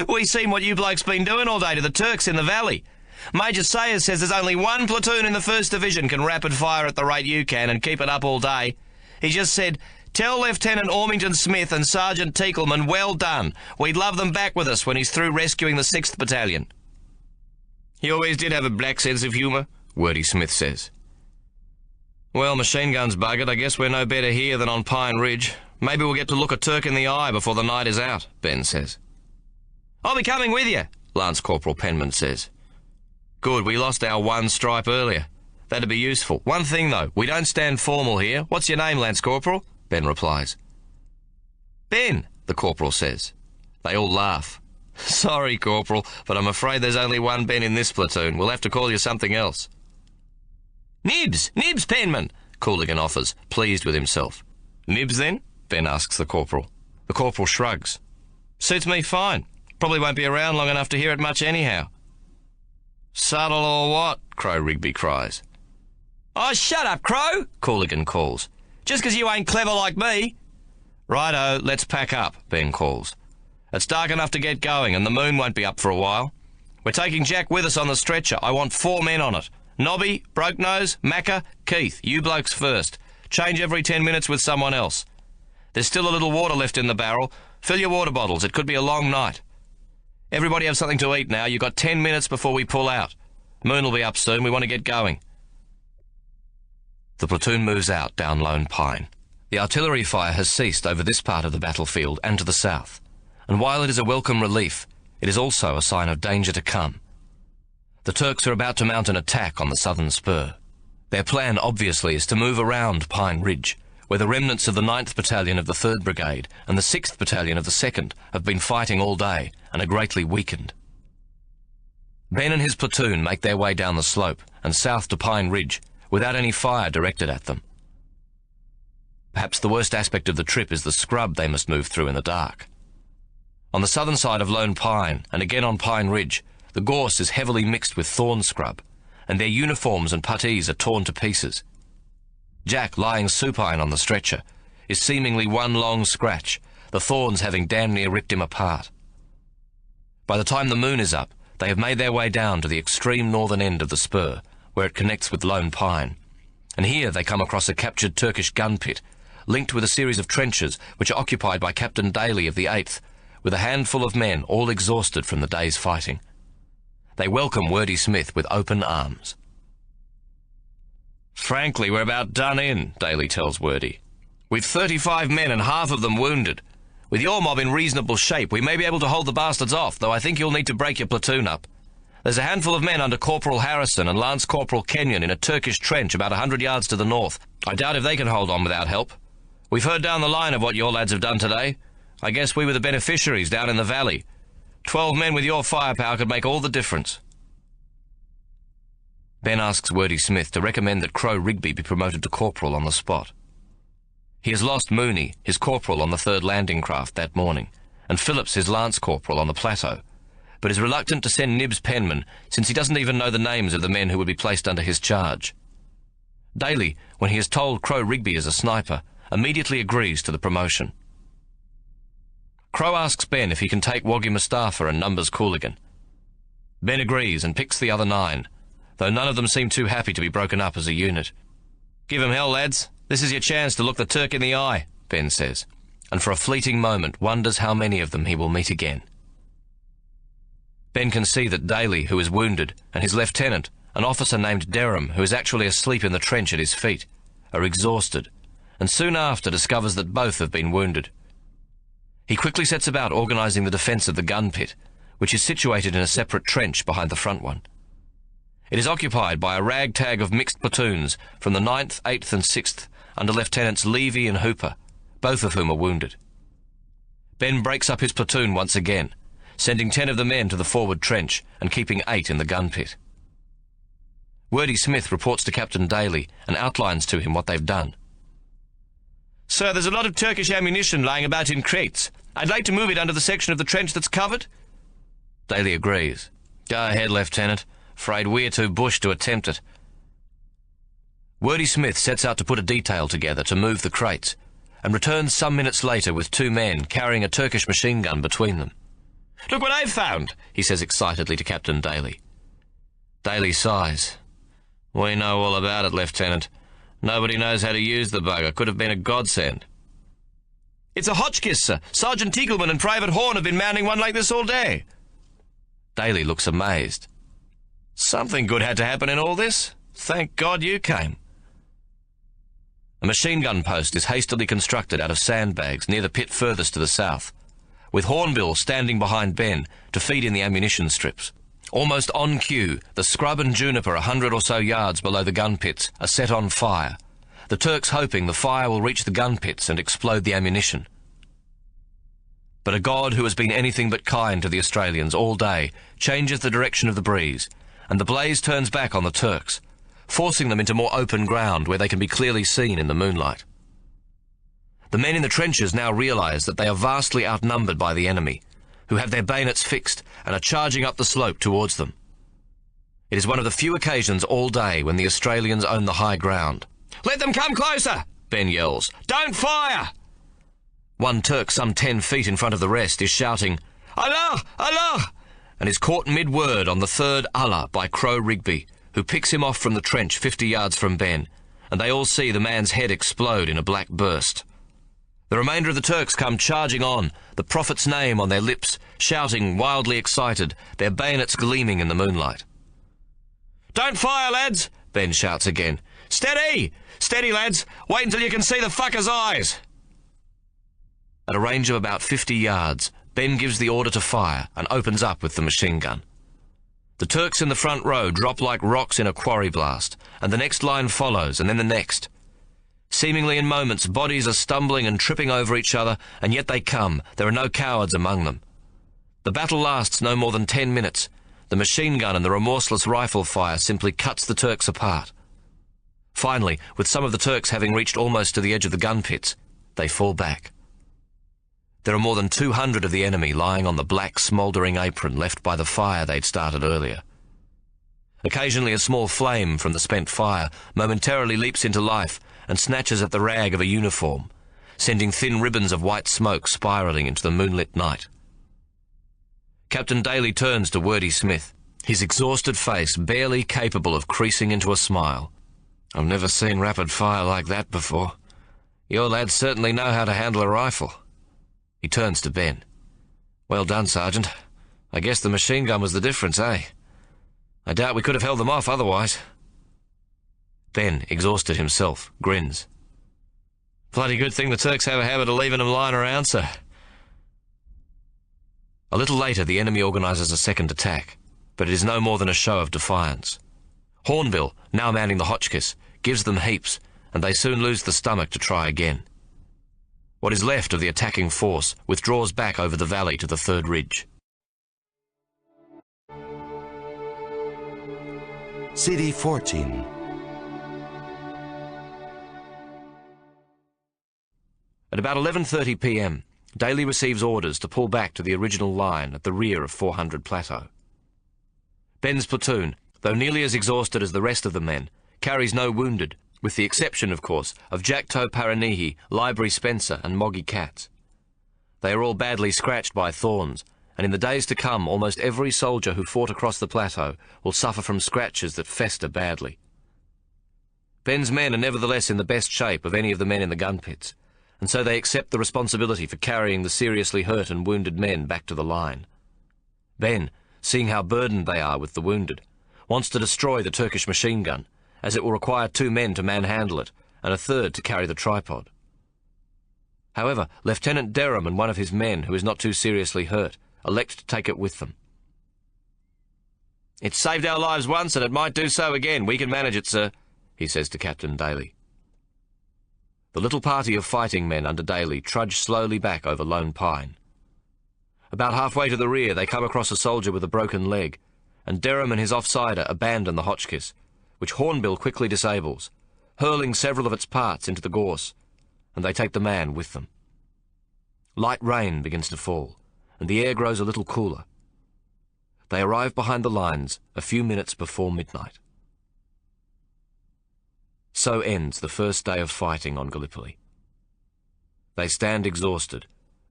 We seen what you blokes been doing all day to the Turks in the valley. Major Sayers says there's only one platoon in the 1st Division can rapid fire at the rate you can and keep it up all day. He just said, "Tell Lieutenant Ormington Smith and Sergeant Teakleman well done. We'd love them back with us when he's through rescuing the 6th Battalion." He always did have a black sense of humour, Wordy Smith says. Well, machine guns buggered. I guess we're no better here than on Pine Ridge. Maybe we'll get to look a Turk in the eye before the night is out, Ben says. I'll be coming with you, Lance Corporal Penman says. Good, we lost our one stripe earlier. That'd be useful. One thing, though, we don't stand formal here. What's your name, Lance Corporal? Ben replies. Ben, the Corporal says. They all laugh. Sorry, Corporal, but I'm afraid there's only one Ben in this platoon. We'll have to call you something else. Nibs Penman, Cooligan offers, pleased with himself. Nibs, then? Ben asks the Corporal. The Corporal shrugs. Suits me fine. Probably won't be around long enough to hear it much anyhow. Subtle or what? Crow Rigby cries. Oh, shut up, Crow, Cooligan calls. Just 'cause you ain't clever like me. Righto, let's pack up, Ben calls. It's dark enough to get going and the moon won't be up for a while. We're taking Jack with us on the stretcher. I want 4 men on it. Nobby, Brokenose, Macca, Keith, you blokes first. Change every 10 minutes with someone else. There's still a little water left in the barrel. Fill your water bottles. It could be a long night. Everybody have something to eat now. You've got 10 minutes before we pull out. Moon will be up soon. We want to get going. The platoon moves out down Lone Pine. The artillery fire has ceased over this part of the battlefield and to the south, and while it is a welcome relief, it is also a sign of danger to come. The Turks are about to mount an attack on the southern spur. Their plan, obviously, is to move around Pine Ridge, where the remnants of the 9th Battalion of the 3rd Brigade and the 6th Battalion of the 2nd have been fighting all day and are greatly weakened. Ben and his platoon make their way down the slope and south to Pine Ridge without any fire directed at them. Perhaps the worst aspect of the trip is the scrub they must move through in the dark. On the southern side of Lone Pine, and again on Pine Ridge, the gorse is heavily mixed with thorn scrub, and their uniforms and puttees are torn to pieces. Jack, lying supine on the stretcher, is seemingly one long scratch, the thorns having damn near ripped him apart. By the time the moon is up, they have made their way down to the extreme northern end of the spur, where it connects with Lone Pine, and here they come across a captured Turkish gun pit, linked with a series of trenches which are occupied by Captain Daly of the 8th, with a handful of men all exhausted from the day's fighting. They welcome Wordy Smith with open arms. Frankly, we're about done in, Daly tells Wordy. We've 35 men and half of them wounded. With your mob in reasonable shape, we may be able to hold the bastards off, though I think you'll need to break your platoon up. There's a handful of men under Corporal Harrison and Lance Corporal Kenyon in a Turkish trench about 100 yards to the north. I doubt if they can hold on without help. We've heard down the line of what your lads have done today. I guess we were the beneficiaries down in the valley. 12 men with your firepower could make all the difference. Ben asks Wordy Smith to recommend that Crow Rigby be promoted to corporal on the spot. He has lost Mooney, his corporal on the 3rd landing craft that morning, and Phillips, his lance corporal, on the plateau, but is reluctant to send Nibs Penman since he doesn't even know the names of the men who would be placed under his charge. Daly, when he is told Crow Rigby is a sniper, immediately agrees to the promotion. Crow asks Ben if he can take Woggy Mustafa and Numbers Cooligan. Ben agrees and picks the other 9, though none of them seem too happy to be broken up as a unit. Give 'em hell, lads. This is your chance to look the Turk in the eye, Ben says, and for a fleeting moment wonders how many of them he will meet again. Ben can see that Daly, who is wounded, and his lieutenant, an officer named Derham, who is actually asleep in the trench at his feet, are exhausted, and soon after discovers that both have been wounded. He quickly sets about organising the defence of the gun pit, which is situated in a separate trench behind the front one. It is occupied by a ragtag of mixed platoons from the 9th, 8th and 6th under Lieutenants Levy and Hooper, both of whom are wounded. Ben breaks up his platoon once again, sending 10 of the men to the forward trench and keeping 8 in the gun pit. Wordy Smith reports to Captain Daly and outlines to him what they've done. Sir, there's a lot of Turkish ammunition lying about in crates. I'd like to move it under the section of the trench that's covered. Daly agrees. Go ahead, Lieutenant. Afraid we're too bush to attempt it. Wordy Smith sets out to put a detail together to move the crates, and returns some minutes later with 2 men carrying a Turkish machine gun between them. Look what I've found, he says excitedly to Captain Daly. Daly sighs. We know all about it, Lieutenant. Nobody knows how to use the bugger. Could have been a godsend. It's a Hotchkiss, sir. Sergeant Teagleman and Private Horn have been mounting one like this all day. Daly looks amazed. Something good had to happen in all this. Thank God you came. A machine gun post is hastily constructed out of sandbags near the pit furthest to the south, with Hornbill standing behind Ben to feed in the ammunition strips. Almost on cue, the scrub and juniper 100 or so yards below the gun pits are set on fire, the Turks hoping the fire will reach the gun pits and explode the ammunition. But a God who has been anything but kind to the Australians all day changes the direction of the breeze, and the blaze turns back on the Turks, forcing them into more open ground where they can be clearly seen in the moonlight. The men in the trenches now realise that they are vastly outnumbered by the enemy, who have their bayonets fixed and are charging up the slope towards them. It is one of the few occasions all day when the Australians own the high ground. "Let them come closer!" Ben yells. "Don't fire!" One Turk some 10 feet in front of the rest is shouting, "Allah! Allah!" and is caught mid-word on the third Allah by Crow Rigby, who picks him off from the trench 50 yards from Ben, and they all see the man's head explode in a black burst. The remainder of the Turks come charging on, the Prophet's name on their lips, shouting, wildly excited, their bayonets gleaming in the moonlight. "Don't fire, lads!" Ben shouts again. "Steady! Steady, lads! Wait until you can see the fucker's eyes!" At a range of about 50 yards, Ben gives the order to fire and opens up with the machine gun. The Turks in the front row drop like rocks in a quarry blast, and the next line follows, and then the next. Seemingly in moments, bodies are stumbling and tripping over each other, and yet they come. There are no cowards among them. The battle lasts no more than 10 minutes. The machine gun and the remorseless rifle fire simply cuts the Turks apart. Finally, with some of the Turks having reached almost to the edge of the gun pits, they fall back. There are more than 200 of the enemy lying on the black, smouldering apron left by the fire they'd started earlier. Occasionally a small flame from the spent fire momentarily leaps into life and snatches at the rag of a uniform, sending thin ribbons of white smoke spiralling into the moonlit night. Captain Daly turns to Wordy Smith, his exhausted face barely capable of creasing into a smile. "I've never seen rapid fire like that before. Your lads certainly know how to handle a rifle." He turns to Ben. "Well done, Sergeant. I guess the machine gun was the difference, eh? I doubt we could have held them off otherwise." Ben, exhausted himself, grins. "Bloody good thing the Turks have a habit of leaving them lying around, sir." A little later the enemy organises a second attack, but it is no more than a show of defiance. Hornbill, now manning the Hotchkiss, gives them heaps, and they soon lose the stomach to try again. What is left of the attacking force withdraws back over the valley to the third ridge. CD 14. At about 11:30 p.m, Daly receives orders to pull back to the original line at the rear of 400 Plateau. Ben's platoon, though nearly as exhausted as the rest of the men, carries no wounded, with the exception, of course, of Jackto Paranihi, Library Spencer and Moggy Katz. They are all badly scratched by thorns, and in the days to come almost every soldier who fought across the plateau will suffer from scratches that fester badly. Ben's men are nevertheless in the best shape of any of the men in the gun pits, and so they accept the responsibility for carrying the seriously hurt and wounded men back to the line. Ben, seeing how burdened they are with the wounded, wants to destroy the Turkish machine gun, as it will require 2 men to manhandle it, and a third to carry the tripod. However, Lieutenant Derham and one of his men, who is not too seriously hurt, elect to take it with them. "It's saved our lives once, and it might do so again. We can manage it, sir," he says to Captain Daly. The little party of fighting men under Daly trudge slowly back over Lone Pine. About halfway to the rear they come across a soldier with a broken leg, and Derham and his offsider abandon the Hotchkiss, which Hornbill quickly disables, hurling several of its parts into the gorse, and they take the man with them. Light rain begins to fall, and the air grows a little cooler. They arrive behind the lines a few minutes before midnight. So ends the first day of fighting on Gallipoli. They stand exhausted,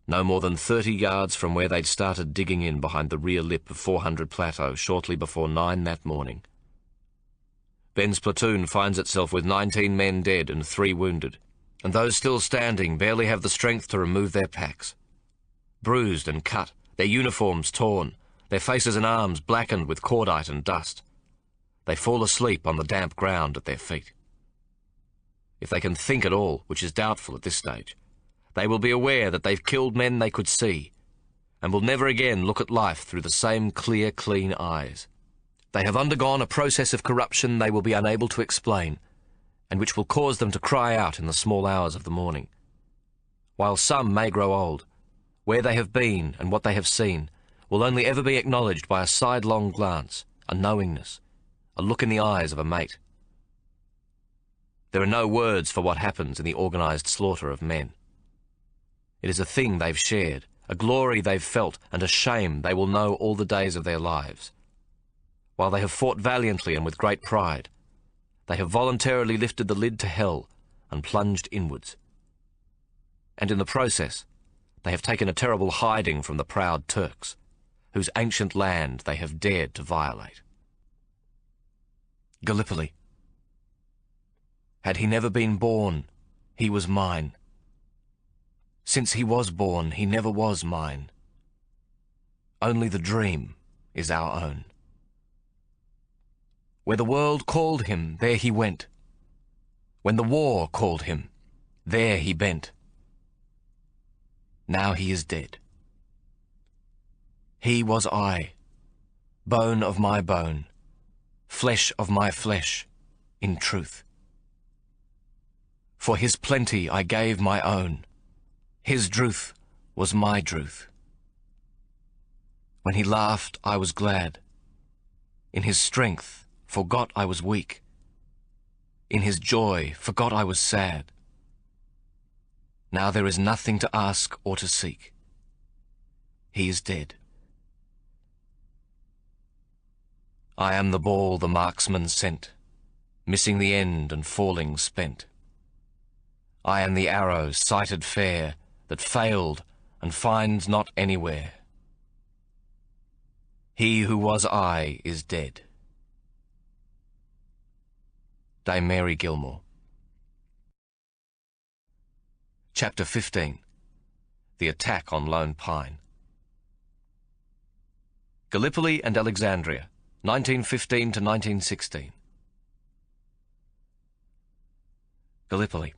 no more than 30 yards from where they'd started digging in behind the rear lip of 400 Plateau shortly before 9 that morning. Ben's platoon finds itself with 19 men dead and 3 wounded, and those still standing barely have the strength to remove their packs. Bruised and cut, their uniforms torn, their faces and arms blackened with cordite and dust, they fall asleep on the damp ground at their feet. If they can think at all, which is doubtful at this stage, they will be aware that they've killed men they could see, and will never again look at life through the same clear, clean eyes. They have undergone a process of corruption they will be unable to explain, and which will cause them to cry out in the small hours of the morning. While some may grow old, where they have been and what they have seen will only ever be acknowledged by a sidelong glance, a knowingness, a look in the eyes of a mate. There are no words for what happens in the organised slaughter of men. It is a thing they've shared, a glory they've felt, and a shame they will know all the days of their lives. While they have fought valiantly and with great pride, they have voluntarily lifted the lid to hell and plunged inwards. And in the process, they have taken a terrible hiding from the proud Turks, whose ancient land they have dared to violate. Gallipoli. Had he never been born, he was mine. Since he was born, he never was mine. Only the dream is our own. Where the world called him, there he went. When the war called him, there he bent. Now he is dead. He was I, bone of my bone, flesh of my flesh, in truth. For his plenty I gave my own, his druth was my druth. When he laughed, I was glad. In his strength, forgot I was weak. In his joy, forgot I was sad. Now there is nothing to ask or to seek. He is dead. I am the ball the marksman sent, missing the end and falling spent. I am the arrow sighted fair, that failed and finds not anywhere. He who was I is dead. Dame Mary Gilmore. Chapter 15. The Attack on Lone Pine. Gallipoli and Alexandria, 1915 to 1916. Gallipoli,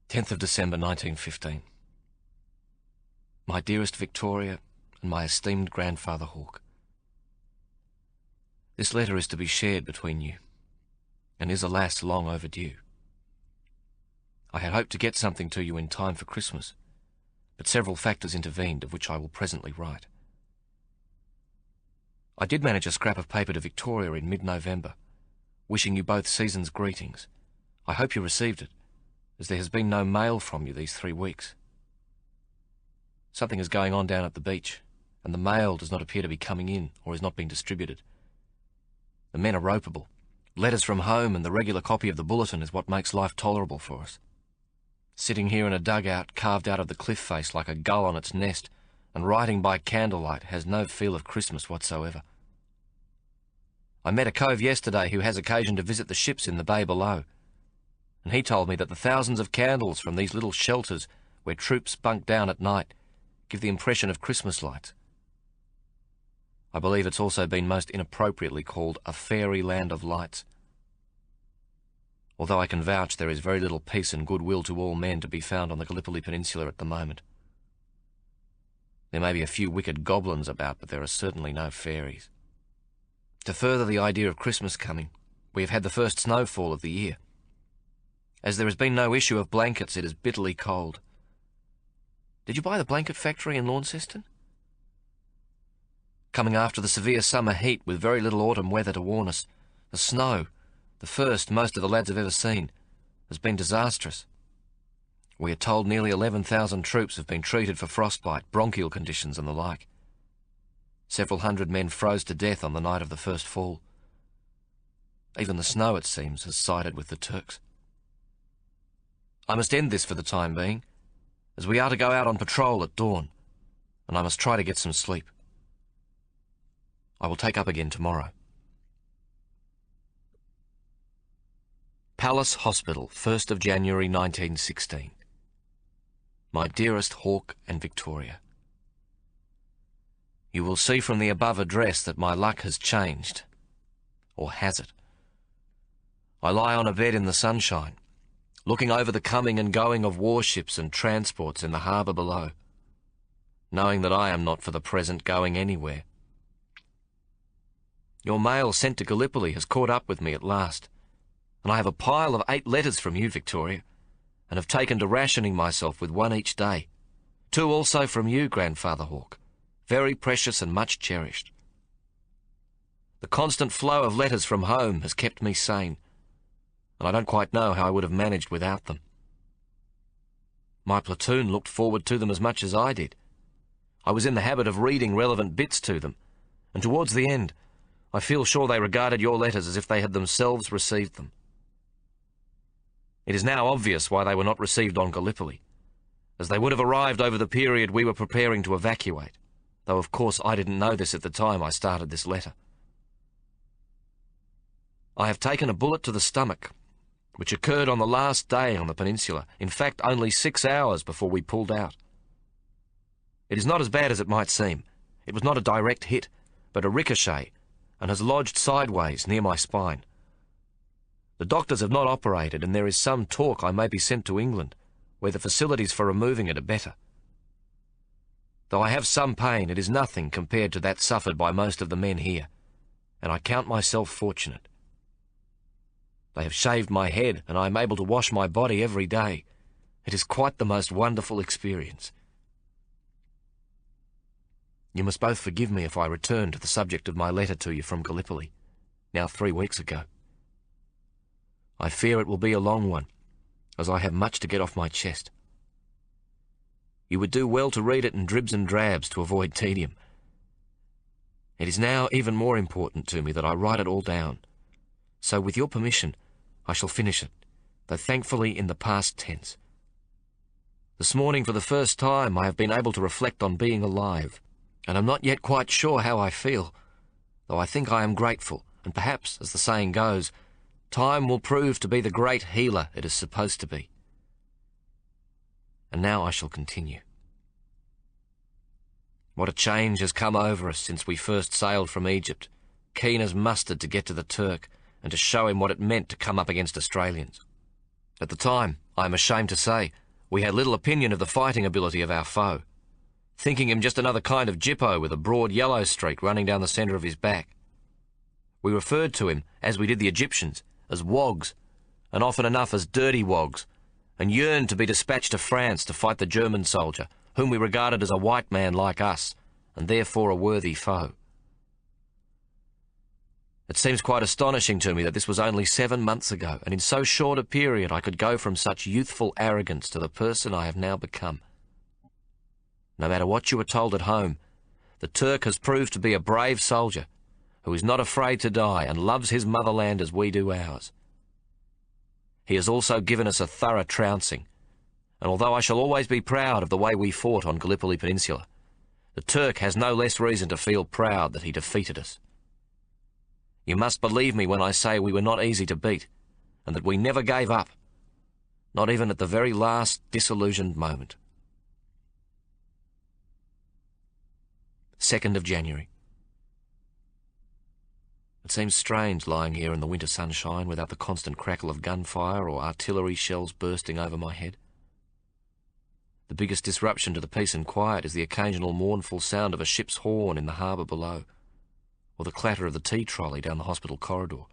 10th of December 1915. My dearest Victoria and my esteemed grandfather Hawke. This letter is to be shared between you, and is alas long overdue. I had hoped to get something to you in time for Christmas, but several factors intervened of which I will presently write. I did manage a scrap of paper to Victoria in mid-November, wishing you both season's greetings. I hope you received it, as there has been no mail from you these 3 weeks. Something is going on down at the beach, and the mail does not appear to be coming in or is not being distributed. The men are ropeable. Letters from home and the regular copy of the bulletin is what makes life tolerable for us. Sitting here in a dugout carved out of the cliff face like a gull on its nest, and writing by candlelight has no feel of Christmas whatsoever. I met a cove yesterday who has occasion to visit the ships in the bay below, and he told me that the thousands of candles from these little shelters where troops bunk down at night give the impression of Christmas lights. I believe it's also been most inappropriately called a fairy land of lights. Although I can vouch there is very little peace and goodwill to all men to be found on the Gallipoli Peninsula at the moment. There may be a few wicked goblins about, but there are certainly no fairies. To further the idea of Christmas coming, we have had the first snowfall of the year. As there has been no issue of blankets, it is bitterly cold. Did you buy the blanket factory in Launceston? Coming after the severe summer heat with very little autumn weather to warn us, the snow, the first most of the lads have ever seen, has been disastrous. We are told nearly 11,000 troops have been treated for frostbite, bronchial conditions and the like. Several hundred men froze to death on the night of the first fall. Even the snow, it seems, has sided with the Turks. I must end this for the time being, as we are to go out on patrol at dawn, and I must try to get some sleep. I will take up again tomorrow. Palace Hospital, 1st of January 1916. My dearest Hawke and Victoria, you will see from the above address that my luck has changed. Or has it? I lie on a bed in the sunshine, looking over the coming and going of warships and transports in the harbour below, knowing that I am not for the present going anywhere. Your mail sent to Gallipoli has caught up with me at last, and I have a pile of 8 letters from you, Victoria, and have taken to rationing myself with 1 each day. 2 also from you, Grandfather Hawke, very precious and much cherished. The constant flow of letters from home has kept me sane, and I don't quite know how I would have managed without them. My platoon looked forward to them as much as I did. I was in the habit of reading relevant bits to them, and towards the end, I feel sure they regarded your letters as if they had themselves received them. It is now obvious why they were not received on Gallipoli, as they would have arrived over the period we were preparing to evacuate, though of course I didn't know this at the time I started this letter. I have taken a bullet to the stomach, which occurred on the last day on the peninsula, in fact only 6 hours before we pulled out. It is not as bad as it might seem. It was not a direct hit, but a ricochet, and has lodged sideways near my spine. The doctors have not operated, and there is some talk I may be sent to England, where the facilities for removing it are better. Though I have some pain, it is nothing compared to that suffered by most of the men here, and I count myself fortunate. They have shaved my head, and I am able to wash my body every day. It is quite the most wonderful experience. You must both forgive me if I return to the subject of my letter to you from Gallipoli, now 3 weeks ago. I fear it will be a long one, as I have much to get off my chest. You would do well to read it in dribs and drabs to avoid tedium. It is now even more important to me that I write it all down, so with your permission, I shall finish it, though thankfully in the past tense. This morning, for the first time, I have been able to reflect on being alive, and I'm not yet quite sure how I feel, though I think I am grateful, and perhaps, as the saying goes, time will prove to be the great healer it is supposed to be. And now I shall continue. What a change has come over us since we first sailed from Egypt, keen as mustard to get to the Turk, and to show him what it meant to come up against Australians. At the time, I am ashamed to say, we had little opinion of the fighting ability of our foe, thinking him just another kind of Jippo with a broad yellow streak running down the centre of his back. We referred to him, as we did the Egyptians, as wogs, and often enough as dirty wogs, and yearned to be dispatched to France to fight the German soldier, whom we regarded as a white man like us, and therefore a worthy foe. It seems quite astonishing to me that this was only 7 months ago, and in so short a period I could go from such youthful arrogance to the person I have now become. No matter what you were told at home, the Turk has proved to be a brave soldier, who is not afraid to die and loves his motherland as we do ours. He has also given us a thorough trouncing, and although I shall always be proud of the way we fought on Gallipoli Peninsula, the Turk has no less reason to feel proud that he defeated us. You must believe me when I say we were not easy to beat, and that we never gave up, not even at the very last disillusioned moment. 2nd of January. It seems strange lying here in the winter sunshine without the constant crackle of gunfire or artillery shells bursting over my head. The biggest disruption to the peace and quiet is the occasional mournful sound of a ship's horn in the harbour below, or the clatter of the tea trolley down the hospital corridor.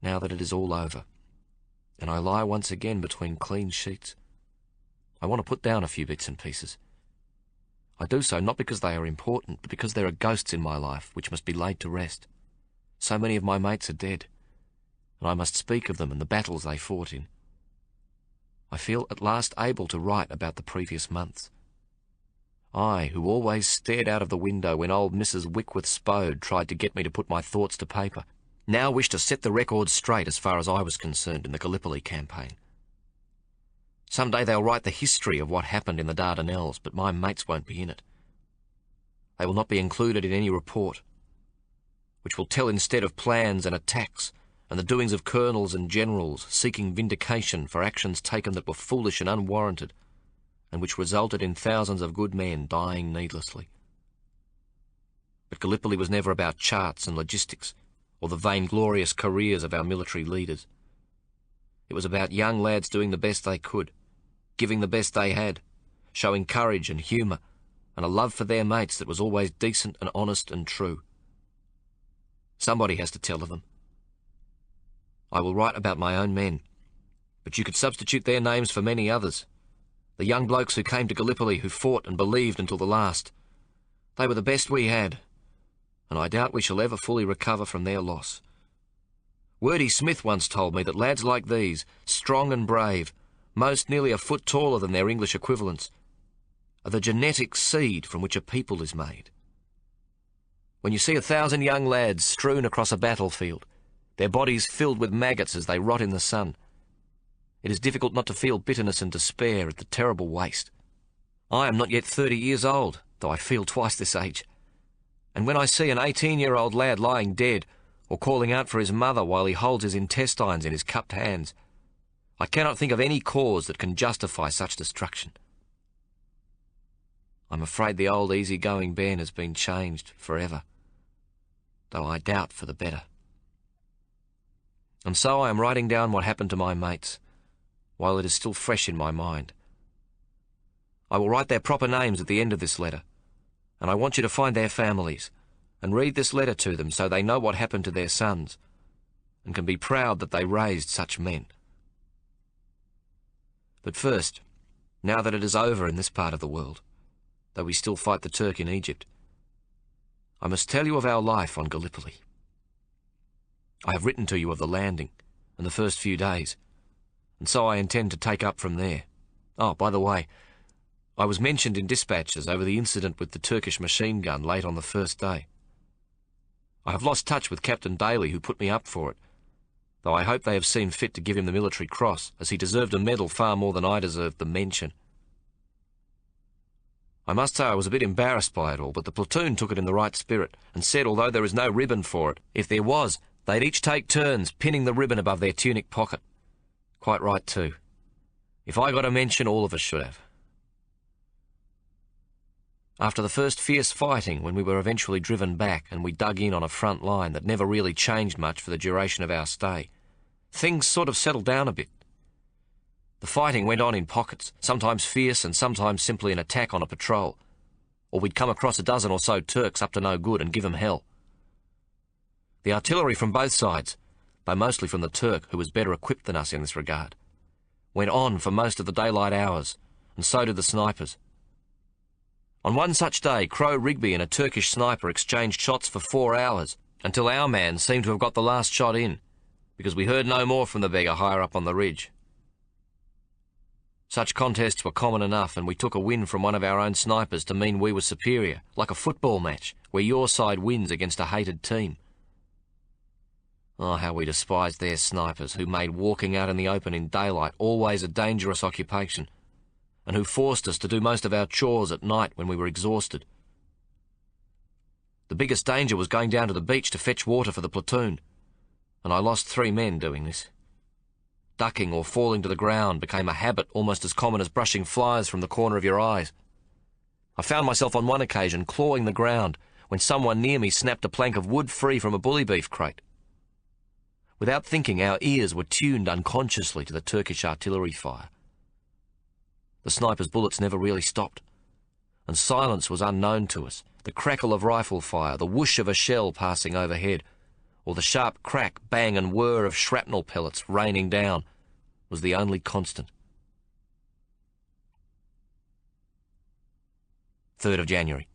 Now that it is all over, and I lie once again between clean sheets, I want to put down a few bits and pieces. I do so not because they are important, but because there are ghosts in my life which must be laid to rest. So many of my mates are dead, and I must speak of them and the battles they fought in. I feel at last able to write about the previous months. I, who always stared out of the window when old Mrs. Wickworth Spode tried to get me to put my thoughts to paper, now wish to set the record straight as far as I was concerned in the Gallipoli campaign. Some day they'll write the history of what happened in the Dardanelles, but my mates won't be in it. They will not be included in any report, which will tell instead of plans and attacks and the doings of colonels and generals seeking vindication for actions taken that were foolish and unwarranted, and which resulted in thousands of good men dying needlessly. But Gallipoli was never about charts and logistics, or the vainglorious careers of our military leaders. It was about young lads doing the best they could, giving the best they had, showing courage and humour, and a love for their mates that was always decent and honest and true. Somebody has to tell of them. I will write about my own men, but you could substitute their names for many others. The young blokes who came to Gallipoli, who fought and believed until the last. They were the best we had, and I doubt we shall ever fully recover from their loss. Wordy Smith once told me that lads like these, strong and brave, most nearly a foot taller than their English equivalents, are the genetic seed from which a people is made. When you see 1,000 young lads strewn across a battlefield, their bodies filled with maggots as they rot in the sun, it is difficult not to feel bitterness and despair at the terrible waste. I am not yet 30 years old, though I feel twice this age. And when I see an 18-year-old lad lying dead, or calling out for his mother while he holds his intestines in his cupped hands, I cannot think of any cause that can justify such destruction. I'm afraid the old easy-going Ben has been changed forever, though I doubt for the better. And so I am writing down what happened to my mates, while it is still fresh in my mind. I will write their proper names at the end of this letter, and I want you to find their families, and read this letter to them so they know what happened to their sons, and can be proud that they raised such men. But first, now that it is over in this part of the world, though we still fight the Turk in Egypt, I must tell you of our life on Gallipoli. I have written to you of the landing and the first few days, and so I intend to take up from there. Oh, by the way, I was mentioned in dispatches over the incident with the Turkish machine gun late on the first day. I have lost touch with Captain Daly, who put me up for it, though I hope they have seen fit to give him the Military Cross, as he deserved a medal far more than I deserved the mention. I must say I was a bit embarrassed by it all, but the platoon took it in the right spirit, and said although there is no ribbon for it, if there was, they'd each take turns pinning the ribbon above their tunic pocket. Quite right too. If I got a mention, all of us should have. After the first fierce fighting, when we were eventually driven back and we dug in on a front line that never really changed much for the duration of our stay, things sort of settled down a bit. The fighting went on in pockets, sometimes fierce and sometimes simply an attack on a patrol, or we'd come across a dozen or so Turks up to no good and give them hell. The artillery from both sides, though mostly from the Turk, who was better equipped than us in this regard, went on for most of the daylight hours, and so did the snipers. On one such day, Crow Rigby and a Turkish sniper exchanged shots for 4 hours, until our man seemed to have got the last shot in, because we heard no more from the beggar higher up on the ridge. Such contests were common enough, and we took a win from one of our own snipers to mean we were superior, like a football match, where your side wins against a hated team. Oh, how we despised their snipers, who made walking out in the open in daylight always a dangerous occupation, and who forced us to do most of our chores at night when we were exhausted. The biggest danger was going down to the beach to fetch water for the platoon, and I lost 3 men doing this. Ducking or falling to the ground became a habit almost as common as brushing flies from the corner of your eyes. I found myself on one occasion clawing the ground when someone near me snapped a plank of wood free from a bully beef crate. Without thinking, our ears were tuned unconsciously to the Turkish artillery fire. The snipers' bullets never really stopped, and silence was unknown to us. The crackle of rifle fire, the whoosh of a shell passing overhead, or the sharp crack, bang and whir of shrapnel pellets raining down was the only constant. 3rd of January.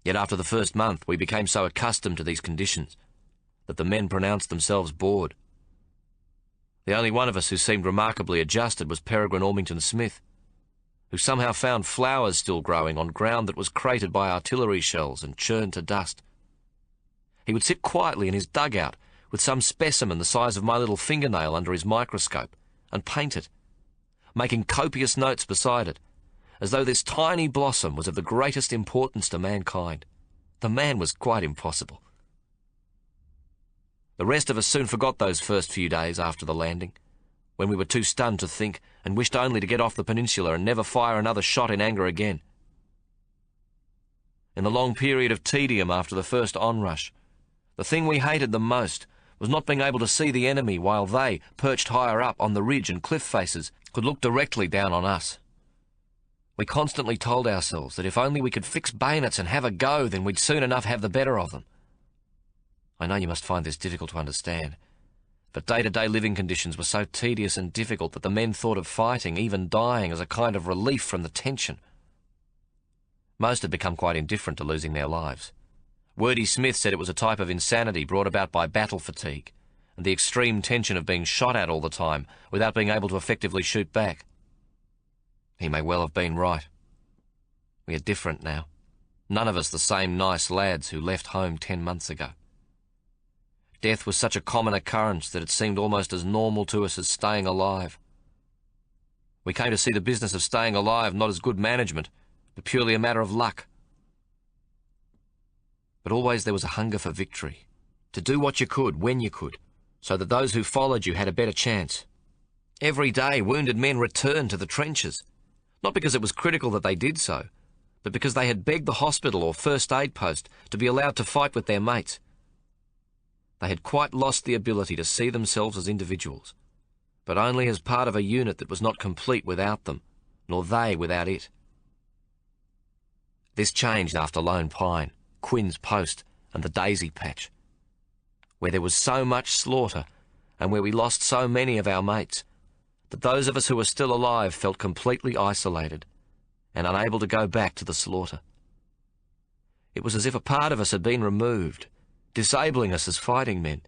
Yet after the first month we became so accustomed to these conditions that the men pronounced themselves bored. The only one of us who seemed remarkably adjusted was Peregrine Ormington Smith, who somehow found flowers still growing on ground that was cratered by artillery shells and churned to dust. He would sit quietly in his dugout with some specimen the size of my little fingernail under his microscope and paint it, making copious notes beside it, as though this tiny blossom was of the greatest importance to mankind. The man was quite impossible. The rest of us soon forgot those first few days after the landing, when we were too stunned to think and wished only to get off the peninsula and never fire another shot in anger again. In the long period of tedium after the first onrush, the thing we hated the most was not being able to see the enemy while they, perched higher up on the ridge and cliff faces, could look directly down on us. We constantly told ourselves that if only we could fix bayonets and have a go, then we'd soon enough have the better of them. I know you must find this difficult to understand, but day-to-day living conditions were so tedious and difficult that the men thought of fighting, even dying, as a kind of relief from the tension. Most had become quite indifferent to losing their lives. Wordy Smith said it was a type of insanity brought about by battle fatigue and the extreme tension of being shot at all the time without being able to effectively shoot back. He may well have been right. We are different now. None of us the same nice lads who left home 10 months ago. Death was such a common occurrence that it seemed almost as normal to us as staying alive. We came to see the business of staying alive not as good management, but purely a matter of luck. But always there was a hunger for victory, to do what you could, when you could, so that those who followed you had a better chance. Every day wounded men returned to the trenches, not because it was critical that they did so, but because they had begged the hospital or first aid post to be allowed to fight with their mates. They had quite lost the ability to see themselves as individuals, but only as part of a unit that was not complete without them, nor they without it. This changed after Lone Pine, Quinn's Post, and the Daisy Patch, where there was so much slaughter and where we lost so many of our mates that those of us who were still alive felt completely isolated and unable to go back to the slaughter. It was as if a part of us had been removed, disabling us as fighting men.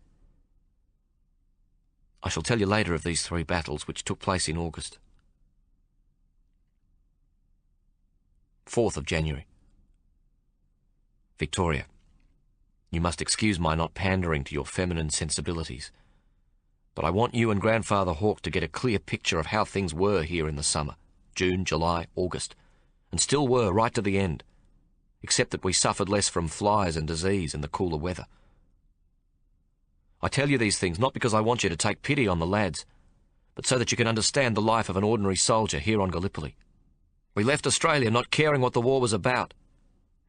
I shall tell you later of these 3 battles which took place in August. 4th of January. Victoria, you must excuse my not pandering to your feminine sensibilities, but I want you and Grandfather Hawke to get a clear picture of how things were here in the summer, June, July, August, and still were right to the end, except that we suffered less from flies and disease in the cooler weather. I tell you these things not because I want you to take pity on the lads, but so that you can understand the life of an ordinary soldier here on Gallipoli. We left Australia not caring what the war was about.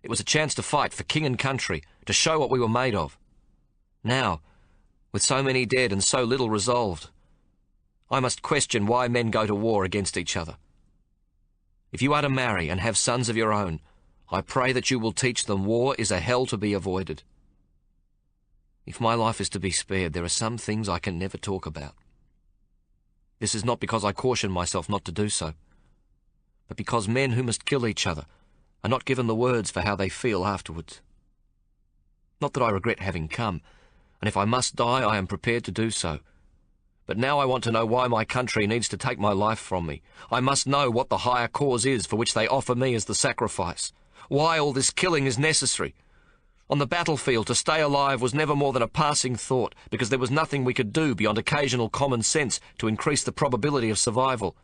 It was a chance to fight for king and country, to show what we were made of. Now, with so many dead and so little resolved, I must question why men go to war against each other. If you are to marry and have sons of your own, I pray that you will teach them war is a hell to be avoided. If my life is to be spared, there are some things I can never talk about. This is not because I caution myself not to do so, but because men who must kill each other are not given the words for how they feel afterwards. Not that I regret having come, and if I must die, I am prepared to do so. But now I want to know why my country needs to take my life from me. I must know what the higher cause is for which they offer me as the sacrifice. Why all this killing is necessary. On the battlefield, to stay alive was never more than a passing thought, because there was nothing we could do beyond occasional common sense to increase the probability of survival.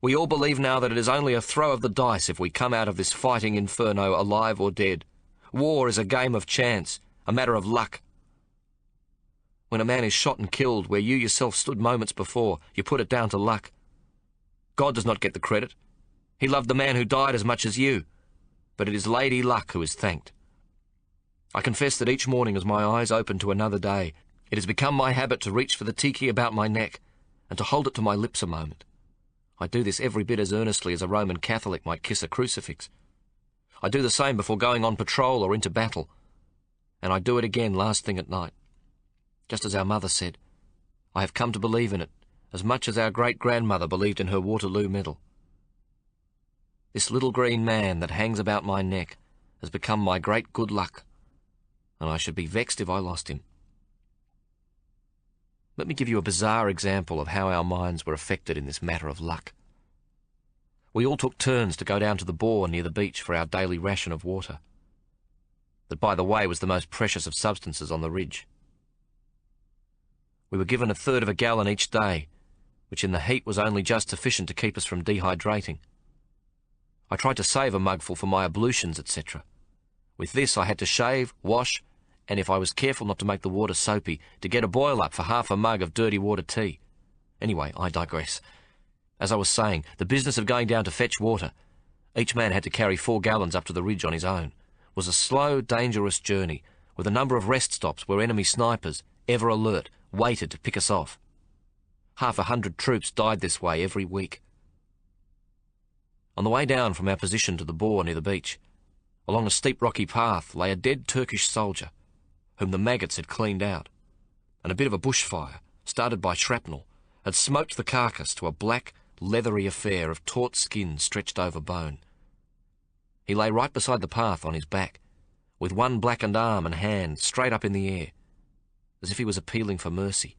We all believe now that it is only a throw of the dice if we come out of this fighting inferno alive or dead. War is a game of chance, a matter of luck. When a man is shot and killed where you yourself stood moments before, you put it down to luck. God does not get the credit. He loved the man who died as much as you, but it is Lady Luck who is thanked. I confess that each morning as my eyes open to another day, it has become my habit to reach for the tiki about my neck and to hold it to my lips a moment. I do this every bit as earnestly as a Roman Catholic might kiss a crucifix. I do the same before going on patrol or into battle, and I do it again last thing at night. Just as our mother said, I have come to believe in it as much as our great-grandmother believed in her Waterloo Medal. This little green man that hangs about my neck has become my great good luck, and I should be vexed if I lost him. Let me give you a bizarre example of how our minds were affected in this matter of luck. We all took turns to go down to the bore near the beach for our daily ration of water. That, by the way, was the most precious of substances on the ridge. We were given 1/3 of a gallon each day, which in the heat was only just sufficient to keep us from dehydrating. I tried to save a mugful for my ablutions, etc. With this I had to shave, wash, and if I was careful not to make the water soapy, to get a boil up for half a mug of dirty water tea. Anyway, I digress. As I was saying, the business of going down to fetch water, each man had to carry 4 gallons up to the ridge on his own, was a slow, dangerous journey, with a number of rest stops where enemy snipers, ever alert, waited to pick us off. 100 troops died this way every week. On the way down from our position to the bore near the beach, along a steep rocky path lay a dead Turkish soldier, whom the maggots had cleaned out, and a bit of a bushfire, started by shrapnel, had smoked the carcass to a black, leathery affair of taut skin stretched over bone. He lay right beside the path on his back, with one blackened arm and hand straight up in the air, as if he was appealing for mercy.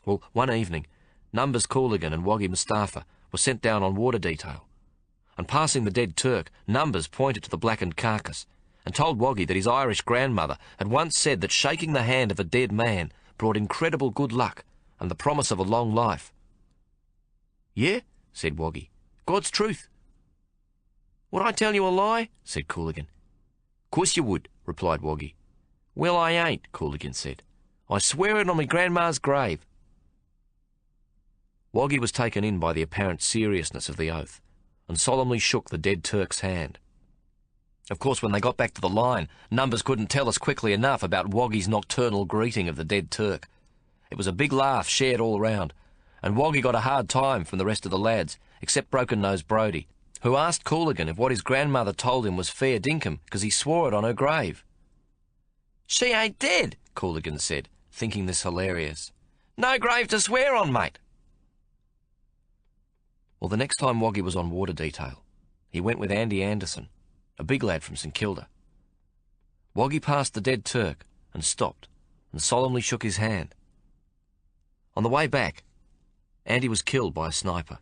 Well, one evening, Numbers Cooligan and Woggy Mustafa were sent down on water detail, and passing the dead Turk, Numbers pointed to the blackened carcass and told Woggy that his Irish grandmother had once said that shaking the hand of a dead man brought incredible good luck and the promise of a long life. "Yeah," said Woggy. "God's truth." "Would I tell you a lie?" said Cooligan. "Course you would," replied Woggy. "Well, I ain't," Cooligan said. "I swear it on my grandma's grave." Woggy was taken in by the apparent seriousness of the oath, and solemnly shook the dead Turk's hand. Of course, when they got back to the line, Numbers couldn't tell us quickly enough about Woggy's nocturnal greeting of the dead Turk. It was a big laugh shared all round, and Woggy got a hard time from the rest of the lads, except Broken-Nosed Brodie, who asked Cooligan if what his grandmother told him was fair dinkum, because he swore it on her grave. "She ain't dead," Cooligan said, thinking this hilarious. "No grave to swear on, mate." Well, the next time Woggy was on water detail, he went with Andy Anderson, a big lad from St Kilda. Woggy passed the dead Turk and stopped and solemnly shook his hand. On the way back, Andy was killed by a sniper.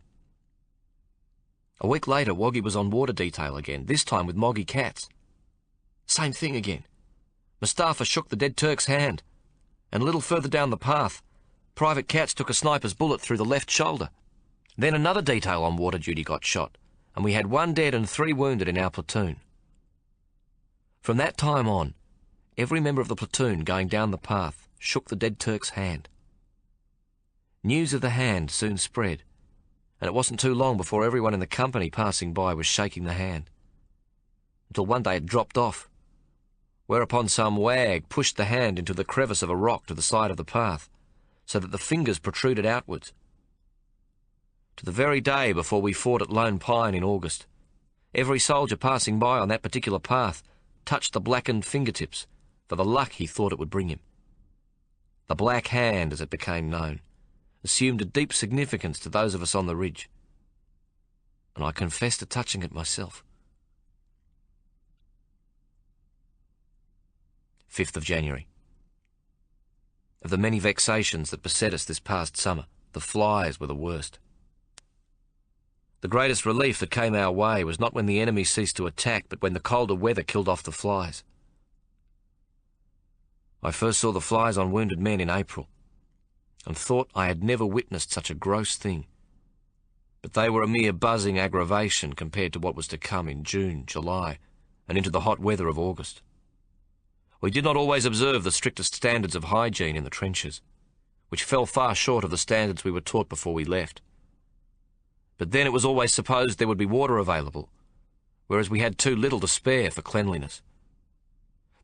A week later, Woggy was on water detail again, this time with Moggy Katz. Same thing again. Mustafa shook the dead Turk's hand, and a little further down the path, Private Katz took a sniper's bullet through the left shoulder. Then another detail on water duty got shot, and we had 1 dead and 3 wounded in our platoon. From that time on, every member of the platoon going down the path shook the dead Turk's hand. News of the hand soon spread, and it wasn't too long before everyone in the company passing by was shaking the hand, until one day it dropped off, whereupon some wag pushed the hand into the crevice of a rock to the side of the path, so that the fingers protruded outwards. To the very day before we fought at Lone Pine in August, every soldier passing by on that particular path touched the blackened fingertips for the luck he thought it would bring him. The Black Hand, as it became known, assumed a deep significance to those of us on the ridge, and I confess to touching it myself. 5th of January. Of the many vexations that beset us this past summer, the flies were the worst. The greatest relief that came our way was not when the enemy ceased to attack, but when the colder weather killed off the flies. I first saw the flies on wounded men in April, and thought I had never witnessed such a gross thing. But they were a mere buzzing aggravation compared to what was to come in June, July, and into the hot weather of August. We did not always observe the strictest standards of hygiene in the trenches, which fell far short of the standards we were taught before we left. But then it was always supposed there would be water available, whereas we had too little to spare for cleanliness.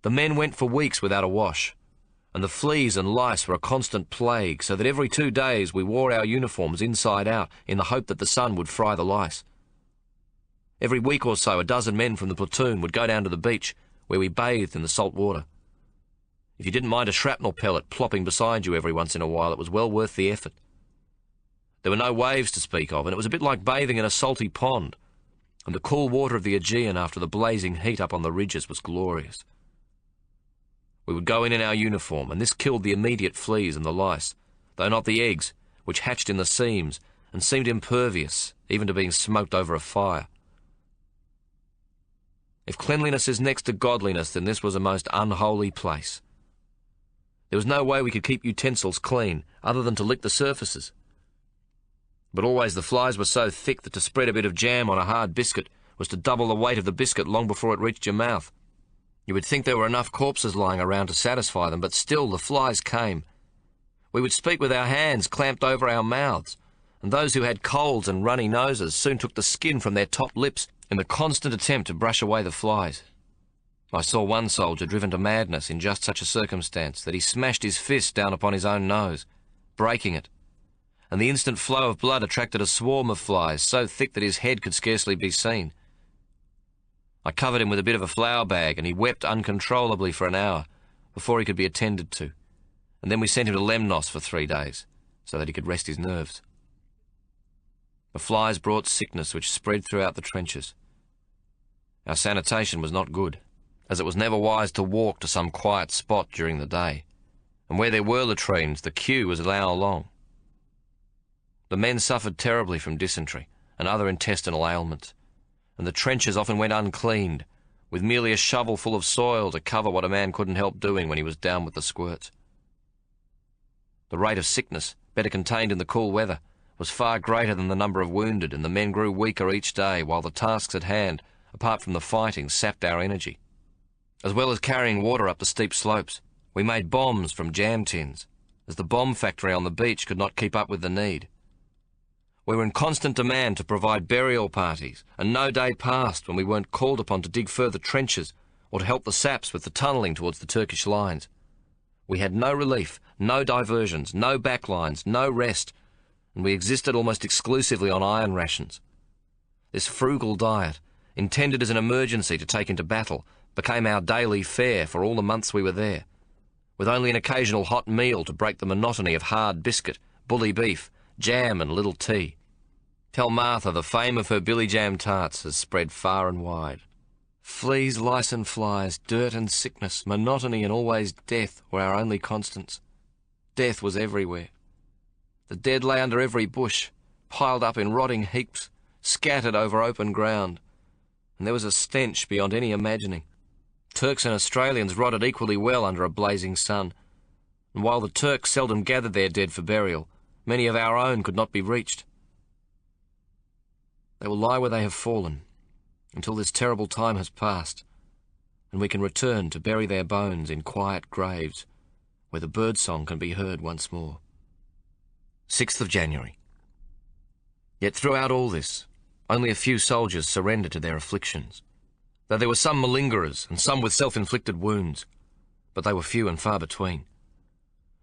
The men went for weeks without a wash, and the fleas and lice were a constant plague, so that every 2 days we wore our uniforms inside out in the hope that the sun would fry the lice. Every week or so, a dozen men from the platoon would go down to the beach, where we bathed in the salt water. If you didn't mind a shrapnel pellet plopping beside you every once in a while, it was well worth the effort. There were no waves to speak of, and it was a bit like bathing in a salty pond, and the cool water of the Aegean after the blazing heat up on the ridges was glorious. We would go in our uniform, and this killed the immediate fleas and the lice, though not the eggs, which hatched in the seams and seemed impervious even to being smoked over a fire. If cleanliness is next to godliness, then this was a most unholy place. There was no way we could keep utensils clean other than to lick the surfaces. But always the flies were so thick that to spread a bit of jam on a hard biscuit was to double the weight of the biscuit long before it reached your mouth. You would think there were enough corpses lying around to satisfy them, but still the flies came. We would speak with our hands clamped over our mouths, and those who had colds and runny noses soon took the skin from their top lips in the constant attempt to brush away the flies. I saw one soldier driven to madness in just such a circumstance that he smashed his fist down upon his own nose, breaking it, and the instant flow of blood attracted a swarm of flies so thick that his head could scarcely be seen. I covered him with a bit of a flour bag, and he wept uncontrollably for an hour before he could be attended to, and then we sent him to Lemnos for 3 days so that he could rest his nerves. The flies brought sickness which spread throughout the trenches. Our sanitation was not good, as it was never wise to walk to some quiet spot during the day, and where there were latrines the queue was an hour long. The men suffered terribly from dysentery and other intestinal ailments, and the trenches often went uncleaned, with merely a shovel full of soil to cover what a man couldn't help doing when he was down with the squirts. The rate of sickness, better contained in the cool weather, was far greater than the number of wounded, and the men grew weaker each day, while the tasks at hand, apart from the fighting, sapped our energy. As well as carrying water up the steep slopes, we made bombs from jam tins, as the bomb factory on the beach could not keep up with the need. We were in constant demand to provide burial parties, and no day passed when we weren't called upon to dig further trenches or to help the Saps with the tunnelling towards the Turkish lines. We had no relief, no diversions, no backlines, no rest, and we existed almost exclusively on iron rations. This frugal diet, intended as an emergency to take into battle, became our daily fare for all the months we were there, with only an occasional hot meal to break the monotony of hard biscuit, bully beef, jam and little tea. Tell Martha the fame of her billy jam tarts has spread far and wide. Fleas, lice and flies, dirt and sickness, monotony and always death were our only constants. Death was everywhere. The dead lay under every bush, piled up in rotting heaps, scattered over open ground, and there was a stench beyond any imagining. Turks and Australians rotted equally well under a blazing sun, and while the Turks seldom gathered their dead for burial, many of our own could not be reached. They will lie where they have fallen, until this terrible time has passed, and we can return to bury their bones in quiet graves, where the birdsong can be heard once more. 6th of January. Yet throughout all this, only a few soldiers surrendered to their afflictions, though there were some malingerers and some with self-inflicted wounds, but they were few and far between.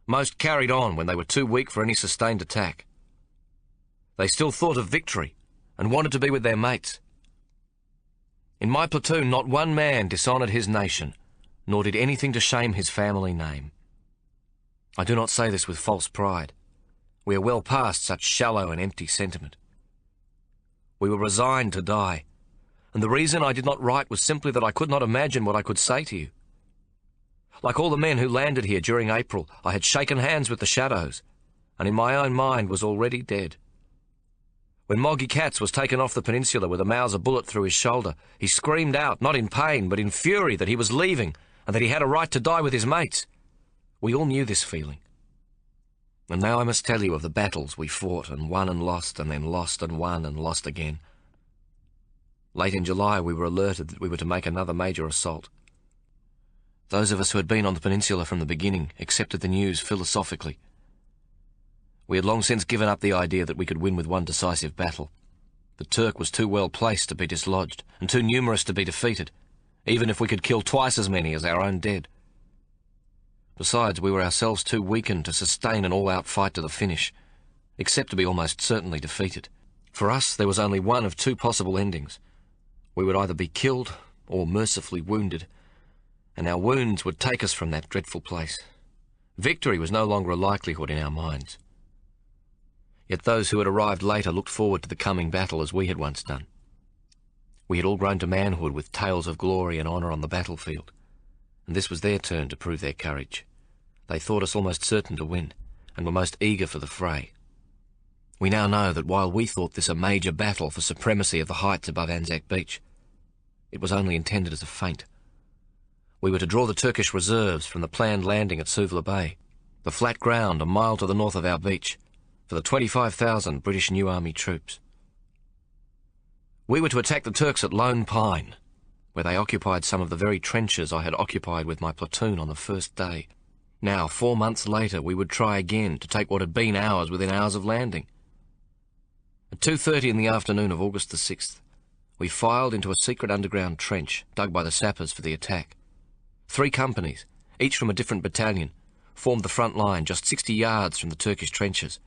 Most carried on when they were too weak for any sustained attack. They still thought of victory and wanted to be with their mates. In my platoon, not one man dishonoured his nation, nor did anything to shame his family name. I do not say this with false pride. We are well past such shallow and empty sentiment. We were resigned to die, and the reason I did not write was simply that I could not imagine what I could say to you. Like all the men who landed here during April, I had shaken hands with the shadows, and in my own mind was already dead. When Moggy Katz was taken off the peninsula with a Mauser bullet through his shoulder, he screamed out, not in pain, but in fury, that he was leaving, and that he had a right to die with his mates. We all knew this feeling. And now I must tell you of the battles we fought and won and then lost and won and lost again. Late in July we were alerted that we were to make another major assault. Those of us who had been on the peninsula from the beginning accepted the news philosophically. We had long since given up the idea that we could win with one decisive battle. The Turk was too well placed to be dislodged, and too numerous to be defeated, even if we could kill twice as many as our own dead. Besides, we were ourselves too weakened to sustain an all-out fight to the finish, except to be almost certainly defeated. For us, there was only one of two possible endings. We would either be killed or mercifully wounded, and our wounds would take us from that dreadful place. Victory was no longer a likelihood in our minds. Yet those who had arrived later looked forward to the coming battle as we had once done. We had all grown to manhood with tales of glory and honour on the battlefield, and this was their turn to prove their courage. They thought us almost certain to win, and were most eager for the fray. We now know that while we thought this a major battle for supremacy of the heights above Anzac Beach, it was only intended as a feint. We were to draw the Turkish reserves from the planned landing at Suvla Bay, the flat ground a mile to the north of our beach, for the 25,000 British New Army troops. We were to attack the Turks at Lone Pine, where they occupied some of the very trenches I had occupied with my platoon on the first day. Now, 4 months later, we would try again to take what had been ours within hours of landing. At 2:30 in the afternoon of August the 6th, we filed into a secret underground trench dug by the sappers for the attack. 3 companies, each from a different battalion, formed the front line just 60 yards from the Turkish trenches,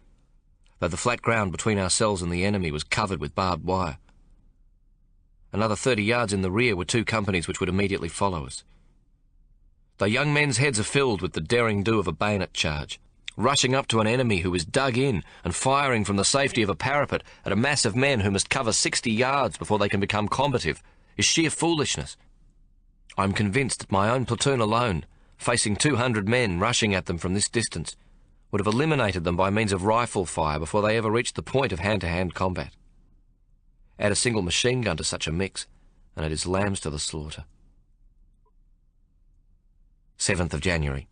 though the flat ground between ourselves and the enemy was covered with barbed wire. Another 30 yards in the rear were 2 companies which would immediately follow us. The young men's heads are filled with the daring do of a bayonet charge. Rushing up to an enemy who is dug in and firing from the safety of a parapet at a mass of men who must cover 60 yards before they can become combative is sheer foolishness. I am convinced that my own platoon alone, facing 200 men rushing at them from this distance, would have eliminated them by means of rifle fire before they ever reached the point of hand-to-hand combat. Add a single machine gun to such a mix, and it is lambs to the slaughter. 7th of January.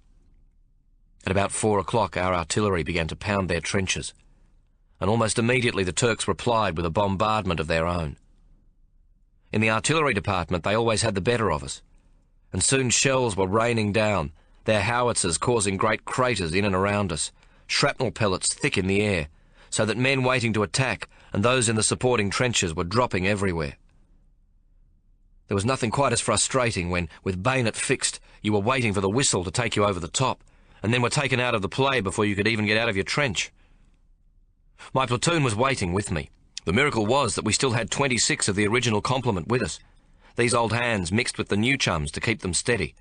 At about 4 o'clock, our artillery began to pound their trenches, and almost immediately the Turks replied with a bombardment of their own. In the artillery department, they always had the better of us, and soon shells were raining down, their howitzers causing great craters in and around us, shrapnel pellets thick in the air, so that men waiting to attack and those in the supporting trenches were dropping everywhere. There was nothing quite as frustrating when, with bayonet fixed, you were waiting for the whistle to take you over the top, and then were taken out of the play before you could even get out of your trench. My platoon was waiting with me. The miracle was that we still had 26 of the original complement with us. These old hands mixed with the new chums to keep them steady,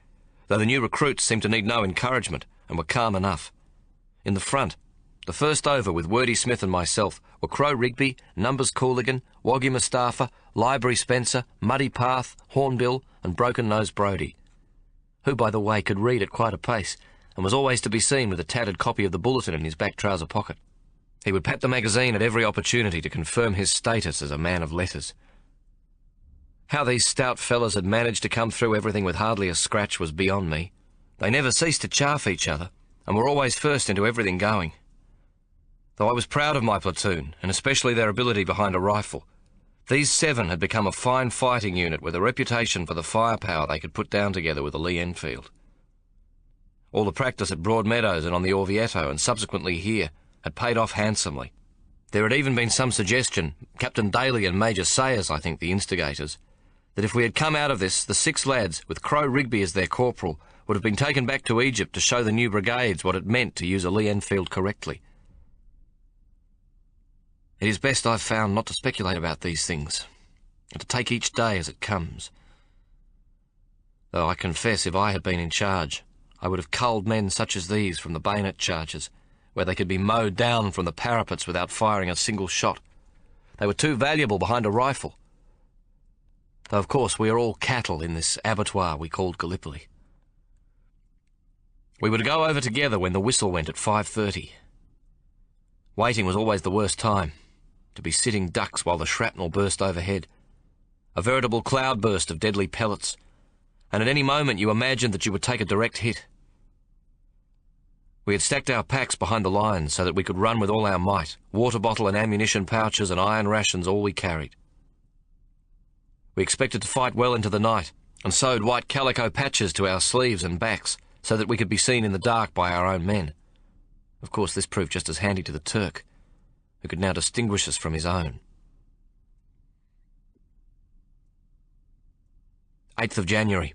though the new recruits seemed to need no encouragement and were calm enough. In the front, the first over with Wordy Smith and myself were Crow Rigby, Numbers Cooligan, Woggy Mustafa, Library Spencer, Muddy Path, Hornbill and Broken Nose Brodie, who, by the way, could read at quite a pace and was always to be seen with a tattered copy of the Bulletin in his back trouser pocket. He would pat the magazine at every opportunity to confirm his status as a man of letters. How these stout fellows had managed to come through everything with hardly a scratch was beyond me. They never ceased to chaff each other, and were always first into everything going. Though I was proud of my platoon, and especially their ability behind a rifle, these 7 had become a fine fighting unit with a reputation for the firepower they could put down together with a Lee Enfield. All the practice at Broadmeadows and on the Orvieto, and subsequently here, had paid off handsomely. There had even been some suggestion, Captain Daly and Major Sayers, I think, the instigators, that if we had come out of this, the 6 lads, with Crow Rigby as their corporal, would have been taken back to Egypt to show the new brigades what it meant to use a Lee Enfield correctly. It is best, I've found, not to speculate about these things, and to take each day as it comes. Though I confess, if I had been in charge, I would have culled men such as these from the bayonet charges, where they could be mowed down from the parapets without firing a single shot. They were too valuable behind a rifle. Though, of course, we are all cattle in this abattoir we called Gallipoli. We were to go over together when the whistle went at 5:30. Waiting was always the worst time, to be sitting ducks while the shrapnel burst overhead, a veritable cloudburst of deadly pellets, and at any moment you imagined that you would take a direct hit. We had stacked our packs behind the lines so that we could run with all our might, water bottle and ammunition pouches and iron rations all we carried. We expected to fight well into the night, and sewed white calico patches to our sleeves and backs so that we could be seen in the dark by our own men. Of course, this proved just as handy to the Turk, who could now distinguish us from his own. 8th of January.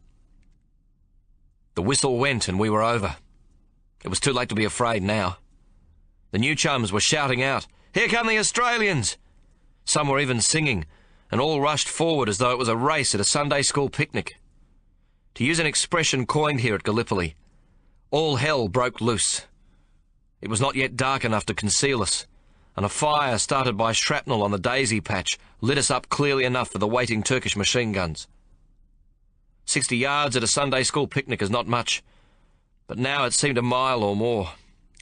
The whistle went and we were over. It was too late to be afraid now. The new chums were shouting out, "Here come the Australians!" Some were even singing, and all rushed forward as though it was a race at a Sunday school picnic. To use an expression coined here at Gallipoli, all hell broke loose. It was not yet dark enough to conceal us, and a fire started by shrapnel on the daisy patch lit us up clearly enough for the waiting Turkish machine guns. 60 yards at a Sunday school picnic is not much, but now it seemed a mile or more.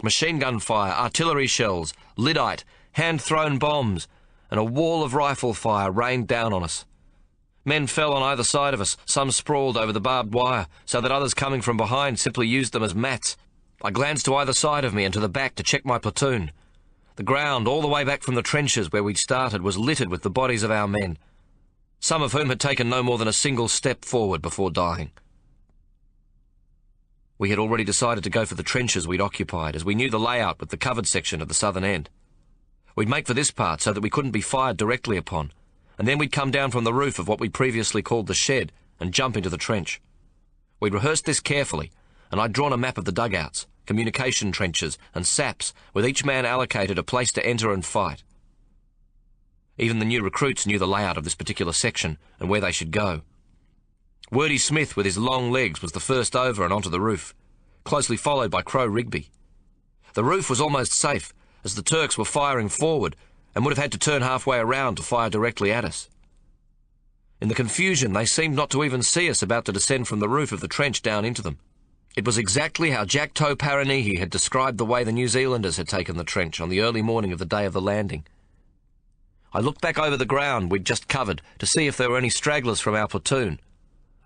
Machine gun fire, artillery shells, lyddite, hand-thrown bombs, and a wall of rifle fire rained down on us. Men fell on either side of us, some sprawled over the barbed wire, so that others coming from behind simply used them as mats. I glanced to either side of me and to the back to check my platoon. The ground all the way back from the trenches where we'd started was littered with the bodies of our men, some of whom had taken no more than a single step forward before dying. We had already decided to go for the trenches we'd occupied, as we knew the layout with the covered section at the southern end. We'd make for this part so that we couldn't be fired directly upon, and then we'd come down from the roof of what we'd previously called the shed and jump into the trench. We'd rehearsed this carefully, and I'd drawn a map of the dugouts, communication trenches and saps, with each man allocated a place to enter and fight. Even the new recruits knew the layout of this particular section and where they should go. Wordy Smith with his long legs was the first over and onto the roof, closely followed by Crow Rigby. The roof was almost safe, as the Turks were firing forward and would have had to turn halfway around to fire directly at us. In the confusion, they seemed not to even see us about to descend from the roof of the trench down into them. It was exactly how Jack Toe Paranihi had described the way the New Zealanders had taken the trench on the early morning of the day of the landing. I looked back over the ground we'd just covered to see if there were any stragglers from our platoon.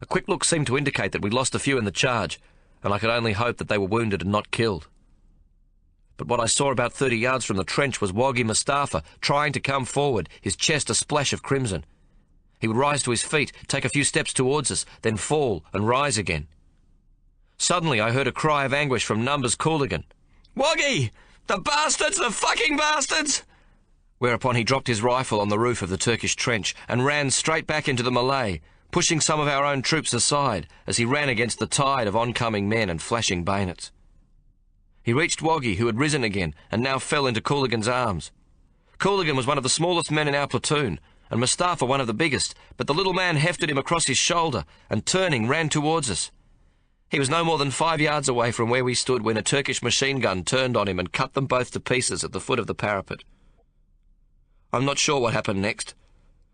A quick look seemed to indicate that we'd lost a few in the charge, and I could only hope that they were wounded and not killed. But what I saw about 30 yards from the trench was Woggy Mustafa trying to come forward, his chest a splash of crimson. He would rise to his feet, take a few steps towards us, then fall and rise again. Suddenly I heard a cry of anguish from Numbers Cooligan. "Woggy! The bastards! The fucking bastards!" Whereupon he dropped his rifle on the roof of the Turkish trench and ran straight back into the melee, pushing some of our own troops aside as he ran against the tide of oncoming men and flashing bayonets. He reached Woggy, who had risen again and now fell into Cooligan's arms. Cooligan was one of the smallest men in our platoon, and Mustafa one of the biggest, but the little man hefted him across his shoulder and, turning, ran towards us. He was no more than 5 yards away from where we stood when a Turkish machine gun turned on him and cut them both to pieces at the foot of the parapet. I'm not sure what happened next.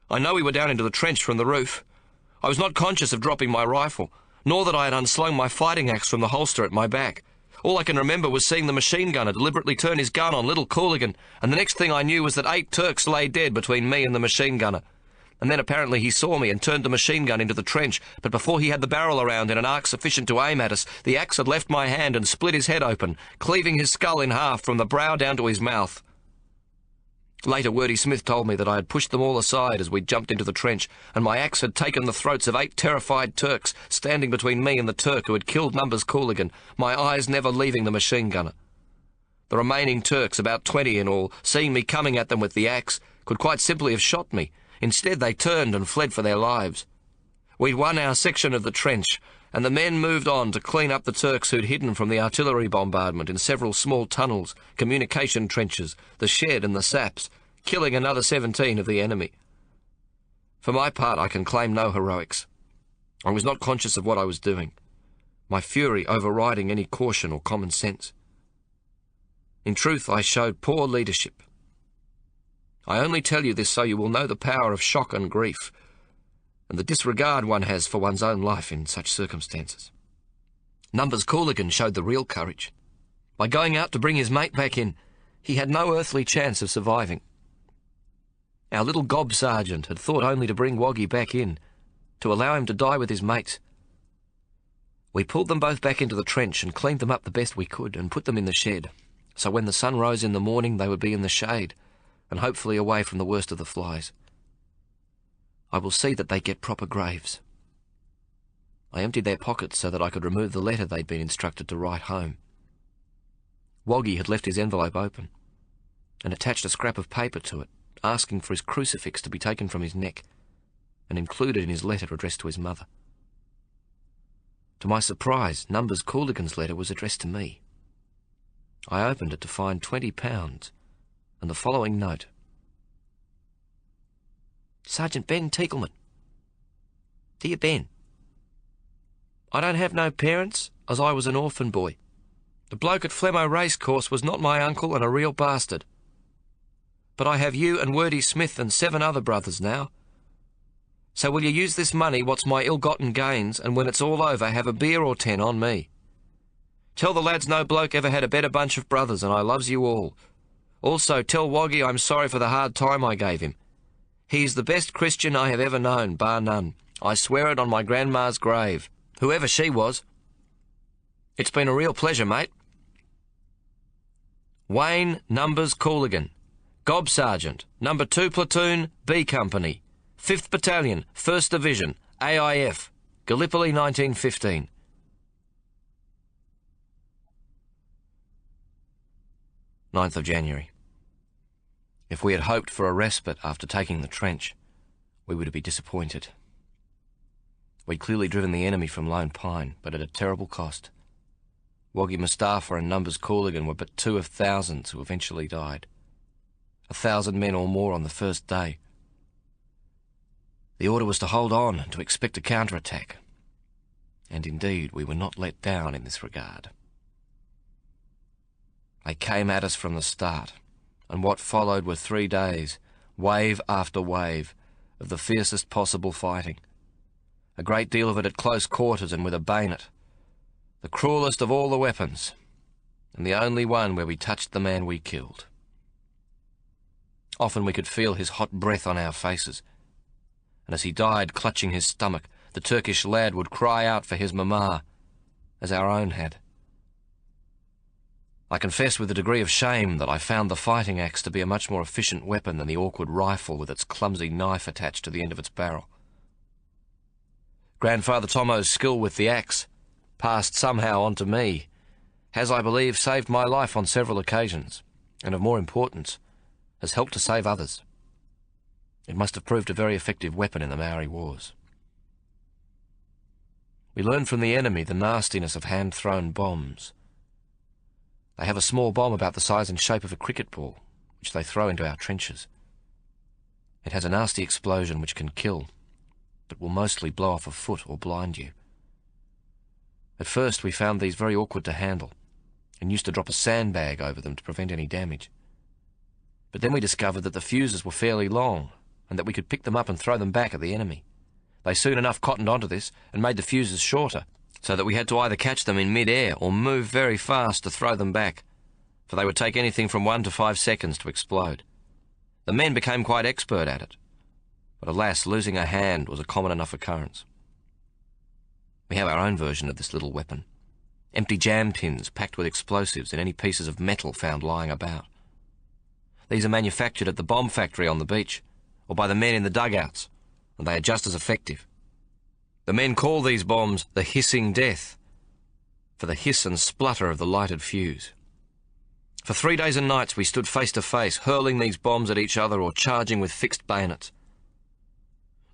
I know we were down into the trench from the roof. I was not conscious of dropping my rifle, nor that I had unslung my fighting axe from the holster at my back. All I can remember was seeing the machine gunner deliberately turn his gun on little Cooligan, and the next thing I knew was that 8 Turks lay dead between me and the machine gunner. And then apparently he saw me and turned the machine gun into the trench, but before he had the barrel around in an arc sufficient to aim at us, the axe had left my hand and split his head open, cleaving his skull in half from the brow down to his mouth. Later, Wordy Smith told me that I had pushed them all aside as we jumped into the trench, and my axe had taken the throats of 8 terrified Turks, standing between me and the Turk who had killed Numbers Cooligan, my eyes never leaving the machine gunner. The remaining Turks, about 20 in all, seeing me coming at them with the axe, could quite simply have shot me. Instead, they turned and fled for their lives. We'd won our section of the trench, and the men moved on to clean up the Turks who'd hidden from the artillery bombardment in several small tunnels, communication trenches, the shed and the saps, killing another 17 of the enemy. For my part, I can claim no heroics. I was not conscious of what I was doing, my fury overriding any caution or common sense. In truth, I showed poor leadership. I only tell you this so you will know the power of shock and grief, and the disregard one has for one's own life in such circumstances. Numbers Cooligan showed the real courage. By going out to bring his mate back in, he had no earthly chance of surviving. Our little gob sergeant had thought only to bring Woggy back in, to allow him to die with his mates. We pulled them both back into the trench and cleaned them up the best we could and put them in the shed, so when the sun rose in the morning they would be in the shade, and hopefully away from the worst of the flies. I will see that they get proper graves. I emptied their pockets so that I could remove the letter they'd been instructed to write home. Woggy had left his envelope open, and attached a scrap of paper to it, asking for his crucifix to be taken from his neck, and included in his letter addressed to his mother. To my surprise, Numbers Cooligan's letter was addressed to me. I opened it to find £20, and the following note. Sergeant Ben Teagleman. Dear Ben, I don't have no parents, as I was an orphan boy. The bloke at Flemmo Racecourse was not my uncle and a real bastard. But I have you and Wordy Smith and 7 other brothers now. So will you use this money, what's my ill-gotten gains, and when it's all over, have a beer or 10 on me. Tell the lads no bloke ever had a better bunch of brothers, and I loves you all. Also, tell Woggy I'm sorry for the hard time I gave him. He's the best Christian I have ever known, bar none. I swear it on my grandma's grave, whoever she was. It's been a real pleasure, mate. Wayne Numbers Cooligan, Gob Sergeant, No. 2 Platoon, B Company, 5th Battalion, 1st Division, AIF, Gallipoli 1915. "9th of January. If we had hoped for a respite after taking the trench, we would be disappointed. We'd clearly driven the enemy from Lone Pine, but at a terrible cost. Woggy Mustafa and Numbers Cooligan were but 2 of thousands who eventually died. 1,000 men or more on the first day. The order was to hold on and to expect a counterattack. And indeed, we were not let down in this regard. They came at us from the start, and what followed were 3 days, wave after wave, of the fiercest possible fighting. A great deal of it at close quarters and with a bayonet. The cruelest of all the weapons, and the only one where we touched the man we killed. Often we could feel his hot breath on our faces, and as he died clutching his stomach, the Turkish lad would cry out for his mama, as our own had. I confess with a degree of shame that I found the fighting axe to be a much more efficient weapon than the awkward rifle with its clumsy knife attached to the end of its barrel. Grandfather Tomo's skill with the axe, passed somehow on to me, has, I believe, saved my life on several occasions, and of more importance, has helped to save others. It must have proved a very effective weapon in the Maori Wars. We learned from the enemy the nastiness of hand-thrown bombs. They have a small bomb about the size and shape of a cricket ball, which they throw into our trenches. It has a nasty explosion which can kill, but will mostly blow off a foot or blind you. At first we found these very awkward to handle, and used to drop a sandbag over them to prevent any damage. But then we discovered that the fuses were fairly long, and that we could pick them up and throw them back at the enemy. They soon enough cottoned onto this, and made the fuses shorter, so that we had to either catch them in mid-air or move very fast to throw them back, for they would take anything from 1 to 5 seconds to explode. The men became quite expert at it, but alas, losing a hand was a common enough occurrence. We have our own version of this little weapon, empty jam tins packed with explosives and any pieces of metal found lying about. These are manufactured at the bomb factory on the beach, or by the men in the dugouts, and they are just as effective. The men call these bombs the hissing death, for the hiss and splutter of the lighted fuse. For 3 days and nights we stood face to face, hurling these bombs at each other or charging with fixed bayonets.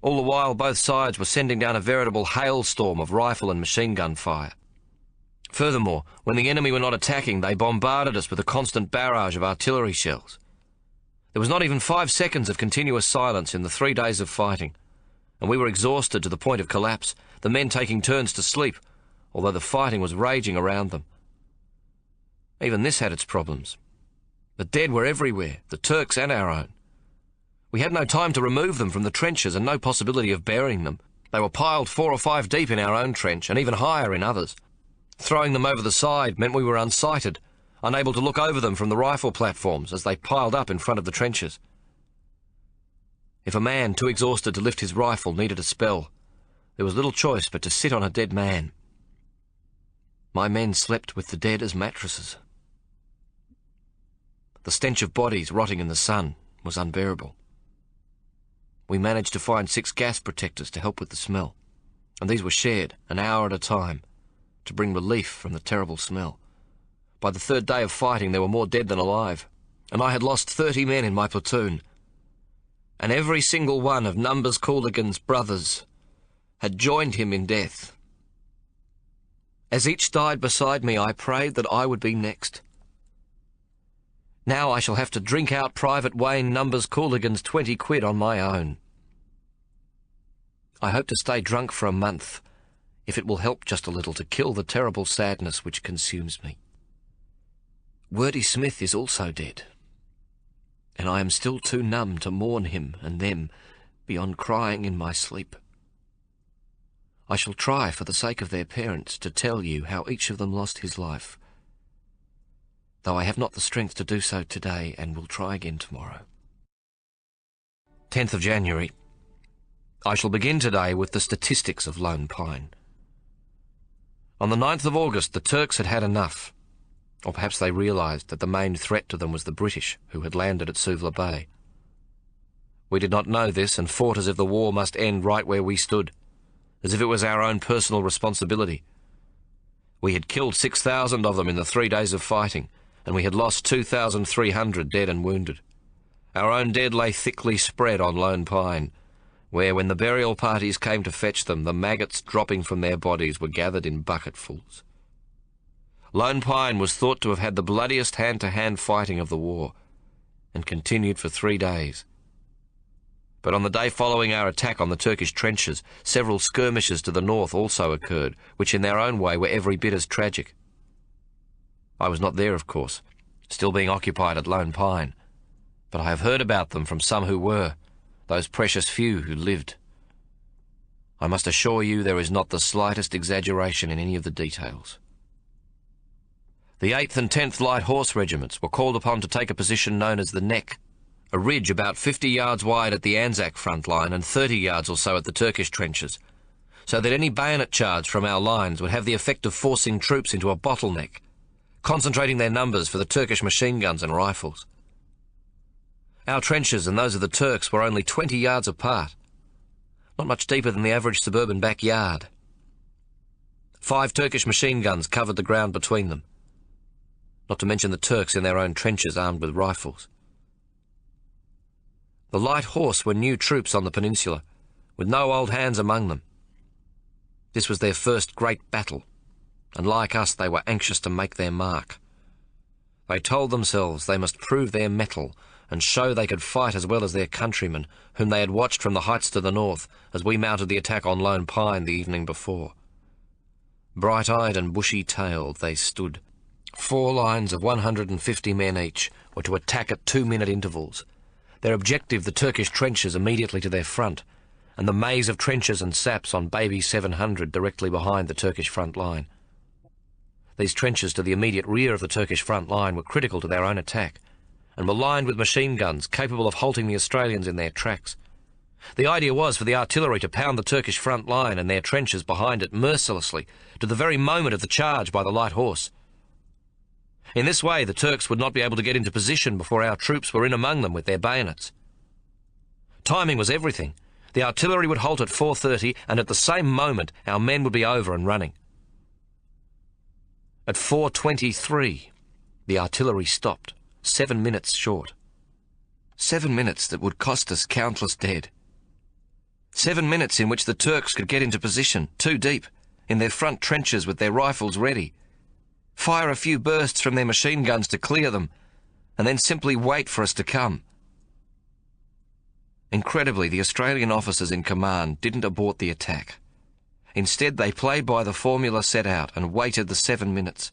All the while both sides were sending down a veritable hailstorm of rifle and machine gun fire. Furthermore, when the enemy were not attacking, they bombarded us with a constant barrage of artillery shells. There was not even 5 seconds of continuous silence in the 3 days of fighting, and we were exhausted to the point of collapse, the men taking turns to sleep, although the fighting was raging around them. Even this had its problems. The dead were everywhere, the Turks and our own. We had no time to remove them from the trenches and no possibility of burying them. They were piled 4 or 5 deep in our own trench, and even higher in others. Throwing them over the side meant we were unsighted, unable to look over them from the rifle platforms as they piled up in front of the trenches. If a man too exhausted to lift his rifle needed a spell, there was little choice but to sit on a dead man. My men slept with the dead as mattresses. The stench of bodies rotting in the sun was unbearable. We managed to find 6 gas protectors to help with the smell, and these were shared an hour at a time to bring relief from the terrible smell. By the 3rd day of fighting there were more dead than alive, and I had lost 30 men in my platoon, and every single one of Numbers Cooligan's brothers had joined him in death. As each died beside me, I prayed that I would be next. Now I shall have to drink out Private Wayne Numbers Cooligan's 20 quid on my own. I hope to stay drunk for a month, if it will help just a little to kill the terrible sadness which consumes me. Wordy Smith is also dead, and I am still too numb to mourn him and them beyond crying in my sleep. I shall try, for the sake of their parents, to tell you how each of them lost his life, though I have not the strength to do so today and will try again tomorrow. 10th of January. I shall begin today with the statistics of Lone Pine. On the 9th of August, the Turks had had enough. Or perhaps they realised that the main threat to them was the British, who had landed at Suvla Bay. We did not know this, and fought as if the war must end right where we stood, as if it was our own personal responsibility. We had killed 6,000 of them in the 3 days of fighting, and we had lost 2,300 dead and wounded. Our own dead lay thickly spread on Lone Pine, where, when the burial parties came to fetch them, the maggots dropping from their bodies were gathered in bucketfuls. Lone Pine was thought to have had the bloodiest hand-to-hand fighting of the war, and continued for 3 days. But on the day following our attack on the Turkish trenches, several skirmishes to the north also occurred, which in their own way were every bit as tragic. I was not there, of course, still being occupied at Lone Pine, but I have heard about them from some who were, those precious few who lived. I must assure you there is not the slightest exaggeration in any of the details. The 8th and 10th Light Horse Regiments were called upon to take a position known as the Neck, a ridge about 50 yards wide at the Anzac front line and 30 yards or so at the Turkish trenches, so that any bayonet charge from our lines would have the effect of forcing troops into a bottleneck, concentrating their numbers for the Turkish machine guns and rifles. Our trenches and those of the Turks were only 20 yards apart, not much deeper than the average suburban backyard. 5 Turkish machine guns covered the ground between them, not to mention the Turks in their own trenches armed with rifles. The Light Horse were new troops on the peninsula, with no old hands among them. This was their first great battle, and like us they were anxious to make their mark. They told themselves they must prove their mettle and show they could fight as well as their countrymen, whom they had watched from the heights to the north as we mounted the attack on Lone Pine the evening before. Bright-eyed and bushy-tailed they stood. 4 lines of 150 men each were to attack at 2-minute intervals, their objective the Turkish trenches immediately to their front, and the maze of trenches and saps on Baby 700 directly behind the Turkish front line. These trenches to the immediate rear of the Turkish front line were critical to their own attack, and were lined with machine guns capable of halting the Australians in their tracks. The idea was for the artillery to pound the Turkish front line and their trenches behind it mercilessly to the very moment of the charge by the Light Horse. In this way, the Turks would not be able to get into position before our troops were in among them with their bayonets. Timing was everything. The artillery would halt at 4:30, and at the same moment our men would be over and running. At 4:23, the artillery stopped, 7 minutes short. 7 minutes that would cost us countless dead. 7 minutes in which the Turks could get into position, 2 deep, in their front trenches with their rifles ready, fire a few bursts from their machine guns to clear them, and then simply wait for us to come. Incredibly, the Australian officers in command didn't abort the attack. Instead, they played by the formula set out and waited the 7 minutes.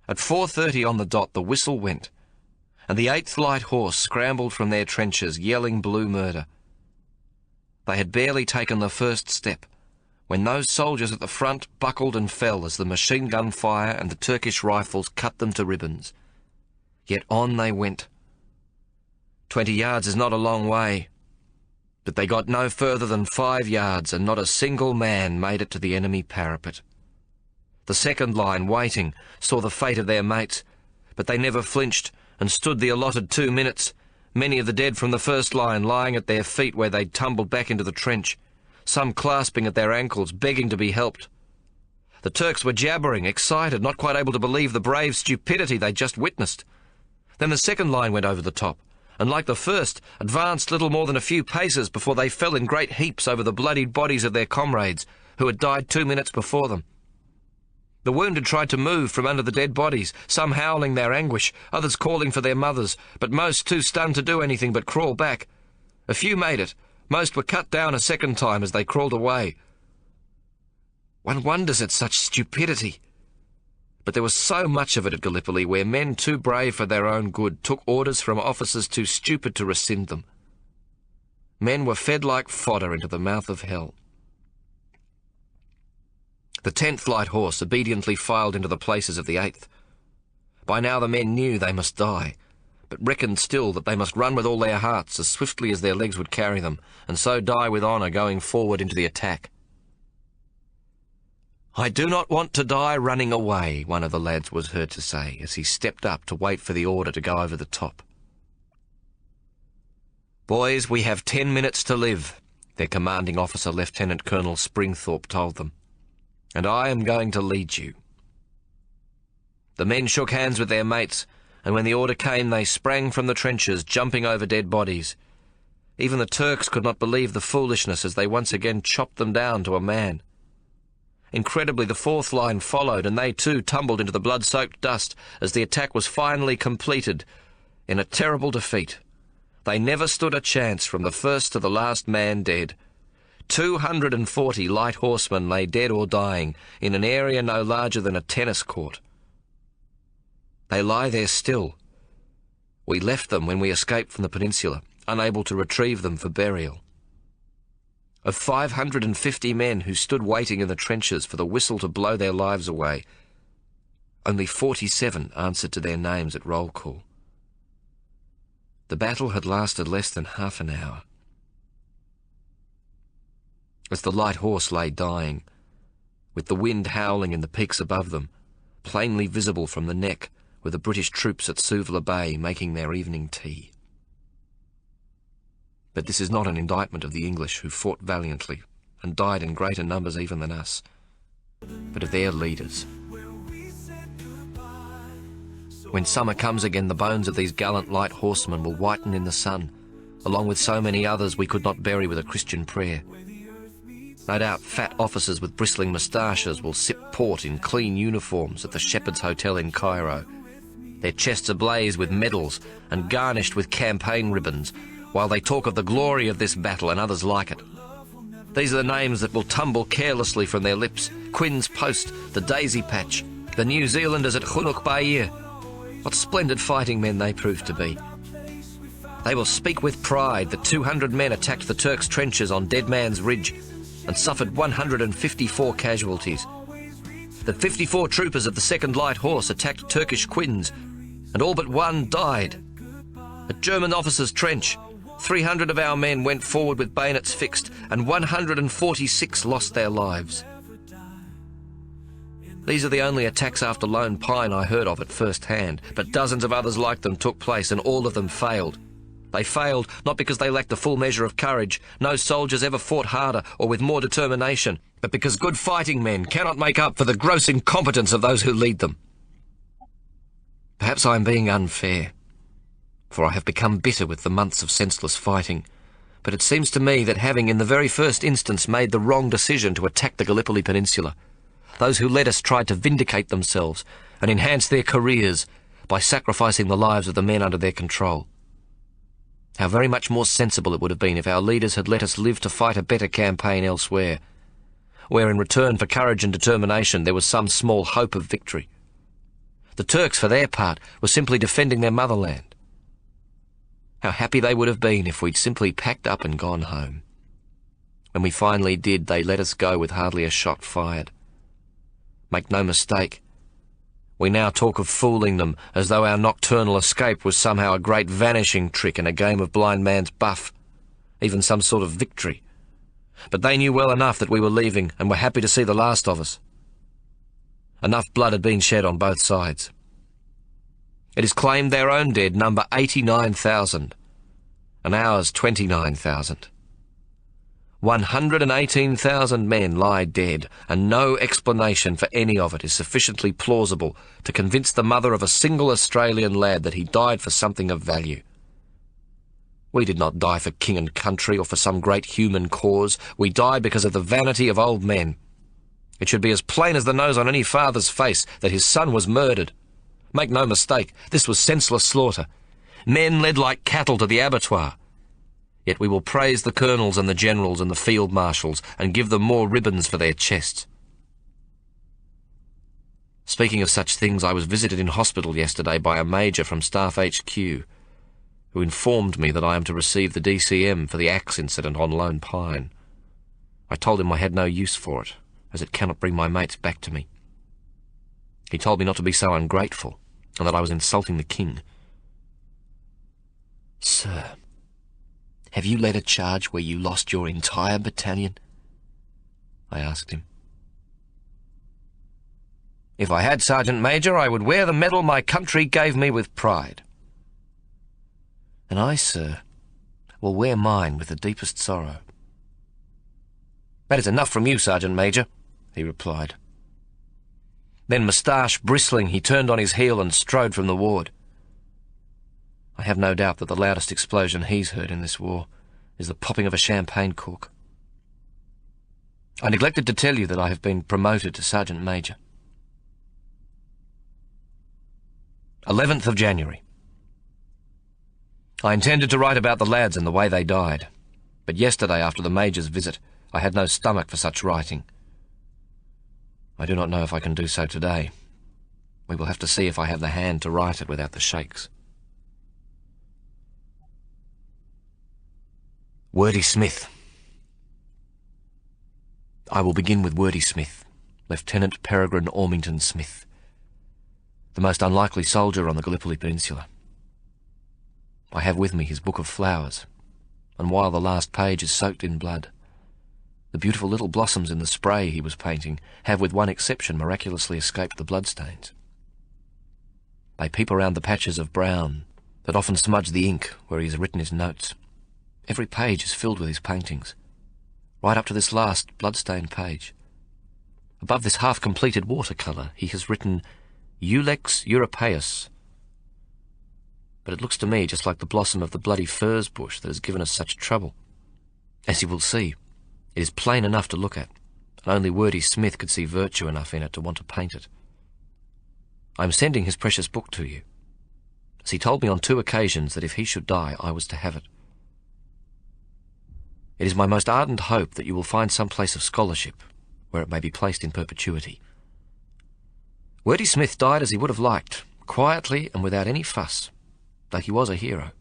At 4:30 on the dot, the whistle went, and the 8th Light Horse scrambled from their trenches, yelling blue murder. They had barely taken the first step when those soldiers at the front buckled and fell as the machine gun fire and the Turkish rifles cut them to ribbons. Yet on they went. 20 yards is not a long way, but they got no further than 5 yards, and not a single man made it to the enemy parapet. The second line, waiting, saw the fate of their mates, but they never flinched and stood the allotted 2 minutes, many of the dead from the first line lying at their feet where they'd tumbled back into the trench, some clasping at their ankles, begging to be helped. The Turks were jabbering, excited, not quite able to believe the brave stupidity they'd just witnessed. Then the second line went over the top, and like the first, advanced little more than a few paces before they fell in great heaps over the bloodied bodies of their comrades, who had died 2 minutes before them. The wounded tried to move from under the dead bodies, some howling their anguish, others calling for their mothers, but most too stunned to do anything but crawl back. A few made it. Most were cut down a second time as they crawled away. One wonders at such stupidity. But there was so much of it at Gallipoli, where men too brave for their own good took orders from officers too stupid to rescind them. Men were fed like fodder into the mouth of hell. The 10th Light Horse obediently filed into the places of the 8th. By now the men knew they must die, but reckoned still that they must run with all their hearts as swiftly as their legs would carry them, and so die with honour going forward into the attack. "I do not want to die running away," one of the lads was heard to say as he stepped up to wait for the order to go over the top. "Boys, we have 10 minutes to live," their commanding officer, Lieutenant Colonel Springthorpe, told them, "and I am going to lead you." The men shook hands with their mates, and when the order came they sprang from the trenches, jumping over dead bodies. Even the Turks could not believe the foolishness as they once again chopped them down to a man. Incredibly, the fourth line followed, and they too tumbled into the blood-soaked dust as the attack was finally completed in a terrible defeat. They never stood a chance from the first to the last man dead. 240 light horsemen lay dead or dying in an area no larger than a tennis court. They lie there still. We left them when we escaped from the peninsula, unable to retrieve them for burial. Of 550 men who stood waiting in the trenches for the whistle to blow their lives away, only 47 answered to their names at roll call. The battle had lasted less than half an hour. As the light horse lay dying, with the wind howling in the peaks above them, plainly visible from the neck were the British troops at Suvla Bay making their evening tea. But this is not an indictment of the English, who fought valiantly and died in greater numbers even than us, but of their leaders. When summer comes again, the bones of these gallant light horsemen will whiten in the sun, along with so many others we could not bury with a Christian prayer. No doubt fat officers with bristling moustaches will sip port in clean uniforms at the Shepherd's Hotel in Cairo, their chests ablaze with medals and garnished with campaign ribbons, while they talk of the glory of this battle and others like it. These are the names that will tumble carelessly from their lips: Quinn's Post, the Daisy Patch, the New Zealanders at Chunuk Bair. What splendid fighting men they proved to be. They will speak with pride that 200 men attacked the Turks' trenches on Dead Man's Ridge and suffered 154 casualties. That 54 troopers of the 2nd Light Horse attacked Turkish Quins, and all but one died. At German officers' trench, 300 of our men went forward with bayonets fixed, and 146 lost their lives. These are the only attacks after Lone Pine I heard of at first hand, but dozens of others like them took place, and all of them failed. They failed not because they lacked a full measure of courage. No soldiers ever fought harder or with more determination, but because good fighting men cannot make up for the gross incompetence of those who lead them. Perhaps I am being unfair, for I have become bitter with the months of senseless fighting, but it seems to me that having in the very first instance made the wrong decision to attack the Gallipoli Peninsula, those who led us tried to vindicate themselves and enhance their careers by sacrificing the lives of the men under their control. How very much more sensible it would have been if our leaders had let us live to fight a better campaign elsewhere, where in return for courage and determination there was some small hope of victory. The Turks, for their part, were simply defending their motherland. How happy they would have been if we'd simply packed up and gone home. When we finally did, they let us go with hardly a shot fired. Make no mistake, we now talk of fooling them as though our nocturnal escape was somehow a great vanishing trick in a game of blind man's buff, even some sort of victory. But they knew well enough that we were leaving and were happy to see the last of us. Enough blood had been shed on both sides. It is claimed their own dead number 89,000, and ours 29,000. 118,000 men lie dead, and no explanation for any of it is sufficiently plausible to convince the mother of a single Australian lad that he died for something of value. We did not die for king and country or for some great human cause. We died because of the vanity of old men. It should be as plain as the nose on any father's face that his son was murdered. Make no mistake, this was senseless slaughter. Men led like cattle to the abattoir. Yet we will praise the colonels and the generals and the field marshals and give them more ribbons for their chests. Speaking of such things, I was visited in hospital yesterday by a major from Staff HQ, who informed me that I am to receive the DCM for the axe incident on Lone Pine. I told him I had no use for it, as it cannot bring my mates back to me. He told me not to be so ungrateful, and that I was insulting the king. Sir, have you led a charge where you lost your entire battalion? I asked him. If I had, Sergeant Major, I would wear the medal my country gave me with pride. And I, sir, will wear mine with the deepest sorrow. That is enough from you, Sergeant Major, he replied. Then, moustache bristling, he turned on his heel and strode from the ward. I have no doubt that the loudest explosion he's heard in this war is the popping of a champagne cork. I neglected to tell you that I have been promoted to Sergeant Major. 11th of January. I intended to write about the lads and the way they died, but yesterday, after the Major's visit, I had no stomach for such writing. I do not know if I can do so today. We will have to see if I have the hand to write it without the shakes. Wordy Smith. I will begin with Wordy Smith, Lieutenant Peregrine Ormington Smith, the most unlikely soldier on the Gallipoli Peninsula. I have with me his book of flowers, and while the last page is soaked in blood, the beautiful little blossoms in the spray he was painting have, with one exception, miraculously escaped the bloodstains. They peep around the patches of brown that often smudge the ink where he has written his notes. Every page is filled with his paintings, right up to this last blood-stained page. Above this half-completed watercolour he has written Ulex Europaeus, but it looks to me just like the blossom of the bloody furze bush that has given us such trouble. As you will see, it is plain enough to look at, and only Wordy Smith could see virtue enough in it to want to paint it. I am sending his precious book to you, as he told me on 2 occasions that if he should die, I was to have it. It is my most ardent hope that you will find some place of scholarship where it may be placed in perpetuity. Wordy Smith died as he would have liked, quietly and without any fuss, though he was a hero.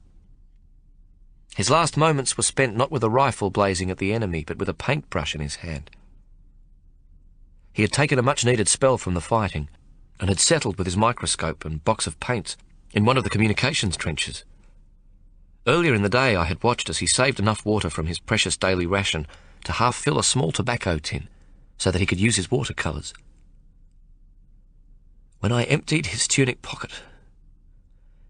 His last moments were spent not with a rifle blazing at the enemy, but with a paintbrush in his hand. He had taken a much-needed spell from the fighting, and had settled with his microscope and box of paints in one of the communications trenches. Earlier in the day I had watched as he saved enough water from his precious daily ration to half-fill a small tobacco tin, so that he could use his watercolours. When I emptied his tunic pocket,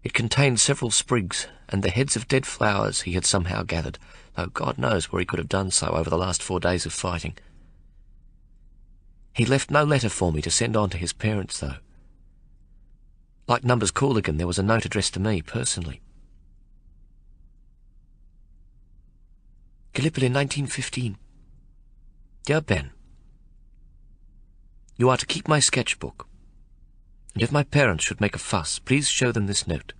it contained several sprigs and the heads of dead flowers he had somehow gathered, though God knows where he could have done so over the last 4 days of fighting. He left no letter for me to send on to his parents, though. Like Numbers Cooligan, there was a note addressed to me personally. Gallipoli, 1915. Dear Ben, you are to keep my sketchbook, and if my parents should make a fuss, please show them this note.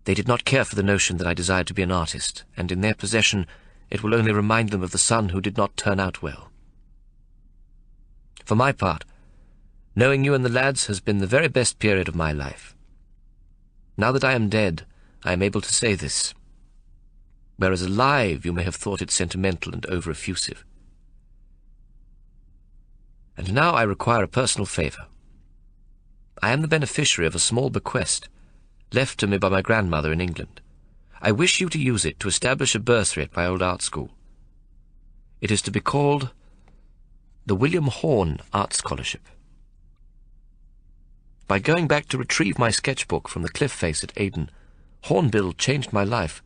They did not care for the notion that I desired to be an artist, and in their possession it will only remind them of the son who did not turn out well. For my part, knowing you and the lads has been the very best period of my life. Now that I am dead, I am able to say this, whereas alive you may have thought it sentimental and over-effusive. And now I require a personal favour. I am the beneficiary of a small bequest left to me by my grandmother in England. I wish you to use it to establish a bursary at my old art school. It is to be called the William Horne Art Scholarship. By going back to retrieve my sketchbook from the cliff face at Aden, Hornbill changed my life.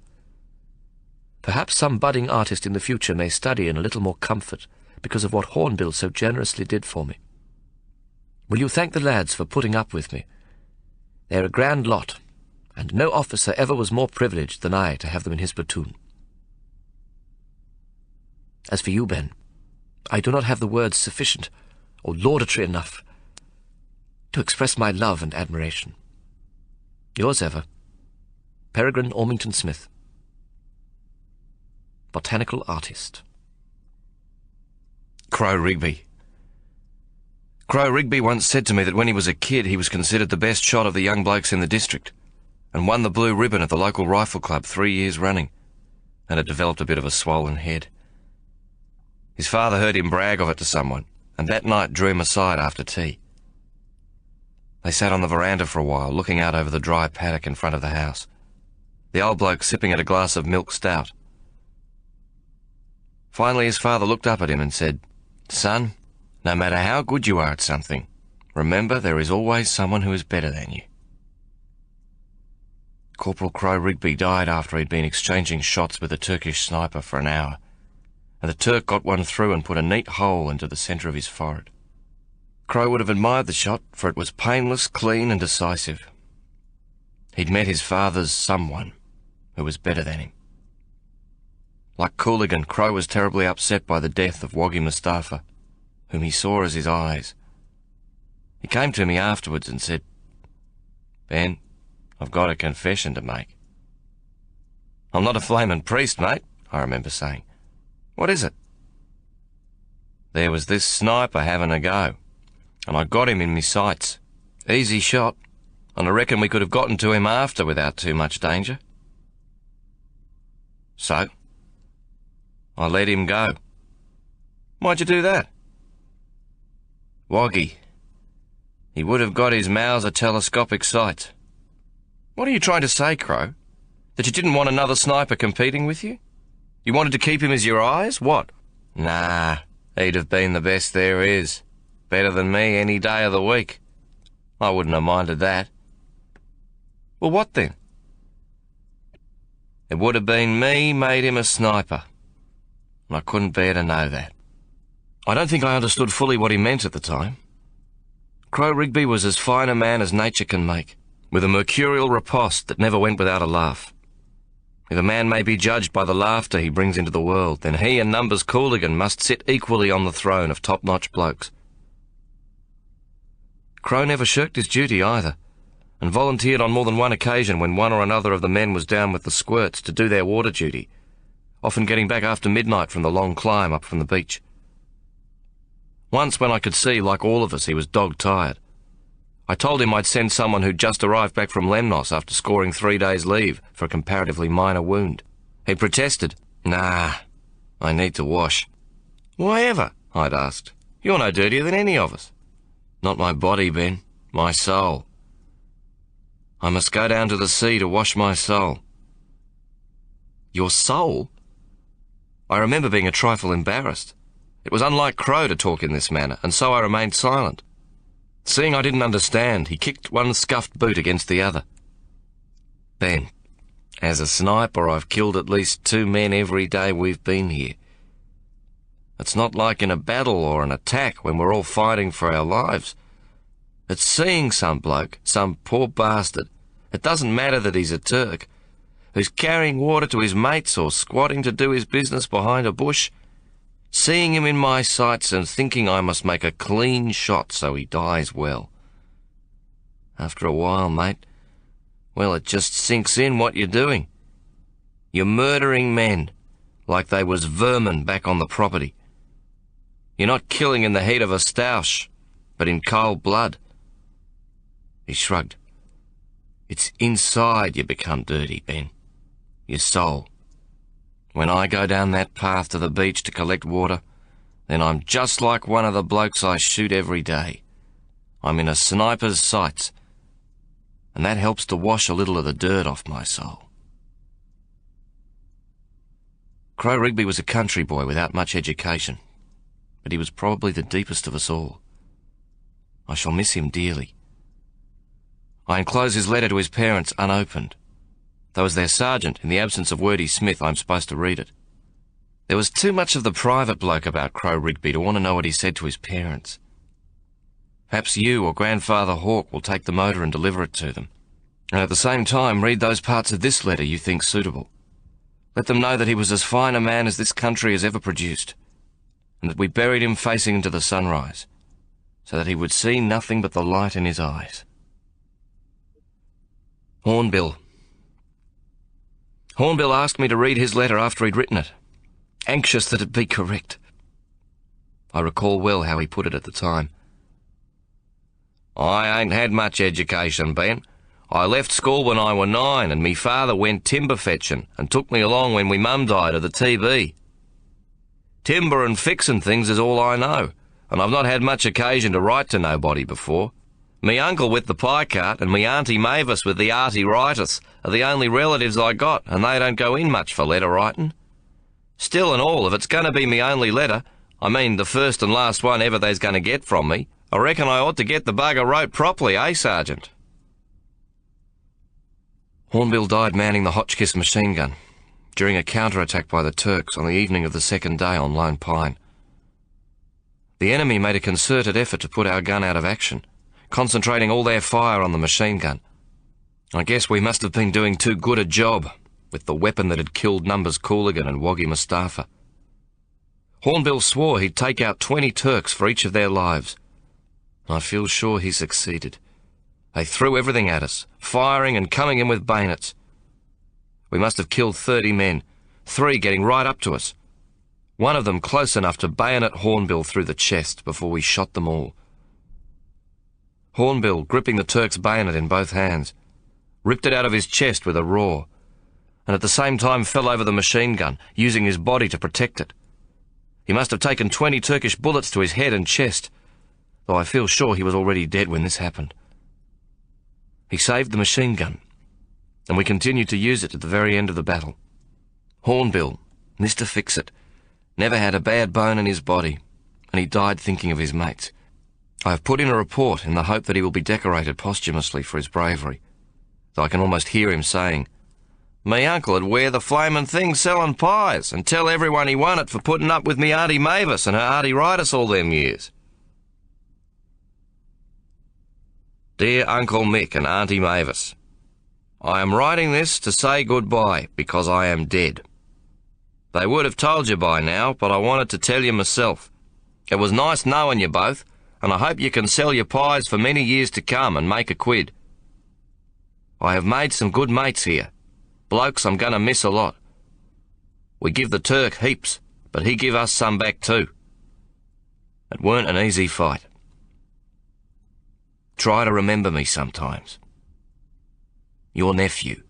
Perhaps some budding artist in the future may study in a little more comfort because of what Hornbill so generously did for me. Will you thank the lads for putting up with me? They're a grand lot, and no officer ever was more privileged than I to have them in his platoon. As for you, Ben, I do not have the words sufficient or laudatory enough to express my love and admiration. Yours ever, Peregrine Ormington Smith, Botanical Artist. Crow Rigby. Crow Rigby once said to me that when he was a kid he was considered the best shot of the young blokes in the district, and won the blue ribbon at the local rifle club 3 years running, and had developed a bit of a swollen head. His father heard him brag of it to someone, and that night drew him aside after tea. They sat on the veranda for a while, looking out over the dry paddock in front of the house, the old bloke sipping at a glass of milk stout. Finally his father looked up at him and said, "Son, no matter how good you are at something, Remember, there is always someone who is better than you. Corporal Crow Rigby died after he'd been exchanging shots with a Turkish sniper for an hour, and the Turk got one through and put a neat hole into the centre of his forehead. Crow would have admired the shot, for it was painless, clean and decisive. He'd met his father's someone who was better than him. Like Cooligan, Crow was terribly upset by the death of Waggy Mustafa, whom he saw as his eyes. He came to me afterwards and said, "Ben, I've got a confession to make." "I'm not a flamin' priest, mate," I remember saying. "What is it?" "There was this sniper having a go, and I got him in me sights. Easy shot, and I reckon we could have gotten to him after without too much danger. So, I let him go." "Why'd you do that?" "Waggy. He would have got his Mauser telescopic sights." "What are you trying to say, Crow? That you didn't want another sniper competing with you? You wanted to keep him as your eyes? What?" "Nah, he'd have been the best there is. Better than me any day of the week. I wouldn't have minded that." "Well, what then?" "It would have been me made him a sniper, and I couldn't bear to know that." I don't think I understood fully what he meant at the time. Crow Rigby was as fine a man as nature can make, with a mercurial riposte that never went without a laugh. If a man may be judged by the laughter he brings into the world, then he and Numbers Cooligan must sit equally on the throne of top-notch blokes. Crow never shirked his duty either, and volunteered on more than one occasion when one or another of the men was down with the squirts to do their water duty, often getting back after midnight from the long climb up from the beach. Once, when I could see, like all of us, he was dog-tired, I told him I'd send someone who'd just arrived back from Lemnos after scoring 3 days' leave for a comparatively minor wound. He protested. "Nah, I need to wash." "Why ever?" I'd asked. "You're no dirtier than any of us." "Not my body, Ben. My soul. I must go down to the sea to wash my soul." "Your soul?" I remember being a trifle embarrassed. It was unlike Crow to talk in this manner, and so I remained silent. Seeing I didn't understand, he kicked one scuffed boot against the other. "Ben, as a sniper I've killed at least 2 men every day we've been here. It's not like in a battle or an attack when we're all fighting for our lives. It's seeing some bloke, some poor bastard, it doesn't matter that he's a Turk, who's carrying water to his mates or squatting to do his business behind a bush, seeing him in my sights and thinking I must make a clean shot so he dies well. After a while, mate, well, it just sinks in what you're doing. You're murdering men like they was vermin back on the property. You're not killing in the heat of a stoush, but in cold blood." He shrugged. "It's inside you become dirty, Ben. Your soul. When I go down that path to the beach to collect water, then I'm just like one of the blokes I shoot every day. I'm in a sniper's sights, and that helps to wash a little of the dirt off my soul." Crow Rigby was a country boy without much education, but he was probably the deepest of us all. I shall miss him dearly. I enclose his letter to his parents unopened. Though as their sergeant, in the absence of Wordy Smith, I'm supposed to read it. There was too much of the private bloke about Crow Rigby to want to know what he said to his parents. Perhaps you or Grandfather Hawke will take the motor and deliver it to them, and at the same time read those parts of this letter you think suitable. Let them know that he was as fine a man as this country has ever produced, and that we buried him facing into the sunrise, so that he would see nothing but the light in his eyes. Hornbill. Hornbill asked me to read his letter after he'd written it, anxious that it be correct. I recall well how he put it at the time. "I ain't had much education, Ben. I left school when I were 9, and me father went timber fetching and took me along when me mum died of the TB. Timber and fixing things is all I know, and I've not had much occasion to write to nobody before. Me uncle with the pie cart and me auntie Mavis with the arteritis are the only relatives I got, and they don't go in much for letter writing. Still and all, if it's going to be me only letter, I mean the first and last one ever they's going to get from me, I reckon I ought to get the bugger roped properly, eh, Sergeant? Hornbill died manning the Hotchkiss machine gun during a counterattack by the Turks on the evening of the second day on Lone Pine. The enemy made a concerted effort to put our gun out of action, concentrating all their fire on the machine gun. I guess we must have been doing too good a job with the weapon that had killed Numbers Cooligan and Woggy Mustafa. Hornbill swore he'd take out 20 Turks for each of their lives. I feel sure he succeeded. They threw everything at us, firing and coming in with bayonets. We must have killed 30 men, 3 getting right up to us. One of them close enough to bayonet Hornbill through the chest before we shot them all. Hornbill, gripping the Turk's bayonet in both hands, ripped it out of his chest with a roar, and at the same time fell over the machine gun, using his body to protect it. He must have taken 20 Turkish bullets to his head and chest, though I feel sure he was already dead when this happened. He saved the machine gun, and we continued to use it at the very end of the battle. Hornbill, Mr. Fix-It, never had a bad bone in his body, and he died thinking of his mates. I have put in a report in the hope that he will be decorated posthumously for his bravery, though I can almost hear him saying, "Me uncle'd wear the flamin' thing sellin' pies and tell everyone he won it for putting up with me Auntie Mavis and her arteritis all them years." Dear Uncle Mick and Auntie Mavis, I am writing this to say goodbye because I am dead. They would have told you by now, but I wanted to tell you myself. It was nice knowing you both, and I hope you can sell your pies for many years to come and make a quid. I have made some good mates here, blokes I'm going to miss a lot. We give the Turk heaps, but he give us some back too. It weren't an easy fight. Try to remember me sometimes. Your nephew,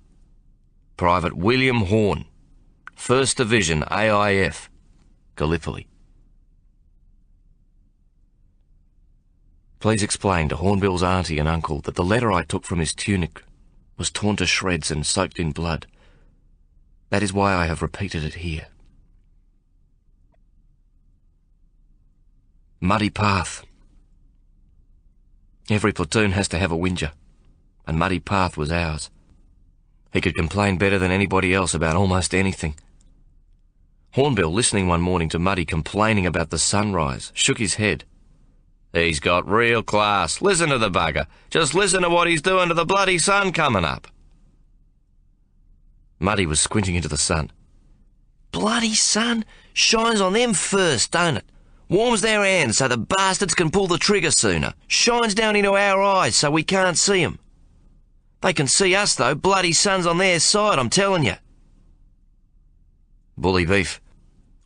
Private William Horn, 1st Division AIF, Gallipoli. Please explain to Hornbill's auntie and uncle that the letter I took from his tunic was torn to shreds and soaked in blood. That is why I have repeated it here. Muddy Path. Every platoon has to have a whinger, and Muddy Path was ours. He could complain better than anybody else about almost anything. Hornbill, listening one morning to Muddy complaining about the sunrise, shook his head. "He's got real class. Listen to the bugger. Just listen to what he's doing to the bloody sun coming up." Muddy was squinting into the sun. "Bloody sun shines on them first, don't it? Warms their hands so the bastards can pull the trigger sooner. Shines down into our eyes so we can't see 'em. They can see us, though. Bloody sun's on their side, I'm telling you." Bully beef.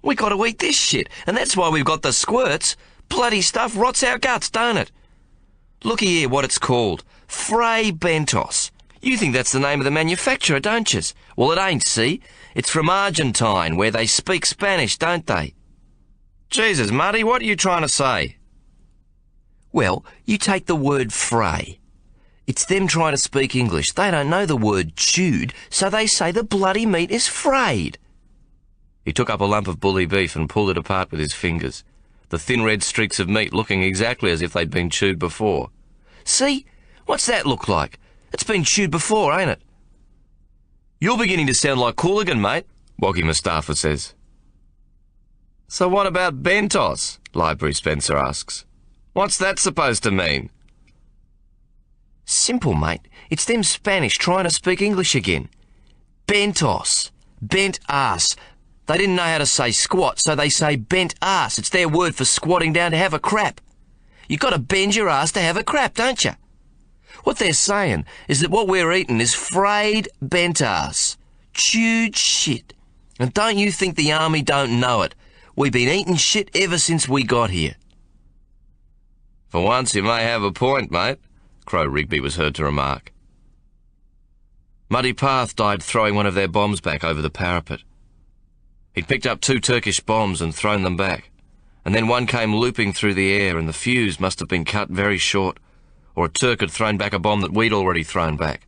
"We got to eat this shit, and that's why we've got the squirts. Bloody stuff rots our guts, don't it? Looky here what it's called. Frey Bentos. You think that's the name of the manufacturer, don't yous? Well, it ain't, see? It's from Argentine, where they speak Spanish, don't they?" "Jesus, Muddy, what are you trying to say?" "Well, you take the word Frey. It's them trying to speak English. They don't know the word chewed, so they say the bloody meat is frayed." He took up a lump of bully beef and pulled it apart with his fingers, the thin red streaks of meat looking exactly as if they'd been chewed before. "See? What's that look like? It's been chewed before, ain't it?" "You're beginning to sound like Cooligan, mate," Woggy Mustafa says. "So what about Bentos?" Library Spencer asks. "What's that supposed to mean?" "Simple, mate. It's them Spanish trying to speak English again. Bentos. Bent ass. They didn't know how to say squat, so they say bent ass. It's their word for squatting down to have a crap. You got to bend your ass to have a crap, don't you? What they're saying is that what we're eating is frayed bent ass. Chewed shit. And don't you think the army don't know it? We've been eating shit ever since we got here." "For once you may have a point, mate," Crow Rigby was heard to remark. Muddy Path died throwing one of their bombs back over the parapet. He'd picked up 2 Turkish bombs and thrown them back, and then one came looping through the air and the fuse must have been cut very short, or a Turk had thrown back a bomb that we'd already thrown back,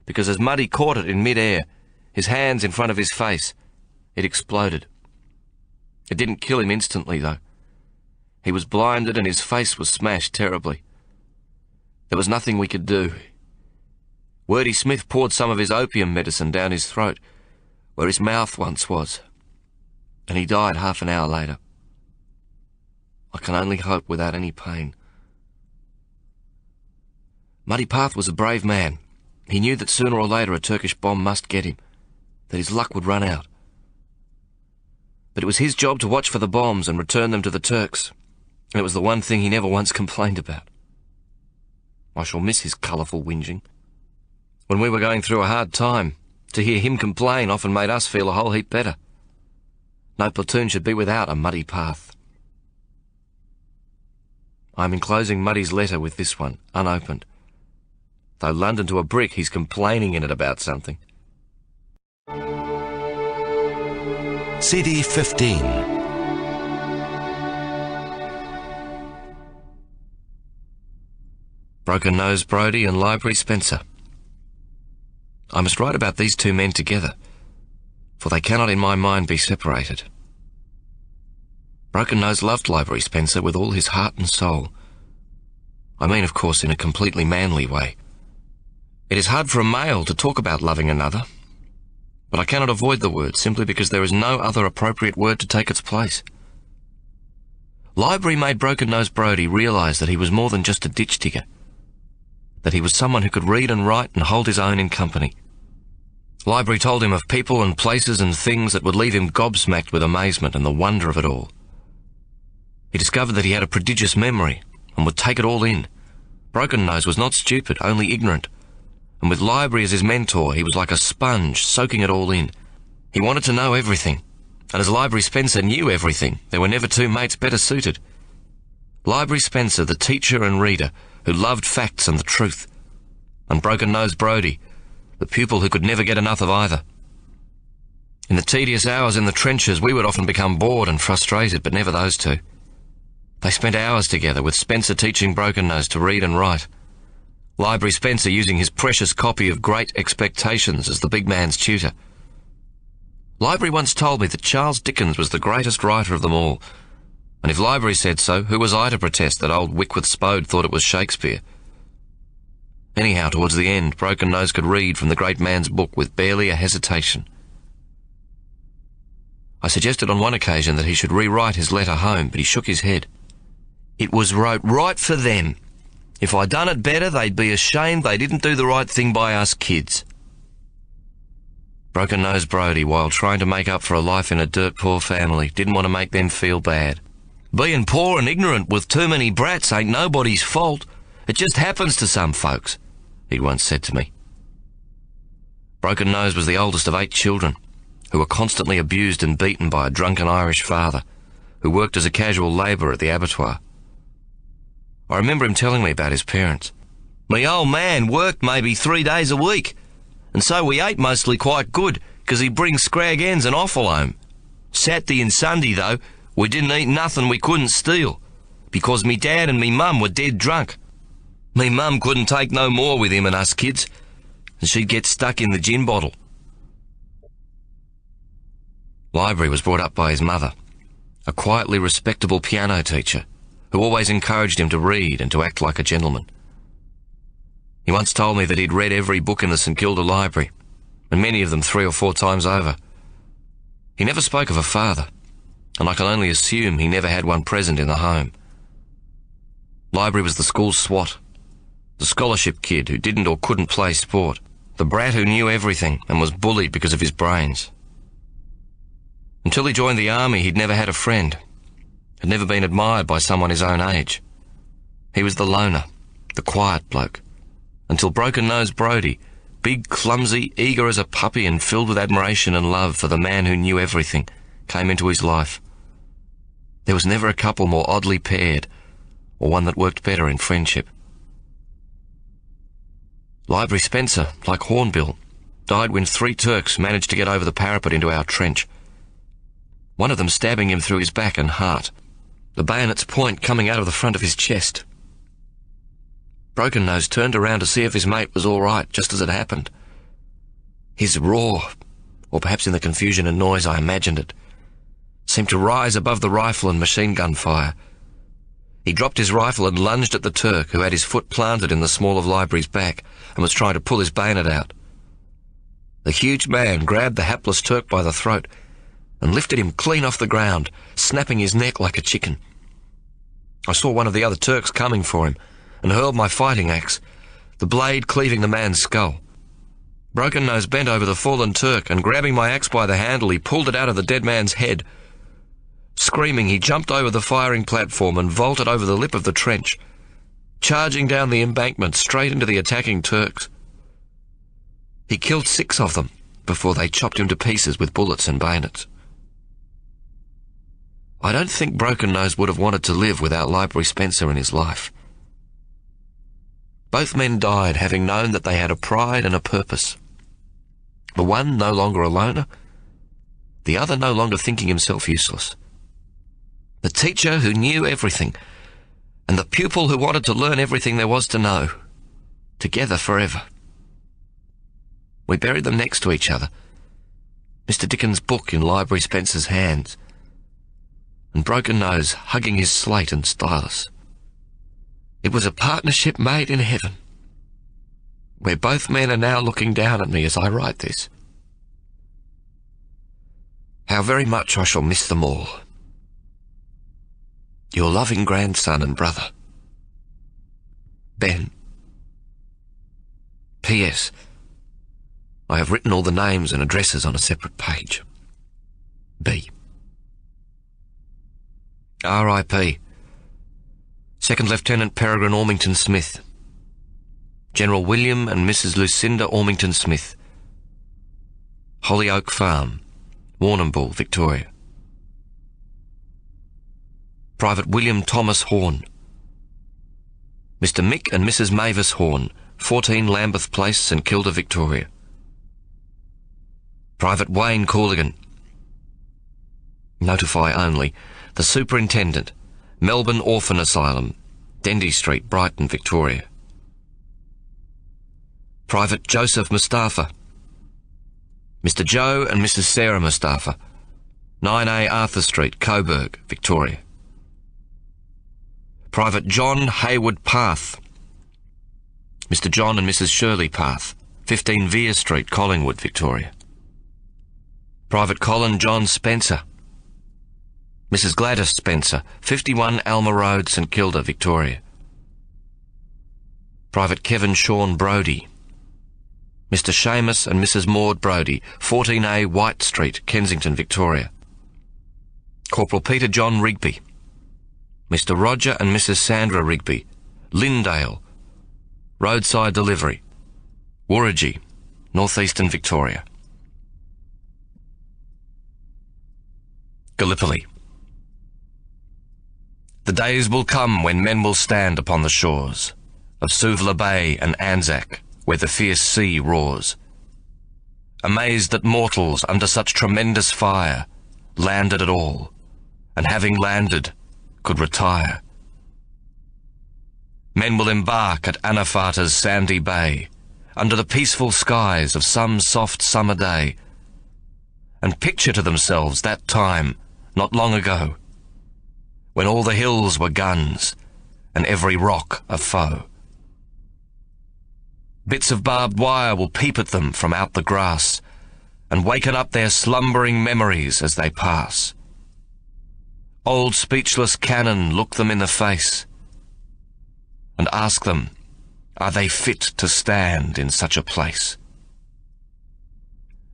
because as Muddy caught it in mid-air, his hands in front of his face, it exploded. It didn't kill him instantly, though. He was blinded and his face was smashed terribly. There was nothing we could do. Wordy Smith poured some of his opium medicine down his throat, where his mouth once was, and he died half an hour later. I can only hope without any pain. Muddy Path was a brave man. He knew that sooner or later a Turkish bomb must get him, that his luck would run out. But it was his job to watch for the bombs and return them to the Turks, and it was the one thing he never once complained about. I shall miss his colourful whinging. When we were going through a hard time, to hear him complain often made us feel a whole heap better. No platoon should be without a Muddy Path. I'm enclosing Muddy's letter with this one, unopened. Though London to a brick, he's complaining in it about something. CD 15. Broken Nose Brodie and Library Spencer. I must write about these two men together, for they cannot in my mind be separated. Broken Nose loved Library Spencer with all his heart and soul. I mean, of course, in a completely manly way. It is hard for a male to talk about loving another, but I cannot avoid the word simply because there is no other appropriate word to take its place. Library made Broken Nose Brodie realise that he was more than just a ditch digger, that he was someone who could read and write and hold his own in company. Library told him of people and places and things that would leave him gobsmacked with amazement and the wonder of it all. He discovered that he had a prodigious memory and would take it all in. Broken Nose was not stupid, only ignorant, and with Library as his mentor, he was like a sponge, soaking it all in. He wanted to know everything, and as Library Spencer knew everything, there were never two mates better suited. Library Spencer, the teacher and reader, who loved facts and the truth, and Broken Nose Brodie, the pupil who could never get enough of either. In the tedious hours in the trenches, we would often become bored and frustrated, but never those two. They spent hours together, with Spencer teaching Broken Nose to read and write. Library Spencer using his precious copy of Great Expectations as the big man's tutor. Library once told me that Charles Dickens was the greatest writer of them all, and if Library said so, who was I to protest that old Wickworth Spode thought it was Shakespeare? Anyhow, towards the end, Broken Nose could read from the great man's book with barely a hesitation. I suggested on one occasion that he should rewrite his letter home, but he shook his head. It was wrote right for them. If I'd done it better, they'd be ashamed they didn't do the right thing by us kids. Broken Nose Brodie, while trying to make up for a life in a dirt-poor family, didn't want to make them feel bad. Being poor and ignorant with too many brats ain't nobody's fault. It just happens to some folks, he'd once said to me. Broken Nose was the oldest of 8 children, who were constantly abused and beaten by a drunken Irish father, who worked as a casual labourer at the abattoir. I remember him telling me about his parents. Me old man worked maybe 3 days a week, and so we ate mostly quite good, 'cause he'd bring scrag ends and offal home. Saturday and Sunday, though, we didn't eat nothing we couldn't steal, because me dad and me mum were dead drunk. Me mum couldn't take no more with him and us kids, and she'd get stuck in the gin bottle. Library was brought up by his mother, a quietly respectable piano teacher, who always encouraged him to read and to act like a gentleman. He once told me that he'd read every book in the St Kilda library, and many of them 3 or 4 times over. He never spoke of a father, and I can only assume he never had one present in the home. Library was the school's swat, the scholarship kid who didn't or couldn't play sport, the brat who knew everything and was bullied because of his brains. Until he joined the army, he'd never had a friend, had never been admired by someone his own age. He was the loner, the quiet bloke, until Broken Nose Brodie, big, clumsy, eager as a puppy and filled with admiration and love for the man who knew everything, came into his life. There was never a couple more oddly paired, or one that worked better in friendship. Library Spencer, like Hornbill, died when 3 Turks managed to get over the parapet into our trench, one of them stabbing him through his back and heart, the bayonet's point coming out of the front of his chest. Broken Nose turned around to see if his mate was all right, just as it happened. His roar, or perhaps in the confusion and noise I imagined it, seemed to rise above the rifle and machine gun fire, He dropped his rifle and lunged at the Turk, who had his foot planted in the small of Library's back and was trying to pull his bayonet out. The huge man grabbed the hapless Turk by the throat and lifted him clean off the ground, snapping his neck like a chicken. I saw one of the other Turks coming for him and hurled my fighting axe, the blade cleaving the man's skull. Broken Nose bent over the fallen Turk and, grabbing my axe by the handle, he pulled it out of the dead man's head. Screaming, he jumped over the firing platform and vaulted over the lip of the trench, charging down the embankment straight into the attacking Turks. He killed 6 of them before they chopped him to pieces with bullets and bayonets. I don't think Broken Nose would have wanted to live without Library Spencer in his life. Both men died having known that they had a pride and a purpose. The one no longer a loner, the other no longer thinking himself useless. The teacher who knew everything, and the pupil who wanted to learn everything there was to know, together forever. We buried them next to each other, Mr. Dickens' book in Library Spencer's hands, and Broken Nose hugging his slate and stylus. It was a partnership made in heaven, where both men are now looking down at me as I write this. How very much I shall miss them all. Your loving grandson and brother, Ben. P.S. I have written all the names and addresses on a separate page. B. R.I.P. Second Lieutenant Peregrine Ormington Smith. General William and Mrs. Lucinda Ormington Smith. Hollyoak Farm, Warrnambool, Victoria. Private William Thomas Horn. Mr. Mick and Mrs. Mavis Horn, 14 Lambeth Place, St Kilda, Victoria. Private Wayne Cooligan. Notify only. The Superintendent, Melbourne Orphan Asylum, Dendy Street, Brighton, Victoria. Private Joseph Mustafa. Mr. Joe and Mrs. Sarah Mustafa, 9A Arthur Street, Coburg, Victoria. Private John Hayward Path. Mr. John and Mrs. Shirley Path, 15 Vere Street, Collingwood, Victoria. Private Colin John Spencer. Mrs. Gladys Spencer, 51 Alma Road, St Kilda, Victoria. Private Kevin Sean Brodie. Mr. Seamus and Mrs. Maud Brodie, 14A White Street, Kensington, Victoria. Corporal Peter John Rigby. Mr. Roger and Mrs. Sandra Rigby, Lindale, Roadside Delivery, Warragee, Northeastern Victoria. Gallipoli. The days will come when men will stand upon the shores of Suvla Bay and Anzac, where the fierce sea roars, amazed that mortals under such tremendous fire landed at all, and having landed, could retire. Men will embark at Anafarta's sandy bay, under the peaceful skies of some soft summer day, and picture to themselves that time, not long ago, when all the hills were guns, and every rock a foe. Bits of barbed wire will peep at them from out the grass, and waken up their slumbering memories as they pass. Old speechless cannon look them in the face, and ask them, are they fit to stand in such a place?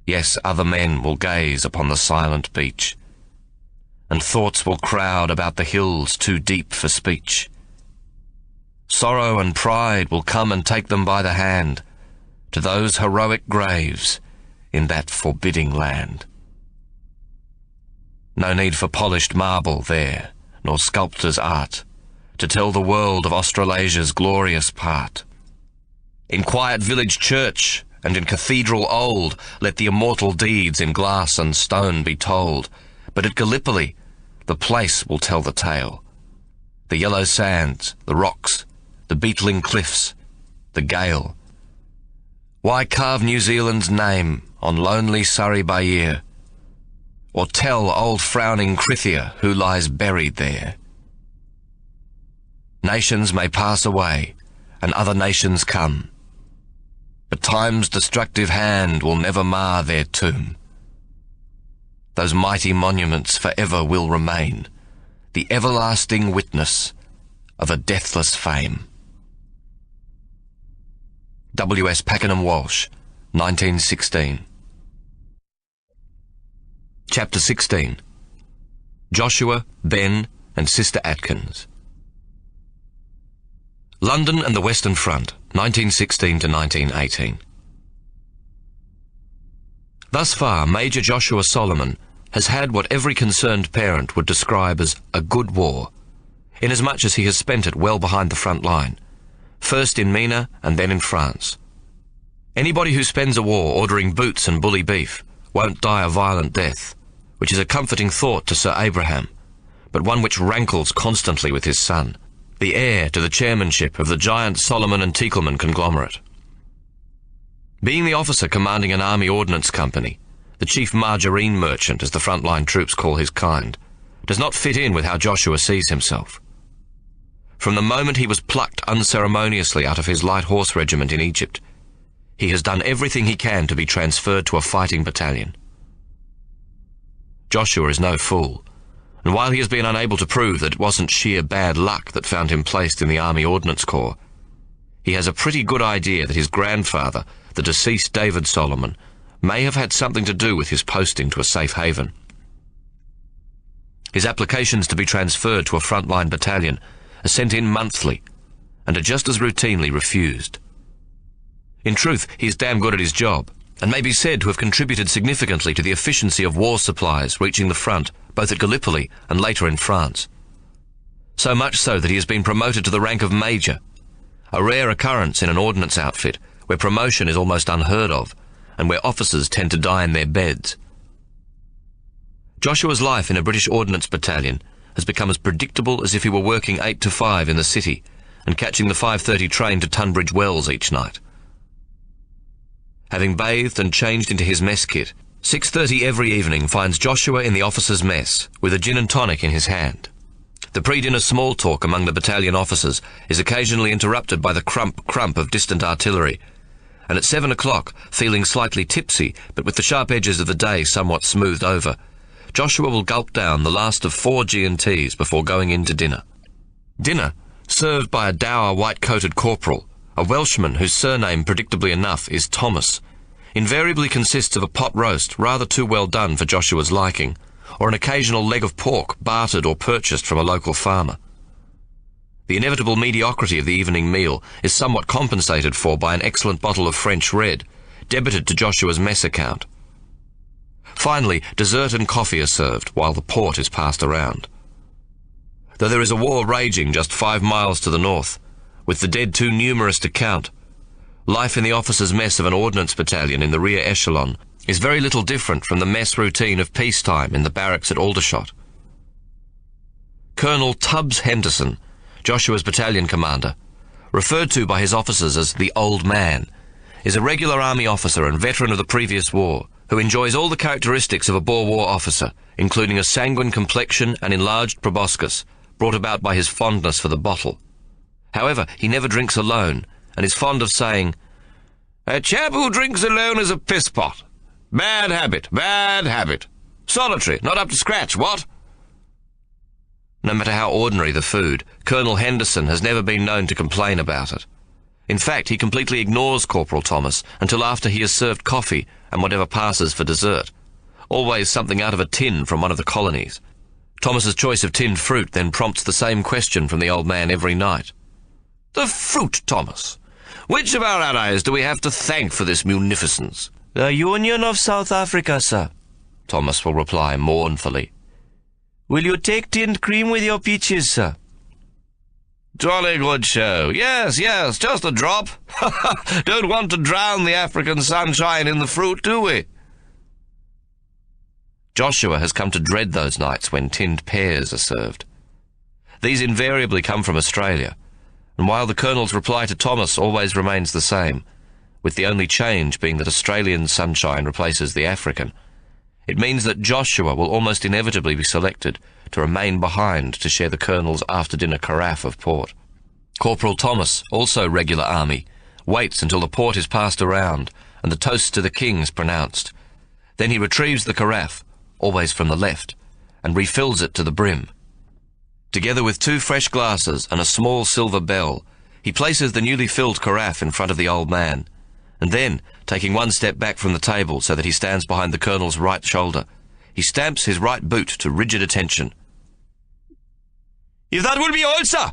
Yes, other men will gaze upon the silent beach, and thoughts will crowd about the hills too deep for speech. Sorrow and pride will come and take them by the hand to those heroic graves in that forbidding land. No need for polished marble there, nor sculptor's art, to tell the world of Australasia's glorious part. In quiet village church and in cathedral old, let the immortal deeds in glass and stone be told. But at Gallipoli, the place will tell the tale. The yellow sands, the rocks, the beetling cliffs, the gale. Why carve New Zealand's name on lonely Surrey Bayere, or tell old frowning Krithia who lies buried there? Nations may pass away, and other nations come, but time's destructive hand will never mar their tomb. Those mighty monuments forever will remain, the everlasting witness of a deathless fame. W.S. Pakenham Walsh, 1916. Chapter 16. Joshua, Ben, and Sister Atkins. London and the Western Front, 1916 to 1918. Thus far, Major Joshua Solomon has had what every concerned parent would describe as a good war, inasmuch as he has spent it well behind the front line, first in Mina and then in France. Anybody who spends a war ordering boots and bully beef won't die a violent death, which is a comforting thought to Sir Abraham, but one which rankles constantly with his son, the heir to the chairmanship of the giant Solomon and Tekelman conglomerate. Being the officer commanding an army ordnance company, the chief margarine merchant, as the frontline troops call his kind, does not fit in with how Joshua sees himself. From the moment he was plucked unceremoniously out of his light horse regiment in Egypt, he has done everything he can to be transferred to a fighting battalion. Joshua is no fool, and while he has been unable to prove that it wasn't sheer bad luck that found him placed in the Army Ordnance Corps, he has a pretty good idea that his grandfather, the deceased David Solomon, may have had something to do with his posting to a safe haven. His applications to be transferred to a frontline battalion are sent in monthly and are just as routinely refused. In truth, he is damn good at his job, and may be said to have contributed significantly to the efficiency of war supplies reaching the front, both at Gallipoli and later in France. So much so that he has been promoted to the rank of major, a rare occurrence in an ordnance outfit where promotion is almost unheard of, and where officers tend to die in their beds. Joshua's life in a British Ordnance Battalion has become as predictable as if he were working 8 to 5 in the city and catching the 5:30 train to Tunbridge Wells each night. Having bathed and changed into his mess kit, 6:30 every evening finds Joshua in the officers' mess with a gin and tonic in his hand. The pre-dinner small talk among the battalion officers is occasionally interrupted by the crump of distant artillery, and at 7 o'clock, feeling slightly tipsy but with the sharp edges of the day somewhat smoothed over, Joshua will gulp down the last of 4 G&Ts before going in to dinner. Dinner, served by a dour white-coated corporal, a Welshman whose surname, predictably enough, is Thomas, invariably consists of a pot roast rather too well done for Joshua's liking, or an occasional leg of pork bartered or purchased from a local farmer. The inevitable mediocrity of the evening meal is somewhat compensated for by an excellent bottle of French red, debited to Joshua's mess account. Finally, dessert and coffee are served while the port is passed around. Though there is a war raging just 5 miles to the north, with the dead too numerous to count, life in the officers' mess of an ordnance battalion in the rear echelon is very little different from the mess routine of peacetime in the barracks at Aldershot. Colonel Tubbs Henderson, Joshua's battalion commander, referred to by his officers as the Old Man, is a regular army officer and veteran of the previous war, who enjoys all the characteristics of a Boer War officer, including a sanguine complexion and enlarged proboscis, brought about by his fondness for the bottle. However, he never drinks alone, and is fond of saying, "A chap who drinks alone is a pisspot. Bad habit, bad habit. Solitary, not up to scratch, what?" No matter how ordinary the food, Colonel Henderson has never been known to complain about it. In fact, he completely ignores Corporal Thomas until after he has served coffee and whatever passes for dessert, always something out of a tin from one of the colonies. Thomas's choice of tinned fruit then prompts the same question from the old man every night. "The fruit, Thomas. Which of our allies do we have to thank for this munificence?" "The Union of South Africa, sir," Thomas will reply mournfully. "Will you take tinned cream with your peaches, sir?" "Jolly good show. Yes, yes, just a drop. Don't want to drown the African sunshine in the fruit, do we?" Joshua has come to dread those nights when tinned pears are served. These invariably come from Australia, and while the Colonel's reply to Thomas always remains the same, with the only change being that Australian sunshine replaces the African, it means that Joshua will almost inevitably be selected to remain behind to share the Colonel's after-dinner carafe of port. Corporal Thomas, also regular army, waits until the port is passed around and the toast to the king is pronounced. Then he retrieves the carafe, always from the left, and refills it to the brim. Together with 2 fresh glasses and a small silver bell, he places the newly filled carafe in front of the old man, and then, taking 1 step back from the table so that he stands behind the colonel's right shoulder, he stamps his right boot to rigid attention. "If that will be all, sir,"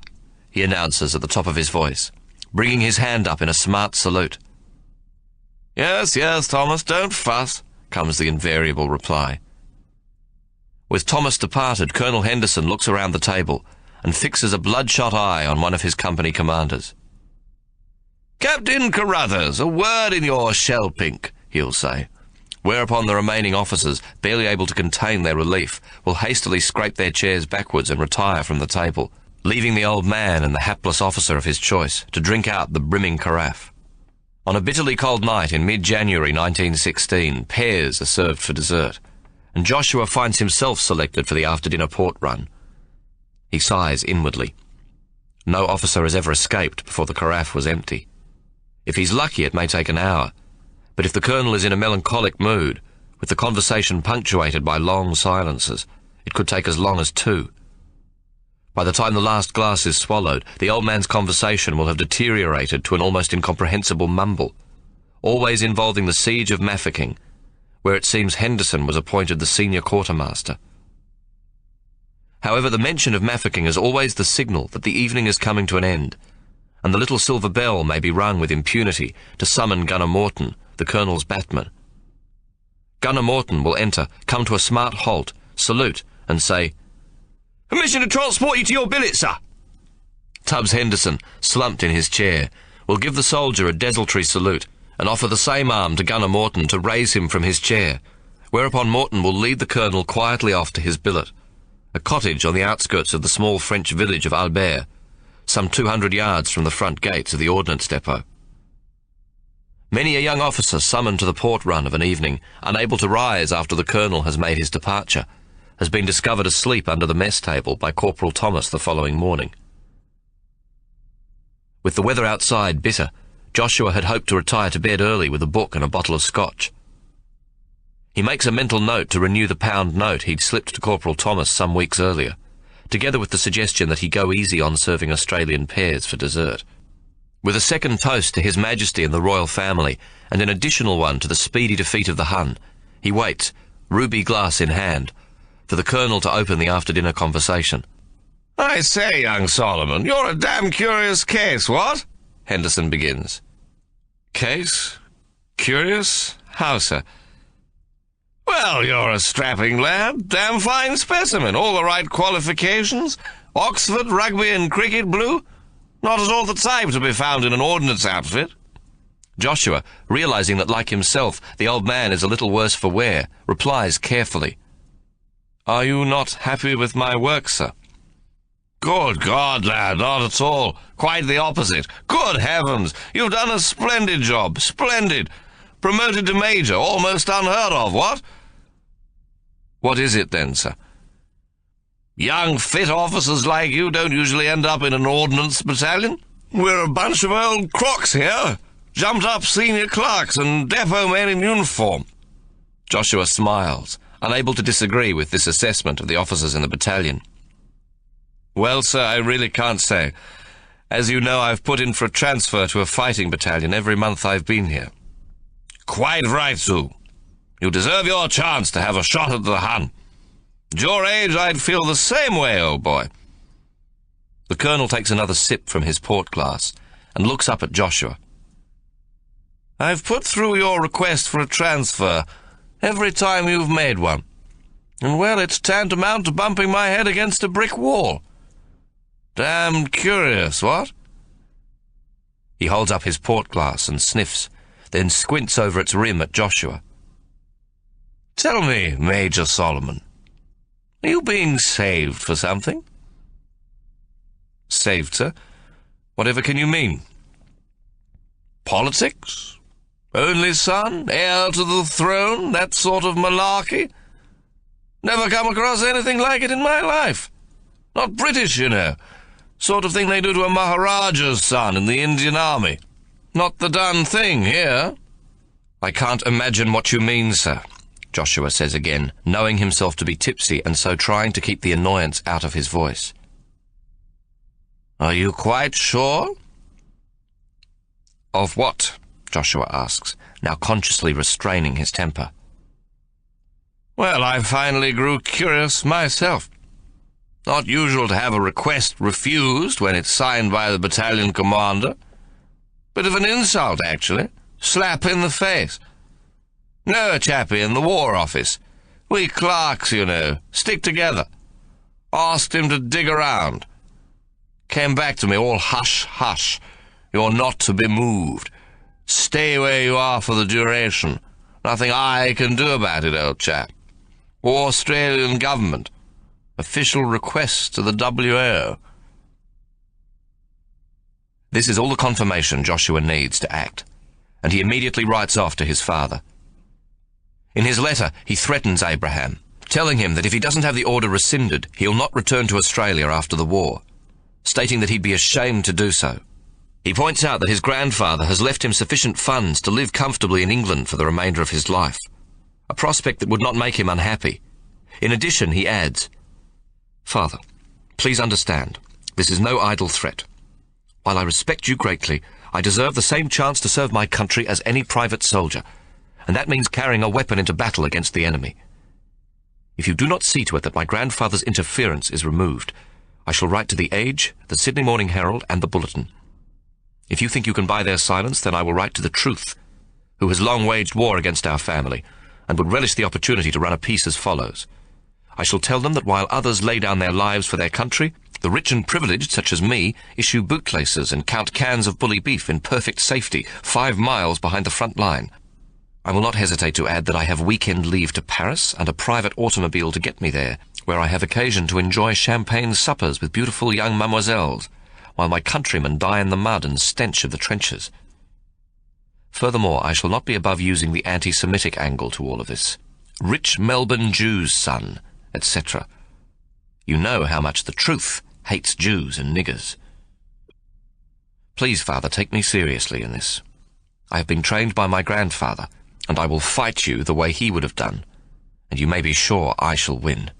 he announces at the top of his voice, bringing his hand up in a smart salute. "Yes, yes, Thomas, don't fuss," comes the invariable reply. With Thomas departed, Colonel Henderson looks around the table and fixes a bloodshot eye on one of his company commanders. "Captain Carruthers, a word in your shell pink," he'll say, whereupon the remaining officers, barely able to contain their relief, will hastily scrape their chairs backwards and retire from the table, leaving the old man and the hapless officer of his choice to drink out the brimming carafe. On a bitterly cold night in mid-January 1916, pears are served for dessert, and Joshua finds himself selected for the after-dinner port run. He sighs inwardly. No officer has ever escaped before the carafe was empty. If he's lucky, it may take an hour, but if the colonel is in a melancholic mood, with the conversation punctuated by long silences, it could take as long as 2. By the time the last glass is swallowed, the old man's conversation will have deteriorated to an almost incomprehensible mumble, always involving the siege of Mafeking, where it seems Henderson was appointed the senior quartermaster. However, the mention of Mafeking is always the signal that the evening is coming to an end, and the little silver bell may be rung with impunity to summon Gunner Morton, the colonel's batman. Gunner Morton will enter, come to a smart halt, salute, and say, "Permission to transport you to your billet, sir." Tubbs Henderson, slumped in his chair, will give the soldier a desultory salute and offer the same arm to Gunner Morton to raise him from his chair, whereupon Morton will lead the colonel quietly off to his billet, a cottage on the outskirts of the small French village of Albert, some 200 yards from the front gates of the ordnance depot. Many a young officer summoned to the port run of an evening, unable to rise after the colonel has made his departure, has been discovered asleep under the mess table by Corporal Thomas the following morning. With the weather outside bitter, Joshua had hoped to retire to bed early with a book and a bottle of scotch. He makes a mental note to renew the £1 note he'd slipped to Corporal Thomas some weeks earlier, together with the suggestion that he go easy on serving Australian pears for dessert. With a second toast to His Majesty and the royal family, and an additional one to the speedy defeat of the Hun, he waits, ruby glass in hand, for the colonel to open the after-dinner conversation. "I say, young Solomon, you're a damn curious case, what?" Henderson begins. "Case? Curious? How, sir?" "Well, you're a strapping lad, damn fine specimen, all the right qualifications, Oxford, rugby and cricket blue. Not at all the type to be found in an ordnance outfit." Joshua, realizing that, like himself, the old man is a little worse for wear, replies carefully, "Are you not happy with my work, sir?" "Good God, lad, not at all. Quite the opposite. Good heavens, you've done a splendid job, splendid. Promoted to major, almost unheard of, what?" "What is it then, sir?" "Young, fit officers like you don't usually end up in an ordnance battalion. We're a bunch of old crocs here, jumped-up senior clerks and depot men in uniform." Joshua smiles, unable to disagree with this assessment of the officers in the battalion. "Well, sir, I really can't say. As you know, I've put in for a transfer to a fighting battalion every month I've been here." "Quite right, too. You deserve your chance to have a shot at the Hun. At your age, I'd feel the same way, old boy." The colonel takes another sip from his port glass and looks up at Joshua. "I've put through your request for a transfer every time you've made one. And, well, it's tantamount to bumping my head against a brick wall. Damn curious, what?" He holds up his port glass and sniffs, then squints over its rim at Joshua. "Tell me, Major Solomon, are you being saved for something?" "Saved, sir? Whatever can you mean?" "Politics? Only son? Heir to the throne? That sort of malarkey? Never come across anything like it in my life. Not British, you know. Sort of thing they do to a Maharaja's son in the Indian Army. Not the done thing here." "I can't imagine what you mean, sir," Joshua says again, knowing himself to be tipsy and so trying to keep the annoyance out of his voice. "Are you quite sure?" "Of what?" Joshua asks, now consciously restraining his temper. "Well, I finally grew curious myself. Not usual to have a request refused when it's signed by the battalion commander. Bit of an insult, actually. Slap in the face. No, chappie in the War Office. We clerks, you know, stick together. Asked him to dig around. Came back to me all hush, hush. You're not to be moved. Stay where you are for the duration. Nothing I can do about it, old chap. Australian government. Official request to the WO. This is all the confirmation Joshua needs to act, and he immediately writes off to his father. In his letter, he threatens Abraham, telling him that if he doesn't have the order rescinded, he'll not return to Australia after the war, stating that he'd be ashamed to do so. He points out that his grandfather has left him sufficient funds to live comfortably in England for the remainder of his life, a prospect that would not make him unhappy. In addition, he adds, "Father, please understand, this is no idle threat. While I respect you greatly, I deserve the same chance to serve my country as any private soldier, and that means carrying a weapon into battle against the enemy. If you do not see to it that my grandfather's interference is removed, I shall write to the Age, the Sydney Morning Herald, and the Bulletin. If you think you can buy their silence, then I will write to the Truth, who has long waged war against our family, and would relish the opportunity to run a piece as follows. I shall tell them that while others lay down their lives for their country, the rich and privileged, such as me, issue bootlaces and count cans of bully beef in perfect safety 5 miles behind the front line. I will not hesitate to add that I have weekend leave to Paris and a private automobile to get me there, where I have occasion to enjoy champagne suppers with beautiful young mademoiselles, while my countrymen die in the mud and stench of the trenches. Furthermore, I shall not be above using the anti-Semitic angle to all of this. Rich Melbourne Jew's son, etc. You know how much the Truth hates Jews and niggers. Please, Father, take me seriously in this. I have been trained by my grandfather, and I will fight you the way he would have done, and you may be sure I shall win.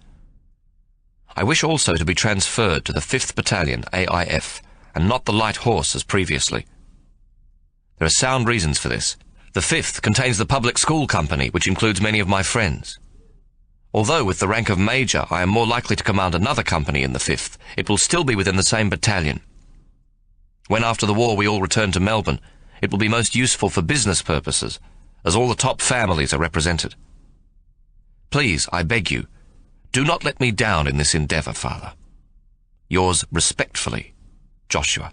I wish also to be transferred to the 5th Battalion, AIF, and not the Light Horse as previously. There are sound reasons for this. The 5th contains the public school company, which includes many of my friends. Although with the rank of Major I am more likely to command another company in the 5th, it will still be within the same battalion. When after the war we all return to Melbourne, it will be most useful for business purposes, as all the top families are represented. Please, I beg you, do not let me down in this endeavour, Father. Yours respectfully, Joshua.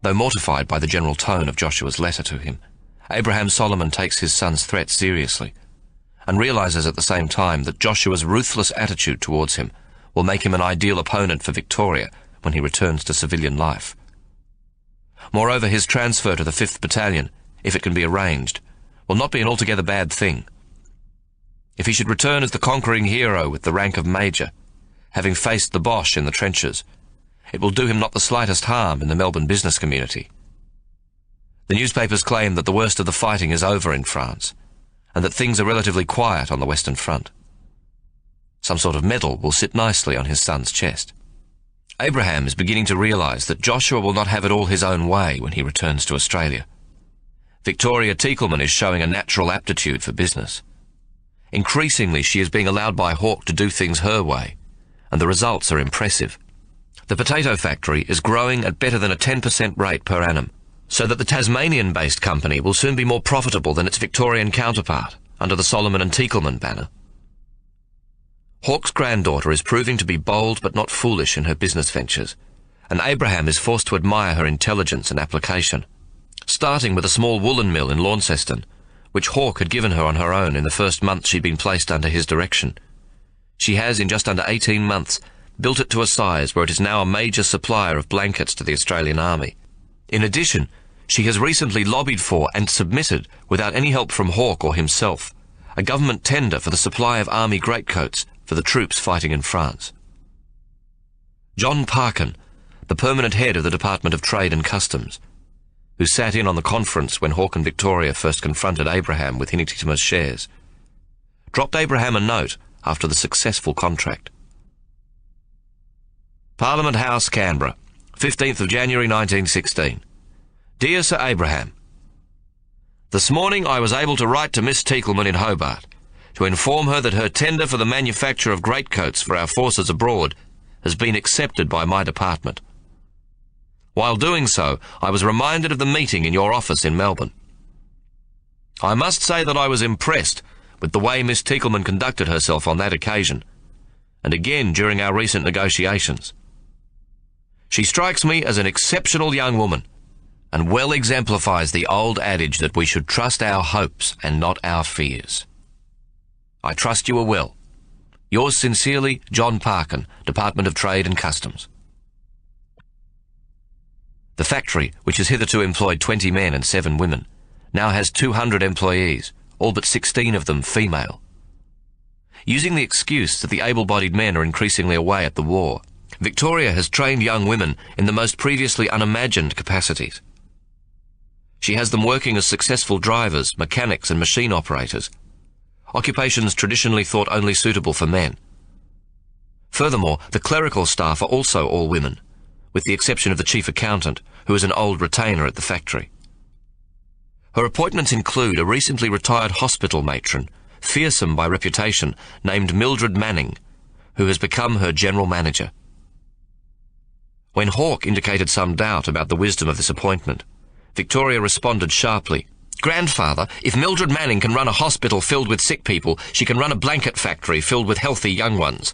Though mortified by the general tone of Joshua's letter to him, Abraham Solomon takes his son's threat seriously, and realizes at the same time that Joshua's ruthless attitude towards him will make him an ideal opponent for Victoria when he returns to civilian life. Moreover, his transfer to the 5th Battalion, if it can be arranged, will not be an altogether bad thing. If he should return as the conquering hero with the rank of Major, having faced the Boche in the trenches, it will do him not the slightest harm in the Melbourne business community. The newspapers claim that the worst of the fighting is over in France, and that things are relatively quiet on the Western Front. Some sort of medal will sit nicely on his son's chest. Abraham is beginning to realise that Joshua will not have it all his own way when he returns to Australia. Victoria Tekelman is showing a natural aptitude for business. Increasingly, she is being allowed by Hawke to do things her way, and the results are impressive. The potato factory is growing at better than a 10% rate per annum, so that the Tasmanian-based company will soon be more profitable than its Victorian counterpart, under the Solomon and Tekelman banner. Hawke's granddaughter is proving to be bold but not foolish in her business ventures, and Abraham is forced to admire her intelligence and application, starting with a small woolen mill in Launceston, which Hawke had given her on her own in the first month she'd been placed under his direction. She has, in just under 18 months, built it to a size where it is now a major supplier of blankets to the Australian Army. In addition, she has recently lobbied for and submitted, without any help from Hawke or himself, a government tender for the supply of army greatcoats for the troops fighting in France. John Parkin, the permanent head of the Department of Trade and Customs, who sat in on the conference when Hawke and Victoria first confronted Abraham with Hinitima's shares, dropped Abraham a note after the successful contract. Parliament House, Canberra, 15th of January 1916. Dear Sir Abraham, this morning I was able to write to Miss Teakleman in Hobart to inform her that her tender for the manufacture of greatcoats for our forces abroad has been accepted by my department. While doing so, I was reminded of the meeting in your office in Melbourne. I must say that I was impressed with the way Miss Teakleman conducted herself on that occasion, and again during our recent negotiations. She strikes me as an exceptional young woman, and well exemplifies the old adage that we should trust our hopes and not our fears. I trust you are well. Yours sincerely, John Parkin, Department of Trade and Customs. The factory, which has hitherto employed 20 men and 7 women, now has 200 employees, all but 16 of them female. Using the excuse that the able-bodied men are increasingly away at the war, Victoria has trained young women in the most previously unimagined capacities. She has them working as successful drivers, mechanics and machine operators, occupations traditionally thought only suitable for men. Furthermore, the clerical staff are also all women, with the exception of the chief accountant, who is an old retainer at the factory. Her appointments include a recently retired hospital matron, fearsome by reputation, named Mildred Manning, who has become her general manager. When Hawke indicated some doubt about the wisdom of this appointment, Victoria responded sharply, "Grandfather, if Mildred Manning can run a hospital filled with sick people, she can run a blanket factory filled with healthy young ones.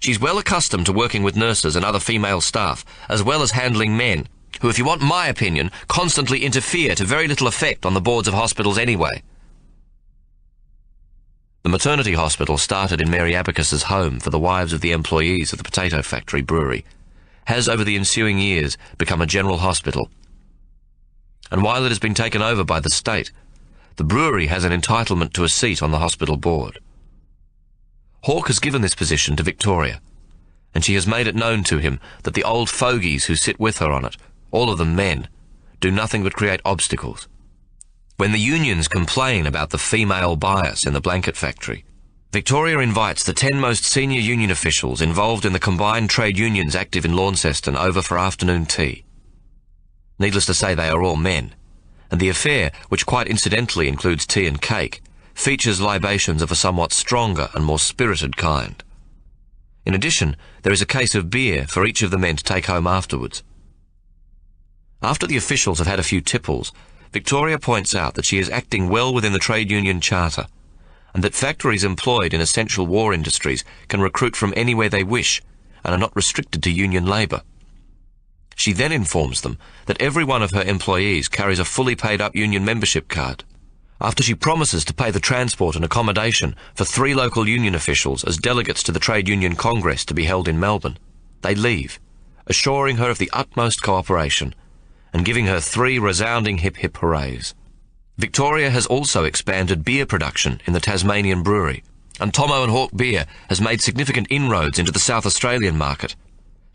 She's well accustomed to working with nurses and other female staff, as well as handling men, who, if you want my opinion, constantly interfere to very little effect on the boards of hospitals anyway." The maternity hospital started in Mary Abacus's home for the wives of the employees of the potato factory brewery has over the ensuing years become a general hospital. And while it has been taken over by the state, the brewery has an entitlement to a seat on the hospital board. Hawke has given this position to Victoria, and she has made it known to him that the old fogies who sit with her on it, all of them men, do nothing but create obstacles. When the unions complain about the female bias in the blanket factory, Victoria invites the 10 most senior union officials involved in the combined trade unions active in Launceston over for afternoon tea. Needless to say, they are all men, and the affair, which quite incidentally includes tea and cake, features libations of a somewhat stronger and more spirited kind. In addition, there is a case of beer for each of the men to take home afterwards. After the officials have had a few tipples, Victoria points out that she is acting well within the trade union charter, and that factories employed in essential war industries can recruit from anywhere they wish and are not restricted to union labour. She then informs them that every one of her employees carries a fully paid-up union membership card. After she promises to pay the transport and accommodation for 3 local union officials as delegates to the Trade Union Congress to be held in Melbourne, they leave, assuring her of the utmost cooperation and giving her 3 resounding hip-hip hoorays. Victoria has also expanded beer production in the Tasmanian brewery, and Tomo and Hawke Beer has made significant inroads into the South Australian market,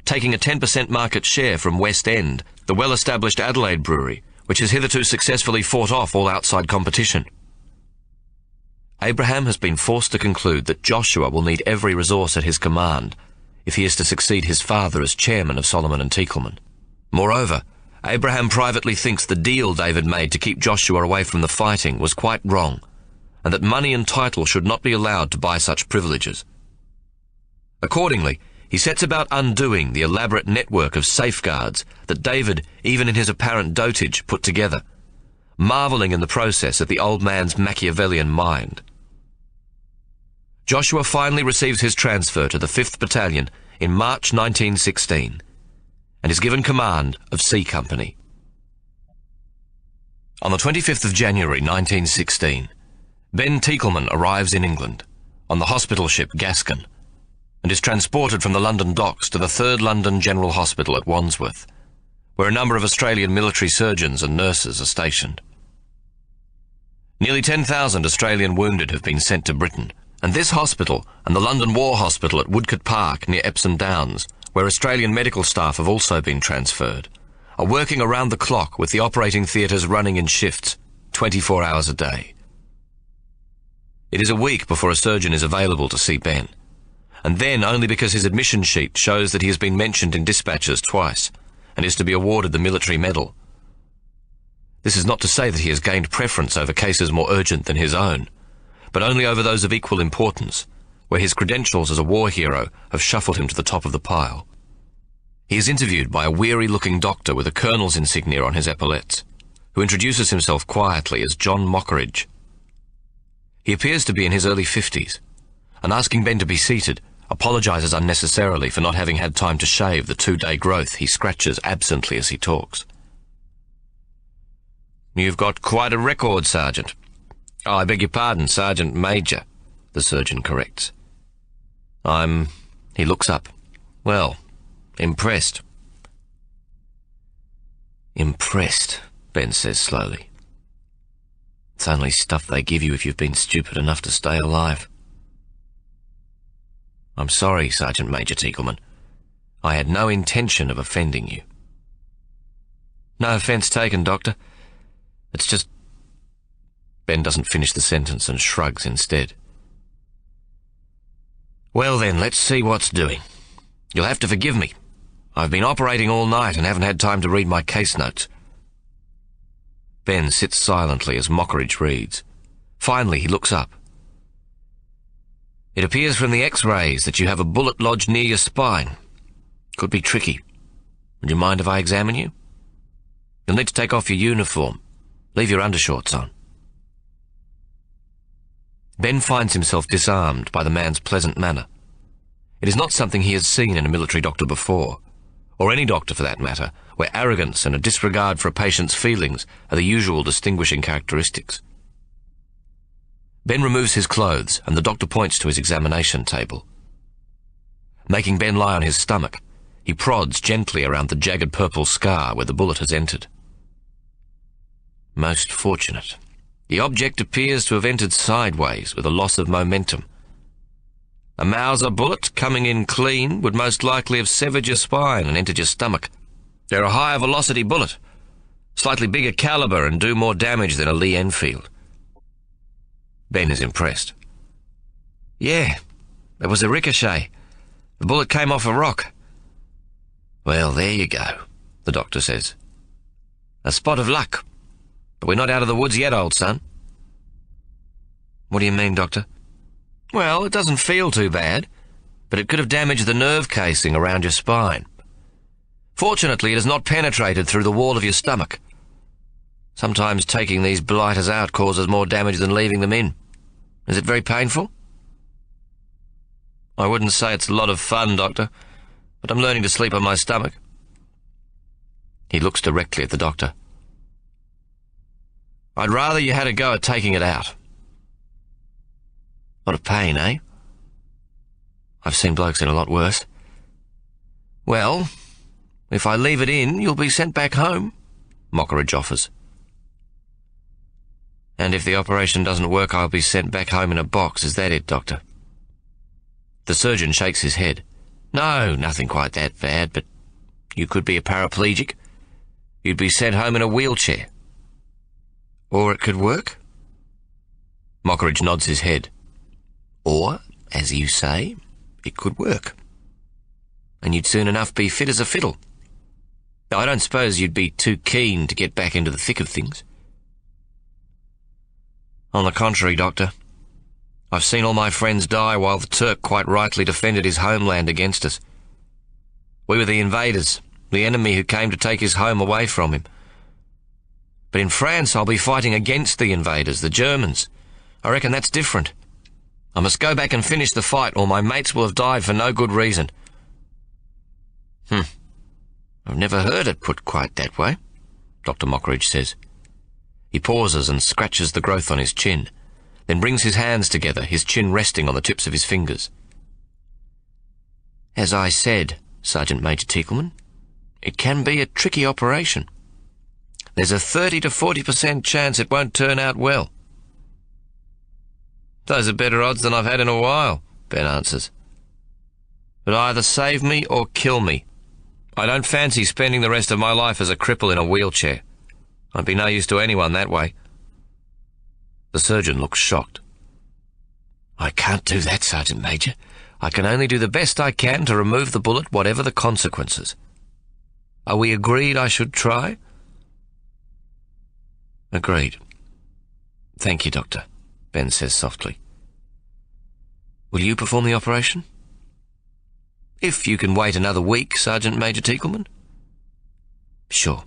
taking a 10% market share from West End, the well-established Adelaide brewery, which has hitherto successfully fought off all outside competition. Abraham has been forced to conclude that Joshua will need every resource at his command if he is to succeed his father as chairman of Solomon and Teakleman. Moreover, Abraham privately thinks the deal David made to keep Joshua away from the fighting was quite wrong, and that money and title should not be allowed to buy such privileges. Accordingly, he sets about undoing the elaborate network of safeguards that David, even in his apparent dotage, put together, marvelling in the process at the old man's Machiavellian mind. Joshua finally receives his transfer to the 5th Battalion in March 1916, and is given command of C Company. On the 25th of January 1916, Ben Teakleman arrives in England on the hospital ship Gascon, and is transported from the London docks to the 3rd London General Hospital at Wandsworth, where a number of Australian military surgeons and nurses are stationed. Nearly 10,000 Australian wounded have been sent to Britain, and this hospital and the London War Hospital at Woodcote Park near Epsom Downs where Australian medical staff have also been transferred, are working around the clock with the operating theatres running in shifts, 24 hours a day. It is a week before a surgeon is available to see Ben, and then only because his admission sheet shows that he has been mentioned in dispatches twice and is to be awarded the military medal. This is not to say that he has gained preference over cases more urgent than his own, but only over those of equal importance, where his credentials as a war hero have shuffled him to the top of the pile. He is interviewed by a weary-looking doctor with a colonel's insignia on his epaulettes, who introduces himself quietly as John Mockridge. He appears to be in his early 50s, and asking Ben to be seated, apologises unnecessarily for not having had time to shave the 2-day growth he scratches absently as he talks. "You've got quite a record, Sergeant." "Oh, I beg your pardon, Sergeant Major," the surgeon corrects. He looks up. "Well, impressed." "Impressed," Ben says slowly. "It's only stuff they give you if you've been stupid enough to stay alive." "I'm sorry, Sergeant Major Teagleman. I had no intention of offending you." "No offence taken, Doctor. It's just—" Ben doesn't finish the sentence and shrugs instead. "Well then, let's see what's doing. You'll have to forgive me. I've been operating all night and haven't had time to read my case notes." Ben sits silently as Mockridge reads. Finally, he looks up. "It appears from the X-rays that you have a bullet lodged near your spine. Could be tricky. Would you mind if I examine you? You'll need to take off your uniform. Leave your undershorts on." Ben finds himself disarmed by the man's pleasant manner. It is not something he has seen in a military doctor before, or any doctor for that matter, where arrogance and a disregard for a patient's feelings are the usual distinguishing characteristics. Ben removes his clothes, and the doctor points to his examination table. Making Ben lie on his stomach, he prods gently around the jagged purple scar where the bullet has entered. "Most fortunate. The object appears to have entered sideways with a loss of momentum. A Mauser bullet, coming in clean, would most likely have severed your spine and entered your stomach. They're a higher velocity bullet, slightly bigger caliber and do more damage than a Lee Enfield." Ben is impressed. "Yeah, there was a ricochet. The bullet came off a rock." "Well, there you go," the doctor says. "A spot of luck. But we're not out of the woods yet, old son." "What do you mean, Doctor?" "Well, it doesn't feel too bad, but it could have damaged the nerve casing around your spine. Fortunately, it has not penetrated through the wall of your stomach. Sometimes taking these blighters out causes more damage than leaving them in. Is it very painful?" "I wouldn't say it's a lot of fun, Doctor, but I'm learning to sleep on my stomach." He looks directly at the doctor. "I'd rather you had a go at taking it out." "Lot of pain, eh?" "I've seen blokes in a lot worse." "Well, if I leave it in, you'll be sent back home," Mockridge offers. "And if the operation doesn't work, I'll be sent back home in a box. Is that it, Doctor?" The surgeon shakes his head. "No, nothing quite that bad, but you could be a paraplegic. You'd be sent home in a wheelchair." "Or it could work?" Mockridge nods his head. "Or, as you say, it could work. And you'd soon enough be fit as a fiddle. I don't suppose you'd be too keen to get back into the thick of things." "On the contrary, Doctor. I've seen all my friends die while the Turk quite rightly defended his homeland against us. We were the invaders, the enemy who came to take his home away from him. But in France, I'll be fighting against the invaders, the Germans. I reckon that's different. I must go back and finish the fight, or my mates will have died for no good reason." "I've never heard it put quite that way," Dr. Mockridge says. He pauses and scratches the growth on his chin, then brings his hands together, his chin resting on the tips of his fingers. "As I said, Sergeant Major Teagleman, it can be a tricky operation. There's a 30 to 40% chance it won't turn out well." "Those are better odds than I've had in a while," Ben answers. but either save me or kill me. I don't fancy spending the rest of my life as a cripple in a wheelchair. I'd be no use to anyone that way." The surgeon looks shocked. "I can't do that, Sergeant Major. I can only do the best I can to remove the bullet, whatever the consequences. Are we agreed I should try?" "Agreed. Thank you, Doctor," Ben says softly. "Will you perform the operation?" "If you can wait another week, Sergeant Major Teakleman." "Sure."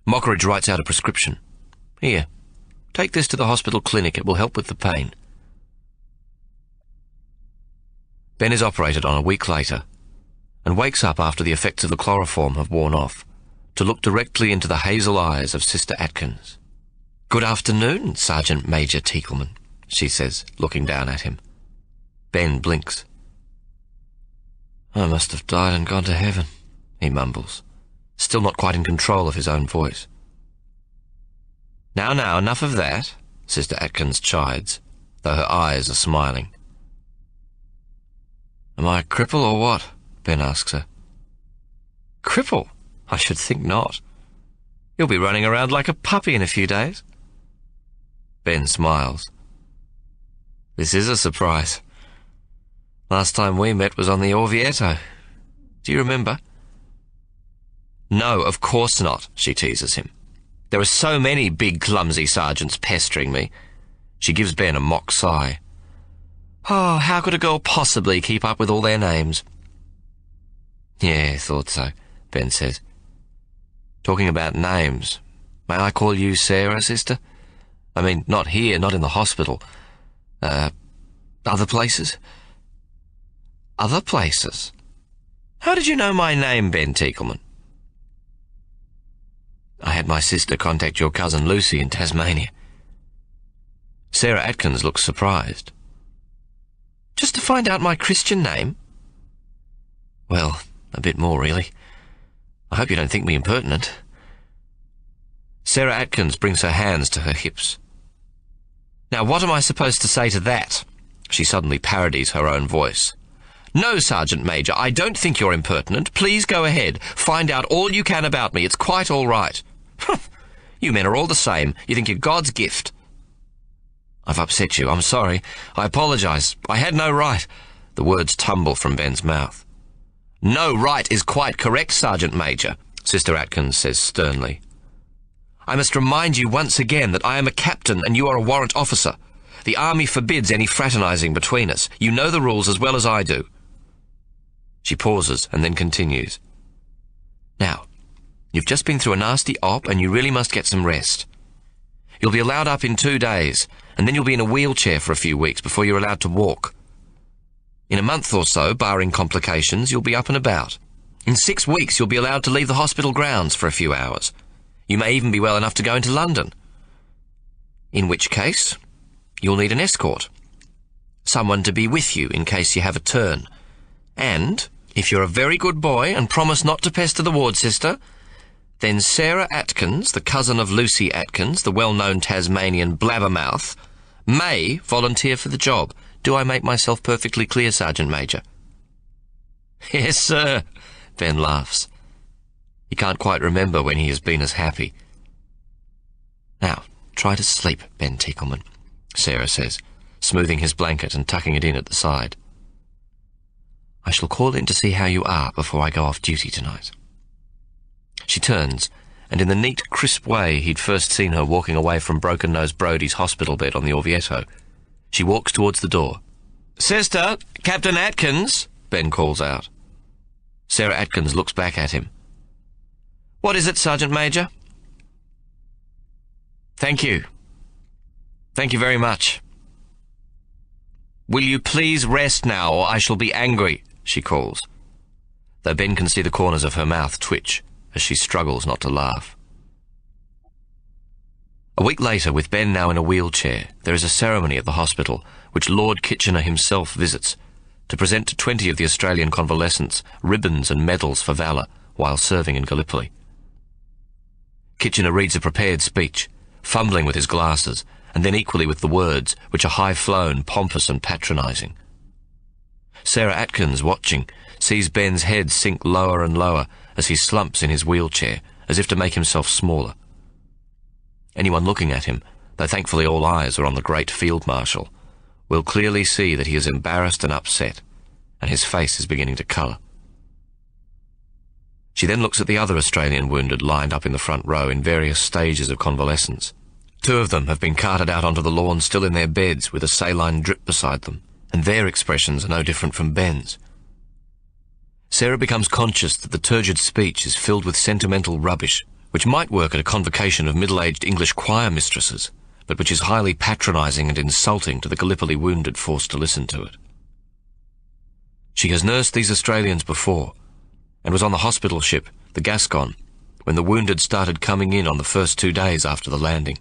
Mockridge writes out a prescription. "Here, take this to the hospital clinic. It will help with the pain." Ben is operated on a week later and wakes up after the effects of the chloroform have worn off to look directly into the hazel eyes of Sister Atkins. "Good afternoon, Sergeant Major Teakleman," she says, looking down at him. Ben blinks. "I must have died and gone to heaven," he mumbles, still not quite in control of his own voice. Now, enough of that," Sister Atkins chides, though her eyes are smiling. "Am I a cripple or what?" Ben asks her. "Cripple? I should think not. You'll be running around like a puppy in a few days." Ben smiles. "This is a surprise. Last time we met was on the Orvieto. Do you remember?" "No, of course not," she teases him. "There are so many big, clumsy sergeants pestering me." She gives Ben a mock sigh. "Oh, how could a girl possibly keep up with all their names?" "Yeah, thought so," Ben says. "Talking about names, may I call you Sarah, sister? I mean, not here, not in the hospital. Other places?" "Other places? How did you know my name, Ben Teakleman?" "I had my sister contact your cousin Lucy in Tasmania." Sarah Atkins looks surprised. "Just to find out my Christian name?" "Well, a bit more, really. I hope you don't think me impertinent." Sarah Atkins brings her hands to her hips. "Now, what am I supposed to say to that?" She suddenly parodies her own voice. "No, Sergeant Major, I don't think you're impertinent. Please go ahead. Find out all you can about me. It's quite all right." "You men are all the same. You think you're God's gift." "I've upset you. I'm sorry. I apologize. I had no right." The words tumble from Ben's mouth. "No right is quite correct, Sergeant Major," Sister Atkins says sternly. "I must remind you once again that I am a captain and you are a warrant officer. The army forbids any fraternizing between us. You know the rules as well as I do." She pauses and then continues. "Now, you've just been through a nasty op and you really must get some rest. You'll be allowed up in 2 days, and then you'll be in a wheelchair for a few weeks before you're allowed to walk. In a month or so, barring complications, you'll be up and about. In 6 weeks, you'll be allowed to leave the hospital grounds for a few hours. You may even be well enough to go into London. In which case, you'll need an escort. Someone to be with you in case you have a turn. And, if you're a very good boy and promise not to pester the ward sister, then Sarah Atkins, the cousin of Lucy Atkins, the well-known Tasmanian blabbermouth, may volunteer for the job. Do I make myself perfectly clear, Sergeant Major?" "Yes, sir," Ben laughs. He can't quite remember when he has been as happy. "Now, try to sleep, Ben Teakleman," Sarah says, smoothing his blanket and tucking it in at the side. "I shall call in to see how you are before I go off duty tonight." She turns, and in the neat, crisp way he'd first seen her walking away from Broken-Nose Brodie's hospital bed on the Orvieto, she walks towards the door. "Sister, Captain Atkins," Ben calls out. Sarah Atkins looks back at him. "What is it, Sergeant Major?" "Thank you. Thank you very much." "Will you please rest now, or I shall be angry," she calls, though Ben can see the corners of her mouth twitch as she struggles not to laugh. A week later, with Ben now in a wheelchair, there is a ceremony at the hospital which Lord Kitchener himself visits to present to 20 of the Australian convalescents ribbons and medals for valour while serving in Gallipoli. Kitchener reads a prepared speech, fumbling with his glasses, and then equally with the words, which are high-flown, pompous and patronising. Sarah Atkins, watching, sees Ben's head sink lower and lower as he slumps in his wheelchair, as if to make himself smaller. Anyone looking at him, though thankfully all eyes are on the great Field Marshal, will clearly see that he is embarrassed and upset, and his face is beginning to colour. She then looks at the other Australian wounded lined up in the front row in various stages of convalescence. 2 of them have been carted out onto the lawn still in their beds with a saline drip beside them, and their expressions are no different from Ben's. Sarah becomes conscious that the turgid speech is filled with sentimental rubbish, which might work at a convocation of middle-aged English choir mistresses, but which is highly patronising and insulting to the Gallipoli wounded forced to listen to it. She has nursed these Australians before, and was on the hospital ship, the Gascon, when the wounded started coming in on the first 2 days after the landing.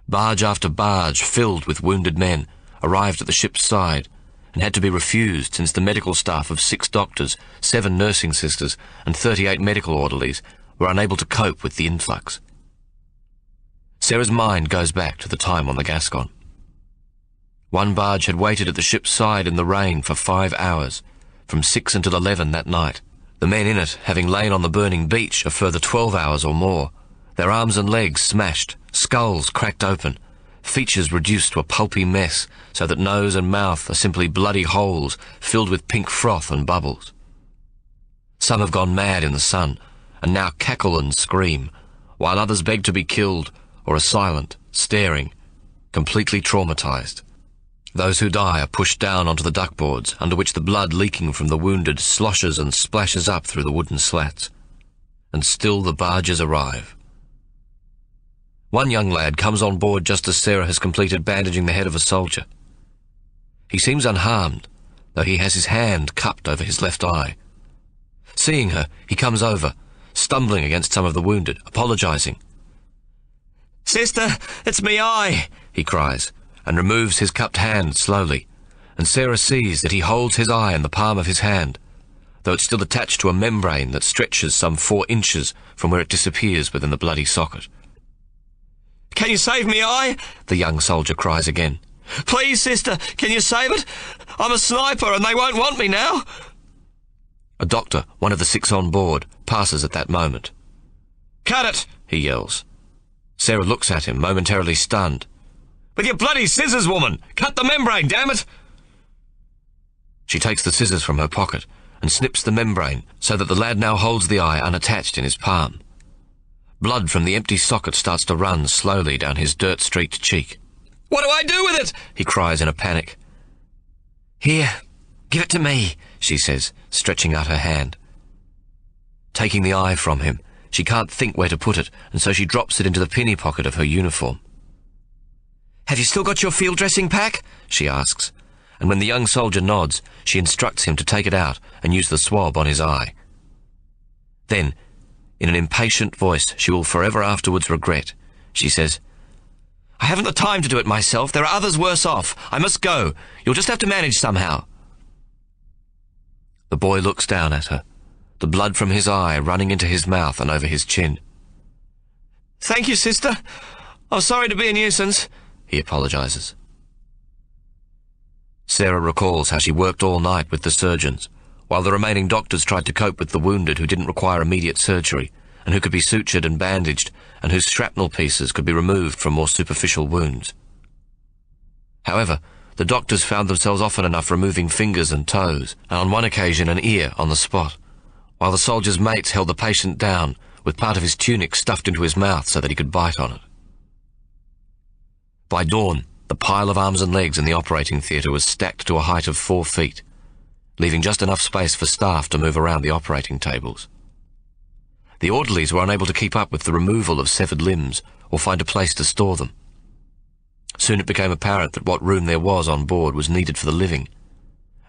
Barge after barge filled with wounded men arrived at the ship's side and had to be refused since the medical staff of 6 doctors, 7 nursing sisters and 38 medical orderlies were unable to cope with the influx. Sarah's mind goes back to the time on the Gascon. 1 barge had waited at the ship's side in the rain for 5 hours, from 6 until 11 that night, the men in it having lain on the burning beach a further 12 hours or more, their arms and legs smashed, skulls cracked open, features reduced to a pulpy mess so that nose and mouth are simply bloody holes filled with pink froth and bubbles. Some have gone mad in the sun and now cackle and scream, while others beg to be killed or are silent, staring, completely traumatised. Those who die are pushed down onto the duckboards, under which the blood leaking from the wounded sloshes and splashes up through the wooden slats. And still the barges arrive. 1 young lad comes on board just as Sarah has completed bandaging the head of a soldier. He seems unharmed, though he has his hand cupped over his left eye. Seeing her, he comes over, stumbling against some of the wounded, apologising. "Sister, it's me eye," he cries, and removes his cupped hand slowly, and Sarah sees that he holds his eye in the palm of his hand, though it's still attached to a membrane that stretches some 4 inches from where it disappears within the bloody socket. "Can you save me eye?" the young soldier cries again. "Please, sister, can you save it? I'm a sniper and they won't want me now." A doctor, one of the 6 on board, passes at that moment. "Cut it!" he yells. Sarah looks at him, momentarily stunned. "With your bloody scissors, woman! Cut the membrane, damn it!" She takes the scissors from her pocket and snips the membrane so that the lad now holds the eye unattached in his palm. Blood from the empty socket starts to run slowly down his dirt-streaked cheek. "What do I do with it?" he cries in a panic. "Here, give it to me," she says, stretching out her hand. Taking the eye from him, she can't think where to put it, and so she drops it into the pinny pocket of her uniform. "Have you still got your field dressing pack?" she asks, and when the young soldier nods, she instructs him to take it out and use the swab on his eye. Then, in an impatient voice she will forever afterwards regret, she says, "I haven't the time to do it myself. There are others worse off. I must go. You'll just have to manage somehow." The boy looks down at her, the blood from his eye running into his mouth and over his chin. "Thank you, sister. I'm sorry to be a nuisance," he apologises. Sarah recalls how she worked all night with the surgeons, while the remaining doctors tried to cope with the wounded who didn't require immediate surgery, and who could be sutured and bandaged, and whose shrapnel pieces could be removed from more superficial wounds. However, the doctors found themselves often enough removing fingers and toes, and on one occasion an ear on the spot, while the soldiers' mates held the patient down, with part of his tunic stuffed into his mouth so that he could bite on it. By dawn, the pile of arms and legs in the operating theatre was stacked to a height of 4 feet, leaving just enough space for staff to move around the operating tables. The orderlies were unable to keep up with the removal of severed limbs or find a place to store them. Soon it became apparent that what room there was on board was needed for the living,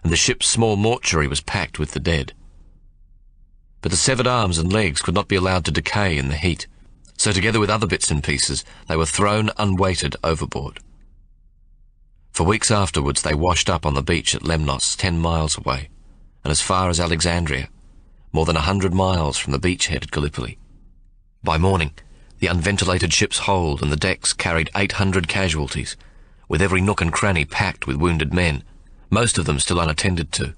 and the ship's small mortuary was packed with the dead. But the severed arms and legs could not be allowed to decay in the heat, so together with other bits and pieces, they were thrown unweighted overboard. For weeks afterwards they washed up on the beach at Lemnos, 10 miles away, and as far as Alexandria, more than 100 miles from the beachhead at Gallipoli. By morning, the unventilated ship's hold and the decks carried 800 casualties, with every nook and cranny packed with wounded men, most of them still unattended to.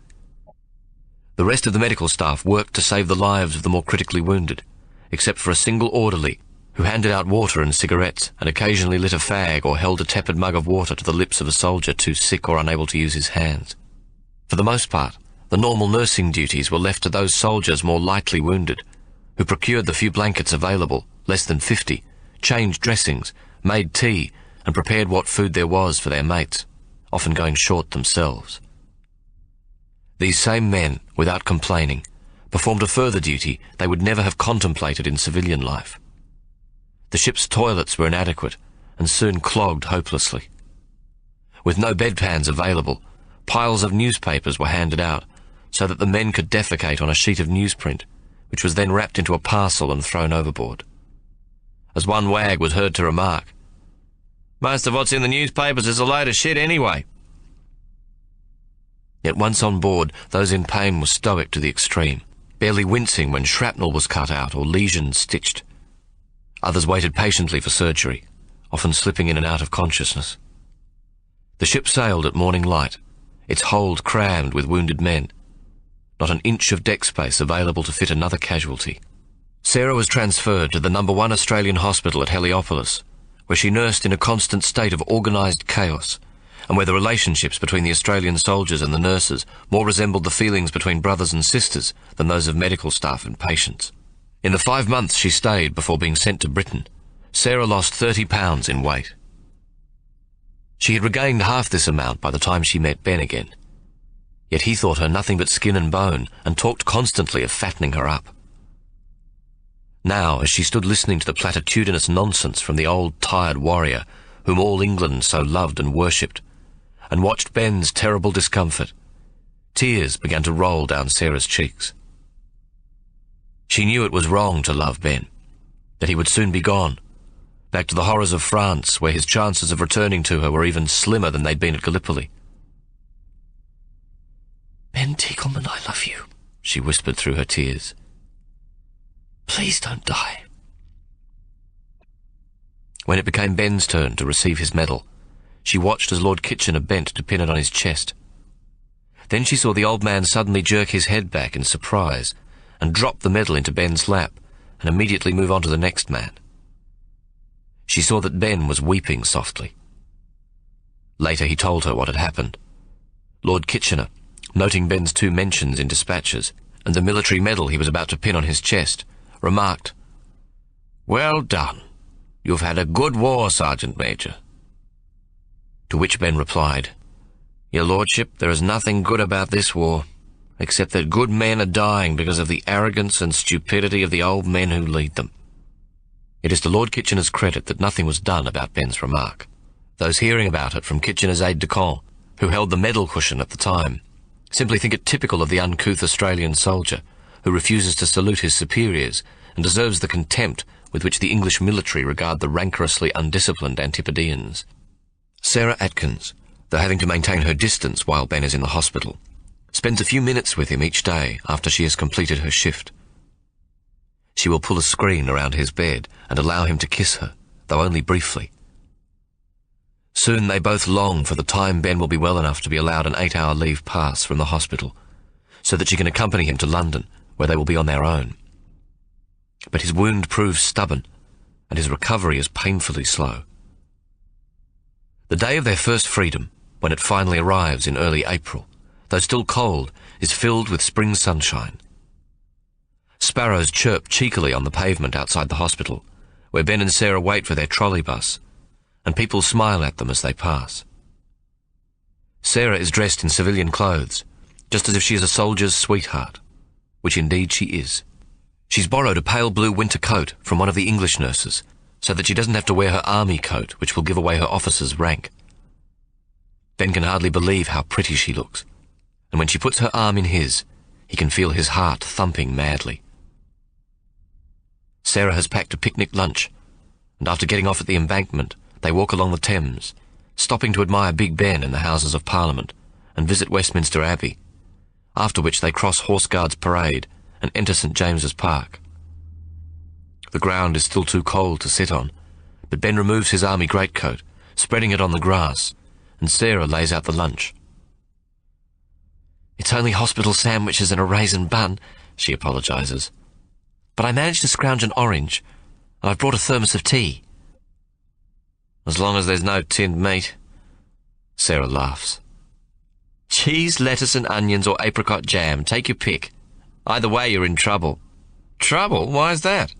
The rest of the medical staff worked to save the lives of the more critically wounded, except for a single orderly who handed out water and cigarettes and occasionally lit a fag or held a tepid mug of water to the lips of a soldier too sick or unable to use his hands. For the most part, the normal nursing duties were left to those soldiers more lightly wounded, who procured the few blankets available, less than 50, changed dressings, made tea, and prepared what food there was for their mates, often going short themselves. These same men, without complaining, performed a further duty they would never have contemplated in civilian life. The ship's toilets were inadequate and soon clogged hopelessly. With no bedpans available, piles of newspapers were handed out so that the men could defecate on a sheet of newsprint, which was then wrapped into a parcel and thrown overboard. As one wag was heard to remark, "Most of what's in the newspapers is a load of shit anyway." Yet once on board, those in pain were stoic to the extreme, barely wincing when shrapnel was cut out or lesions stitched. Others waited patiently for surgery, often slipping in and out of consciousness. The ship sailed at morning light, its hold crammed with wounded men. Not an inch of deck space available to fit another casualty. Sarah was transferred to the No. 1 Australian hospital at Heliopolis, where she nursed in a constant state of organised chaos, and where the relationships between the Australian soldiers and the nurses more resembled the feelings between brothers and sisters than those of medical staff and patients. In the 5 months she stayed before being sent to Britain, Sarah lost 30 pounds in weight. She had regained half this amount by the time she met Ben again. Yet he thought her nothing but skin and bone and talked constantly of fattening her up. Now, as she stood listening to the platitudinous nonsense from the old tired warrior whom all England so loved and worshipped, and watched Ben's terrible discomfort, tears began to roll down Sarah's cheeks. She knew it was wrong to love Ben, that he would soon be gone, back to the horrors of France, where his chances of returning to her were even slimmer than they'd been at Gallipoli. "Ben Teagleman, I love you," she whispered through her tears. "Please don't die." When it became Ben's turn to receive his medal, she watched as Lord Kitchener bent to pin it on his chest. Then she saw the old man suddenly jerk his head back in surprise and drop the medal into Ben's lap and immediately move on to the next man. She saw that Ben was weeping softly. Later he told her what had happened. Lord Kitchener, noting Ben's 2 mentions in dispatches and the military medal he was about to pin on his chest, remarked, "Well done. You've had a good war, Sergeant Major." To which Ben replied, "Your Lordship, there is nothing good about this war, except that good men are dying because of the arrogance and stupidity of the old men who lead them." It is to Lord Kitchener's credit that nothing was done about Ben's remark. Those hearing about it from Kitchener's aide-de-camp, who held the medal cushion at the time, simply think it typical of the uncouth Australian soldier who refuses to salute his superiors and deserves the contempt with which the English military regard the rancorously undisciplined Antipodeans. Sarah Atkins, though having to maintain her distance while Ben is in the hospital, spends a few minutes with him each day after she has completed her shift. She will pull a screen around his bed and allow him to kiss her, though only briefly. Soon they both long for the time Ben will be well enough to be allowed an 8-hour leave pass from the hospital, so that she can accompany him to London, where they will be on their own. But his wound proves stubborn, and his recovery is painfully slow. The day of their first freedom, when it finally arrives in early April, though still cold, is filled with spring sunshine. Sparrows chirp cheekily on the pavement outside the hospital, where Ben and Sarah wait for their trolley bus, and people smile at them as they pass. Sarah is dressed in civilian clothes, just as if she is a soldier's sweetheart, which indeed she is. She's borrowed a pale blue winter coat from one of the English nurses, so that she doesn't have to wear her army coat, which will give away her officer's rank. Ben can hardly believe how pretty she looks, and when she puts her arm in his, he can feel his heart thumping madly. Sarah has packed a picnic lunch, and after getting off at the embankment, they walk along the Thames, stopping to admire Big Ben and the Houses of Parliament, and visit Westminster Abbey, after which they cross Horse Guards Parade and enter St James's Park. The ground is still too cold to sit on, but Ben removes his army greatcoat, spreading it on the grass, and Sarah lays out the lunch. It's only hospital sandwiches and a raisin bun, she apologises. But I managed to scrounge an orange, and I've brought a thermos of tea. As long as there's no tinned meat. Sarah laughs. Cheese, lettuce and onions or apricot jam, take your pick. Either way you're in trouble. Trouble? Why's that?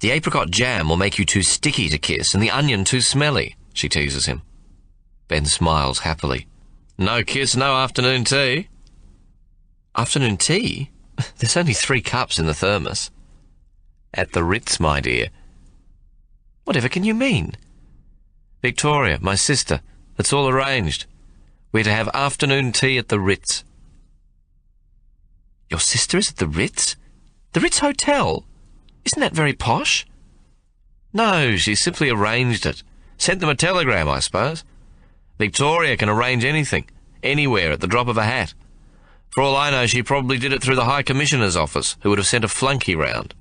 The apricot jam will make you too sticky to kiss and the onion too smelly, she teases him. Ben smiles happily. No kiss, no afternoon tea. Afternoon tea? There's only 3 cups in the thermos. At the Ritz, my dear. Whatever can you mean? Victoria, my sister. It's all arranged. We're to have afternoon tea at the Ritz. Your sister is at the Ritz? The Ritz Hotel? Isn't that very posh? No, she simply arranged it. Sent them a telegram, I suppose. Victoria can arrange anything, anywhere, at the drop of a hat. For all I know, she probably did it through the High Commissioner's office, who would have sent a flunky round.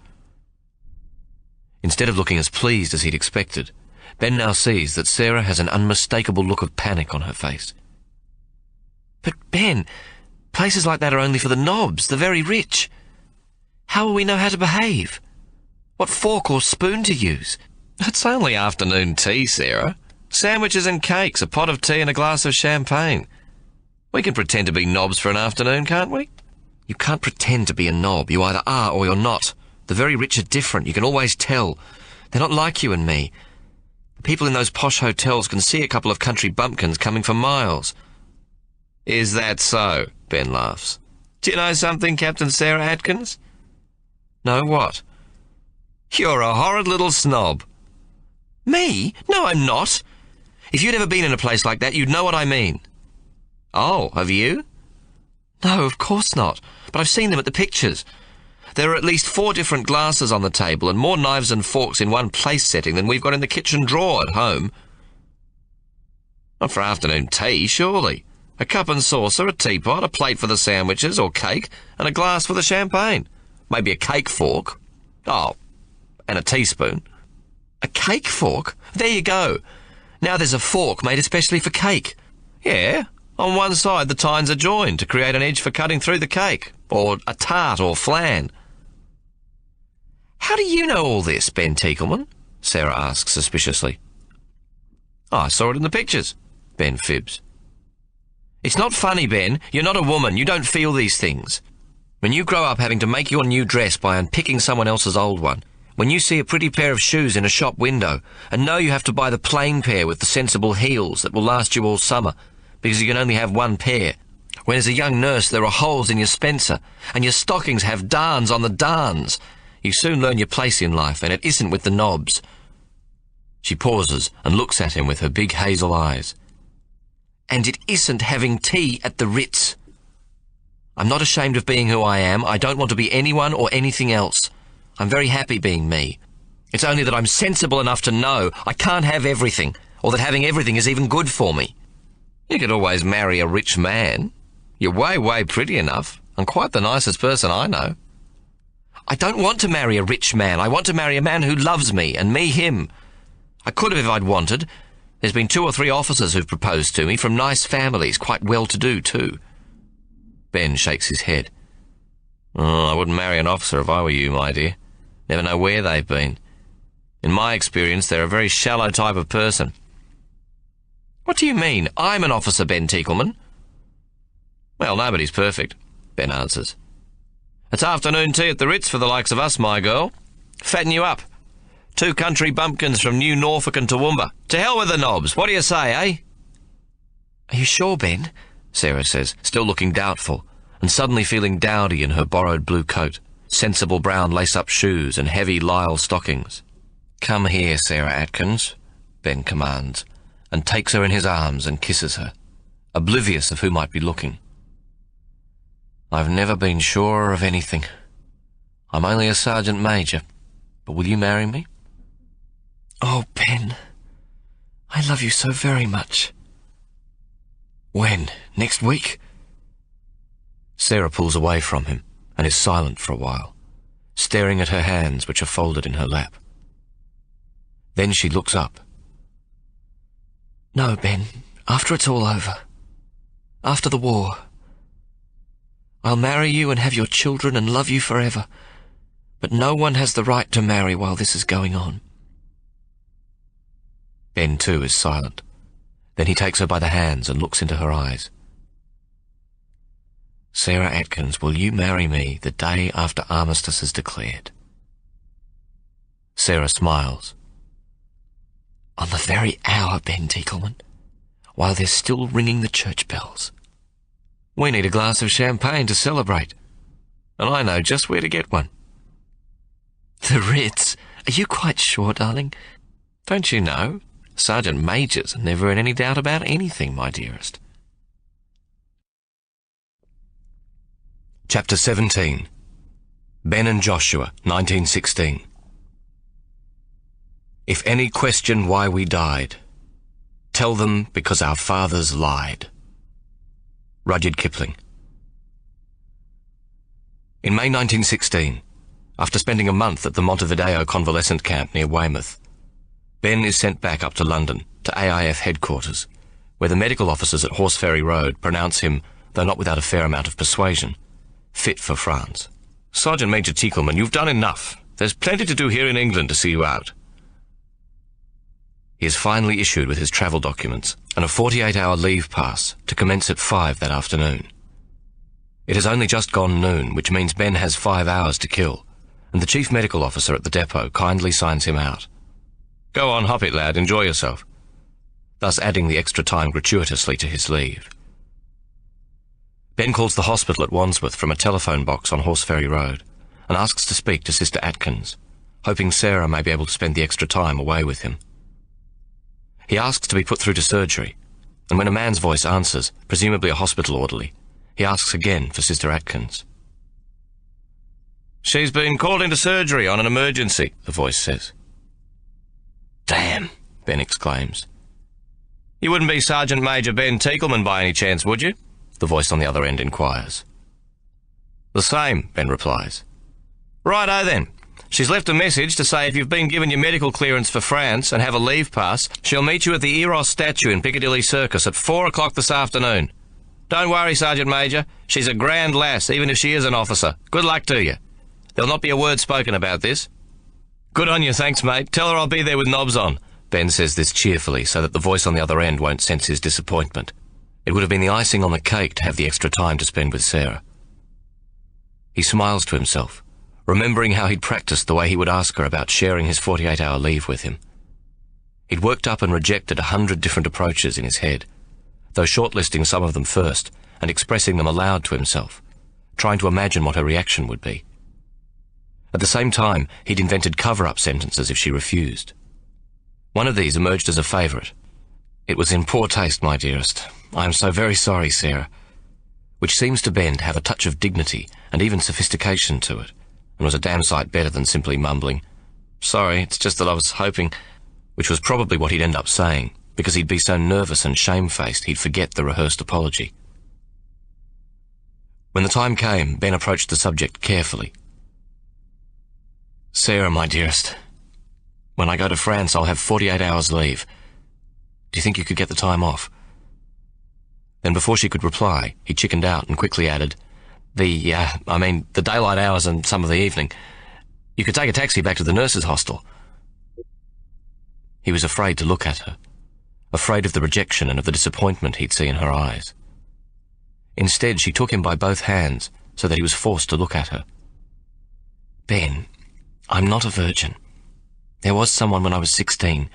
Instead of looking as pleased as he'd expected, Ben now sees that Sarah has an unmistakable look of panic on her face. But Ben, places like that are only for the knobs, the very rich. How will we know how to behave? What fork or spoon to use? It's only afternoon tea, Sarah. Sandwiches and cakes, a pot of tea and a glass of champagne. We can pretend to be knobs for an afternoon, can't we? You can't pretend to be a knob. You either are or you're not. The very rich are different. You can always tell. They're not like you and me. The people in those posh hotels can see a couple of country bumpkins coming for miles. Is that so? Ben laughs. Do you know something, Captain Sarah Atkins? No, what? You're a horrid little snob. Me? No, I'm not. If you'd ever been in a place like that, you'd know what I mean. Oh, have you? No, of course not. But I've seen them at the pictures. There are at least 4 different glasses on the table and more knives and forks in one place setting than we've got in the kitchen drawer at home. Not for afternoon tea, surely. A cup and saucer, a teapot, a plate for the sandwiches or cake, and a glass for the champagne. Maybe a cake fork. Oh, and a teaspoon. A cake fork? There you go. Now there's a fork made especially for cake. Yeah, on one side the tines are joined to create an edge for cutting through the cake, or a tart or flan. How do you know all this, Ben Teakleman? Sarah asks suspiciously. I saw it in the pictures, Ben fibs. It's not funny, Ben. You're not a woman. You don't feel these things. When you grow up having to make your new dress by unpicking someone else's old one, when you see a pretty pair of shoes in a shop window and know you have to buy the plain pair with the sensible heels that will last you all summer because you can only have one pair, when as a young nurse there are holes in your spencer and your stockings have darns on the darns, you soon learn your place in life, and it isn't with the knobs. She pauses and looks at him with her big hazel eyes. And it isn't having tea at the Ritz. I'm not ashamed of being who I am. I don't want to be anyone or anything else. I'm very happy being me. It's only that I'm sensible enough to know I can't have everything, or that having everything is even good for me. You could always marry a rich man. You're way, way pretty enough, and quite the nicest person I know. I don't want to marry a rich man. I want to marry a man who loves me, and me him. I could have if I'd wanted. There's been 2 or 3 officers who've proposed to me, from nice families, quite well-to-do too. Ben shakes his head. Oh, I wouldn't marry an officer if I were you, my dear. Never know where they've been. In my experience, they're a very shallow type of person. What do you mean? I'm an officer, Ben Teakleman. Well, nobody's perfect, Ben answers. It's afternoon tea at the Ritz for the likes of us, my girl. Fatten you up. 2 country bumpkins from New Norfolk and Toowoomba. To hell with the knobs. What do you say, eh? Are you sure, Ben? Sarah says, still looking doubtful, and suddenly feeling dowdy in her borrowed blue coat, sensible brown lace-up shoes, and heavy lisle stockings. Come here, Sarah Atkins, Ben commands, and takes her in his arms and kisses her, oblivious of who might be looking. I've never been surer of anything. I'm only a sergeant major, but will you marry me? Oh, Ben, I love you so very much. When? Next week? Sarah pulls away from him and is silent for a while, staring at her hands which are folded in her lap. Then she looks up. No, Ben, after it's all over. After the war. I'll marry you and have your children and love you forever. But no one has the right to marry while this is going on." Ben, too, is silent. Then he takes her by the hands and looks into her eyes. "Sarah Atkins, will you marry me the day after armistice is declared?" Sarah smiles. "On the very hour, Ben Tekelman, while they're still ringing the church bells. We need a glass of champagne to celebrate, and I know just where to get one." "The Ritz? Are you quite sure, darling?" "Don't you know? Sergeant Majors are never in any doubt about anything, my dearest." Chapter 17. Ben and Joshua, 1916. "If any question why we died, tell them because our fathers lied." Rudyard Kipling. In May 1916, after spending a month at the Montevideo convalescent camp near Weymouth, Ben is sent back up to London, to AIF headquarters, where the medical officers at Horseferry Road pronounce him, though not without a fair amount of persuasion, fit for France. "Sergeant Major Tekelman, you've done enough. There's plenty to do here in England to see you out." He is finally issued with his travel documents and a 48-hour leave pass to commence at 5 that afternoon. It has only just gone noon, which means Ben has 5 hours to kill, and the chief medical officer at the depot kindly signs him out. "Go on, hop it, lad, enjoy yourself," thus adding the extra time gratuitously to his leave. Ben calls the hospital at Wandsworth from a telephone box on Horseferry Road and asks to speak to Sister Atkins, hoping Sarah may be able to spend the extra time away with him. He asks to be put through to surgery, and when a man's voice answers, presumably a hospital orderly, he asks again for Sister Atkins. "She's been called into surgery on an emergency," the voice says. "Damn," Ben exclaims. "You wouldn't be Sergeant Major Ben Tekelman by any chance, would you?" the voice on the other end inquires. "The same," Ben replies. "Righto then. She's left a message to say if you've been given your medical clearance for France and have a leave pass, she'll meet you at the Eros statue in Piccadilly Circus at 4 o'clock this afternoon. Don't worry, Sergeant Major. She's a grand lass, even if she is an officer. Good luck to you. There'll not be a word spoken about this." "Good on you, thanks, mate. Tell her I'll be there with knobs on." Ben says this cheerfully so that the voice on the other end won't sense his disappointment. It would have been the icing on the cake to have the extra time to spend with Sarah. He smiles to himself, remembering how he'd practiced the way he would ask her about sharing his 48-hour leave with him. He'd worked up and rejected 100 different approaches in his head, though shortlisting some of them first and expressing them aloud to himself, trying to imagine what her reaction would be. At the same time, he'd invented cover-up sentences if she refused. One of these emerged as a favourite. "It was in poor taste, my dearest. I am so very sorry, Sarah," which seems to Ben to have a touch of dignity and even sophistication to it, and was a damn sight better than simply mumbling, "Sorry, it's just that I was hoping," which was probably what he'd end up saying, because he'd be so nervous and shamefaced he'd forget the rehearsed apology. When the time came, Ben approached the subject carefully. "Sarah, my dearest, when I go to France, I'll have 48 hours leave. Do you think you could get the time off?" Then before she could reply, he chickened out and quickly added, the daylight hours and some of the evening. You could take a taxi back to the nurses' hostel." He was afraid to look at her, afraid of the rejection and of the disappointment he'd see in her eyes. Instead, she took him by both hands so that he was forced to look at her. "Ben, I'm not a virgin. There was someone when I was 16,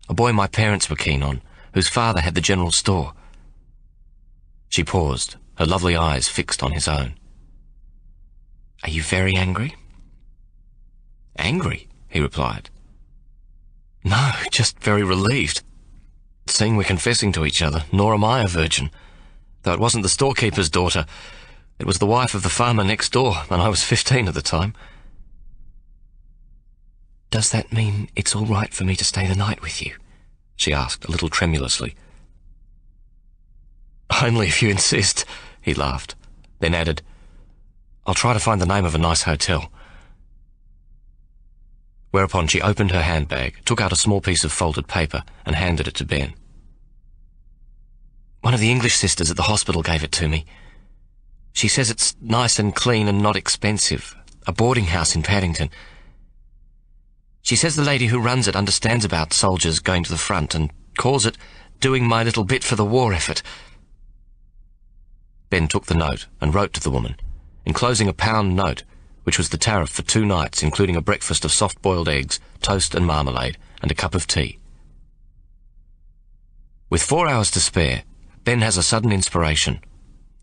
a boy my parents were keen on, whose father had the general store." She paused, her lovely eyes fixed on his own. "Are you very angry?" "Angry?" he replied. "No, just very relieved. Seeing we're confessing to each other, nor am I a virgin. Though it wasn't the storekeeper's daughter, it was the wife of the farmer next door, and I was 15 at the time." "Does that mean it's all right for me to stay the night with you?" she asked, a little tremulously. "Only if you insist," he laughed, then added, "I'll try to find the name of a nice hotel." Whereupon she opened her handbag, took out a small piece of folded paper, and handed it to Ben. "One of the English sisters at the hospital gave it to me. She says it's nice and clean and not expensive. A boarding house in Paddington. She says the lady who runs it understands about soldiers going to the front and calls it doing my little bit for the war effort. Ben took the note and wrote to the woman, enclosing a £1 note, which was the tariff for 2 nights, including a breakfast of soft-boiled eggs, toast and marmalade, and a cup of tea. With 4 hours to spare, Ben has a sudden inspiration.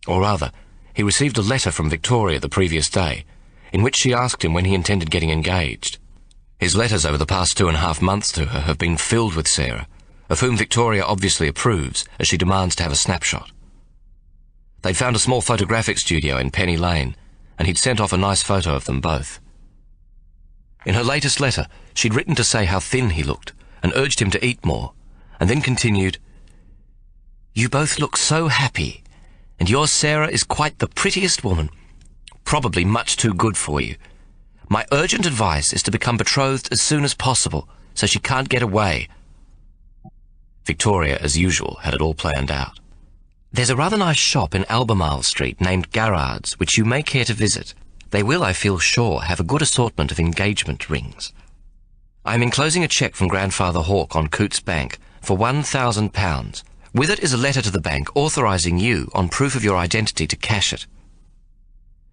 Or rather, he received a letter from Victoria the previous day, in which she asked him when he intended getting engaged. His letters over the past 2.5 months to her have been filled with Sarah, of whom Victoria obviously approves, as she demands to have a snapshot. They'd found a small photographic studio in Penny Lane, and he'd sent off a nice photo of them both. In her latest letter, she'd written to say how thin he looked, and urged him to eat more, and then continued, "You both look so happy, and your Sarah is quite the prettiest woman, probably much too good for you. My urgent advice is to become betrothed as soon as possible, so she can't get away." Victoria, as usual, had it all planned out. "There's a rather nice shop in Albemarle Street named Garrard's, which you may care to visit. They will, I feel sure, have a good assortment of engagement rings. I am enclosing a cheque from Grandfather Hawke on Cootes Bank for £1,000. With it is a letter to the bank authorising you, on proof of your identity, to cash it.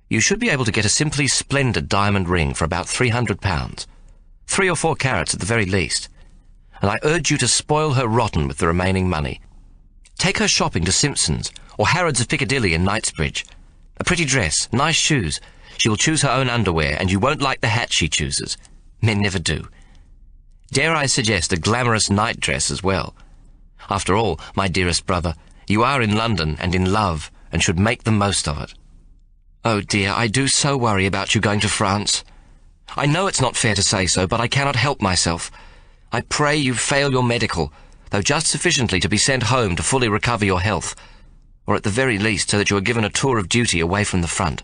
You should be able to get a simply splendid diamond ring for about £300, 3 or 4 carats at the very least, and I urge you to spoil her rotten with the remaining money. Take her shopping to Simpson's, or Harrods of Piccadilly in Knightsbridge. A pretty dress, nice shoes. She will choose her own underwear, and you won't like the hat she chooses. Men never do. Dare I suggest a glamorous night dress as well? After all, my dearest brother, you are in London and in love, and should make the most of it. Oh dear, I do so worry about you going to France. I know it's not fair to say so, but I cannot help myself. I pray you fail your medical, though just sufficiently to be sent home to fully recover your health, or at the very least so that you are given a tour of duty away from the front.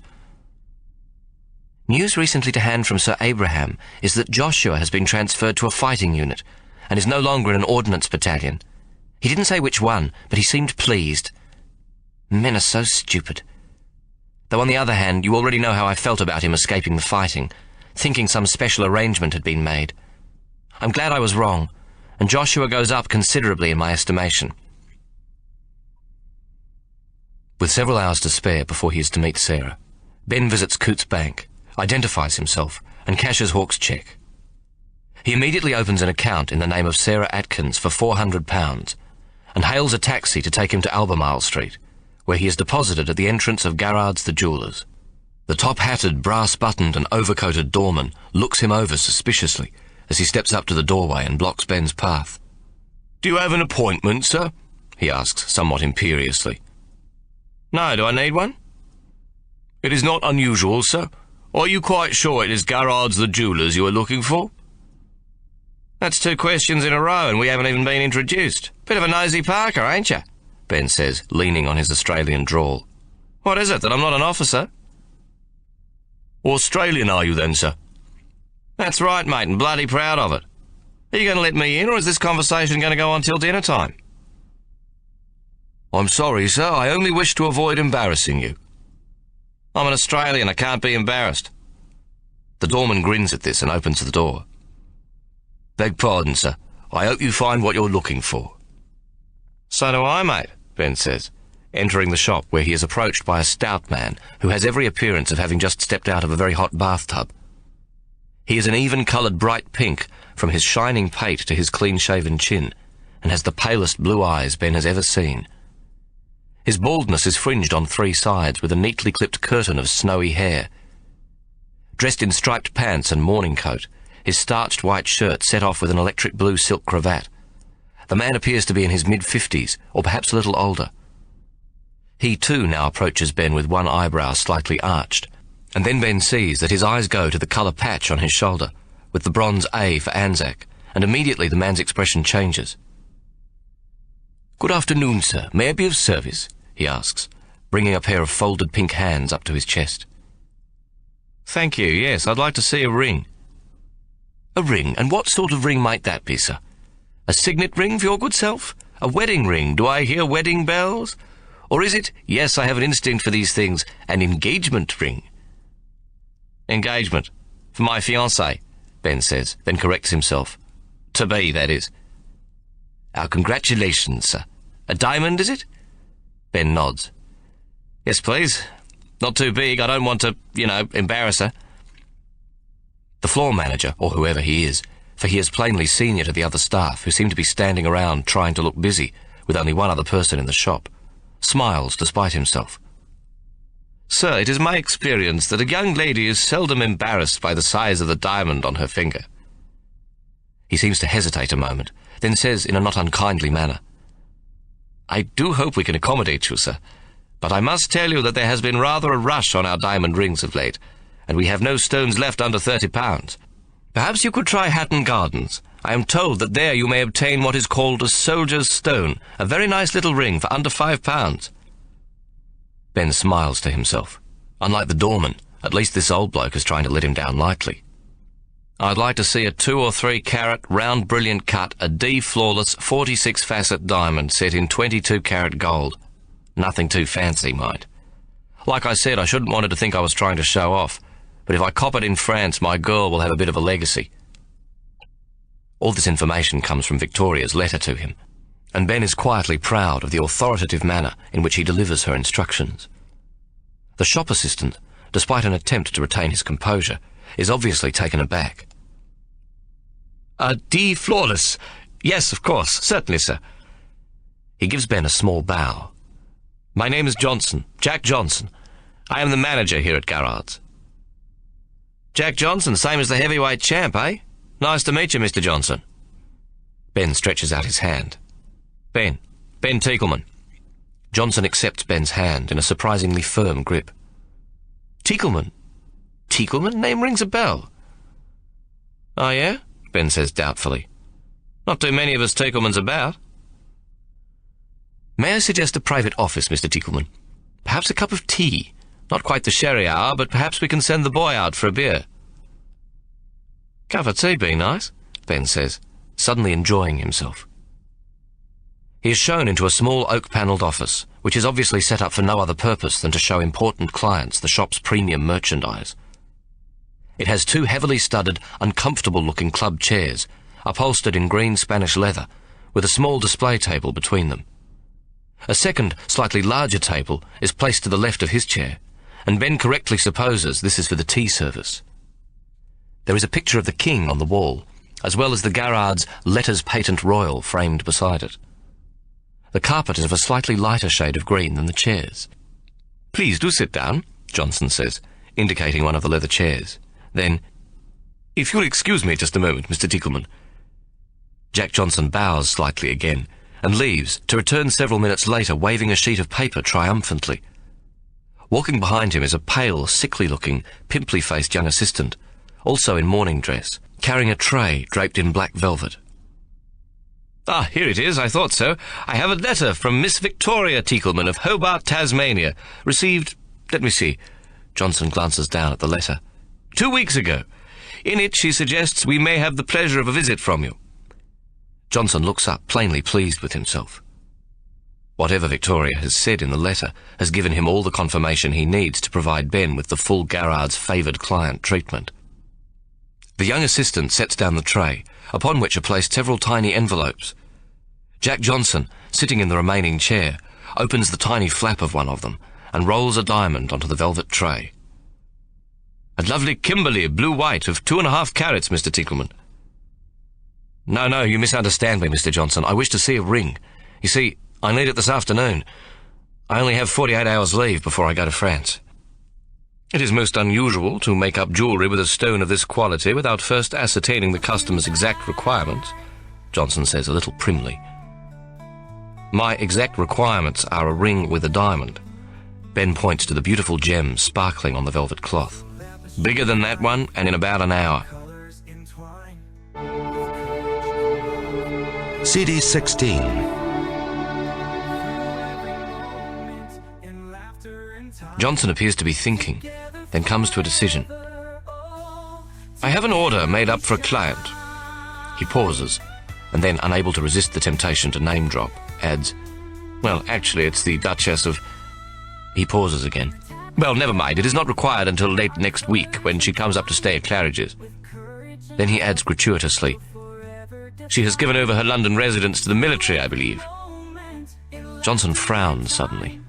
News recently to hand from Sir Abraham is that Joshua has been transferred to a fighting unit, and is no longer in an ordnance battalion. He didn't say which one, but he seemed pleased. Men are so stupid. Though on the other hand, you already know how I felt about him escaping the fighting, thinking some special arrangement had been made. I'm glad I was wrong, and Joshua goes up considerably in my estimation. With several hours to spare before he is to meet Sarah, Ben visits Cootes Bank, identifies himself, and cashes Hawke's cheque. He immediately opens an account in the name of Sarah Atkins for £400, and hails a taxi to take him to Albemarle Street, where he is deposited at the entrance of Garrard's the jewellers. The top-hatted, brass-buttoned and overcoated doorman looks him over suspiciously as he steps up to the doorway and blocks Ben's path. "Do you have an appointment, sir?" he asks, somewhat imperiously. "No, do I need one?" "It is not unusual, sir. Are you quite sure it is Garrard's the jewellers you are looking for?" "That's 2 questions in a row, and we haven't even been introduced. Bit of a nosy Parker, ain't you?" Ben says, leaning on his Australian drawl. "What is it, that I'm not an officer?" "Australian, are you then, sir?" "That's right, mate, and bloody proud of it. Are you going to let me in, or is this conversation going to go on till dinner time?" "I'm sorry, sir. I only wish to avoid embarrassing you." "I'm an Australian. I can't be embarrassed." The doorman grins at this and opens the door. "Beg pardon, sir. I hope you find what you're looking for." "So do I, mate," Ben says, entering the shop where he is approached by a stout man who has every appearance of having just stepped out of a very hot bathtub. He is an even-coloured bright pink from his shining pate to his clean-shaven chin, and has the palest blue eyes Ben has ever seen. His baldness is fringed on 3 sides with a neatly clipped curtain of snowy hair. Dressed in striped pants and morning coat, his starched white shirt set off with an electric blue silk cravat, the man appears to be in his mid-50s, or perhaps a little older. He too now approaches Ben with one eyebrow slightly arched, and then Ben sees that his eyes go to the colour patch on his shoulder, with the bronze A for Anzac, and immediately the man's expression changes. "Good afternoon, sir. May I be of service?" he asks, bringing a pair of folded pink hands up to his chest. "Thank you, yes, I'd like to see a ring." "A ring? And what sort of ring might that be, sir? A signet ring for your good self? A wedding ring? Do I hear wedding bells? Or is it, yes, I have an instinct for these things, an engagement ring? Engagement. For my fiancée, Ben says, then corrects himself. To be, that is. Our congratulations, sir. A diamond, is it? Ben nods. Yes, please. Not too big. I don't want to, embarrass her. The floor manager, or whoever he is, for he is plainly senior to the other staff, who seem to be standing around trying to look busy, with only one other person in the shop, smiles despite himself. Sir, it is my experience that a young lady is seldom embarrassed by the size of the diamond on her finger. He seems to hesitate a moment, then says in a not unkindly manner, I do hope we can accommodate you, sir, but I must tell you that there has been rather a rush on our diamond rings of late, and we have no stones left under £30. Perhaps you could try Hatton Gardens. I am told that there you may obtain what is called a soldier's stone, a very nice little ring for under £5. Ben smiles to himself. Unlike the doorman, at least this old bloke is trying to let him down lightly. I'd like to see a 2 or 3 carat, round brilliant cut, a D flawless 46 facet diamond set in 22 carat gold. Nothing too fancy, mind. Like I said, I shouldn't want her to think I was trying to show off, but if I cop it in France, my girl will have a bit of a legacy. All this information comes from Victoria's letter to him, and Ben is quietly proud of the authoritative manner in which he delivers her instructions. The shop assistant, despite an attempt to retain his composure, is obviously taken aback. A D flawless. Yes, of course. Certainly, sir. He gives Ben a small bow. My name is Johnson, Jack Johnson. I am the manager here at Garrard's. Jack Johnson, same as the heavyweight champ, eh? Nice to meet you, Mr. Johnson. Ben stretches out his hand. Ben Tiekelman. Johnson accepts Ben's hand in a surprisingly firm grip. Tiekelman? Tiekelman? Name rings a bell. Oh, yeah? Ben says doubtfully. Not too many of us Tiekelmans about. May I suggest a private office, Mr. Tiekelman? Perhaps a cup of tea. Not quite the sherry hour, but perhaps we can send the boy out for a beer. Cup of tea be nice, Ben says, suddenly enjoying himself. He is shown into a small oak-panelled office, which is obviously set up for no other purpose than to show important clients the shop's premium merchandise. It has 2 heavily studded, uncomfortable-looking club chairs, upholstered in green Spanish leather, with a small display table between them. A second, slightly larger table is placed to the left of his chair, and Ben correctly supposes this is for the tea service. There is a picture of the king on the wall, as well as the Garrard's Letters Patent Royal framed beside it. The carpet is of a slightly lighter shade of green than the chairs. Please do sit down, Johnson says, indicating one of the leather chairs. Then, if you'll excuse me just a moment, Mr. Tiekelman. Jack Johnson bows slightly again, and leaves, to return several minutes later waving a sheet of paper triumphantly. Walking behind him is a pale, sickly-looking, pimply-faced young assistant, also in morning dress, carrying a tray draped in black velvet. Ah, here it is, I thought so. I have a letter from Miss Victoria Tiekelman of Hobart, Tasmania, received, let me see. Johnson glances down at the letter. 2 weeks ago. In it she suggests we may have the pleasure of a visit from you. Johnson looks up, plainly pleased with himself. Whatever Victoria has said in the letter has given him all the confirmation he needs to provide Ben with the full Garrard's favoured client treatment. The young assistant sets down the tray, upon which are placed several tiny envelopes. Jack Johnson, sitting in the remaining chair, opens the tiny flap of one of them and rolls a diamond onto the velvet tray. A lovely Kimberley blue-white of 2.5 carats, Mr. Tiekelman. No, you misunderstand me, Mr. Johnson. I wish to see a ring. You see, I need it this afternoon. I only have 48 hours leave before I go to France. It is most unusual to make up jewellery with a stone of this quality without first ascertaining the customer's exact requirements, Johnson says a little primly. My exact requirements are a ring with a diamond. Ben points to the beautiful gem sparkling on the velvet cloth. Bigger than that one, and in about an hour. CD 16. Johnson appears to be thinking, then comes to a decision. I have an order made up for a client. He pauses, and then, unable to resist the temptation to name drop, adds, Well, actually, it's the Duchess of... He pauses again. Well, never mind. It is not required until late next week, when she comes up to stay at Claridge's. Then he adds gratuitously, she has given over her London residence to the military, I believe. Johnson frowns suddenly.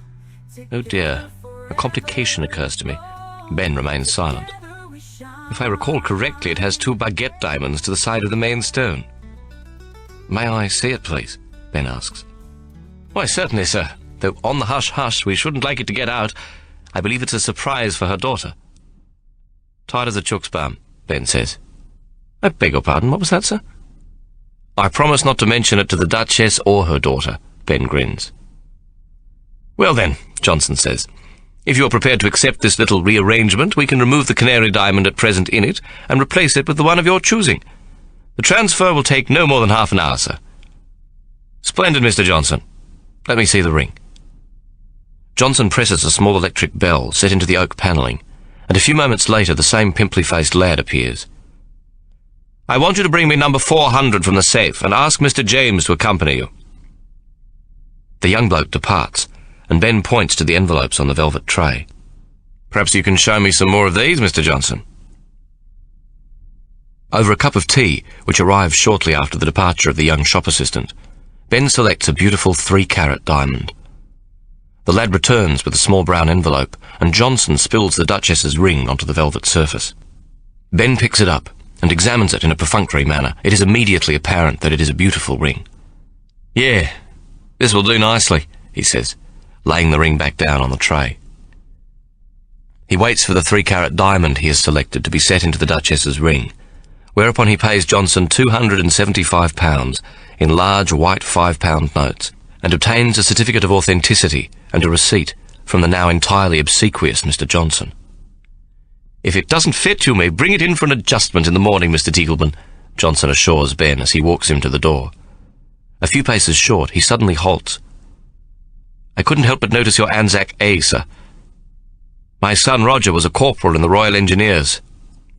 Oh dear, a complication occurs to me. Ben remains silent. If I recall correctly, it has 2 baguette diamonds to the side of the main stone. May I see it, please? Ben asks. Why, certainly, sir. Though on the hush-hush, we shouldn't like it to get out. I believe it's a surprise for her daughter. Tight as a chook's bum, Ben says. I beg your pardon, what was that, sir? I promise not to mention it to the Duchess or her daughter, Ben grins. Well then, Johnson says, if you are prepared to accept this little rearrangement, we can remove the canary diamond at present in it and replace it with the one of your choosing. The transfer will take no more than half an hour, sir. Splendid, Mr. Johnson. Let me see the ring. Johnson presses a small electric bell set into the oak panelling, and a few moments later the same pimply-faced lad appears. I want you to bring me number 400 from the safe and ask Mr. James to accompany you. The young bloke departs, and Ben points to the envelopes on the velvet tray. Perhaps you can show me some more of these, Mr. Johnson. Over a cup of tea, which arrives shortly after the departure of the young shop assistant, Ben selects a beautiful 3-carat diamond. The lad returns with a small brown envelope, and Johnson spills the Duchess's ring onto the velvet surface. Ben picks it up and examines it in a perfunctory manner. It is immediately apparent that it is a beautiful ring. Yeah, this will do nicely, he says, laying the ring back down on the tray. He waits for the 3-carat diamond he has selected to be set into the Duchess's ring, whereupon he pays Johnson £275 in large white £5 notes, and obtains a certificate of authenticity and a receipt from the now entirely obsequious Mr. Johnson. If it doesn't fit, you may bring it in for an adjustment in the morning, Mr. Teagleman, Johnson assures Ben as he walks him to the door. A few paces short, he suddenly halts. I couldn't help but notice your Anzac A, sir. My son Roger was a corporal in the Royal Engineers,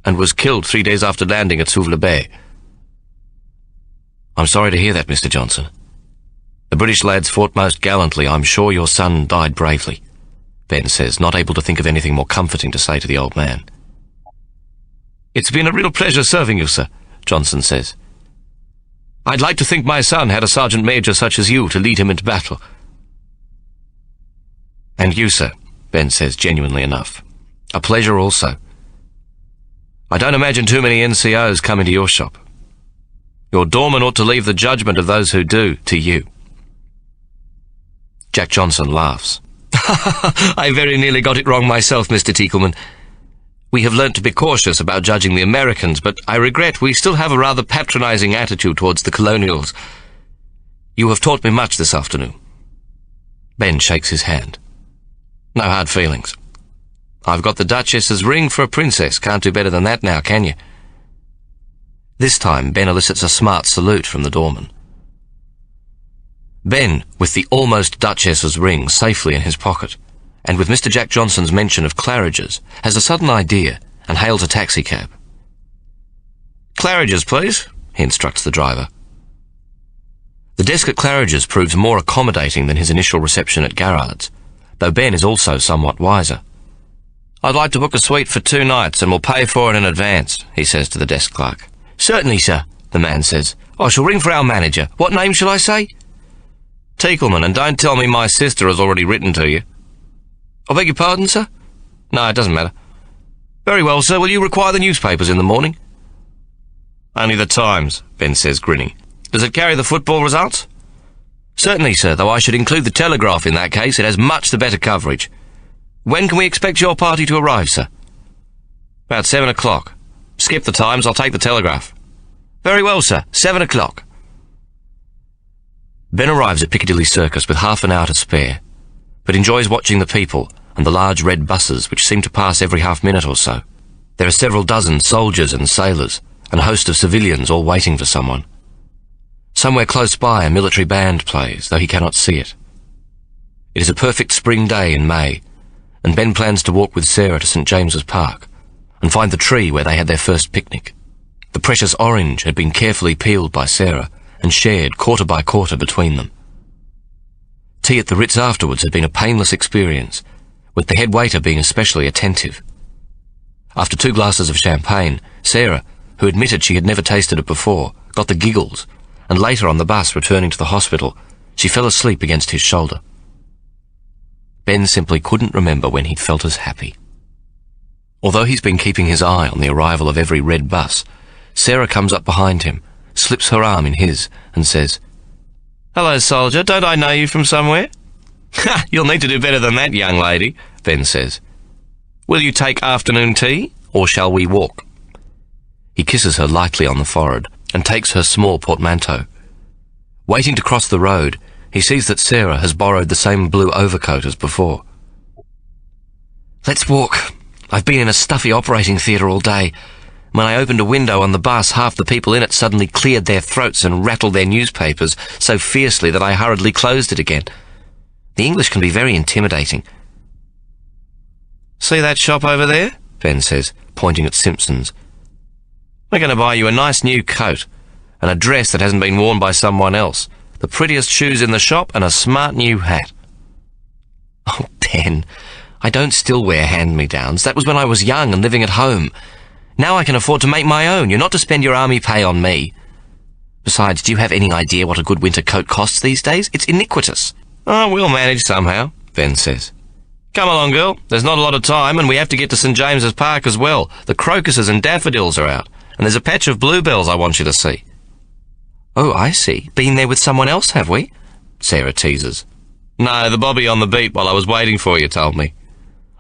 and was killed 3 days after landing at Suvla Bay. I'm sorry to hear that, Mr. Johnson. The British lads fought most gallantly. I'm sure your son died bravely, Ben says, not able to think of anything more comforting to say to the old man. It's been a real pleasure serving you, sir, Johnson says. I'd like to think my son had a sergeant major such as you to lead him into battle. And you, sir, Ben says, genuinely enough. A pleasure also. I don't imagine too many NCOs come into your shop. Your doorman ought to leave the judgment of those who do to you. Jack Johnson laughs. I very nearly got it wrong myself, Mr. Teagleman. We have learnt to be cautious about judging the Americans, but I regret we still have a rather patronising attitude towards the colonials. You have taught me much this afternoon. Ben shakes his hand. No hard feelings. I've got the Duchess's ring for a princess. Can't do better than that now, can you? This time, Ben elicits a smart salute from the doorman. Ben, with the almost Duchess's ring safely in his pocket, and with Mr. Jack Johnson's mention of Claridge's, has a sudden idea and hails a taxicab. Claridge's, please, he instructs the driver. The desk at Claridge's proves more accommodating than his initial reception at Garrard's, though Ben is also somewhat wiser. I'd like to book a suite for 2 nights and will pay for it in advance, he says to the desk clerk. Certainly, sir, the man says. I shall ring for our manager. What name shall I say? Teagleman, and don't tell me my sister has already written to you. I beg your pardon, sir? No, it doesn't matter. Very well, sir. Will you require the newspapers in the morning? Only the Times, Ben says, grinning. Does it carry the football results? Certainly, sir, though I should include the Telegraph in that case. It has much the better coverage. When can we expect your party to arrive, sir? About 7 o'clock. Skip the Times, I'll take the Telegraph. Very well, sir. 7 o'clock. Ben arrives at Piccadilly Circus with half an hour to spare, but enjoys watching the people and the large red buses which seem to pass every half-minute or so. There are several dozen soldiers and sailors, and a host of civilians all waiting for someone. Somewhere close by a military band plays, though he cannot see it. It is a perfect spring day in May, and Ben plans to walk with Sarah to St. James's Park and find the tree where they had their first picnic. The precious orange had been carefully peeled by Sarah and shared quarter by quarter between them. Tea at the Ritz afterwards had been a painless experience, with the head waiter being especially attentive. After 2 glasses of champagne, Sarah, who admitted she had never tasted it before, got the giggles, and later on the bus returning to the hospital, she fell asleep against his shoulder. Ben simply couldn't remember when he'd felt as happy. Although he's been keeping his eye on the arrival of every red bus, Sarah comes up behind him, slips her arm in his, and says, "Hello, soldier, don't I know you from somewhere?" "Ha! You'll need to do better than that, young lady," Ben says. "Will you take afternoon tea, or shall we walk?" He kisses her lightly on the forehead and takes her small portmanteau. Waiting to cross the road, he sees that Sarah has borrowed the same blue overcoat as before. "Let's walk. I've been in a stuffy operating theatre all day. When I opened a window on the bus, half the people in it suddenly cleared their throats and rattled their newspapers so fiercely that I hurriedly closed it again. The English can be very intimidating." "See that shop over there?" Ben says, pointing at Simpson's. "We're going to buy you a nice new coat, and a dress that hasn't been worn by someone else, the prettiest shoes in the shop, and a smart new hat." "Oh, Ben, I don't still wear hand-me-downs. That was when I was young and living at home. Now I can afford to make my own. You're not to spend your army pay on me. Besides, do you have any idea what a good winter coat costs these days? It's iniquitous." "Oh, we'll manage somehow," Ben says. "Come along, girl. There's not a lot of time, and we have to get to St. James's Park as well. The crocuses and daffodils are out, and there's a patch of bluebells I want you to see." "Oh, I see. Been there with someone else, have we?" Sarah teases. "No, the bobby on the beat while I was waiting for you told me.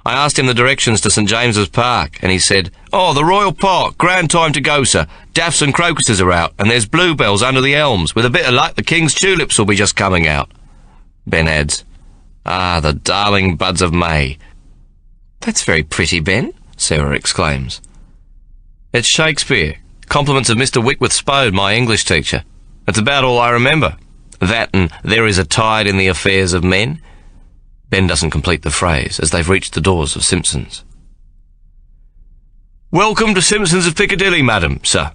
I asked him the directions to St. James's Park, and he said, 'Oh, the Royal Park, grand time to go, sir. Daffs and crocuses are out, and there's bluebells under the elms. With a bit of luck, the King's tulips will be just coming out.'" Ben adds, "Ah, the darling buds of May." "That's very pretty, Ben," Sarah exclaims. "It's Shakespeare. Compliments of Mr. Wickworth Spode, my English teacher. That's about all I remember. That and 'there is a tide in the affairs of men.'" Ben doesn't complete the phrase as they've reached the doors of Simpson's. "Welcome to Simpson's of Piccadilly, madam, sir,"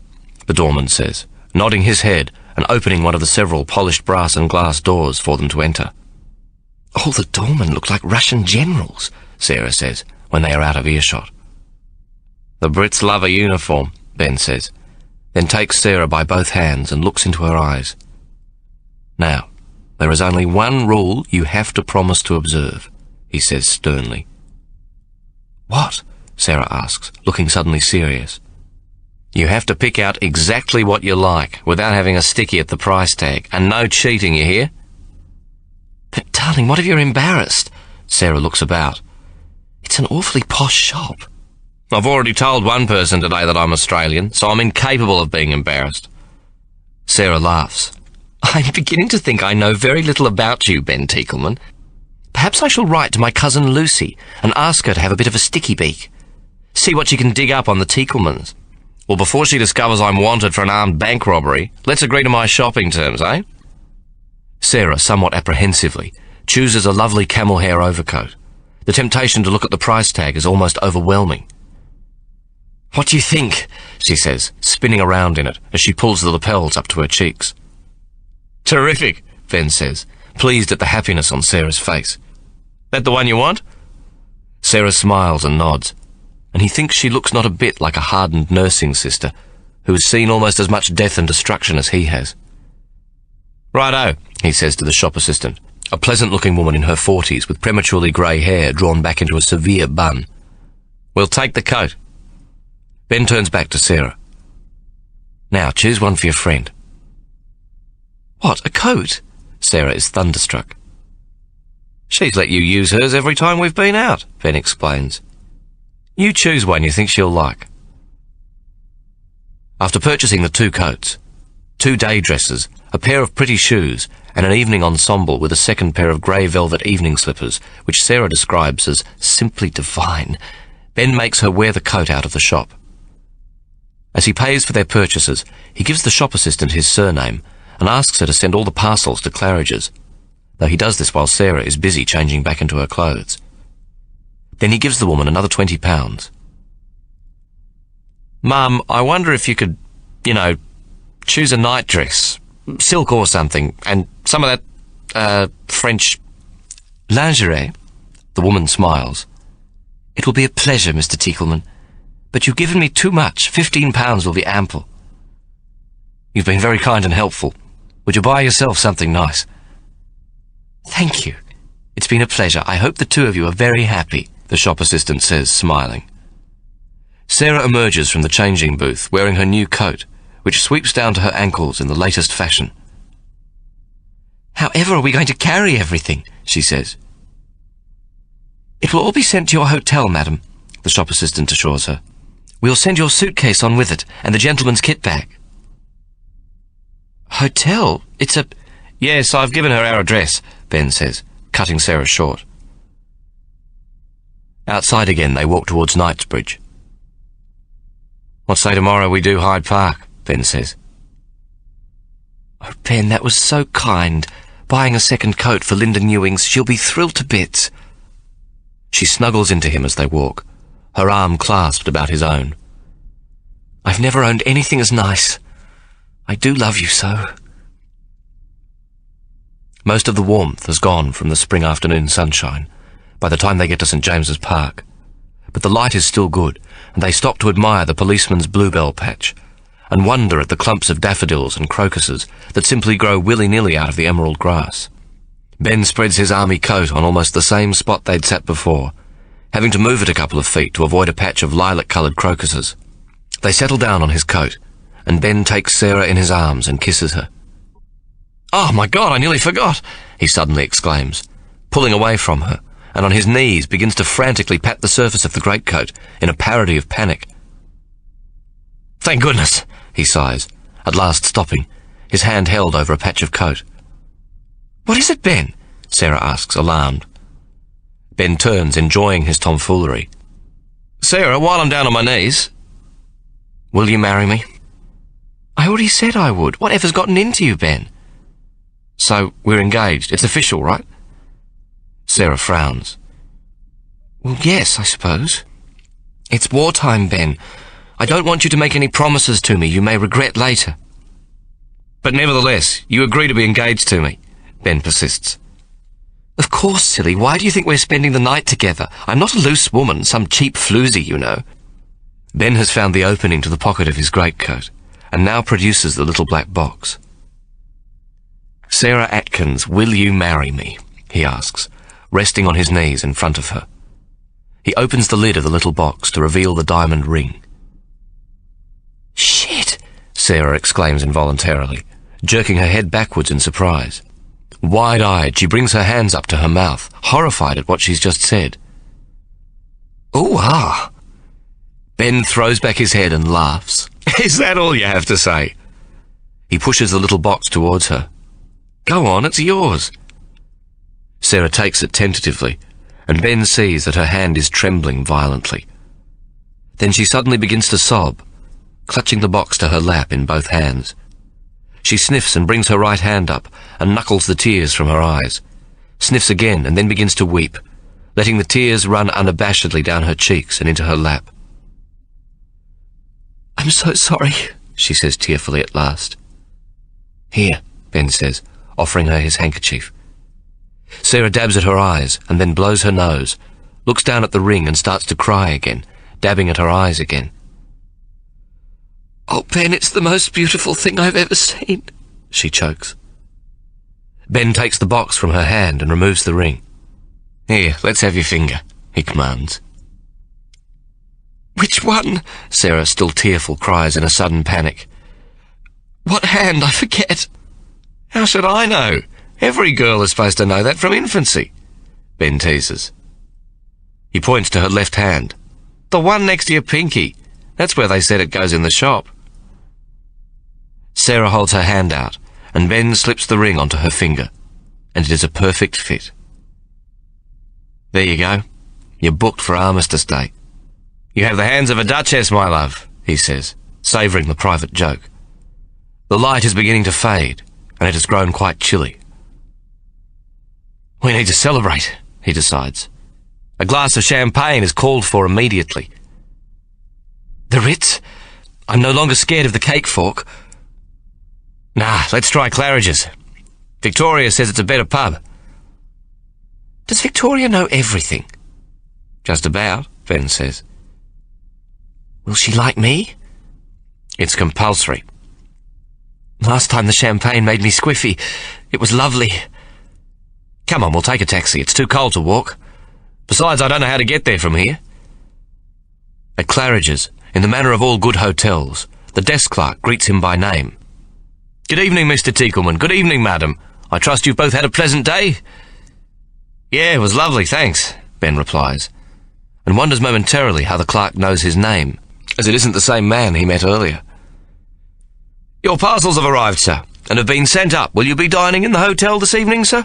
the doorman says, nodding his head and opening one of the several polished brass and glass doors for them to enter. "All the doormen look like Russian generals," Sarah says, when they are out of earshot. "The Brits love a uniform," Ben says, then takes Sarah by both hands and looks into her eyes. "Now, there is only one rule you have to promise to observe," he says sternly. "What?" Sarah asks, looking suddenly serious. "You have to pick out exactly what you like, without having a sticky at the price tag, and no cheating, you hear?" "But, darling, what if you're embarrassed?" Sarah looks about. "It's an awfully posh shop." "I've already told one person today that I'm Australian, so I'm incapable of being embarrassed." Sarah laughs. "I'm beginning to think I know very little about you, Ben Teakleman. Perhaps I shall write to my cousin Lucy and ask her to have a bit of a sticky beak. See what she can dig up on the Teaklemans. Well, before she discovers I'm wanted for an armed bank robbery, let's agree to my shopping terms, eh?" Sarah, somewhat apprehensively, chooses a lovely camel hair overcoat. The temptation to look at the price tag is almost overwhelming. "What do you think?" she says, spinning around in it as she pulls the lapels up to her cheeks. "Terrific," Ben says, pleased at the happiness on Sarah's face. "That the one you want?" Sarah smiles and nods, and he thinks she looks not a bit like a hardened nursing sister who has seen almost as much death and destruction as he has. "Righto," he says to the shop assistant, a pleasant-looking woman in her 40s with prematurely grey hair drawn back into a severe bun. "We'll take the coat." Ben turns back to Sarah. "Now, choose one for your friend." "What, a coat?" Sarah is thunderstruck. "She's let you use hers every time we've been out," Ben explains. "You choose one you think she'll like." After purchasing the 2 coats, 2 day dresses, a pair of pretty shoes, and an evening ensemble with a second pair of grey velvet evening slippers, which Sarah describes as simply divine, Ben makes her wear the coat out of the shop. As he pays for their purchases, he gives the shop assistant his surname and asks her to send all the parcels to Claridge's, though he does this while Sarah is busy changing back into her clothes. Then he gives the woman another £20. "Mum, I wonder if you could, choose a night dress, silk or something, and some of that, French Lingerie? The woman smiles. It will be a pleasure, Mr. Teakleman. But you've given me too much. £15 will be ample. You've been very kind and helpful. Would you buy yourself something nice? Thank you. It's been a pleasure. I hope the two of you are very happy, the shop assistant says, smiling. Sarah emerges from the changing booth, wearing her new coat, which sweeps down to her ankles in the latest fashion. However are we going to carry everything? She says. It will all be sent to your hotel, madam, the shop assistant assures her. We'll send your suitcase on with it, and the gentleman's kit bag. Hotel? It's a... Yes, I've given her our address, Ben says, cutting Sarah short. Outside again, they walk towards Knightsbridge. What say tomorrow we do Hyde Park? Ben says. Oh, Ben, that was so kind. Buying a second coat for Linda Newings. She'll be thrilled to bits. She snuggles into him as they walk, her arm clasped about his own. I've never owned anything as nice. I do love you so. Most of the warmth has gone from the spring afternoon sunshine by the time they get to St. James's Park, but the light is still good, and they stop to admire the policeman's bluebell patch and wonder at the clumps of daffodils and crocuses that simply grow willy-nilly out of the emerald grass. Ben spreads his army coat on almost the same spot they'd sat before, having to move it a couple of feet to avoid a patch of lilac-coloured crocuses. They settle down on his coat, and Ben takes Sarah in his arms and kisses her. "Oh, my God, I nearly forgot!" he suddenly exclaims, pulling away from her, and on his knees begins to frantically pat the surface of the greatcoat in a parody of panic. "Thank goodness," he sighs, at last stopping, his hand held over a patch of coat. "What is it, Ben?" Sarah asks, alarmed. Ben turns, enjoying his tomfoolery. "Sarah, while I'm down on my knees..." "Will you marry me?" "I already said I would. Whatever's gotten into you, Ben?" "So, we're engaged. It's official, right?" Sarah frowns. "Well, yes, I suppose. It's wartime, Ben. I don't want you to make any promises to me you may regret later." "But nevertheless, you agree to be engaged to me," Ben persists. "Of course, silly. Why do you think we're spending the night together? I'm not a loose woman, some cheap floozy, you know." Ben has found the opening to the pocket of his greatcoat, and now produces the little black box. "Sarah Atkins, will you marry me?" he asks, resting on his knees in front of her. He opens the lid of the little box to reveal the diamond ring. "Shit!" Sarah exclaims involuntarily, jerking her head backwards in surprise. Wide-eyed, she brings her hands up to her mouth, horrified at what she's just said. "Ooh, ah!" Ben throws back his head and laughs. "Is that all you have to say?" He pushes the little box towards her. "Go on, it's yours." Sarah takes it tentatively, and Ben sees that her hand is trembling violently. Then she suddenly begins to sob, clutching the box to her lap in both hands. She sniffs and brings her right hand up and knuckles the tears from her eyes, sniffs again and then begins to weep, letting the tears run unabashedly down her cheeks and into her lap. "I'm so sorry," she says tearfully at last. "Here," Ben says, offering her his handkerchief. Sarah dabs at her eyes and then blows her nose, looks down at the ring and starts to cry again, dabbing at her eyes again. "Oh, Ben, it's the most beautiful thing I've ever seen," she chokes. Ben takes the box from her hand and removes the ring. "Here, let's have your finger," he commands. "Which one?" Sarah, still tearful, cries in a sudden panic. "What hand? I forget." "How should I know? Every girl is supposed to know that from infancy," Ben teases. He points to her left hand. "The one next to your pinky. That's where they said it goes in the shop." Sarah holds her hand out, and Ben slips the ring onto her finger, and it is a perfect fit. "There you go. You're booked for Armistice Day." "You have the hands of a duchess, my love," he says, savouring the private joke. The light is beginning to fade, and it has grown quite chilly. "We need to celebrate," he decides. "A glass of champagne is called for immediately." "The Ritz? I'm no longer scared of the cake fork." "Nah, let's try Claridge's. Victoria says it's a better pub." Does Victoria know everything? Just about, Ben says. Will she like me? It's compulsory. Last time the champagne made me squiffy. It was lovely. Come on, we'll take a taxi. It's too cold to walk. Besides, I don't know how to get there from here. At Claridge's, in the manner of all good hotels, the desk clerk greets him by name. Good evening, Mr. Teakleman. Good evening, madam. I trust you've both had a pleasant day? Yeah, it was lovely, thanks, Ben replies, and wonders momentarily how the clerk knows his name, as it isn't the same man he met earlier. Your parcels have arrived, sir, and have been sent up. Will you be dining in the hotel this evening, sir?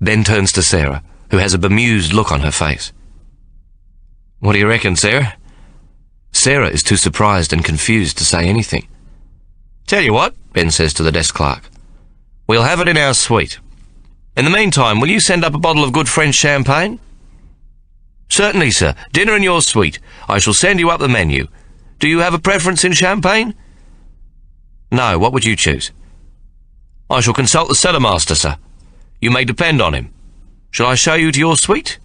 Ben turns to Sarah, who has a bemused look on her face. What do you reckon, Sarah? Sarah is too surprised and confused to say anything. Tell you what, Ben says to the desk clerk. We'll have it in our suite. In the meantime, will you send up a bottle of good French champagne? Certainly, sir. Dinner in your suite. I shall send you up the menu. Do you have a preference in champagne? No, what would you choose? I shall consult the cellarmaster, sir. You may depend on him. Shall I show you to your suite?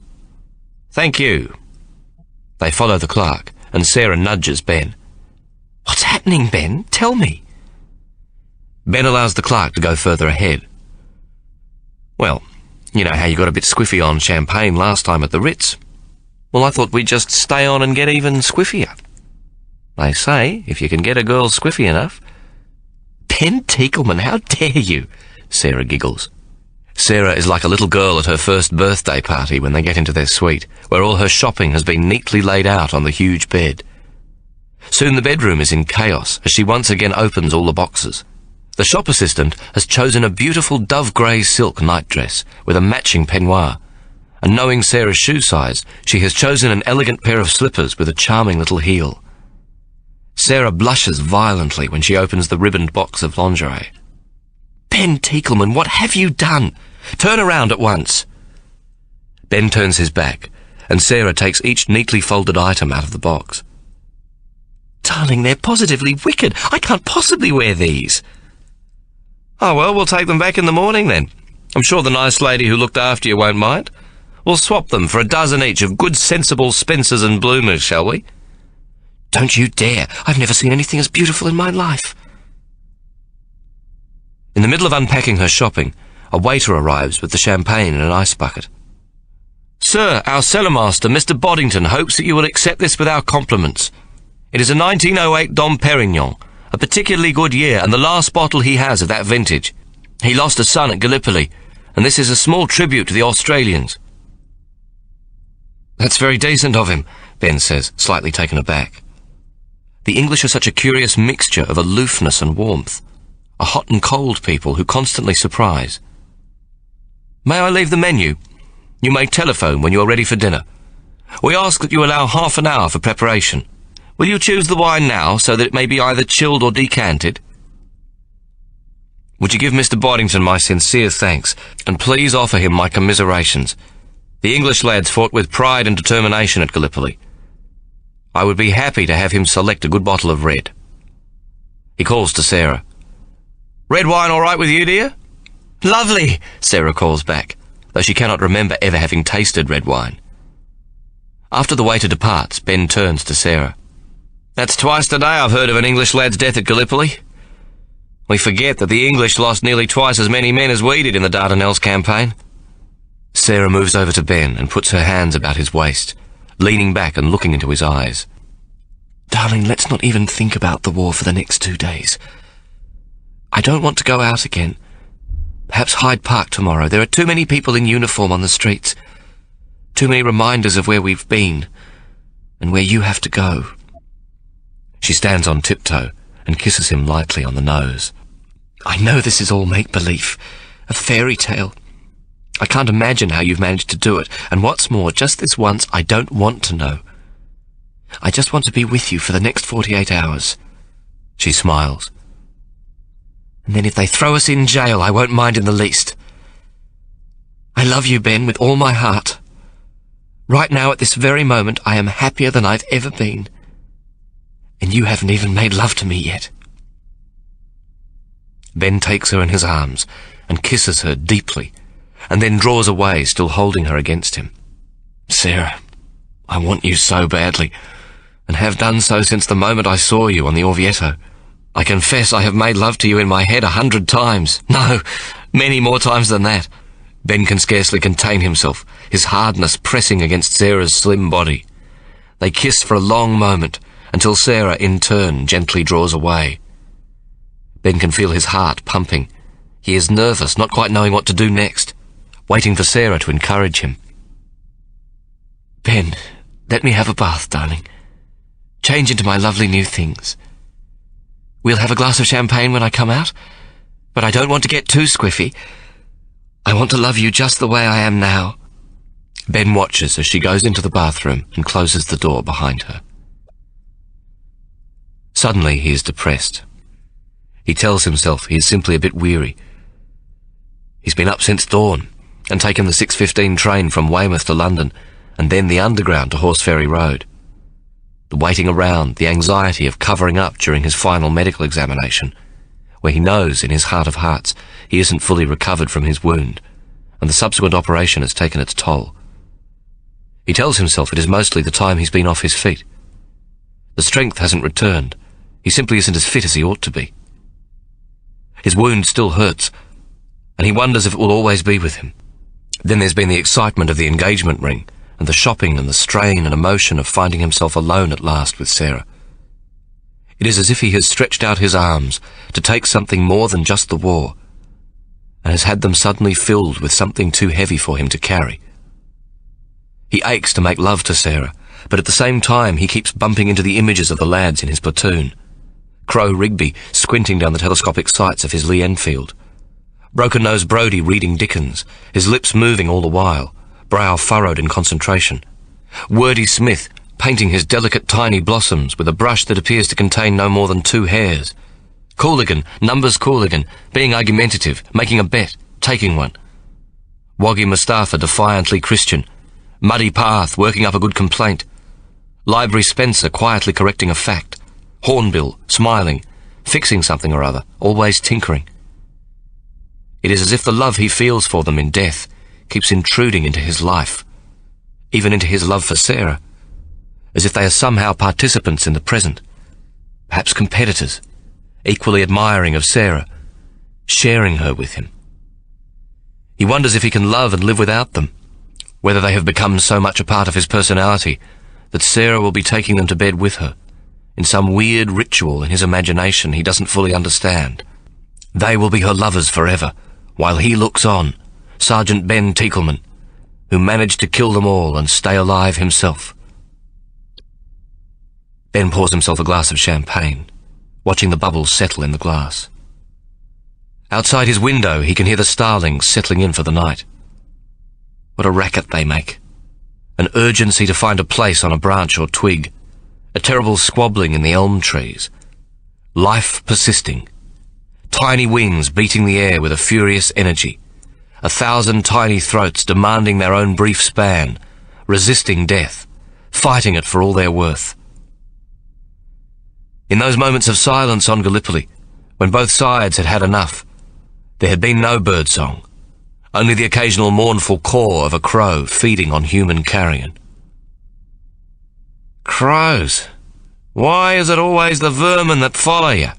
Thank you. They follow the clerk, and Sarah nudges Ben. What's happening, Ben? Tell me. Ben allows the clerk to go further ahead. Well, you know how you got a bit squiffy on champagne last time at the Ritz? Well, I thought we'd just stay on and get even squiffier. They say, if you can get a girl squiffy enough... Ben Teakleman, how dare you? Sarah giggles. Sarah is like a little girl at her first birthday party when they get into their suite, where all her shopping has been neatly laid out on the huge bed. Soon the bedroom is in chaos as she once again opens all the boxes. The shop assistant has chosen a beautiful dove-grey silk nightdress with a matching peignoir, and knowing Sarah's shoe size, she has chosen an elegant pair of slippers with a charming little heel. Sarah blushes violently when she opens the ribboned box of lingerie. Ben Teakleman, what have you done? Turn around at once. Ben turns his back, and Sarah takes each neatly folded item out of the box. Darling, they're positively wicked. I can't possibly wear these. Oh, well, we'll take them back in the morning, then. I'm sure the nice lady who looked after you won't mind. We'll swap them for a dozen each of good, sensible Spencers and Bloomers, shall we? Don't you dare. I've never seen anything as beautiful in my life. In the middle of unpacking her shopping, a waiter arrives with the champagne in an ice bucket. Sir, our cellarmaster, Mr. Boddington, hopes that you will accept this with our compliments. It is a 1908 Dom Perignon, a particularly good year, and the last bottle he has of that vintage. He lost a son at Gallipoli, and this is a small tribute to the Australians. That's very decent of him, Ben says, slightly taken aback. The English are such a curious mixture of aloofness and warmth, a hot and cold people who constantly surprise. May I leave the menu? You may telephone when you are ready for dinner. We ask that you allow half an hour for preparation. Will you choose the wine now, so that it may be either chilled or decanted? Would you give Mr. Boddington my sincere thanks, and please offer him my commiserations. The English lads fought with pride and determination at Gallipoli. I would be happy to have him select a good bottle of red. He calls to Sarah. Red wine all right with you, dear? Lovely, Sarah calls back, though she cannot remember ever having tasted red wine. After the waiter departs, Ben turns to Sarah. That's twice today I've heard of an English lad's death at Gallipoli. We forget that the English lost nearly twice as many men as we did in the Dardanelles campaign. Sarah moves over to Ben and puts her hands about his waist, leaning back and looking into his eyes. Darling, let's not even think about the war for the next 2 days. I don't want to go out again. Perhaps Hyde Park tomorrow. There are too many people in uniform on the streets. Too many reminders of where we've been, and where you have to go. She stands on tiptoe and kisses him lightly on the nose. I know this is all make-believe, a fairy tale. I can't imagine how you've managed to do it, and what's more, just this once, I don't want to know. I just want to be with you for the next 48 hours. She smiles. And then if they throw us in jail, I won't mind in the least. I love you, Ben, with all my heart. Right now, at this very moment, I am happier than I've ever been. And you haven't even made love to me yet. Ben takes her in his arms and kisses her deeply, and then draws away, still holding her against him. "Sarah, I want you so badly, and have done so since the moment I saw you on the Orvieto. I confess I have made love to you in my head 100 times. No, many more times than that." Ben can scarcely contain himself, his hardness pressing against Sarah's slim body. They kiss for a long moment, until Sarah, in turn, gently draws away. Ben can feel his heart pumping. He is nervous, not quite knowing what to do next, waiting for Sarah to encourage him. "Ben, let me have a bath, darling. Change into my lovely new things. We'll have a glass of champagne when I come out, but I don't want to get too squiffy. I want to love you just the way I am now." Ben watches as she goes into the bathroom and closes the door behind her. Suddenly he is depressed. He tells himself he is simply a bit weary. He's been up since dawn and taken the 6:15 train from Weymouth to London and then the Underground to Horseferry Road. The waiting around, the anxiety of covering up during his final medical examination, where he knows in his heart of hearts he isn't fully recovered from his wound, and the subsequent operation has taken its toll. He tells himself it is mostly the time he's been off his feet. The strength hasn't returned. He simply isn't as fit as he ought to be. His wound still hurts, and he wonders if it will always be with him. Then there's been the excitement of the engagement ring, and the shopping and the strain and emotion of finding himself alone at last with Sarah. It is as if he has stretched out his arms to take something more than just the war, and has had them suddenly filled with something too heavy for him to carry. He aches to make love to Sarah, but at the same time he keeps bumping into the images of the lads in his platoon. Crow Rigby squinting down the telescopic sights of his Lee Enfield. Broken-nosed Brodie reading Dickens, his lips moving all the while, brow furrowed in concentration. Wordy Smith painting his delicate tiny blossoms with a brush that appears to contain no more than 2 hairs. Cooligan, numbers Cooligan, being argumentative, making a bet, taking one. Woggy Mustafa defiantly Christian. Muddy Path working up a good complaint. Library Spencer quietly correcting a fact. Hornbill smiling, fixing something or other, always tinkering. It is as if the love he feels for them in death keeps intruding into his life, even into his love for Sarah, as if they are somehow participants in the present, perhaps competitors, equally admiring of Sarah, sharing her with him. He wonders if he can love and live without them, whether they have become so much a part of his personality that Sarah will be taking them to bed with her, in some weird ritual in his imagination he doesn't fully understand. They will be her lovers forever, while he looks on, Sergeant Ben Teakleman, who managed to kill them all and stay alive himself. Ben pours himself a glass of champagne, watching the bubbles settle in the glass. Outside his window he can hear the starlings settling in for the night. What a racket they make. An urgency to find a place on a branch or twig, a terrible squabbling in the elm trees. Life persisting. Tiny wings beating the air with a furious energy. 1,000 tiny throats demanding their own brief span, resisting death, fighting it for all they're worth. In those moments of silence on Gallipoli, when both sides had had enough, there had been no birdsong, only the occasional mournful caw of a crow feeding on human carrion. Crows! Why is it always the vermin that follow you?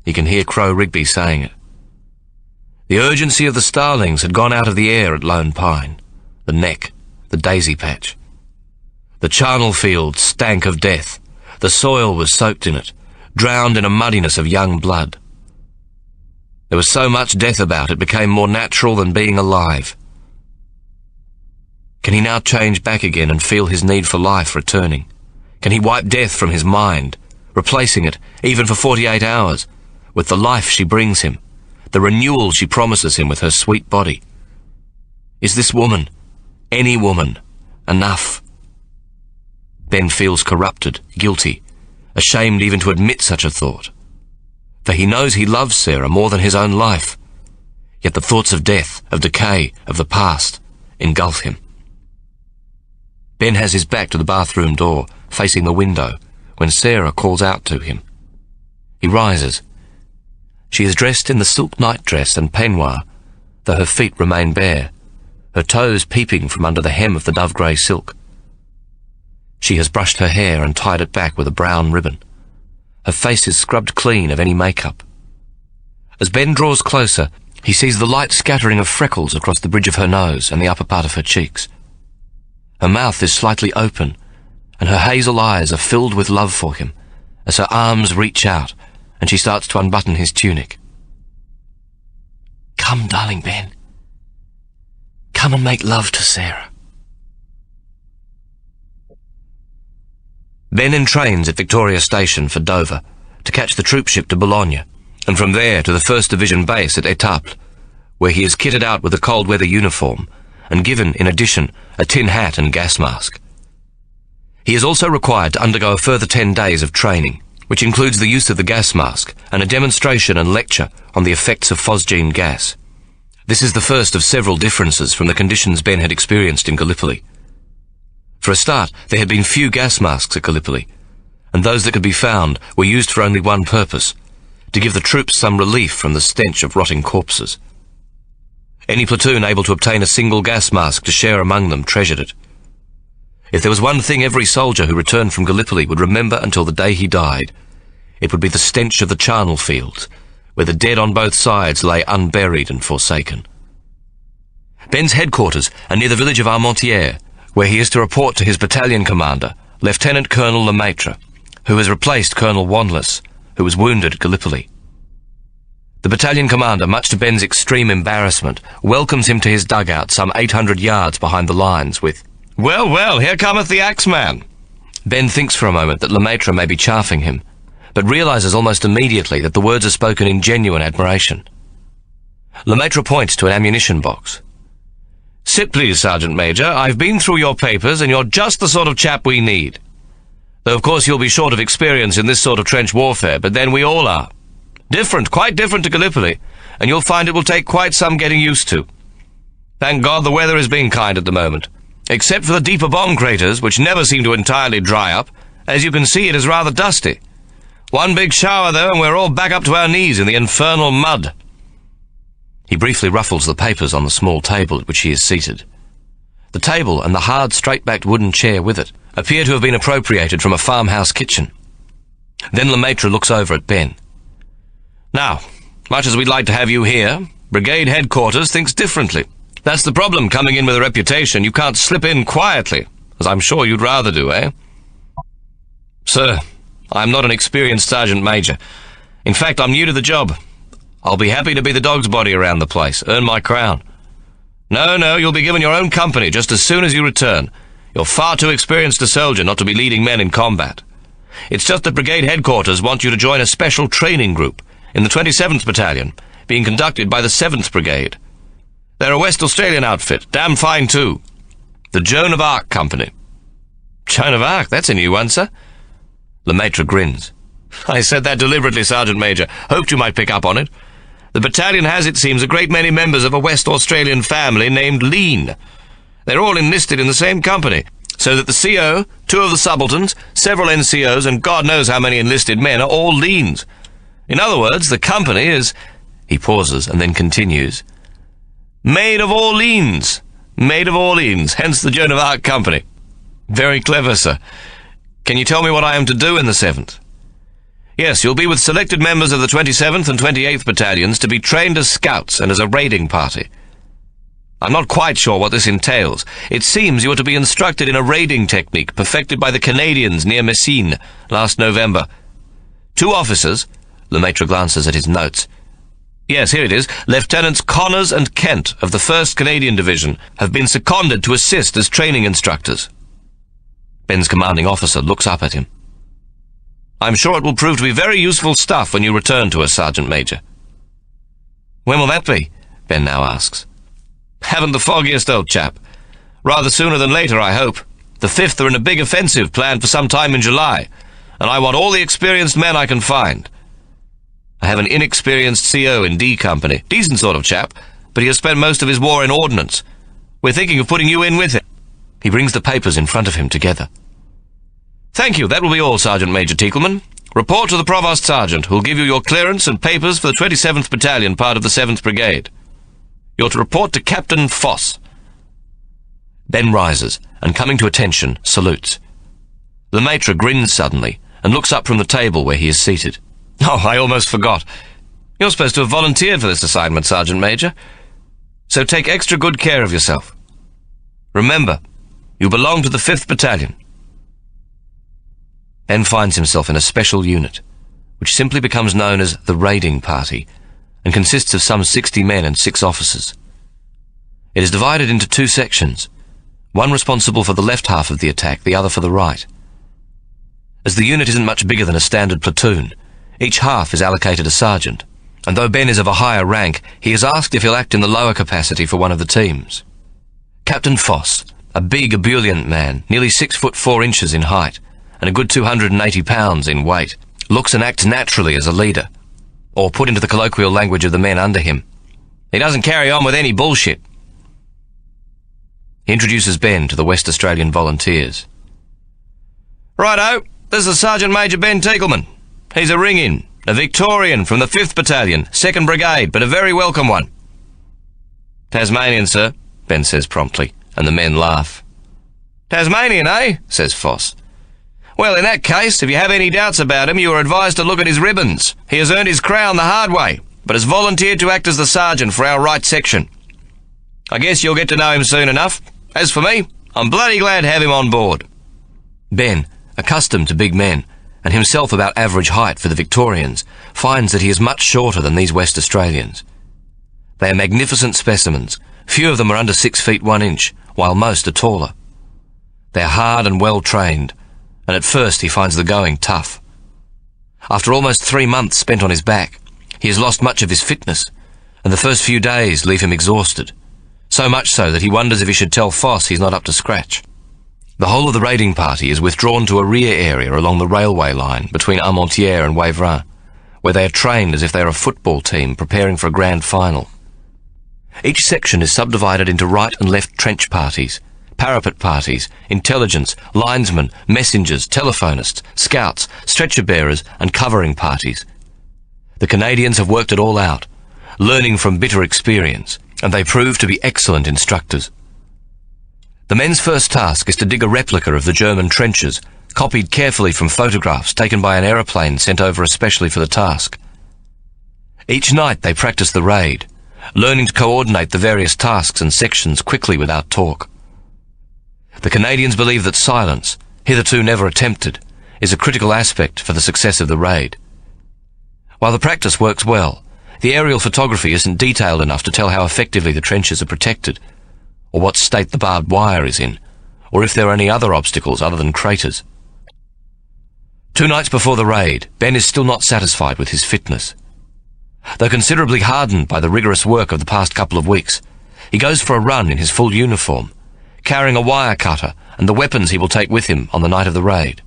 He can hear Crow Rigby saying it. The urgency of the starlings had gone out of the air at Lone Pine, the Neck, the Daisy Patch. The charnel field stank of death. The soil was soaked in it, drowned in a muddiness of young blood. There was so much death about it became more natural than being alive. Can he now change back again and feel his need for life returning? Can he wipe death from his mind, replacing it, even for 48 hours, with the life she brings him, the renewal she promises him with her sweet body? Is this woman, any woman, enough? Ben feels corrupted, guilty, ashamed even to admit such a thought. For he knows he loves Sarah more than his own life, yet the thoughts of death, of decay, of the past, engulf him. Ben has his back to the bathroom door, facing the window, when Sarah calls out to him. He rises. She is dressed in the silk nightdress and peignoir, though her feet remain bare, her toes peeping from under the hem of the dove-grey silk. She has brushed her hair and tied it back with a brown ribbon. Her face is scrubbed clean of any makeup. As Ben draws closer, he sees the light scattering of freckles across the bridge of her nose and the upper part of her cheeks. Her mouth is slightly open, and her hazel eyes are filled with love for him as her arms reach out and she starts to unbutton his tunic. "Come, darling Ben. Come and make love to Sarah." Ben entrains at Victoria Station for Dover to catch the troop ship to Boulogne, and from there to the 1st Division base at Etaples, where he is kitted out with a cold-weather uniform and given, in addition, a tin hat and gas mask. He is also required to undergo a further 10 days of training, which includes the use of the gas mask and a demonstration and lecture on the effects of phosgene gas. This is the first of several differences from the conditions Ben had experienced in Gallipoli. For a start, there had been few gas masks at Gallipoli, and those that could be found were used for only one purpose: to give the troops some relief from the stench of rotting corpses. Any platoon able to obtain a single gas mask to share among them treasured it. If there was one thing every soldier who returned from Gallipoli would remember until the day he died, it would be the stench of the charnel fields, where the dead on both sides lay unburied and forsaken. Ben's headquarters are near the village of Armentières, where he is to report to his battalion commander, Lieutenant Colonel Lemaitre, who has replaced Colonel Wanless, who was wounded at Gallipoli. The battalion commander, much to Ben's extreme embarrassment, welcomes him to his dugout some 800 yards behind the lines with, "Well, well, here cometh the Axeman." Ben thinks for a moment that Lemaitre may be chaffing him, but realizes almost immediately that the words are spoken in genuine admiration. Lemaitre points to an ammunition box. "Sit, please, Sergeant Major. I've been through your papers, and you're just the sort of chap we need. Though, of course, you'll be short of experience in this sort of trench warfare, but then we all are. Different, quite different to Gallipoli, and you'll find it will take quite some getting used to. Thank God the weather is being kind at the moment. Except for the deeper bomb craters, which never seem to entirely dry up, as you can see, it is rather dusty. One big shower, though, and we're all back up to our knees in the infernal mud." He briefly ruffles the papers on the small table at which he is seated. The table and the hard, straight-backed wooden chair with it appear to have been appropriated from a farmhouse kitchen. Then Lemaitre looks over at Ben. "Now, much as we'd like to have you here, Brigade Headquarters thinks differently. That's the problem, coming in with a reputation. You can't slip in quietly, as I'm sure you'd rather do, eh?" "Sir, I'm not an experienced sergeant major. In fact, I'm new to the job. I'll be happy to be the dog's body around the place, earn my crown. No, you'll be given your own company just as soon as you return. You're far too experienced a soldier not to be leading men in combat. It's just that Brigade Headquarters want you to join a special training group in the 27th Battalion, being conducted by the 7th Brigade. They're a West Australian outfit, damn fine too. The Joan of Arc Company." "Joan of Arc? That's a new one, sir." Lemaitre grins. "I said that deliberately, Sergeant Major. Hoped you might pick up on it. The battalion has, it seems, a great many members of a West Australian family named Lean. They're all enlisted in the same company, so that the CO, 2 of the subalterns, several NCOs, and God knows how many enlisted men are all Leans. In other words, the company is—" He pauses and then continues, "made of all Leans. Made of all Leans, hence the Joan of Arc Company. Very clever, sir. Can you tell me what I am to do in the 7th? "Yes, you'll be with selected members of the 27th and 28th Battalions to be trained as scouts and as a raiding party. I'm not quite sure what this entails. It seems you are to be instructed in a raiding technique perfected by the Canadians near Messines last November. 2 officers," Lemaitre glances at his notes. "Yes, here it is. Lieutenants Connors and Kent of the 1st Canadian Division have been seconded to assist as training instructors." Ben's commanding officer looks up at him. "I'm sure it will prove to be very useful stuff when you return to us, Sergeant Major." "When will that be?" Ben now asks. "Haven't the foggiest, old chap. Rather sooner than later, I hope. The 5th are in a big offensive planned for some time in July, and I want all the experienced men I can find. I have an inexperienced CO in D Company. Decent sort of chap, but he has spent most of his war in ordnance. We're thinking of putting you in with him." He brings the papers in front of him together. "Thank you. That will be all, Sergeant Major Teakleman. Report to the Provost Sergeant, who'll give you your clearance and papers for the 27th Battalion, part of the 7th Brigade. You're to report to Captain Foss. Ben rises, and coming to attention, salutes. The maitre grins suddenly, and looks up from the table where he is seated. "Oh, I almost forgot. You're supposed to have volunteered for this assignment, Sergeant Major. So take extra good care of yourself. Remember, you belong to the 5th Battalion." Ben finds himself in a special unit, which simply becomes known as the Raiding Party, and consists of some 60 men and 6 officers. It is divided into 2 sections, one responsible for the left half of the attack, the other for the right. As the unit isn't much bigger than a standard platoon, each half is allocated a sergeant, and though Ben is of a higher rank, he is asked if he'll act in the lower capacity for one of the teams. Captain Foss, a big, ebullient man, nearly 6 foot 4 inches in height, and a good 280 pounds in weight, looks and acts naturally as a leader, or put into the colloquial language of the men under him, he doesn't carry on with any bullshit. He introduces Ben to the West Australian volunteers. "Righto, this is Sergeant Major Ben Teagleman. He's a ring-in, a Victorian from the 5th Battalion, 2nd Brigade, but a very welcome one." "Tasmanian, sir," Ben says promptly, and the men laugh. "Tasmanian, eh?" says Foss. "Well, in that case, if you have any doubts about him, you are advised to look at his ribbons. He has earned his crown the hard way, but has volunteered to act as the sergeant for our right section. I guess you'll get to know him soon enough. As for me, I'm bloody glad to have him on board." Ben, accustomed to big men, and himself about average height for the Victorians, finds that he is much shorter than these West Australians. They are magnificent specimens. Few of them are under 6 feet 1 inch, while most are taller. They are hard and well trained, and at first he finds the going tough. After almost 3 months spent on his back, he has lost much of his fitness, and the first few days leave him exhausted, so much so that he wonders if he should tell Foss he's not up to scratch. The whole of the raiding party is withdrawn to a rear area along the railway line between Armentières and Wavrin, where they are trained as if they are a football team preparing for a grand final. Each section is subdivided into right and left trench parties, parapet parties, intelligence, linesmen, messengers, telephonists, scouts, stretcher-bearers, and covering parties. The Canadians have worked it all out, learning from bitter experience, and they prove to be excellent instructors. The men's first task is to dig a replica of the German trenches, copied carefully from photographs taken by an aeroplane sent over especially for the task. Each night they practice the raid, learning to coordinate the various tasks and sections quickly without talk. The Canadians believe that silence, hitherto never attempted, is a critical aspect for the success of the raid. While the practice works well, the aerial photography isn't detailed enough to tell how effectively the trenches are protected, or what state the barbed wire is in, or if there are any other obstacles other than craters. 2 nights before the raid, Ben is still not satisfied with his fitness. Though considerably hardened by the rigorous work of the past couple of weeks, he goes for a run in his full uniform, carrying a wire cutter and the weapons he will take with him on the night of the raid.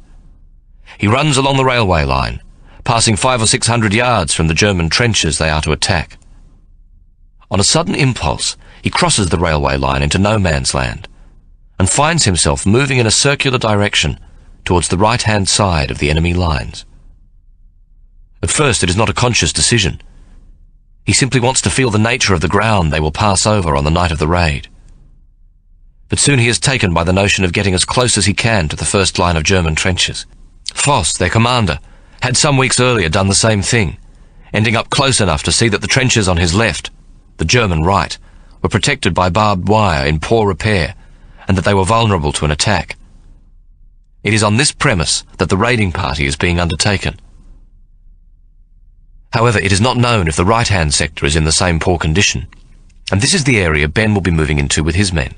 He runs along the railway line, passing 500 or 600 yards from the German trenches they are to attack. On a sudden impulse, he crosses the railway line into no man's land, and finds himself moving in a circular direction towards the right-hand side of the enemy lines. At first, it is not a conscious decision. He simply wants to feel the nature of the ground they will pass over on the night of the raid. But soon he is taken by the notion of getting as close as he can to the first line of German trenches. Foss, their commander, had some weeks earlier done the same thing, ending up close enough to see that the trenches on his left, the German right, were protected by barbed wire in poor repair, and that they were vulnerable to an attack. It is on this premise that the raiding party is being undertaken. However, it is not known if the right-hand sector is in the same poor condition, and this is the area Ben will be moving into with his men.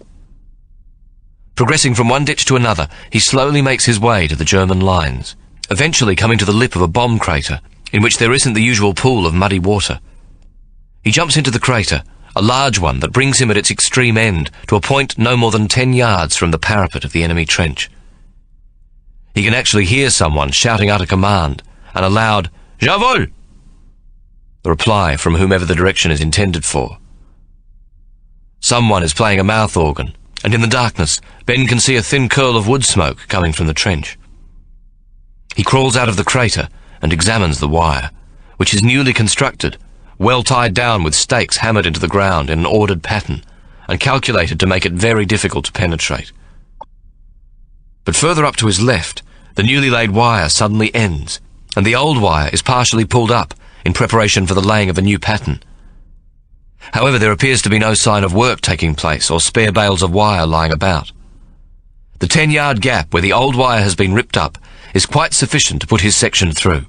Progressing from one ditch to another, he slowly makes his way to the German lines, eventually coming to the lip of a bomb crater, in which there isn't the usual pool of muddy water. He jumps into the crater, a large one that brings him at its extreme end to a point no more than 10 yards from the parapet of the enemy trench. He can actually hear someone shouting out a command, and a loud, "Jawohl!" the reply from whomever the direction is intended for. Someone is playing a mouth organ, and in the darkness, Ben can see a thin curl of wood smoke coming from the trench. He crawls out of the crater and examines the wire, which is newly constructed, well tied down with stakes hammered into the ground in an ordered pattern, and calculated to make it very difficult to penetrate. But further up to his left, the newly laid wire suddenly ends, and the old wire is partially pulled up in preparation for the laying of a new pattern. However, there appears to be no sign of work taking place or spare bales of wire lying about. The 10-yard gap where the old wire has been ripped up is quite sufficient to put his section through.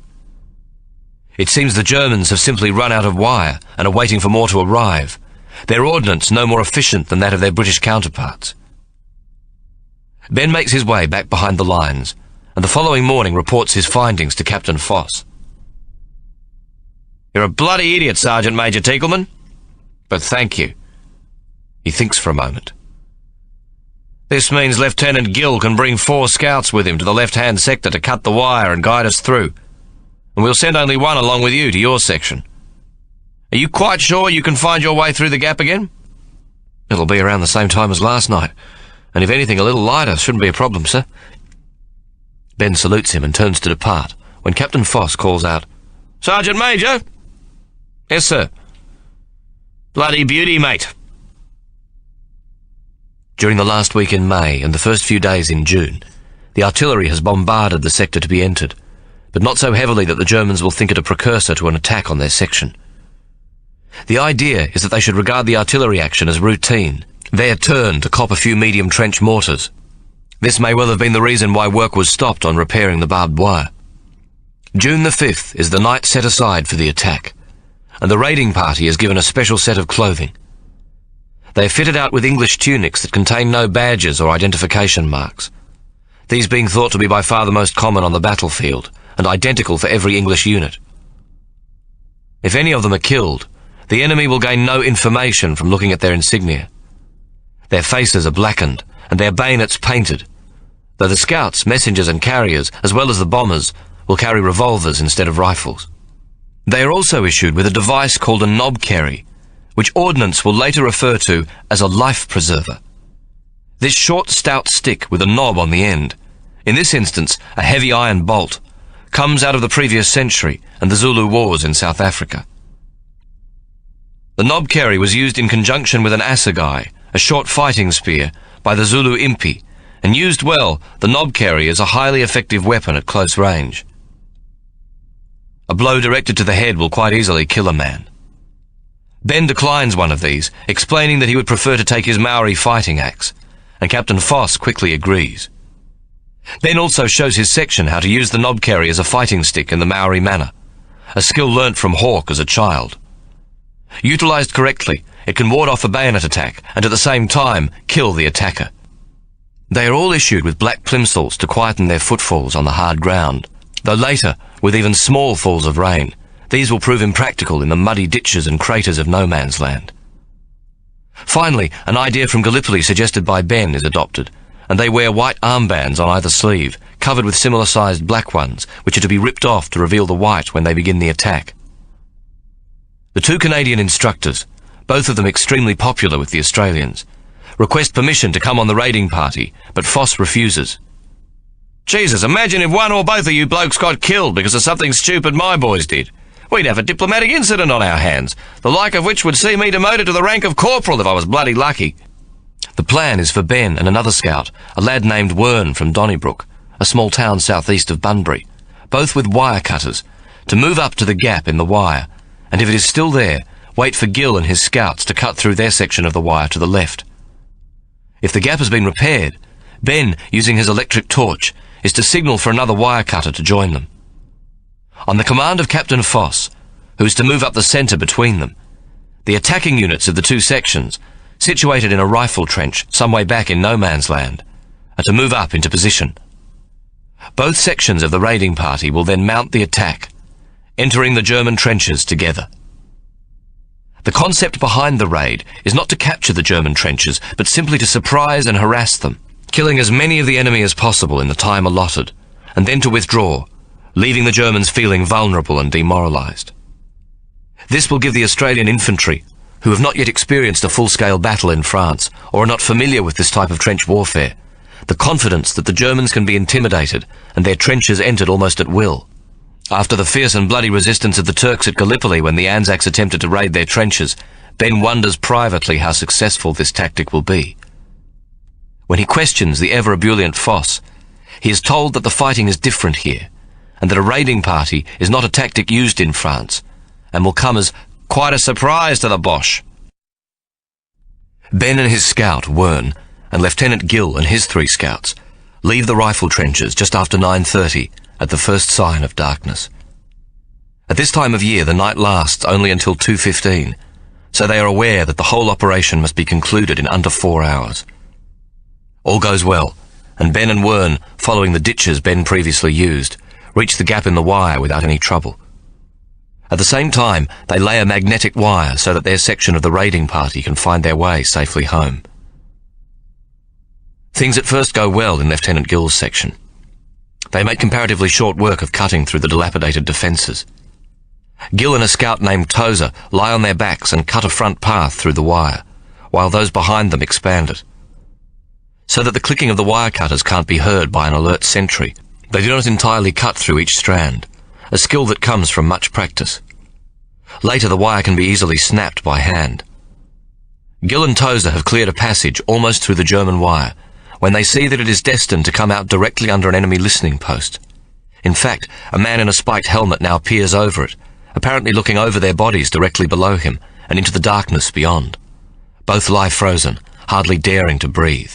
It seems the Germans have simply run out of wire and are waiting for more to arrive, their ordnance no more efficient than that of their British counterparts. Ben makes his way back behind the lines, and the following morning reports his findings to Captain Foss. "You're a bloody idiot, Sergeant Major Tinkleman." "But thank you." He thinks for a moment. "This means Lieutenant Gill can bring 4 scouts with him to the left-hand sector to cut the wire and guide us through. And we'll send only one along with you to your section. Are you quite sure you can find your way through the gap again?" "It'll be around the same time as last night, and if anything a little lighter, shouldn't be a problem, sir." Ben salutes him and turns to depart, when Captain Foss calls out, "Sergeant Major!" "Yes, sir." "Bloody beauty, mate." During the last week in May and the first few days in June, the artillery has bombarded the sector to be entered, but not so heavily that the Germans will think it a precursor to an attack on their section. The idea is that they should regard the artillery action as routine, their turn to cop a few medium trench mortars. This may well have been the reason why work was stopped on repairing the barbed wire. June the 5th is the night set aside for the attack, and the raiding party is given a special set of clothing. They are fitted out with English tunics that contain no badges or identification marks, these being thought to be by far the most common on the battlefield, and identical for every English unit. If any of them are killed, the enemy will gain no information from looking at their insignia. Their faces are blackened, and their bayonets painted, though the scouts, messengers and carriers, as well as the bombers, will carry revolvers instead of rifles. They are also issued with a device called a knob kerry, which ordnance will later refer to as a life preserver. This short, stout stick with a knob on the end, in this instance a heavy iron bolt, comes out of the previous century and the Zulu Wars in South Africa. The knob kerry was used in conjunction with an assegai, a short fighting spear, by the Zulu impi, and used well, the knob kerry is a highly effective weapon at close range. A blow directed to the head will quite easily kill a man. Ben declines one of these, explaining that he would prefer to take his Maori fighting axe, and Captain Foss quickly agrees. Ben also shows his section how to use the knob kerry as a fighting stick in the Maori manner, a skill learnt from Hawke as a child. Utilised correctly, it can ward off a bayonet attack and at the same time kill the attacker. They are all issued with black plimsolls to quieten their footfalls on the hard ground, though later, with even small falls of rain, these will prove impractical in the muddy ditches and craters of no man's land. Finally, an idea from Gallipoli suggested by Ben is adopted, and they wear white armbands on either sleeve, covered with similar-sized black ones, which are to be ripped off to reveal the white when they begin the attack. The 2 Canadian instructors, both of them extremely popular with the Australians, request permission to come on the raiding party, but Foss refuses. "Jesus, imagine if one or both of you blokes got killed because of something stupid my boys did. We'd have a diplomatic incident on our hands, the like of which would see me demoted to the rank of corporal if I was bloody lucky." The plan is for Ben and another scout, a lad named Wern from Donnybrook, a small town southeast of Bunbury, both with wire cutters, to move up to the gap in the wire, and if it is still there, wait for Gill and his scouts to cut through their section of the wire to the left. If the gap has been repaired, Ben, using his electric torch, is to signal for another wire cutter to join them. On the command of Captain Foss, who is to move up the centre between them, the attacking units of the 2 sections, situated in a rifle trench some way back in no man's land, are to move up into position. Both sections of the raiding party will then mount the attack, entering the German trenches together. The concept behind the raid is not to capture the German trenches, but simply to surprise and harass them, killing as many of the enemy as possible in the time allotted, and then to withdraw, leaving the Germans feeling vulnerable and demoralised. This will give the Australian infantry, who have not yet experienced a full-scale battle in France, or are not familiar with this type of trench warfare, the confidence that the Germans can be intimidated and their trenches entered almost at will. After the fierce and bloody resistance of the Turks at Gallipoli when the Anzacs attempted to raid their trenches, Ben wonders privately how successful this tactic will be. When he questions the ever-ebullient Foss, he is told that the fighting is different here, and that a raiding party is not a tactic used in France, and will come as quite a surprise to the Boche. Ben and his scout, Wern, and Lieutenant Gill and his 3 scouts leave the rifle trenches just after 9:30 at the first sign of darkness. At this time of year, the night lasts only until 2:15, so they are aware that the whole operation must be concluded in under 4 hours. All goes well, and Ben and Wern, following the ditches Ben previously used, reach the gap in the wire without any trouble. At the same time, they lay a magnetic wire so that their section of the raiding party can find their way safely home. Things at first go well in Lieutenant Gill's section. They make comparatively short work of cutting through the dilapidated defences. Gill and a scout named Tozer lie on their backs and cut a front path through the wire, while those behind them expand it. So that the clicking of the wire cutters can't be heard by an alert sentry, they do not entirely cut through each strand, a skill that comes from much practice. Later the wire can be easily snapped by hand. Gill and Tozer have cleared a passage almost through the German wire, when they see that it is destined to come out directly under an enemy listening post. In fact, a man in a spiked helmet now peers over it, apparently looking over their bodies directly below him and into the darkness beyond. Both lie frozen, hardly daring to breathe.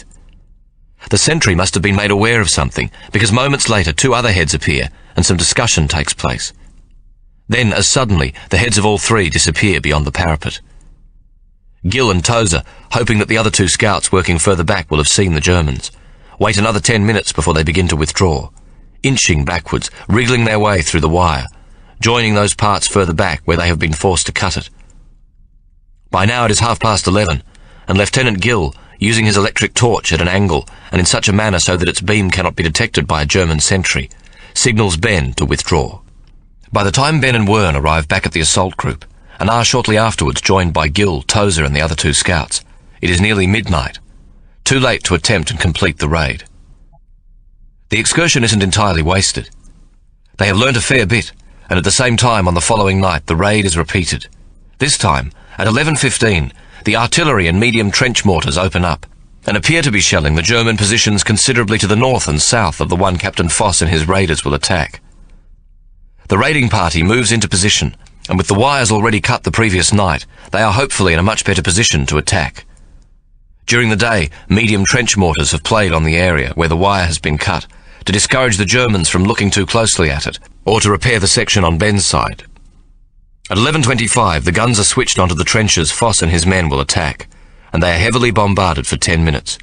The sentry must have been made aware of something, because moments later 2 other heads appear and some discussion takes place. Then, as suddenly, the heads of all 3 disappear beyond the parapet. Gill and Tozer, hoping that the other 2 scouts working further back will have seen the Germans, wait another 10 minutes before they begin to withdraw, inching backwards, wriggling their way through the wire, joining those parts further back where they have been forced to cut it. By now it is 11:30, and Lieutenant Gill, using his electric torch at an angle and in such a manner so that its beam cannot be detected by a German sentry, signals Ben to withdraw. By the time Ben and Wern arrive back at the assault group, and are shortly afterwards joined by Gill, Tozer and the other 2 scouts, it is nearly midnight, too late to attempt and complete the raid. The excursion isn't entirely wasted. They have learnt a fair bit, and at the same time on the following night the raid is repeated. This time, at 11:15, the artillery and medium trench mortars open up, and appear to be shelling the German positions considerably to the north and south of the one Captain Foss and his raiders will attack. The raiding party moves into position, and with the wires already cut the previous night, they are hopefully in a much better position to attack. During the day, medium trench mortars have played on the area where the wire has been cut, to discourage the Germans from looking too closely at it, or to repair the section on Ben's side. At 11:25, the guns are switched onto the trenches Foss and his men will attack, and they are heavily bombarded for 10 minutes.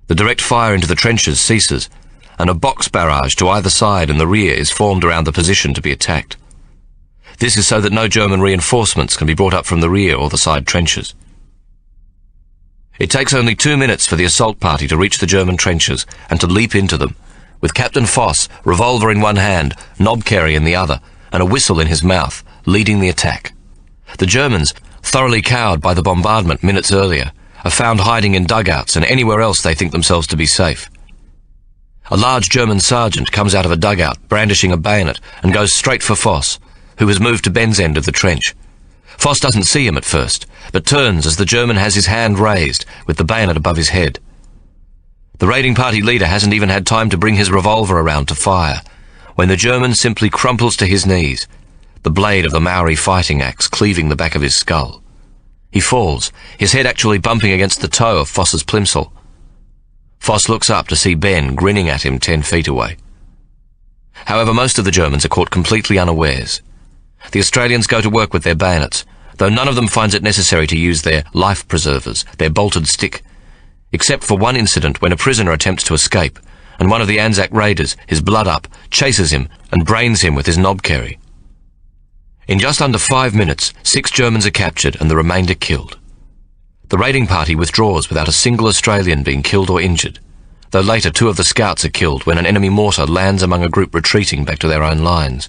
The direct fire into the trenches ceases, and a box barrage to either side and the rear is formed around the position to be attacked. This is so that no German reinforcements can be brought up from the rear or the side trenches. It takes only 2 minutes for the assault party to reach the German trenches and to leap into them, with Captain Foss, revolver in one hand, knob-carry in the other, and a whistle in his mouth, leading the attack. The Germans, thoroughly cowed by the bombardment minutes earlier, are found hiding in dugouts and anywhere else they think themselves to be safe. A large German sergeant comes out of a dugout, brandishing a bayonet, and goes straight for Foss, who has moved to Ben's end of the trench. Foss doesn't see him at first, but turns as the German has his hand raised, with the bayonet above his head. The raiding party leader hasn't even had time to bring his revolver around to fire, when the German simply crumples to his knees, the blade of the Maori fighting axe cleaving the back of his skull. He falls, his head actually bumping against the toe of Foss's plimsoll. Foss looks up to see Ben grinning at him 10 feet away. However, most of the Germans are caught completely unawares. The Australians go to work with their bayonets, though none of them finds it necessary to use their life preservers, their bolted stick, except for one incident when a prisoner attempts to escape, and one of the Anzac raiders, his blood up, chases him and brains him with his knob-carry. In just under 5 minutes, 6 Germans are captured and the remainder killed. The raiding party withdraws without a single Australian being killed or injured, though later 2 of the scouts are killed when an enemy mortar lands among a group retreating back to their own lines.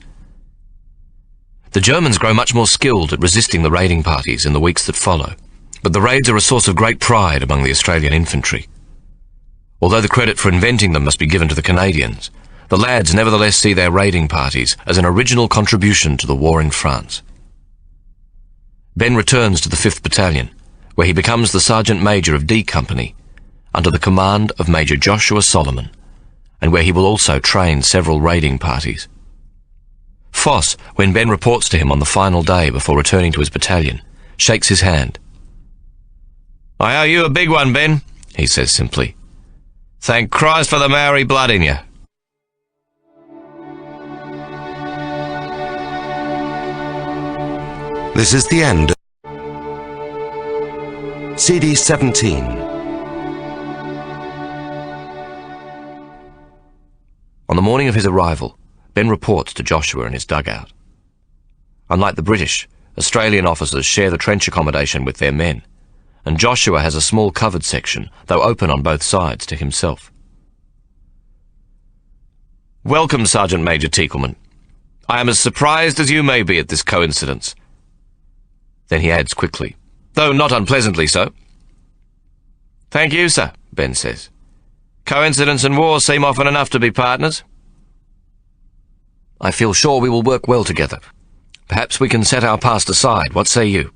The Germans grow much more skilled at resisting the raiding parties in the weeks that follow, but the raids are a source of great pride among the Australian infantry. Although the credit for inventing them must be given to the Canadians, the lads nevertheless see their raiding parties as an original contribution to the war in France. Ben returns to the 5th Battalion, where he becomes the Sergeant Major of D Company, under the command of Major Joshua Solomon, and where he will also train several raiding parties. Foss, when Ben reports to him on the final day before returning to his battalion, shakes his hand. "I owe you a big one, Ben," he says simply. "Thank Christ for the Maori blood in you." This is the end. CD 17. On the morning of his arrival, Ben reports to Joshua in his dugout. Unlike the British, Australian officers share the trench accommodation with their men, and Joshua has a small covered section, though open on both sides, to himself. "Welcome, Sergeant Major Teakleman. I am as surprised as you may be at this coincidence." Then he adds quickly, "Though not unpleasantly so." "Thank you, sir," Ben says. "Coincidence and war seem often enough to be partners." "I feel sure we will work well together. Perhaps we can set our past aside. What say you?"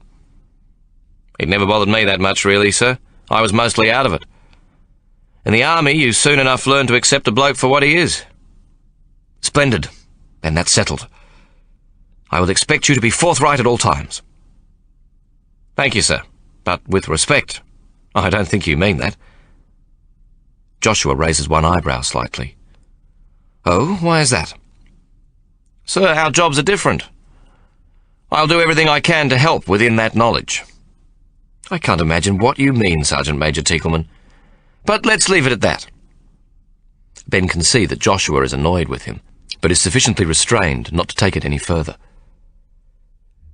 "It never bothered me that much, really, sir. I was mostly out of it. In the army, you soon enough learn to accept a bloke for what he is." "Splendid. Then that's settled. I will expect you to be forthright at all times." "Thank you, sir, but with respect." "I don't think you mean that." Joshua raises one eyebrow slightly. "Oh, why is that?" "Sir, our jobs are different. I'll do everything I can to help within that knowledge." "I can't imagine what you mean, Sergeant Major Teakleman. But let's leave it at that." Ben can see that Joshua is annoyed with him, but is sufficiently restrained not to take it any further.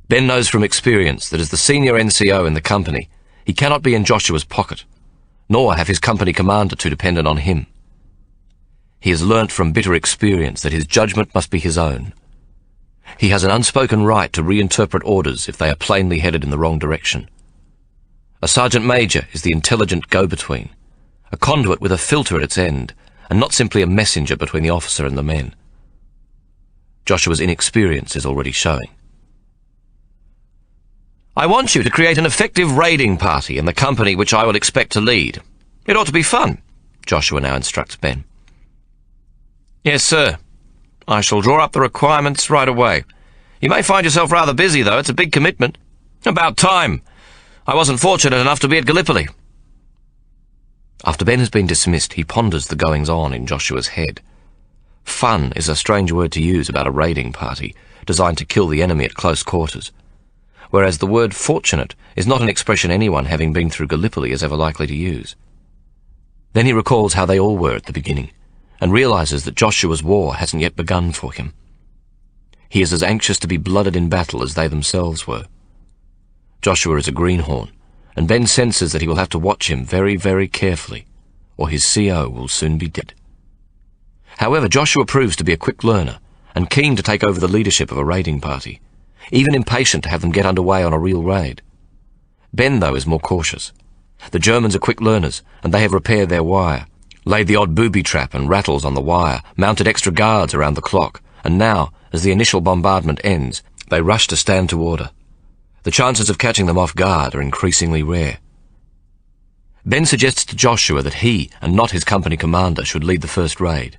Ben knows from experience that as the senior NCO in the company, he cannot be in Joshua's pocket, nor have his company commander too dependent on him. He has learnt from bitter experience that his judgment must be his own. He has an unspoken right to reinterpret orders if they are plainly headed in the wrong direction. A sergeant major is the intelligent go-between, a conduit with a filter at its end, and not simply a messenger between the officer and the men. Joshua's inexperience is already showing. "I want you to create an effective raiding party in the company which I will expect to lead. It ought to be fun," Joshua now instructs Ben. "Yes, sir. I shall draw up the requirements right away. You may find yourself rather busy, though. It's a big commitment." "About time. I wasn't fortunate enough to be at Gallipoli." After Ben has been dismissed, he ponders the goings-on in Joshua's head. Fun is a strange word to use about a raiding party designed to kill the enemy at close quarters, whereas the word fortunate is not an expression anyone having been through Gallipoli is ever likely to use. Then he recalls how they all were at the beginning, and realizes that Joshua's war hasn't yet begun for him. He is as anxious to be blooded in battle as they themselves were. Joshua is a greenhorn, and Ben senses that he will have to watch him very, very carefully, or his CO will soon be dead. However, Joshua proves to be a quick learner, and keen to take over the leadership of a raiding party, even impatient to have them get underway on a real raid. Ben, though, is more cautious. The Germans are quick learners, and they have repaired their wire, laid the odd booby trap and rattles on the wire, mounted extra guards around the clock, and now, as the initial bombardment ends, they rush to stand to order. The chances of catching them off guard are increasingly rare. Ben suggests to Joshua that he, and not his company commander, should lead the first raid.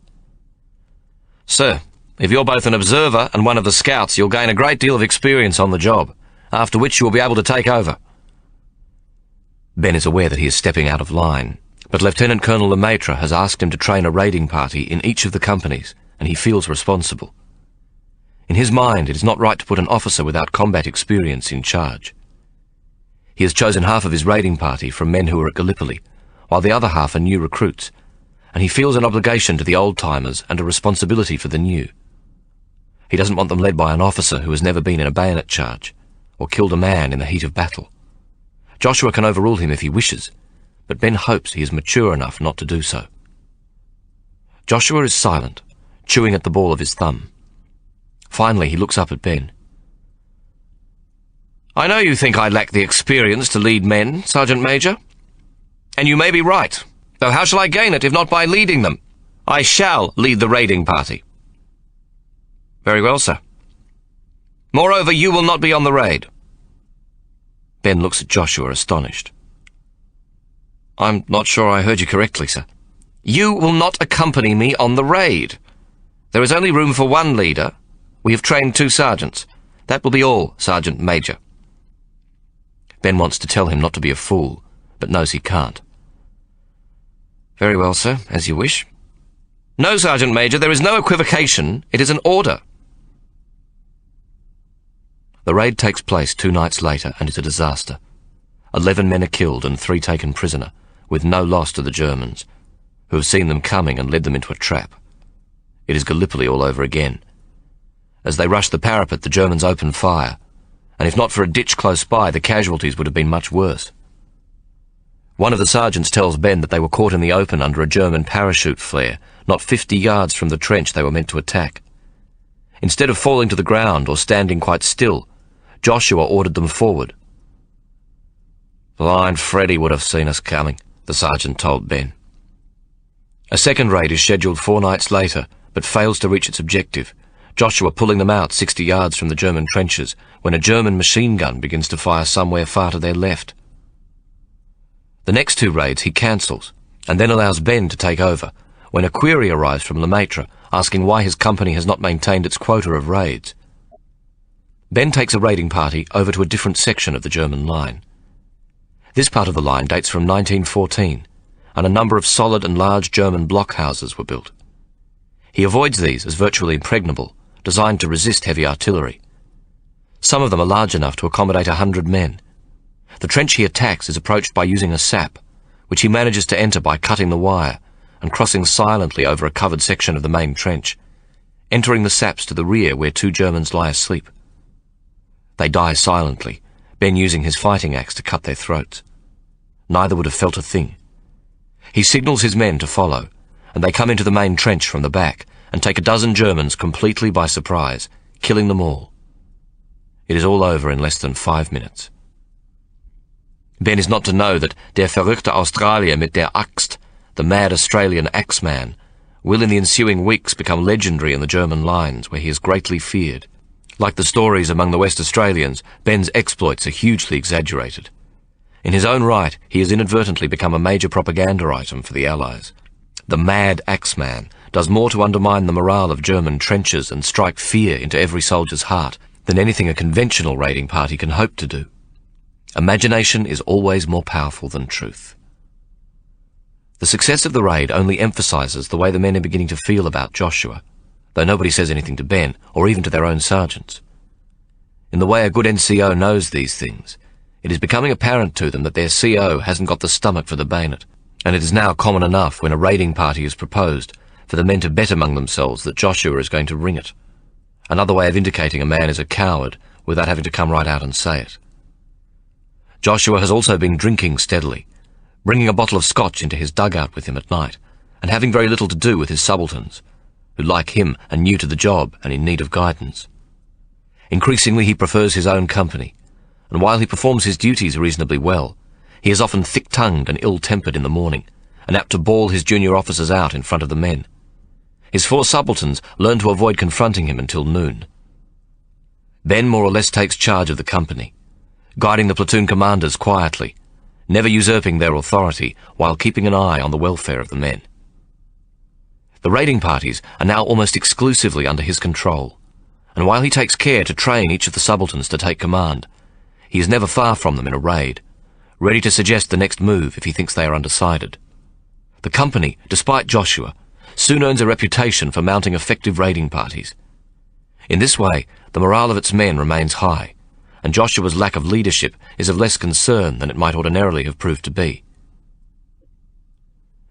"Sir, if you're both an observer and one of the scouts, you'll gain a great deal of experience on the job, after which you will be able to take over." Ben is aware that he is stepping out of line, but Lieutenant Colonel Lemaitre has asked him to train a raiding party in each of the companies, and he feels responsible. In his mind, it is not right to put an officer without combat experience in charge. He has chosen half of his raiding party from men who are at Gallipoli, while the other half are new recruits, and he feels an obligation to the old-timers and a responsibility for the new. He doesn't want them led by an officer who has never been in a bayonet charge, or killed a man in the heat of battle. Joshua can overrule him if he wishes, but Ben hopes he is mature enough not to do so. Joshua is silent, chewing at the ball of his thumb. Finally, he looks up at Ben. "I know you think I lack the experience to lead men, Sergeant Major. And you may be right, though how shall I gain it if not by leading them? I shall lead the raiding party." "Very well, sir. Moreover, you will not be on the raid." Ben looks at Joshua, astonished. I'm not sure I heard you correctly, sir. You will not accompany me on the raid. There is only room for one leader. We have trained 2 sergeants. That will be all, Sergeant Major. Ben wants to tell him not to be a fool, but knows he can't. Very well, sir, as you wish. No, Sergeant Major, there is no equivocation. It is an order. The raid takes place 2 nights later and is a disaster. 11 men are killed and 3 taken prisoner, with no loss to the Germans, who have seen them coming and led them into a trap. It is Gallipoli all over again. As they rush the parapet, the Germans open fire, and if not for a ditch close by, the casualties would have been much worse. One of the sergeants tells Ben that they were caught in the open under a German parachute flare, not 50 yards from the trench they were meant to attack. Instead of falling to the ground or standing quite still, Joshua ordered them forward. Blind Freddy would have seen us coming, the sergeant told Ben. A second raid is scheduled 4 nights later, but fails to reach its objective, Joshua pulling them out 60 yards from the German trenches when a German machine gun begins to fire somewhere far to their left. The next 2 raids he cancels, and then allows Ben to take over, when a query arrives from Lemaitre asking why his company has not maintained its quota of raids. Ben takes a raiding party over to a different section of the German line. This part of the line dates from 1914, and a number of solid and large German blockhouses were built. He avoids these as virtually impregnable, designed to resist heavy artillery. Some of them are large enough to accommodate 100 men. The trench he attacks is approached by using a sap, which he manages to enter by cutting the wire and crossing silently over a covered section of the main trench, entering the saps to the rear where 2 Germans lie asleep. They die silently, Ben using his fighting axe to cut their throats. Neither would have felt a thing. He signals his men to follow, and they come into the main trench from the back and take a dozen Germans completely by surprise, killing them all. It is all over in less than 5 minutes. Ben is not to know that der verrückte Australier mit der Axt, the mad Australian axeman, will in the ensuing weeks become legendary in the German lines, where he is greatly feared. Like the stories among the West Australians, Ben's exploits are hugely exaggerated. In his own right, he has inadvertently become a major propaganda item for the Allies. The mad axeman does more to undermine the morale of German trenches and strike fear into every soldier's heart than anything a conventional raiding party can hope to do. Imagination is always more powerful than truth. The success of the raid only emphasises the way the men are beginning to feel about Joshua, though nobody says anything to Ben or even to their own sergeants. In the way a good NCO knows these things, it is becoming apparent to them that their CO hasn't got the stomach for the bayonet, and it is now common enough when a raiding party is proposed for the men to bet among themselves that Joshua is going to ring it. Another way of indicating a man is a coward without having to come right out and say it. Joshua has also been drinking steadily, bringing a bottle of scotch into his dugout with him at night, and having very little to do with his subalterns, who, like him, are new to the job and in need of guidance. Increasingly he prefers his own company, and while he performs his duties reasonably well, he is often thick-tongued and ill-tempered in the morning, and apt to bawl his junior officers out in front of the men. His 4 subalterns learn to avoid confronting him until noon. Ben more or less takes charge of the company, guiding the platoon commanders quietly, never usurping their authority while keeping an eye on the welfare of the men. The raiding parties are now almost exclusively under his control, and while he takes care to train each of the subalterns to take command, he is never far from them in a raid, ready to suggest the next move if he thinks they are undecided. The company, despite Joshua, soon earns a reputation for mounting effective raiding parties. In this way, the morale of its men remains high, and Joshua's lack of leadership is of less concern than it might ordinarily have proved to be.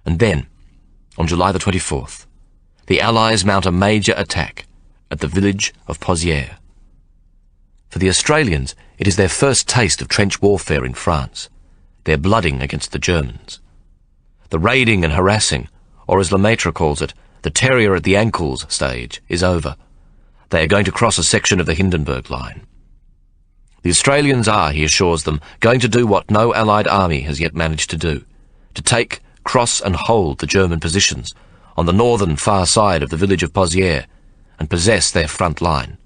And then, on July the 24th, the Allies mount a major attack at the village of Pozières. For the Australians, it is their first taste of trench warfare in France, their blooding against the Germans. The raiding and harassing, or as Lemaitre calls it, the terrier at the ankles stage, is over. They are going to cross a section of the Hindenburg Line. The Australians are, he assures them, going to do what no Allied army has yet managed to do, to take, cross and hold the German positions on the northern far side of the village of Pozières and possess their front line.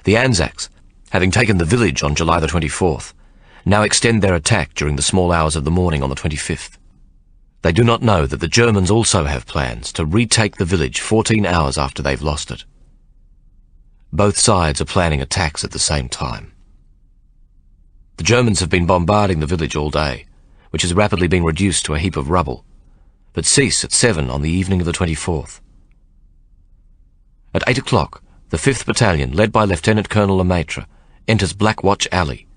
The Anzacs, having taken the village on July the 24th, now extend their attack during the small hours of the morning on the 25th. They do not know that the Germans also have plans to retake the village 14 hours after they've lost it. Both sides are planning attacks at the same time. The Germans have been bombarding the village all day, which has rapidly been reduced to a heap of rubble, but cease at 7 on the evening of the 24th. At 8 o'clock, the 5th Battalion, led by Lieutenant Colonel Lemaitre, enters Black Watch Alley,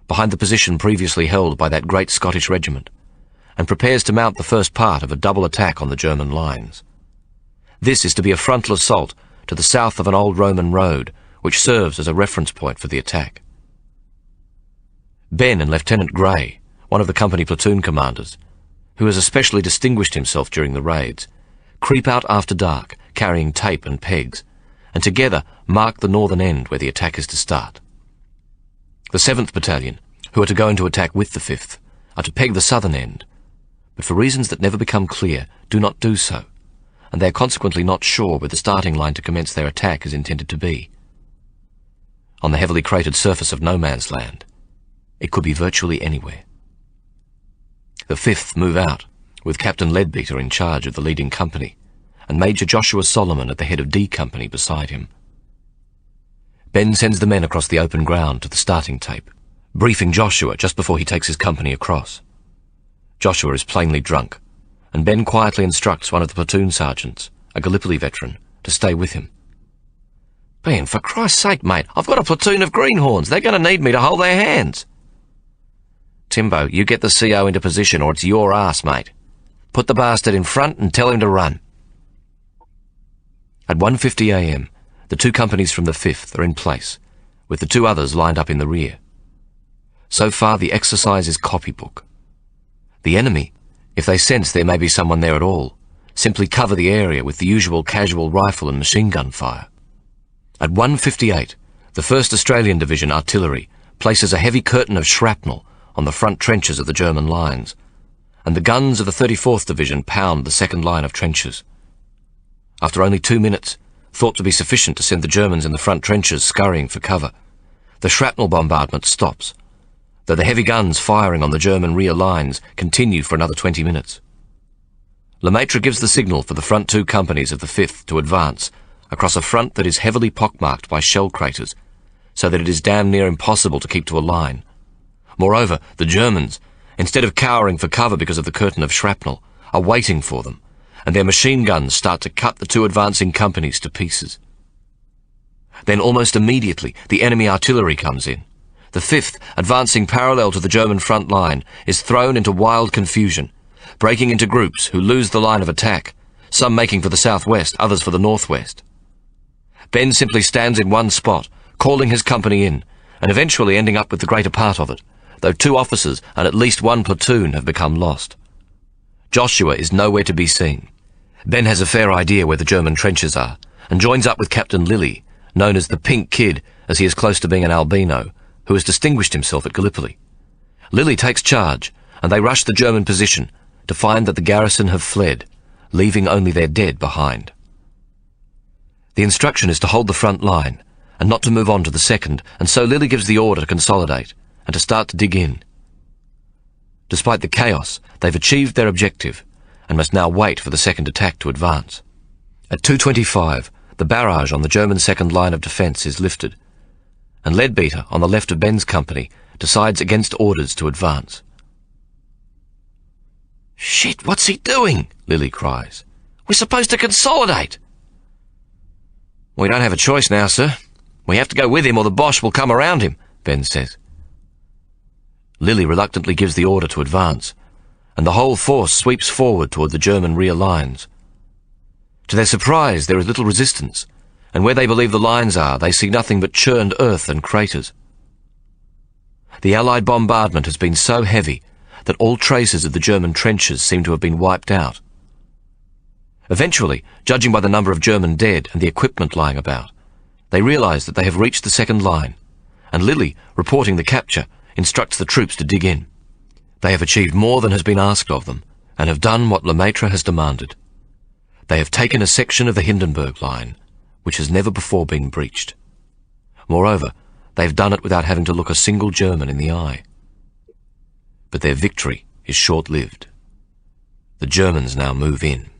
behind the position previously held by that great Scottish regiment, and prepares to mount the first part of a double attack on the German lines. This is to be a frontal assault to the south of an old Roman road, which serves as a reference point for the attack. Ben and Lieutenant Gray, one of the company platoon commanders, who has especially distinguished himself during the raids, creep out after dark, carrying tape and pegs, and together mark the northern end where the attack is to start. The 7th Battalion, who are to go into attack with the 5th, are to peg the southern end, but for reasons that never become clear, do not do so, and they are consequently not sure where the starting line to commence their attack is intended to be. On the heavily cratered surface of no man's land, it could be virtually anywhere. The 5th move out, with Captain Leadbeater in charge of the leading company, and Major Joshua Solomon at the head of D Company beside him. Ben sends the men across the open ground to the starting tape, briefing Joshua just before he takes his company across. Joshua is plainly drunk, and Ben quietly instructs one of the platoon sergeants, a Gallipoli veteran, to stay with him. Ben, for Christ's sake, mate, I've got a platoon of greenhorns. They're going to need me to hold their hands. Timbo, you get the CO into position or it's your ass, mate. Put the bastard in front and tell him to run. At 1:50 a.m, the 2 companies from the 5th are in place, with the 2 others lined up in the rear. So far, the exercise is copybook. The enemy, if they sense there may be someone there at all, simply cover the area with the usual casual rifle and machine gun fire. At 1:58, the 1st Australian Division Artillery places a heavy curtain of shrapnel on the front trenches of the German lines, and the guns of the 34th Division pound the second line of trenches. After only 2 minutes, thought to be sufficient to send the Germans in the front trenches scurrying for cover, the shrapnel bombardment stops, though the heavy guns firing on the German rear lines continue for another 20 minutes. Lemaitre gives the signal for the front 2 companies of the 5th to advance across a front that is heavily pockmarked by shell craters, so that it is damn near impossible to keep to a line. Moreover, the Germans, instead of cowering for cover because of the curtain of shrapnel, are waiting for them, and their machine guns start to cut the 2 advancing companies to pieces. Then almost immediately the enemy artillery comes in. The 5th, advancing parallel to the German front line, is thrown into wild confusion, breaking into groups who lose the line of attack, some making for the southwest, others for the northwest. Ben simply stands in one spot, calling his company in, and eventually ending up with the greater part of it, though 2 officers and at least 1 platoon have become lost. Joshua is nowhere to be seen. Ben has a fair idea where the German trenches are, and joins up with Captain Lilly, known as the Pink Kid, as he is close to being an albino, who has distinguished himself at Gallipoli. Lilly takes charge, and they rush the German position to find that the garrison have fled, leaving only their dead behind. The instruction is to hold the front line, and not to move on to the second, and so Lilly gives the order to consolidate, and to start to dig in. Despite the chaos, they've achieved their objective, and must now wait for the second attack to advance. At 2:25, the barrage on the German second line of defence is lifted, and Leadbeater, on the left of Ben's company, decides against orders to advance. "Shit, what's he doing?" Lilly cries. "We're supposed to consolidate." "We don't have a choice now, sir. We have to go with him or the Boche will come around him," Ben says. Lilly reluctantly gives the order to advance, and the whole force sweeps forward toward the German rear lines. To their surprise, there is little resistance, and where they believe the lines are, they see nothing but churned earth and craters. The Allied bombardment has been so heavy that all traces of the German trenches seem to have been wiped out. Eventually, judging by the number of German dead and the equipment lying about, they realize that they have reached the second line, and Lilly, reporting the capture, instructs the troops to dig in. They have achieved more than has been asked of them, and have done what Lemaitre has demanded. They have taken a section of the Hindenburg Line, which has never before been breached. Moreover, They've done it without having to look a single German in the eye. But their victory is short-lived. The Germans now move in.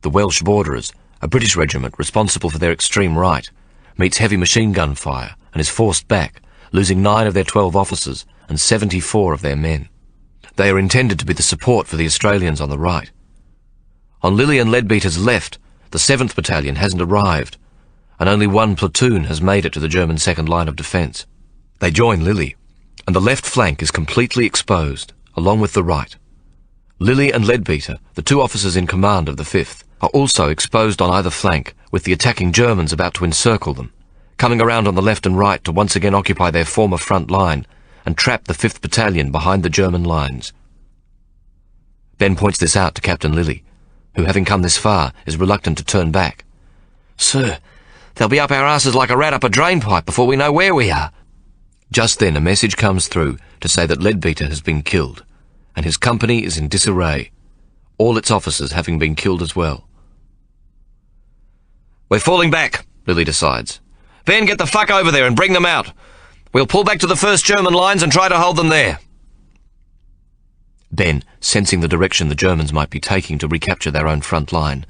The Welsh Borderers, a British regiment responsible for their extreme right, meets heavy machine gun fire and is forced back, losing 9 of their 12 officers and 74 of their men. They are intended to be the support for the Australians on the right. On Lilly and Leadbeater's left, the 7th Battalion hasn't arrived, and only 1 platoon has made it to the German second line of defence. They join Lilly, and the left flank is completely exposed, along with the right. Lilly and Leadbeater, the 2 officers in command of the 5th, are also exposed on either flank, with the attacking Germans about to encircle them, coming around on the left and right to once again occupy their former front line and trap the 5th Battalion behind the German lines. Ben points this out to Captain Lilly, who, having come this far, is reluctant to turn back. "Sir, they'll be up our asses like a rat up a drainpipe before we know where we are." Just then a message comes through to say that Leadbeater has been killed, and his company is in disarray, all its officers having been killed as well. "We're falling back," Lilly decides. "Ben, get the fuck over there and bring them out. We'll pull back to the first German lines and try to hold them there." Ben, sensing the direction the Germans might be taking to recapture their own front line,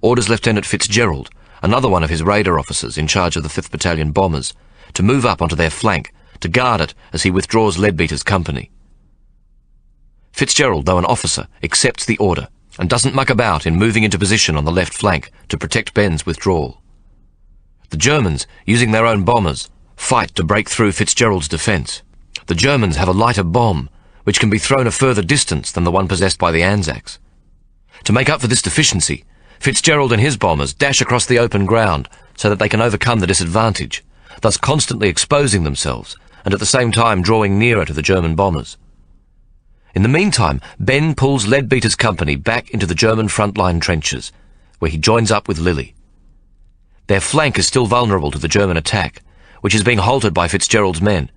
orders Lieutenant Fitzgerald, another one of his raider officers in charge of the 5th Battalion bombers, to move up onto their flank to guard it as he withdraws Leadbeater's company. Fitzgerald, though an officer, accepts the order and doesn't muck about in moving into position on the left flank to protect Ben's withdrawal. The Germans, using their own bombers, fight to break through Fitzgerald's defence. The Germans have a lighter bomb, which can be thrown a further distance than the one possessed by the Anzacs. To make up for this deficiency, Fitzgerald and his bombers dash across the open ground so that they can overcome the disadvantage, thus constantly exposing themselves and at the same time drawing nearer to the German bombers. In the meantime, Ben pulls Leadbeater's company back into the German front-line trenches, where he joins up with Lilly. Their flank is still vulnerable to the German attack, which is being halted by Fitzgerald's men,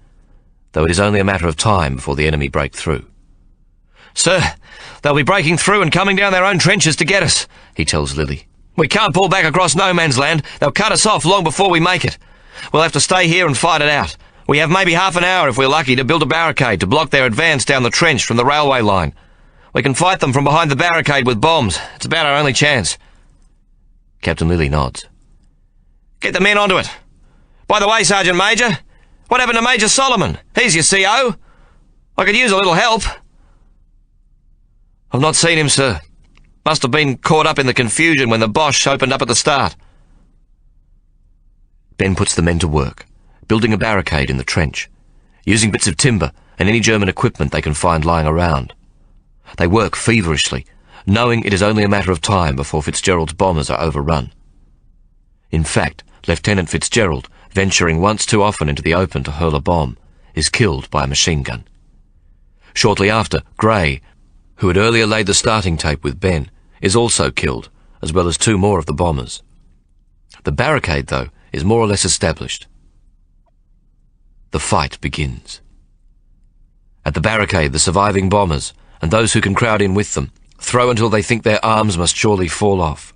though it is only a matter of time before the enemy break through. "Sir, they'll be breaking through and coming down their own trenches to get us," he tells Lilly. "We can't pull back across no man's land. They'll cut us off long before we make it. We'll have to stay here and fight it out. We have maybe half an hour, if we're lucky, to build a barricade to block their advance down the trench from the railway line. We can fight them from behind the barricade with bombs. It's about our only chance." Captain Lilly nods. "Get the men onto it. By the way, Sergeant Major, what happened to Major Solomon? He's your CO. I could use a little help." "I've not seen him, sir. Must have been caught up in the confusion when the Boche opened up at the start." Ben puts the men to work, building a barricade in the trench, using bits of timber and any German equipment they can find lying around. They work feverishly, knowing it is only a matter of time before Fitzgerald's bombers are overrun. In fact, Lieutenant Fitzgerald, venturing once too often into the open to hurl a bomb, is killed by a machine gun. Shortly after, Gray, who had earlier laid the starting tape with Ben, is also killed, as well as 2 more of the bombers. The barricade, though, is more or less established. The fight begins. At the barricade, the surviving bombers, and those who can crowd in with them, throw until they think their arms must surely fall off.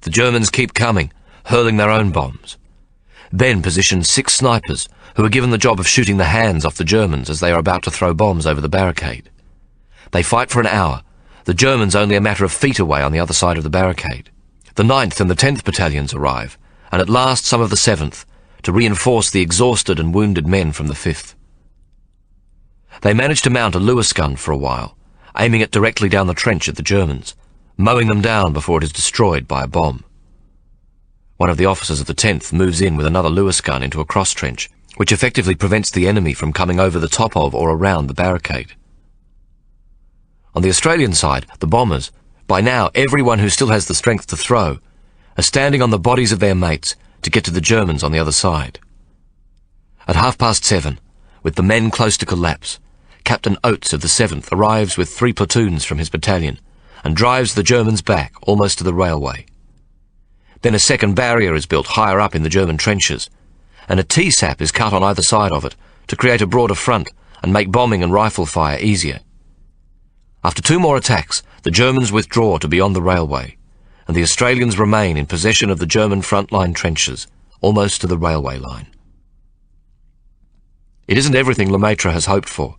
The Germans keep coming, hurling their own bombs. Ben positions 6 snipers, who are given the job of shooting the hands off the Germans as they are about to throw bombs over the barricade. They fight for an hour, the Germans only a matter of feet away on the other side of the barricade. The 9th and the 10th battalions arrive, and at last some of the 7th, to reinforce the exhausted and wounded men from the 5th. They manage to mount a Lewis gun for a while, aiming it directly down the trench at the Germans, mowing them down before it is destroyed by a bomb. One of the officers of the 10th moves in with another Lewis gun into a cross trench, which effectively prevents the enemy from coming over the top of or around the barricade. On the Australian side, the bombers, by now everyone who still has the strength to throw, are standing on the bodies of their mates to get to the Germans on the other side. At 7:30, with the men close to collapse, Captain Oates of the 7th arrives with 3 platoons from his battalion and drives the Germans back almost to the railway. Then a second barrier is built higher up in the German trenches, and a T-sap is cut on either side of it to create a broader front and make bombing and rifle fire easier. After 2 more attacks, the Germans withdraw to beyond the railway, and the Australians remain in possession of the German front-line trenches, almost to the railway line. It isn't everything Lemaitre has hoped for,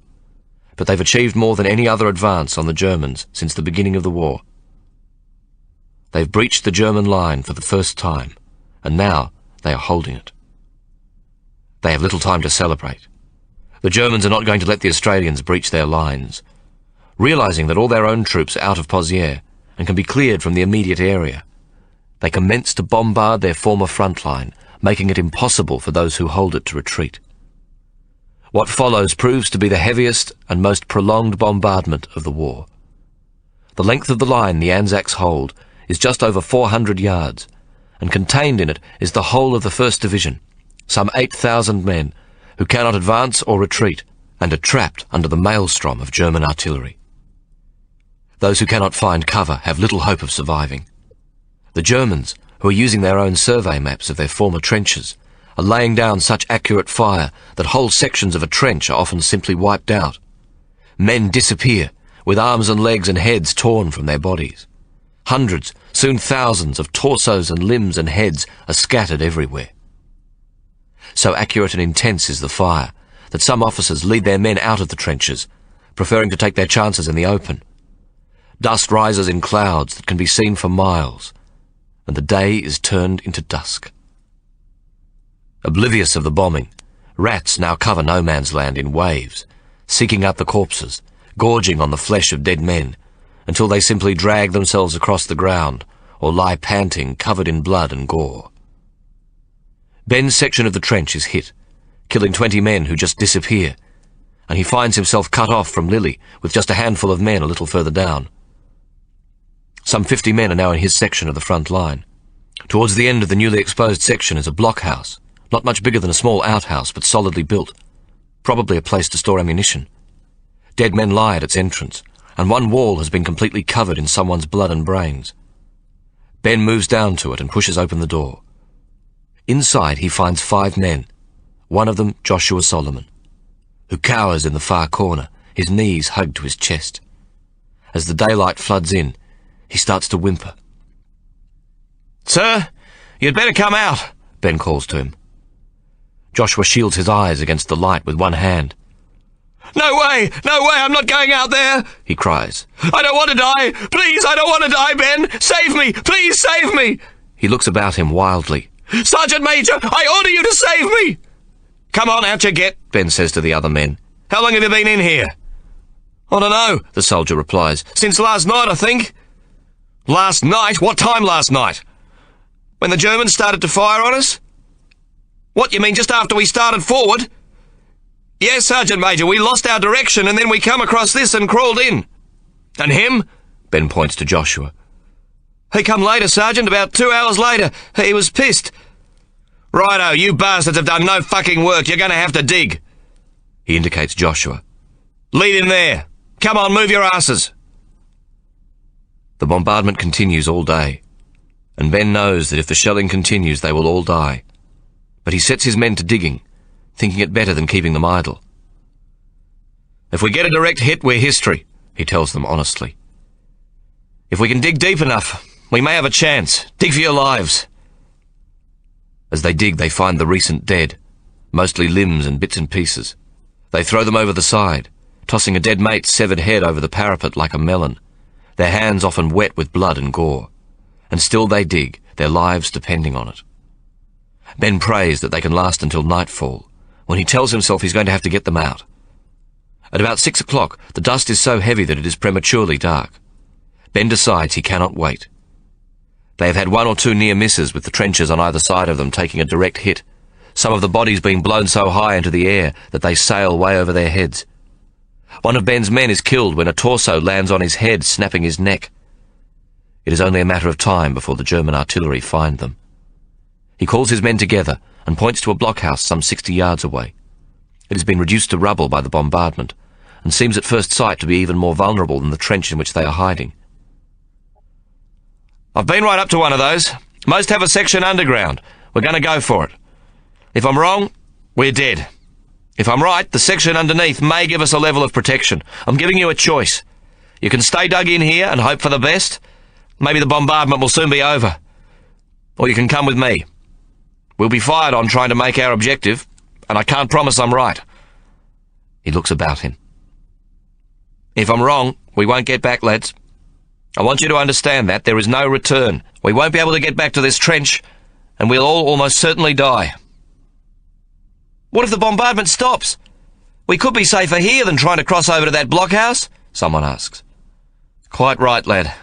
but they've achieved more than any other advance on the Germans since the beginning of the war. They've breached the German line for the first time, and now they are holding it. They have little time to celebrate. The Germans are not going to let the Australians breach their lines. Realising that all their own troops are out of Pozières and can be cleared from the immediate area, they commence to bombard their former front line, making it impossible for those who hold it to retreat. What follows proves to be the heaviest and most prolonged bombardment of the war. The length of the line the Anzacs hold is just over 400 yards, and contained in it is the whole of the 1st Division, some 8,000 men, who cannot advance or retreat, and are trapped under the maelstrom of German artillery. Those who cannot find cover have little hope of surviving. The Germans, who are using their own survey maps of their former trenches, are laying down such accurate fire that whole sections of a trench are often simply wiped out. Men disappear, with arms and legs and heads torn from their bodies. Hundreds, soon thousands of torsos and limbs and heads are scattered everywhere. So accurate and intense is the fire that some officers lead their men out of the trenches, preferring to take their chances in the open. Dust rises in clouds that can be seen for miles, and the day is turned into dusk. Oblivious of the bombing, rats now cover no man's land in waves, seeking out the corpses, gorging on the flesh of dead men, until they simply drag themselves across the ground or lie panting, covered in blood and gore. Ben's section of the trench is hit, killing 20 men who just disappear, and he finds himself cut off from Lily with just a handful of men a little further down. Some 50 men are now in his section of the front line. Towards the end of the newly exposed section is a blockhouse, not much bigger than a small outhouse, but solidly built, probably a place to store ammunition. Dead men lie at its entrance, and one wall has been completely covered in someone's blood and brains. Ben moves down to it and pushes open the door. Inside he finds 5 men, one of them Joshua Solomon, who cowers in the far corner, his knees hugged to his chest. As the daylight floods in, he starts to whimper. "Sir, you'd better come out," Ben calls to him. Joshua shields his eyes against the light with one hand. No way, I'm not going out there," he cries. "I don't want to die. Please, I don't want to die, Ben. Save me, please save me." He looks about him wildly. "Sergeant Major, I order you to save me." "Come on, out you get," Ben says to the other men. "How long have you been in here?" "I don't know," the soldier replies. "Since last night, I think." "Last night? What time last night? When the Germans started to fire on us?" "What, you mean just after we started forward?" "Yes, Sergeant Major, we lost our direction and then we come across this and crawled in." "And him?" Ben points to Joshua. "He come later, Sergeant, about 2 hours later. He was pissed." "Righto, you bastards have done no fucking work. You're going to have to dig." He indicates Joshua. "Lead in there. Come on, move your asses." The bombardment continues all day, and Ben knows that if the shelling continues they will all die. But he sets his men to digging, thinking it better than keeping them idle. "If we get a direct hit, we're history," he tells them honestly. "If we can dig deep enough, we may have a chance. Dig for your lives." As they dig, they find the recent dead, mostly limbs and bits and pieces. They throw them over the side, tossing a dead mate's severed head over the parapet like a melon, their hands often wet with blood and gore. And still they dig, their lives depending on it. Ben prays that they can last until nightfall, when he tells himself he's going to have to get them out. At about 6 o'clock, the dust is so heavy that it is prematurely dark. Ben decides he cannot wait. They have had 1 or 2 near misses with the trenches on either side of them taking a direct hit, some of the bodies being blown so high into the air that they sail way over their heads. One of Ben's men is killed when a torso lands on his head, snapping his neck. It is only a matter of time before the German artillery find them. He calls his men together and points to a blockhouse some 60 yards away. It has been reduced to rubble by the bombardment, and seems at first sight to be even more vulnerable than the trench in which they are hiding. "I've been right up to one of those. Most have a section underground. We're going to go for it. If I'm wrong, we're dead. If I'm right, the section underneath may give us a level of protection. I'm giving you a choice. You can stay dug in here and hope for the best. Maybe the bombardment will soon be over. Or you can come with me. We'll be fired on trying to make our objective, and I can't promise I'm right. He looks about him. "If I'm wrong, we won't get back, lads. I want you to understand that. There is no return. We won't be able to get back to this trench, and we'll all almost certainly die." "What if the bombardment stops? We could be safer here than trying to cross over to that blockhouse," someone asks. "Quite right, lad.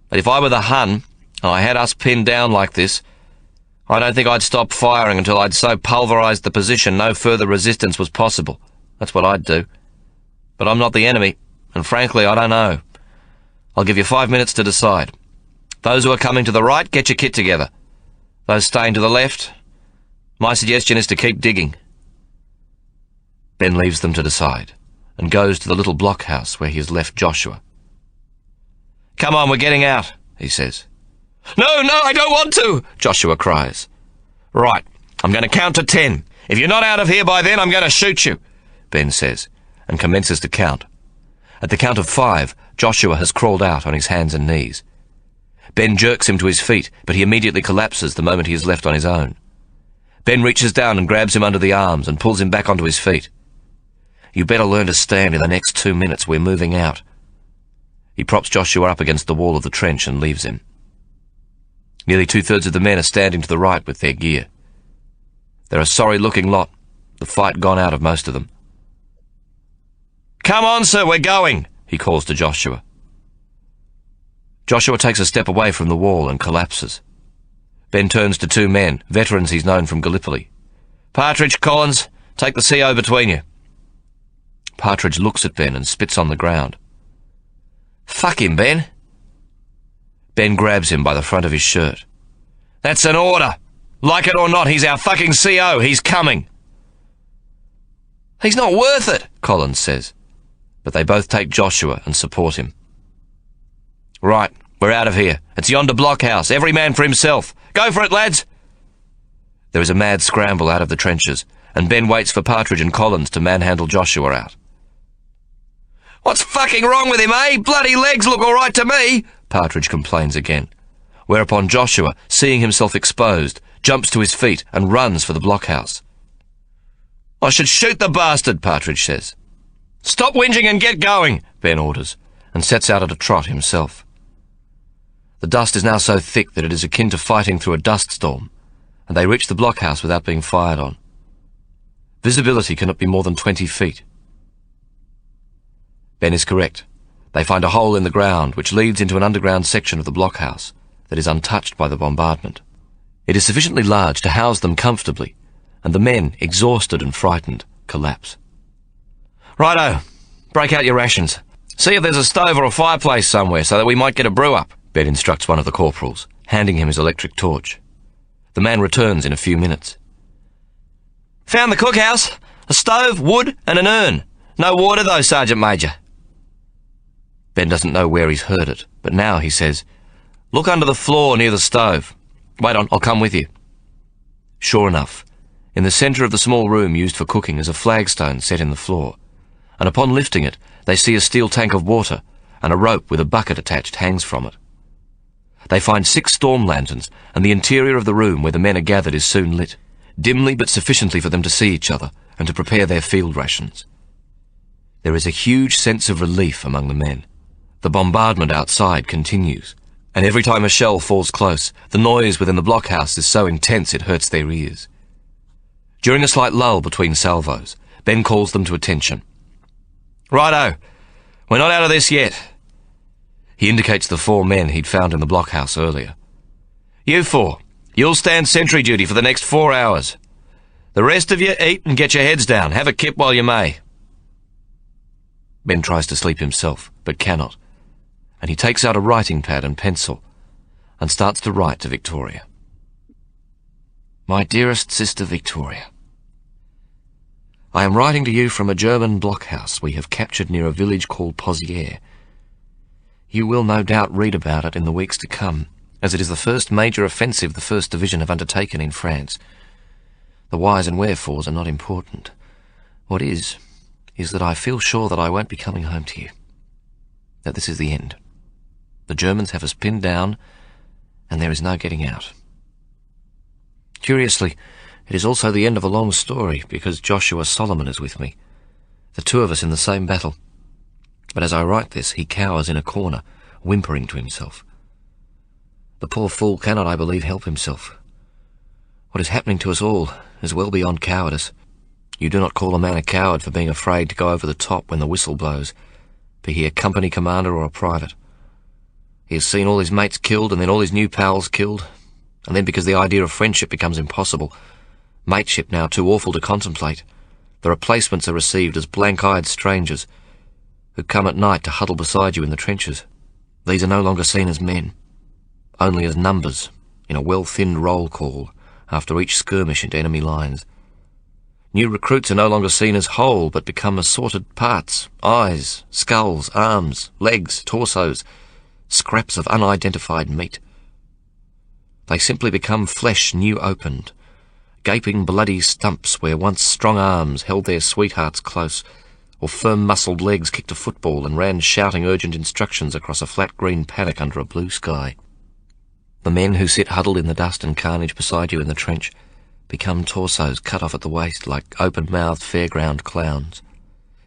But if I were the Hun, and I had us pinned down like this, I don't think I'd stop firing until I'd so pulverised the position no further resistance was possible. That's what I'd do. But I'm not the enemy, and frankly, I don't know. I'll give you 5 minutes to decide. Those who are coming to the right, get your kit together. Those staying to the left, my suggestion is to keep digging." Ben leaves them to decide, and goes to the little blockhouse where he has left Joshua. "Come on, we're getting out," he says. No, I don't want to," Joshua cries. "Right, I'm going to count to 10. If you're not out of here by then, I'm going to shoot you," Ben says, and commences to count. At the count of 5, Joshua has crawled out on his hands and knees. Ben jerks him to his feet, but he immediately collapses the moment he is left on his own. Ben reaches down and grabs him under the arms and pulls him back onto his feet. "You better learn to stand in the next 2 minutes. We're moving out." He props Joshua up against the wall of the trench and leaves him. Nearly 2/3 of the men are standing to the right with their gear. They're a sorry-looking lot, the fight gone out of most of them. "Come on, sir, we're going," he calls to Joshua. Joshua takes a step away from the wall and collapses. Ben turns to 2 men, veterans he's known from Gallipoli. "Partridge, Collins, take the CO between you." Partridge looks at Ben and spits on the ground. "Fuck him, Ben." Ben grabs him by the front of his shirt. "That's an order. Like it or not, he's our fucking CO. He's coming." "He's not worth it," Collins says. But they both take Joshua and support him. "Right, we're out of here. It's yonder blockhouse. Every man for himself. Go for it, lads." There is a mad scramble out of the trenches, and Ben waits for Partridge and Collins to manhandle Joshua out. "What's fucking wrong with him, eh? Bloody legs look all right to me," Partridge complains again, whereupon Joshua, seeing himself exposed, jumps to his feet and runs for the blockhouse. "I should shoot the bastard," Partridge says. "Stop whinging and get going," Ben orders, and sets out at a trot himself. The dust is now so thick that it is akin to fighting through a dust storm, and they reach the blockhouse without being fired on. Visibility cannot be more than 20 feet. Ben is correct. They find a hole in the ground which leads into an underground section of the blockhouse that is untouched by the bombardment. It is sufficiently large to house them comfortably, and the men, exhausted and frightened, collapse. "Righto, break out your rations. See if there's a stove or a fireplace somewhere so that we might get a brew up," Ben instructs one of the corporals, handing him his electric torch. The man returns in a few minutes. "Found the cookhouse, a stove, wood and an urn. No water though, Sergeant Major." Ben doesn't know where he's heard it, but now he says, "Look under the floor near the stove. Wait on, I'll come with you." Sure enough, in the centre of the small room used for cooking is a flagstone set in the floor, and upon lifting it, they see a steel tank of water, and a rope with a bucket attached hangs from it. They find 6 storm lanterns, and the interior of the room where the men are gathered is soon lit, dimly but sufficiently for them to see each other and to prepare their field rations. There is a huge sense of relief among the men. The bombardment outside continues, and every time a shell falls close, the noise within the blockhouse is so intense it hurts their ears. During a slight lull between salvos, Ben calls them to attention. "Righto, we're not out of this yet." He indicates the 4 men he'd found in the blockhouse earlier. "You 4, you'll stand sentry duty for the next 4 hours. The rest of you eat and get your heads down. Have a kip while you may." Ben tries to sleep himself, but cannot, and he takes out a writing pad and pencil and starts to write to Victoria. "My dearest sister Victoria, I am writing to you from a German blockhouse we have captured near a village called Pozières. You will no doubt read about it in the weeks to come, as it is the first major offensive the 1st Division have undertaken in France. The whys and wherefores are not important. What is that I feel sure that I won't be coming home to you. That this is the end. The Germans have us pinned down, and there is no getting out. Curiously, it is also the end of a long story, because Joshua Solomon is with me, The two of us in the same battle. But as I write this, he cowers in a corner, whimpering to himself. The poor fool cannot, I believe, help himself. What is happening to us all is well beyond cowardice. You do not call a man a coward for being afraid to go over the top when the whistle blows, be he a company commander or a private. He has seen all his mates killed and then all his new pals killed, and then because the idea of friendship becomes impossible, mateship now too awful to contemplate, the replacements are received as blank-eyed strangers who come at night to huddle beside you in the trenches. These are no longer seen as men, only as numbers in a well-thinned roll call after each skirmish into enemy lines. New recruits are no longer seen as whole, but become assorted parts, eyes, skulls, arms, legs, torsos, scraps of unidentified meat. They simply become flesh new opened, gaping bloody stumps where once strong arms held their sweethearts close, or firm-muscled legs kicked a football and ran shouting urgent instructions across a flat green paddock under a blue sky. The men who sit huddled in the dust and carnage beside you in the trench become torsos cut off at the waist like open-mouthed fairground clowns.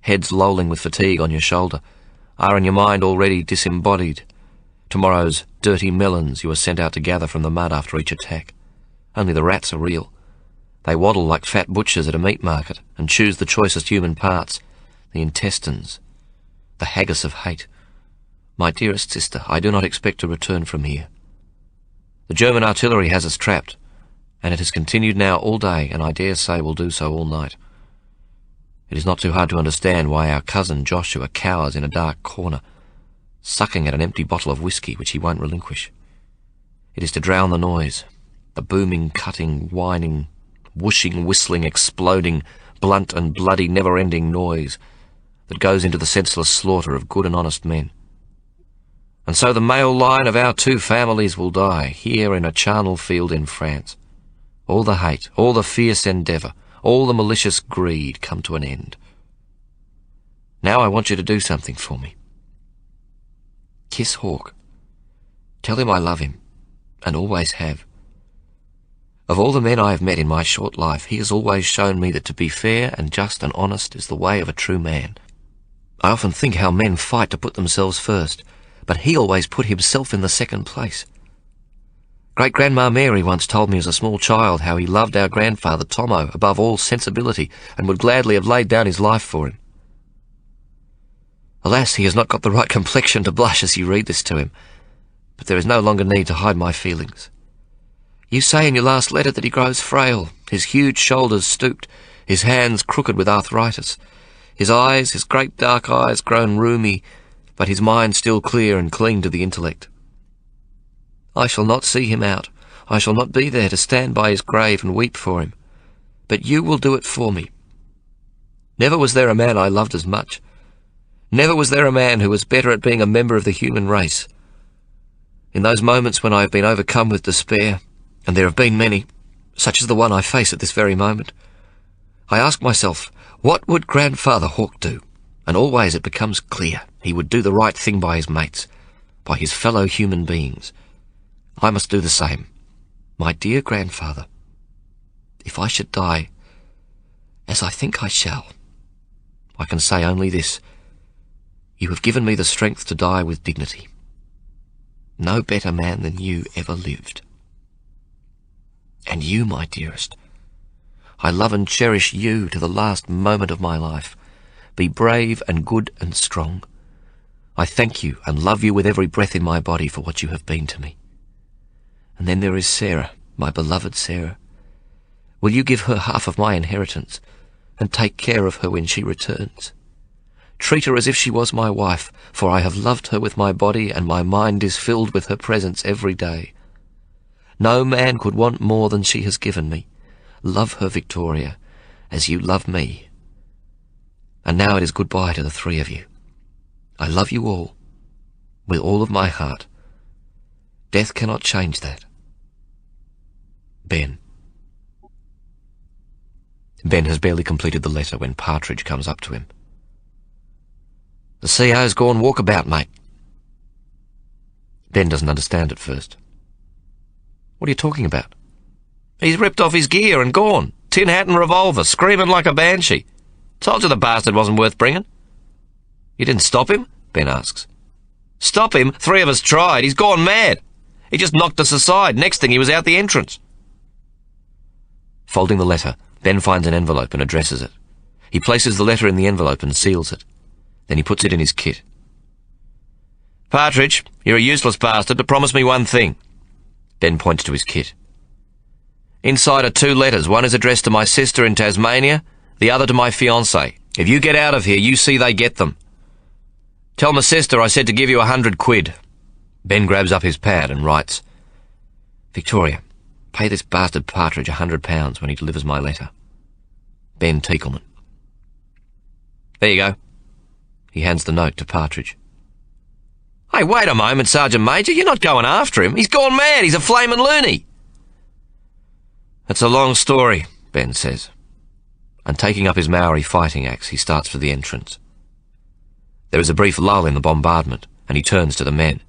Heads lolling with fatigue on your shoulder are in your mind already disembodied. Tomorrow's dirty melons you are sent out to gather from the mud after each attack. Only the rats are real. They waddle like fat butchers at a meat market and choose the choicest human parts, the intestines, the haggis of hate. My dearest sister, I do not expect to return from here. The German artillery has us trapped, and it has continued now all day, and I dare say will do so all night. It is not too hard to understand why our cousin Joshua cowers in a dark corner, sucking at an empty bottle of whiskey which he won't relinquish. It is to drown the noise, the booming, cutting, whining, whooshing, whistling, exploding, blunt and bloody, never-ending noise that goes into the senseless slaughter of good and honest men. And so the male line of our two families will die here in a charnel field in France. All the hate, all the fierce endeavour, all the malicious greed come to an end. Now I want you to do something for me. Kiss Hawk. Tell him I love him, and always have. Of all the men I have met in my short life, he has always shown me that to be fair and just and honest is the way of a true man. I often think how men fight to put themselves first, but he always put himself in the second place. Great-Grandma Mary once told me as a small child how he loved our grandfather Tomo above all sensibility and would gladly have laid down his life for him. Alas, he has not got the right complexion to blush as you read this to him, but there is no longer need to hide my feelings. You say in your last letter that he grows frail, his huge shoulders stooped, his hands crooked with arthritis, his eyes, his great dark eyes, grown rheumy, but his mind still clear and clean to the intellect. I shall not see him out. I shall not be there to stand by his grave and weep for him. But you will do it for me. Never was there a man I loved as much. Never was there a man who was better at being a member of the human race. In those moments when I have been overcome with despair, and there have been many, such as the one I face at this very moment, I ask myself, what would Grandfather Hawk do? And always it becomes clear he would do the right thing by his mates, by his fellow human beings. I must do the same. My dear grandfather, if I should die, as I think I shall, I can say only this: you have given me the strength to die with dignity. No better man than you ever lived. And you, my dearest, I love and cherish you to the last moment of my life. Be brave and good and strong. I thank you and love you with every breath in my body for what you have been to me. And then there is Sarah, my beloved Sarah. Will you give her half of my inheritance and take care of her when she returns? Treat her as if she was my wife, for I have loved her with my body and my mind is filled with her presence every day. No man could want more than she has given me. Love her, Victoria, as you love me. And now it is goodbye to the three of you. I love you all, with all of my heart. Death cannot change that. Ben. Ben has barely completed the letter when Partridge comes up to him. The CO's gone walkabout, mate. Ben doesn't understand at first. What are you talking about? He's ripped off his gear and gone. Tin hat and revolver, screaming like a banshee. Told you the bastard wasn't worth bringing. You didn't stop him? Ben asks. Stop him? 3 of us tried. He's gone mad. He just knocked us aside. Next thing, he was out the entrance. Folding the letter, Ben finds an envelope and addresses it. He places the letter in the envelope and seals it. Then he puts it in his kit. Partridge, you're a useless bastard, but promise me one thing. Ben points to his kit. Inside are 2 letters. One is addressed to my sister in Tasmania, the other to my fiancée. If you get out of here, you see they get them. Tell my sister I said to give you 100 quid. Ben grabs up his pad and writes, Victoria, pay this bastard Partridge £100 when he delivers my letter. Ben Teakleman. There you go. He hands the note to Partridge. Hey, wait a moment, Sergeant Major. You're not going after him. He's gone mad. He's a flaming loony. That's a long story, Ben says. And taking up his Maori fighting axe, he starts for the entrance. There is a brief lull in the bombardment, and he turns to the men.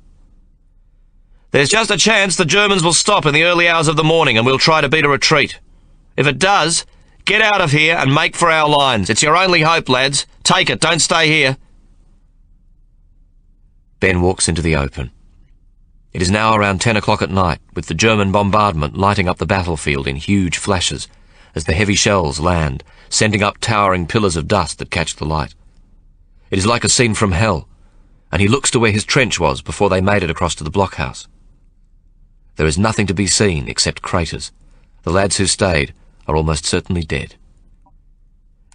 There's just a chance the Germans will stop in the early hours of the morning and we'll try to beat a retreat. If it does, get out of here and make for our lines. It's your only hope, lads. Take it, don't stay here. Ben walks into the open. It is now around 10 o'clock at night, with the German bombardment lighting up the battlefield in huge flashes as the heavy shells land, sending up towering pillars of dust that catch the light. It is like a scene from hell, and he looks to where his trench was before they made it across to the blockhouse. There is nothing to be seen except craters. The lads who stayed are almost certainly dead.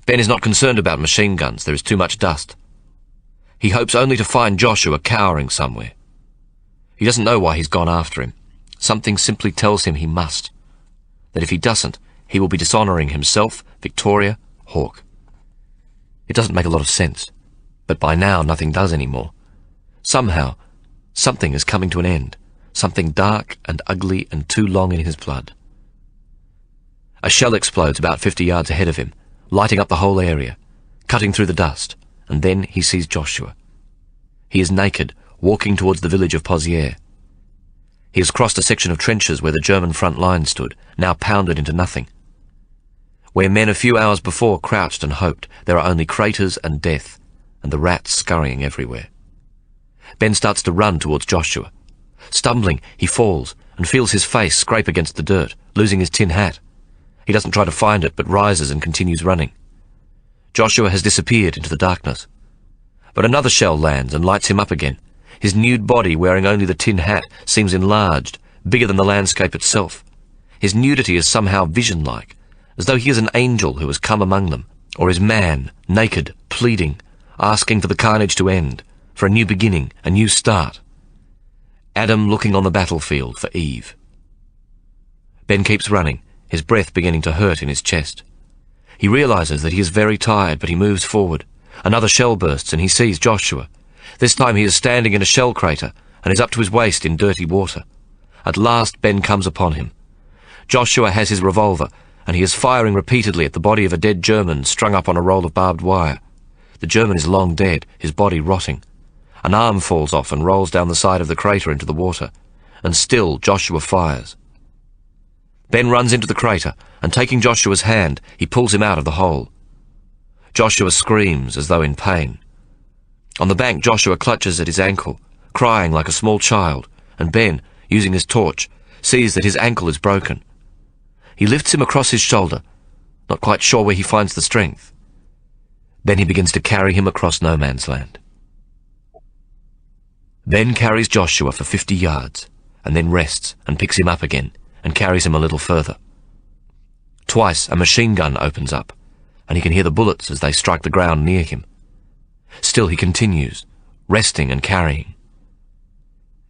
Ben is not concerned about machine guns. There is too much dust. He hopes only to find Joshua cowering somewhere. He doesn't know why he's gone after him. Something simply tells him he must. That if he doesn't, he will be dishonouring himself, Victoria, Hawke. It doesn't make a lot of sense, but by now nothing does anymore. Somehow, something is coming to an end, something dark and ugly and too long in his blood. A shell explodes about 50 yards ahead of him, lighting up the whole area, cutting through the dust, and then he sees Joshua. He is naked, walking towards the village of Pozières. He has crossed a section of trenches where the German front line stood, now pounded into nothing. Where men a few hours before crouched and hoped, there are only craters and death, and the rats scurrying everywhere. Ben starts to run towards Joshua. Stumbling, he falls and feels his face scrape against the dirt, losing his tin hat. He doesn't try to find it, but rises and continues running. Joshua has disappeared into the darkness. But another shell lands and lights him up again. His nude body, wearing only the tin hat, seems enlarged, bigger than the landscape itself. His nudity is somehow vision-like, as though he is an angel who has come among them, or is man, naked, pleading, asking for the carnage to end, for a new beginning, a new start. Adam looking on the battlefield for Eve. Ben keeps running, his breath beginning to hurt in his chest. He realizes that he is very tired, but he moves forward. Another shell bursts and he sees Joshua. This time he is standing in a shell crater and is up to his waist in dirty water. At last Ben comes upon him. Joshua has his revolver and he is firing repeatedly at the body of a dead German strung up on a roll of barbed wire. The German is long dead, his body rotting. An arm falls off and rolls down the side of the crater into the water, and still Joshua fires. Ben runs into the crater, and taking Joshua's hand, he pulls him out of the hole. Joshua screams as though in pain. On the bank, Joshua clutches at his ankle, crying like a small child, and Ben, using his torch, sees that his ankle is broken. He lifts him across his shoulder, not quite sure where he finds the strength. Then he begins to carry him across no man's land. Ben carries Joshua for 50 yards, and then rests and picks him up again, and carries him a little further. Twice a machine gun opens up, and he can hear the bullets as they strike the ground near him. Still he continues, resting and carrying.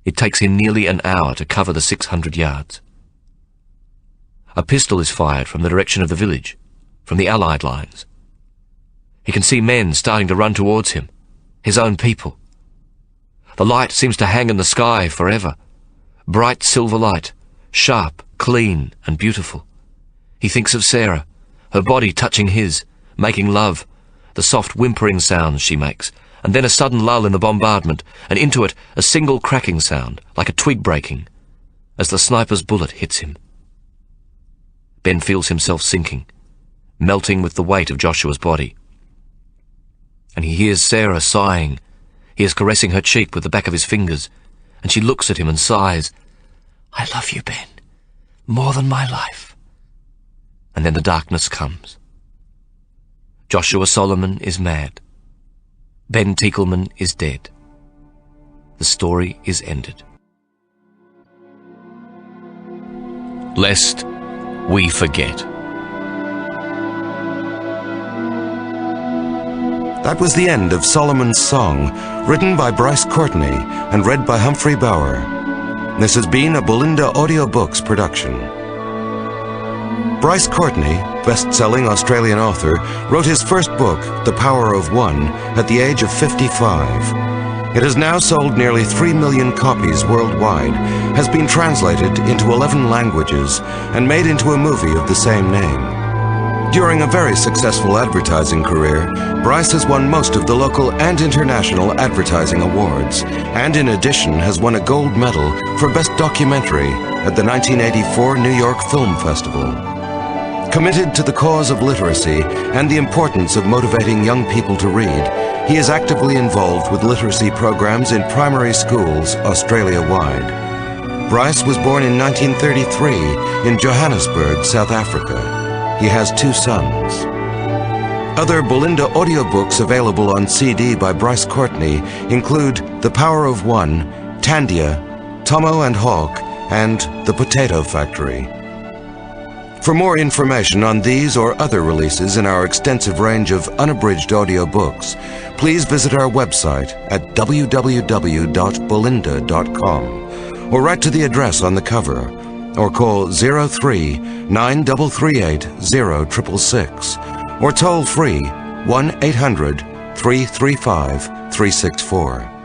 It takes him nearly an hour to cover the 600 yards. A pistol is fired from the direction of the village, from the Allied lines. He can see men starting to run towards him, his own people. The light seems to hang in the sky forever. Bright silver light, sharp, clean, and beautiful. He thinks of Sarah, her body touching his, making love, the soft whimpering sounds she makes, and then a sudden lull in the bombardment, and into it a single cracking sound, like a twig breaking, as the sniper's bullet hits him. Ben feels himself sinking, melting with the weight of Joshua's body. and he hears Sarah sighing. He is caressing her cheek with the back of his fingers, and she looks at him and sighs, "I love you, Ben, more than my life." And then the darkness comes. Joshua Solomon is mad. Ben Tekelman is dead. The story is ended. Lest we forget. That was the end of Solomon's Song, written by Bryce Courtenay and read by Humphrey Bower. This has been a Belinda Audiobooks production. Bryce Courtenay, best-selling Australian author, wrote his first book, The Power of One, at the age of 55. It has now sold nearly 3 million copies worldwide, has been translated into 11 languages, and made into a movie of the same name. During a very successful advertising career, Bryce has won most of the local and international advertising awards, and in addition has won a gold medal for Best Documentary at the 1984 New York Film Festival. Committed to the cause of literacy and the importance of motivating young people to read, he is actively involved with literacy programs in primary schools Australia-wide. Bryce was born in 1933 in Johannesburg, South Africa. He has 2 sons. Other Belinda audiobooks available on CD by Bryce Courtenay include The Power of One, Tandia, Tomo and Hawk, and The Potato Factory. For more information on these or other releases in our extensive range of unabridged audiobooks, please visit our website at www.belinda.com or write to the address on the cover, or call 03-9338-0666 or toll free 1-800-335-364.